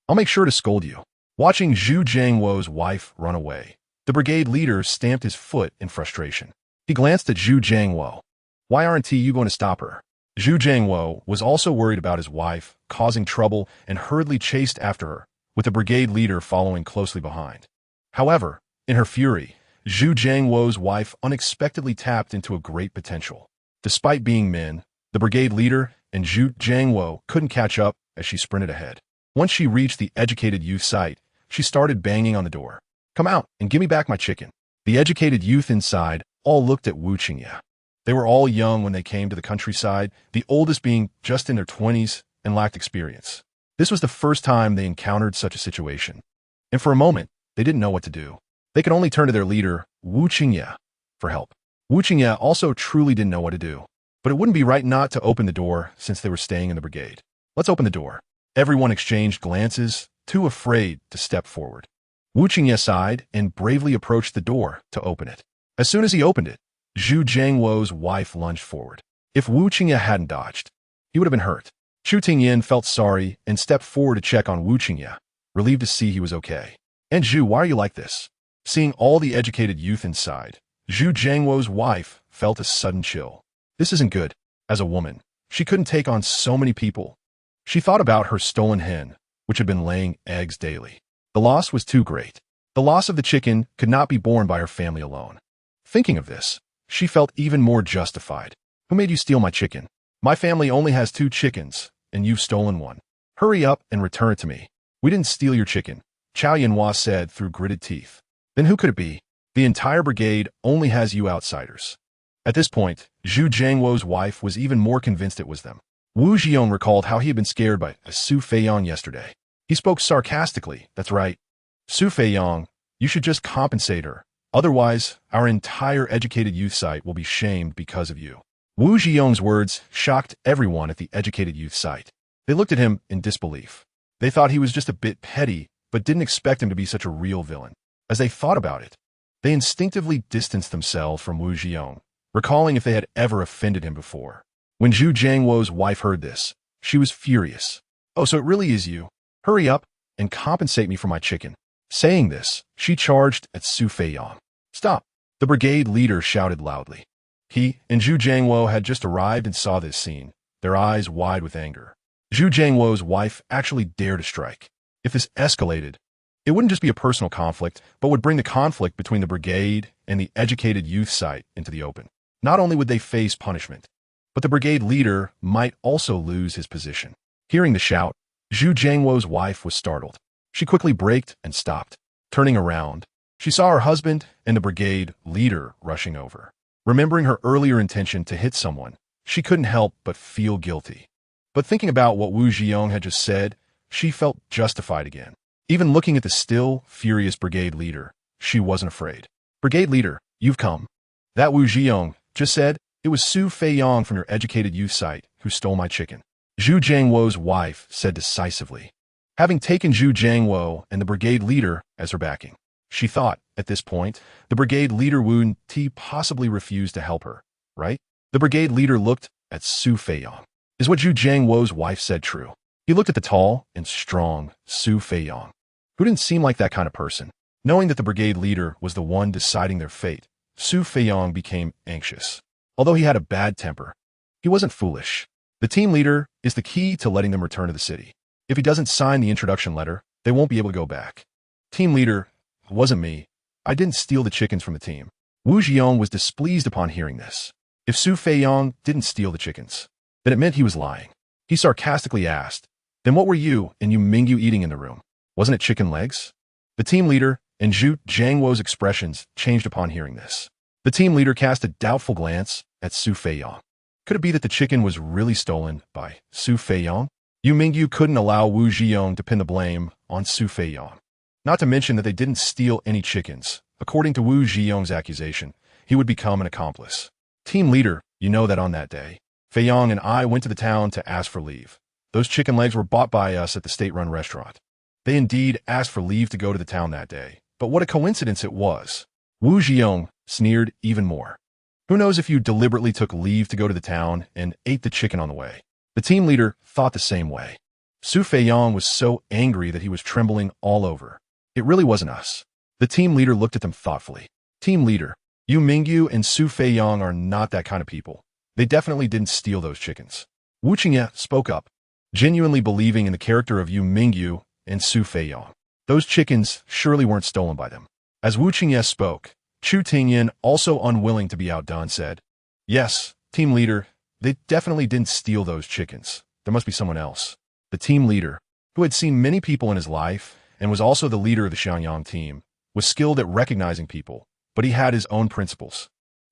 I'll make sure to scold you. Watching Zhu Jiangwo's wife run away, the brigade leader stamped his foot in frustration. He glanced at Zhu Jiangwo. Why aren't you going to stop her? Zhu Jiangwo was also worried about his wife, causing trouble, and hurriedly chased after her, with the brigade leader following closely behind. However, in her fury, Zhu Jiangwo's wife unexpectedly tapped into a great potential. Despite being men, the brigade leader and Zhu Jiangwo couldn't catch up as she sprinted ahead. Once she reached the educated youth site, she started banging on the door. Come out and give me back my chicken. The educated youth inside all looked at Wu Qingye. They were all young when they came to the countryside, the oldest being just in their 20s and lacked experience. This was the first time they encountered such a situation, and for a moment, they didn't know what to do. They could only turn to their leader, Wu Qingye, for help. Wu Qingye also truly didn't know what to do, but it wouldn't be right not to open the door since they were staying in the brigade. Let's open the door. Everyone exchanged glances, too afraid to step forward. Wu Qingye sighed and bravely approached the door to open it. As soon as he opened it, Zhu Jiangwo's wife lunged forward. If Wu Qingye hadn't dodged, he would have been hurt. Chu Tingyin felt sorry and stepped forward to check on Wu Qingye, relieved to see he was okay. And Zhu, why are you like this? Seeing all the educated youth inside, Zhu Jiangwo's wife felt a sudden chill. This isn't good. As a woman, she couldn't take on so many people. She thought about her stolen hen, which had been laying eggs daily. The loss was too great. The loss of the chicken could not be borne by her family alone. Thinking of this, she felt even more justified. Who made you steal my chicken? My family only has 2 chickens, and you've stolen one. Hurry up and return it to me. We didn't steal your chicken, Chow Yanhua said through gritted teeth. Then who could it be? The entire brigade only has you outsiders. At this point, Zhu Jiangwo's wife was even more convinced it was them. Wu Ziyong recalled how he had been scared by Su Feiyong yesterday. He spoke sarcastically. That's right. Su Feiyong, you should just compensate her. Otherwise, our entire educated youth site will be shamed because of you. Wu Ziyong's words shocked everyone at the educated youth site. They looked at him in disbelief. They thought he was just a bit petty, but didn't expect him to be such a real villain. As they thought about it, they instinctively distanced themselves from Wu Ziyong, recalling if they had ever offended him before. When Zhu Jiangwo's wife heard this, she was furious. Oh, so it really is you. Hurry up and compensate me for my chicken. Saying this, she charged at Su Feiyong. Stop! The brigade leader shouted loudly. He and Zhu Jiangwo had just arrived and saw this scene, their eyes wide with anger. Zhu Jiangwo's wife actually dared to strike. If this escalated, it wouldn't just be a personal conflict, but would bring the conflict between the brigade and the educated youth site into the open. Not only would they face punishment, but the brigade leader might also lose his position. Hearing the shout, Zhu Jiangwo's wife was startled. She quickly braked and stopped. Turning around, she saw her husband and the brigade leader rushing over. Remembering her earlier intention to hit someone, she couldn't help but feel guilty. But thinking about what Wu Ziyong had just said, she felt justified again. Even looking at the still, furious brigade leader, she wasn't afraid. "Brigade leader, you've come." That Wu Ziyong just said, "It was Su Feiyong from your educated youth site who stole my chicken." Zhu Jiangwo's wife said decisively, having taken Zhu Jiangwo and the brigade leader as her backing. She thought, at this point, the brigade leader Wu Ti possibly refused to help her, right? The brigade leader looked at Su Feiyong. Is what Zhu Jiangwo's wife said true? He looked at the tall and strong Su Feiyong, who didn't seem like that kind of person. Knowing that the brigade leader was the one deciding their fate, Su Feiyong became anxious. Although he had a bad temper, he wasn't foolish. The team leader is the key to letting them return to the city. If he doesn't sign the introduction letter, they won't be able to go back. Team leader, it wasn't me. I didn't steal the chickens from the team. Wu Ziyong was displeased upon hearing this. If Su Feiyong didn't steal the chickens, then it meant he was lying. He sarcastically asked, "Then what were you and Yu Mingyu eating in the room? Wasn't it chicken legs?" The team leader and Zhu Jiangwo's expressions changed upon hearing this. The team leader cast a doubtful glance at Su Feiyong. Could it be that the chicken was really stolen by Su Feiyong? Yu Mingyu couldn't allow Wu Ziyong to pin the blame on Su Feiyong. Not to mention that they didn't steal any chickens. According to Wu Ziyong's accusation, he would become an accomplice. Team leader, you know that on that day, Feiyong and I went to the town to ask for leave. Those chicken legs were bought by us at the state-run restaurant. They indeed asked for leave to go to the town that day. But what a coincidence it was. Wu Ziyong sneered even more. Who knows if you deliberately took leave to go to the town and ate the chicken on the way? The team leader thought the same way. Su Feiyong was so angry that he was trembling all over. It really wasn't us. The team leader looked at them thoughtfully. Team leader, Yu Mingyu and Su Feiyong are not that kind of people. They definitely didn't steal those chickens. Wu Qingye spoke up, genuinely believing in the character of Yu Mingyu and Su Feiyong. Those chickens surely weren't stolen by them. As Wu Qingye spoke, Chu Tingyan, also unwilling to be outdone, said, "Yes, team leader, they definitely didn't steal those chickens. There must be someone else." The team leader, who had seen many people in his life and was also the leader of the Xiangyang team, was skilled at recognizing people, but he had his own principles.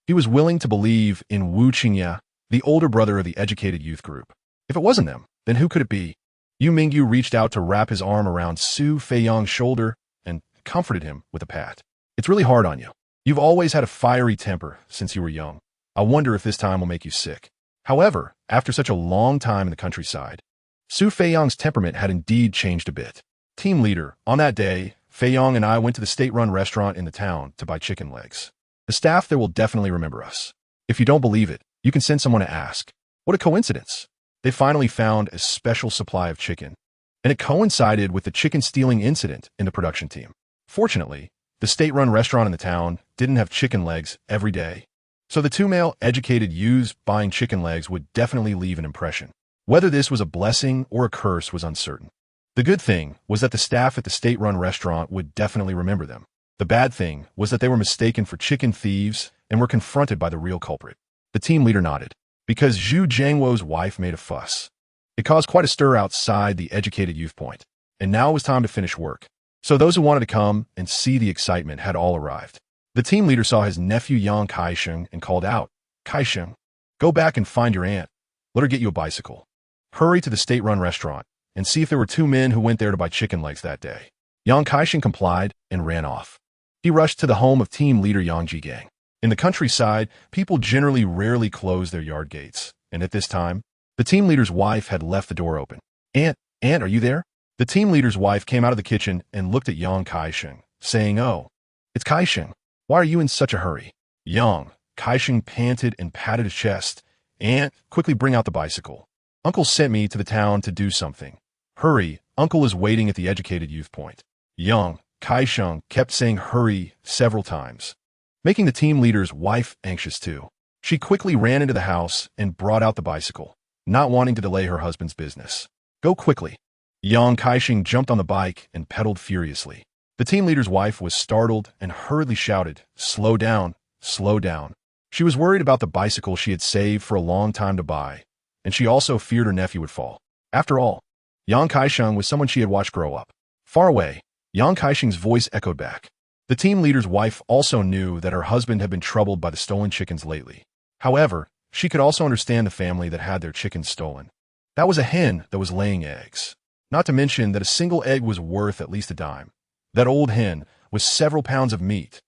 He was willing to believe in Wu Qingye, the older brother of the educated youth group. If it wasn't them, then who could it be? Yu Mingyu reached out to wrap his arm around Su Feiyong's shoulder and comforted him with a pat. "It's really hard on you. You've always had a fiery temper since you were young. I wonder if this time will make you sick." However, after such a long time in the countryside, Su Feiyong's temperament had indeed changed a bit. Team leader, on that day, Feiyong and I went to the state-run restaurant in the town to buy chicken legs. The staff there will definitely remember us. If you don't believe it, you can send someone to ask. What a coincidence. They finally found a special supply of chicken, and it coincided with the chicken stealing incident in the production team. Fortunately, the state-run restaurant in the town didn't have chicken legs every day, so the two male educated youths buying chicken legs would definitely leave an impression. Whether this was a blessing or a curse was uncertain. The good thing was that the staff at the state-run restaurant would definitely remember them. The bad thing was that they were mistaken for chicken thieves and were confronted by the real culprit. The team leader nodded, because Zhu Jiangwo's wife made a fuss. It caused quite a stir outside the educated youth point, and now it was time to finish work. So those who wanted to come and see the excitement had all arrived. The team leader saw his nephew Yang Kaisheng and called out, "Kaisheng, go back and find your aunt. Let her get you a bicycle. Hurry to the state-run restaurant and see if there were two men who went there to buy chicken legs that day." Yang Kaisheng complied and ran off. He rushed to the home of team leader Yang Jigang. In the countryside, people generally rarely close their yard gates, and at this time, the team leader's wife had left the door open. Aunt, are you there?" The team leader's wife came out of the kitchen and looked at Yang Kaisheng, saying, "Oh, it's Kaisheng. Why are you in such a hurry?" Yang Kaisheng panted and patted his chest. "Aunt, quickly bring out the bicycle. Uncle sent me to the town to do something. Hurry, Uncle is waiting at the educated youth point." Yang Kaisheng kept saying hurry several times, making the team leader's wife anxious too. She quickly ran into the house and brought out the bicycle, not wanting to delay her husband's business. Go quickly. Yang Kaixing jumped on the bike and pedaled furiously. The team leader's wife was startled and hurriedly shouted, "Slow down, slow down." She was worried about the bicycle she had saved for a long time to buy, and she also feared her nephew would fall. After all, Yang Kaixing was someone she had watched grow up. Far away, Yang Kaixing's voice echoed back. The team leader's wife also knew that her husband had been troubled by the stolen chickens lately. However, she could also understand the family that had their chickens stolen. That was a hen that was laying eggs. Not to mention that a single egg was worth at least a dime. That old hen was several pounds of meat.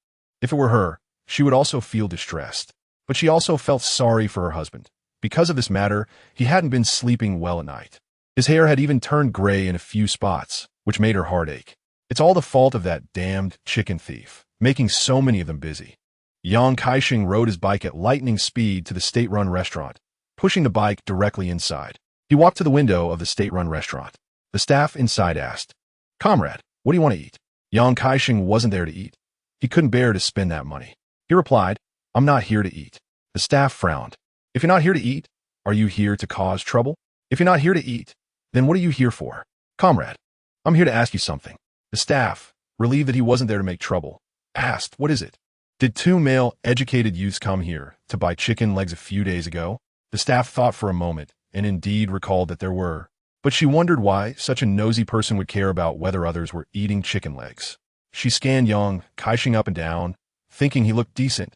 If it were her, she would also feel distressed. But she also felt sorry for her husband. Because of this matter, he hadn't been sleeping well at night. His hair had even turned gray in a few spots, which made her heart ache. It's all the fault of that damned chicken thief, making so many of them busy. Yang Kaixing rode his bike at lightning speed to the state-run restaurant, pushing the bike directly inside. He walked to the window of the state-run restaurant. The staff inside asked, "Comrade, what do you want to eat?" Yang Kaixing wasn't there to eat. He couldn't bear to spend that money. He replied, "I'm not here to eat." The staff frowned. "If you're not here to eat, are you here to cause trouble? If you're not here to eat, then what are you here for?" "Comrade, I'm here to ask you something." The staff, relieved that he wasn't there to make trouble, asked, "What is it?" "Did two male, educated youths come here to buy chicken legs a few days ago?" The staff thought for a moment, and indeed recalled that there were. But she wondered why such a nosy person would care about whether others were eating chicken legs. She scanned Yang Kaixing up and down, thinking he looked decent,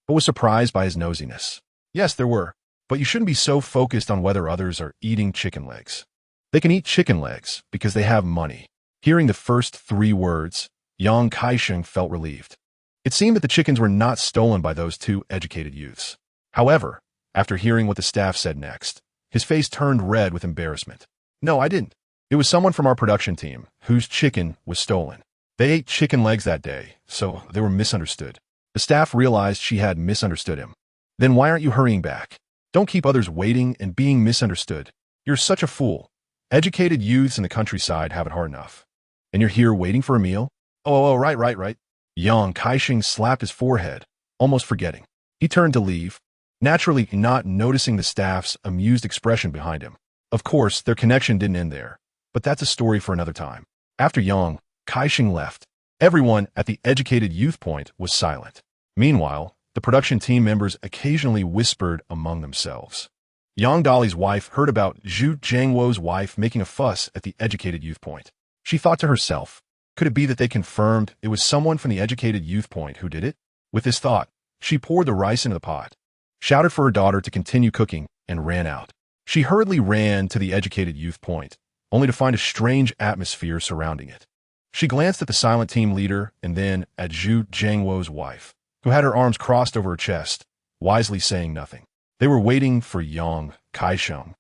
but was surprised by his nosiness. "Yes, there were, but you shouldn't be so focused on whether others are eating chicken legs. They can eat chicken legs because they have money." Hearing the first three words, Yang Kaixing felt relieved. It seemed that the chickens were not stolen by those two educated youths. However, after hearing what the staff said next, his face turned red with embarrassment. "No, I didn't. It was someone from our production team whose chicken was stolen. They ate chicken legs that day, so they were misunderstood." The staff realized she had misunderstood him. "Then why aren't you hurrying back? Don't keep others waiting and being misunderstood. You're such a fool. Educated youths in the countryside have it hard enough. And you're here waiting for a meal? Oh, right. Yang Kaixing slapped his forehead, almost forgetting. He turned to leave, naturally not noticing the staff's amused expression behind him. Of course, their connection didn't end there, but that's a story for another time. After Yang Kaixing left, everyone at the educated youth point was silent. Meanwhile, the production team members occasionally whispered among themselves. Yang Dali's wife heard about Zhu Jiangwo's wife making a fuss at the educated youth point. She thought to herself, could it be that they confirmed it was someone from the educated youth point who did it? With this thought, she poured the rice into the pot, shouted for her daughter to continue cooking, and ran out. She hurriedly ran to the educated youth point, only to find a strange atmosphere surrounding it. She glanced at the silent team leader and then at Zhu Jiangwo's wife, who had her arms crossed over her chest, wisely saying nothing. They were waiting for Yang Kaixing,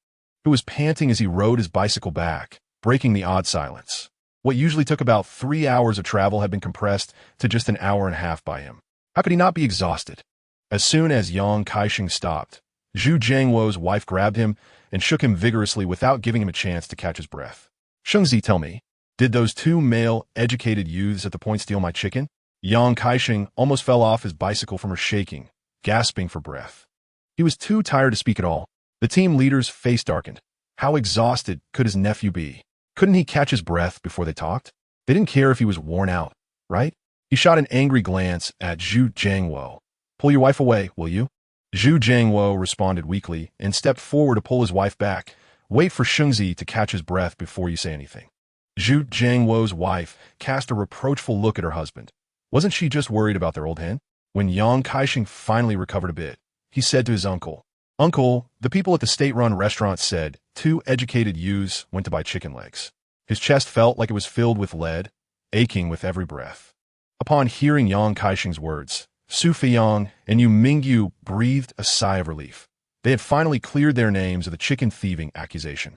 who was panting as he rode his bicycle back, breaking the odd silence. What usually took about 3 hours of travel had been compressed to just an hour and a half by him. How could he not be exhausted? As soon as Yang Kaixing stopped, Zhu Jiangwo's wife grabbed him and shook him vigorously without giving him a chance to catch his breath. "Shengzi, tell me, did those two male, educated youths at the point steal my chicken?" Yang Kaixing almost fell off his bicycle from her shaking, gasping for breath. He was too tired to speak at all. The team leader's face darkened. How exhausted could his nephew be? Couldn't he catch his breath before they talked? They didn't care if he was worn out, right? He shot an angry glance at Zhu Jiangwo. "Pull your wife away, will you?" Zhu Jiangwo responded weakly and stepped forward to pull his wife back. "Wait for Shengzi to catch his breath before you say anything." Zhu Jiangwo's wife cast a reproachful look at her husband. Wasn't she just worried about their old hen? When Yang Kaixing finally recovered a bit, he said to his uncle, "Uncle, the people at the state-run restaurant said 2 educated youths went to buy chicken legs." His chest felt like it was filled with lead, aching with every breath. Upon hearing Yang Kaixing's words, Su Fiyang and Yu Mingyu breathed a sigh of relief. They had finally cleared their names of the chicken thieving accusation.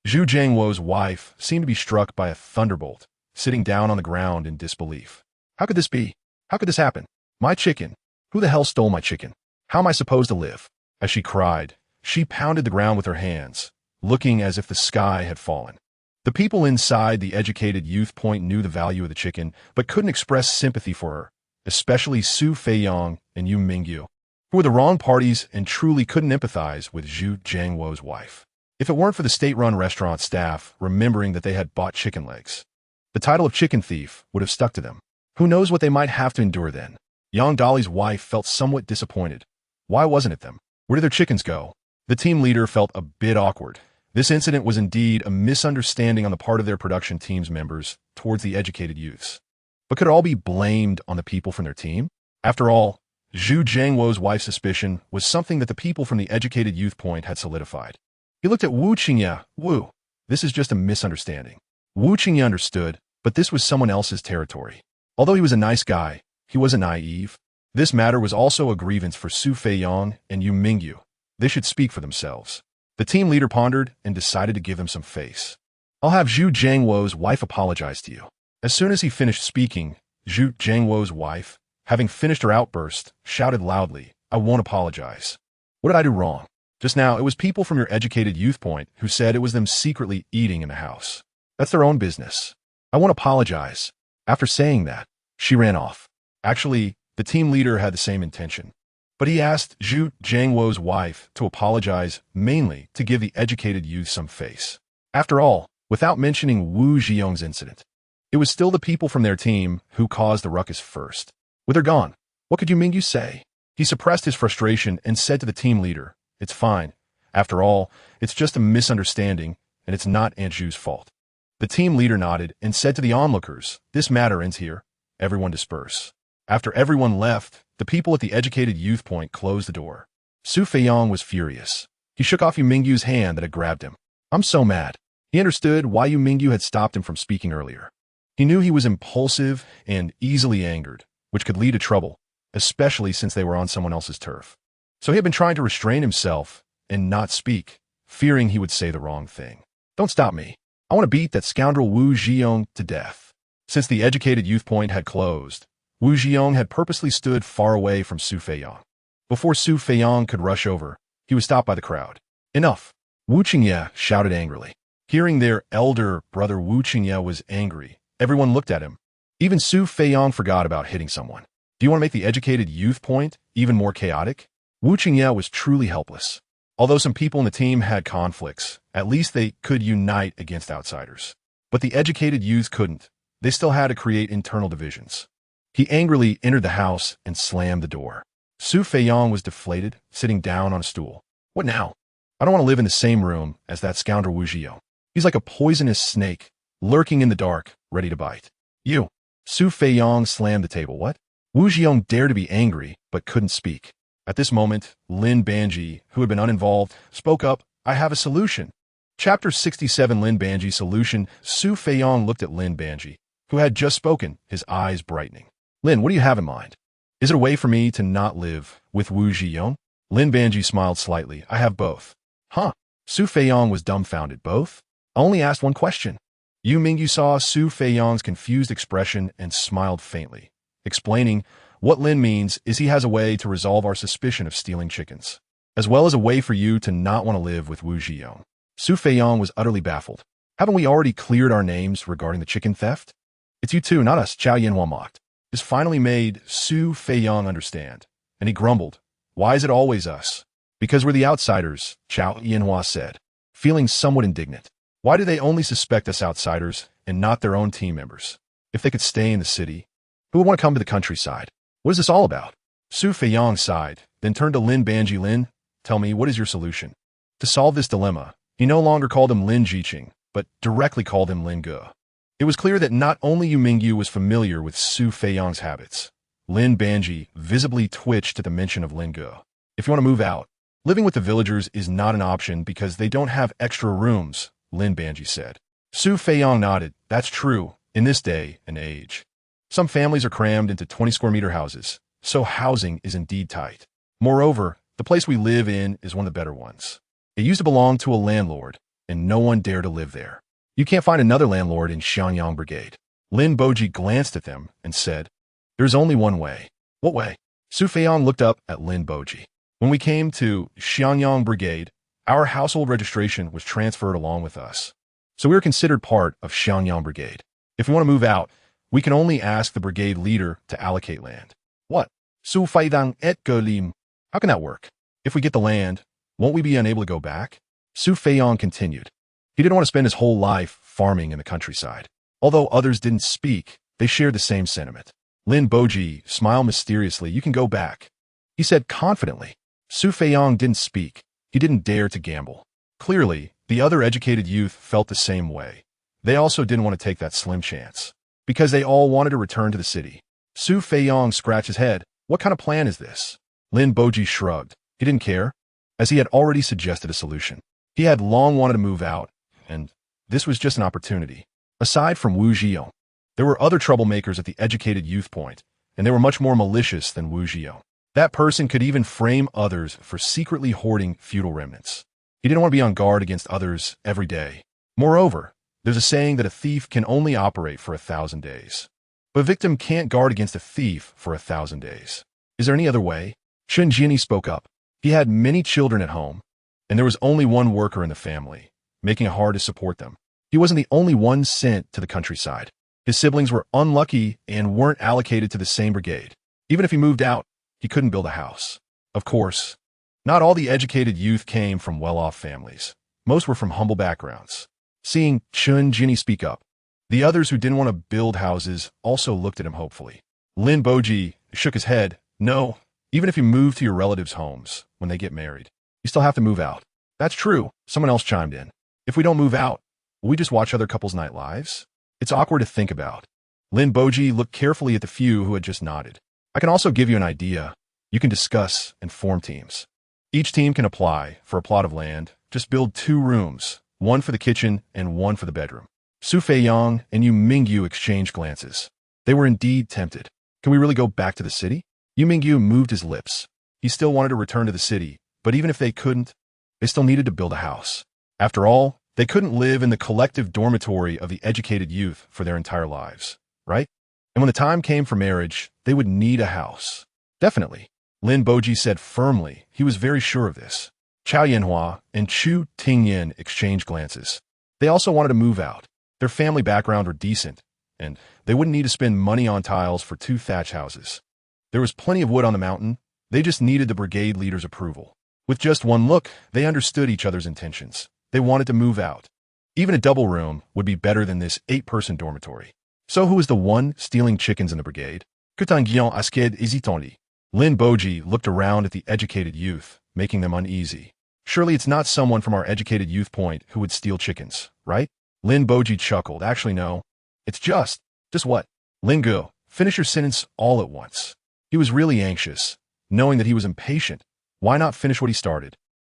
Zhu Jiangwo's wife seemed to be struck by a thunderbolt, sitting down on the ground in disbelief. "How could this be? How could this happen? My chicken? Who the hell stole my chicken? How am I supposed to live?" As she cried, she pounded the ground with her hands, looking as if the sky had fallen. The people inside the educated youth point knew the value of the chicken, but couldn't express sympathy for her, especially Su Feiyang and Yu Mingyu, who were the wrong parties and truly couldn't empathize with Zhu Jiangwo's wife. If it weren't for the state-run restaurant staff remembering that they had bought chicken legs, the title of chicken thief would have stuck to them. Who knows what they might have to endure then? Young Dolly's wife felt somewhat disappointed. Why wasn't it them? Where did their chickens go? The team leader felt a bit awkward. This incident was indeed a misunderstanding on the part of their production team's members towards the educated youths. But could it all be blamed on the people from their team? After all, Zhu Jiangwo's wife's suspicion was something that the people from the educated youth point had solidified. He looked at Wu Qingye. Wu, this is just a misunderstanding. Wu Qingye understood, but this was someone else's territory. Although he was a nice guy, he wasn't naive. This matter was also a grievance for Su Feiyong and Yu Mingyu. They should speak for themselves. The team leader pondered and decided to give them some face. I'll have Zhu Jiangwo's wife apologize to you. As soon as he finished speaking, Zhu Jiangwo's wife, having finished her outburst, shouted loudly, I won't apologize. What did I do wrong? Just now, it was people from your educated youth point who said it was them secretly eating in the house. That's their own business. I won't apologize. After saying that, she ran off. Actually, the team leader had the same intention. But he asked Zhu Jiangwo's wife to apologize mainly to give the educated youth some face. After all, without mentioning Wu Zhiyong's incident, it was still the people from their team who caused the ruckus first. With her gone, what could Yu Mingyu say? He suppressed his frustration and said to the team leader, it's fine. After all, it's just a misunderstanding, and it's not Aunt Zhu's fault. The team leader nodded and said to the onlookers, this matter ends here. Everyone disperse. After everyone left, the people at the educated youth point closed the door. Su Feiyong was furious. He shook off Yu Mingyu's hand that had grabbed him. I'm so mad. He understood why Yu Mingyu had stopped him from speaking earlier. He knew he was impulsive and easily angered, which could lead to trouble, especially since they were on someone else's turf. So he had been trying to restrain himself and not speak, fearing he would say the wrong thing. Don't stop me. I want to beat that scoundrel Wu Zhiyong to death. Since the educated youth point had closed, Wu Zhiyong had purposely stood far away from Su Feiyong. Before Su Feiyong could rush over, he was stopped by the crowd. Enough! Wu Qingye shouted angrily. Hearing their elder brother Wu Qingye was angry, everyone looked at him. Even Su Feiyong forgot about hitting someone. Do you want to make the educated youth point even more chaotic? Wu Qingye was truly helpless. Although some people in the team had conflicts, at least they could unite against outsiders. But the educated youth couldn't. They still had to create internal divisions. He angrily entered the house and slammed the door. Su Feiyong was deflated, sitting down on a stool. What now? I don't want to live in the same room as that scoundrel Wu Zhiyong. He's like a poisonous snake, lurking in the dark, ready to bite. You. Su Feiyong slammed the table. What? Wu Zhiyong dared to be angry, but couldn't speak. At this moment, Lin Banji, who had been uninvolved, spoke up. I have a solution. Chapter 67 Lin Banji's Solution. Su Feiyong looked at Lin Banji, who had just spoken, his eyes brightening. Lin, what do you have in mind? Is it a way for me to not live with Wu Zhiyong? Lin Banji smiled slightly. I have both. Huh? Su Feiyong was dumbfounded. Both? I only asked one question. Yu Mingyu saw Su Feiyong's confused expression and smiled faintly, explaining, what Lin means is he has a way to resolve our suspicion of stealing chickens, as well as a way for you to not want to live with Wu Zhiyong. Su Feiyong was utterly baffled. Haven't we already cleared our names regarding the chicken theft? It's you two, not us, Zhao Yanhua mocked. This finally made Su Feiyong understand, and he grumbled. Why is it always us? Because we're the outsiders, Zhao Yanhua said, feeling somewhat indignant. Why do they only suspect us outsiders and not their own team members? If they could stay in the city, who would want to come to the countryside? What is this all about? Su Feiyong sighed, then turned to Lin Banji. Lin, tell me, what is your solution? To solve this dilemma, he no longer called him Lin Jiqing, but directly called him Lin Ge. It was clear that not only Yu Mingyu was familiar with Su Feiyong's habits. Lin Banji visibly twitched at the mention of Lin Ge. If you want to move out, living with the villagers is not an option because they don't have extra rooms, Lin Banji said. Su Feiyong nodded. That's true, in this day and age. Some families are crammed into 20-square-meter houses, so housing is indeed tight. Moreover, the place we live in is one of the better ones. It used to belong to a landlord, and no one dared to live there. You can't find another landlord in Xianyang Brigade. Lin Boji glanced at them and said, there's only one way. What way? Su Feiyong looked up at Lin Boji. When we came to Xianyang Brigade, our household registration was transferred along with us. So we were considered part of Xianyang Brigade. If we want to move out, we can only ask the brigade leader to allocate land. What? Su Feidang et Golim. How can that work? If we get the land, won't we be unable to go back? Su Feiyong continued. He didn't want to spend his whole life farming in the countryside. Although others didn't speak, they shared the same sentiment. Lin Boji smiled mysteriously. You can go back, he said confidently. Su Feiyong didn't speak. He didn't dare to gamble. Clearly, the other educated youth felt the same way. They also didn't want to take that slim chance, because they all wanted to return to the city. Su Feiyong scratched his head. What kind of plan is this? Lin Boji shrugged. He didn't care, as he had already suggested a solution. He had long wanted to move out, and this was just an opportunity. Aside from Wu Zhiyong, there were other troublemakers at the educated youth point, and they were much more malicious than Wu Zhiyong. That person could even frame others for secretly hoarding feudal remnants. He didn't want to be on guard against others every day. Moreover, there's a saying that a thief can only operate for 1,000 days. But a victim can't guard against a thief for 1,000 days. Is there any other way? Chen Jiani spoke up. He had many children at home, and there was only one worker in the family, making it hard to support them. He wasn't the only one sent to the countryside. His siblings were unlucky and weren't allocated to the same brigade. Even if he moved out, he couldn't build a house. Of course, not all the educated youth came from well-off families. Most were from humble backgrounds. Seeing Chen Jiani speak up, the others who didn't want to build houses also looked at him hopefully. Lin Boji shook his head. No, even if you move to your relatives' homes when they get married, you still have to move out. That's true, someone else chimed in. If we don't move out, will we just watch other couples' night lives? It's awkward to think about. Lin Boji looked carefully at the few who had just nodded. I can also give you an idea. You can discuss and form teams. Each team can apply for a plot of land. Just build 2 rooms, one for the kitchen and one for the bedroom. Su Feiyong and Yu Mingyu exchanged glances. They were indeed tempted. Can we really go back to the city? Yu Mingyu moved his lips. He still wanted to return to the city, but even if they couldn't, they still needed to build a house. After all, they couldn't live in the collective dormitory of the educated youth for their entire lives, right? And when the time came for marriage, they would need a house. Definitely. Lin Boji said firmly. He was very sure of this. Chao Yanhua and Chu Tingyan exchanged glances. They also wanted to move out. Their family background were decent, and they wouldn't need to spend money on tiles for 2 thatch houses. There was plenty of wood on the mountain. They just needed the brigade leader's approval. With just one look, they understood each other's intentions. They wanted to move out. Even a double room would be better than this 8-person dormitory. So who was the one stealing chickens in the brigade? Kutangian Asked Izitonli. Lin Boji looked around at the educated youth, making them uneasy. Surely it's not someone from our educated youth point who would steal chickens, right? Lin Boji chuckled. Actually, no. It's just what? Lin Gu, finish your sentence all at once. He was really anxious, knowing that he was impatient. Why not finish what he started?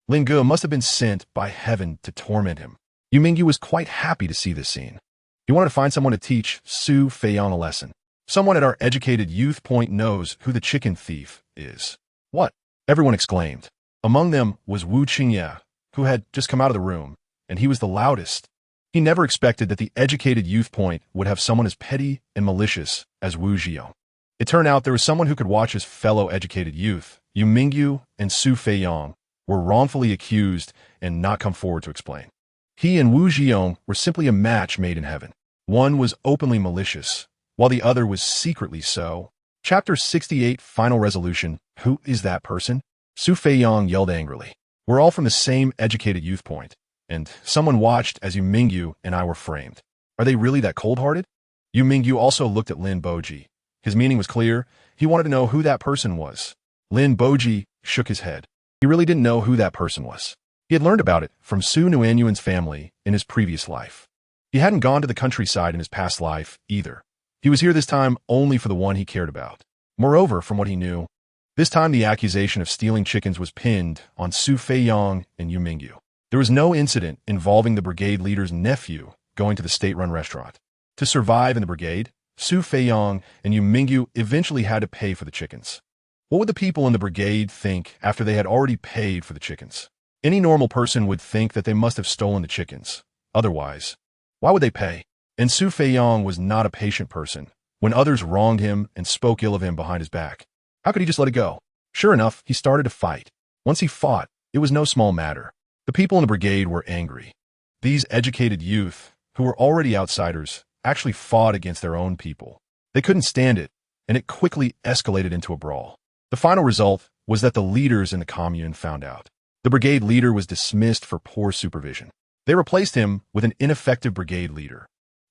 Lin Gu must have been sent by heaven to torment him. Yu Mingyu was quite happy to see this scene. He wanted to find someone to teach Su Feiyong a lesson. Someone at our educated youth point knows who the chicken thief is. What? Everyone exclaimed. Among them was Wu Qingye, who had just come out of the room, and he was the loudest. He never expected that the educated youth point would have someone as petty and malicious as Wu Zhiyong. It turned out there was someone who could watch his fellow educated youth. Yu Mingyu and Su Feiyong were wrongfully accused and not come forward to explain. He and Wu Zhiyong were simply a match made in heaven. One was openly malicious, while the other was secretly so. Chapter 68, Final Resolution. Who is that person? Su Feiyong yelled angrily. We're all from the same educated youth point, and someone watched as Yu Mingyu and I were framed. Are they really that cold-hearted? Yu Mingyu also looked at Lin Boji. His meaning was clear. He wanted to know who that person was. Lin Boji shook his head. He really didn't know who that person was. He had learned about it from Su Nuannuan's family in his previous life. He hadn't gone to the countryside in his past life either. He was here this time only for the one he cared about. Moreover, from what he knew, this time the accusation of stealing chickens was pinned on Su Feiyong and Yu Mingyu. There was no incident involving the brigade leader's nephew going to the state-run restaurant. To survive in the brigade, Su Feiyong and Yu Mingyu eventually had to pay for the chickens. What would the people in the brigade think after they had already paid for the chickens? Any normal person would think that they must have stolen the chickens. Otherwise, why would they pay? And Su Feiyong was not a patient person. When others wronged him and spoke ill of him behind his back, how could he just let it go? Sure enough, he started to fight. Once he fought, it was no small matter. The people in the brigade were angry. These educated youth, who were already outsiders, actually fought against their own people. They couldn't stand it, and it quickly escalated into a brawl. The final result was that the leaders in the commune found out. The brigade leader was dismissed for poor supervision. They replaced him with an ineffective brigade leader,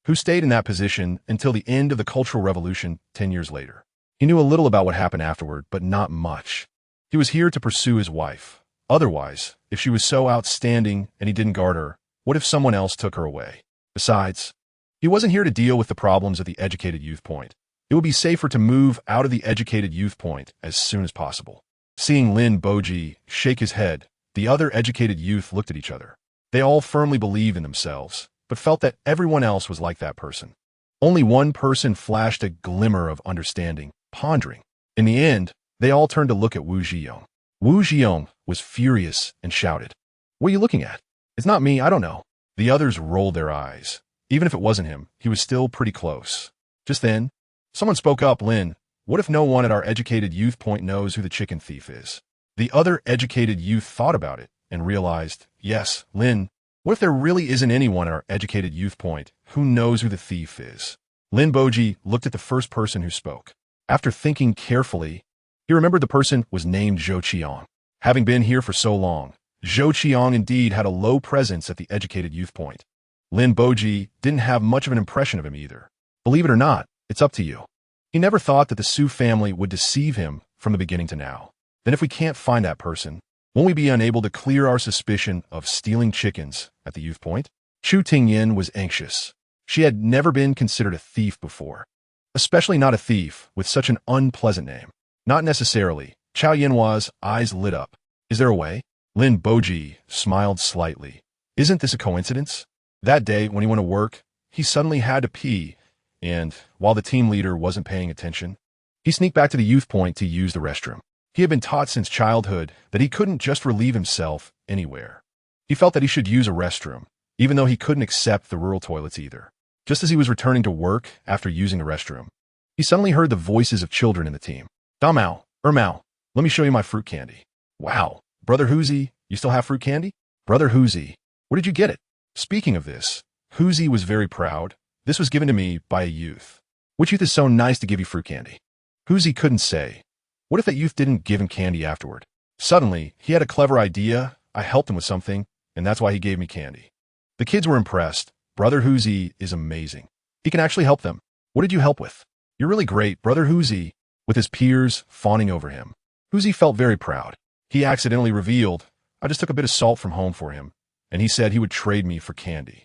who stayed in that position until the end of the Cultural Revolution 10 years later. He knew a little about what happened afterward, but not much. He was here to pursue his wife. Otherwise, if she was so outstanding and he didn't guard her, what if someone else took her away? Besides, he wasn't here to deal with the problems of the educated youth point. It would be safer to move out of the educated youth point as soon as possible. Seeing Lin Boji shake his head, the other educated youth looked at each other. They all firmly believed in themselves, but felt that everyone else was like that person. Only one person flashed a glimmer of understanding, pondering. In the end, they all turned to look at Wu Zhiyong. Wu Zhiyong was furious and shouted, "What are you looking at? It's not me, I don't know." The others rolled their eyes. Even if it wasn't him, he was still pretty close. Just then, someone spoke up, "Lin, what if no one at our educated youth point knows who the chicken thief is?" The other educated youth thought about it and realized, "Yes, Lin, what if there really isn't anyone at our educated youth point who knows who the thief is?" Lin Boji looked at the first person who spoke. After thinking carefully, he remembered the person was named Zhou Qiang. Having been here for so long, Zhou Qiang indeed had a low presence at the educated youth point. Lin Boji didn't have much of an impression of him either. Believe it or not, it's up to you. He never thought that the Su family would deceive him from the beginning to now. Then if we can't find that person, won't we be unable to clear our suspicion of stealing chickens at the youth point? Chu Tingyin was anxious. She had never been considered a thief before, especially not a thief with such an unpleasant name. Not necessarily. Chao Yinhua's eyes lit up. Is there a way? Lin Boji smiled slightly. Isn't this a coincidence? That day, when he went to work, he suddenly had to pee, and while the team leader wasn't paying attention, he sneaked back to the youth point to use the restroom. He had been taught since childhood that he couldn't just relieve himself anywhere. He felt that he should use a restroom, even though he couldn't accept the rural toilets either. Just as he was returning to work after using the restroom, he suddenly heard the voices of children in the team. "Damao, Ermao, let me show you my fruit candy." "Wow, Brother Huzi, you still have fruit candy?" "Brother Huzi, where did you get it?" Speaking of this, Huzi was very proud. "This was given to me by a youth." "Which youth is so nice to give you fruit candy?" Huzi couldn't say. What if that youth didn't give him candy afterward? Suddenly, he had a clever idea. "I helped him with something, and that's why he gave me candy." The kids were impressed. "Brother Huzi is amazing. He can actually help them." "What did you help with?" "You're really great, Brother Huzi," with his peers fawning over him. Huzi felt very proud. He accidentally revealed, "I just took a bit of salt from home for him, and he said he would trade me for candy."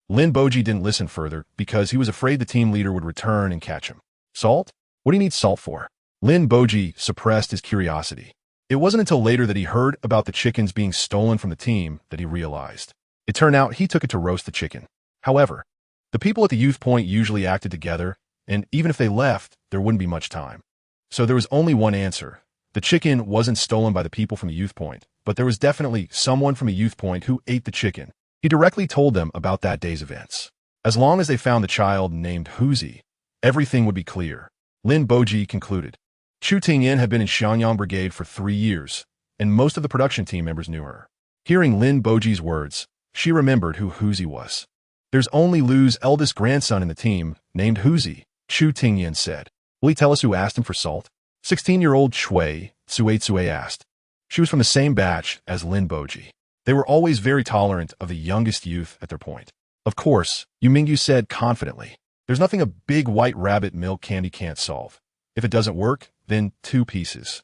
Lin Boji didn't listen further because he was afraid the team leader would return and catch him. "Salt? What do you need salt for?" Lin Boji suppressed his curiosity. It wasn't until later that he heard about the chickens being stolen from the team that he realized. It turned out he took it to roast the chicken. However, the people at the youth point usually acted together, and even if they left, there wouldn't be much time. So there was only one answer. The chicken wasn't stolen by the people from the youth point, but there was definitely someone from a youth point who ate the chicken. He directly told them about that day's events. As long as they found the child named Huzi, everything would be clear. Lin Boji concluded. Chu Tingyin had been in Xiangyang Brigade for 3 years, and most of the production team members knew her. Hearing Lin Boji's words, she remembered who Huzi was. "There's only Lu's eldest grandson in the team, named Huzi," Chu Tingyin said. "Will he tell us who asked him for salt?" 16-year-old Cui Tsue asked. She was from the same batch as Lin Boji. They were always very tolerant of the youngest youth at their point. "Of course," Yu Mingyu said confidently. "There's nothing a big white rabbit milk candy can't solve. If it doesn't work, then 2 pieces.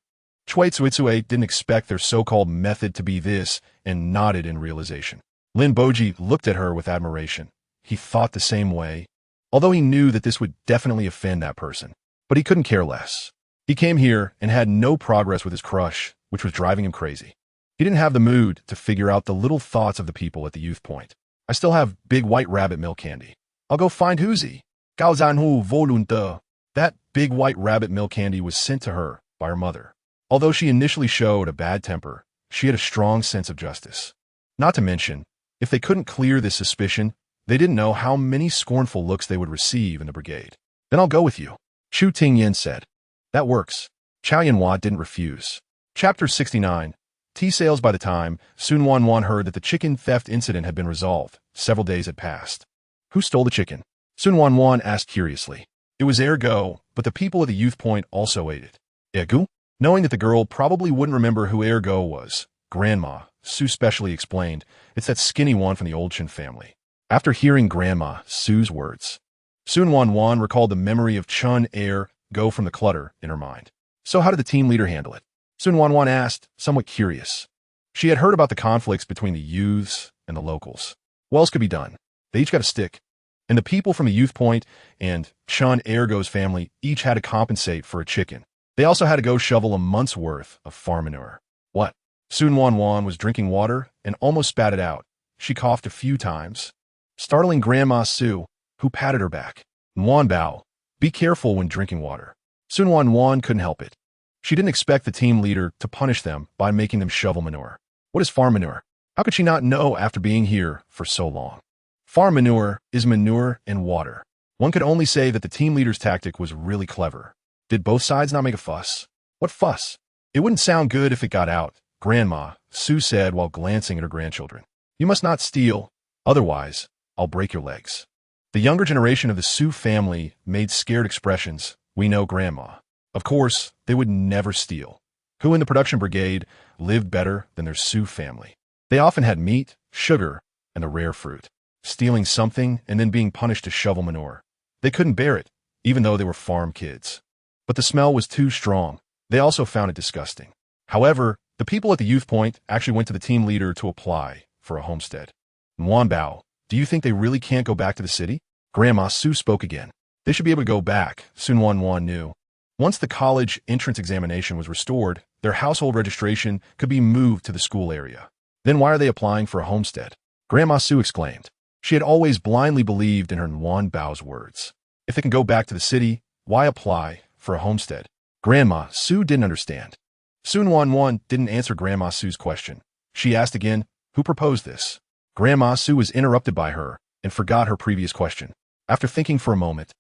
Cui Tsue didn't expect their so-called method to be this and nodded in realization. Lin Boji looked at her with admiration. He thought the same way, although he knew that this would definitely offend that person. But he couldn't care less. He came here and had no progress with his crush, which was driving him crazy. He didn't have the mood to figure out the little thoughts of the people at the youth point. "I still have big white rabbit milk candy. I'll go find Huzi." Gao Zanhu volunte. That big white rabbit milk candy was sent to her by her mother. Although she initially showed a bad temper, she had a strong sense of justice. Not to mention, if they couldn't clear this suspicion, they didn't know how many scornful looks they would receive in the brigade. "Then I'll go with you," Chu Tingyin said. "That works." Chao Yinhua didn't refuse. Chapter 69. Tea sales. By the time Su Nuannuan heard that the chicken theft incident had been resolved, several days had passed. "Who stole the chicken?" Su Nuannuan asked curiously. "It was Ergo, but the people at the youth point also ate it." "Ergo?" Knowing that the girl probably wouldn't remember who Ergo was, Grandma Su specially explained, it's that skinny one from the old Chen family. After hearing Grandma Su's words, Su Nuannuan recalled the memory of Chun Air go from the clutter in her mind. So how did the team leader handle it? Su Nuannuan asked, somewhat curious. She had heard about the conflicts between the youths and the locals. What else could be done? They each got a stick. And the people from the Youth Point and Chun Ergo's family each had to compensate for a chicken. They also had to go shovel a month's worth of farm manure. What? Su Nuannuan was drinking water and almost spat it out. She coughed a few times, startling Grandma Su, who patted her back. Nuan Bao, be careful when drinking water. Su Nuannuan couldn't help it. She didn't expect the team leader to punish them by making them shovel manure. What is farm manure? How could she not know after being here for so long? Farm manure is manure and water. One could only say that the team leader's tactic was really clever. Did both sides not make a fuss? What fuss? It wouldn't sound good if it got out, Grandma Su said while glancing at her grandchildren. You must not steal, otherwise I'll break your legs. The younger generation of the Su family made scared expressions. We know Grandma. Of course, they would never steal. Who in the production brigade lived better than their Su family? They often had meat, sugar, and the rare fruit. Stealing something and then being punished to shovel manure. They couldn't bear it, even though they were farm kids. But the smell was too strong. They also found it disgusting. However, the people at the Youth Point actually went to the team leader to apply for a homestead. Nuan Bao, do you think they really can't go back to the city? Grandma Su spoke again. They should be able to go back, Su Nuannuan knew. Once the college entrance examination was restored, their household registration could be moved to the school area. Then why are they applying for a homestead? Grandma Su exclaimed. She had always blindly believed in her Nuan Bao's words. If they can go back to the city, why apply for a homestead? Grandma Su didn't understand. Su Nuannuan didn't answer Grandma Su's question. She asked again, who proposed this? Grandma Su was interrupted by her and forgot her previous question. After thinking for a moment,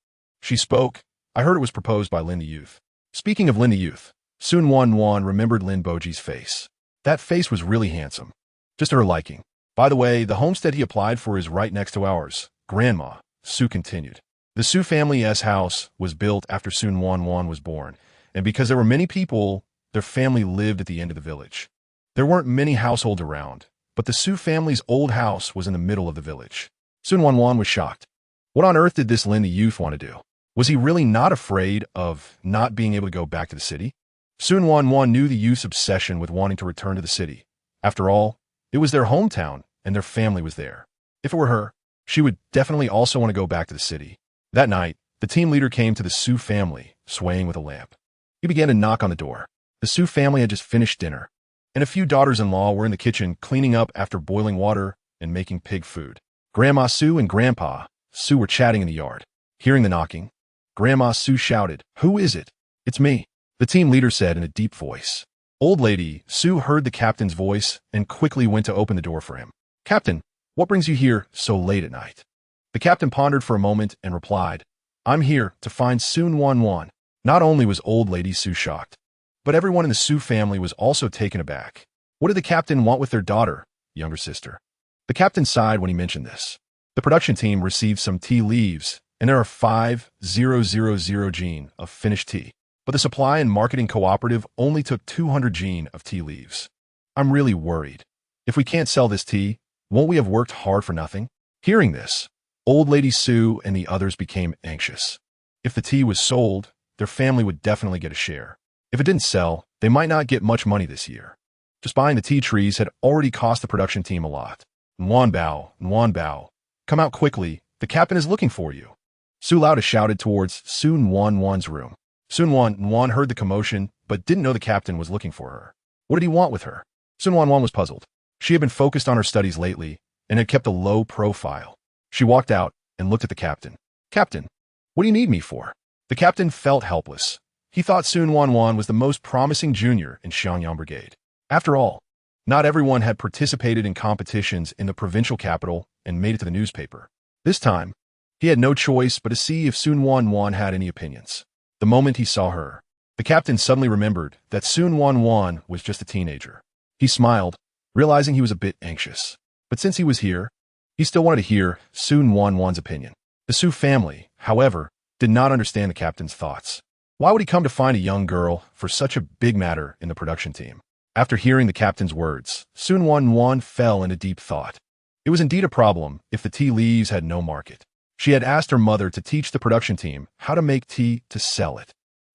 she spoke. I heard it was proposed by Lin the Youth. Speaking of Lin the Youth, Su Nuannuan remembered Lin Boji's face. That face was really handsome. Just to her liking. By the way, the homestead he applied for is right next to ours. Grandma Su continued. The Su family's house was built after Su Nuannuan was born, and because there were many people, their family lived at the end of the village. There weren't many households around, but the Su family's old house was in the middle of the village. Su Nuannuan was shocked. What on earth did this Lin the Youth want to do? Was he really not afraid of not being able to go back to the city? Su Nuannuan knew the youth's obsession with wanting to return to the city. After all, it was their hometown, and their family was there. If it were her, she would definitely also want to go back to the city. That night, the team leader came to the Su family, swaying with a lamp. He began to knock on the door. The Su family had just finished dinner, and a few daughters-in-law were in the kitchen cleaning up after boiling water and making pig food. Grandma Su and Grandpa Su were chatting in the yard. Hearing the knocking, Grandma Su shouted, "Who is it?" "It's me," the team leader said in a deep voice. Old Lady Su heard the captain's voice and quickly went to open the door for him. "Captain, what brings you here so late at night?" The captain pondered for a moment and replied, "I'm here to find Su Nuannuan." Not only was Old Lady Su shocked, but everyone in the Su family was also taken aback. What did the captain want with their daughter, younger sister? The captain sighed when he mentioned this. The production team received some tea leaves, and there are 5,000 gene of finished tea. But the supply and marketing cooperative only took 200 gene of tea leaves. I'm really worried. If we can't sell this tea, won't we have worked hard for nothing? Hearing this, Old Lady Su and the others became anxious. If the tea was sold, their family would definitely get a share. If it didn't sell, they might not get much money this year. Just buying the tea trees had already cost the production team a lot. Nuan Bao, come out quickly. The captain is looking for you. Su Lauda shouted towards Su Nuannuan's room. Su Nuannuan heard the commotion, but didn't know the captain was looking for her. What did he want with her? Su Nuannuan was puzzled. She had been focused on her studies lately and had kept a low profile. She walked out and looked at the captain. "Captain, what do you need me for?" The captain felt helpless. He thought Su Nuannuan was the most promising junior in Xiangyang Brigade. After all, not everyone had participated in competitions in the provincial capital and made it to the newspaper. This time, he had no choice but to see if Su Nuannuan had any opinions. The moment he saw her, the captain suddenly remembered that Su Nuannuan was just a teenager. He smiled, realizing he was a bit anxious. But since he was here, he still wanted to hear Su Nuannuan's opinion. The Su family, however, did not understand the captain's thoughts. Why would he come to find a young girl for such a big matter in the production team? After hearing the captain's words, Su Nuannuan fell into deep thought. It was indeed a problem if the tea leaves had no market. She had asked her mother to teach the production team how to make tea to sell it.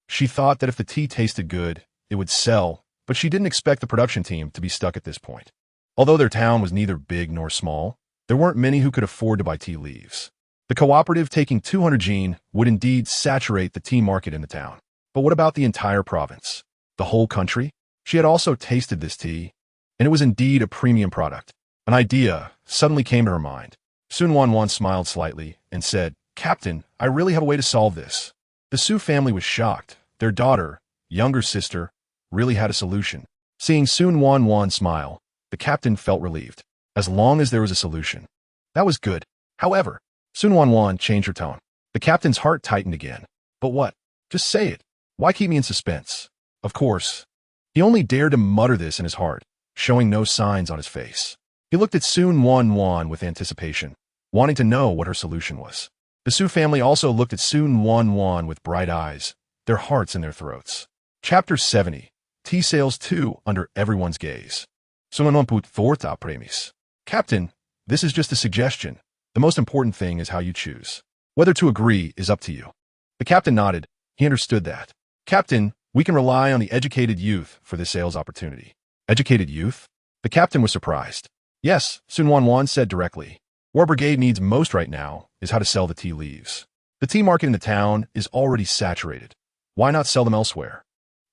She thought that if the tea tasted good, it would sell, but she didn't expect the production team to be stuck at this point. Although their town was neither big nor small, there weren't many who could afford to buy tea leaves. The cooperative taking 200 jin would indeed saturate the tea market in the town. But what about the entire province? The whole country? She had also tasted this tea, and it was indeed a premium product. An idea suddenly came to her mind. Su Nuannuan smiled slightly and said, "Captain, I really have a way to solve this." The Su family was shocked. Their daughter, younger sister, really had a solution. Seeing Su Nuannuan smile, the captain felt relieved. As long as there was a solution. That was good. However, Su Nuannuan changed her tone. The captain's heart tightened again. But what? Just say it. Why keep me in suspense? Of course. He only dared to mutter this in his heart, showing no signs on his face. He looked at Su Nuannuan with anticipation, wanting to know what her solution was. The Su family also looked at Su Nuannuan with bright eyes, their hearts in their throats. Chapter 70. Tea Sales 2 Under Everyone's Gaze. Su Nuannuan put forth a premise. Captain, this is just a suggestion. The most important thing is how you choose. Whether to agree is up to you. The captain nodded. He understood that. Captain, we can rely on the educated youth for this sales opportunity. Educated youth? The captain was surprised. Yes, Su Nuannuan said directly. What our brigade needs most right now is how to sell the tea leaves. The tea market in the town is already saturated. Why not sell them elsewhere?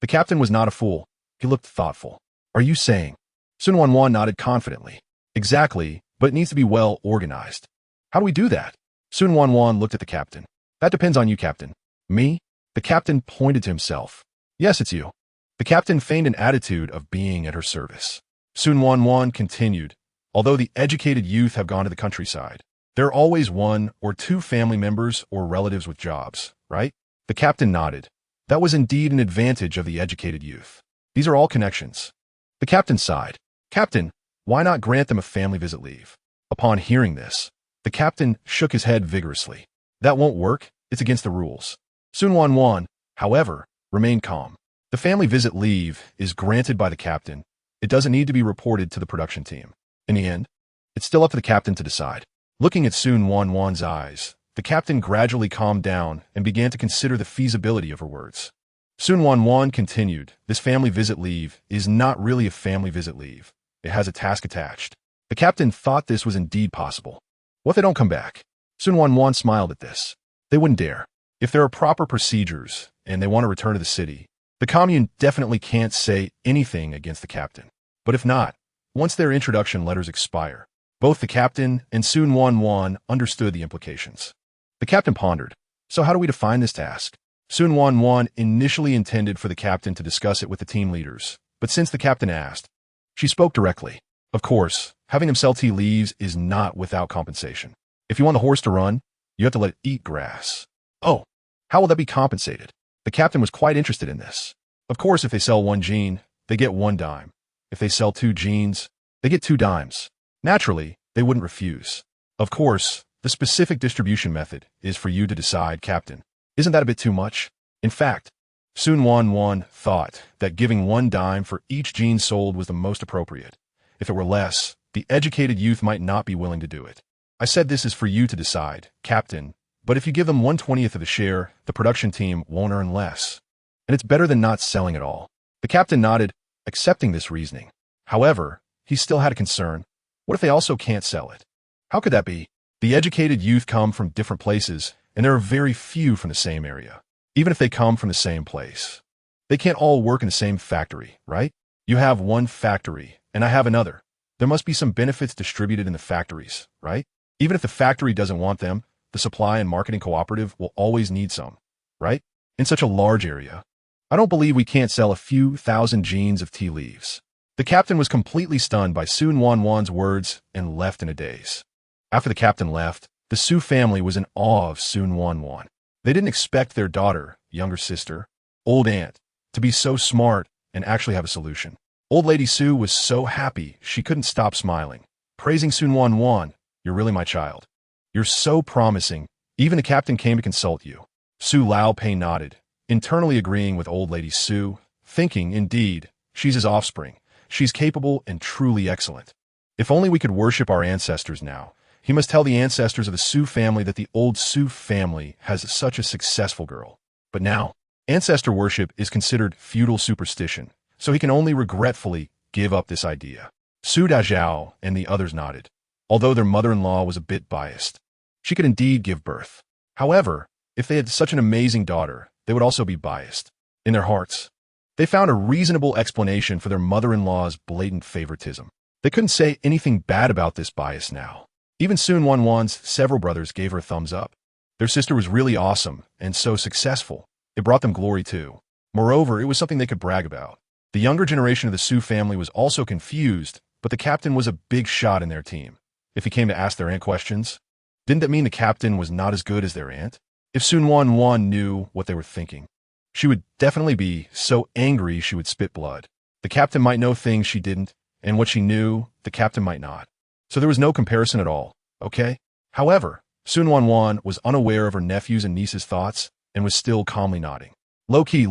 The captain was not a fool. He looked thoughtful. Are you saying? Su Nuannuan nodded confidently. Exactly, but it needs to be well organized. How do we do that? Su Nuannuan looked at the captain. That depends on you, Captain. Me? The captain pointed to himself. Yes, it's you. The captain feigned an attitude of being at her service. Su Nuannuan continued. Although the educated youth have gone to the countryside, there are always one or two family members or relatives with jobs, right? The captain nodded. That was indeed an advantage of the educated youth. These are all connections. The captain sighed. Captain, why not grant them a family visit leave? Upon hearing this, the captain shook his head vigorously. That won't work. It's against the rules. Su Nuannuan, however, remained calm. The family visit leave is granted by the captain. It doesn't need to be reported to the production team. In the end, it's still up to the captain to decide. Looking at Su Nuannuan's eyes, the captain gradually calmed down and began to consider the feasibility of her words. Su Nuannuan continued, this family visit leave is not really a family visit leave. It has a task attached. The captain thought this was indeed possible. What if they don't come back? Su Nuannuan smiled at this. They wouldn't dare. If there are proper procedures and they want to return to the city, the commune definitely can't say anything against the captain. But if not, once their introduction letters expire, both the captain and Su Nuannuan understood the implications. The captain pondered. So how do we define this task? Su Nuannuan initially intended for the captain to discuss it with the team leaders, but since the captain asked, she spoke directly. Of course, having them sell tea leaves is not without compensation. If you want the horse to run, you have to let it eat grass. Oh, how will that be compensated? The captain was quite interested in this. Of course, if they sell 1 jean, they get 1 dime. If they sell 2 jeans, they get 2 dimes. Naturally, they wouldn't refuse. Of course, the specific distribution method is for you to decide, Captain. Isn't that a bit too much? In fact, Su Nuannuan thought that giving 1 dime for each jean sold was the most appropriate. If it were less, the educated youth might not be willing to do it. I said this is for you to decide, Captain, but if you give them 1/20th of a share, the production team won't earn less. And it's better than not selling at all. The captain nodded, accepting this reasoning. However, he still had a concern. What if they also can't sell it? How could that be? The educated youth come from different places, and there are very few from the same area. Even if they come from the same place, they can't all work in the same factory, right? You have one factory, and I have another. There must be some benefits distributed in the factories, right? Even if the factory doesn't want them, the supply and marketing cooperative will always need some, right? In such a large area, I don't believe we can't sell a few thousand jeans of tea leaves. The captain was completely stunned by Su Nuannuan's words and left in a daze. After the captain left, the Su family was in awe of Su Nuannuan. They didn't expect their daughter, younger sister, old aunt, to be so smart and actually have a solution. Old Lady Su was so happy she couldn't stop smiling, praising Su Nuannuan. You're really my child. You're so promising. Even the captain came to consult you. Su Lao Pei nodded, internally agreeing with old Lady Su, thinking, indeed, she's his offspring, She's capable and truly excellent. If only we could worship our ancestors now. He must tell the ancestors of the Su family that the old Su family has such a successful girl. But now, ancestor worship is considered feudal superstition, so he can only regretfully give up this idea. Su Dazhao and the others nodded, although their mother-in-law was a bit biased. She could indeed give birth. However, if they had such an amazing daughter, they would also be biased. In their hearts, they found a reasonable explanation for their mother-in-law's blatant favoritism. They couldn't say anything bad about this bias now. Even Su Nuannuan's several brothers gave her a thumbs up. Their sister was really awesome and so successful. It brought them glory too. Moreover, it was something they could brag about. The younger generation of the Su family was also confused, but the captain was a big shot in their team. If he came to ask their aunt questions, didn't that mean the captain was not as good as their aunt? If Su Nuannuan knew what they were thinking, she would definitely be so angry she would spit blood. The captain might know things she didn't, and what she knew, the captain might not. So there was no comparison at all, okay? However, Su Nuannuan was unaware of her nephew's and niece's thoughts and was still calmly nodding. Low-key.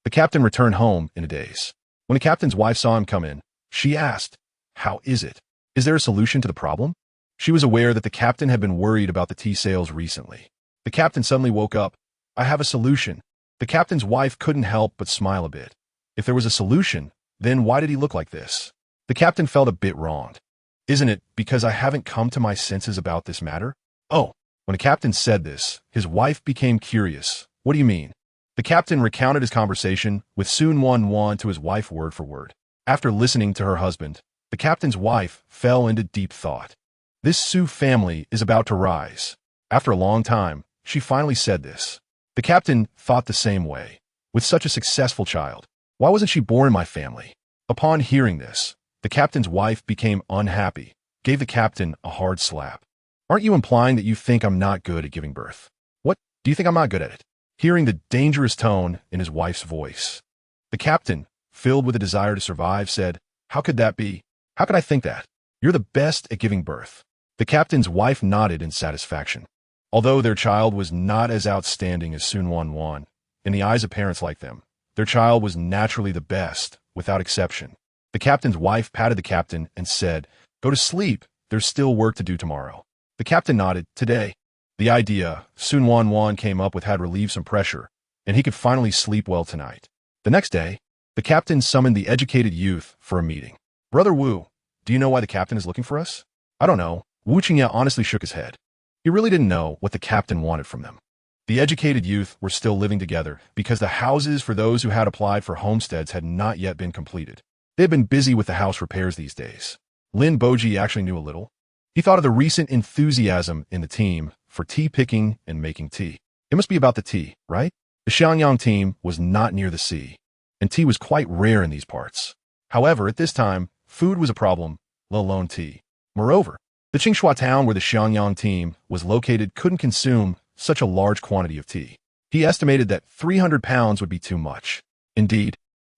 The captain returned home in a daze. When the captain's wife saw him come in, she asked, "How is it? Is there a solution to the problem?" She was aware that the captain had been worried about the tea sales recently. The captain suddenly woke up. "I have a solution." The captain's wife couldn't help but smile a bit. If there was a solution, then why did he look like this? The captain felt a bit wronged. "Isn't it because I haven't come to my senses about this matter?" "Oh." When the captain said this, his wife became curious. "What do you mean?" The captain recounted his conversation with Su Nuannuan to his wife word for word. After listening to her husband, the captain's wife fell into deep thought. This Su family is about to rise. After a long time, she finally said this. The captain thought the same way. With such a successful child, why wasn't she born in my family? Upon hearing this, the captain's wife became unhappy, gave the captain a hard slap. "Aren't you implying that you think I'm not good at giving birth?" "What? Do you think I'm not good at it?" Hearing the dangerous tone in his wife's voice, the captain, filled with a desire to survive, said, "How could that be? How could I think that? You're the best at giving birth." The captain's wife nodded in satisfaction. Although their child was not as outstanding as Su Nuannuan, in the eyes of parents like them, their child was naturally the best, without exception. The captain's wife patted the captain and said, "Go to sleep. There's still work to do tomorrow." The captain nodded. Today, the idea Su Nuannuan came up with had relieved some pressure, and he could finally sleep well tonight. The next day, the captain summoned the educated youth for a meeting. "Brother Wu, do you know why the captain is looking for us?" "I don't know." Wu Qingya honestly shook his head. He really didn't know what the captain wanted from them. The educated youth were still living together because the houses for those who had applied for homesteads had not yet been completed. They had been busy with the house repairs these days. Lin Boji actually knew a little. He thought of the recent enthusiasm in the team for tea picking and making tea. It must be about the tea, right? The Xiangyang team was not near the sea, and tea was quite rare in these parts. However, at this time, food was a problem, let alone tea. Moreover, the Qingshua town where the Xiangyang team was located couldn't consume such a large quantity of tea. He estimated that 300 pounds would be too much. Indeed,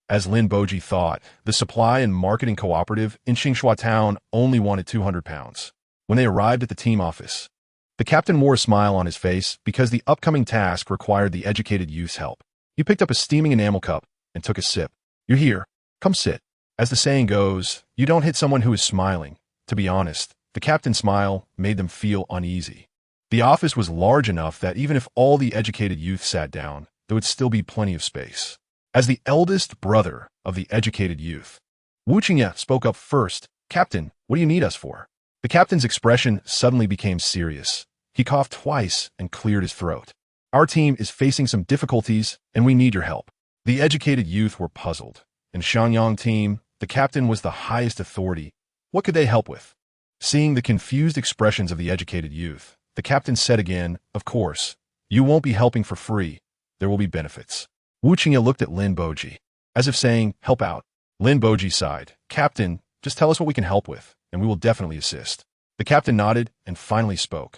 as Lin Boji thought, the supply and marketing cooperative in Qingshua town only wanted 200 pounds. When they arrived at the team office, the captain wore a smile on his face because the upcoming task required the educated youth's help. He picked up a steaming enamel cup and took a sip. "You're here. Come sit." As the saying goes, you don't hit someone who is smiling. To be honest, the captain's smile made them feel uneasy. The office was large enough that even if all the educated youth sat down, there would still be plenty of space. As the eldest brother of the educated youth, Wu Qingya spoke up first. "Captain, what do you need us for?" The captain's expression suddenly became serious. He coughed twice and cleared his throat. "Our team is facing some difficulties, and we need your help." The educated youth were puzzled. In Xiangyang team, the captain was the highest authority. What could they help with? Seeing the confused expressions of the educated youth, the captain said again, "Of course, you won't be helping for free. There will be benefits." Wu Qingya looked at Lin Boji, as if saying, "Help out." Lin Boji sighed. "Captain, just tell us what we can help with, and we will definitely assist." The captain nodded and finally spoke.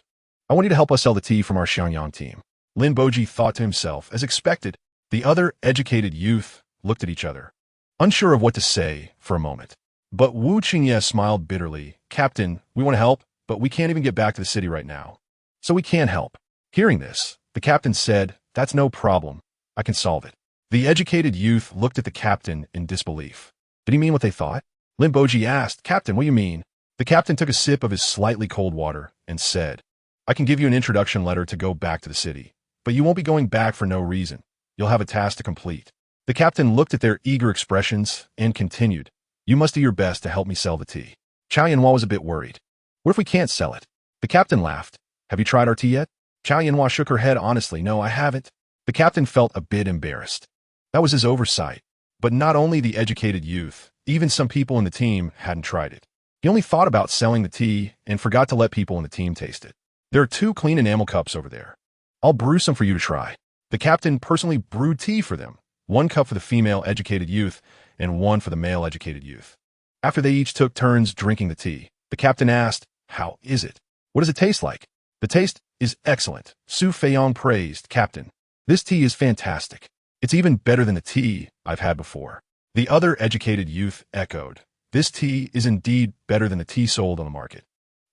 "I want you to help us sell the tea from our Xiangyang team." Lin Boji thought to himself, as expected. The other educated youth looked at each other, unsure of what to say for a moment. But Wu Qingya smiled bitterly. "Captain, we want to help, but we can't even get back to the city right now. So we can't help." Hearing this, the captain said, "That's no problem. I can solve it." The educated youth looked at the captain in disbelief. Did he mean what they thought? Lin Boji asked, Captain, what do you mean? The captain took a sip of his slightly cold water and said, I can give you an introduction letter to go back to the city, but you won't be going back for no reason. You'll have a task to complete. The captain looked at their eager expressions and continued, You must do your best to help me sell the tea. Chow Yunhua was a bit worried. What if we can't sell it? The captain laughed. Have you tried our tea yet? Chow Yunhua shook her head honestly. No, I haven't. The captain felt a bit embarrassed. That was his oversight. But not only the educated youth, even some people in the team hadn't tried it. He only thought about selling the tea and forgot to let people in the team taste it. There are 2 clean enamel cups over there. I'll brew some for you to try. The captain personally brewed tea for them. 1 cup for the female educated youth and 1 for the male educated youth. After they each took turns drinking the tea, the captain asked, How is it? What does it taste like? The taste is excellent, Su Feiyong praised, Captain. This tea is fantastic. It's even better than the tea I've had before. The other educated youth echoed, This tea is indeed better than the tea sold on the market.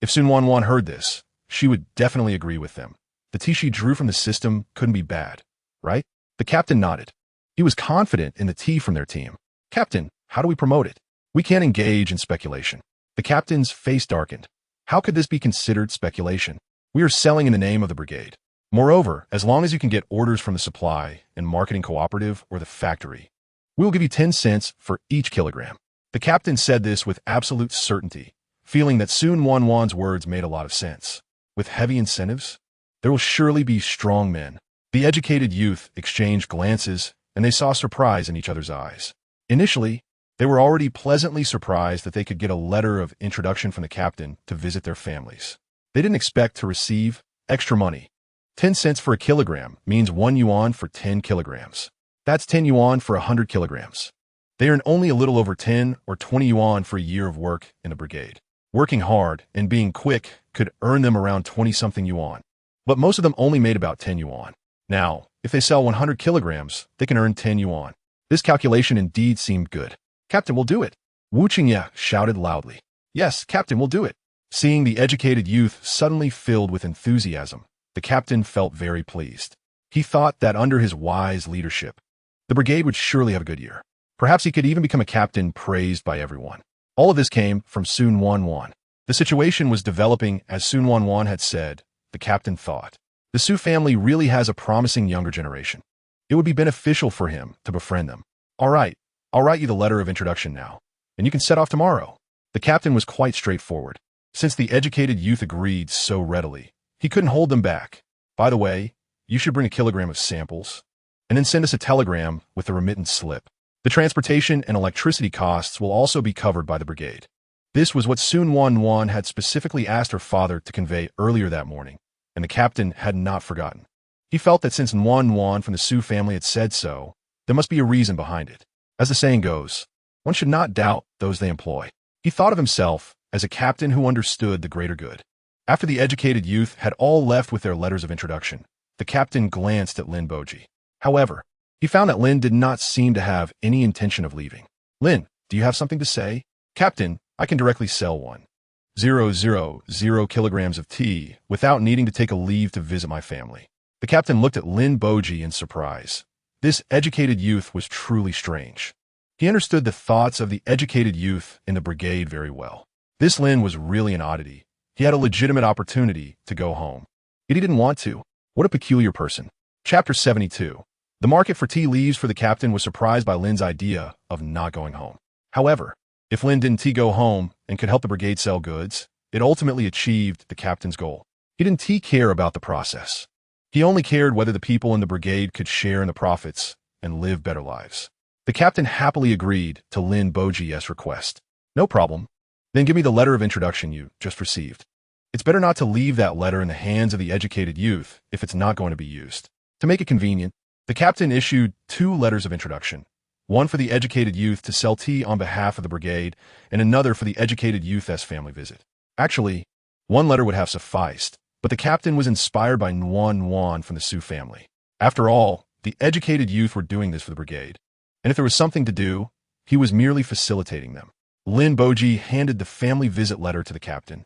If Su Nuannuan heard this, she would definitely agree with them. The tea she drew from the system couldn't be bad, right? The captain nodded. He was confident in the tea from their team. Captain, how do we promote it? We can't engage in speculation. The captain's face darkened. How could this be considered speculation? We are selling in the name of the brigade. Moreover, as long as you can get orders from the supply and marketing cooperative or the factory, we will give you 10 cents for each kilogram. The captain said this with absolute certainty, feeling that Su Nuannuan's words made a lot of sense. With heavy incentives, there will surely be strong men. The educated youth exchanged glances, and they saw surprise in each other's eyes. Initially, they were already pleasantly surprised that they could get a letter of introduction from the captain to visit their families. They didn't expect to receive extra money. 10 cents for a kilogram means 1 yuan for 10 kilograms. That's 10 yuan for 100 kilograms. They earn only a little over 10 or 20 yuan for a year of work in the brigade. Working hard and being quick could earn them around 20-something yuan. But most of them only made about 10 yuan. Now, if they sell 100 kilograms, they can earn 10 yuan. This calculation indeed seemed good. Captain, we'll do it. Wu Qingye shouted loudly. Yes, Captain, we'll do it. Seeing the educated youth suddenly filled with enthusiasm, the captain felt very pleased. He thought that under his wise leadership, the brigade would surely have a good year. Perhaps he could even become a captain praised by everyone. All of this came from Su Nuannuan. The situation was developing as Su Nuannuan had said, the captain thought. The Su family really has a promising younger generation. It would be beneficial for him to befriend them. All right, I'll write you the letter of introduction now, and you can set off tomorrow. The captain was quite straightforward. Since the educated youth agreed so readily, he couldn't hold them back. By the way, you should bring a kilogram of samples, and then send us a telegram with the remittance slip. The transportation and electricity costs will also be covered by the brigade. This was what Su Nuannuan had specifically asked her father to convey earlier that morning, and the captain had not forgotten. He felt that since Nuannuan from the Su family had said so, there must be a reason behind it. As the saying goes, one should not doubt those they employ. He thought of himself as a captain who understood the greater good. After the educated youth had all left with their letters of introduction, the captain glanced at Lin Boji. However, he found that Lin did not seem to have any intention of leaving. Lin, do you have something to say? Captain, I can directly sell 1,000 kilograms of tea without needing to take a leave to visit my family. The captain looked at Lin Boji in surprise. This educated youth was truly strange. He understood the thoughts of the educated youth in the brigade very well. This Lin was really an oddity. He had a legitimate opportunity to go home. Yet he didn't want to. What a peculiar person. Chapter 72. The market for tea leaves for the captain was surprised by Lin's idea of not going home. However, if Lin didn't go home and could help the brigade sell goods, it ultimately achieved the captain's goal. He didn't care about the process. He only cared whether the people in the brigade could share in the profits and live better lives. The captain happily agreed to Lin Boji's request. No problem. Then give me the letter of introduction you just received. It's better not to leave that letter in the hands of the educated youth if it's not going to be used. To make it convenient, the captain issued 2 letters of introduction, one for the educated youth to sell tea on behalf of the brigade, and another for the educated youth's family visit. Actually, one letter would have sufficed, but the captain was inspired by Nuannuan from the Su family. After all, the educated youth were doing this for the brigade, and if there was something to do, he was merely facilitating them. Lin Boji handed the family visit letter to the captain,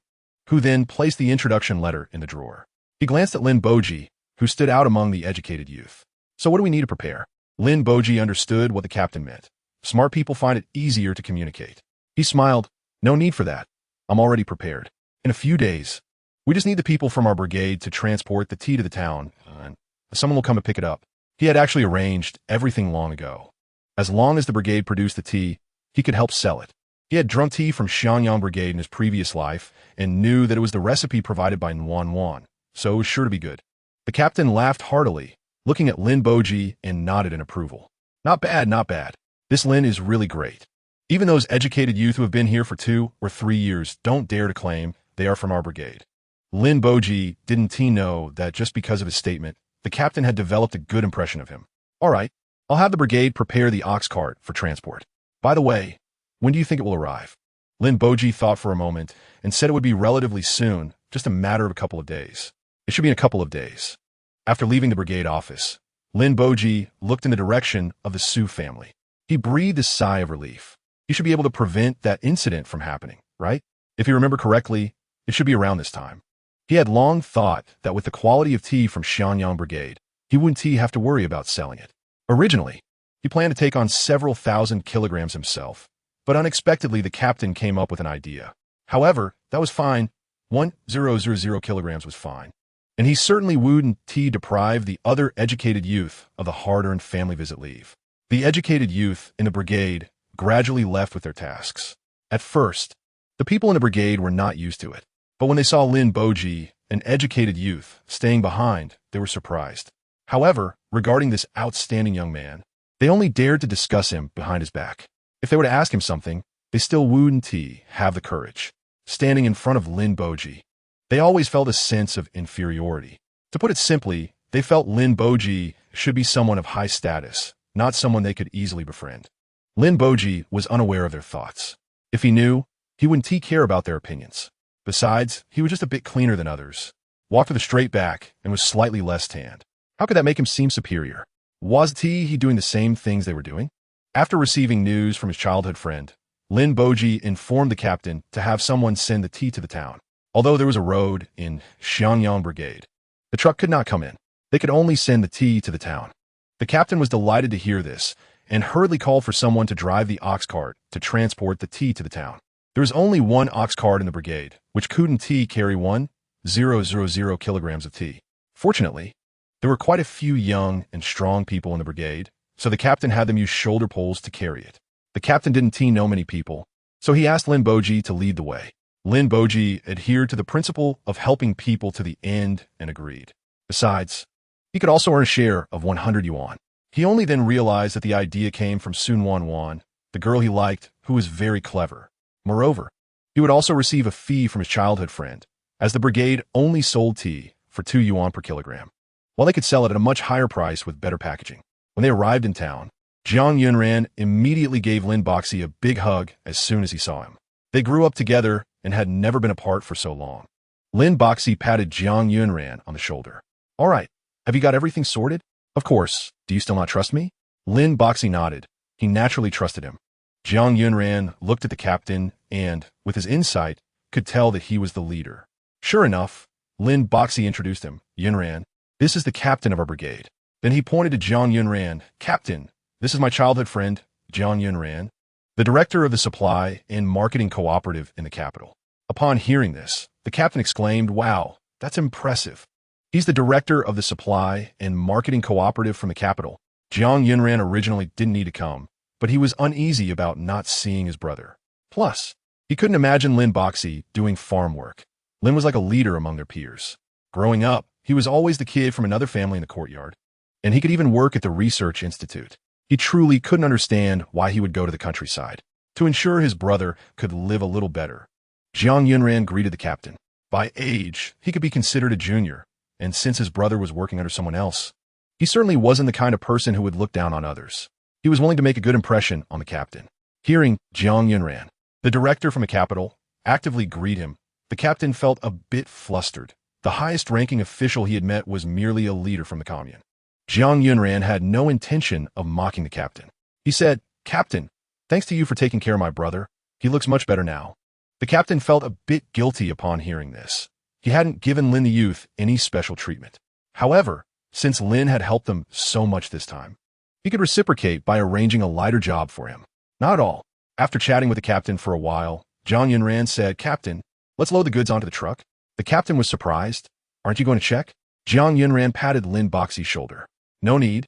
who then placed the introduction letter in the drawer. He glanced at Lin Boji, who stood out among the educated youth. So what do we need to prepare? Lin Boji understood what the captain meant. Smart people find it easier to communicate. He smiled. No need for that. I'm already prepared. In a few days, we just need the people from our brigade to transport the tea to the town, and someone will come and pick it up. He had actually arranged everything long ago. As long as the brigade produced the tea, he could help sell it. He had drunk tea from Su Nuannuan Brigade in his previous life and knew that it was the recipe provided by Su Nuannuan, so it was sure to be good. The captain laughed heartily, looking at Lin Boji, and nodded in approval. Not bad, not bad. This Lin is really great. Even those educated youth who have been here for 2 or 3 years don't dare to claim they are from our brigade. Lin Boji didn't know that just because of his statement, the captain had developed a good impression of him. All right, I'll have the brigade prepare the ox cart for transport. By the way, when do you think it will arrive? Lin Boji thought for a moment and said it would be relatively soon, just a matter of a couple of days. It should be in a couple of days. After leaving the brigade office, Lin Boji looked in the direction of the Su family. He breathed a sigh of relief. He should be able to prevent that incident from happening, right? If you remember correctly, it should be around this time. He had long thought that with the quality of tea from Su Nuannuan Brigade, he wouldn't have to worry about selling it. Originally, he planned to take on several thousand kilograms himself, but unexpectedly the captain came up with an idea. However, that was fine. 1,000 kilograms was fine. And he certainly wouldn't deprive the other educated youth of the hard-earned family visit leave. The educated youth in the brigade gradually left with their tasks. At first, the people in the brigade were not used to it, but when they saw Lin Boji, an educated youth, staying behind, they were surprised. However, regarding this outstanding young man, they only dared to discuss him behind his back. If they were to ask him something, they still wouldn't have the courage. Standing in front of Lin Boji, they always felt a sense of inferiority. To put it simply, they felt Lin Boji should be someone of high status, not someone they could easily befriend. Lin Boji was unaware of their thoughts. If he knew, he wouldn't care about their opinions. Besides, he was just a bit cleaner than others, walked with a straight back, and was slightly less tanned. How could that make him seem superior? Was he doing the same things they were doing? After receiving news from his childhood friend, Lin Boji informed the captain to have someone send the tea to the town. Although there was a road in Su Nuannuan Brigade, the truck could not come in. They could only send the tea to the town. The captain was delighted to hear this and hurriedly called for someone to drive the ox cart to transport the tea to the town. There was only one ox cart in the brigade, which couldn't carry 1,000 kilograms of tea. Fortunately, there were quite a few young and strong people in the brigade, so the captain had them use shoulder poles to carry it. The captain didn't know many people, so he asked Lin Boji to lead the way. Lin Boji adhered to the principle of helping people to the end and agreed. Besides, he could also earn a share of 100 yuan. He only then realized that the idea came from Su Nuannuan, the girl he liked, who was very clever. Moreover, he would also receive a fee from his childhood friend, as the brigade only sold tea for 2 yuan per kilogram, while they could sell it at a much higher price with better packaging. When they arrived in town, Jiang Yunran immediately gave Lin Boxi a big hug as soon as he saw him. They grew up together and had never been apart for so long. Lin Boxi patted Jiang Yunran on the shoulder. All right, have you got everything sorted? Of course. Do you still not trust me? Lin Boxi nodded. He naturally trusted him. Jiang Yunran looked at the captain and, with his insight, could tell that he was the leader. Sure enough, Lin Boxi introduced him. Yunran, this is the captain of our brigade. Then he pointed to Jiang Yunran. Captain, this is my childhood friend, Jiang Yunran, the director of the supply and marketing cooperative in the capital. Upon hearing this, the captain exclaimed, wow, that's impressive. He's the director of the supply and marketing cooperative from the capital. Jiang Yunran originally didn't need to come, but he was uneasy about not seeing his brother. Plus, he couldn't imagine Lin Boxi doing farm work. Lin was like a leader among their peers. Growing up, he was always the kid from another family in the courtyard, and he could even work at the research institute. He truly couldn't understand why he would go to the countryside, to ensure his brother could live a little better. Jiang Yunran greeted the captain. By age, he could be considered a junior, and since his brother was working under someone else, he certainly wasn't the kind of person who would look down on others. He was willing to make a good impression on the captain. Hearing Jiang Yunran, the director from the capital, actively greet him, the captain felt a bit flustered. The highest-ranking official he had met was merely a leader from the commune. Jiang Yunran had no intention of mocking the captain. He said, Captain, thanks to you for taking care of my brother. He looks much better now. The captain felt a bit guilty upon hearing this. He hadn't given Lin the youth any special treatment. However, since Lin had helped them so much this time, he could reciprocate by arranging a lighter job for him. Not at all. After chatting with the captain for a while, Jiang Yunran said, Captain, let's load the goods onto the truck. The captain was surprised. Aren't you going to check? Jiang Yunran patted Lin Boxy's shoulder. No need.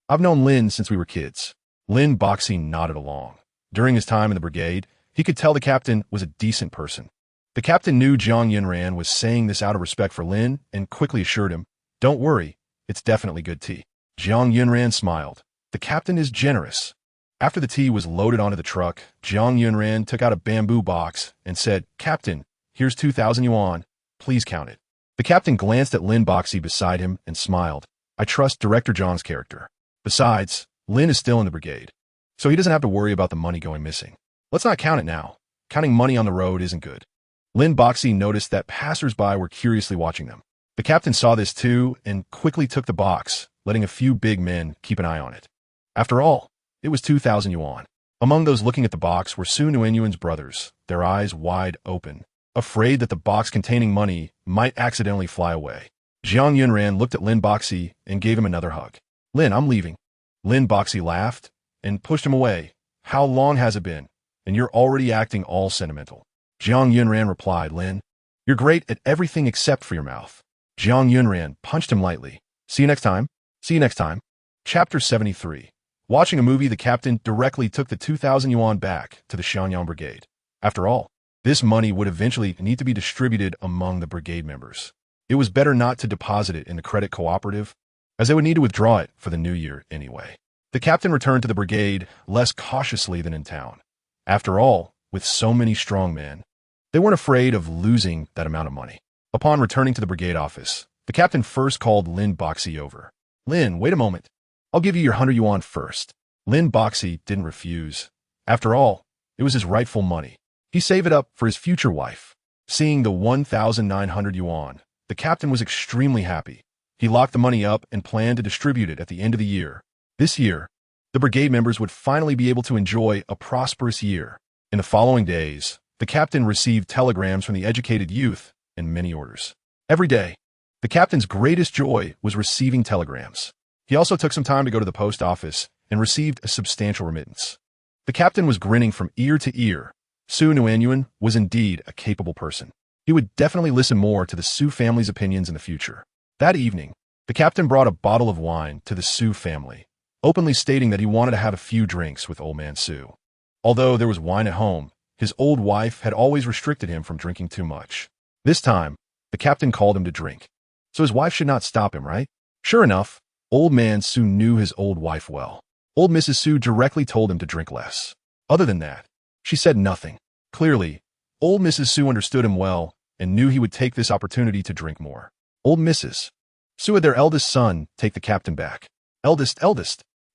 I've known Lin since we were kids. Lin Boxy nodded along. During his time in the brigade, he could tell the captain was a decent person. The captain knew Jiang Yunran was saying this out of respect for Lin and quickly assured him, Don't worry, it's definitely good tea. Jiang Yunran smiled. The captain is generous. After the tea was loaded onto the truck, Jiang Yunran took out a bamboo box and said, Captain, here's 2,000 yuan. Please count it. The captain glanced at Lin Boxy beside him and smiled. I trust Director Zhang's character. Besides, Lin is still in the brigade, so he doesn't have to worry about the money going missing. Let's not count it now. Counting money on the road isn't good. Lin Boxy noticed that passers-by were curiously watching them. The captain saw this too and quickly took the box, letting a few big men keep an eye on it. After all, it was 2,000 yuan. Among those looking at the box were Su Nuannuan's brothers, their eyes wide open, afraid that the box containing money might accidentally fly away. Jiang Yunran looked at Lin Boxy and gave him another hug. Lin, I'm leaving. Lin Boxy laughed and pushed him away. How long has it been? And you're already acting all sentimental. Jiang Yunran replied, Lin, you're great at everything except for your mouth. Jiang Yunran punched him lightly. See you next time. See you next time. Chapter 73. Watching a movie, the captain directly took the 2,000 yuan back to the Xianyang Brigade. After all, this money would eventually need to be distributed among the brigade members. It was better not to deposit it in the credit cooperative, as they would need to withdraw it for the new year anyway. The captain returned to the brigade less cautiously than in town. After all, with so many strong men, they weren't afraid of losing that amount of money. Upon returning to the brigade office, the captain first called Lin Boxy over. Lin, wait a moment. I'll give you your 100 yuan first. Lin Boxy didn't refuse. After all, it was his rightful money. He saved it up for his future wife. Seeing the 1,900 yuan, the captain was extremely happy. He locked the money up and planned to distribute it at the end of the year. This year, the brigade members would finally be able to enjoy a prosperous year. In the following days, the captain received telegrams from the educated youth and many orders. Every day, the captain's greatest joy was receiving telegrams. He also took some time to go to the post office and received a substantial remittance. The captain was grinning from ear to ear. Su Nuannuan was indeed a capable person. He would definitely listen more to the Su family's opinions in the future. That evening, the captain brought a bottle of wine to the Su family, openly stating that he wanted to have a few drinks with old man Su. Although there was wine at home, his old wife had always restricted him from drinking too much. This time, the captain called him to drink. So his wife should not stop him, right? Sure enough, old man Su knew his old wife well. Old Mrs. Su directly told him to drink less. Other than that, she said nothing. Clearly, old Mrs. Su understood him well and knew he would take this opportunity to drink more. Old Mrs. Su had their eldest son take the captain back. Eldest.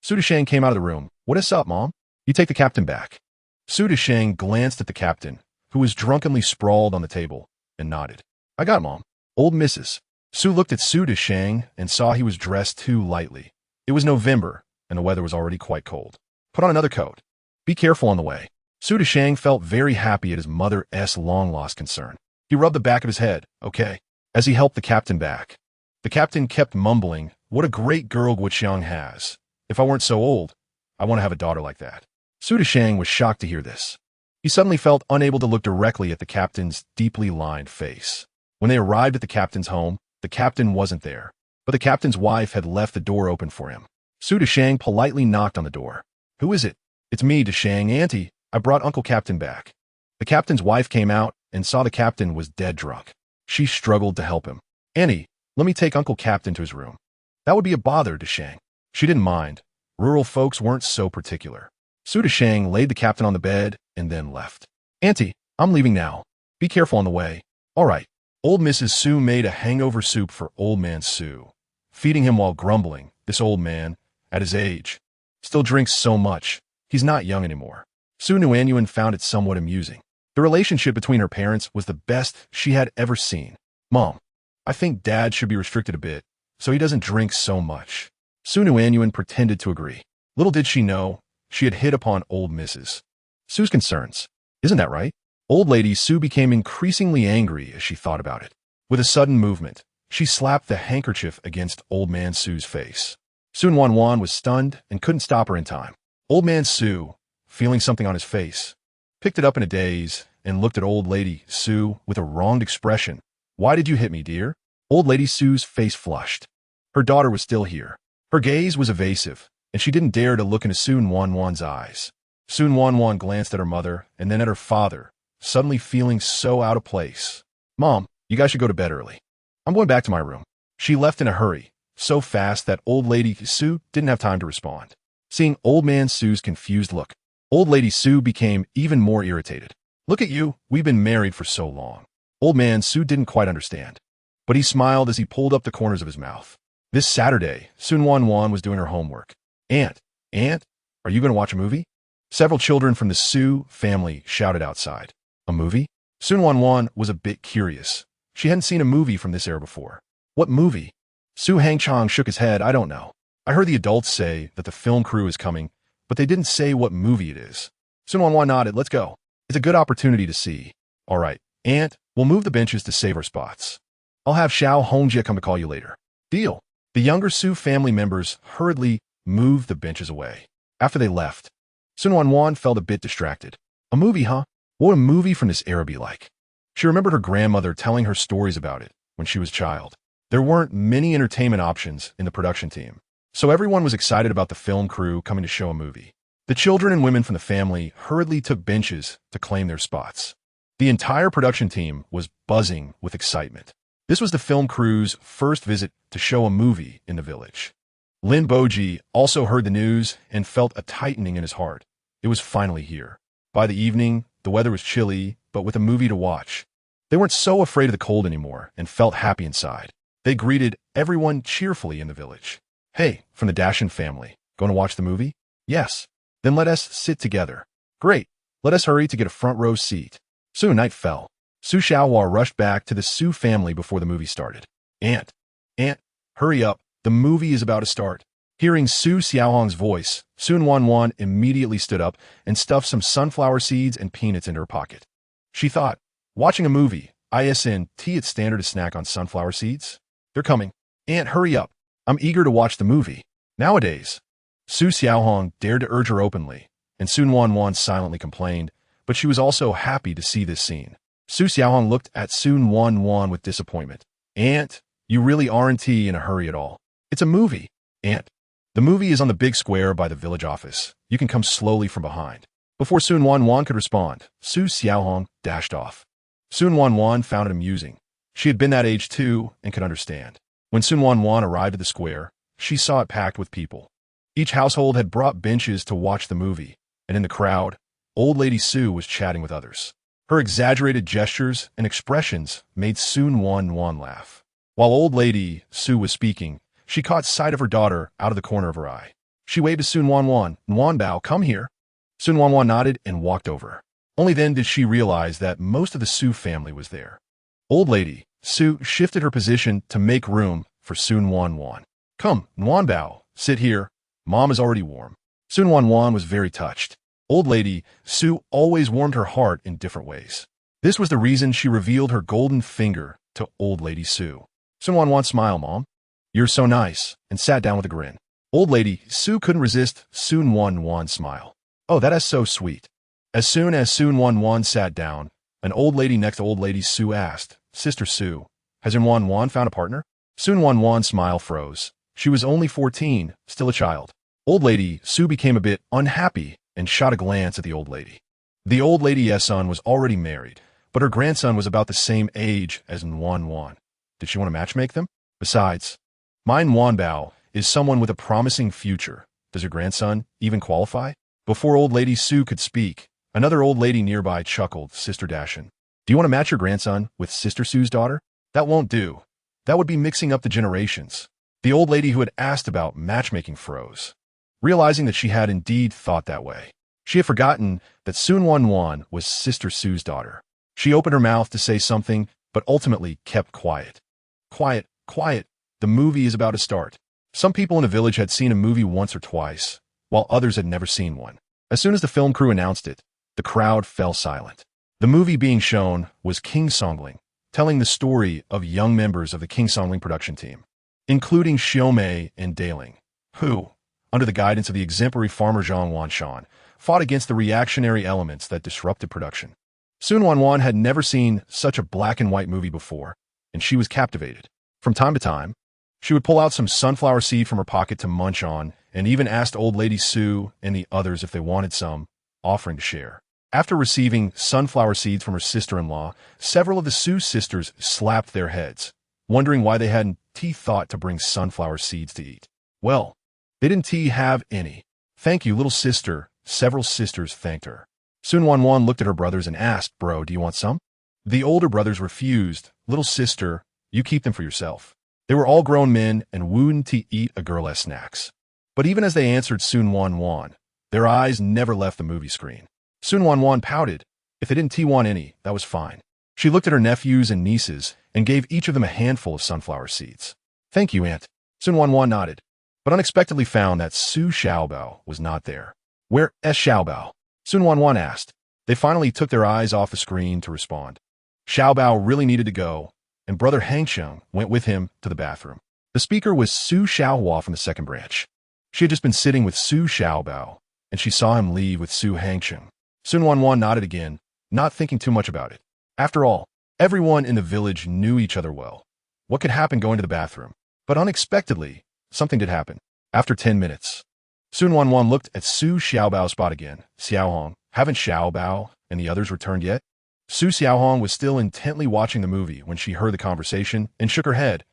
Su Deshang came out of the room. What is up, Mom? You take the captain back. Su Deshang glanced at the captain, who was drunkenly sprawled on the table, and nodded. I got it, Mom. Old Mrs. Su looked at Su Deshang and saw he was dressed too lightly. It was November, and the weather was already quite cold. Put on another coat. Be careful on the way. Su Deshang felt very happy at his mother's long-lost concern. He rubbed the back of his head, okay, as he helped the captain back. The captain kept mumbling, what a great girl Guoqiang has. If I weren't so old, I want to have a daughter like that. Su Deshang was shocked to hear this. He suddenly felt unable to look directly at the captain's deeply lined face. When they arrived at the captain's home, the captain wasn't there, but the captain's wife had left the door open for him. Su Deshang politely knocked on the door. Who is it? It's me, Deshang, Auntie. I brought Uncle Captain back. The captain's wife came out and saw the captain was dead drunk. She struggled to help him. Annie, let me take Uncle Captain to his room. That would be a bother, Deshang. She didn't mind. Rural folks weren't so particular. Su Deshang laid the captain on the bed and then left. Auntie, I'm leaving now. Be careful on the way. All right. Old Mrs. Su made a hangover soup for old man Su, feeding him while grumbling. This old man, at his age, still drinks so much. He's not young anymore. Su Nuannuan found it somewhat amusing. The relationship between her parents was the best she had ever seen. Mom, I think Dad should be restricted a bit, so he doesn't drink so much. Su Nuannuan pretended to agree. Little did she know, she had hit upon old Mrs. Su's concerns. Isn't that right? Old lady Su became increasingly angry as she thought about it. With a sudden movement, she slapped the handkerchief against old man Su's face. Su Nuannuan was stunned and couldn't stop her in time. Old man Su, feeling something on his face. Picked it up in a daze and looked at old lady Su with a wronged expression. Why did you hit me, dear? Old lady Su's face flushed. Her daughter was still here. Her gaze was evasive, and she didn't dare to look into Su Nuannuan's eyes. Su Nuannuan glanced at her mother and then at her father, suddenly feeling so out of place. Mom, you guys should go to bed early. I'm going back to my room. She left in a hurry, so fast that old lady Su didn't have time to respond. Seeing old man Su's confused look, old lady Su became even more irritated. Look at you, we've been married for so long. Old man Su didn't quite understand, but he smiled as he pulled up the corners of his mouth. This Saturday, Su Nuannuan was doing her homework. Aunt, are you going to watch a movie? Several children from the Su family shouted outside. A movie? Su Nuannuan was a bit curious. She hadn't seen a movie from this era before. What movie? Su Hangchang shook his head. I don't know. I heard the adults say that the film crew is coming, but they didn't say what movie it is. Su Nuannuan nodded. Let's go. It's a good opportunity to see. All right, Aunt, we'll move the benches to save our spots. I'll have Xiao Hongjie come to call you later. Deal. The younger Su family members hurriedly moved the benches away. After they left, Su Nuannuan felt a bit distracted. A movie, huh? What would a movie from this era be like? She remembered her grandmother telling her stories about it when she was a child. There weren't many entertainment options in the production team, so everyone was excited about the film crew coming to show a movie. The children and women from the family hurriedly took benches to claim their spots. The entire production team was buzzing with excitement. This was the film crew's first visit to show a movie in the village. Lin Boji also heard the news and felt a tightening in his heart. It was finally here. By the evening, the weather was chilly, but with a movie to watch. They weren't so afraid of the cold anymore and felt happy inside. They greeted everyone cheerfully in the village. Hey, from the Dashin family, going to watch the movie? Yes. Then let us sit together. Great. Let us hurry to get a front row seat. Soon night fell. Su Xiaohua rushed back to the Su family before the movie started. Aunt, hurry up. The movie is about to start. Hearing Su Xiaohong's voice, Su Nuannuan immediately stood up and stuffed some sunflower seeds and peanuts into her pocket. She thought, watching a movie, isn't it standard to snack on sunflower seeds? They're coming. Aunt, hurry up. I'm eager to watch the movie. Nowadays, Su Xiaohong dared to urge her openly, and Su Nuannuan silently complained, but she was also happy to see this scene. Su Xiaohong looked at Su Nuannuan with disappointment. Aunt, you really aren't in a hurry at all. It's a movie. Aunt, the movie is on the big square by the village office. You can come slowly from behind. Before Su Nuannuan could respond, Su Xiaohong dashed off. Su Nuannuan found it amusing. She had been that age too and could understand. When Su Nuannuan arrived at the square, she saw it packed with people. Each household had brought benches to watch the movie, and in the crowd, old lady Su was chatting with others. Her exaggerated gestures and expressions made Su Nuannuan laugh. While old lady Su was speaking, she caught sight of her daughter out of the corner of her eye. She waved to Su Nuannuan. Nuanbao, come here. Su Nuannuan nodded and walked over. Only then did she realize that most of the Su family was there. Old lady Su shifted her position to make room for Su Nuannuan. Come, Nuanbao, sit here. Mom is already warm. Su Nuannuan was very touched. Old lady Su always warmed her heart in different ways. This was the reason she revealed her golden finger to old lady Su. Su Nuannuan smiled, Mom. You're so nice, and sat down with a grin. Old lady Su couldn't resist Su Nuannuan's smile. Oh, that is so sweet. As soon as Su Nuannuan sat down, an old lady next to old lady Su asked, Sister Su, has your Nuannuan found a partner? Su Nuannuan's smile froze. She was only 14, still a child. Old lady Su became a bit unhappy and shot a glance at the old lady. The old lady's son was already married, but her grandson was about the same age as Nuannuan. Did she want to matchmake them? Besides, my Nuanbao is someone with a promising future. Does your grandson even qualify? Before old lady Su could speak, another old lady nearby chuckled, Sister Dashin. Do you want to match your grandson with Sister Su's daughter? That won't do. That would be mixing up the generations. The old lady who had asked about matchmaking froze, realizing that she had indeed thought that way. She had forgotten that Su Nuannuan was Sister Su's daughter. She opened her mouth to say something, but ultimately kept quiet. Quiet, quiet. The movie is about to start. Some people in the village had seen a movie once or twice, while others had never seen one. As soon as the film crew announced it, the crowd fell silent. The movie being shown was King Songling, telling the story of young members of the King Songling production team, including Xiaomei and Daling, who, under the guidance of the exemplary farmer Zhang Wanshan, fought against the reactionary elements that disrupted production. Su Nuannuan had never seen such a black-and-white movie before, and she was captivated. From time to time, she would pull out some sunflower seed from her pocket to munch on, and even asked old lady Su and the others if they wanted some, offering to share. After receiving sunflower seeds from her sister-in-law, several of the Su sisters slapped their heads, wondering why they hadn't thought to bring sunflower seeds to eat. Well, they didn't have any. Thank you, little sister, several sisters thanked her. Su Nuannuan looked at her brothers and asked, Bro, do you want some? The older brothers refused. Little sister, you keep them for yourself. They were all grown men and wouldn't eat a girl as snacks. But even as they answered Su Nuannuan, their eyes never left the movie screen. Su Nuannuan pouted. If they didn't want any, that was fine. She looked at her nephews and nieces and gave each of them a handful of sunflower seeds. Thank you, Aunt. Su Nuannuan nodded, but unexpectedly found that Su Xiaobao was not there. Where is Xiaobao? Su Nuannuan asked. They finally took their eyes off the screen to respond. Xiaobao really needed to go, and brother Hangsheng went with him to the bathroom. The speaker was Su Xiaohua from the second branch. She had just been sitting with Su Xiaobao, and she saw him leave with Su Hangsheng. Su Nuannuan nodded again, not thinking too much about it. After all, everyone in the village knew each other well. What could happen going to the bathroom? But unexpectedly, something did happen. After 10 minutes, Su Nuannuan looked at Su Xiaobao's spot again. Xiaohong, haven't Xiaobao and the others returned yet? Su Xiaohong was still intently watching the movie when she heard the conversation and shook her head.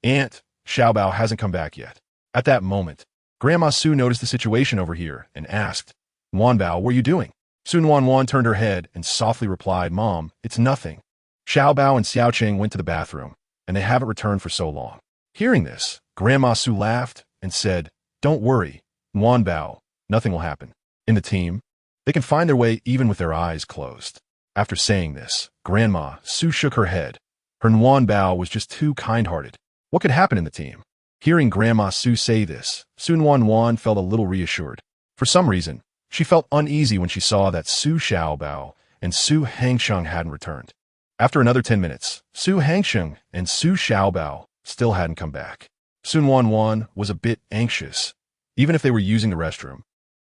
Aunt, Xiaobao hasn't come back yet. At that moment, Grandma Su noticed the situation over here and asked, Nuanbao, what are you doing? Su Nuannuan turned her head and softly replied, Mom, it's nothing. Xiaobao and Xiaoqing went to the bathroom, and they haven't returned for so long. Hearing this, Grandma Su laughed and said, Don't worry, Nuanbao, nothing will happen. In the team, they can find their way even with their eyes closed. After saying this, Grandma Su shook her head. Her Nuanbao was just too kind-hearted. What could happen in the team? Hearing Grandma Su say this, Su Nuannuan felt a little reassured. For some reason, she felt uneasy when she saw that Su Xiaobao and Su Hangsheng hadn't returned. After another 10 minutes, Su Hangsheng and Su Xiaobao still hadn't come back. Su Nuannuan was a bit anxious. Even if they were using the restroom,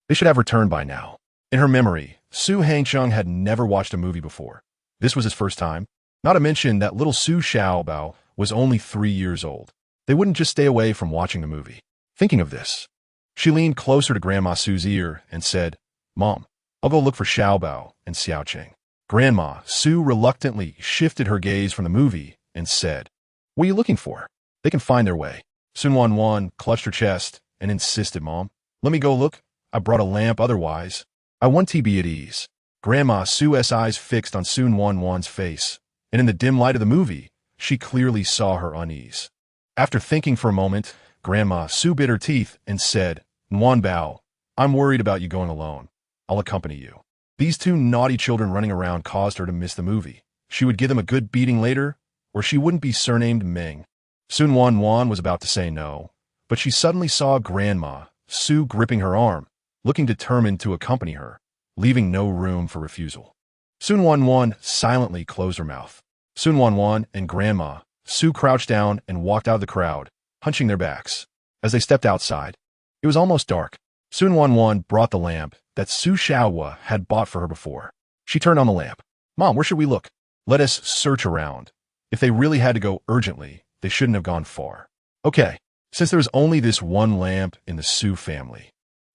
they should have returned by now. In her memory, Su Hangsheng had never watched a movie before. This was his first time. Not to mention that little Su Xiaobao was only 3 years old. They wouldn't just stay away from watching the movie. Thinking of this, she leaned closer to Grandma Su's ear and said, Mom, I'll go look for Xiaobao and Xiaoqing. Grandma Su reluctantly shifted her gaze from the movie and said, What are you looking for? They can find their way. Su Nuannuan clutched her chest and insisted, Mom, let me go look. I brought a lamp otherwise. I want to be at ease. Grandma Su's eyes fixed on Su Nuannuan's face, and in the dim light of the movie, she clearly saw her unease. After thinking for a moment, Grandma Su bit her teeth and said, Nuanbao, I'm worried about you going alone. I'll accompany you. These two naughty children running around caused her to miss the movie. She would give them a good beating later, or she wouldn't be surnamed Meng. Su Nuannuan was about to say no, but she suddenly saw Grandma Su gripping her arm, looking determined to accompany her, leaving no room for refusal. Su Nuannuan silently closed her mouth. Su Nuannuan and Grandma Su crouched down and walked out of the crowd, hunching their backs. As they stepped outside, it was almost dark. Su Nuannuan brought the lamp that Su Xiaohua had bought for her before. She turned on the lamp. Mom, where should we look? Let us search around. If they really had to go urgently, they shouldn't have gone far. Okay, since there was only this one lamp in the Su family.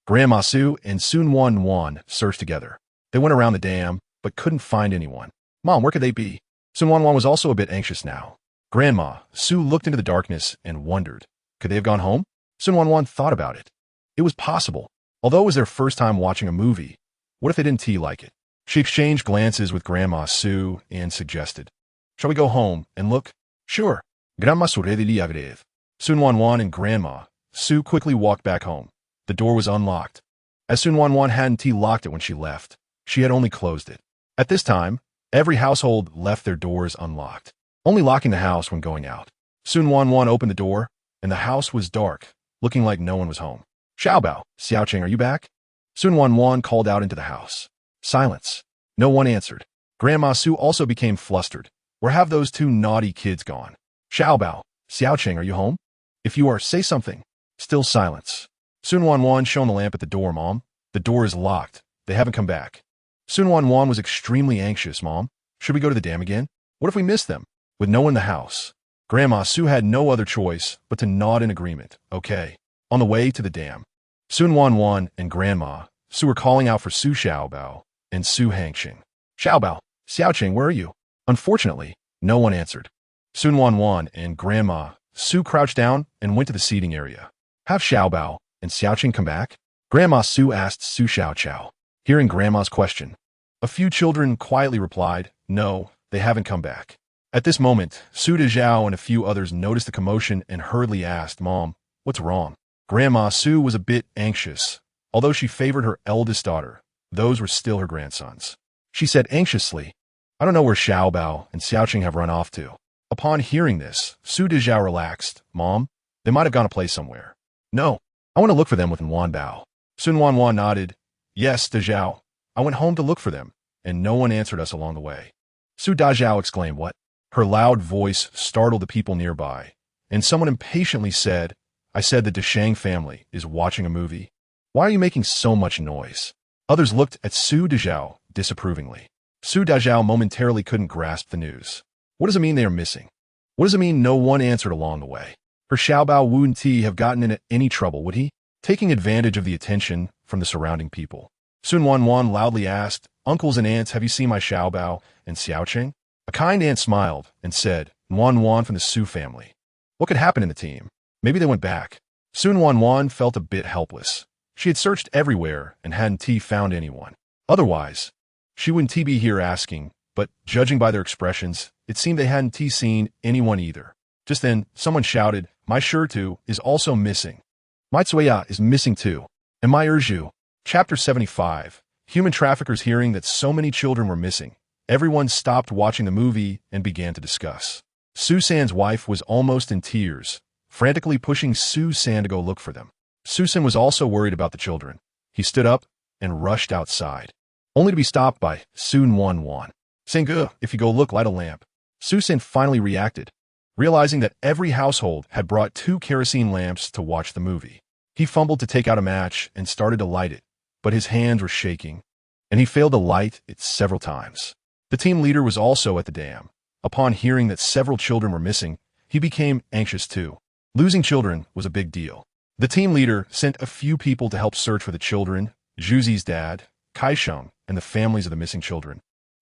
Grandma Su and Su Nuannuan searched together. They went around the dam, but couldn't find anyone. Mom, where could they be? Su Nuannuan was also a bit anxious now. Grandma Su looked into the darkness and wondered, could they have gone home? Su Nuannuan thought about it. It was possible. Although it was their first time watching a movie, what if they didn't like it? She exchanged glances with Grandma Su and suggested, Shall we go home and look? Sure. Grandma Su agree. Su Nuannuan and Grandma Su quickly walked back home. The door was unlocked. As Su Nuannuan hadn't locked it when she left, she had only closed it. At this time, every household left their doors unlocked, only locking the house when going out. Su Nuannuan opened the door, and the house was dark, looking like no one was home. Xiaobao, Xiaoqing, are you back? Su Nuannuan called out into the house. Silence. No one answered. Grandma Su also became flustered. Where have those two naughty kids gone? Xiaobao, Xiaoqing, are you home? If you are, say something. Still silence. Su Nuannuan shone the lamp at the door, Mom. The door is locked. They haven't come back. Su Nuannuan was extremely anxious, Mom. Should we go to the dam again? What if we miss them? With no one in the house. Grandma Su had no other choice but to nod in agreement. Okay. On the way to the dam, Su Nuannuan and Grandma Su were calling out for Su Xiaobao and Su Hangqing. Xiaobao, Xiaoqing, where are you? Unfortunately, no one answered. Su Nuannuan and Grandma Su crouched down and went to the seating area. Have Xiaobao and Xiaoqing come back? Grandma Su asked Su Xiaoqiao. Hearing Grandma's question, a few children quietly replied, no, they haven't come back. At this moment, Su Dejiao and a few others noticed the commotion and hurriedly asked, Mom, what's wrong? Grandma Su was a bit anxious. Although she favored her eldest daughter, those were still her grandsons. She said anxiously, I don't know where Xiaobao and Xiaoqing have run off to. Upon hearing this, Su Dejiao relaxed. Mom, they might have gone to play somewhere. No, I want to look for them with Nuanbao. Su Nuannuan nodded. Yes, Dejiao. I went home to look for them, and no one answered us along the way. Su Dejiao exclaimed, what? Her loud voice startled the people nearby, and someone impatiently said, I said the Deshang family is watching a movie. Why are you making so much noise? Others looked at Su Dejiao disapprovingly. Su Dejiao momentarily couldn't grasp the news. What does it mean they are missing? What does it mean no one answered along the way? For Xiaobao wouldn't he have gotten into any trouble, would he? Taking advantage of the attention from the surrounding people, Su Nuannuan loudly asked, Uncles and aunts, have you seen my Xiaobao and Xiaoqing? A kind aunt smiled and said, Nuannuan from the Su family. What could happen in the team? Maybe they went back. Su Nuannuan felt a bit helpless. She had searched everywhere and hadn't found anyone. Otherwise, she wouldn't be here asking, but judging by their expressions, it seemed they hadn't seen anyone either. Just then, someone shouted, my Shirtu is also missing. My Tsuya is missing too. And my Erju. Chapter 75. Human traffickers hearing that so many children were missing. Everyone stopped watching the movie and began to discuss. Su San's wife was almost in tears, frantically pushing Su San to go look for them. Su San was also worried about the children. He stood up and rushed outside, only to be stopped by Su Nuannuan. Sengu, if you go look, light a lamp. Su San finally reacted, realizing that every household had brought 2 kerosene lamps to watch the movie. He fumbled to take out a match and started to light it, but his hands were shaking, and he failed to light it several times. The team leader was also at the dam. Upon hearing that several children were missing, he became anxious too. Losing children was a big deal. The team leader sent a few people to help search for the children, Zhuzi's dad, Kaisheng, and the families of the missing children.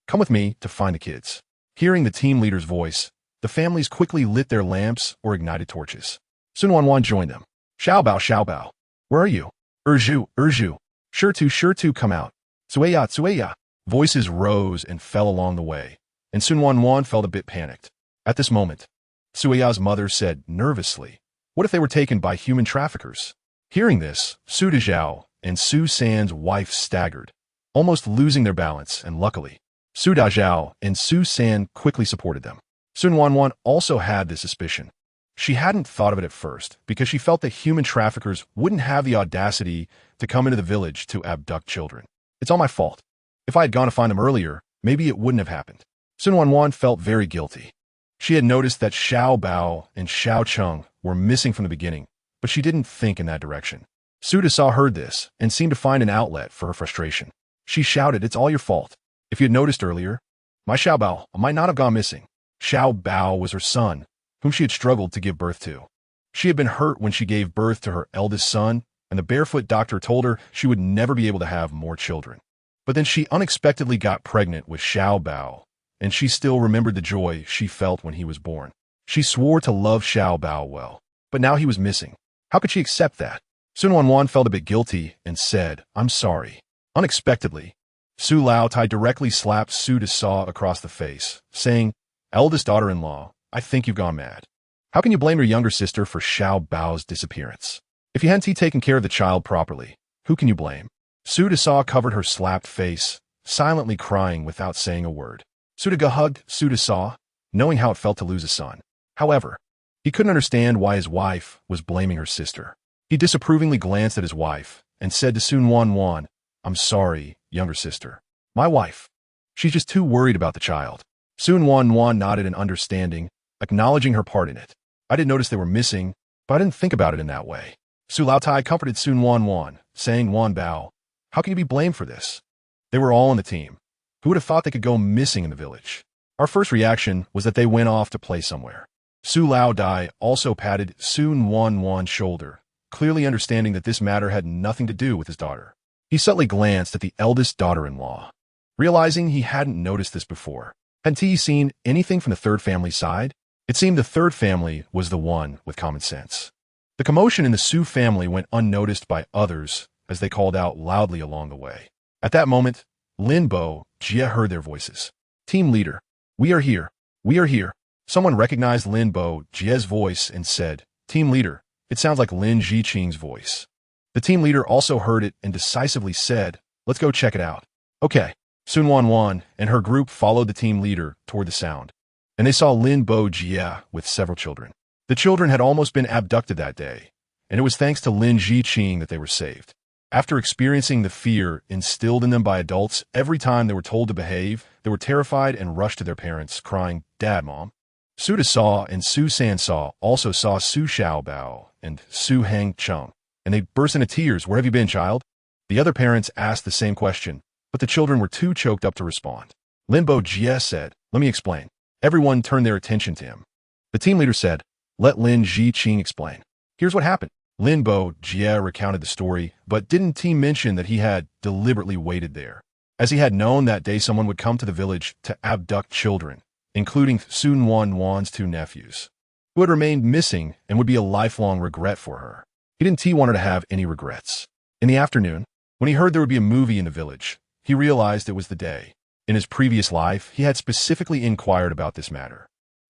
Come with me to find the kids. Hearing the team leader's voice, the families quickly lit their lamps or ignited torches. Su Nuannuan joined them. Xiaobao, Xiaobao, where are you? Erju, Erju. Shirtu, come out. Tsuya. Voices rose and fell along the way, and Su Nuannuan felt a bit panicked. At this moment, Tsuya's mother said nervously, what if they were taken by human traffickers? Hearing this, Su Dejiao and Su San's wife staggered, almost losing their balance, and luckily, Su Dejiao and Su San quickly supported them. Su Nuannuan also had this suspicion. She hadn't thought of it at first because she felt that human traffickers wouldn't have the audacity to come into the village to abduct children. It's all my fault. If I had gone to find them earlier, maybe it wouldn't have happened. Su Nuannuan felt very guilty. She had noticed that Xiaobao and Xiaoqing were missing from the beginning, but she didn't think in that direction. Su Dejiao heard this and seemed to find an outlet for her frustration. She shouted, it's all your fault. If you had noticed earlier, my Xiaobao might not have gone missing. Xiaobao was her son, whom she had struggled to give birth to. She had been hurt when she gave birth to her eldest son, and the barefoot doctor told her she would never be able to have more children. But then she unexpectedly got pregnant with Xiaobao, and she still remembered the joy she felt when he was born. She swore to love Xiaobao well, but now he was missing. How could she accept that? Su Nuannuan felt a bit guilty and said, I'm sorry. Unexpectedly, Su Laotai directly slapped Su Dejiao across the face, saying, eldest daughter-in-law, I think you've gone mad. How can you blame your younger sister for Xiaobao's disappearance? If you hadn't taken care of the child properly, who can you blame? Su Dejiao covered her slapped face, silently crying without saying a word. Su Dejiao hugged Su Dejiao, knowing how it felt to lose a son. However, he couldn't understand why his wife was blaming her sister. He disapprovingly glanced at his wife and said to Su Nuannuan, I'm sorry, younger sister. My wife. She's just too worried about the child. Su Nuannuan nodded in understanding, acknowledging her part in it. I didn't notice they were missing, but I didn't think about it in that way. Su Lautai comforted Su Nuannuan, saying, Wan Bao, how can you be blamed for this? They were all on the team. Who would have thought they could go missing in the village? Our first reaction was that they went off to play somewhere. Su Lao Dai also patted Su Nuannuan's shoulder, clearly understanding that this matter had nothing to do with his daughter. He subtly glanced at the eldest daughter-in-law, realizing he hadn't noticed this before. Hadn't he seen anything from the third family's side? It seemed the third family was the one with common sense. The commotion in the Su family went unnoticed by others as they called out loudly along the way. At that moment, Lin Bo Jie heard their voices. Team leader, we are here. We are here. Someone recognized Lin Bo Jie's voice and said, Team leader, it sounds like Lin Jiqing's voice. The team leader also heard it and decisively said, let's go check it out. Okay. Su Nuannuan and her group followed the team leader toward the sound, and they saw Lin Bo Jie with several children. The children had almost been abducted that day, and it was thanks to Lin Jiqing that they were saved. After experiencing the fear instilled in them by adults every time they were told to behave, they were terrified and rushed to their parents, crying, Dad, Mom. Su Saw and Su San Saw also saw Su Xiaobao and Su Hang Chung, and they burst into tears. Where have you been, child? The other parents asked the same question, but the children were too choked up to respond. Lin Bo Jie said, let me explain. Everyone turned their attention to him. The team leader said, let Lin Jiqing explain. Here's what happened. Lin Bo Jie recounted the story, but didn't he mention that he had deliberately waited there, as he had known that day someone would come to the village to abduct children, including Su Nuannuan's two nephews, who had remained missing and would be a lifelong regret for her. He didn't want her to have any regrets. In the afternoon, when he heard there would be a movie in the village, he realized it was the day. In his previous life, he had specifically inquired about this matter.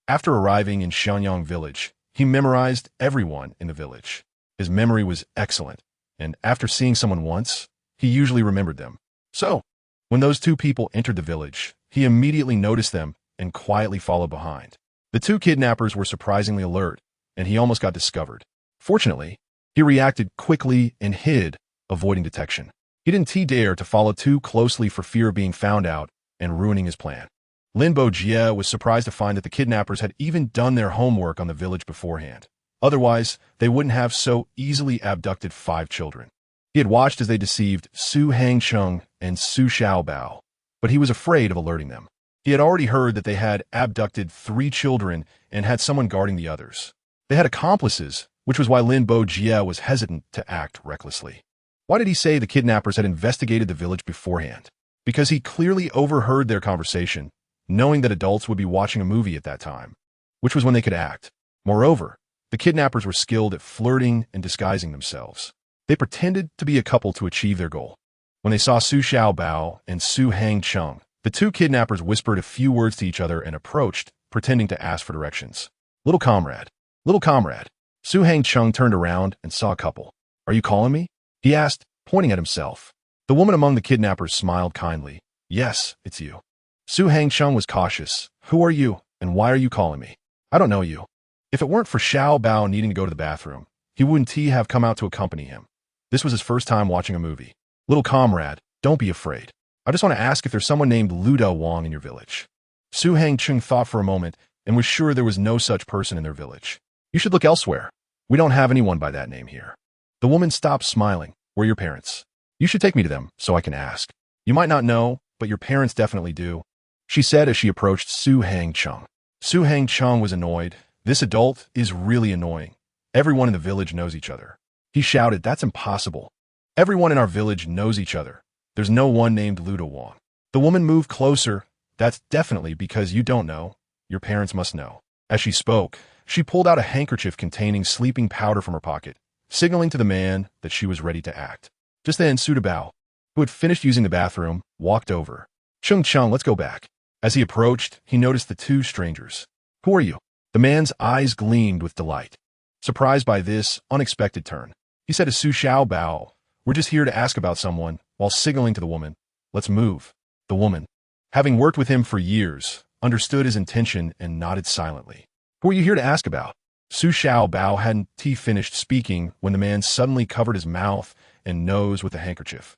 After arriving in Xiangyang village, he memorized everyone in the village. His memory was excellent, and after seeing someone once, he usually remembered them. So, when those two people entered the village, he immediately noticed them and quietly followed behind. The two kidnappers were surprisingly alert, and he almost got discovered. Fortunately, he reacted quickly and hid, avoiding detection. He didn't dare to follow too closely for fear of being found out and ruining his plan. Lin Bo Jie was surprised to find that the kidnappers had even done their homework on the village beforehand. Otherwise, they wouldn't have so easily abducted 5 children. He had watched as they deceived Su Hangcheng and Su Xiaobao, but he was afraid of alerting them. He had already heard that they had abducted 3 children and had someone guarding the others. They had accomplices, which was why Lin Bo Jie was hesitant to act recklessly. Why did he say the kidnappers had investigated the village beforehand? Because he clearly overheard their conversation, knowing that adults would be watching a movie at that time, which was when they could act. Moreover, the kidnappers were skilled at flirting and disguising themselves. They pretended to be a couple to achieve their goal. When they saw Su Xiaobao and Su Hangcheng, the two kidnappers whispered a few words to each other and approached, pretending to ask for directions. Little comrade. Little comrade. Su Hangcheng turned around and saw a couple. Are you calling me? He asked, pointing at himself. The woman among the kidnappers smiled kindly. Yes, it's you. Su Hangcheng was cautious. Who are you, and why are you calling me? I don't know you. If it weren't for Xiao Bao needing to go to the bathroom, he wouldn't have come out to accompany him. This was his first time watching a movie. Little comrade, don't be afraid. I just want to ask if there's someone named Luda Wang in your village. Su Hangcheng thought for a moment and was sure there was no such person in their village. You should look elsewhere. We don't have anyone by that name here. The woman stopped smiling. Where are your parents? You should take me to them so I can ask. You might not know, but your parents definitely do, she said as she approached Su Hangcheng. Su Hangcheng was annoyed. This adult is really annoying. Everyone in the village knows each other. He shouted, that's impossible. Everyone in our village knows each other. There's no one named Luda Wang. The woman moved closer. That's definitely because you don't know. Your parents must know. As she spoke, she pulled out a handkerchief containing sleeping powder from her pocket, signaling to the man that she was ready to act. Just then, Su Bao, who had finished using the bathroom, walked over. Chung, let's go back. As he approached, he noticed the two strangers. Who are you? The man's eyes gleamed with delight. Surprised by this unexpected turn, he said to Su Xiaobao, we're just here to ask about someone, while signaling to the woman, let's move. The woman, having worked with him for years, understood his intention and nodded silently. Who are you here to ask about? Su Xiaobao hadn't finished speaking when the man suddenly covered his mouth and nose with a handkerchief.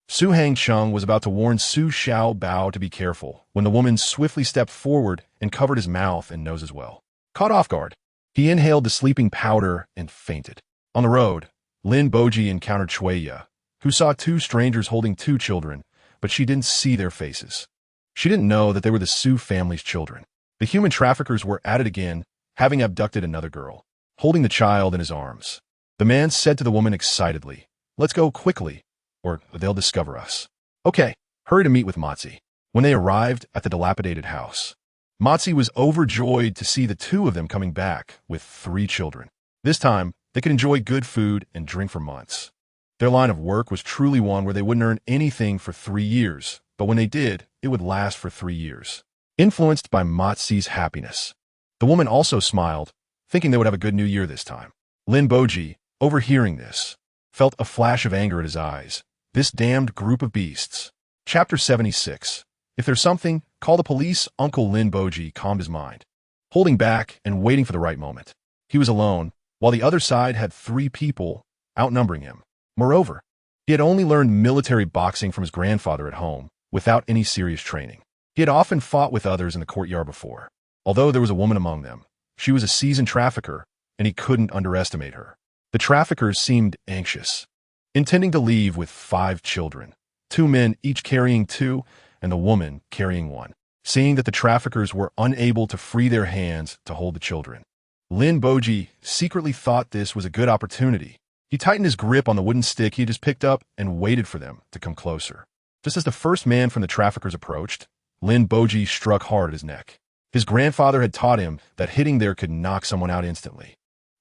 Su Hangcheng was about to warn Su Xiaobao to be careful when the woman swiftly stepped forward and covered his mouth and nose as well. Caught off guard, he inhaled the sleeping powder and fainted. On the road, Lin Boji encountered Shueya, who saw two strangers holding two children, but she didn't see their faces. She didn't know that they were the Su family's children. The human traffickers were at it again, having abducted another girl, holding the child in his arms. The man said to the woman excitedly, "Let's go quickly, or they'll discover us." "Okay, hurry to meet with Matsi." When they arrived at the dilapidated house, Matsi was overjoyed to see the two of them coming back with 3 children. This time, they could enjoy good food and drink for months. Their line of work was truly one where they wouldn't earn anything for 3 years, but when they did, it would last for 3 years. Influenced by Matsi's happiness, the woman also smiled, thinking they would have a good new year this time. Lin Boji, overhearing this, felt a flash of anger at his eyes. This damned group of beasts. Chapter 76. If there's something, call the police. Uncle Lin Boji calmed his mind, holding back and waiting for the right moment. He was alone, while the other side had 3 people outnumbering him. Moreover, he had only learned military boxing from his grandfather at home, without any serious training. He had often fought with others in the courtyard before. Although there was a woman among them, she was a seasoned trafficker, and he couldn't underestimate her. The traffickers seemed anxious, intending to leave with 5 children, 2 men each carrying 2, and the woman carrying 1. Seeing that the traffickers were unable to free their hands to hold the children, Lin Boji secretly thought this was a good opportunity. He tightened his grip on the wooden stick he had just picked up and waited for them to come closer. Just as the first man from the traffickers approached, Lin Boji struck hard at his neck. His grandfather had taught him that hitting there could knock someone out instantly.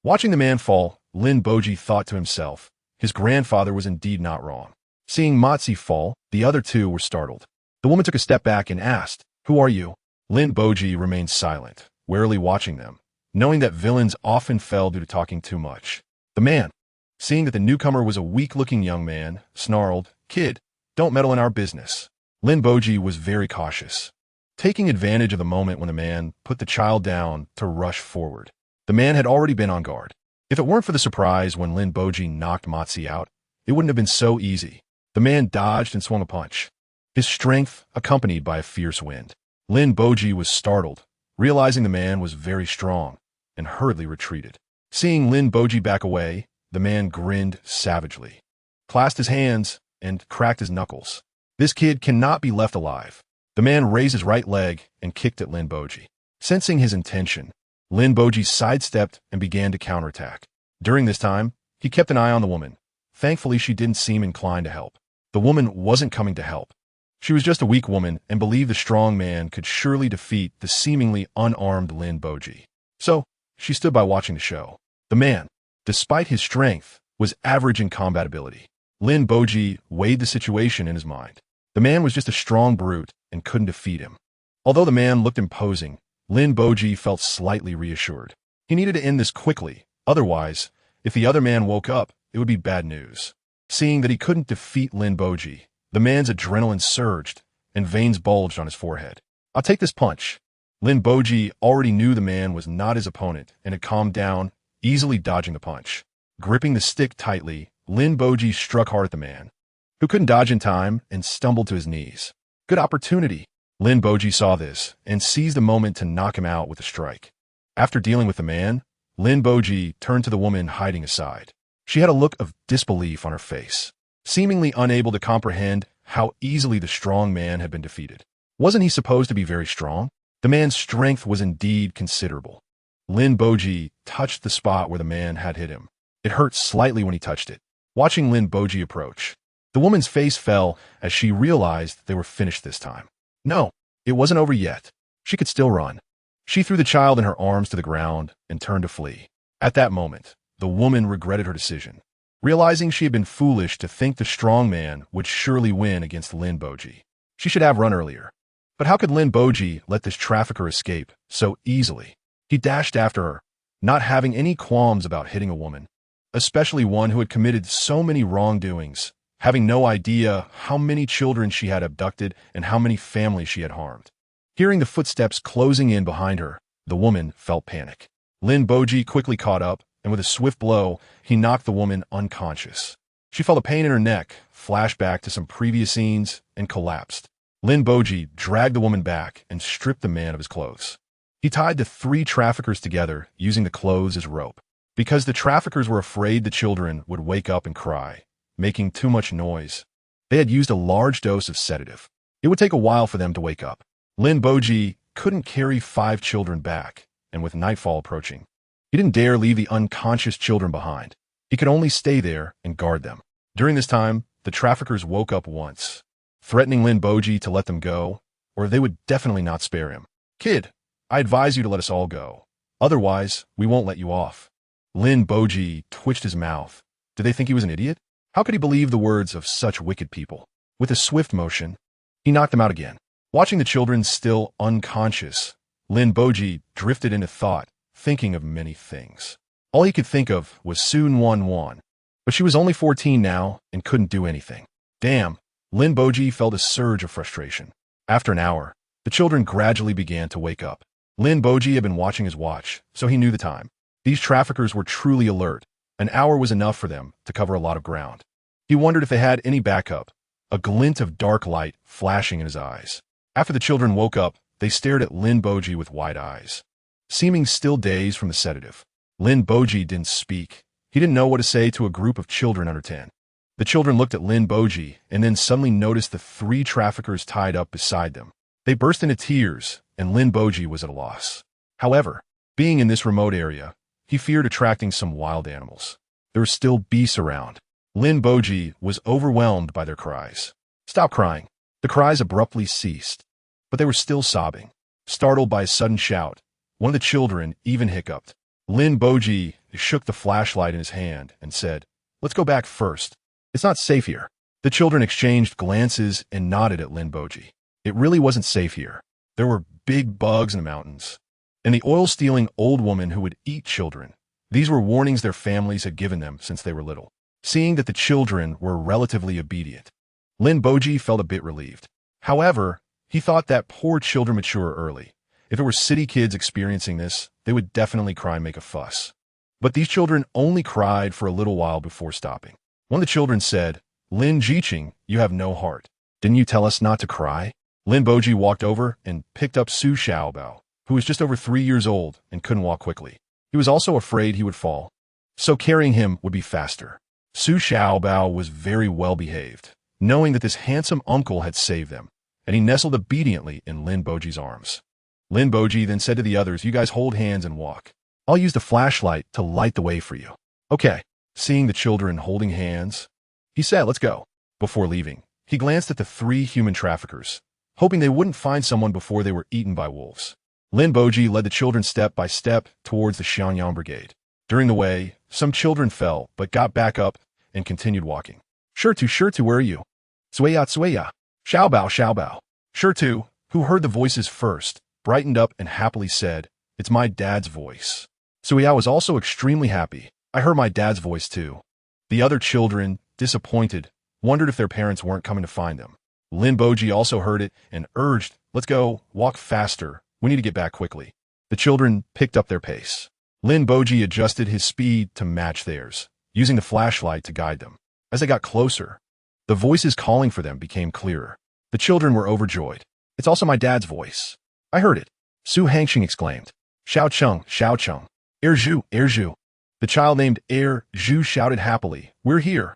Watching the man fall, Lin Boji thought to himself, his grandfather was indeed not wrong. Seeing Matsi fall, the other 2 were startled. The woman took a step back and asked, "Who are you?" Lin Boji remained silent, warily watching them, knowing that villains often fell due to talking too much. The man, seeing that the newcomer was a weak-looking young man, snarled, "Kid, don't meddle in our business." Lin Boji was very cautious, taking advantage of the moment when the man put the child down to rush forward. The man had already been on guard. If it weren't for the surprise when Lin Boji knocked Matsi out, it wouldn't have been so easy. The man dodged and swung a punch, his strength accompanied by a fierce wind. Lin Boji was startled, realizing the man was very strong, and hurriedly retreated. Seeing Lin Boji back away, the man grinned savagely, clasped his hands, and cracked his knuckles. This kid cannot be left alive. The man raised his right leg and kicked at Lin Boji. Sensing his intention, Lin Boji sidestepped and began to counterattack. During this time, he kept an eye on the woman. Thankfully, she didn't seem inclined to help. The woman wasn't coming to help. She was just a weak woman and believed the strong man could surely defeat the seemingly unarmed Lin Boji. So, she stood by watching the show. The man, despite his strength, was average in combat ability. Lin Boji weighed the situation in his mind. The man was just a strong brute and couldn't defeat him. Although the man looked imposing, Lin Boji felt slightly reassured. He needed to end this quickly, otherwise, if the other man woke up, it would be bad news. Seeing that he couldn't defeat Lin Boji, the man's adrenaline surged and veins bulged on his forehead. "I'll take this punch." Lin Boji already knew the man was not his opponent and had calmed down, easily dodging the punch. Gripping the stick tightly, Lin Boji struck hard at the man, who couldn't dodge in time and stumbled to his knees. Good opportunity. Lin Boji saw this and seized the moment to knock him out with a strike. After dealing with the man, Lin Boji turned to the woman hiding aside. She had a look of disbelief on her face, seemingly unable to comprehend how easily the strong man had been defeated. Wasn't he supposed to be very strong? The man's strength was indeed considerable. Lin Boji touched the spot where the man had hit him. It hurt slightly when he touched it. Watching Lin Boji approach, the woman's face fell as she realized they were finished this time. No, it wasn't over yet. She could still run. She threw the child in her arms to the ground and turned to flee. At that moment, the woman regretted her decision, realizing she had been foolish to think the strong man would surely win against Lin Boji. She should have run earlier. But how could Lin Boji let this trafficker escape so easily? He dashed after her, not having any qualms about hitting a woman, especially one who had committed so many wrongdoings, having no idea how many children she had abducted and how many families she had harmed. Hearing the footsteps closing in behind her, the woman felt panic. Lin Boji quickly caught up, and with a swift blow, he knocked the woman unconscious. She felt a pain in her neck, flashed back to some previous scenes, and collapsed. Lin Boji dragged the woman back and stripped the man of his clothes. He tied the 3 traffickers together, using the clothes as rope. because the traffickers were afraid the children would wake up and cry, making too much noise. They had used a large dose of sedative. It would take a while for them to wake up. Lin Boji couldn't carry 5 children back, and with nightfall approaching, he didn't dare leave the unconscious children behind. He could only stay there and guard them. During this time, the traffickers woke up once, threatening Lin Boji to let them go, or they would definitely not spare him. "Kid, I advise you to let us all go. Otherwise, we won't let you off." Lin Boji twitched his mouth. Did they think he was an idiot? How could he believe the words of such wicked people? With a swift motion, he knocked them out again. Watching the children still unconscious, Lin Boji drifted into thought, thinking of many things. All he could think of was Su Nuannuan, but she was only 14 now and couldn't do anything. Damn, Lin Boji felt a surge of frustration. After an hour, the children gradually began to wake up. Lin Boji had been watching his watch, so he knew the time. These traffickers were truly alert. An hour was enough for them to cover a lot of ground. He wondered if they had any backup, a glint of dark light flashing in his eyes. After the children woke up, they stared at Lin Boji with wide eyes, seeming still dazed from the sedative. Lin Boji didn't speak. He didn't know what to say to a group of children under 10. The children looked at Lin Boji and then suddenly noticed the 3 traffickers tied up beside them. They burst into tears, and Lin Boji was at a loss. However, being in this remote area, he feared attracting some wild animals. There were still beasts around. Lin Boji was overwhelmed by their cries. "Stop crying." The cries abruptly ceased, but they were still sobbing. Startled by a sudden shout, one of the children even hiccuped. Lin Boji shook the flashlight in his hand and said, "Let's go back first. It's not safe here." The children exchanged glances and nodded at Lin Boji. It really wasn't safe here. There were big bugs in the mountains, and the oil-stealing old woman who would eat children. These were warnings their families had given them since they were little. Seeing that the children were relatively obedient, Lin Boji felt a bit relieved. However, he thought that poor children mature early. If it were city kids experiencing this, they would definitely cry and make a fuss. But these children only cried for a little while before stopping. One of the children said, "Lin Jiqing, you have no heart. Didn't you tell us not to cry?" Lin Boji walked over and picked up Su Xiaobao, who was just over 3 years old and couldn't walk quickly. He was also afraid he would fall, so carrying him would be faster. Su Xiaobao was very well behaved, knowing that this handsome uncle had saved them, and he nestled obediently in Lin Boji's arms. Lin Boji then said to the others, "You guys hold hands and walk. I'll use the flashlight to light the way for you." "Okay." Seeing the children holding hands, he said, "Let's go." Before leaving, he glanced at the 3 human traffickers, hoping they wouldn't find someone before they were eaten by wolves. Lin Boji led the children step by step towards the Xiangyang Brigade. During the way, some children fell, but got back up and continued walking. Shirtu, where are you?" Suya. Xiaobao. Shirtu, who heard the voices first, brightened up and happily said, "It's my dad's voice." Suya was also extremely happy. "I heard my dad's voice too." The other children, disappointed, wondered if their parents weren't coming to find them. Lin Boji also heard it and urged, "Let's go, walk faster. We need to get back quickly." The children picked up their pace. Lin Boji adjusted his speed to match theirs, using the flashlight to guide them. As they got closer, the voices calling for them became clearer. The children were overjoyed. "It's also my dad's voice. I heard it." Su Hangxing exclaimed. Xiao Cheng. Er Zhu. The child named Er Zhu shouted happily, we're here.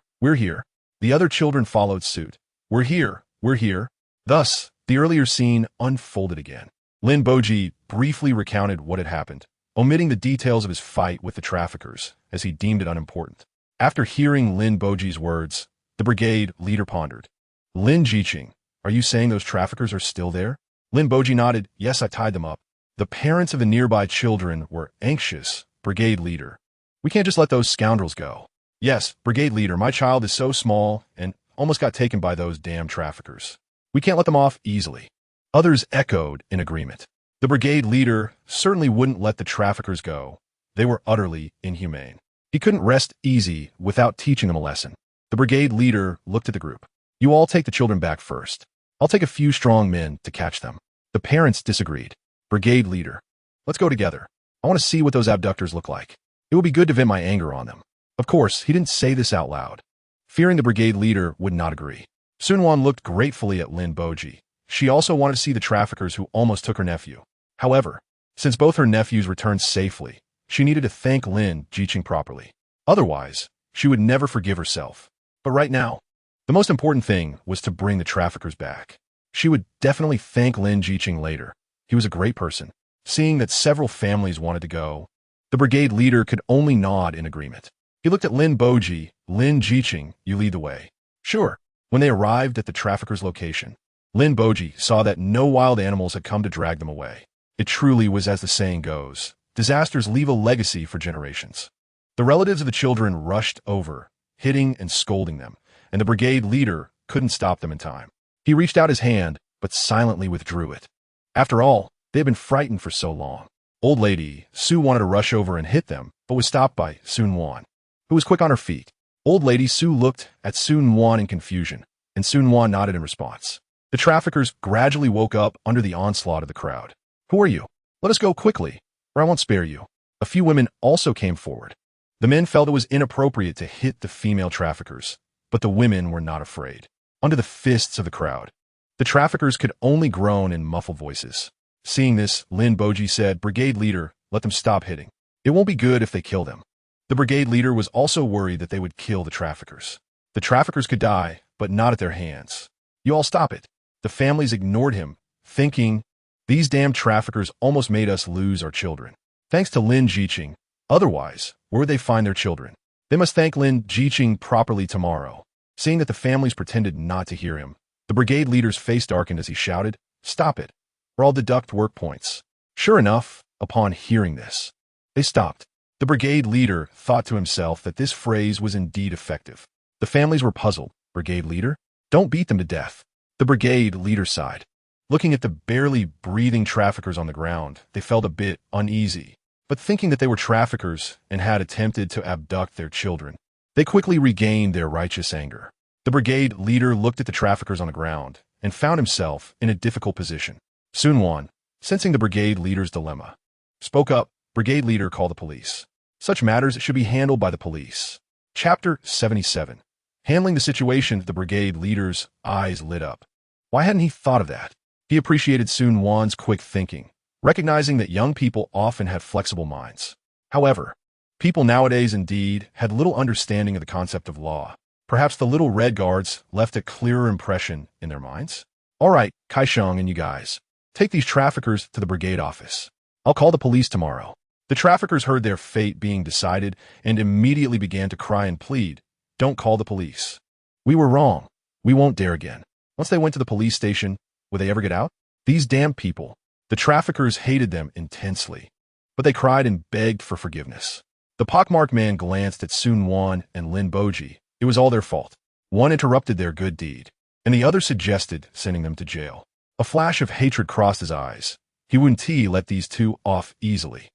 The other children followed suit. We're here. Thus, the earlier scene unfolded again. Lin Boji briefly recounted what had happened, omitting the details of his fight with the traffickers, as he deemed it unimportant. After hearing Lin Boji's words, the brigade leader pondered. "Lin Jiqing, are you saying those traffickers are still there?" Lin Boji nodded. "Yes, I tied them up." The parents of the nearby children were anxious. "Brigade leader, we can't just let those scoundrels go." "Yes, brigade leader, my child is so small and almost got taken by those damn traffickers. We can't let them off easily." Others echoed in agreement. The brigade leader certainly wouldn't let the traffickers go. They were utterly inhumane. He couldn't rest easy without teaching them a lesson. The brigade leader looked at the group. "You all take the children back first. I'll take a few strong men to catch them." The parents disagreed. "Brigade leader, let's go together. I want to see what those abductors look like. It will be good to vent my anger on them." Of course, he didn't say this out loud, fearing the brigade leader would not agree. Su Nuannuan looked gratefully at Lin Boji. She also wanted to see the traffickers who almost took her nephew. However, since both her nephews returned safely, She needed to thank Lin Jiqing properly. Otherwise, she would never forgive herself. But right now, the most important thing was to bring the traffickers back. She would definitely thank Lin Jiqing later. He was a great person. Seeing that several families wanted to go, the brigade leader could only nod in agreement. He looked at Lin Boji. Lin Jiqing, you lead the way. Sure. When they arrived at the traffickers' location, Lin Boji saw that no wild animals had come to drag them away. It truly was as the saying goes, disasters leave a legacy for generations. The relatives of the children rushed over, hitting and scolding them, and the brigade leader couldn't stop them in time. He reached out his hand, but silently withdrew it. After all, they had been frightened for so long. Old lady Su wanted to rush over and hit them, but was stopped by Su Nuannuan, who was quick on her feet. Old lady Su looked at Su Nuannuan in confusion, and Su Nuannuan nodded in response. The traffickers gradually woke up under the onslaught of the crowd. Who are you? Let us go quickly, or I won't spare you. A few women also came forward. The men felt it was inappropriate to hit the female traffickers, but the women were not afraid. Under the fists of the crowd, the traffickers could only groan in muffled voices. Seeing this, Lin Boji said, Brigade leader, let them stop hitting. It won't be good if they kill them. The brigade leader was also worried that they would kill the traffickers. The traffickers could die, but not at their hands. You all stop it. The families ignored him, thinking, these damn traffickers almost made us lose our children. Thanks to Lin Jiqing. Otherwise, where would they find their children? They must thank Lin Jiqing properly tomorrow. Seeing that the families pretended not to hear him, the brigade leader's face darkened as he shouted, stop it, or I'll deduct work points. Sure enough, upon hearing this, they stopped. The brigade leader thought to himself that this phrase was indeed effective. The families were puzzled. Brigade leader? Don't beat them to death. The brigade leader sighed. Looking at the barely breathing traffickers on the ground, they felt a bit uneasy. But thinking that they were traffickers and had attempted to abduct their children, they quickly regained their righteous anger. The brigade leader looked at the traffickers on the ground and found himself in a difficult position. Su Nuannuan, sensing the brigade leader's dilemma, spoke up. Brigade leader called the police. Such matters should be handled by the police. Chapter 77. Handling the situation, the brigade leader's eyes lit up. Why hadn't he thought of that? He appreciated Su Nuannuan's quick thinking, recognizing that young people often have flexible minds. However, people nowadays indeed had little understanding of the concept of law. Perhaps the little red guards left a clearer impression in their minds. All right, Kaisheng and you guys, take these traffickers to the brigade office. I'll call the police tomorrow. The traffickers heard their fate being decided and immediately began to cry and plead, don't call the police. We were wrong. We won't dare again. Once they went to the police station, would they ever get out? These damn people. The traffickers hated them intensely, but they cried and begged for forgiveness. The pockmarked man glanced at Su Nuannuan and Lin Boji. It was all their fault. One interrupted their good deed, and the other suggested sending them to jail. A flash of hatred crossed his eyes. He wouldn't let these two off easily.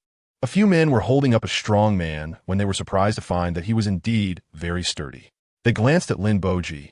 A few men were holding up a strong man when they were surprised to find that he was indeed very sturdy. They glanced at Lin Boji,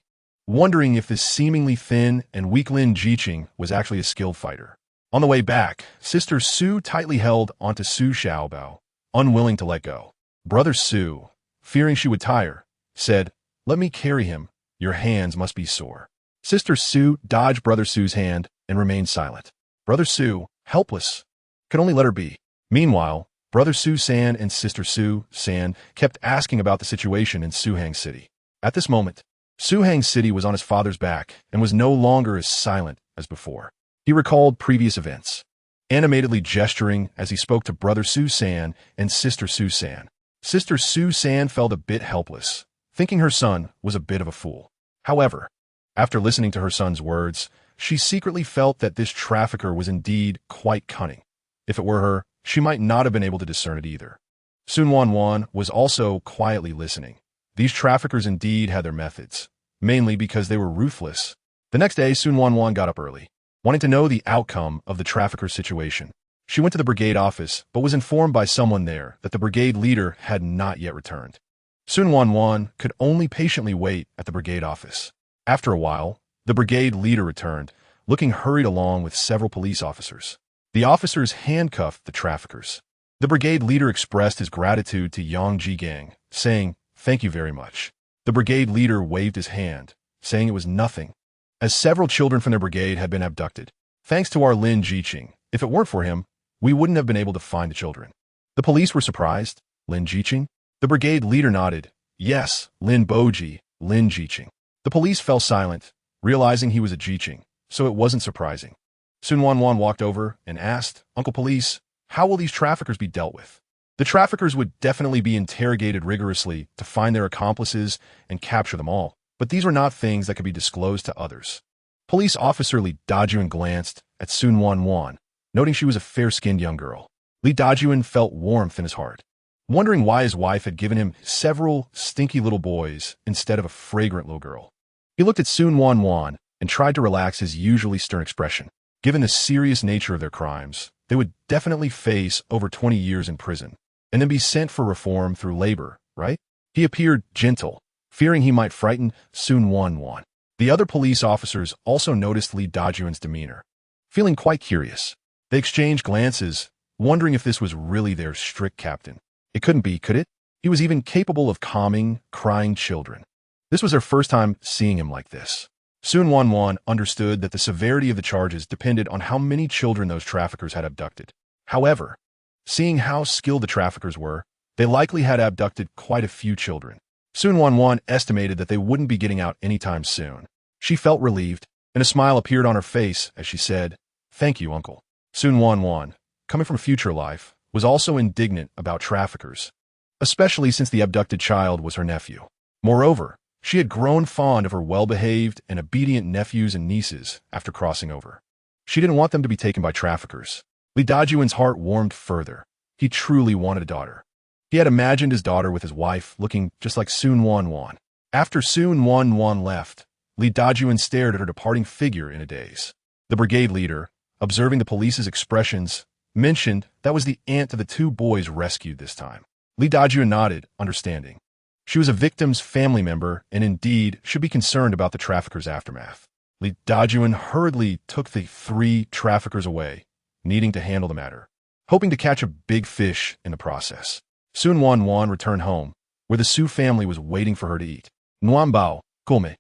wondering if this seemingly thin and weak Lin Jiqing was actually a skilled fighter. On the way back, Sister Su tightly held onto Su Xiaobao, unwilling to let go. Brother Su, fearing she would tire, said, let me carry him. Your hands must be sore. Sister Su dodged Brother Su's hand and remained silent. Brother Su, helpless, could only let her be. Meanwhile, Brother Su San and Sister Su San kept asking about the situation in Suhang City. At this moment, Suhang City was on his father's back and was no longer as silent as before. He recalled previous events, animatedly gesturing as he spoke to Brother Su San and Sister Su San. Sister Su San felt a bit helpless, thinking her son was a bit of a fool. However, after listening to her son's words, she secretly felt that this trafficker was indeed quite cunning. If it were her, she might not have been able to discern it either. Su Nuannuan was also quietly listening. These traffickers indeed had their methods, mainly because they were ruthless. The next day, Su Nuannuan got up early, wanting to know the outcome of the trafficker situation. She went to the brigade office, but was informed by someone there that the brigade leader had not yet returned. Su Nuannuan could only patiently wait at the brigade office. After a while, the brigade leader returned, looking hurried along with several police officers. The officers handcuffed the traffickers. The brigade leader expressed his gratitude to Yang Jigang, saying, thank you very much. The brigade leader waved his hand, saying it was nothing, as several children from their brigade had been abducted. Thanks to our Lin Jiqing, if it weren't for him, we wouldn't have been able to find the children. The police were surprised. Lin Jiqing? The brigade leader nodded. Yes, Lin Boji, Lin Jiqing. The police fell silent, realizing he was a Jiqing, so it wasn't surprising. Su Nuannuan walked over and asked, Uncle Police, how will these traffickers be dealt with? The traffickers would definitely be interrogated rigorously to find their accomplices and capture them all, but these were not things that could be disclosed to others. Police officer Li Dajuan glanced at Su Nuannuan, noting she was a fair-skinned young girl. Li Dajuan felt warmth in his heart, wondering why his wife had given him several stinky little boys instead of a fragrant little girl. He looked at Su Nuannuan and tried to relax his usually stern expression. Given the serious nature of their crimes, they would definitely face over 20 years in prison, and then be sent for reform through labor, right? He appeared gentle, fearing he might frighten Su Nuannuan. The other police officers also noticed Li Dajuan's demeanor, feeling quite curious. They exchanged glances, wondering if this was really their strict captain. It couldn't be, could it? He was even capable of calming, crying children. This was their first time seeing him like this. Su Nuannuan understood that the severity of the charges depended on how many children those traffickers had abducted. However, seeing how skilled the traffickers were, they likely had abducted quite a few children. Su Nuannuan estimated that they wouldn't be getting out anytime soon. She felt relieved, and a smile appeared on her face as she said, Thank you, Uncle. Su Nuannuan, coming from future life, was also indignant about traffickers, especially since the abducted child was her nephew. Moreover, she had grown fond of her well-behaved and obedient nephews and nieces after crossing over. She didn't want them to be taken by traffickers. Li Dajuan's heart warmed further. He truly wanted a daughter. He had imagined his daughter with his wife looking just like Su Nuannuan. After Su Nuannuan left, Li Dajuan stared at her departing figure in a daze. The brigade leader, observing the police's expressions, mentioned that was the aunt to the two boys rescued this time. Li Dajuan nodded, understanding. She was a victim's family member and indeed should be concerned about the traffickers' aftermath. Li Dajuan hurriedly took the 3 traffickers away, needing to handle the matter, hoping to catch a big fish in the process. Su Nuannuan returned home, where the Su family was waiting for her to eat. Nuanbao, Kulme.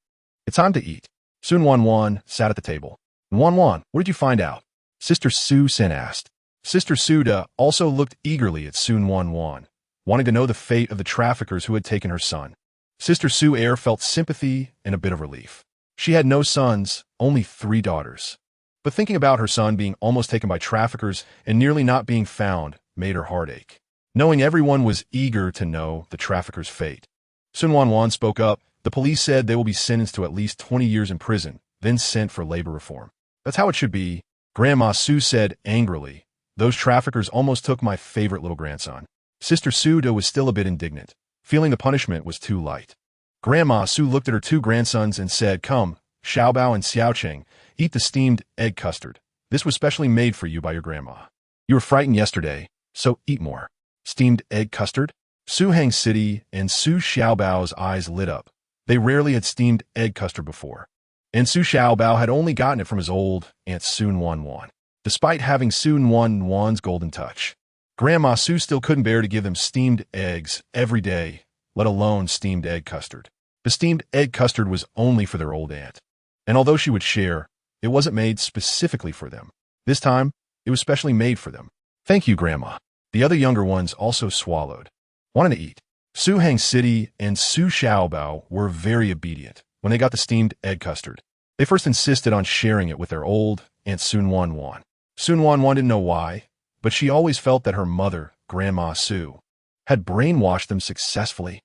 It's time to eat. Su Nuannuan sat at the table. Nuannuan, what did you find out? Sister Su Sen asked. Sister Suda also looked eagerly at Su Nuannuan, wanting to know the fate of the traffickers who had taken her son. Sister Su Air felt sympathy and a bit of relief. She had no sons, only 3 daughters. But thinking about her son being almost taken by traffickers and nearly not being found made her heart ache. Knowing everyone was eager to know the traffickers' fate. Su Nuannuan spoke up. The police said they will be sentenced to at least 20 years in prison, then sent for labor reform. That's how it should be, Grandma Su said angrily. Those traffickers almost took my favorite little grandson. Sister Suda was still a bit indignant, feeling the punishment was too light. Grandma Su looked at her 2 grandsons and said, Come, Xiaobao and Xiaocheng, eat the steamed egg custard. This was specially made for you by your grandma. You were frightened yesterday, so eat more. Steamed egg custard? Su Hang City and Su Xiaobao's eyes lit up. They rarely had steamed egg custard before, and Su Xiaobao had only gotten it from his old Aunt Su Nuannuan. Despite having Su Nuannuan's golden touch, Grandma Su still couldn't bear to give them steamed eggs every day, let alone steamed egg custard. The steamed egg custard was only for their old aunt, and although she would share, it wasn't made specifically for them. This time, it was specially made for them. Thank you, Grandma. The other younger ones also swallowed, wanting to eat. Su Hang City and Su Xiaobao were very obedient when they got the steamed egg custard. They first insisted on sharing it with their old Aunt Su Nuannuan. Su Nuannuan didn't know why, but she always felt that her mother, Grandma Su, had brainwashed them successfully.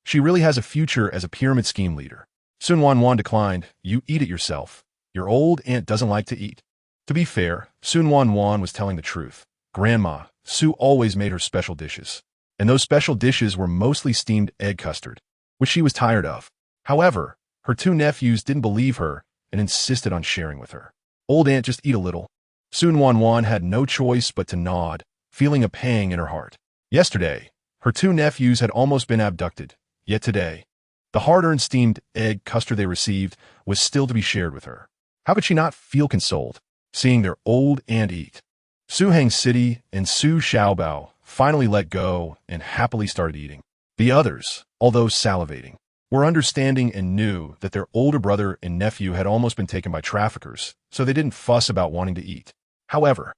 She really has a future as a pyramid scheme leader. Su Nuannuan declined. You eat it yourself. Your old aunt doesn't like to eat. To be fair, Su Nuannuan was telling the truth. Grandma Su always made her special dishes, and those special dishes were mostly steamed egg custard, which she was tired of. However, her 2 nephews didn't believe her and insisted on sharing with her. Old aunt, just eat a little. Su Nuannuan had no choice but to nod, feeling a pang in her heart. Yesterday, her 2 nephews had almost been abducted, yet today, the hard-earned steamed egg custard they received was still to be shared with her. How could she not feel consoled, seeing their old aunt eat? Su Hang City and Su Xiaobao finally let go and happily started eating. The others, although salivating, were understanding and knew that their older brother and nephew had almost been taken by traffickers, so they didn't fuss about wanting to eat. However,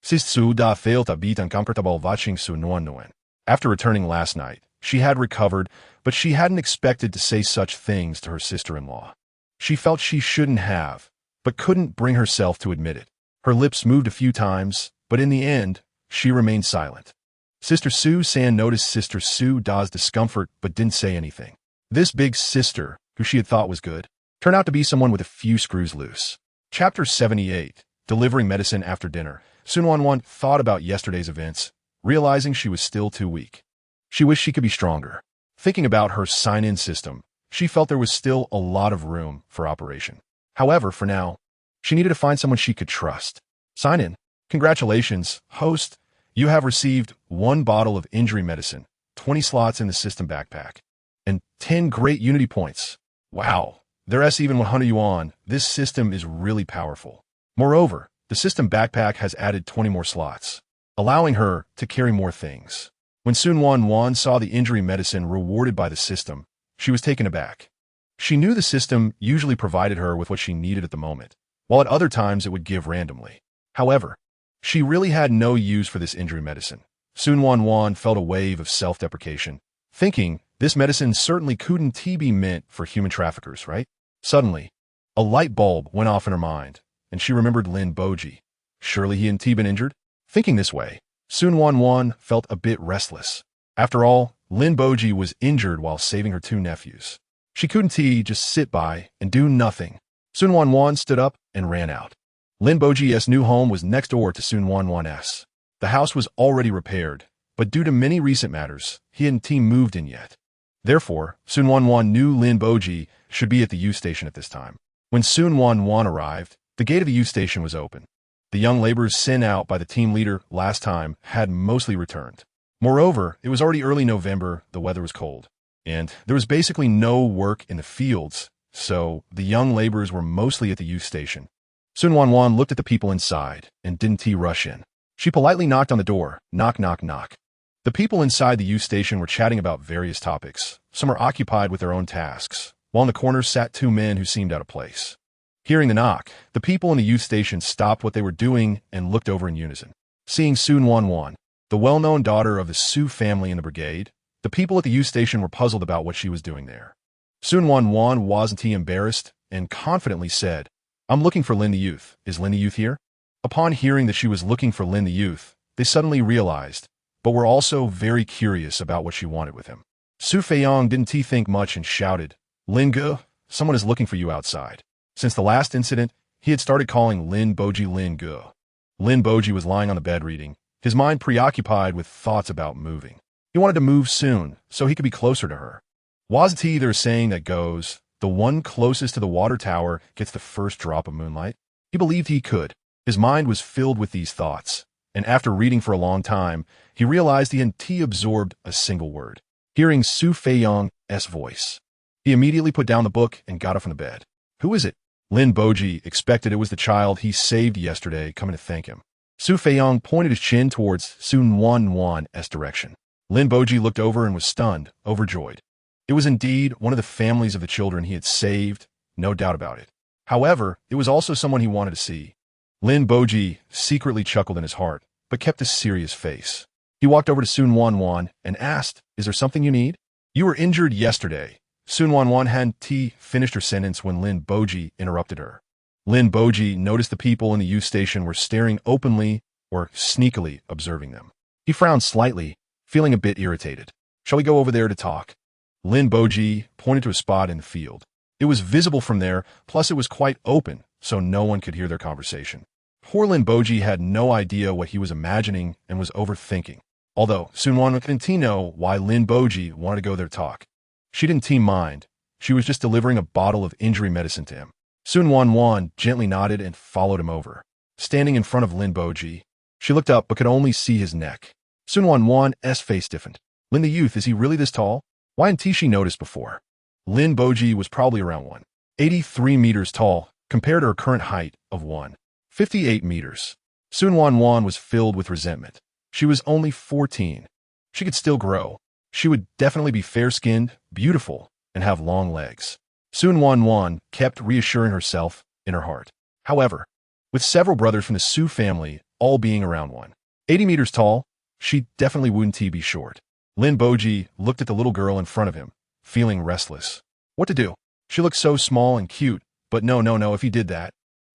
Sis Su da felt a bit uncomfortable watching Su Nuannuan. After returning last night, she had recovered, but she hadn't expected to say such things to her sister-in-law. She felt she shouldn't have, but couldn't bring herself to admit it. Her lips moved a few times, but in the end, she remained silent. Sister Su-san noticed Sister Su Da's discomfort but didn't say anything. This big sister, who she had thought was good, turned out to be someone with a few screws loose. Chapter 78, Delivering Medicine After Dinner. Su Nuannuan thought about yesterday's events, realizing she was still too weak. She wished she could be stronger. Thinking about her sign-in system, she felt there was still a lot of room for operation. However, for now, she needed to find someone she could trust. Sign in. Congratulations, host. You have received 1 bottle of injury medicine, 20 slots in the system backpack, and 10 great unity points. Wow. There's even 100 yuan. This system is really powerful. Moreover, the system backpack has added 20 more slots, allowing her to carry more things. When Su Nuannuan saw the injury medicine rewarded by the system, she was taken aback. She knew the system usually provided her with what she needed at the moment, while at other times it would give randomly. However, she really had no use for this injury medicine. Su Nuannuan felt a wave of self-deprecation, thinking this medicine certainly couldn't be meant for human traffickers, right? Suddenly, a light bulb went off in her mind, and she remembered Lin Boji. Surely he hadn't been injured? Thinking this way, Su Nuannuan felt a bit restless. After all, Lin Boji was injured while saving her 2 nephews. She couldn't just sit by and do nothing. Su Nuannuan stood up and ran out. Lin Boji's new home was next door to Su Nuannuan's. The house was already repaired, but due to many recent matters, he hadn't moved in yet. Therefore, Su Nuannuan knew Lin Boji should be at the U-station at this time. When Su Nuannuan arrived, the gate of the U-station was open. The young laborers sent out by the team leader last time had mostly returned. Moreover, it was already early November, the weather was cold, and there was basically no work in the fields, so the young laborers were mostly at the U-station. Su Nuannuan looked at the people inside and didn't rush in. She politely knocked on the door, knock, knock, knock. The people inside the U-station were chatting about various topics. Some were occupied with their own tasks, while in the corners sat 2 men who seemed out of place. Hearing the knock, the people in the U-station stopped what they were doing and looked over in unison. Seeing Su Nuannuan, the well-known daughter of the Su family in the Brigade, the people at the U-station were puzzled about what she was doing there. Su Nuannuan wasn't embarrassed and confidently said, "I'm looking for Lin the Youth. Is Lin the Youth here?" Upon hearing that she was looking for Lin the Youth, they suddenly realized, but were also very curious about what she wanted with him. Su Feiyong didn't think much and shouted, "Lin Ge, someone is looking for you outside." Since the last incident, he had started calling Lin Boji Lin Ge. Lin Boji was lying on the bed reading, his mind preoccupied with thoughts about moving. He wanted to move soon, so he could be closer to her. Wasn't there a saying that goes, the one closest to the water tower gets the first drop of moonlight? He believed he could. His mind was filled with these thoughts, and after reading for a long time, he realized he hadn't absorbed a single word. Hearing Su Feiyong's voice, he immediately put down the book and got up from the bed. "Who is it?" Lin Boji expected it was the child he saved yesterday coming to thank him. Su Feiyong pointed his chin towards Su Nuannuan's direction. Lin Boji looked over and was stunned, overjoyed. It was indeed one of the families of the children he had saved, no doubt about it. However, it was also someone he wanted to see. Lin Boji secretly chuckled in his heart, but kept a serious face. He walked over to Su Nuannuan and asked, "Is there something you need?" "You were injured yesterday." Su Nuannuan hadn't finished her sentence when Lin Boji interrupted her. Lin Boji noticed the people in the U-station were staring openly or sneakily observing them. He frowned slightly, feeling a bit irritated. "Shall we go over there to talk?" Lin Boji pointed to a spot in the field. It was visible from there, plus it was quite open, so no one could hear their conversation. Poor Lin Boji had no idea what he was imagining and was overthinking. Although Su Nuannuan didn't know why Lin Boji wanted to go there to talk. She didn't mind. She was just delivering a bottle of injury medicine to him. Su Nuannuan gently nodded and followed him over. Standing in front of Lin Boji, she looked up but could only see his neck. Su Nuannuan's face stiffened. "Lin the Youth, is he really this tall? Why hadn't she noticed before?" Lin Boji was probably around 1.83 meters tall, compared to her current height of 1.58 meters. Su Nuannuan was filled with resentment. She was only 14. She could still grow. She would definitely be fair-skinned, beautiful, and have long legs. Su Nuannuan kept reassuring herself in her heart. However, with several brothers from the Su family all being around one. 80 meters tall, she definitely wouldn't be short. Lin Boji looked at the little girl in front of him, feeling restless. What to do? She looked so small and cute, but no, if he did that,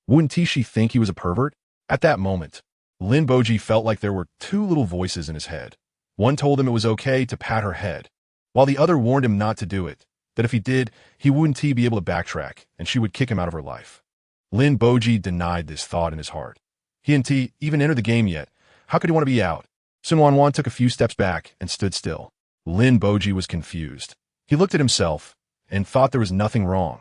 wouldn't she think he was a pervert? At that moment, Lin Boji felt like there were two little voices in his head. One told him it was okay to pat her head, while the other warned him not to do it, that if he did, he wouldn't be able to backtrack, and she would kick him out of her life. Lin Boji denied this thought in his heart. He hadn't even entered the game yet. How could he want to be out? Su Nuannuan took a few steps back and stood still. Lin Boji was confused. He looked at himself and thought there was nothing wrong.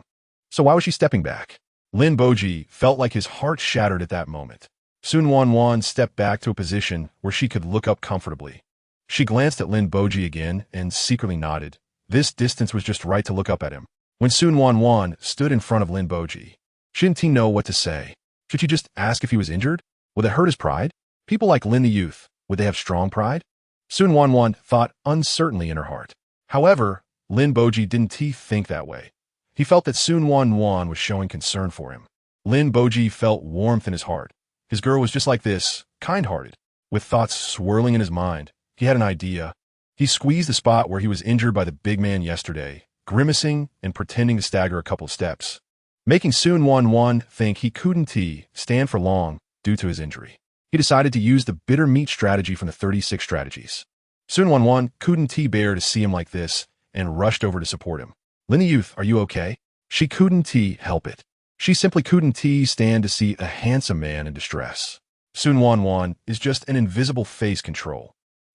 So why was she stepping back? Lin Boji felt like his heart shattered at that moment. Su Nuannuan stepped back to a position where she could look up comfortably. She glanced at Lin Boji again and secretly nodded. This distance was just right to look up at him. When Su Nuannuan stood in front of Lin Boji, she didn't know what to say. Should she just ask if he was injured? Would it hurt his pride? People like Lin the youth, would they have strong pride? Su Nuannuan thought uncertainly in her heart. However, Lin Boji didn't think that way. He felt that Su Nuannuan was showing concern for him. Lin Boji felt warmth in his heart. His girl was just like this, kind-hearted. With thoughts swirling in his mind, he had an idea. He squeezed the spot where he was injured by the big man yesterday, grimacing and pretending to stagger a couple steps, making Su Nuannuan think he couldn't stand for long due to his injury. He decided to use the bitter meat strategy from the 36 strategies. Su Nuannuan couldn't bear to see him like this and rushed over to support him. Lin the youth, are you okay? She couldn't help it. She simply couldn't stand to see a handsome man in distress. Su Nuannuan is just an invisible face control,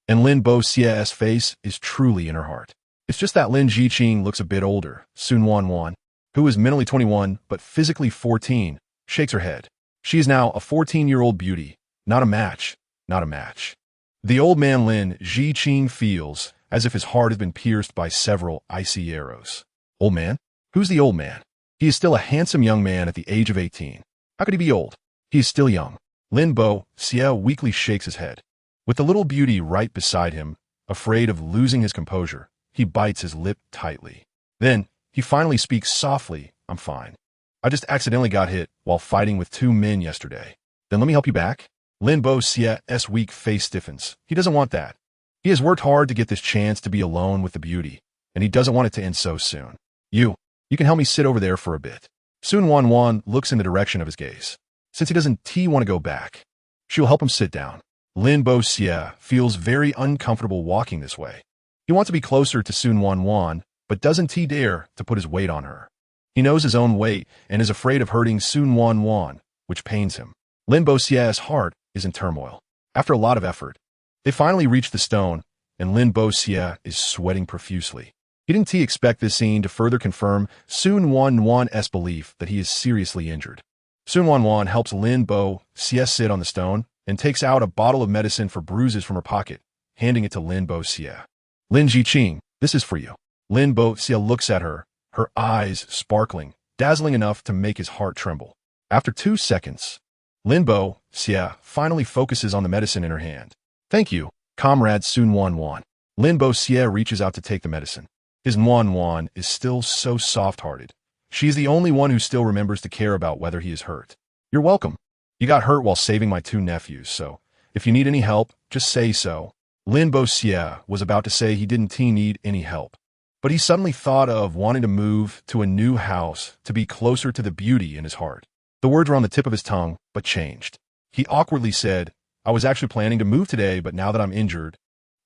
and Lin Boji's face is truly in her heart. It's just that Lin Jiqing looks a bit older. Su Nuannuan, who is mentally 21 but physically 14, shakes her head. She is now a 14-year-old beauty, not a match, not a match. The old man Lin Jiqing feels as if his heart has been pierced by several icy arrows. Old man? Who's the old man? He is still a handsome young man at the age of 18. How could he be old? He is still young. Lin Boji weakly shakes his head. With the little beauty right beside him, afraid of losing his composure, he bites his lip tightly. Then, he finally speaks softly, I'm fine. I just accidentally got hit while fighting with two men yesterday. Then let me help you back? Lin Boji's weak face stiffens. He doesn't want that. He has worked hard to get this chance to be alone with the beauty, and he doesn't want it to end so soon. You can help me sit over there for a bit. Su Nuannuan looks in the direction of his gaze. Since he doesn't want to go back, she will help him sit down. Lin Boji feels very uncomfortable walking this way. He wants to be closer to Su Nuannuan, but doesn't dare to put his weight on her. He knows his own weight and is afraid of hurting Su Nuannuan, which pains him. Lin Boji's heart is in turmoil. After a lot of effort, they finally reach the stone, and Lin Boji is sweating profusely. He didn't expect this scene to further confirm Su Nuannuan's belief that he is seriously injured. Su Nuannuan helps Lin Boji sit on the stone and takes out a bottle of medicine for bruises from her pocket, handing it to Lin Boji. Lin Jiqing, this is for you. Lin Boji looks at her, her eyes sparkling, dazzling enough to make his heart tremble. After 2 seconds, Lin Boji finally focuses on the medicine in her hand. Thank you, comrade Su Nuannuan. Lin Boji reaches out to take the medicine. His Nuannuan is still so soft-hearted. She is the only one who still remembers to care about whether he is hurt. You're welcome. You got hurt while saving my 2 nephews, so if you need any help, just say so. Lin Boji was about to say he didn't need any help, but he suddenly thought of wanting to move to a new house to be closer to the beauty in his heart. The words were on the tip of his tongue, but changed. He awkwardly said, I was actually planning to move today, but now that I'm injured,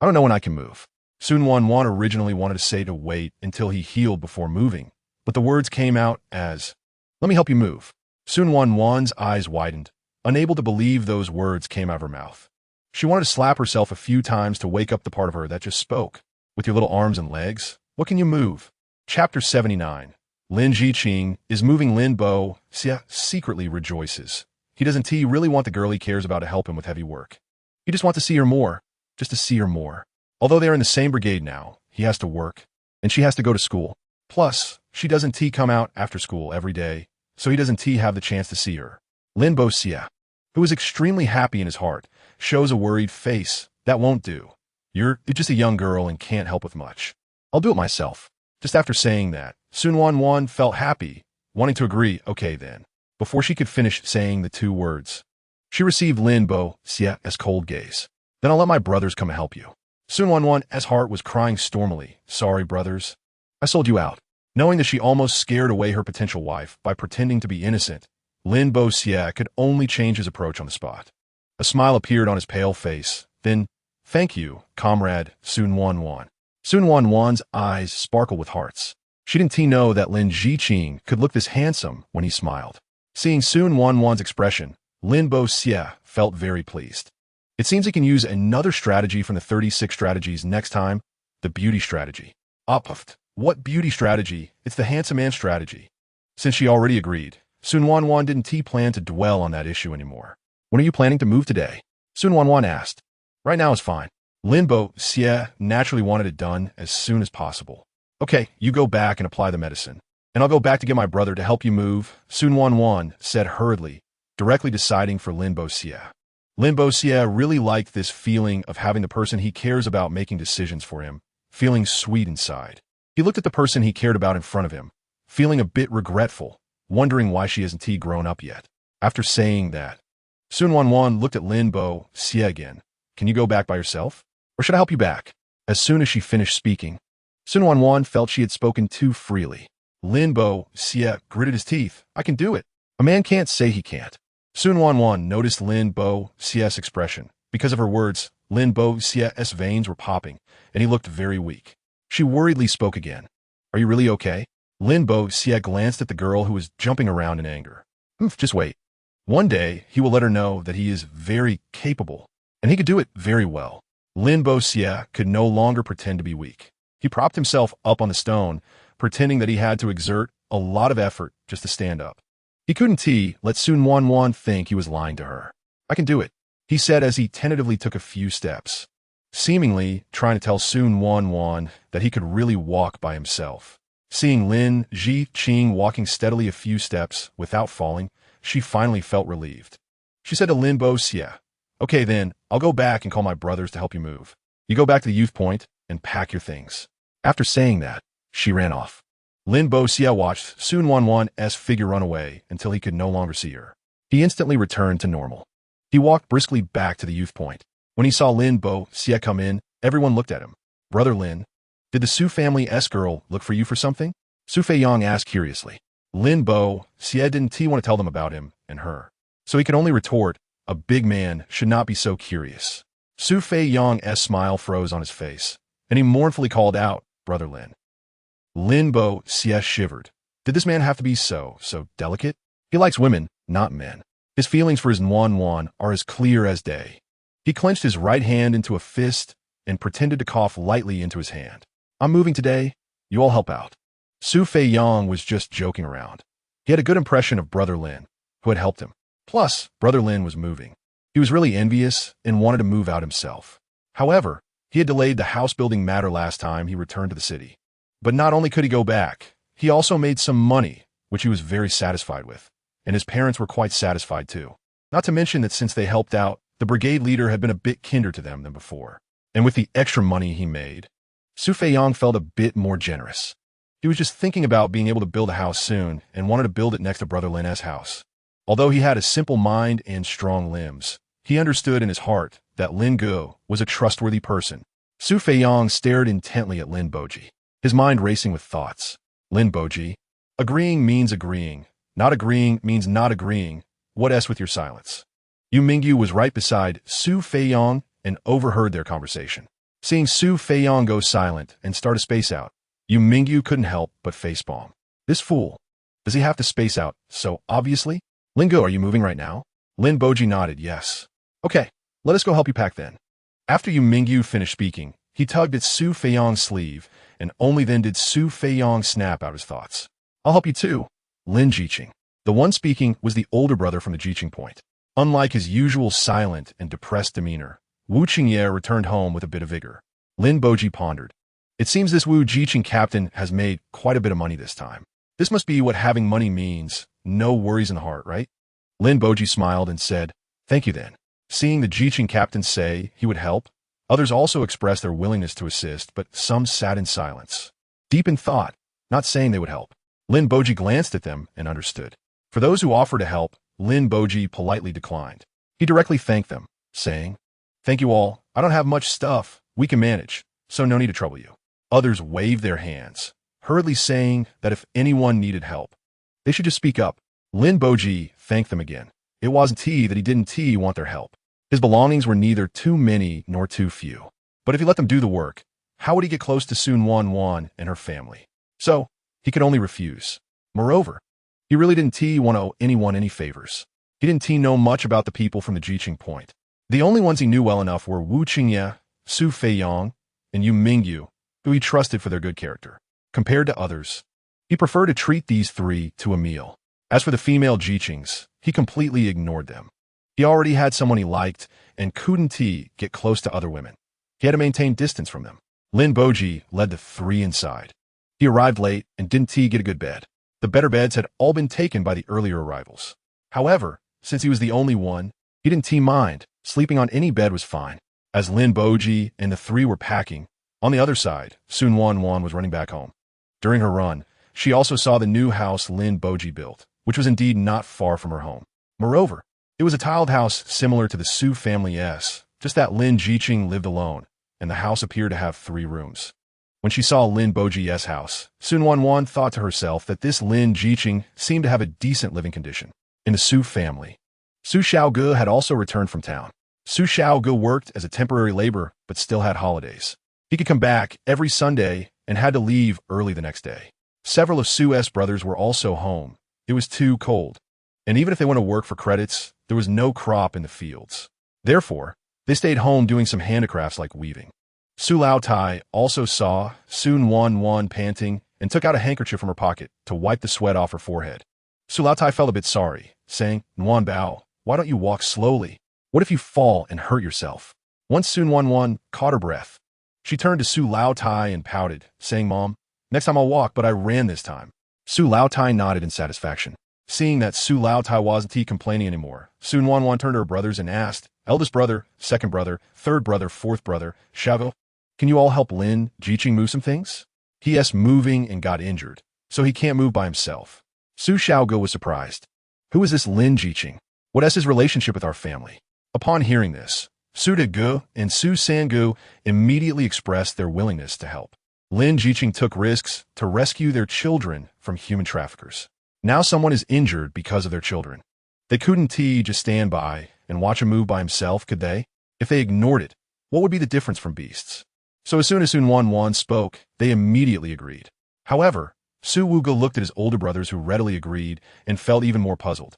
I don't know when I can move. Su Nuannuan originally wanted to say to wait until he healed before moving, but the words came out as, let me help you move. Su Nuannuan's eyes widened, unable to believe those words came out of her mouth. She wanted to slap herself a few times to wake up the part of her that just spoke. With your little arms and legs, what can you move? Chapter 79. Lin Jiqing is moving. Lin Boji secretly rejoices. He doesn't really want the girl he cares about to help him with heavy work. He just wants to see her more, just to see her more. Although they are in the same brigade now, he has to work, and she has to go to school. Plus, she doesn't come out after school every day, so he doesn't have the chance to see her. Lin Boji, who is extremely happy in his heart, shows a worried face. That won't do. You're just a young girl and can't help with much. I'll do it myself. Just after saying that, Su Nuannuan felt happy, wanting to agree, okay then, before she could finish saying the 2 words. She received Lin Bo Xia's cold gaze. Then I'll let my brothers come and help you. Su Nuannuan's heart was crying stormily. Sorry, brothers. I sold you out. Knowing that she almost scared away her potential wife by pretending to be innocent, Lin Bo Xia could only change his approach on the spot. A smile appeared on his pale face. Then, thank you, comrade Su Nuannuan. Su Nuannuan's eyes sparkled with hearts. She didn't know that Lin Jiqing could look this handsome when he smiled. Seeing Su Nuannuan's expression, Lin Bo Xia felt very pleased. It seems he can use another strategy from the 36 strategies next time, the beauty strategy. Puffed. What beauty strategy? It's the handsome man strategy. Since she already agreed, Su Nuannuan didn't plan to dwell on that issue anymore. When are you planning to move today? Su Nuannuan asked. Right now is fine. Lin Bo Xia naturally wanted it done as soon as possible. Okay, you go back and apply the medicine. And I'll go back to get my brother to help you move, Su Nuannuan said hurriedly, directly deciding for Lin Bo Xia. Lin Bo Xia really liked this feeling of having the person he cares about making decisions for him, feeling sweet inside. He looked at the person he cared about in front of him, feeling a bit regretful, wondering why she hasn't grown up yet. After saying that, Su Nuannuan looked at Lin Bo Xia again. Can you go back by yourself? Or should I help you back? As soon as she finished speaking, Su Nuannuan felt she had spoken too freely. Lin Bo Xia gritted his teeth. I can do it. A man can't say he can't. Su Nuannuan noticed Lin Bo Xia's expression. Because of her words, Lin Bo Xia's veins were popping, and he looked very weak. She worriedly spoke again. Are you really okay? Lin Bo Xia glanced at the girl who was jumping around in anger. Just wait. One day, he will let her know that he is very capable, and he could do it very well. Lin Bo Xia could no longer pretend to be weak. He propped himself up on the stone, pretending that he had to exert a lot of effort just to stand up. He couldn't let Su Nuannuan think he was lying to her. I can do it, he said as he tentatively took a few steps, seemingly trying to tell Su Nuannuan that he could really walk by himself. Seeing Lin Jiqing walking steadily a few steps without falling, she finally felt relieved. She said to Lin Bo Xia, okay then, I'll go back and call my brothers to help you move. You go back to the youth point and pack your things. After saying that, she ran off. Lin Bo Xia watched Su Nuannuan's figure run away until he could no longer see her. He instantly returned to normal. He walked briskly back to the youth point. When he saw Lin Bo Xia come in, everyone looked at him. Brother Lin, did the Su family's girl look for you for something? Su Feiyang asked curiously. Lin Bo Xia didn't want to tell them about him and her, so he could only retort, a big man should not be so curious. Su Feiyang's smile froze on his face, and he mournfully called out, Brother Lin. Lin Bo Xia shivered. Did this man have to be so delicate? He likes women, not men. His feelings for his Nuannuan are as clear as day. He clenched his right hand into a fist and pretended to cough lightly into his hand. I'm moving today. You all help out. Su Feiyang was just joking around. He had a good impression of Brother Lin, who had helped him. Plus, Brother Lin was moving. He was really envious and wanted to move out himself. However, he had delayed the house-building matter last time he returned to the city. But not only could he go back, he also made some money, which he was very satisfied with, and his parents were quite satisfied too. Not to mention that since they helped out, the brigade leader had been a bit kinder to them than before. And with the extra money he made, Su Feiyang felt a bit more generous. He was just thinking about being able to build a house soon and wanted to build it next to Brother Lin's house. Although he had a simple mind and strong limbs, he understood in his heart that Lin Gu was a trustworthy person. Su Feiyang stared intently at Lin Boji, his mind racing with thoughts. Lin Boji, agreeing means agreeing. Not agreeing means not agreeing. What s with your silence? Yu Mingyu was right beside Su Feiyang and overheard their conversation. Seeing Su Feiyang go silent and start to space out, Yu Mingyu couldn't help but facepalm. This fool. Does he have to space out so obviously? Lin Gu, are you moving right now? Lin Boji nodded yes. Okay, let us go help you pack then. After Yu Mingyu finished speaking, he tugged at Su Feiyang's sleeve, and only then did Su Feiyang snap out his thoughts. I'll help you too. Lin Jiqing. The one speaking was the older brother from the Jiqing point. Unlike his usual silent and depressed demeanor, Wu Qingye returned home with a bit of vigor. Lin Boji pondered. It seems this Wu Jiqing captain has made quite a bit of money this time. This must be what having money means. No worries in the heart, right? Lin Boji smiled and said, thank you then. Seeing the Jiqing captain say he would help, others also expressed their willingness to assist, but some sat in silence, deep in thought, not saying they would help. Lin Boji glanced at them and understood. For those who offered to help, Lin Boji politely declined. He directly thanked them, saying, "Thank you all. I don't have much stuff. We can manage, so no need to trouble you." Others waved their hands, hurriedly saying that if anyone needed help, they should just speak up. Lin Boji thanked them again. It wasn't that he didn't want their help. His belongings were neither too many nor too few. But if he let them do the work, how would he get close to Su Nuannuan and her family? So, he could only refuse. Moreover, he really didn't want to owe anyone any favors. He didn't know much about the people from the Jiqing Point. The only ones he knew well enough were Wu Qingye, Su Feiyong, and Yu Mingyu, who he trusted for their good character. Compared to others, he preferred to treat these three to a meal. As for the female Jiqings, he completely ignored them. He already had someone he liked and couldn't get close to other women. He had to maintain distance from them. Lin Boji led the three inside. He arrived late and didn't get a good bed. The better beds had all been taken by the earlier arrivals. However, since he was the only one, he didn't mind. Sleeping on any bed was fine. As Lin Boji and the three were packing, on the other side, Su Nuannuan was running back home. During her run, she also saw the new house Lin Boji built, which was indeed not far from her home. Moreover, it was a tiled house similar to the Su family's, just that Lin Jiqing lived alone, and the house appeared to have 3 rooms. When she saw Lin Boji's house, Su Nuannuan thought to herself that this Lin Jiqing seemed to have a decent living condition. In the Su family, Su Xiaoge had also returned from town. Su Xiaoge worked as a temporary laborer but still had holidays. He could come back every Sunday and had to leave early the next day. Several of Su's brothers were also home. It was too cold, and even if they went to work for credits, there was no crop in the fields. Therefore, they stayed home doing some handicrafts like weaving. Su Laotai also saw Su Nuannuan panting and took out a handkerchief from her pocket to wipe the sweat off her forehead. Su Laotai felt a bit sorry, saying, "Nuan Bao, why don't you walk slowly? What if you fall and hurt yourself?" Once Su Nuannuan caught her breath, she turned to Su Laotai and pouted, saying, "Mom, next time I'll walk, but I ran this time." Su Laotai nodded in satisfaction. Seeing that Su Laotai wasn't complaining anymore, Su Nuannuan turned to her brothers and asked, "Eldest brother, second brother, third brother, fourth brother, Xiaoge, can you all help Lin Jiqing move some things? He moving and got injured, so he can't move by himself." Su Xiaoge was surprised. Who is this Lin Jiqing? What is his relationship with our family? Upon hearing this, Su Degu and Su Sangu immediately expressed their willingness to help. Lin Jiqing took risks to rescue their children from human traffickers. Now someone is injured because of their children. They couldn't just stand by and watch him move by himself, could they? If they ignored it, what would be the difference from beasts? So as soon as Su Nuannuan spoke, they immediately agreed. However, Su Wuge looked at his older brothers who readily agreed and felt even more puzzled.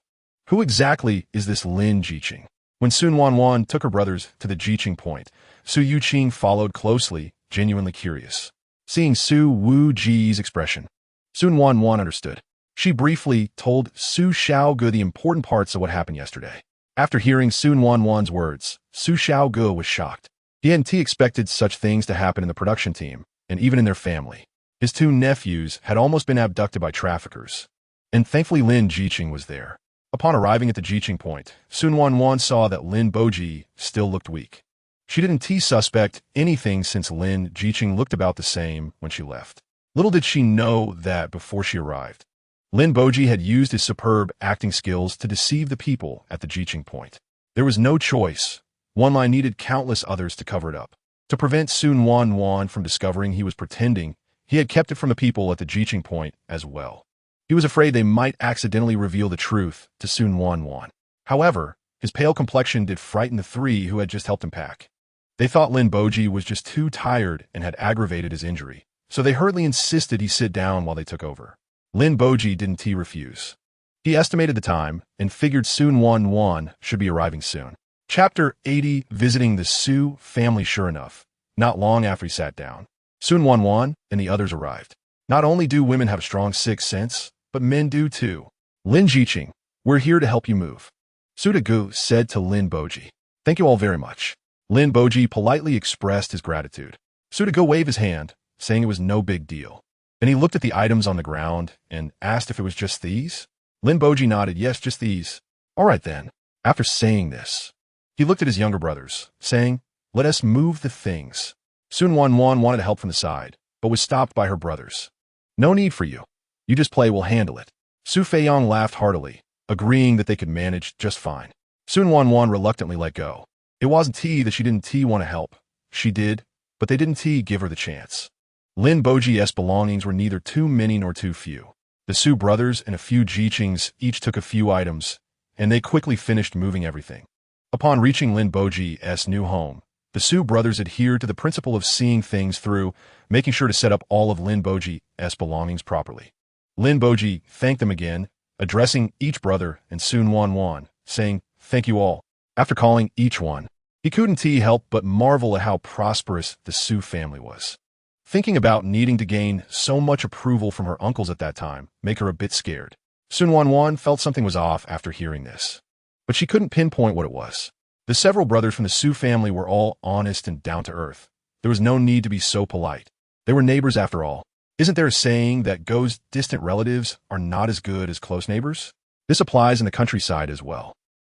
Who exactly is this Lin Jiqing? When Su Nuannuan took her brothers to the Jiqing Point, Su Yuqing followed closely, genuinely curious. Seeing Su Wuji's expression, Su Nuannuan understood. She briefly told Su Xiaoge the important parts of what happened yesterday. After hearing Su Nuannuan's words, Su Xiaoge was shocked. He hadn't expected such things to happen in the production team, and even in their family. His 2 nephews had almost been abducted by traffickers, and thankfully Lin Jiqing was there. Upon arriving at the Jiqing Point, Su Nuannuan saw that Lin Boji still looked weak. She didn't suspect anything since Lin Jiqing looked about the same when she left. Little did she know that before she arrived, Lin Boji had used his superb acting skills to deceive the people at the Jiqing Point. There was no choice. One line needed countless others to cover it up. To prevent Su Nuannuan from discovering he was pretending, he had kept it from the people at the Jiqing Point as well. He was afraid they might accidentally reveal the truth to Su Nuannuan. However, his pale complexion did frighten the 3 who had just helped him pack. They thought Lin Boji was just too tired and had aggravated his injury, so they hurriedly insisted he sit down while they took over. Lin Boji didn't refuse. He estimated the time and figured Su Nuannuan should be arriving soon. Chapter 80, Visiting the Su family. Sure enough, not long after he sat down, Su Nuannuan and the others arrived. Not only do women have a strong sixth sense, but men do too. Lin Jiqing, we're here to help you move. Su Degu said to Lin Boji. Thank you all very much. Lin Boji politely expressed his gratitude. Su Degu waved his hand, saying it was no big deal. Then he looked at the items on the ground and asked if it was just these. Lin Boji nodded, yes, just these. All right then. After saying this, he looked at his younger brothers, saying, let us move the things. Su Nuannuan wanted help from the side, but was stopped by her brothers. No need for you. You just play, we'll handle it. Su Feiyong laughed heartily, agreeing that they could manage just fine. Su Nuannuan reluctantly let go. It wasn't that she didn't want to help. She did, but they didn't give her the chance. Lin Boji's belongings were neither too many nor too few. The Su brothers and a few Jiqings each took a few items, and they quickly finished moving everything. Upon reaching Lin Boji's new home, the Su brothers adhered to the principle of seeing things through, making sure to set up all of Lin Boji's belongings properly. Lin Boji thanked them again, addressing each brother and Su Nuannuan, saying, "Thank you all." After calling each one, he couldn't help but marvel at how prosperous the Su family was. Thinking about needing to gain so much approval from her uncles at that time made her a bit scared. Su Nuannuan felt something was off after hearing this, but she couldn't pinpoint what it was. The several brothers from the Su family were all honest and down-to-earth. There was no need to be so polite. They were neighbors after all. Isn't there a saying that goes distant relatives are not as good as close neighbors? This applies in the countryside as well.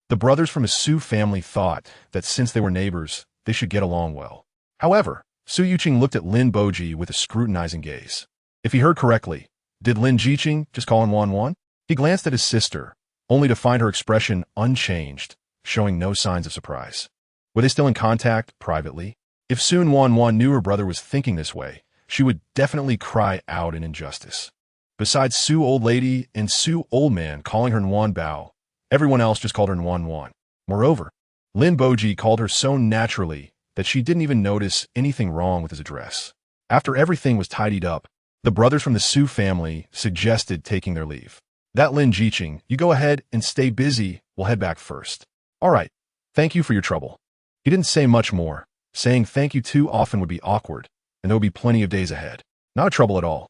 The brothers from a Su family thought that since they were neighbors, they should get along well. However, Su Yuqing looked at Lin Boji with a scrutinizing gaze. If he heard correctly, did Lin Jiqing just call him Nuannuan? He glanced at his sister, only to find her expression unchanged, showing no signs of surprise. Were they still in contact privately? If Su Nuannuan knew her brother was thinking this way, she would definitely cry out in injustice. Besides Su old lady and Su old man calling her Nuan Bao, everyone else just called her Nuannuan. Moreover, Lin Boji called her so naturally that she didn't even notice anything wrong with his address. After everything was tidied up, the brothers from the Su family suggested taking their leave. That Lin Jiqing, you go ahead and stay busy, we'll head back first. All right, thank you for your trouble. He didn't say much more. Saying thank you too often would be awkward, and there would be plenty of days ahead. Not a trouble at all.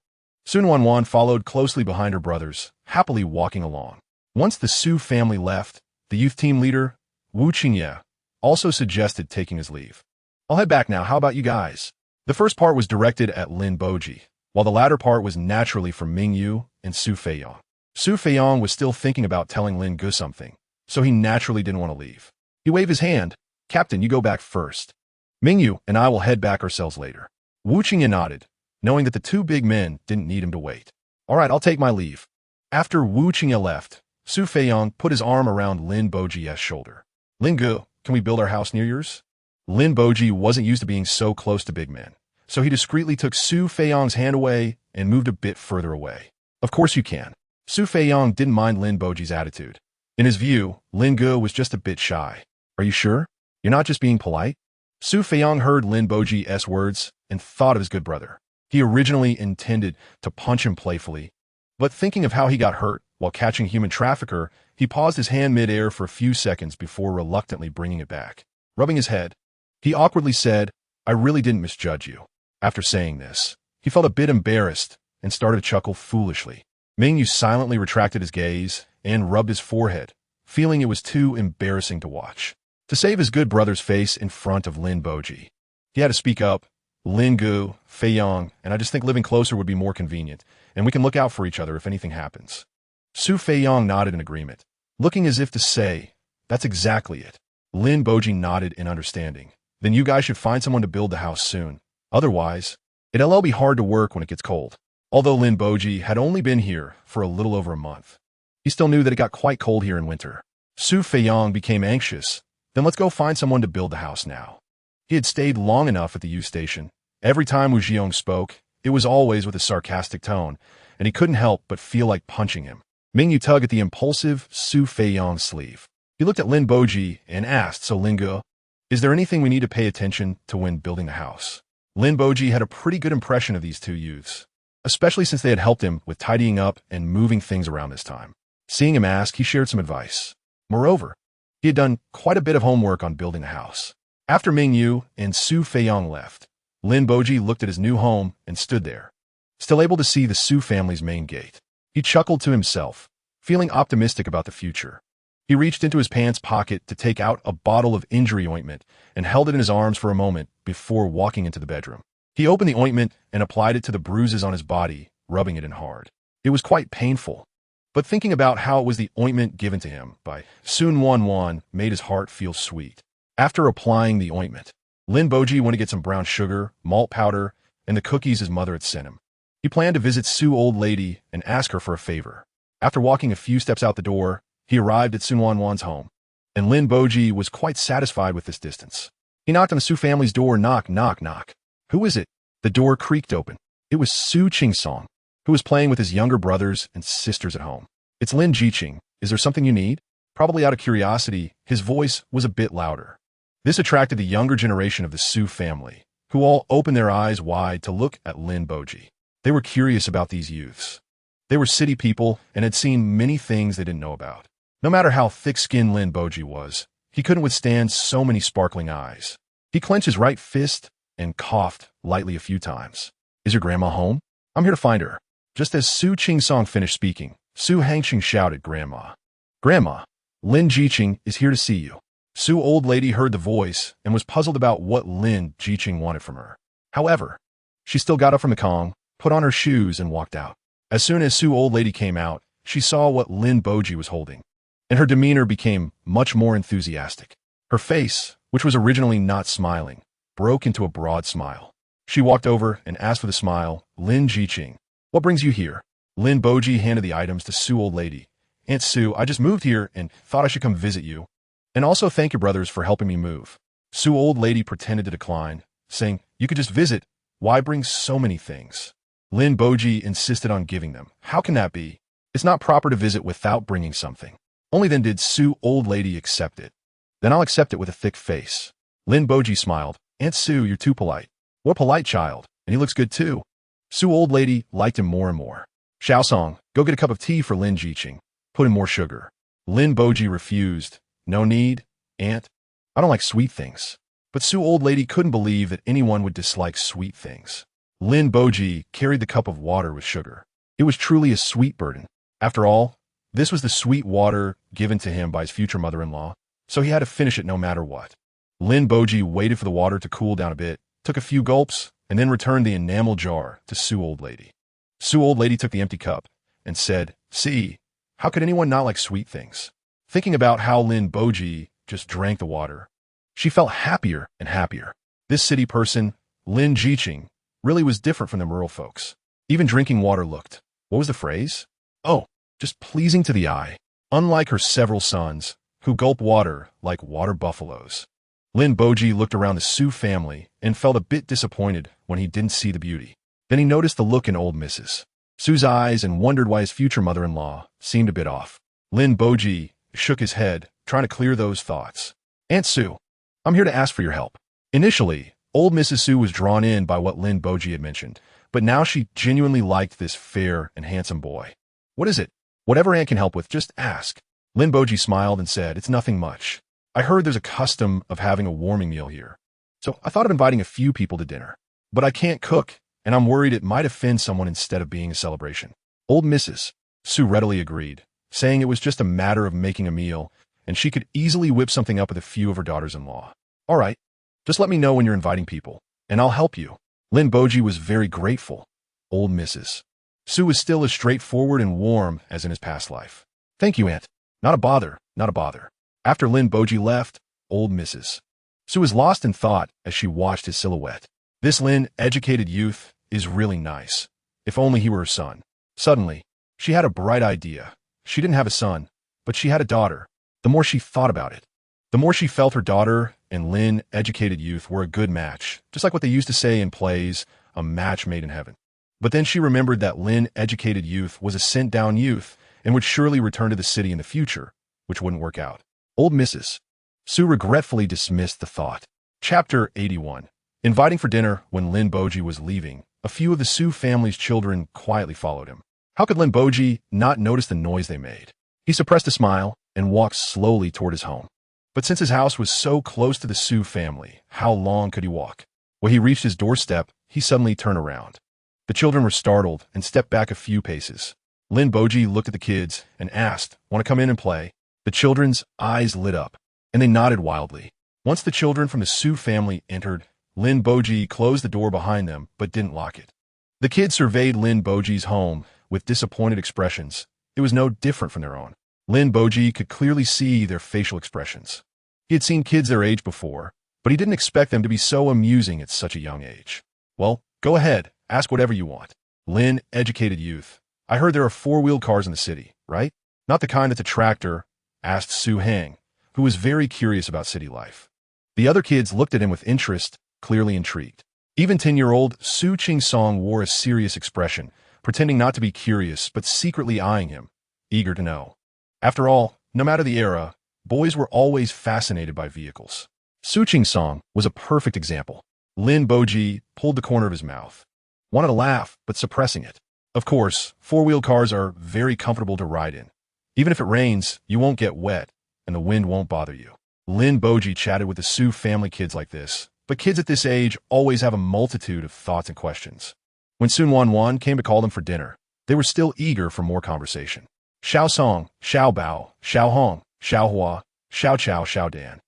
Su Nuannuan followed closely behind her brothers, happily walking along. Once the Su family left, the youth team leader, Wu Qingye, also suggested taking his leave. I'll head back now, how about you guys? The first part was directed at Lin Boji, while the latter part was naturally for Mingyu and Su Feiyong. Su Feiyong was still thinking about telling Lin Gu something, so he naturally didn't want to leave. He waved his hand. Captain, you go back first. Mingyu and I will head back ourselves later. Wu Qingye nodded, knowing that the two big men didn't need him to wait. All right, I'll take my leave. After Wu Qingye left, Su Feiyong put his arm around Lin Boji's shoulder. Lin Gu, can we build our house near yours? Lin Boji wasn't used to being so close to big men, so he discreetly took Su Feiyong's hand away and moved a bit further away. Of course you can. Su Feiyong didn't mind Lin Boji's attitude. In his view, Lin Gu was just a bit shy. Are you sure? You're not just being polite? Su Feiyong heard Lin Boji's words and thought of his good brother. He originally intended to punch him playfully, but thinking of how he got hurt while catching a human trafficker, he paused his hand mid-air for a few seconds before reluctantly bringing it back. Rubbing his head, he awkwardly said, I really didn't misjudge you. After saying this, he felt a bit embarrassed and started to chuckle foolishly. Mingyu silently retracted his gaze and rubbed his forehead, feeling it was too embarrassing to watch. To save his good brother's face in front of Lin Boji, he had to speak up. Lin Gu, Feiyong, and I just think living closer would be more convenient, and we can look out for each other if anything happens. Su Feiyong nodded in agreement, looking as if to say, that's exactly it. Lin Boji nodded in understanding. Then you guys should find someone to build the house soon. Otherwise, it'll be hard to work when it gets cold. Although Lin Boji had only been here for a little over a month, he still knew that it got quite cold here in winter. Su Feiyong became anxious. Then let's go find someone to build the house now. He had stayed long enough at the U station. Every time Wu Jiong spoke, it was always with a sarcastic tone, and he couldn't help but feel like punching him. Mingyu tugged at the impulsive Su Feiyong's sleeve. He looked at Lin Boji and asked, so Lin Gu, is there anything we need to pay attention to when building the house? Lin Boji had a pretty good impression of these two youths, especially since they had helped him with tidying up and moving things around this time. Seeing him ask, he shared some advice. Moreover, he had done quite a bit of homework on building the house. After Mingyu and Su Feiyong left, Lin Boji looked at his new home and stood there, still able to see the Su family's main gate. He chuckled to himself, feeling optimistic about the future. He reached into his pants pocket to take out a bottle of injury ointment and held it in his arms for a moment before walking into the bedroom. He opened the ointment and applied it to the bruises on his body, rubbing it in hard. It was quite painful, but thinking about how it was the ointment given to him by Su Nuannuan made his heart feel sweet. After applying the ointment, Lin Boji went to get some brown sugar, malt powder, and the cookies his mother had sent him. He planned to visit Su old lady and ask her for a favor. After walking a few steps out the door, he arrived at Su Nuannuan's home. and Lin Boji was quite satisfied with this distance. He knocked on the Su family's door, knock, knock, knock. Who is it? The door creaked open. It was Su Qingsong, who was playing with his younger brothers and sisters at home. It's Lin Jiqing. Is there something you need? Probably out of curiosity, his voice was a bit louder. This attracted the younger generation of the Su family, who all opened their eyes wide to look at Lin Boji. They were curious about these youths. They were city people and had seen many things they didn't know about. No matter how thick-skinned Lin Boji was, he couldn't withstand so many sparkling eyes. He clenched his right fist and coughed lightly a few times. Is your grandma home? I'm here to find her. Just as Su Qingsong finished speaking, Su Hangqing shouted, Grandma. Grandma, Lin Jiqing is here to see you. Su old lady heard the voice and was puzzled about what Lin Jiqing wanted from her. However, she still got up from the Kong, put on her shoes, and walked out. As soon as Su old lady came out, she saw what Lin Boji was holding, and her demeanor became much more enthusiastic. Her face, which was originally not smiling, broke into a broad smile. She walked over and asked with a smile, Lin Jiqing, what brings you here? Lin Boji handed the items to Su old lady. Aunt Su, I just moved here and thought I should come visit you. And also thank your brothers for helping me move. Su old lady pretended to decline, saying, you could just visit. Why bring so many things? Lin Boji insisted on giving them. How can that be? It's not proper to visit without bringing something. Only then did Su old lady accept it. Then I'll accept it with a thick face. Lin Boji smiled. Aunt Su, you're too polite. What a polite child. And he looks good too. Su old lady liked him more and more. Xiaosong, go get a cup of tea for Lin Jiqing. Put in more sugar. Lin Boji refused. No need, Aunt. I don't like sweet things. But Su old lady couldn't believe that anyone would dislike sweet things. Lin Boji carried the cup of water with sugar. It was truly a sweet burden. After all, this was the sweet water given to him by his future mother-in-law, so he had to finish it no matter what. Lin Boji waited for the water to cool down a bit, took a few gulps, and then returned the enamel jar to Su old lady. Su old lady took the empty cup and said, see, how could anyone not like sweet things? Thinking about how Lin Boji just drank the water, she felt happier and happier. This city person, Lin Jiqing, really was different from the rural folks. Even drinking water looked, what was the phrase? Oh, just pleasing to the eye, unlike her several sons, who gulp water like water buffaloes. Lin Boji looked around the Su family and felt a bit disappointed when he didn't see the beauty. Then he noticed the look in old Mrs. Su's eyes and wondered why his future mother-in-law seemed a bit off. Lin Boji shook his head, trying to clear those thoughts. Aunt Su, I'm here to ask for your help. Initially, old Mrs. Su was drawn in by what Lin Boji had mentioned, but now she genuinely liked this fair and handsome boy. What is it? Whatever Aunt can help with, just ask. Lin Boji smiled and said, it's nothing much. I heard there's a custom of having a warming meal here, so I thought of inviting a few people to dinner. But I can't cook, and I'm worried it might offend someone instead of being a celebration. Old Mrs. Su readily agreed, saying it was just a matter of making a meal, and she could easily whip something up with a few of her daughters-in-law. All right, just let me know when you're inviting people, and I'll help you. Lin Boji was very grateful. Old Mrs. Su was still as straightforward and warm as in his past life. Thank you, Aunt. Not a bother, not a bother. After Lin Boji left, old Mrs. Su was lost in thought as she watched his silhouette. This Lin, educated youth, is really nice. If only he were her son. Suddenly, she had a bright idea. She didn't have a son, but she had a daughter. The more she thought about it, the more she felt her daughter and Lin, educated youth, were a good match, just like what they used to say in plays, a match made in heaven. But then she remembered that Lin, educated youth, was a sent-down youth and would surely return to the city in the future, which wouldn't work out. Old Mrs. Su regretfully dismissed the thought. Chapter 81. Inviting for dinner. When Lin Boji was leaving, a few of the Su family's children quietly followed him. How could Lin Boji not notice the noise they made? He suppressed a smile and walked slowly toward his home. But since his house was so close to the Su family, how long could he walk? When he reached his doorstep, he suddenly turned around. The children were startled and stepped back a few paces. Lin Boji looked at the kids and asked, "Want to come in and play?" The children's eyes lit up, and they nodded wildly. Once the children from the Su family entered, Lin Boji closed the door behind them but didn't lock it. The kids surveyed Lin Boji's home with disappointed expressions. It was no different from their own. Lin Boji could clearly see their facial expressions. He had seen kids their age before, but he didn't expect them to be so amusing at such a young age. Well, go ahead, ask whatever you want. Lin, educated youth. I heard there are four-wheeled cars in the city, right? Not the kind that's a tractor, asked Su Hang, who was very curious about city life. The other kids looked at him with interest, clearly intrigued. Even 10-year-old Su Song wore a serious expression, pretending not to be curious but secretly eyeing him, eager to know. After all, no matter the era, boys were always fascinated by vehicles. Su Song was a perfect example. Lin Boji pulled the corner of his mouth. Wanted to laugh, but suppressing it. Of course, four-wheel cars are very comfortable to ride in. Even if it rains, you won't get wet, and the wind won't bother you. Lin Boji chatted with the Su family kids like this, but kids at this age always have a multitude of thoughts and questions. When Su Nuannuan came to call them for dinner, they were still eager for more conversation. Xiao Song, Xiao Bao, Xiao Hong, Xiao Hua, Xiao Chao, Xiao Dan.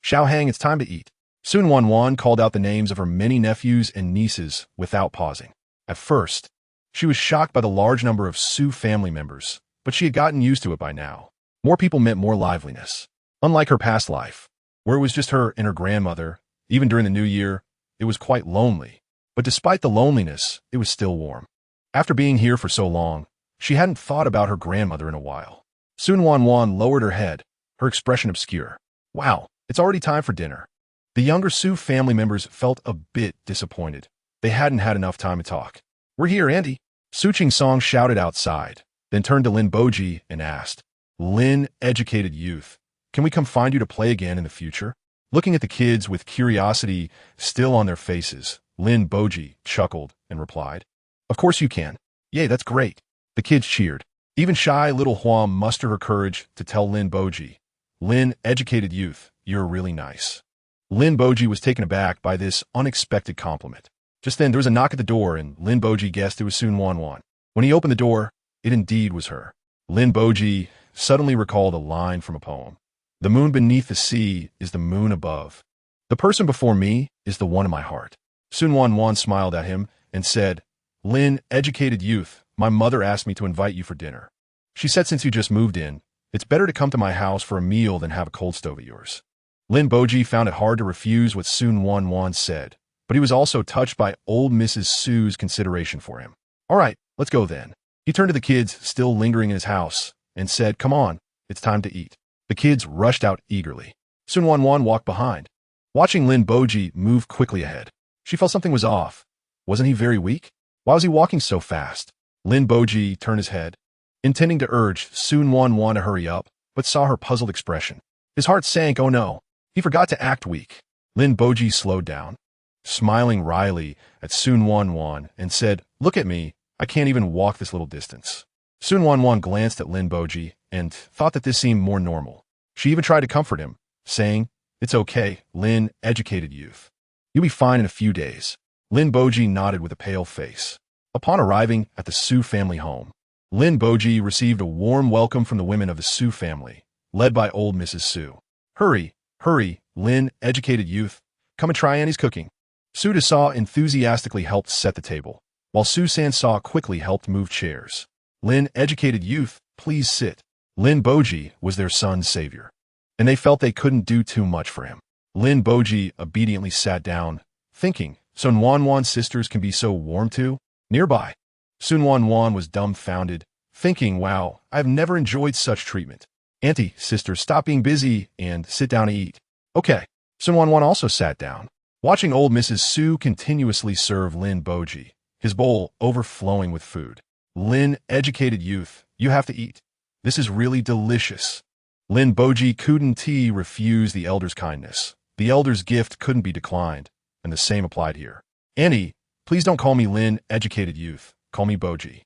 Xiao Hang, it's time to eat. Su Nuannuan called out the names of her many nephews and nieces without pausing. At first, she was shocked by the large number of Su family members, but she had gotten used to it by now. More people meant more liveliness. Unlike her past life, where it was just her and her grandmother, even during the New Year, it was quite lonely. But despite the loneliness, it was still warm. After being here for so long, she hadn't thought about her grandmother in a while. Su Nuannuan lowered her head, her expression obscure. Wow, it's already time for dinner. The younger Su family members felt a bit disappointed. They hadn't had enough time to talk. We're here, Andy. Su Song shouted outside, then turned to Lin Boji and asked, Lin, educated youth, can we come find you to play again in the future? Looking at the kids with curiosity still on their faces, Lin Boji chuckled and replied, Of course you can. Yay, that's great. The kids cheered. Even shy little Huam mustered her courage to tell Lin Boji, Lin, educated youth, you're really nice. Lin Boji was taken aback by this unexpected compliment. Just then, there was a knock at the door, and Lin Boji guessed it was Su Nuannuan. When he opened the door, it indeed was her. Lin Boji suddenly recalled a line from a poem. The moon beneath the sea is the moon above. The person before me is the one in my heart. Su Nuannuan smiled at him and said, Lin, educated youth, my mother asked me to invite you for dinner. She said since you just moved in, it's better to come to my house for a meal than have a cold stove at yours. Lin Boji found it hard to refuse what Su Nuannuan said, but he was also touched by old Mrs. Su's consideration for him. All right, let's go then. He turned to the kids still lingering in his house and said, Come on, it's time to eat. The kids rushed out eagerly. Su Nuannuan walked behind, watching Lin Boji move quickly ahead. She felt something was off. Wasn't he very weak? Why was he walking so fast? Lin Boji turned his head, intending to urge Su Nuannuan to hurry up, but saw her puzzled expression. His heart sank. Oh no, he forgot to act weak. Lin Boji slowed down, smiling wryly at Su Nuannuan and said, Look at me, I can't even walk this little distance. Su Nuannuan glanced at Lin Boji and thought that this seemed more normal. She even tried to comfort him, saying, It's okay, Lin, educated youth. You'll be fine in a few days. Lin Boji nodded with a pale face. Upon arriving at the Su family home, Lin Boji received a warm welcome from the women of the Su family, led by old Mrs. Su. Hurry, hurry, Lin, educated youth, come and try Annie's cooking. Su Saw enthusiastically helped set the table, while Su San Saw quickly helped move chairs. Lin, educated youth, please sit. Lin Boji was their son's savior, and they felt they couldn't do too much for him. Lin Boji obediently sat down, thinking, So Nuannuan's sisters can be so warm too? Nearby, Su Nuannuan was dumbfounded, thinking, Wow, I've never enjoyed such treatment. Auntie, sister, stop being busy and sit down to eat. Okay. Su Nuannuan also sat down, watching old Mrs. Su continuously serve Lin Boji, his bowl overflowing with food. Lin, educated youth, you have to eat. This is really delicious. Lin Boji couldn't refuse the elder's kindness. The elder's gift couldn't be declined, and the same applied here. Annie, please don't call me Lin, educated youth. Call me Boji.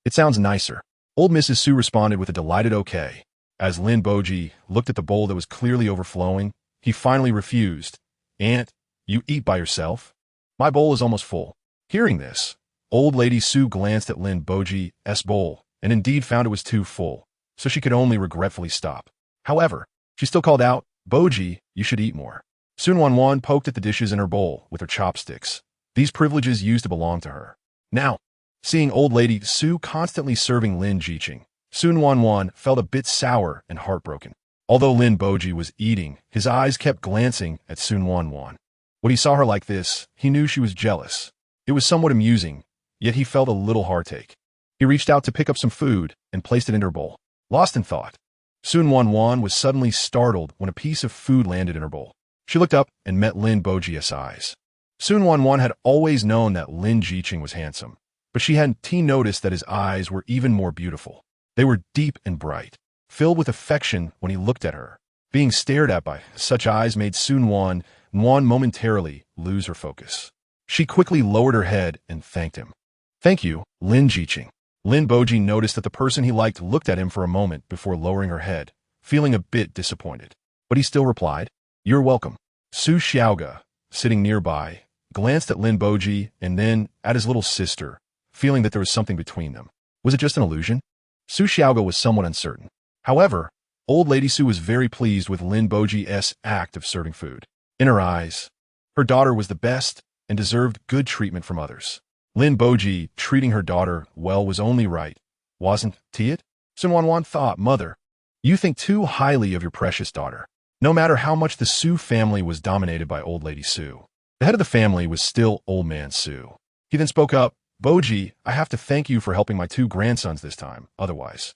It sounds nicer. Old Mrs. Su responded with a delighted okay. As Lin Boji looked at the bowl that was clearly overflowing, he finally refused. Aunt, you eat by yourself? My bowl is almost full. Hearing this, old lady Su glanced at Lin Boji's bowl and indeed found it was too full, so she could only regretfully stop. However, she still called out, Boji, you should eat more. Su Nuannuan poked at the dishes in her bowl with her chopsticks. These privileges used to belong to her. Now, seeing old lady Su constantly serving Lin Jiqing, Su Nuannuan felt a bit sour and heartbroken. Although Lin Boji was eating, his eyes kept glancing at Su Nuannuan. When he saw her like this, he knew she was jealous. It was somewhat amusing, yet he felt a little heartache. He reached out to pick up some food and placed it in her bowl. Lost in thought, Su Nuannuan was suddenly startled when a piece of food landed in her bowl. She looked up and met Lin Boji's eyes. Su Nuannuan had always known that Lin Jiqing was handsome, but she hadn't noticed that his eyes were even more beautiful. They were deep and bright, filled with affection when he looked at her. Being stared at by such eyes made Su Nuannuan momentarily lose her focus. She quickly lowered her head and thanked him. "Thank you, Lin Jiqing." Lin Boji noticed that the person he liked looked at him for a moment before lowering her head, feeling a bit disappointed. But he still replied, "You're welcome." Su Xiaoga, sitting nearby, glanced at Lin Boji and then at his little sister, feeling that there was something between them. Was it just an illusion? Su Xiaoga was somewhat uncertain. However, old lady Su was very pleased with Lin Boji's act of serving food. In her eyes, her daughter was the best and deserved good treatment from others. Lin Boji treating her daughter well was only right, wasn't it? Su Nuannuan thought, "Mother, you think too highly of your precious daughter." No matter how much the Su family was dominated by old lady Su, the head of the family was still old man Su. He then spoke up, "Boji, I have to thank you for helping my 2 grandsons this time, otherwise."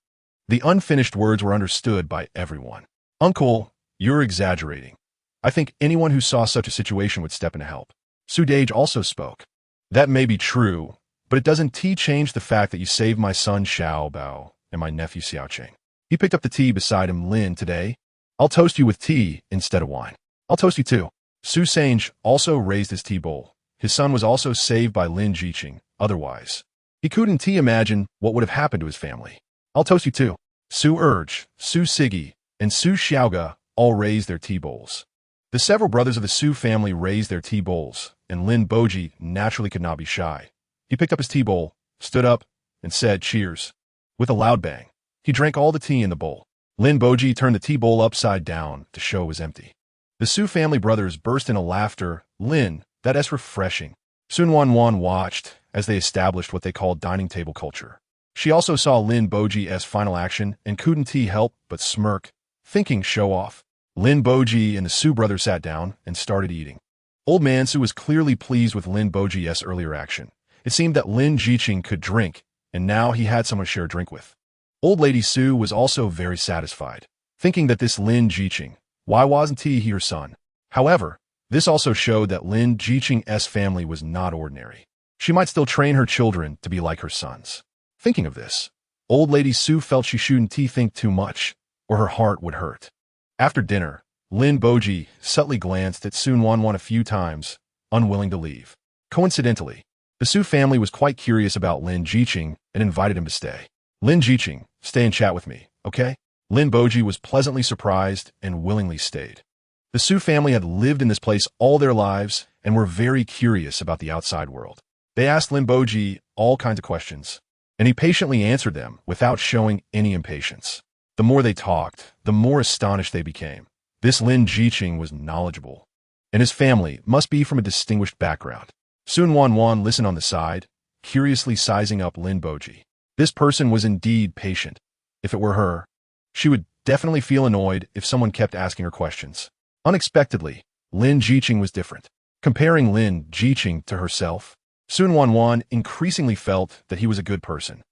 The unfinished words were understood by everyone. "Uncle, you're exaggerating. I think anyone who saw such a situation would step in to help." Su Dage also spoke. "That may be true, but it doesn't change the fact that you saved my son Xiao Bao and my nephew Xiao Cheng." He picked up the tea beside him. "Lin, today, I'll toast you with tea instead of wine." "I'll toast you too." Su Sange also raised his tea bowl. His son was also saved by Lin Jiqing, otherwise he couldn't imagine what would have happened to his family. "I'll toast you too." Su Urge, Su Sigi, and Su Xiaoga all raised their tea bowls. The several brothers of the Su family raised their tea bowls, and Lin Boji naturally could not be shy. He picked up his tea bowl, stood up, and said, "Cheers." With a loud bang, he drank all the tea in the bowl. Lin Boji turned the tea bowl upside down to show it was empty. The Su family brothers burst into laughter. "Lin, that's refreshing." Su Nuannuan watched as they established what they called dining table culture. She also saw Lin Boji's final action and couldn't help but smirk, thinking show off. Lin Boji and the Su brothers sat down and started eating. Old man Su was clearly pleased with Lin Boji's earlier action. It seemed that Lin Jiqing could drink, and now he had someone to share a drink with. Old lady Su was also very satisfied, thinking that this Lin Jiqing, why wasn't he her son? However, this also showed that Lin Jiqing's family was not ordinary. She might still train her children to be like her sons. Thinking of this, old lady Su felt she shouldn't think too much, or her heart would hurt. After dinner, Lin Boji subtly glanced at Su Nuannuan a few times, unwilling to leave. Coincidentally, the Su family was quite curious about Lin Jiqing and invited him to stay. "Lin Jiqing, stay and chat with me, okay?" Lin Boji was pleasantly surprised and willingly stayed. The Su family had lived in this place all their lives and were very curious about the outside world. They asked Lin Boji all kinds of questions, and he patiently answered them without showing any impatience. The more they talked, the more astonished they became. This Lin Jiqing was knowledgeable, and his family must be from a distinguished background. Su Nuannuan listened on the side, curiously sizing up Lin Boji. This person was indeed patient. If it were her, she would definitely feel annoyed if someone kept asking her questions. Unexpectedly, Lin Jiqing was different. Comparing Lin Jiqing to herself, Su Nuannuan increasingly felt that he was a good person.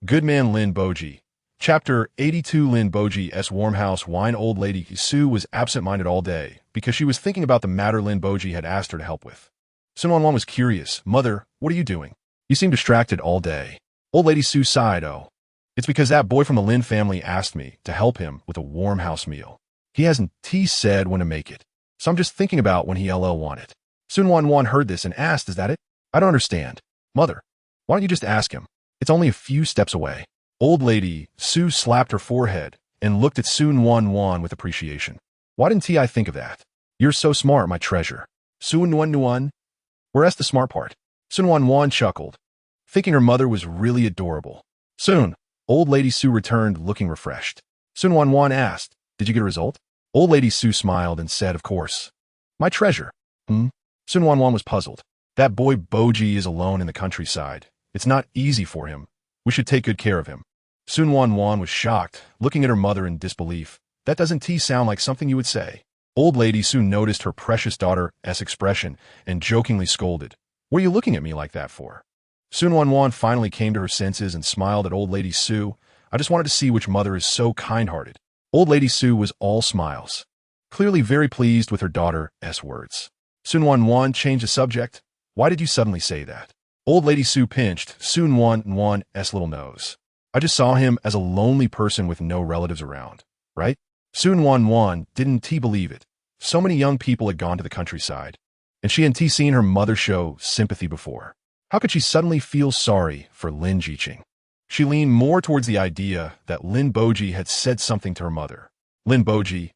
Good man Lin Boji. Chapter 82. Lin Boji's warmhouse wine. Old lady Su was absent-minded all day because she was thinking about the matter Lin Boji had asked her to help with. Su Nuannuan was curious. "Mother, what are you doing? You seem distracted all day." Old lady Su sighed. "Oh, it's because that boy from the Lin family asked me to help him with a warm house meal. He hasn't said when to make it, so I'm just thinking about when he'll want it." Su Nuannuan heard this and asked, "Is that it? I don't understand." "Mother, why don't you just ask him? It's only a few steps away." Old lady Su slapped her forehead and looked at Su Nuannuan with appreciation. "Why didn't I think of that? You're so smart, my treasure." Su Nuannuan, where's the smart part? Su Nuannuan chuckled, thinking her mother was really adorable. Soon, old lady Su returned looking refreshed. Su Nuannuan asked, "Did you get a result?" Old lady Su smiled and said, "Of course." "My treasure." Su Nuannuan was puzzled. "That boy Boji is alone in the countryside. It's not easy for him. We should take good care of him." Su Nuannuan was shocked, looking at her mother in disbelief. "That doesn't sound like something you would say." Old lady Su noticed her precious daughter's expression and jokingly scolded, "What are you looking at me like that for?" Su Nuannuan finally came to her senses and smiled at old lady Su. "I just wanted to see which mother is so kind-hearted." Old Lady Su was all smiles, clearly very pleased with her daughter's words. Su Nuannuan changed the subject. Why did you suddenly say that? Old Lady Su pinched Su Nuannuan's little nose. I just saw him as a lonely person with no relatives around, right? Su Nuannuan didn't believe it. So many young people had gone to the countryside, and she hadn't seen her mother show sympathy before. How could she suddenly feel sorry for Lin Jiqing? She leaned more towards the idea that Lin Boji had said something to her mother. Lin Boji,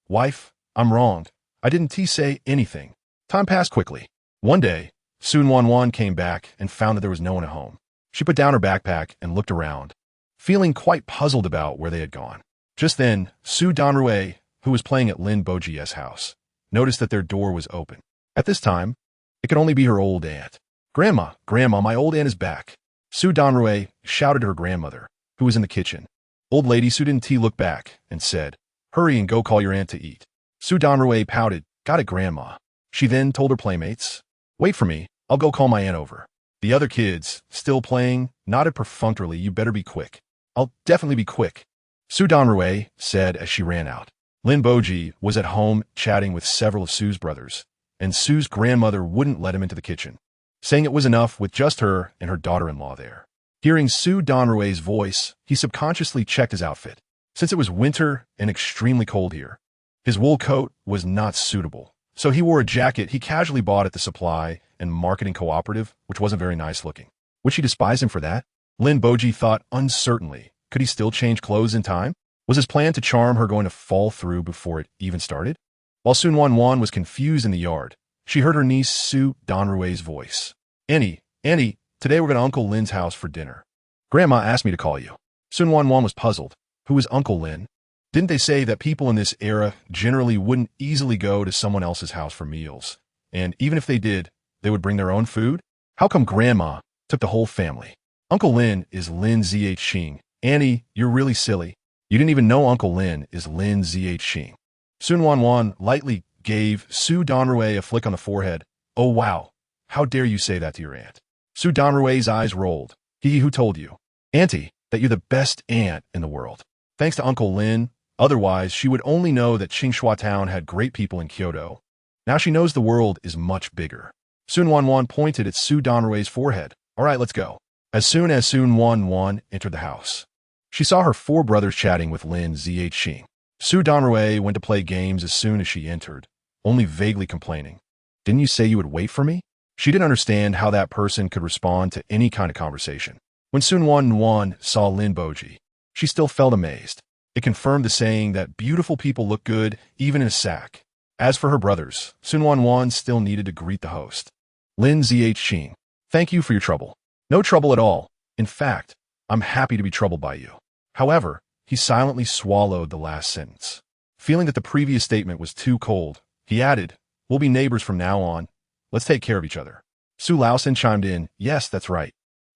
wife, I'm wrong. I didn't say anything. Time passed quickly. One day, Su Nuannuan came back and found that there was no one at home. She put down her backpack and looked around, feeling quite puzzled about where they had gone. Just then, Su Nuannuan, who was playing at Lin Boji's house, noticed that their door was open. At this time, it could only be her old aunt. Grandma, my old aunt is back. Su Nuannuan shouted to her grandmother, who was in the kitchen. Old Lady Su didn't look back and said, hurry and go call your aunt to eat. Su Nuannuan pouted, got it, Grandma. She then told her playmates, wait for me, I'll go call my aunt over. The other kids, still playing, nodded perfunctorily, you better be quick. I'll definitely be quick, Su Nuannuan said as she ran out. Lin Boji was at home chatting with several of Su's brothers, and Su's grandmother wouldn't let him into the kitchen, saying it was enough with just her and her daughter-in-law there. Hearing Su Nuannuan's voice, he subconsciously checked his outfit. Since it was winter and extremely cold here, his wool coat was not suitable, so he wore a jacket he casually bought at the supply and marketing cooperative, which wasn't very nice looking. Would she despise him for that? Lin Boji thought uncertainly. Could he still change clothes in time? Was his plan to charm her going to fall through before it even started? While Su Nuannuan was confused in the yard, she heard her niece Su Nuannuan's voice. Annie, today we're going to Uncle Lin's house for dinner. Grandma asked me to call you. Su Nuannuan was puzzled. Who is Uncle Lin? Didn't they say that people in this era generally wouldn't easily go to someone else's house for meals? And even if they did, they would bring their own food? How come Grandma took the whole family? Uncle Lin is Lin Zhixing. Annie, you're really silly. You didn't even know Uncle Lin is Lin Zhixing. Su Nuannuan lightly gave Su Nuannuan a flick on the forehead. Oh wow, how dare you say that to your aunt? Su Nuannuan's eyes rolled. He who told you? Auntie, that you're the best aunt in the world. Thanks to Uncle Lin, otherwise she would only know that Qingxua Town had great people in Kyoto. Now she knows the world is much bigger. Su Nuannuan pointed at Su Nuannuan's forehead. All right, let's go. As soon as Su Nuannuan entered the house, she saw her four brothers chatting with Lin Zhixing. Su Nuannuan went to play games as soon as she entered, only vaguely complaining. Didn't you say you would wait for me? She didn't understand how that person could respond to any kind of conversation. When Su Nuannuan saw Lin Boji, she still felt amazed. It confirmed the saying that beautiful people look good even in a sack. As for her brothers, Su Nuannuan still needed to greet the host. Lin Zhixing, thank you for your trouble. No trouble at all. In fact, I'm happy to be troubled by you. However, he silently swallowed the last sentence. Feeling that the previous statement was too cold, he added, we'll be neighbors from now on. Let's take care of each other. Su Laosin chimed in, yes, that's right.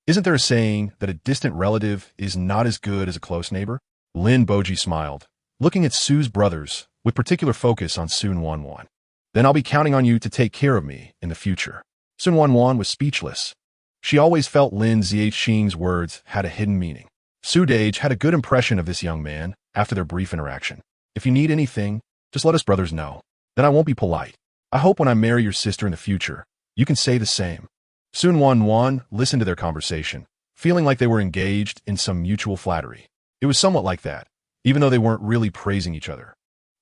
Isn't there a saying that a distant relative is not as good as a close neighbor? Lin Boji smiled, looking at Su's brothers with particular focus on Su Nuannuan. Then I'll be counting on you to take care of me in the future. Su Nuannuan was speechless. She always felt Lin Zhixing's words had a hidden meaning. Su Dage had a good impression of this young man after their brief interaction. If you need anything, just let us brothers know. Then I won't be polite. I hope when I marry your sister in the future, you can say the same. Su Nuannuan listened to their conversation, feeling like they were engaged in some mutual flattery. It was somewhat like that, even though they weren't really praising each other.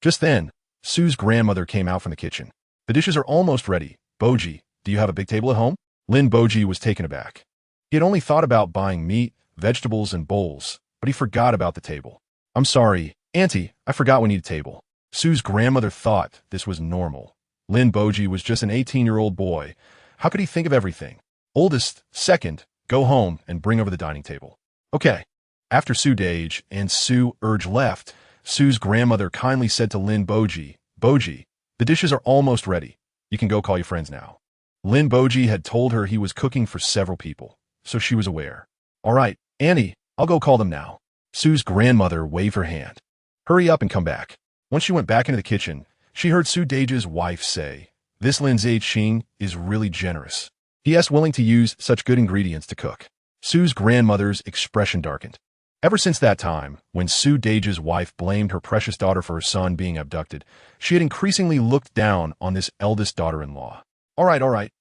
Just then, Su's grandmother came out from the kitchen. The dishes are almost ready. Boji, do you have a big table at home? Lin Boji was taken aback. He had only thought about buying meat, vegetables, and bowls, but he forgot about the table. I'm sorry, Auntie, I forgot we need a table. Su's grandmother thought this was normal. Lin Boji was just an 18-year-old boy. How could he think of everything? Oldest, second, go home and bring over the dining table. Okay. After Su Dage and Su Urge left, Su's grandmother kindly said to Lin Boji, Boji, the dishes are almost ready. You can go call your friends now. Lin Boji had told her he was cooking for several people, so she was aware. All right, Annie, I'll go call them now. Su's grandmother waved her hand. Hurry up and come back. Once she went back into the kitchen, she heard Su Dage's wife say, this Lin Zhixing is really generous. He is willing to use such good ingredients to cook. Su's grandmother's expression darkened. Ever since that time, when Su Dage's wife blamed her precious daughter for her son being abducted, she had increasingly looked down on this eldest daughter-in-law. All right.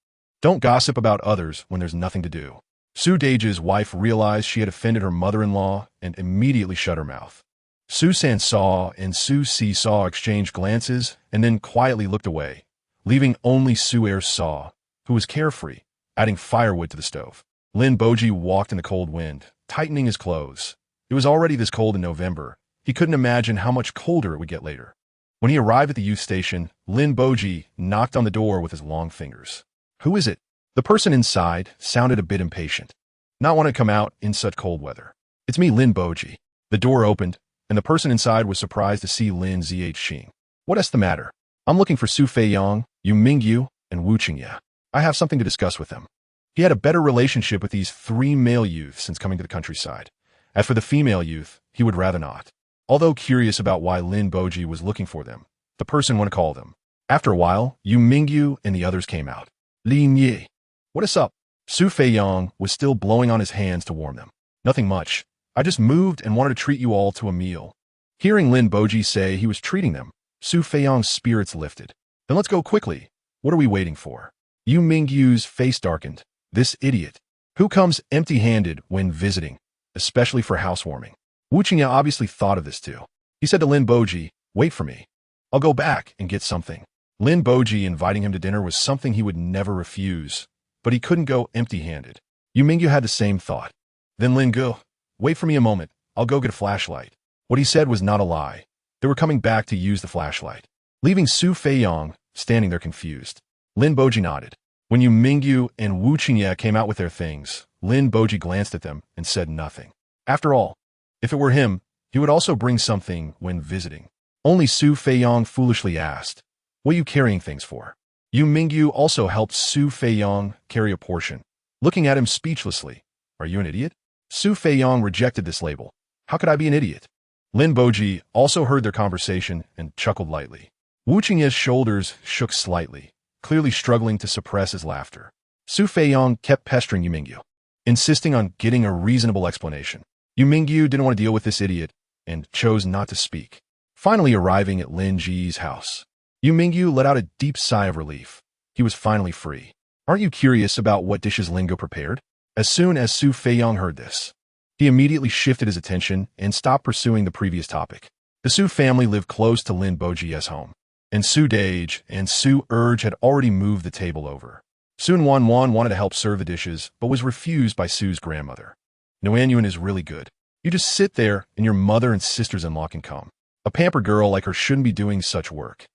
Don't gossip about others when there's nothing to do. Su Dage's wife realized she had offended her mother-in-law and immediately shut her mouth. Su San saw and Su Si saw exchanged glances and then quietly looked away, leaving only Su Er saw, who was carefree, adding firewood to the stove. Lin Boji walked in the cold wind, tightening his clothes. It was already this cold in November. He couldn't imagine how much colder it would get later. When he arrived at the youth station, Lin Boji knocked on the door with his long fingers. Who is it? The person inside sounded a bit impatient. Not want to come out in such cold weather. It's me, Lin Boji. The door opened, and the person inside was surprised to see Lin Zhixing. What's the matter? I'm looking for Su Feiyang, Yu Mingyu, and Wu Qingye. I have something to discuss with them. He had a better relationship with these 3 male youths since coming to the countryside. As for the female youth, he would rather not. Although curious about why Lin Boji was looking for them, the person went to call them. After a while, Yu Mingyu and the others came out. Lin Yi. What is up? Su Feiyang was still blowing on his hands to warm them. Nothing much. I just moved and wanted to treat you all to a meal. Hearing Lin Boji say he was treating them, Su Feiyang's spirits lifted. Then let's go quickly. What are we waiting for? Yu Mingyu's face darkened. This idiot. Who comes empty-handed when visiting, especially for housewarming? Wu Qingye obviously thought of this too. He said to Lin Boji, wait for me. I'll go back and get something. Lin Boji inviting him to dinner was something he would never refuse, but he couldn't go empty-handed. Yu Mingyu had the same thought. Then Lin Gu, wait for me a moment. I'll go get a flashlight. What he said was not a lie. They were coming back to use the flashlight, leaving Su Feiyang standing there confused. Lin Boji nodded. When Yu Mingyu and Wu Qingye came out with their things, Lin Boji glanced at them and said nothing. After all, if it were him, he would also bring something when visiting. Only Su Feiyang foolishly asked, what are you carrying things for? Yu Mingyu also helped Su Feiyang carry a portion. Looking at him speechlessly, are you an idiot? Su Feiyang rejected this label. How could I be an idiot? Lin Boji also heard their conversation and chuckled lightly. Wu Qingye's shoulders shook slightly, clearly struggling to suppress his laughter. Su Feiyang kept pestering Yu Mingyu, insisting on getting a reasonable explanation. Yu Mingyu didn't want to deal with this idiot and chose not to speak. Finally arriving at Lin Ji's house, Yu Mingyu let out a deep sigh of relief. He was finally free. Aren't you curious about what dishes Lin Gu prepared? As soon as Su Feiyang heard this, he immediately shifted his attention and stopped pursuing the previous topic. The Su family lived close to Lin Boji's home, and Su Dage and Su Urge had already moved the table over. Su Nuannuan wanted to help serve the dishes, but was refused by Su's grandmother. Nuannuan is really good. You just sit there and your mother and sisters-in-law can come. A pampered girl like her shouldn't be doing such work.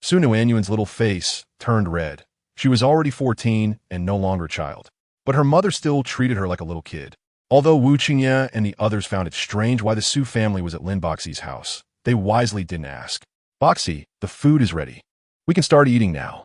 Su Nuannuan's little face turned red. She was already 14 and no longer a child, but her mother still treated her like a little kid. Although Wu Qingye and the others found it strange why the Su family was at Lin Boxi's house, they wisely didn't ask. Boxy, the food is ready. We can start eating now.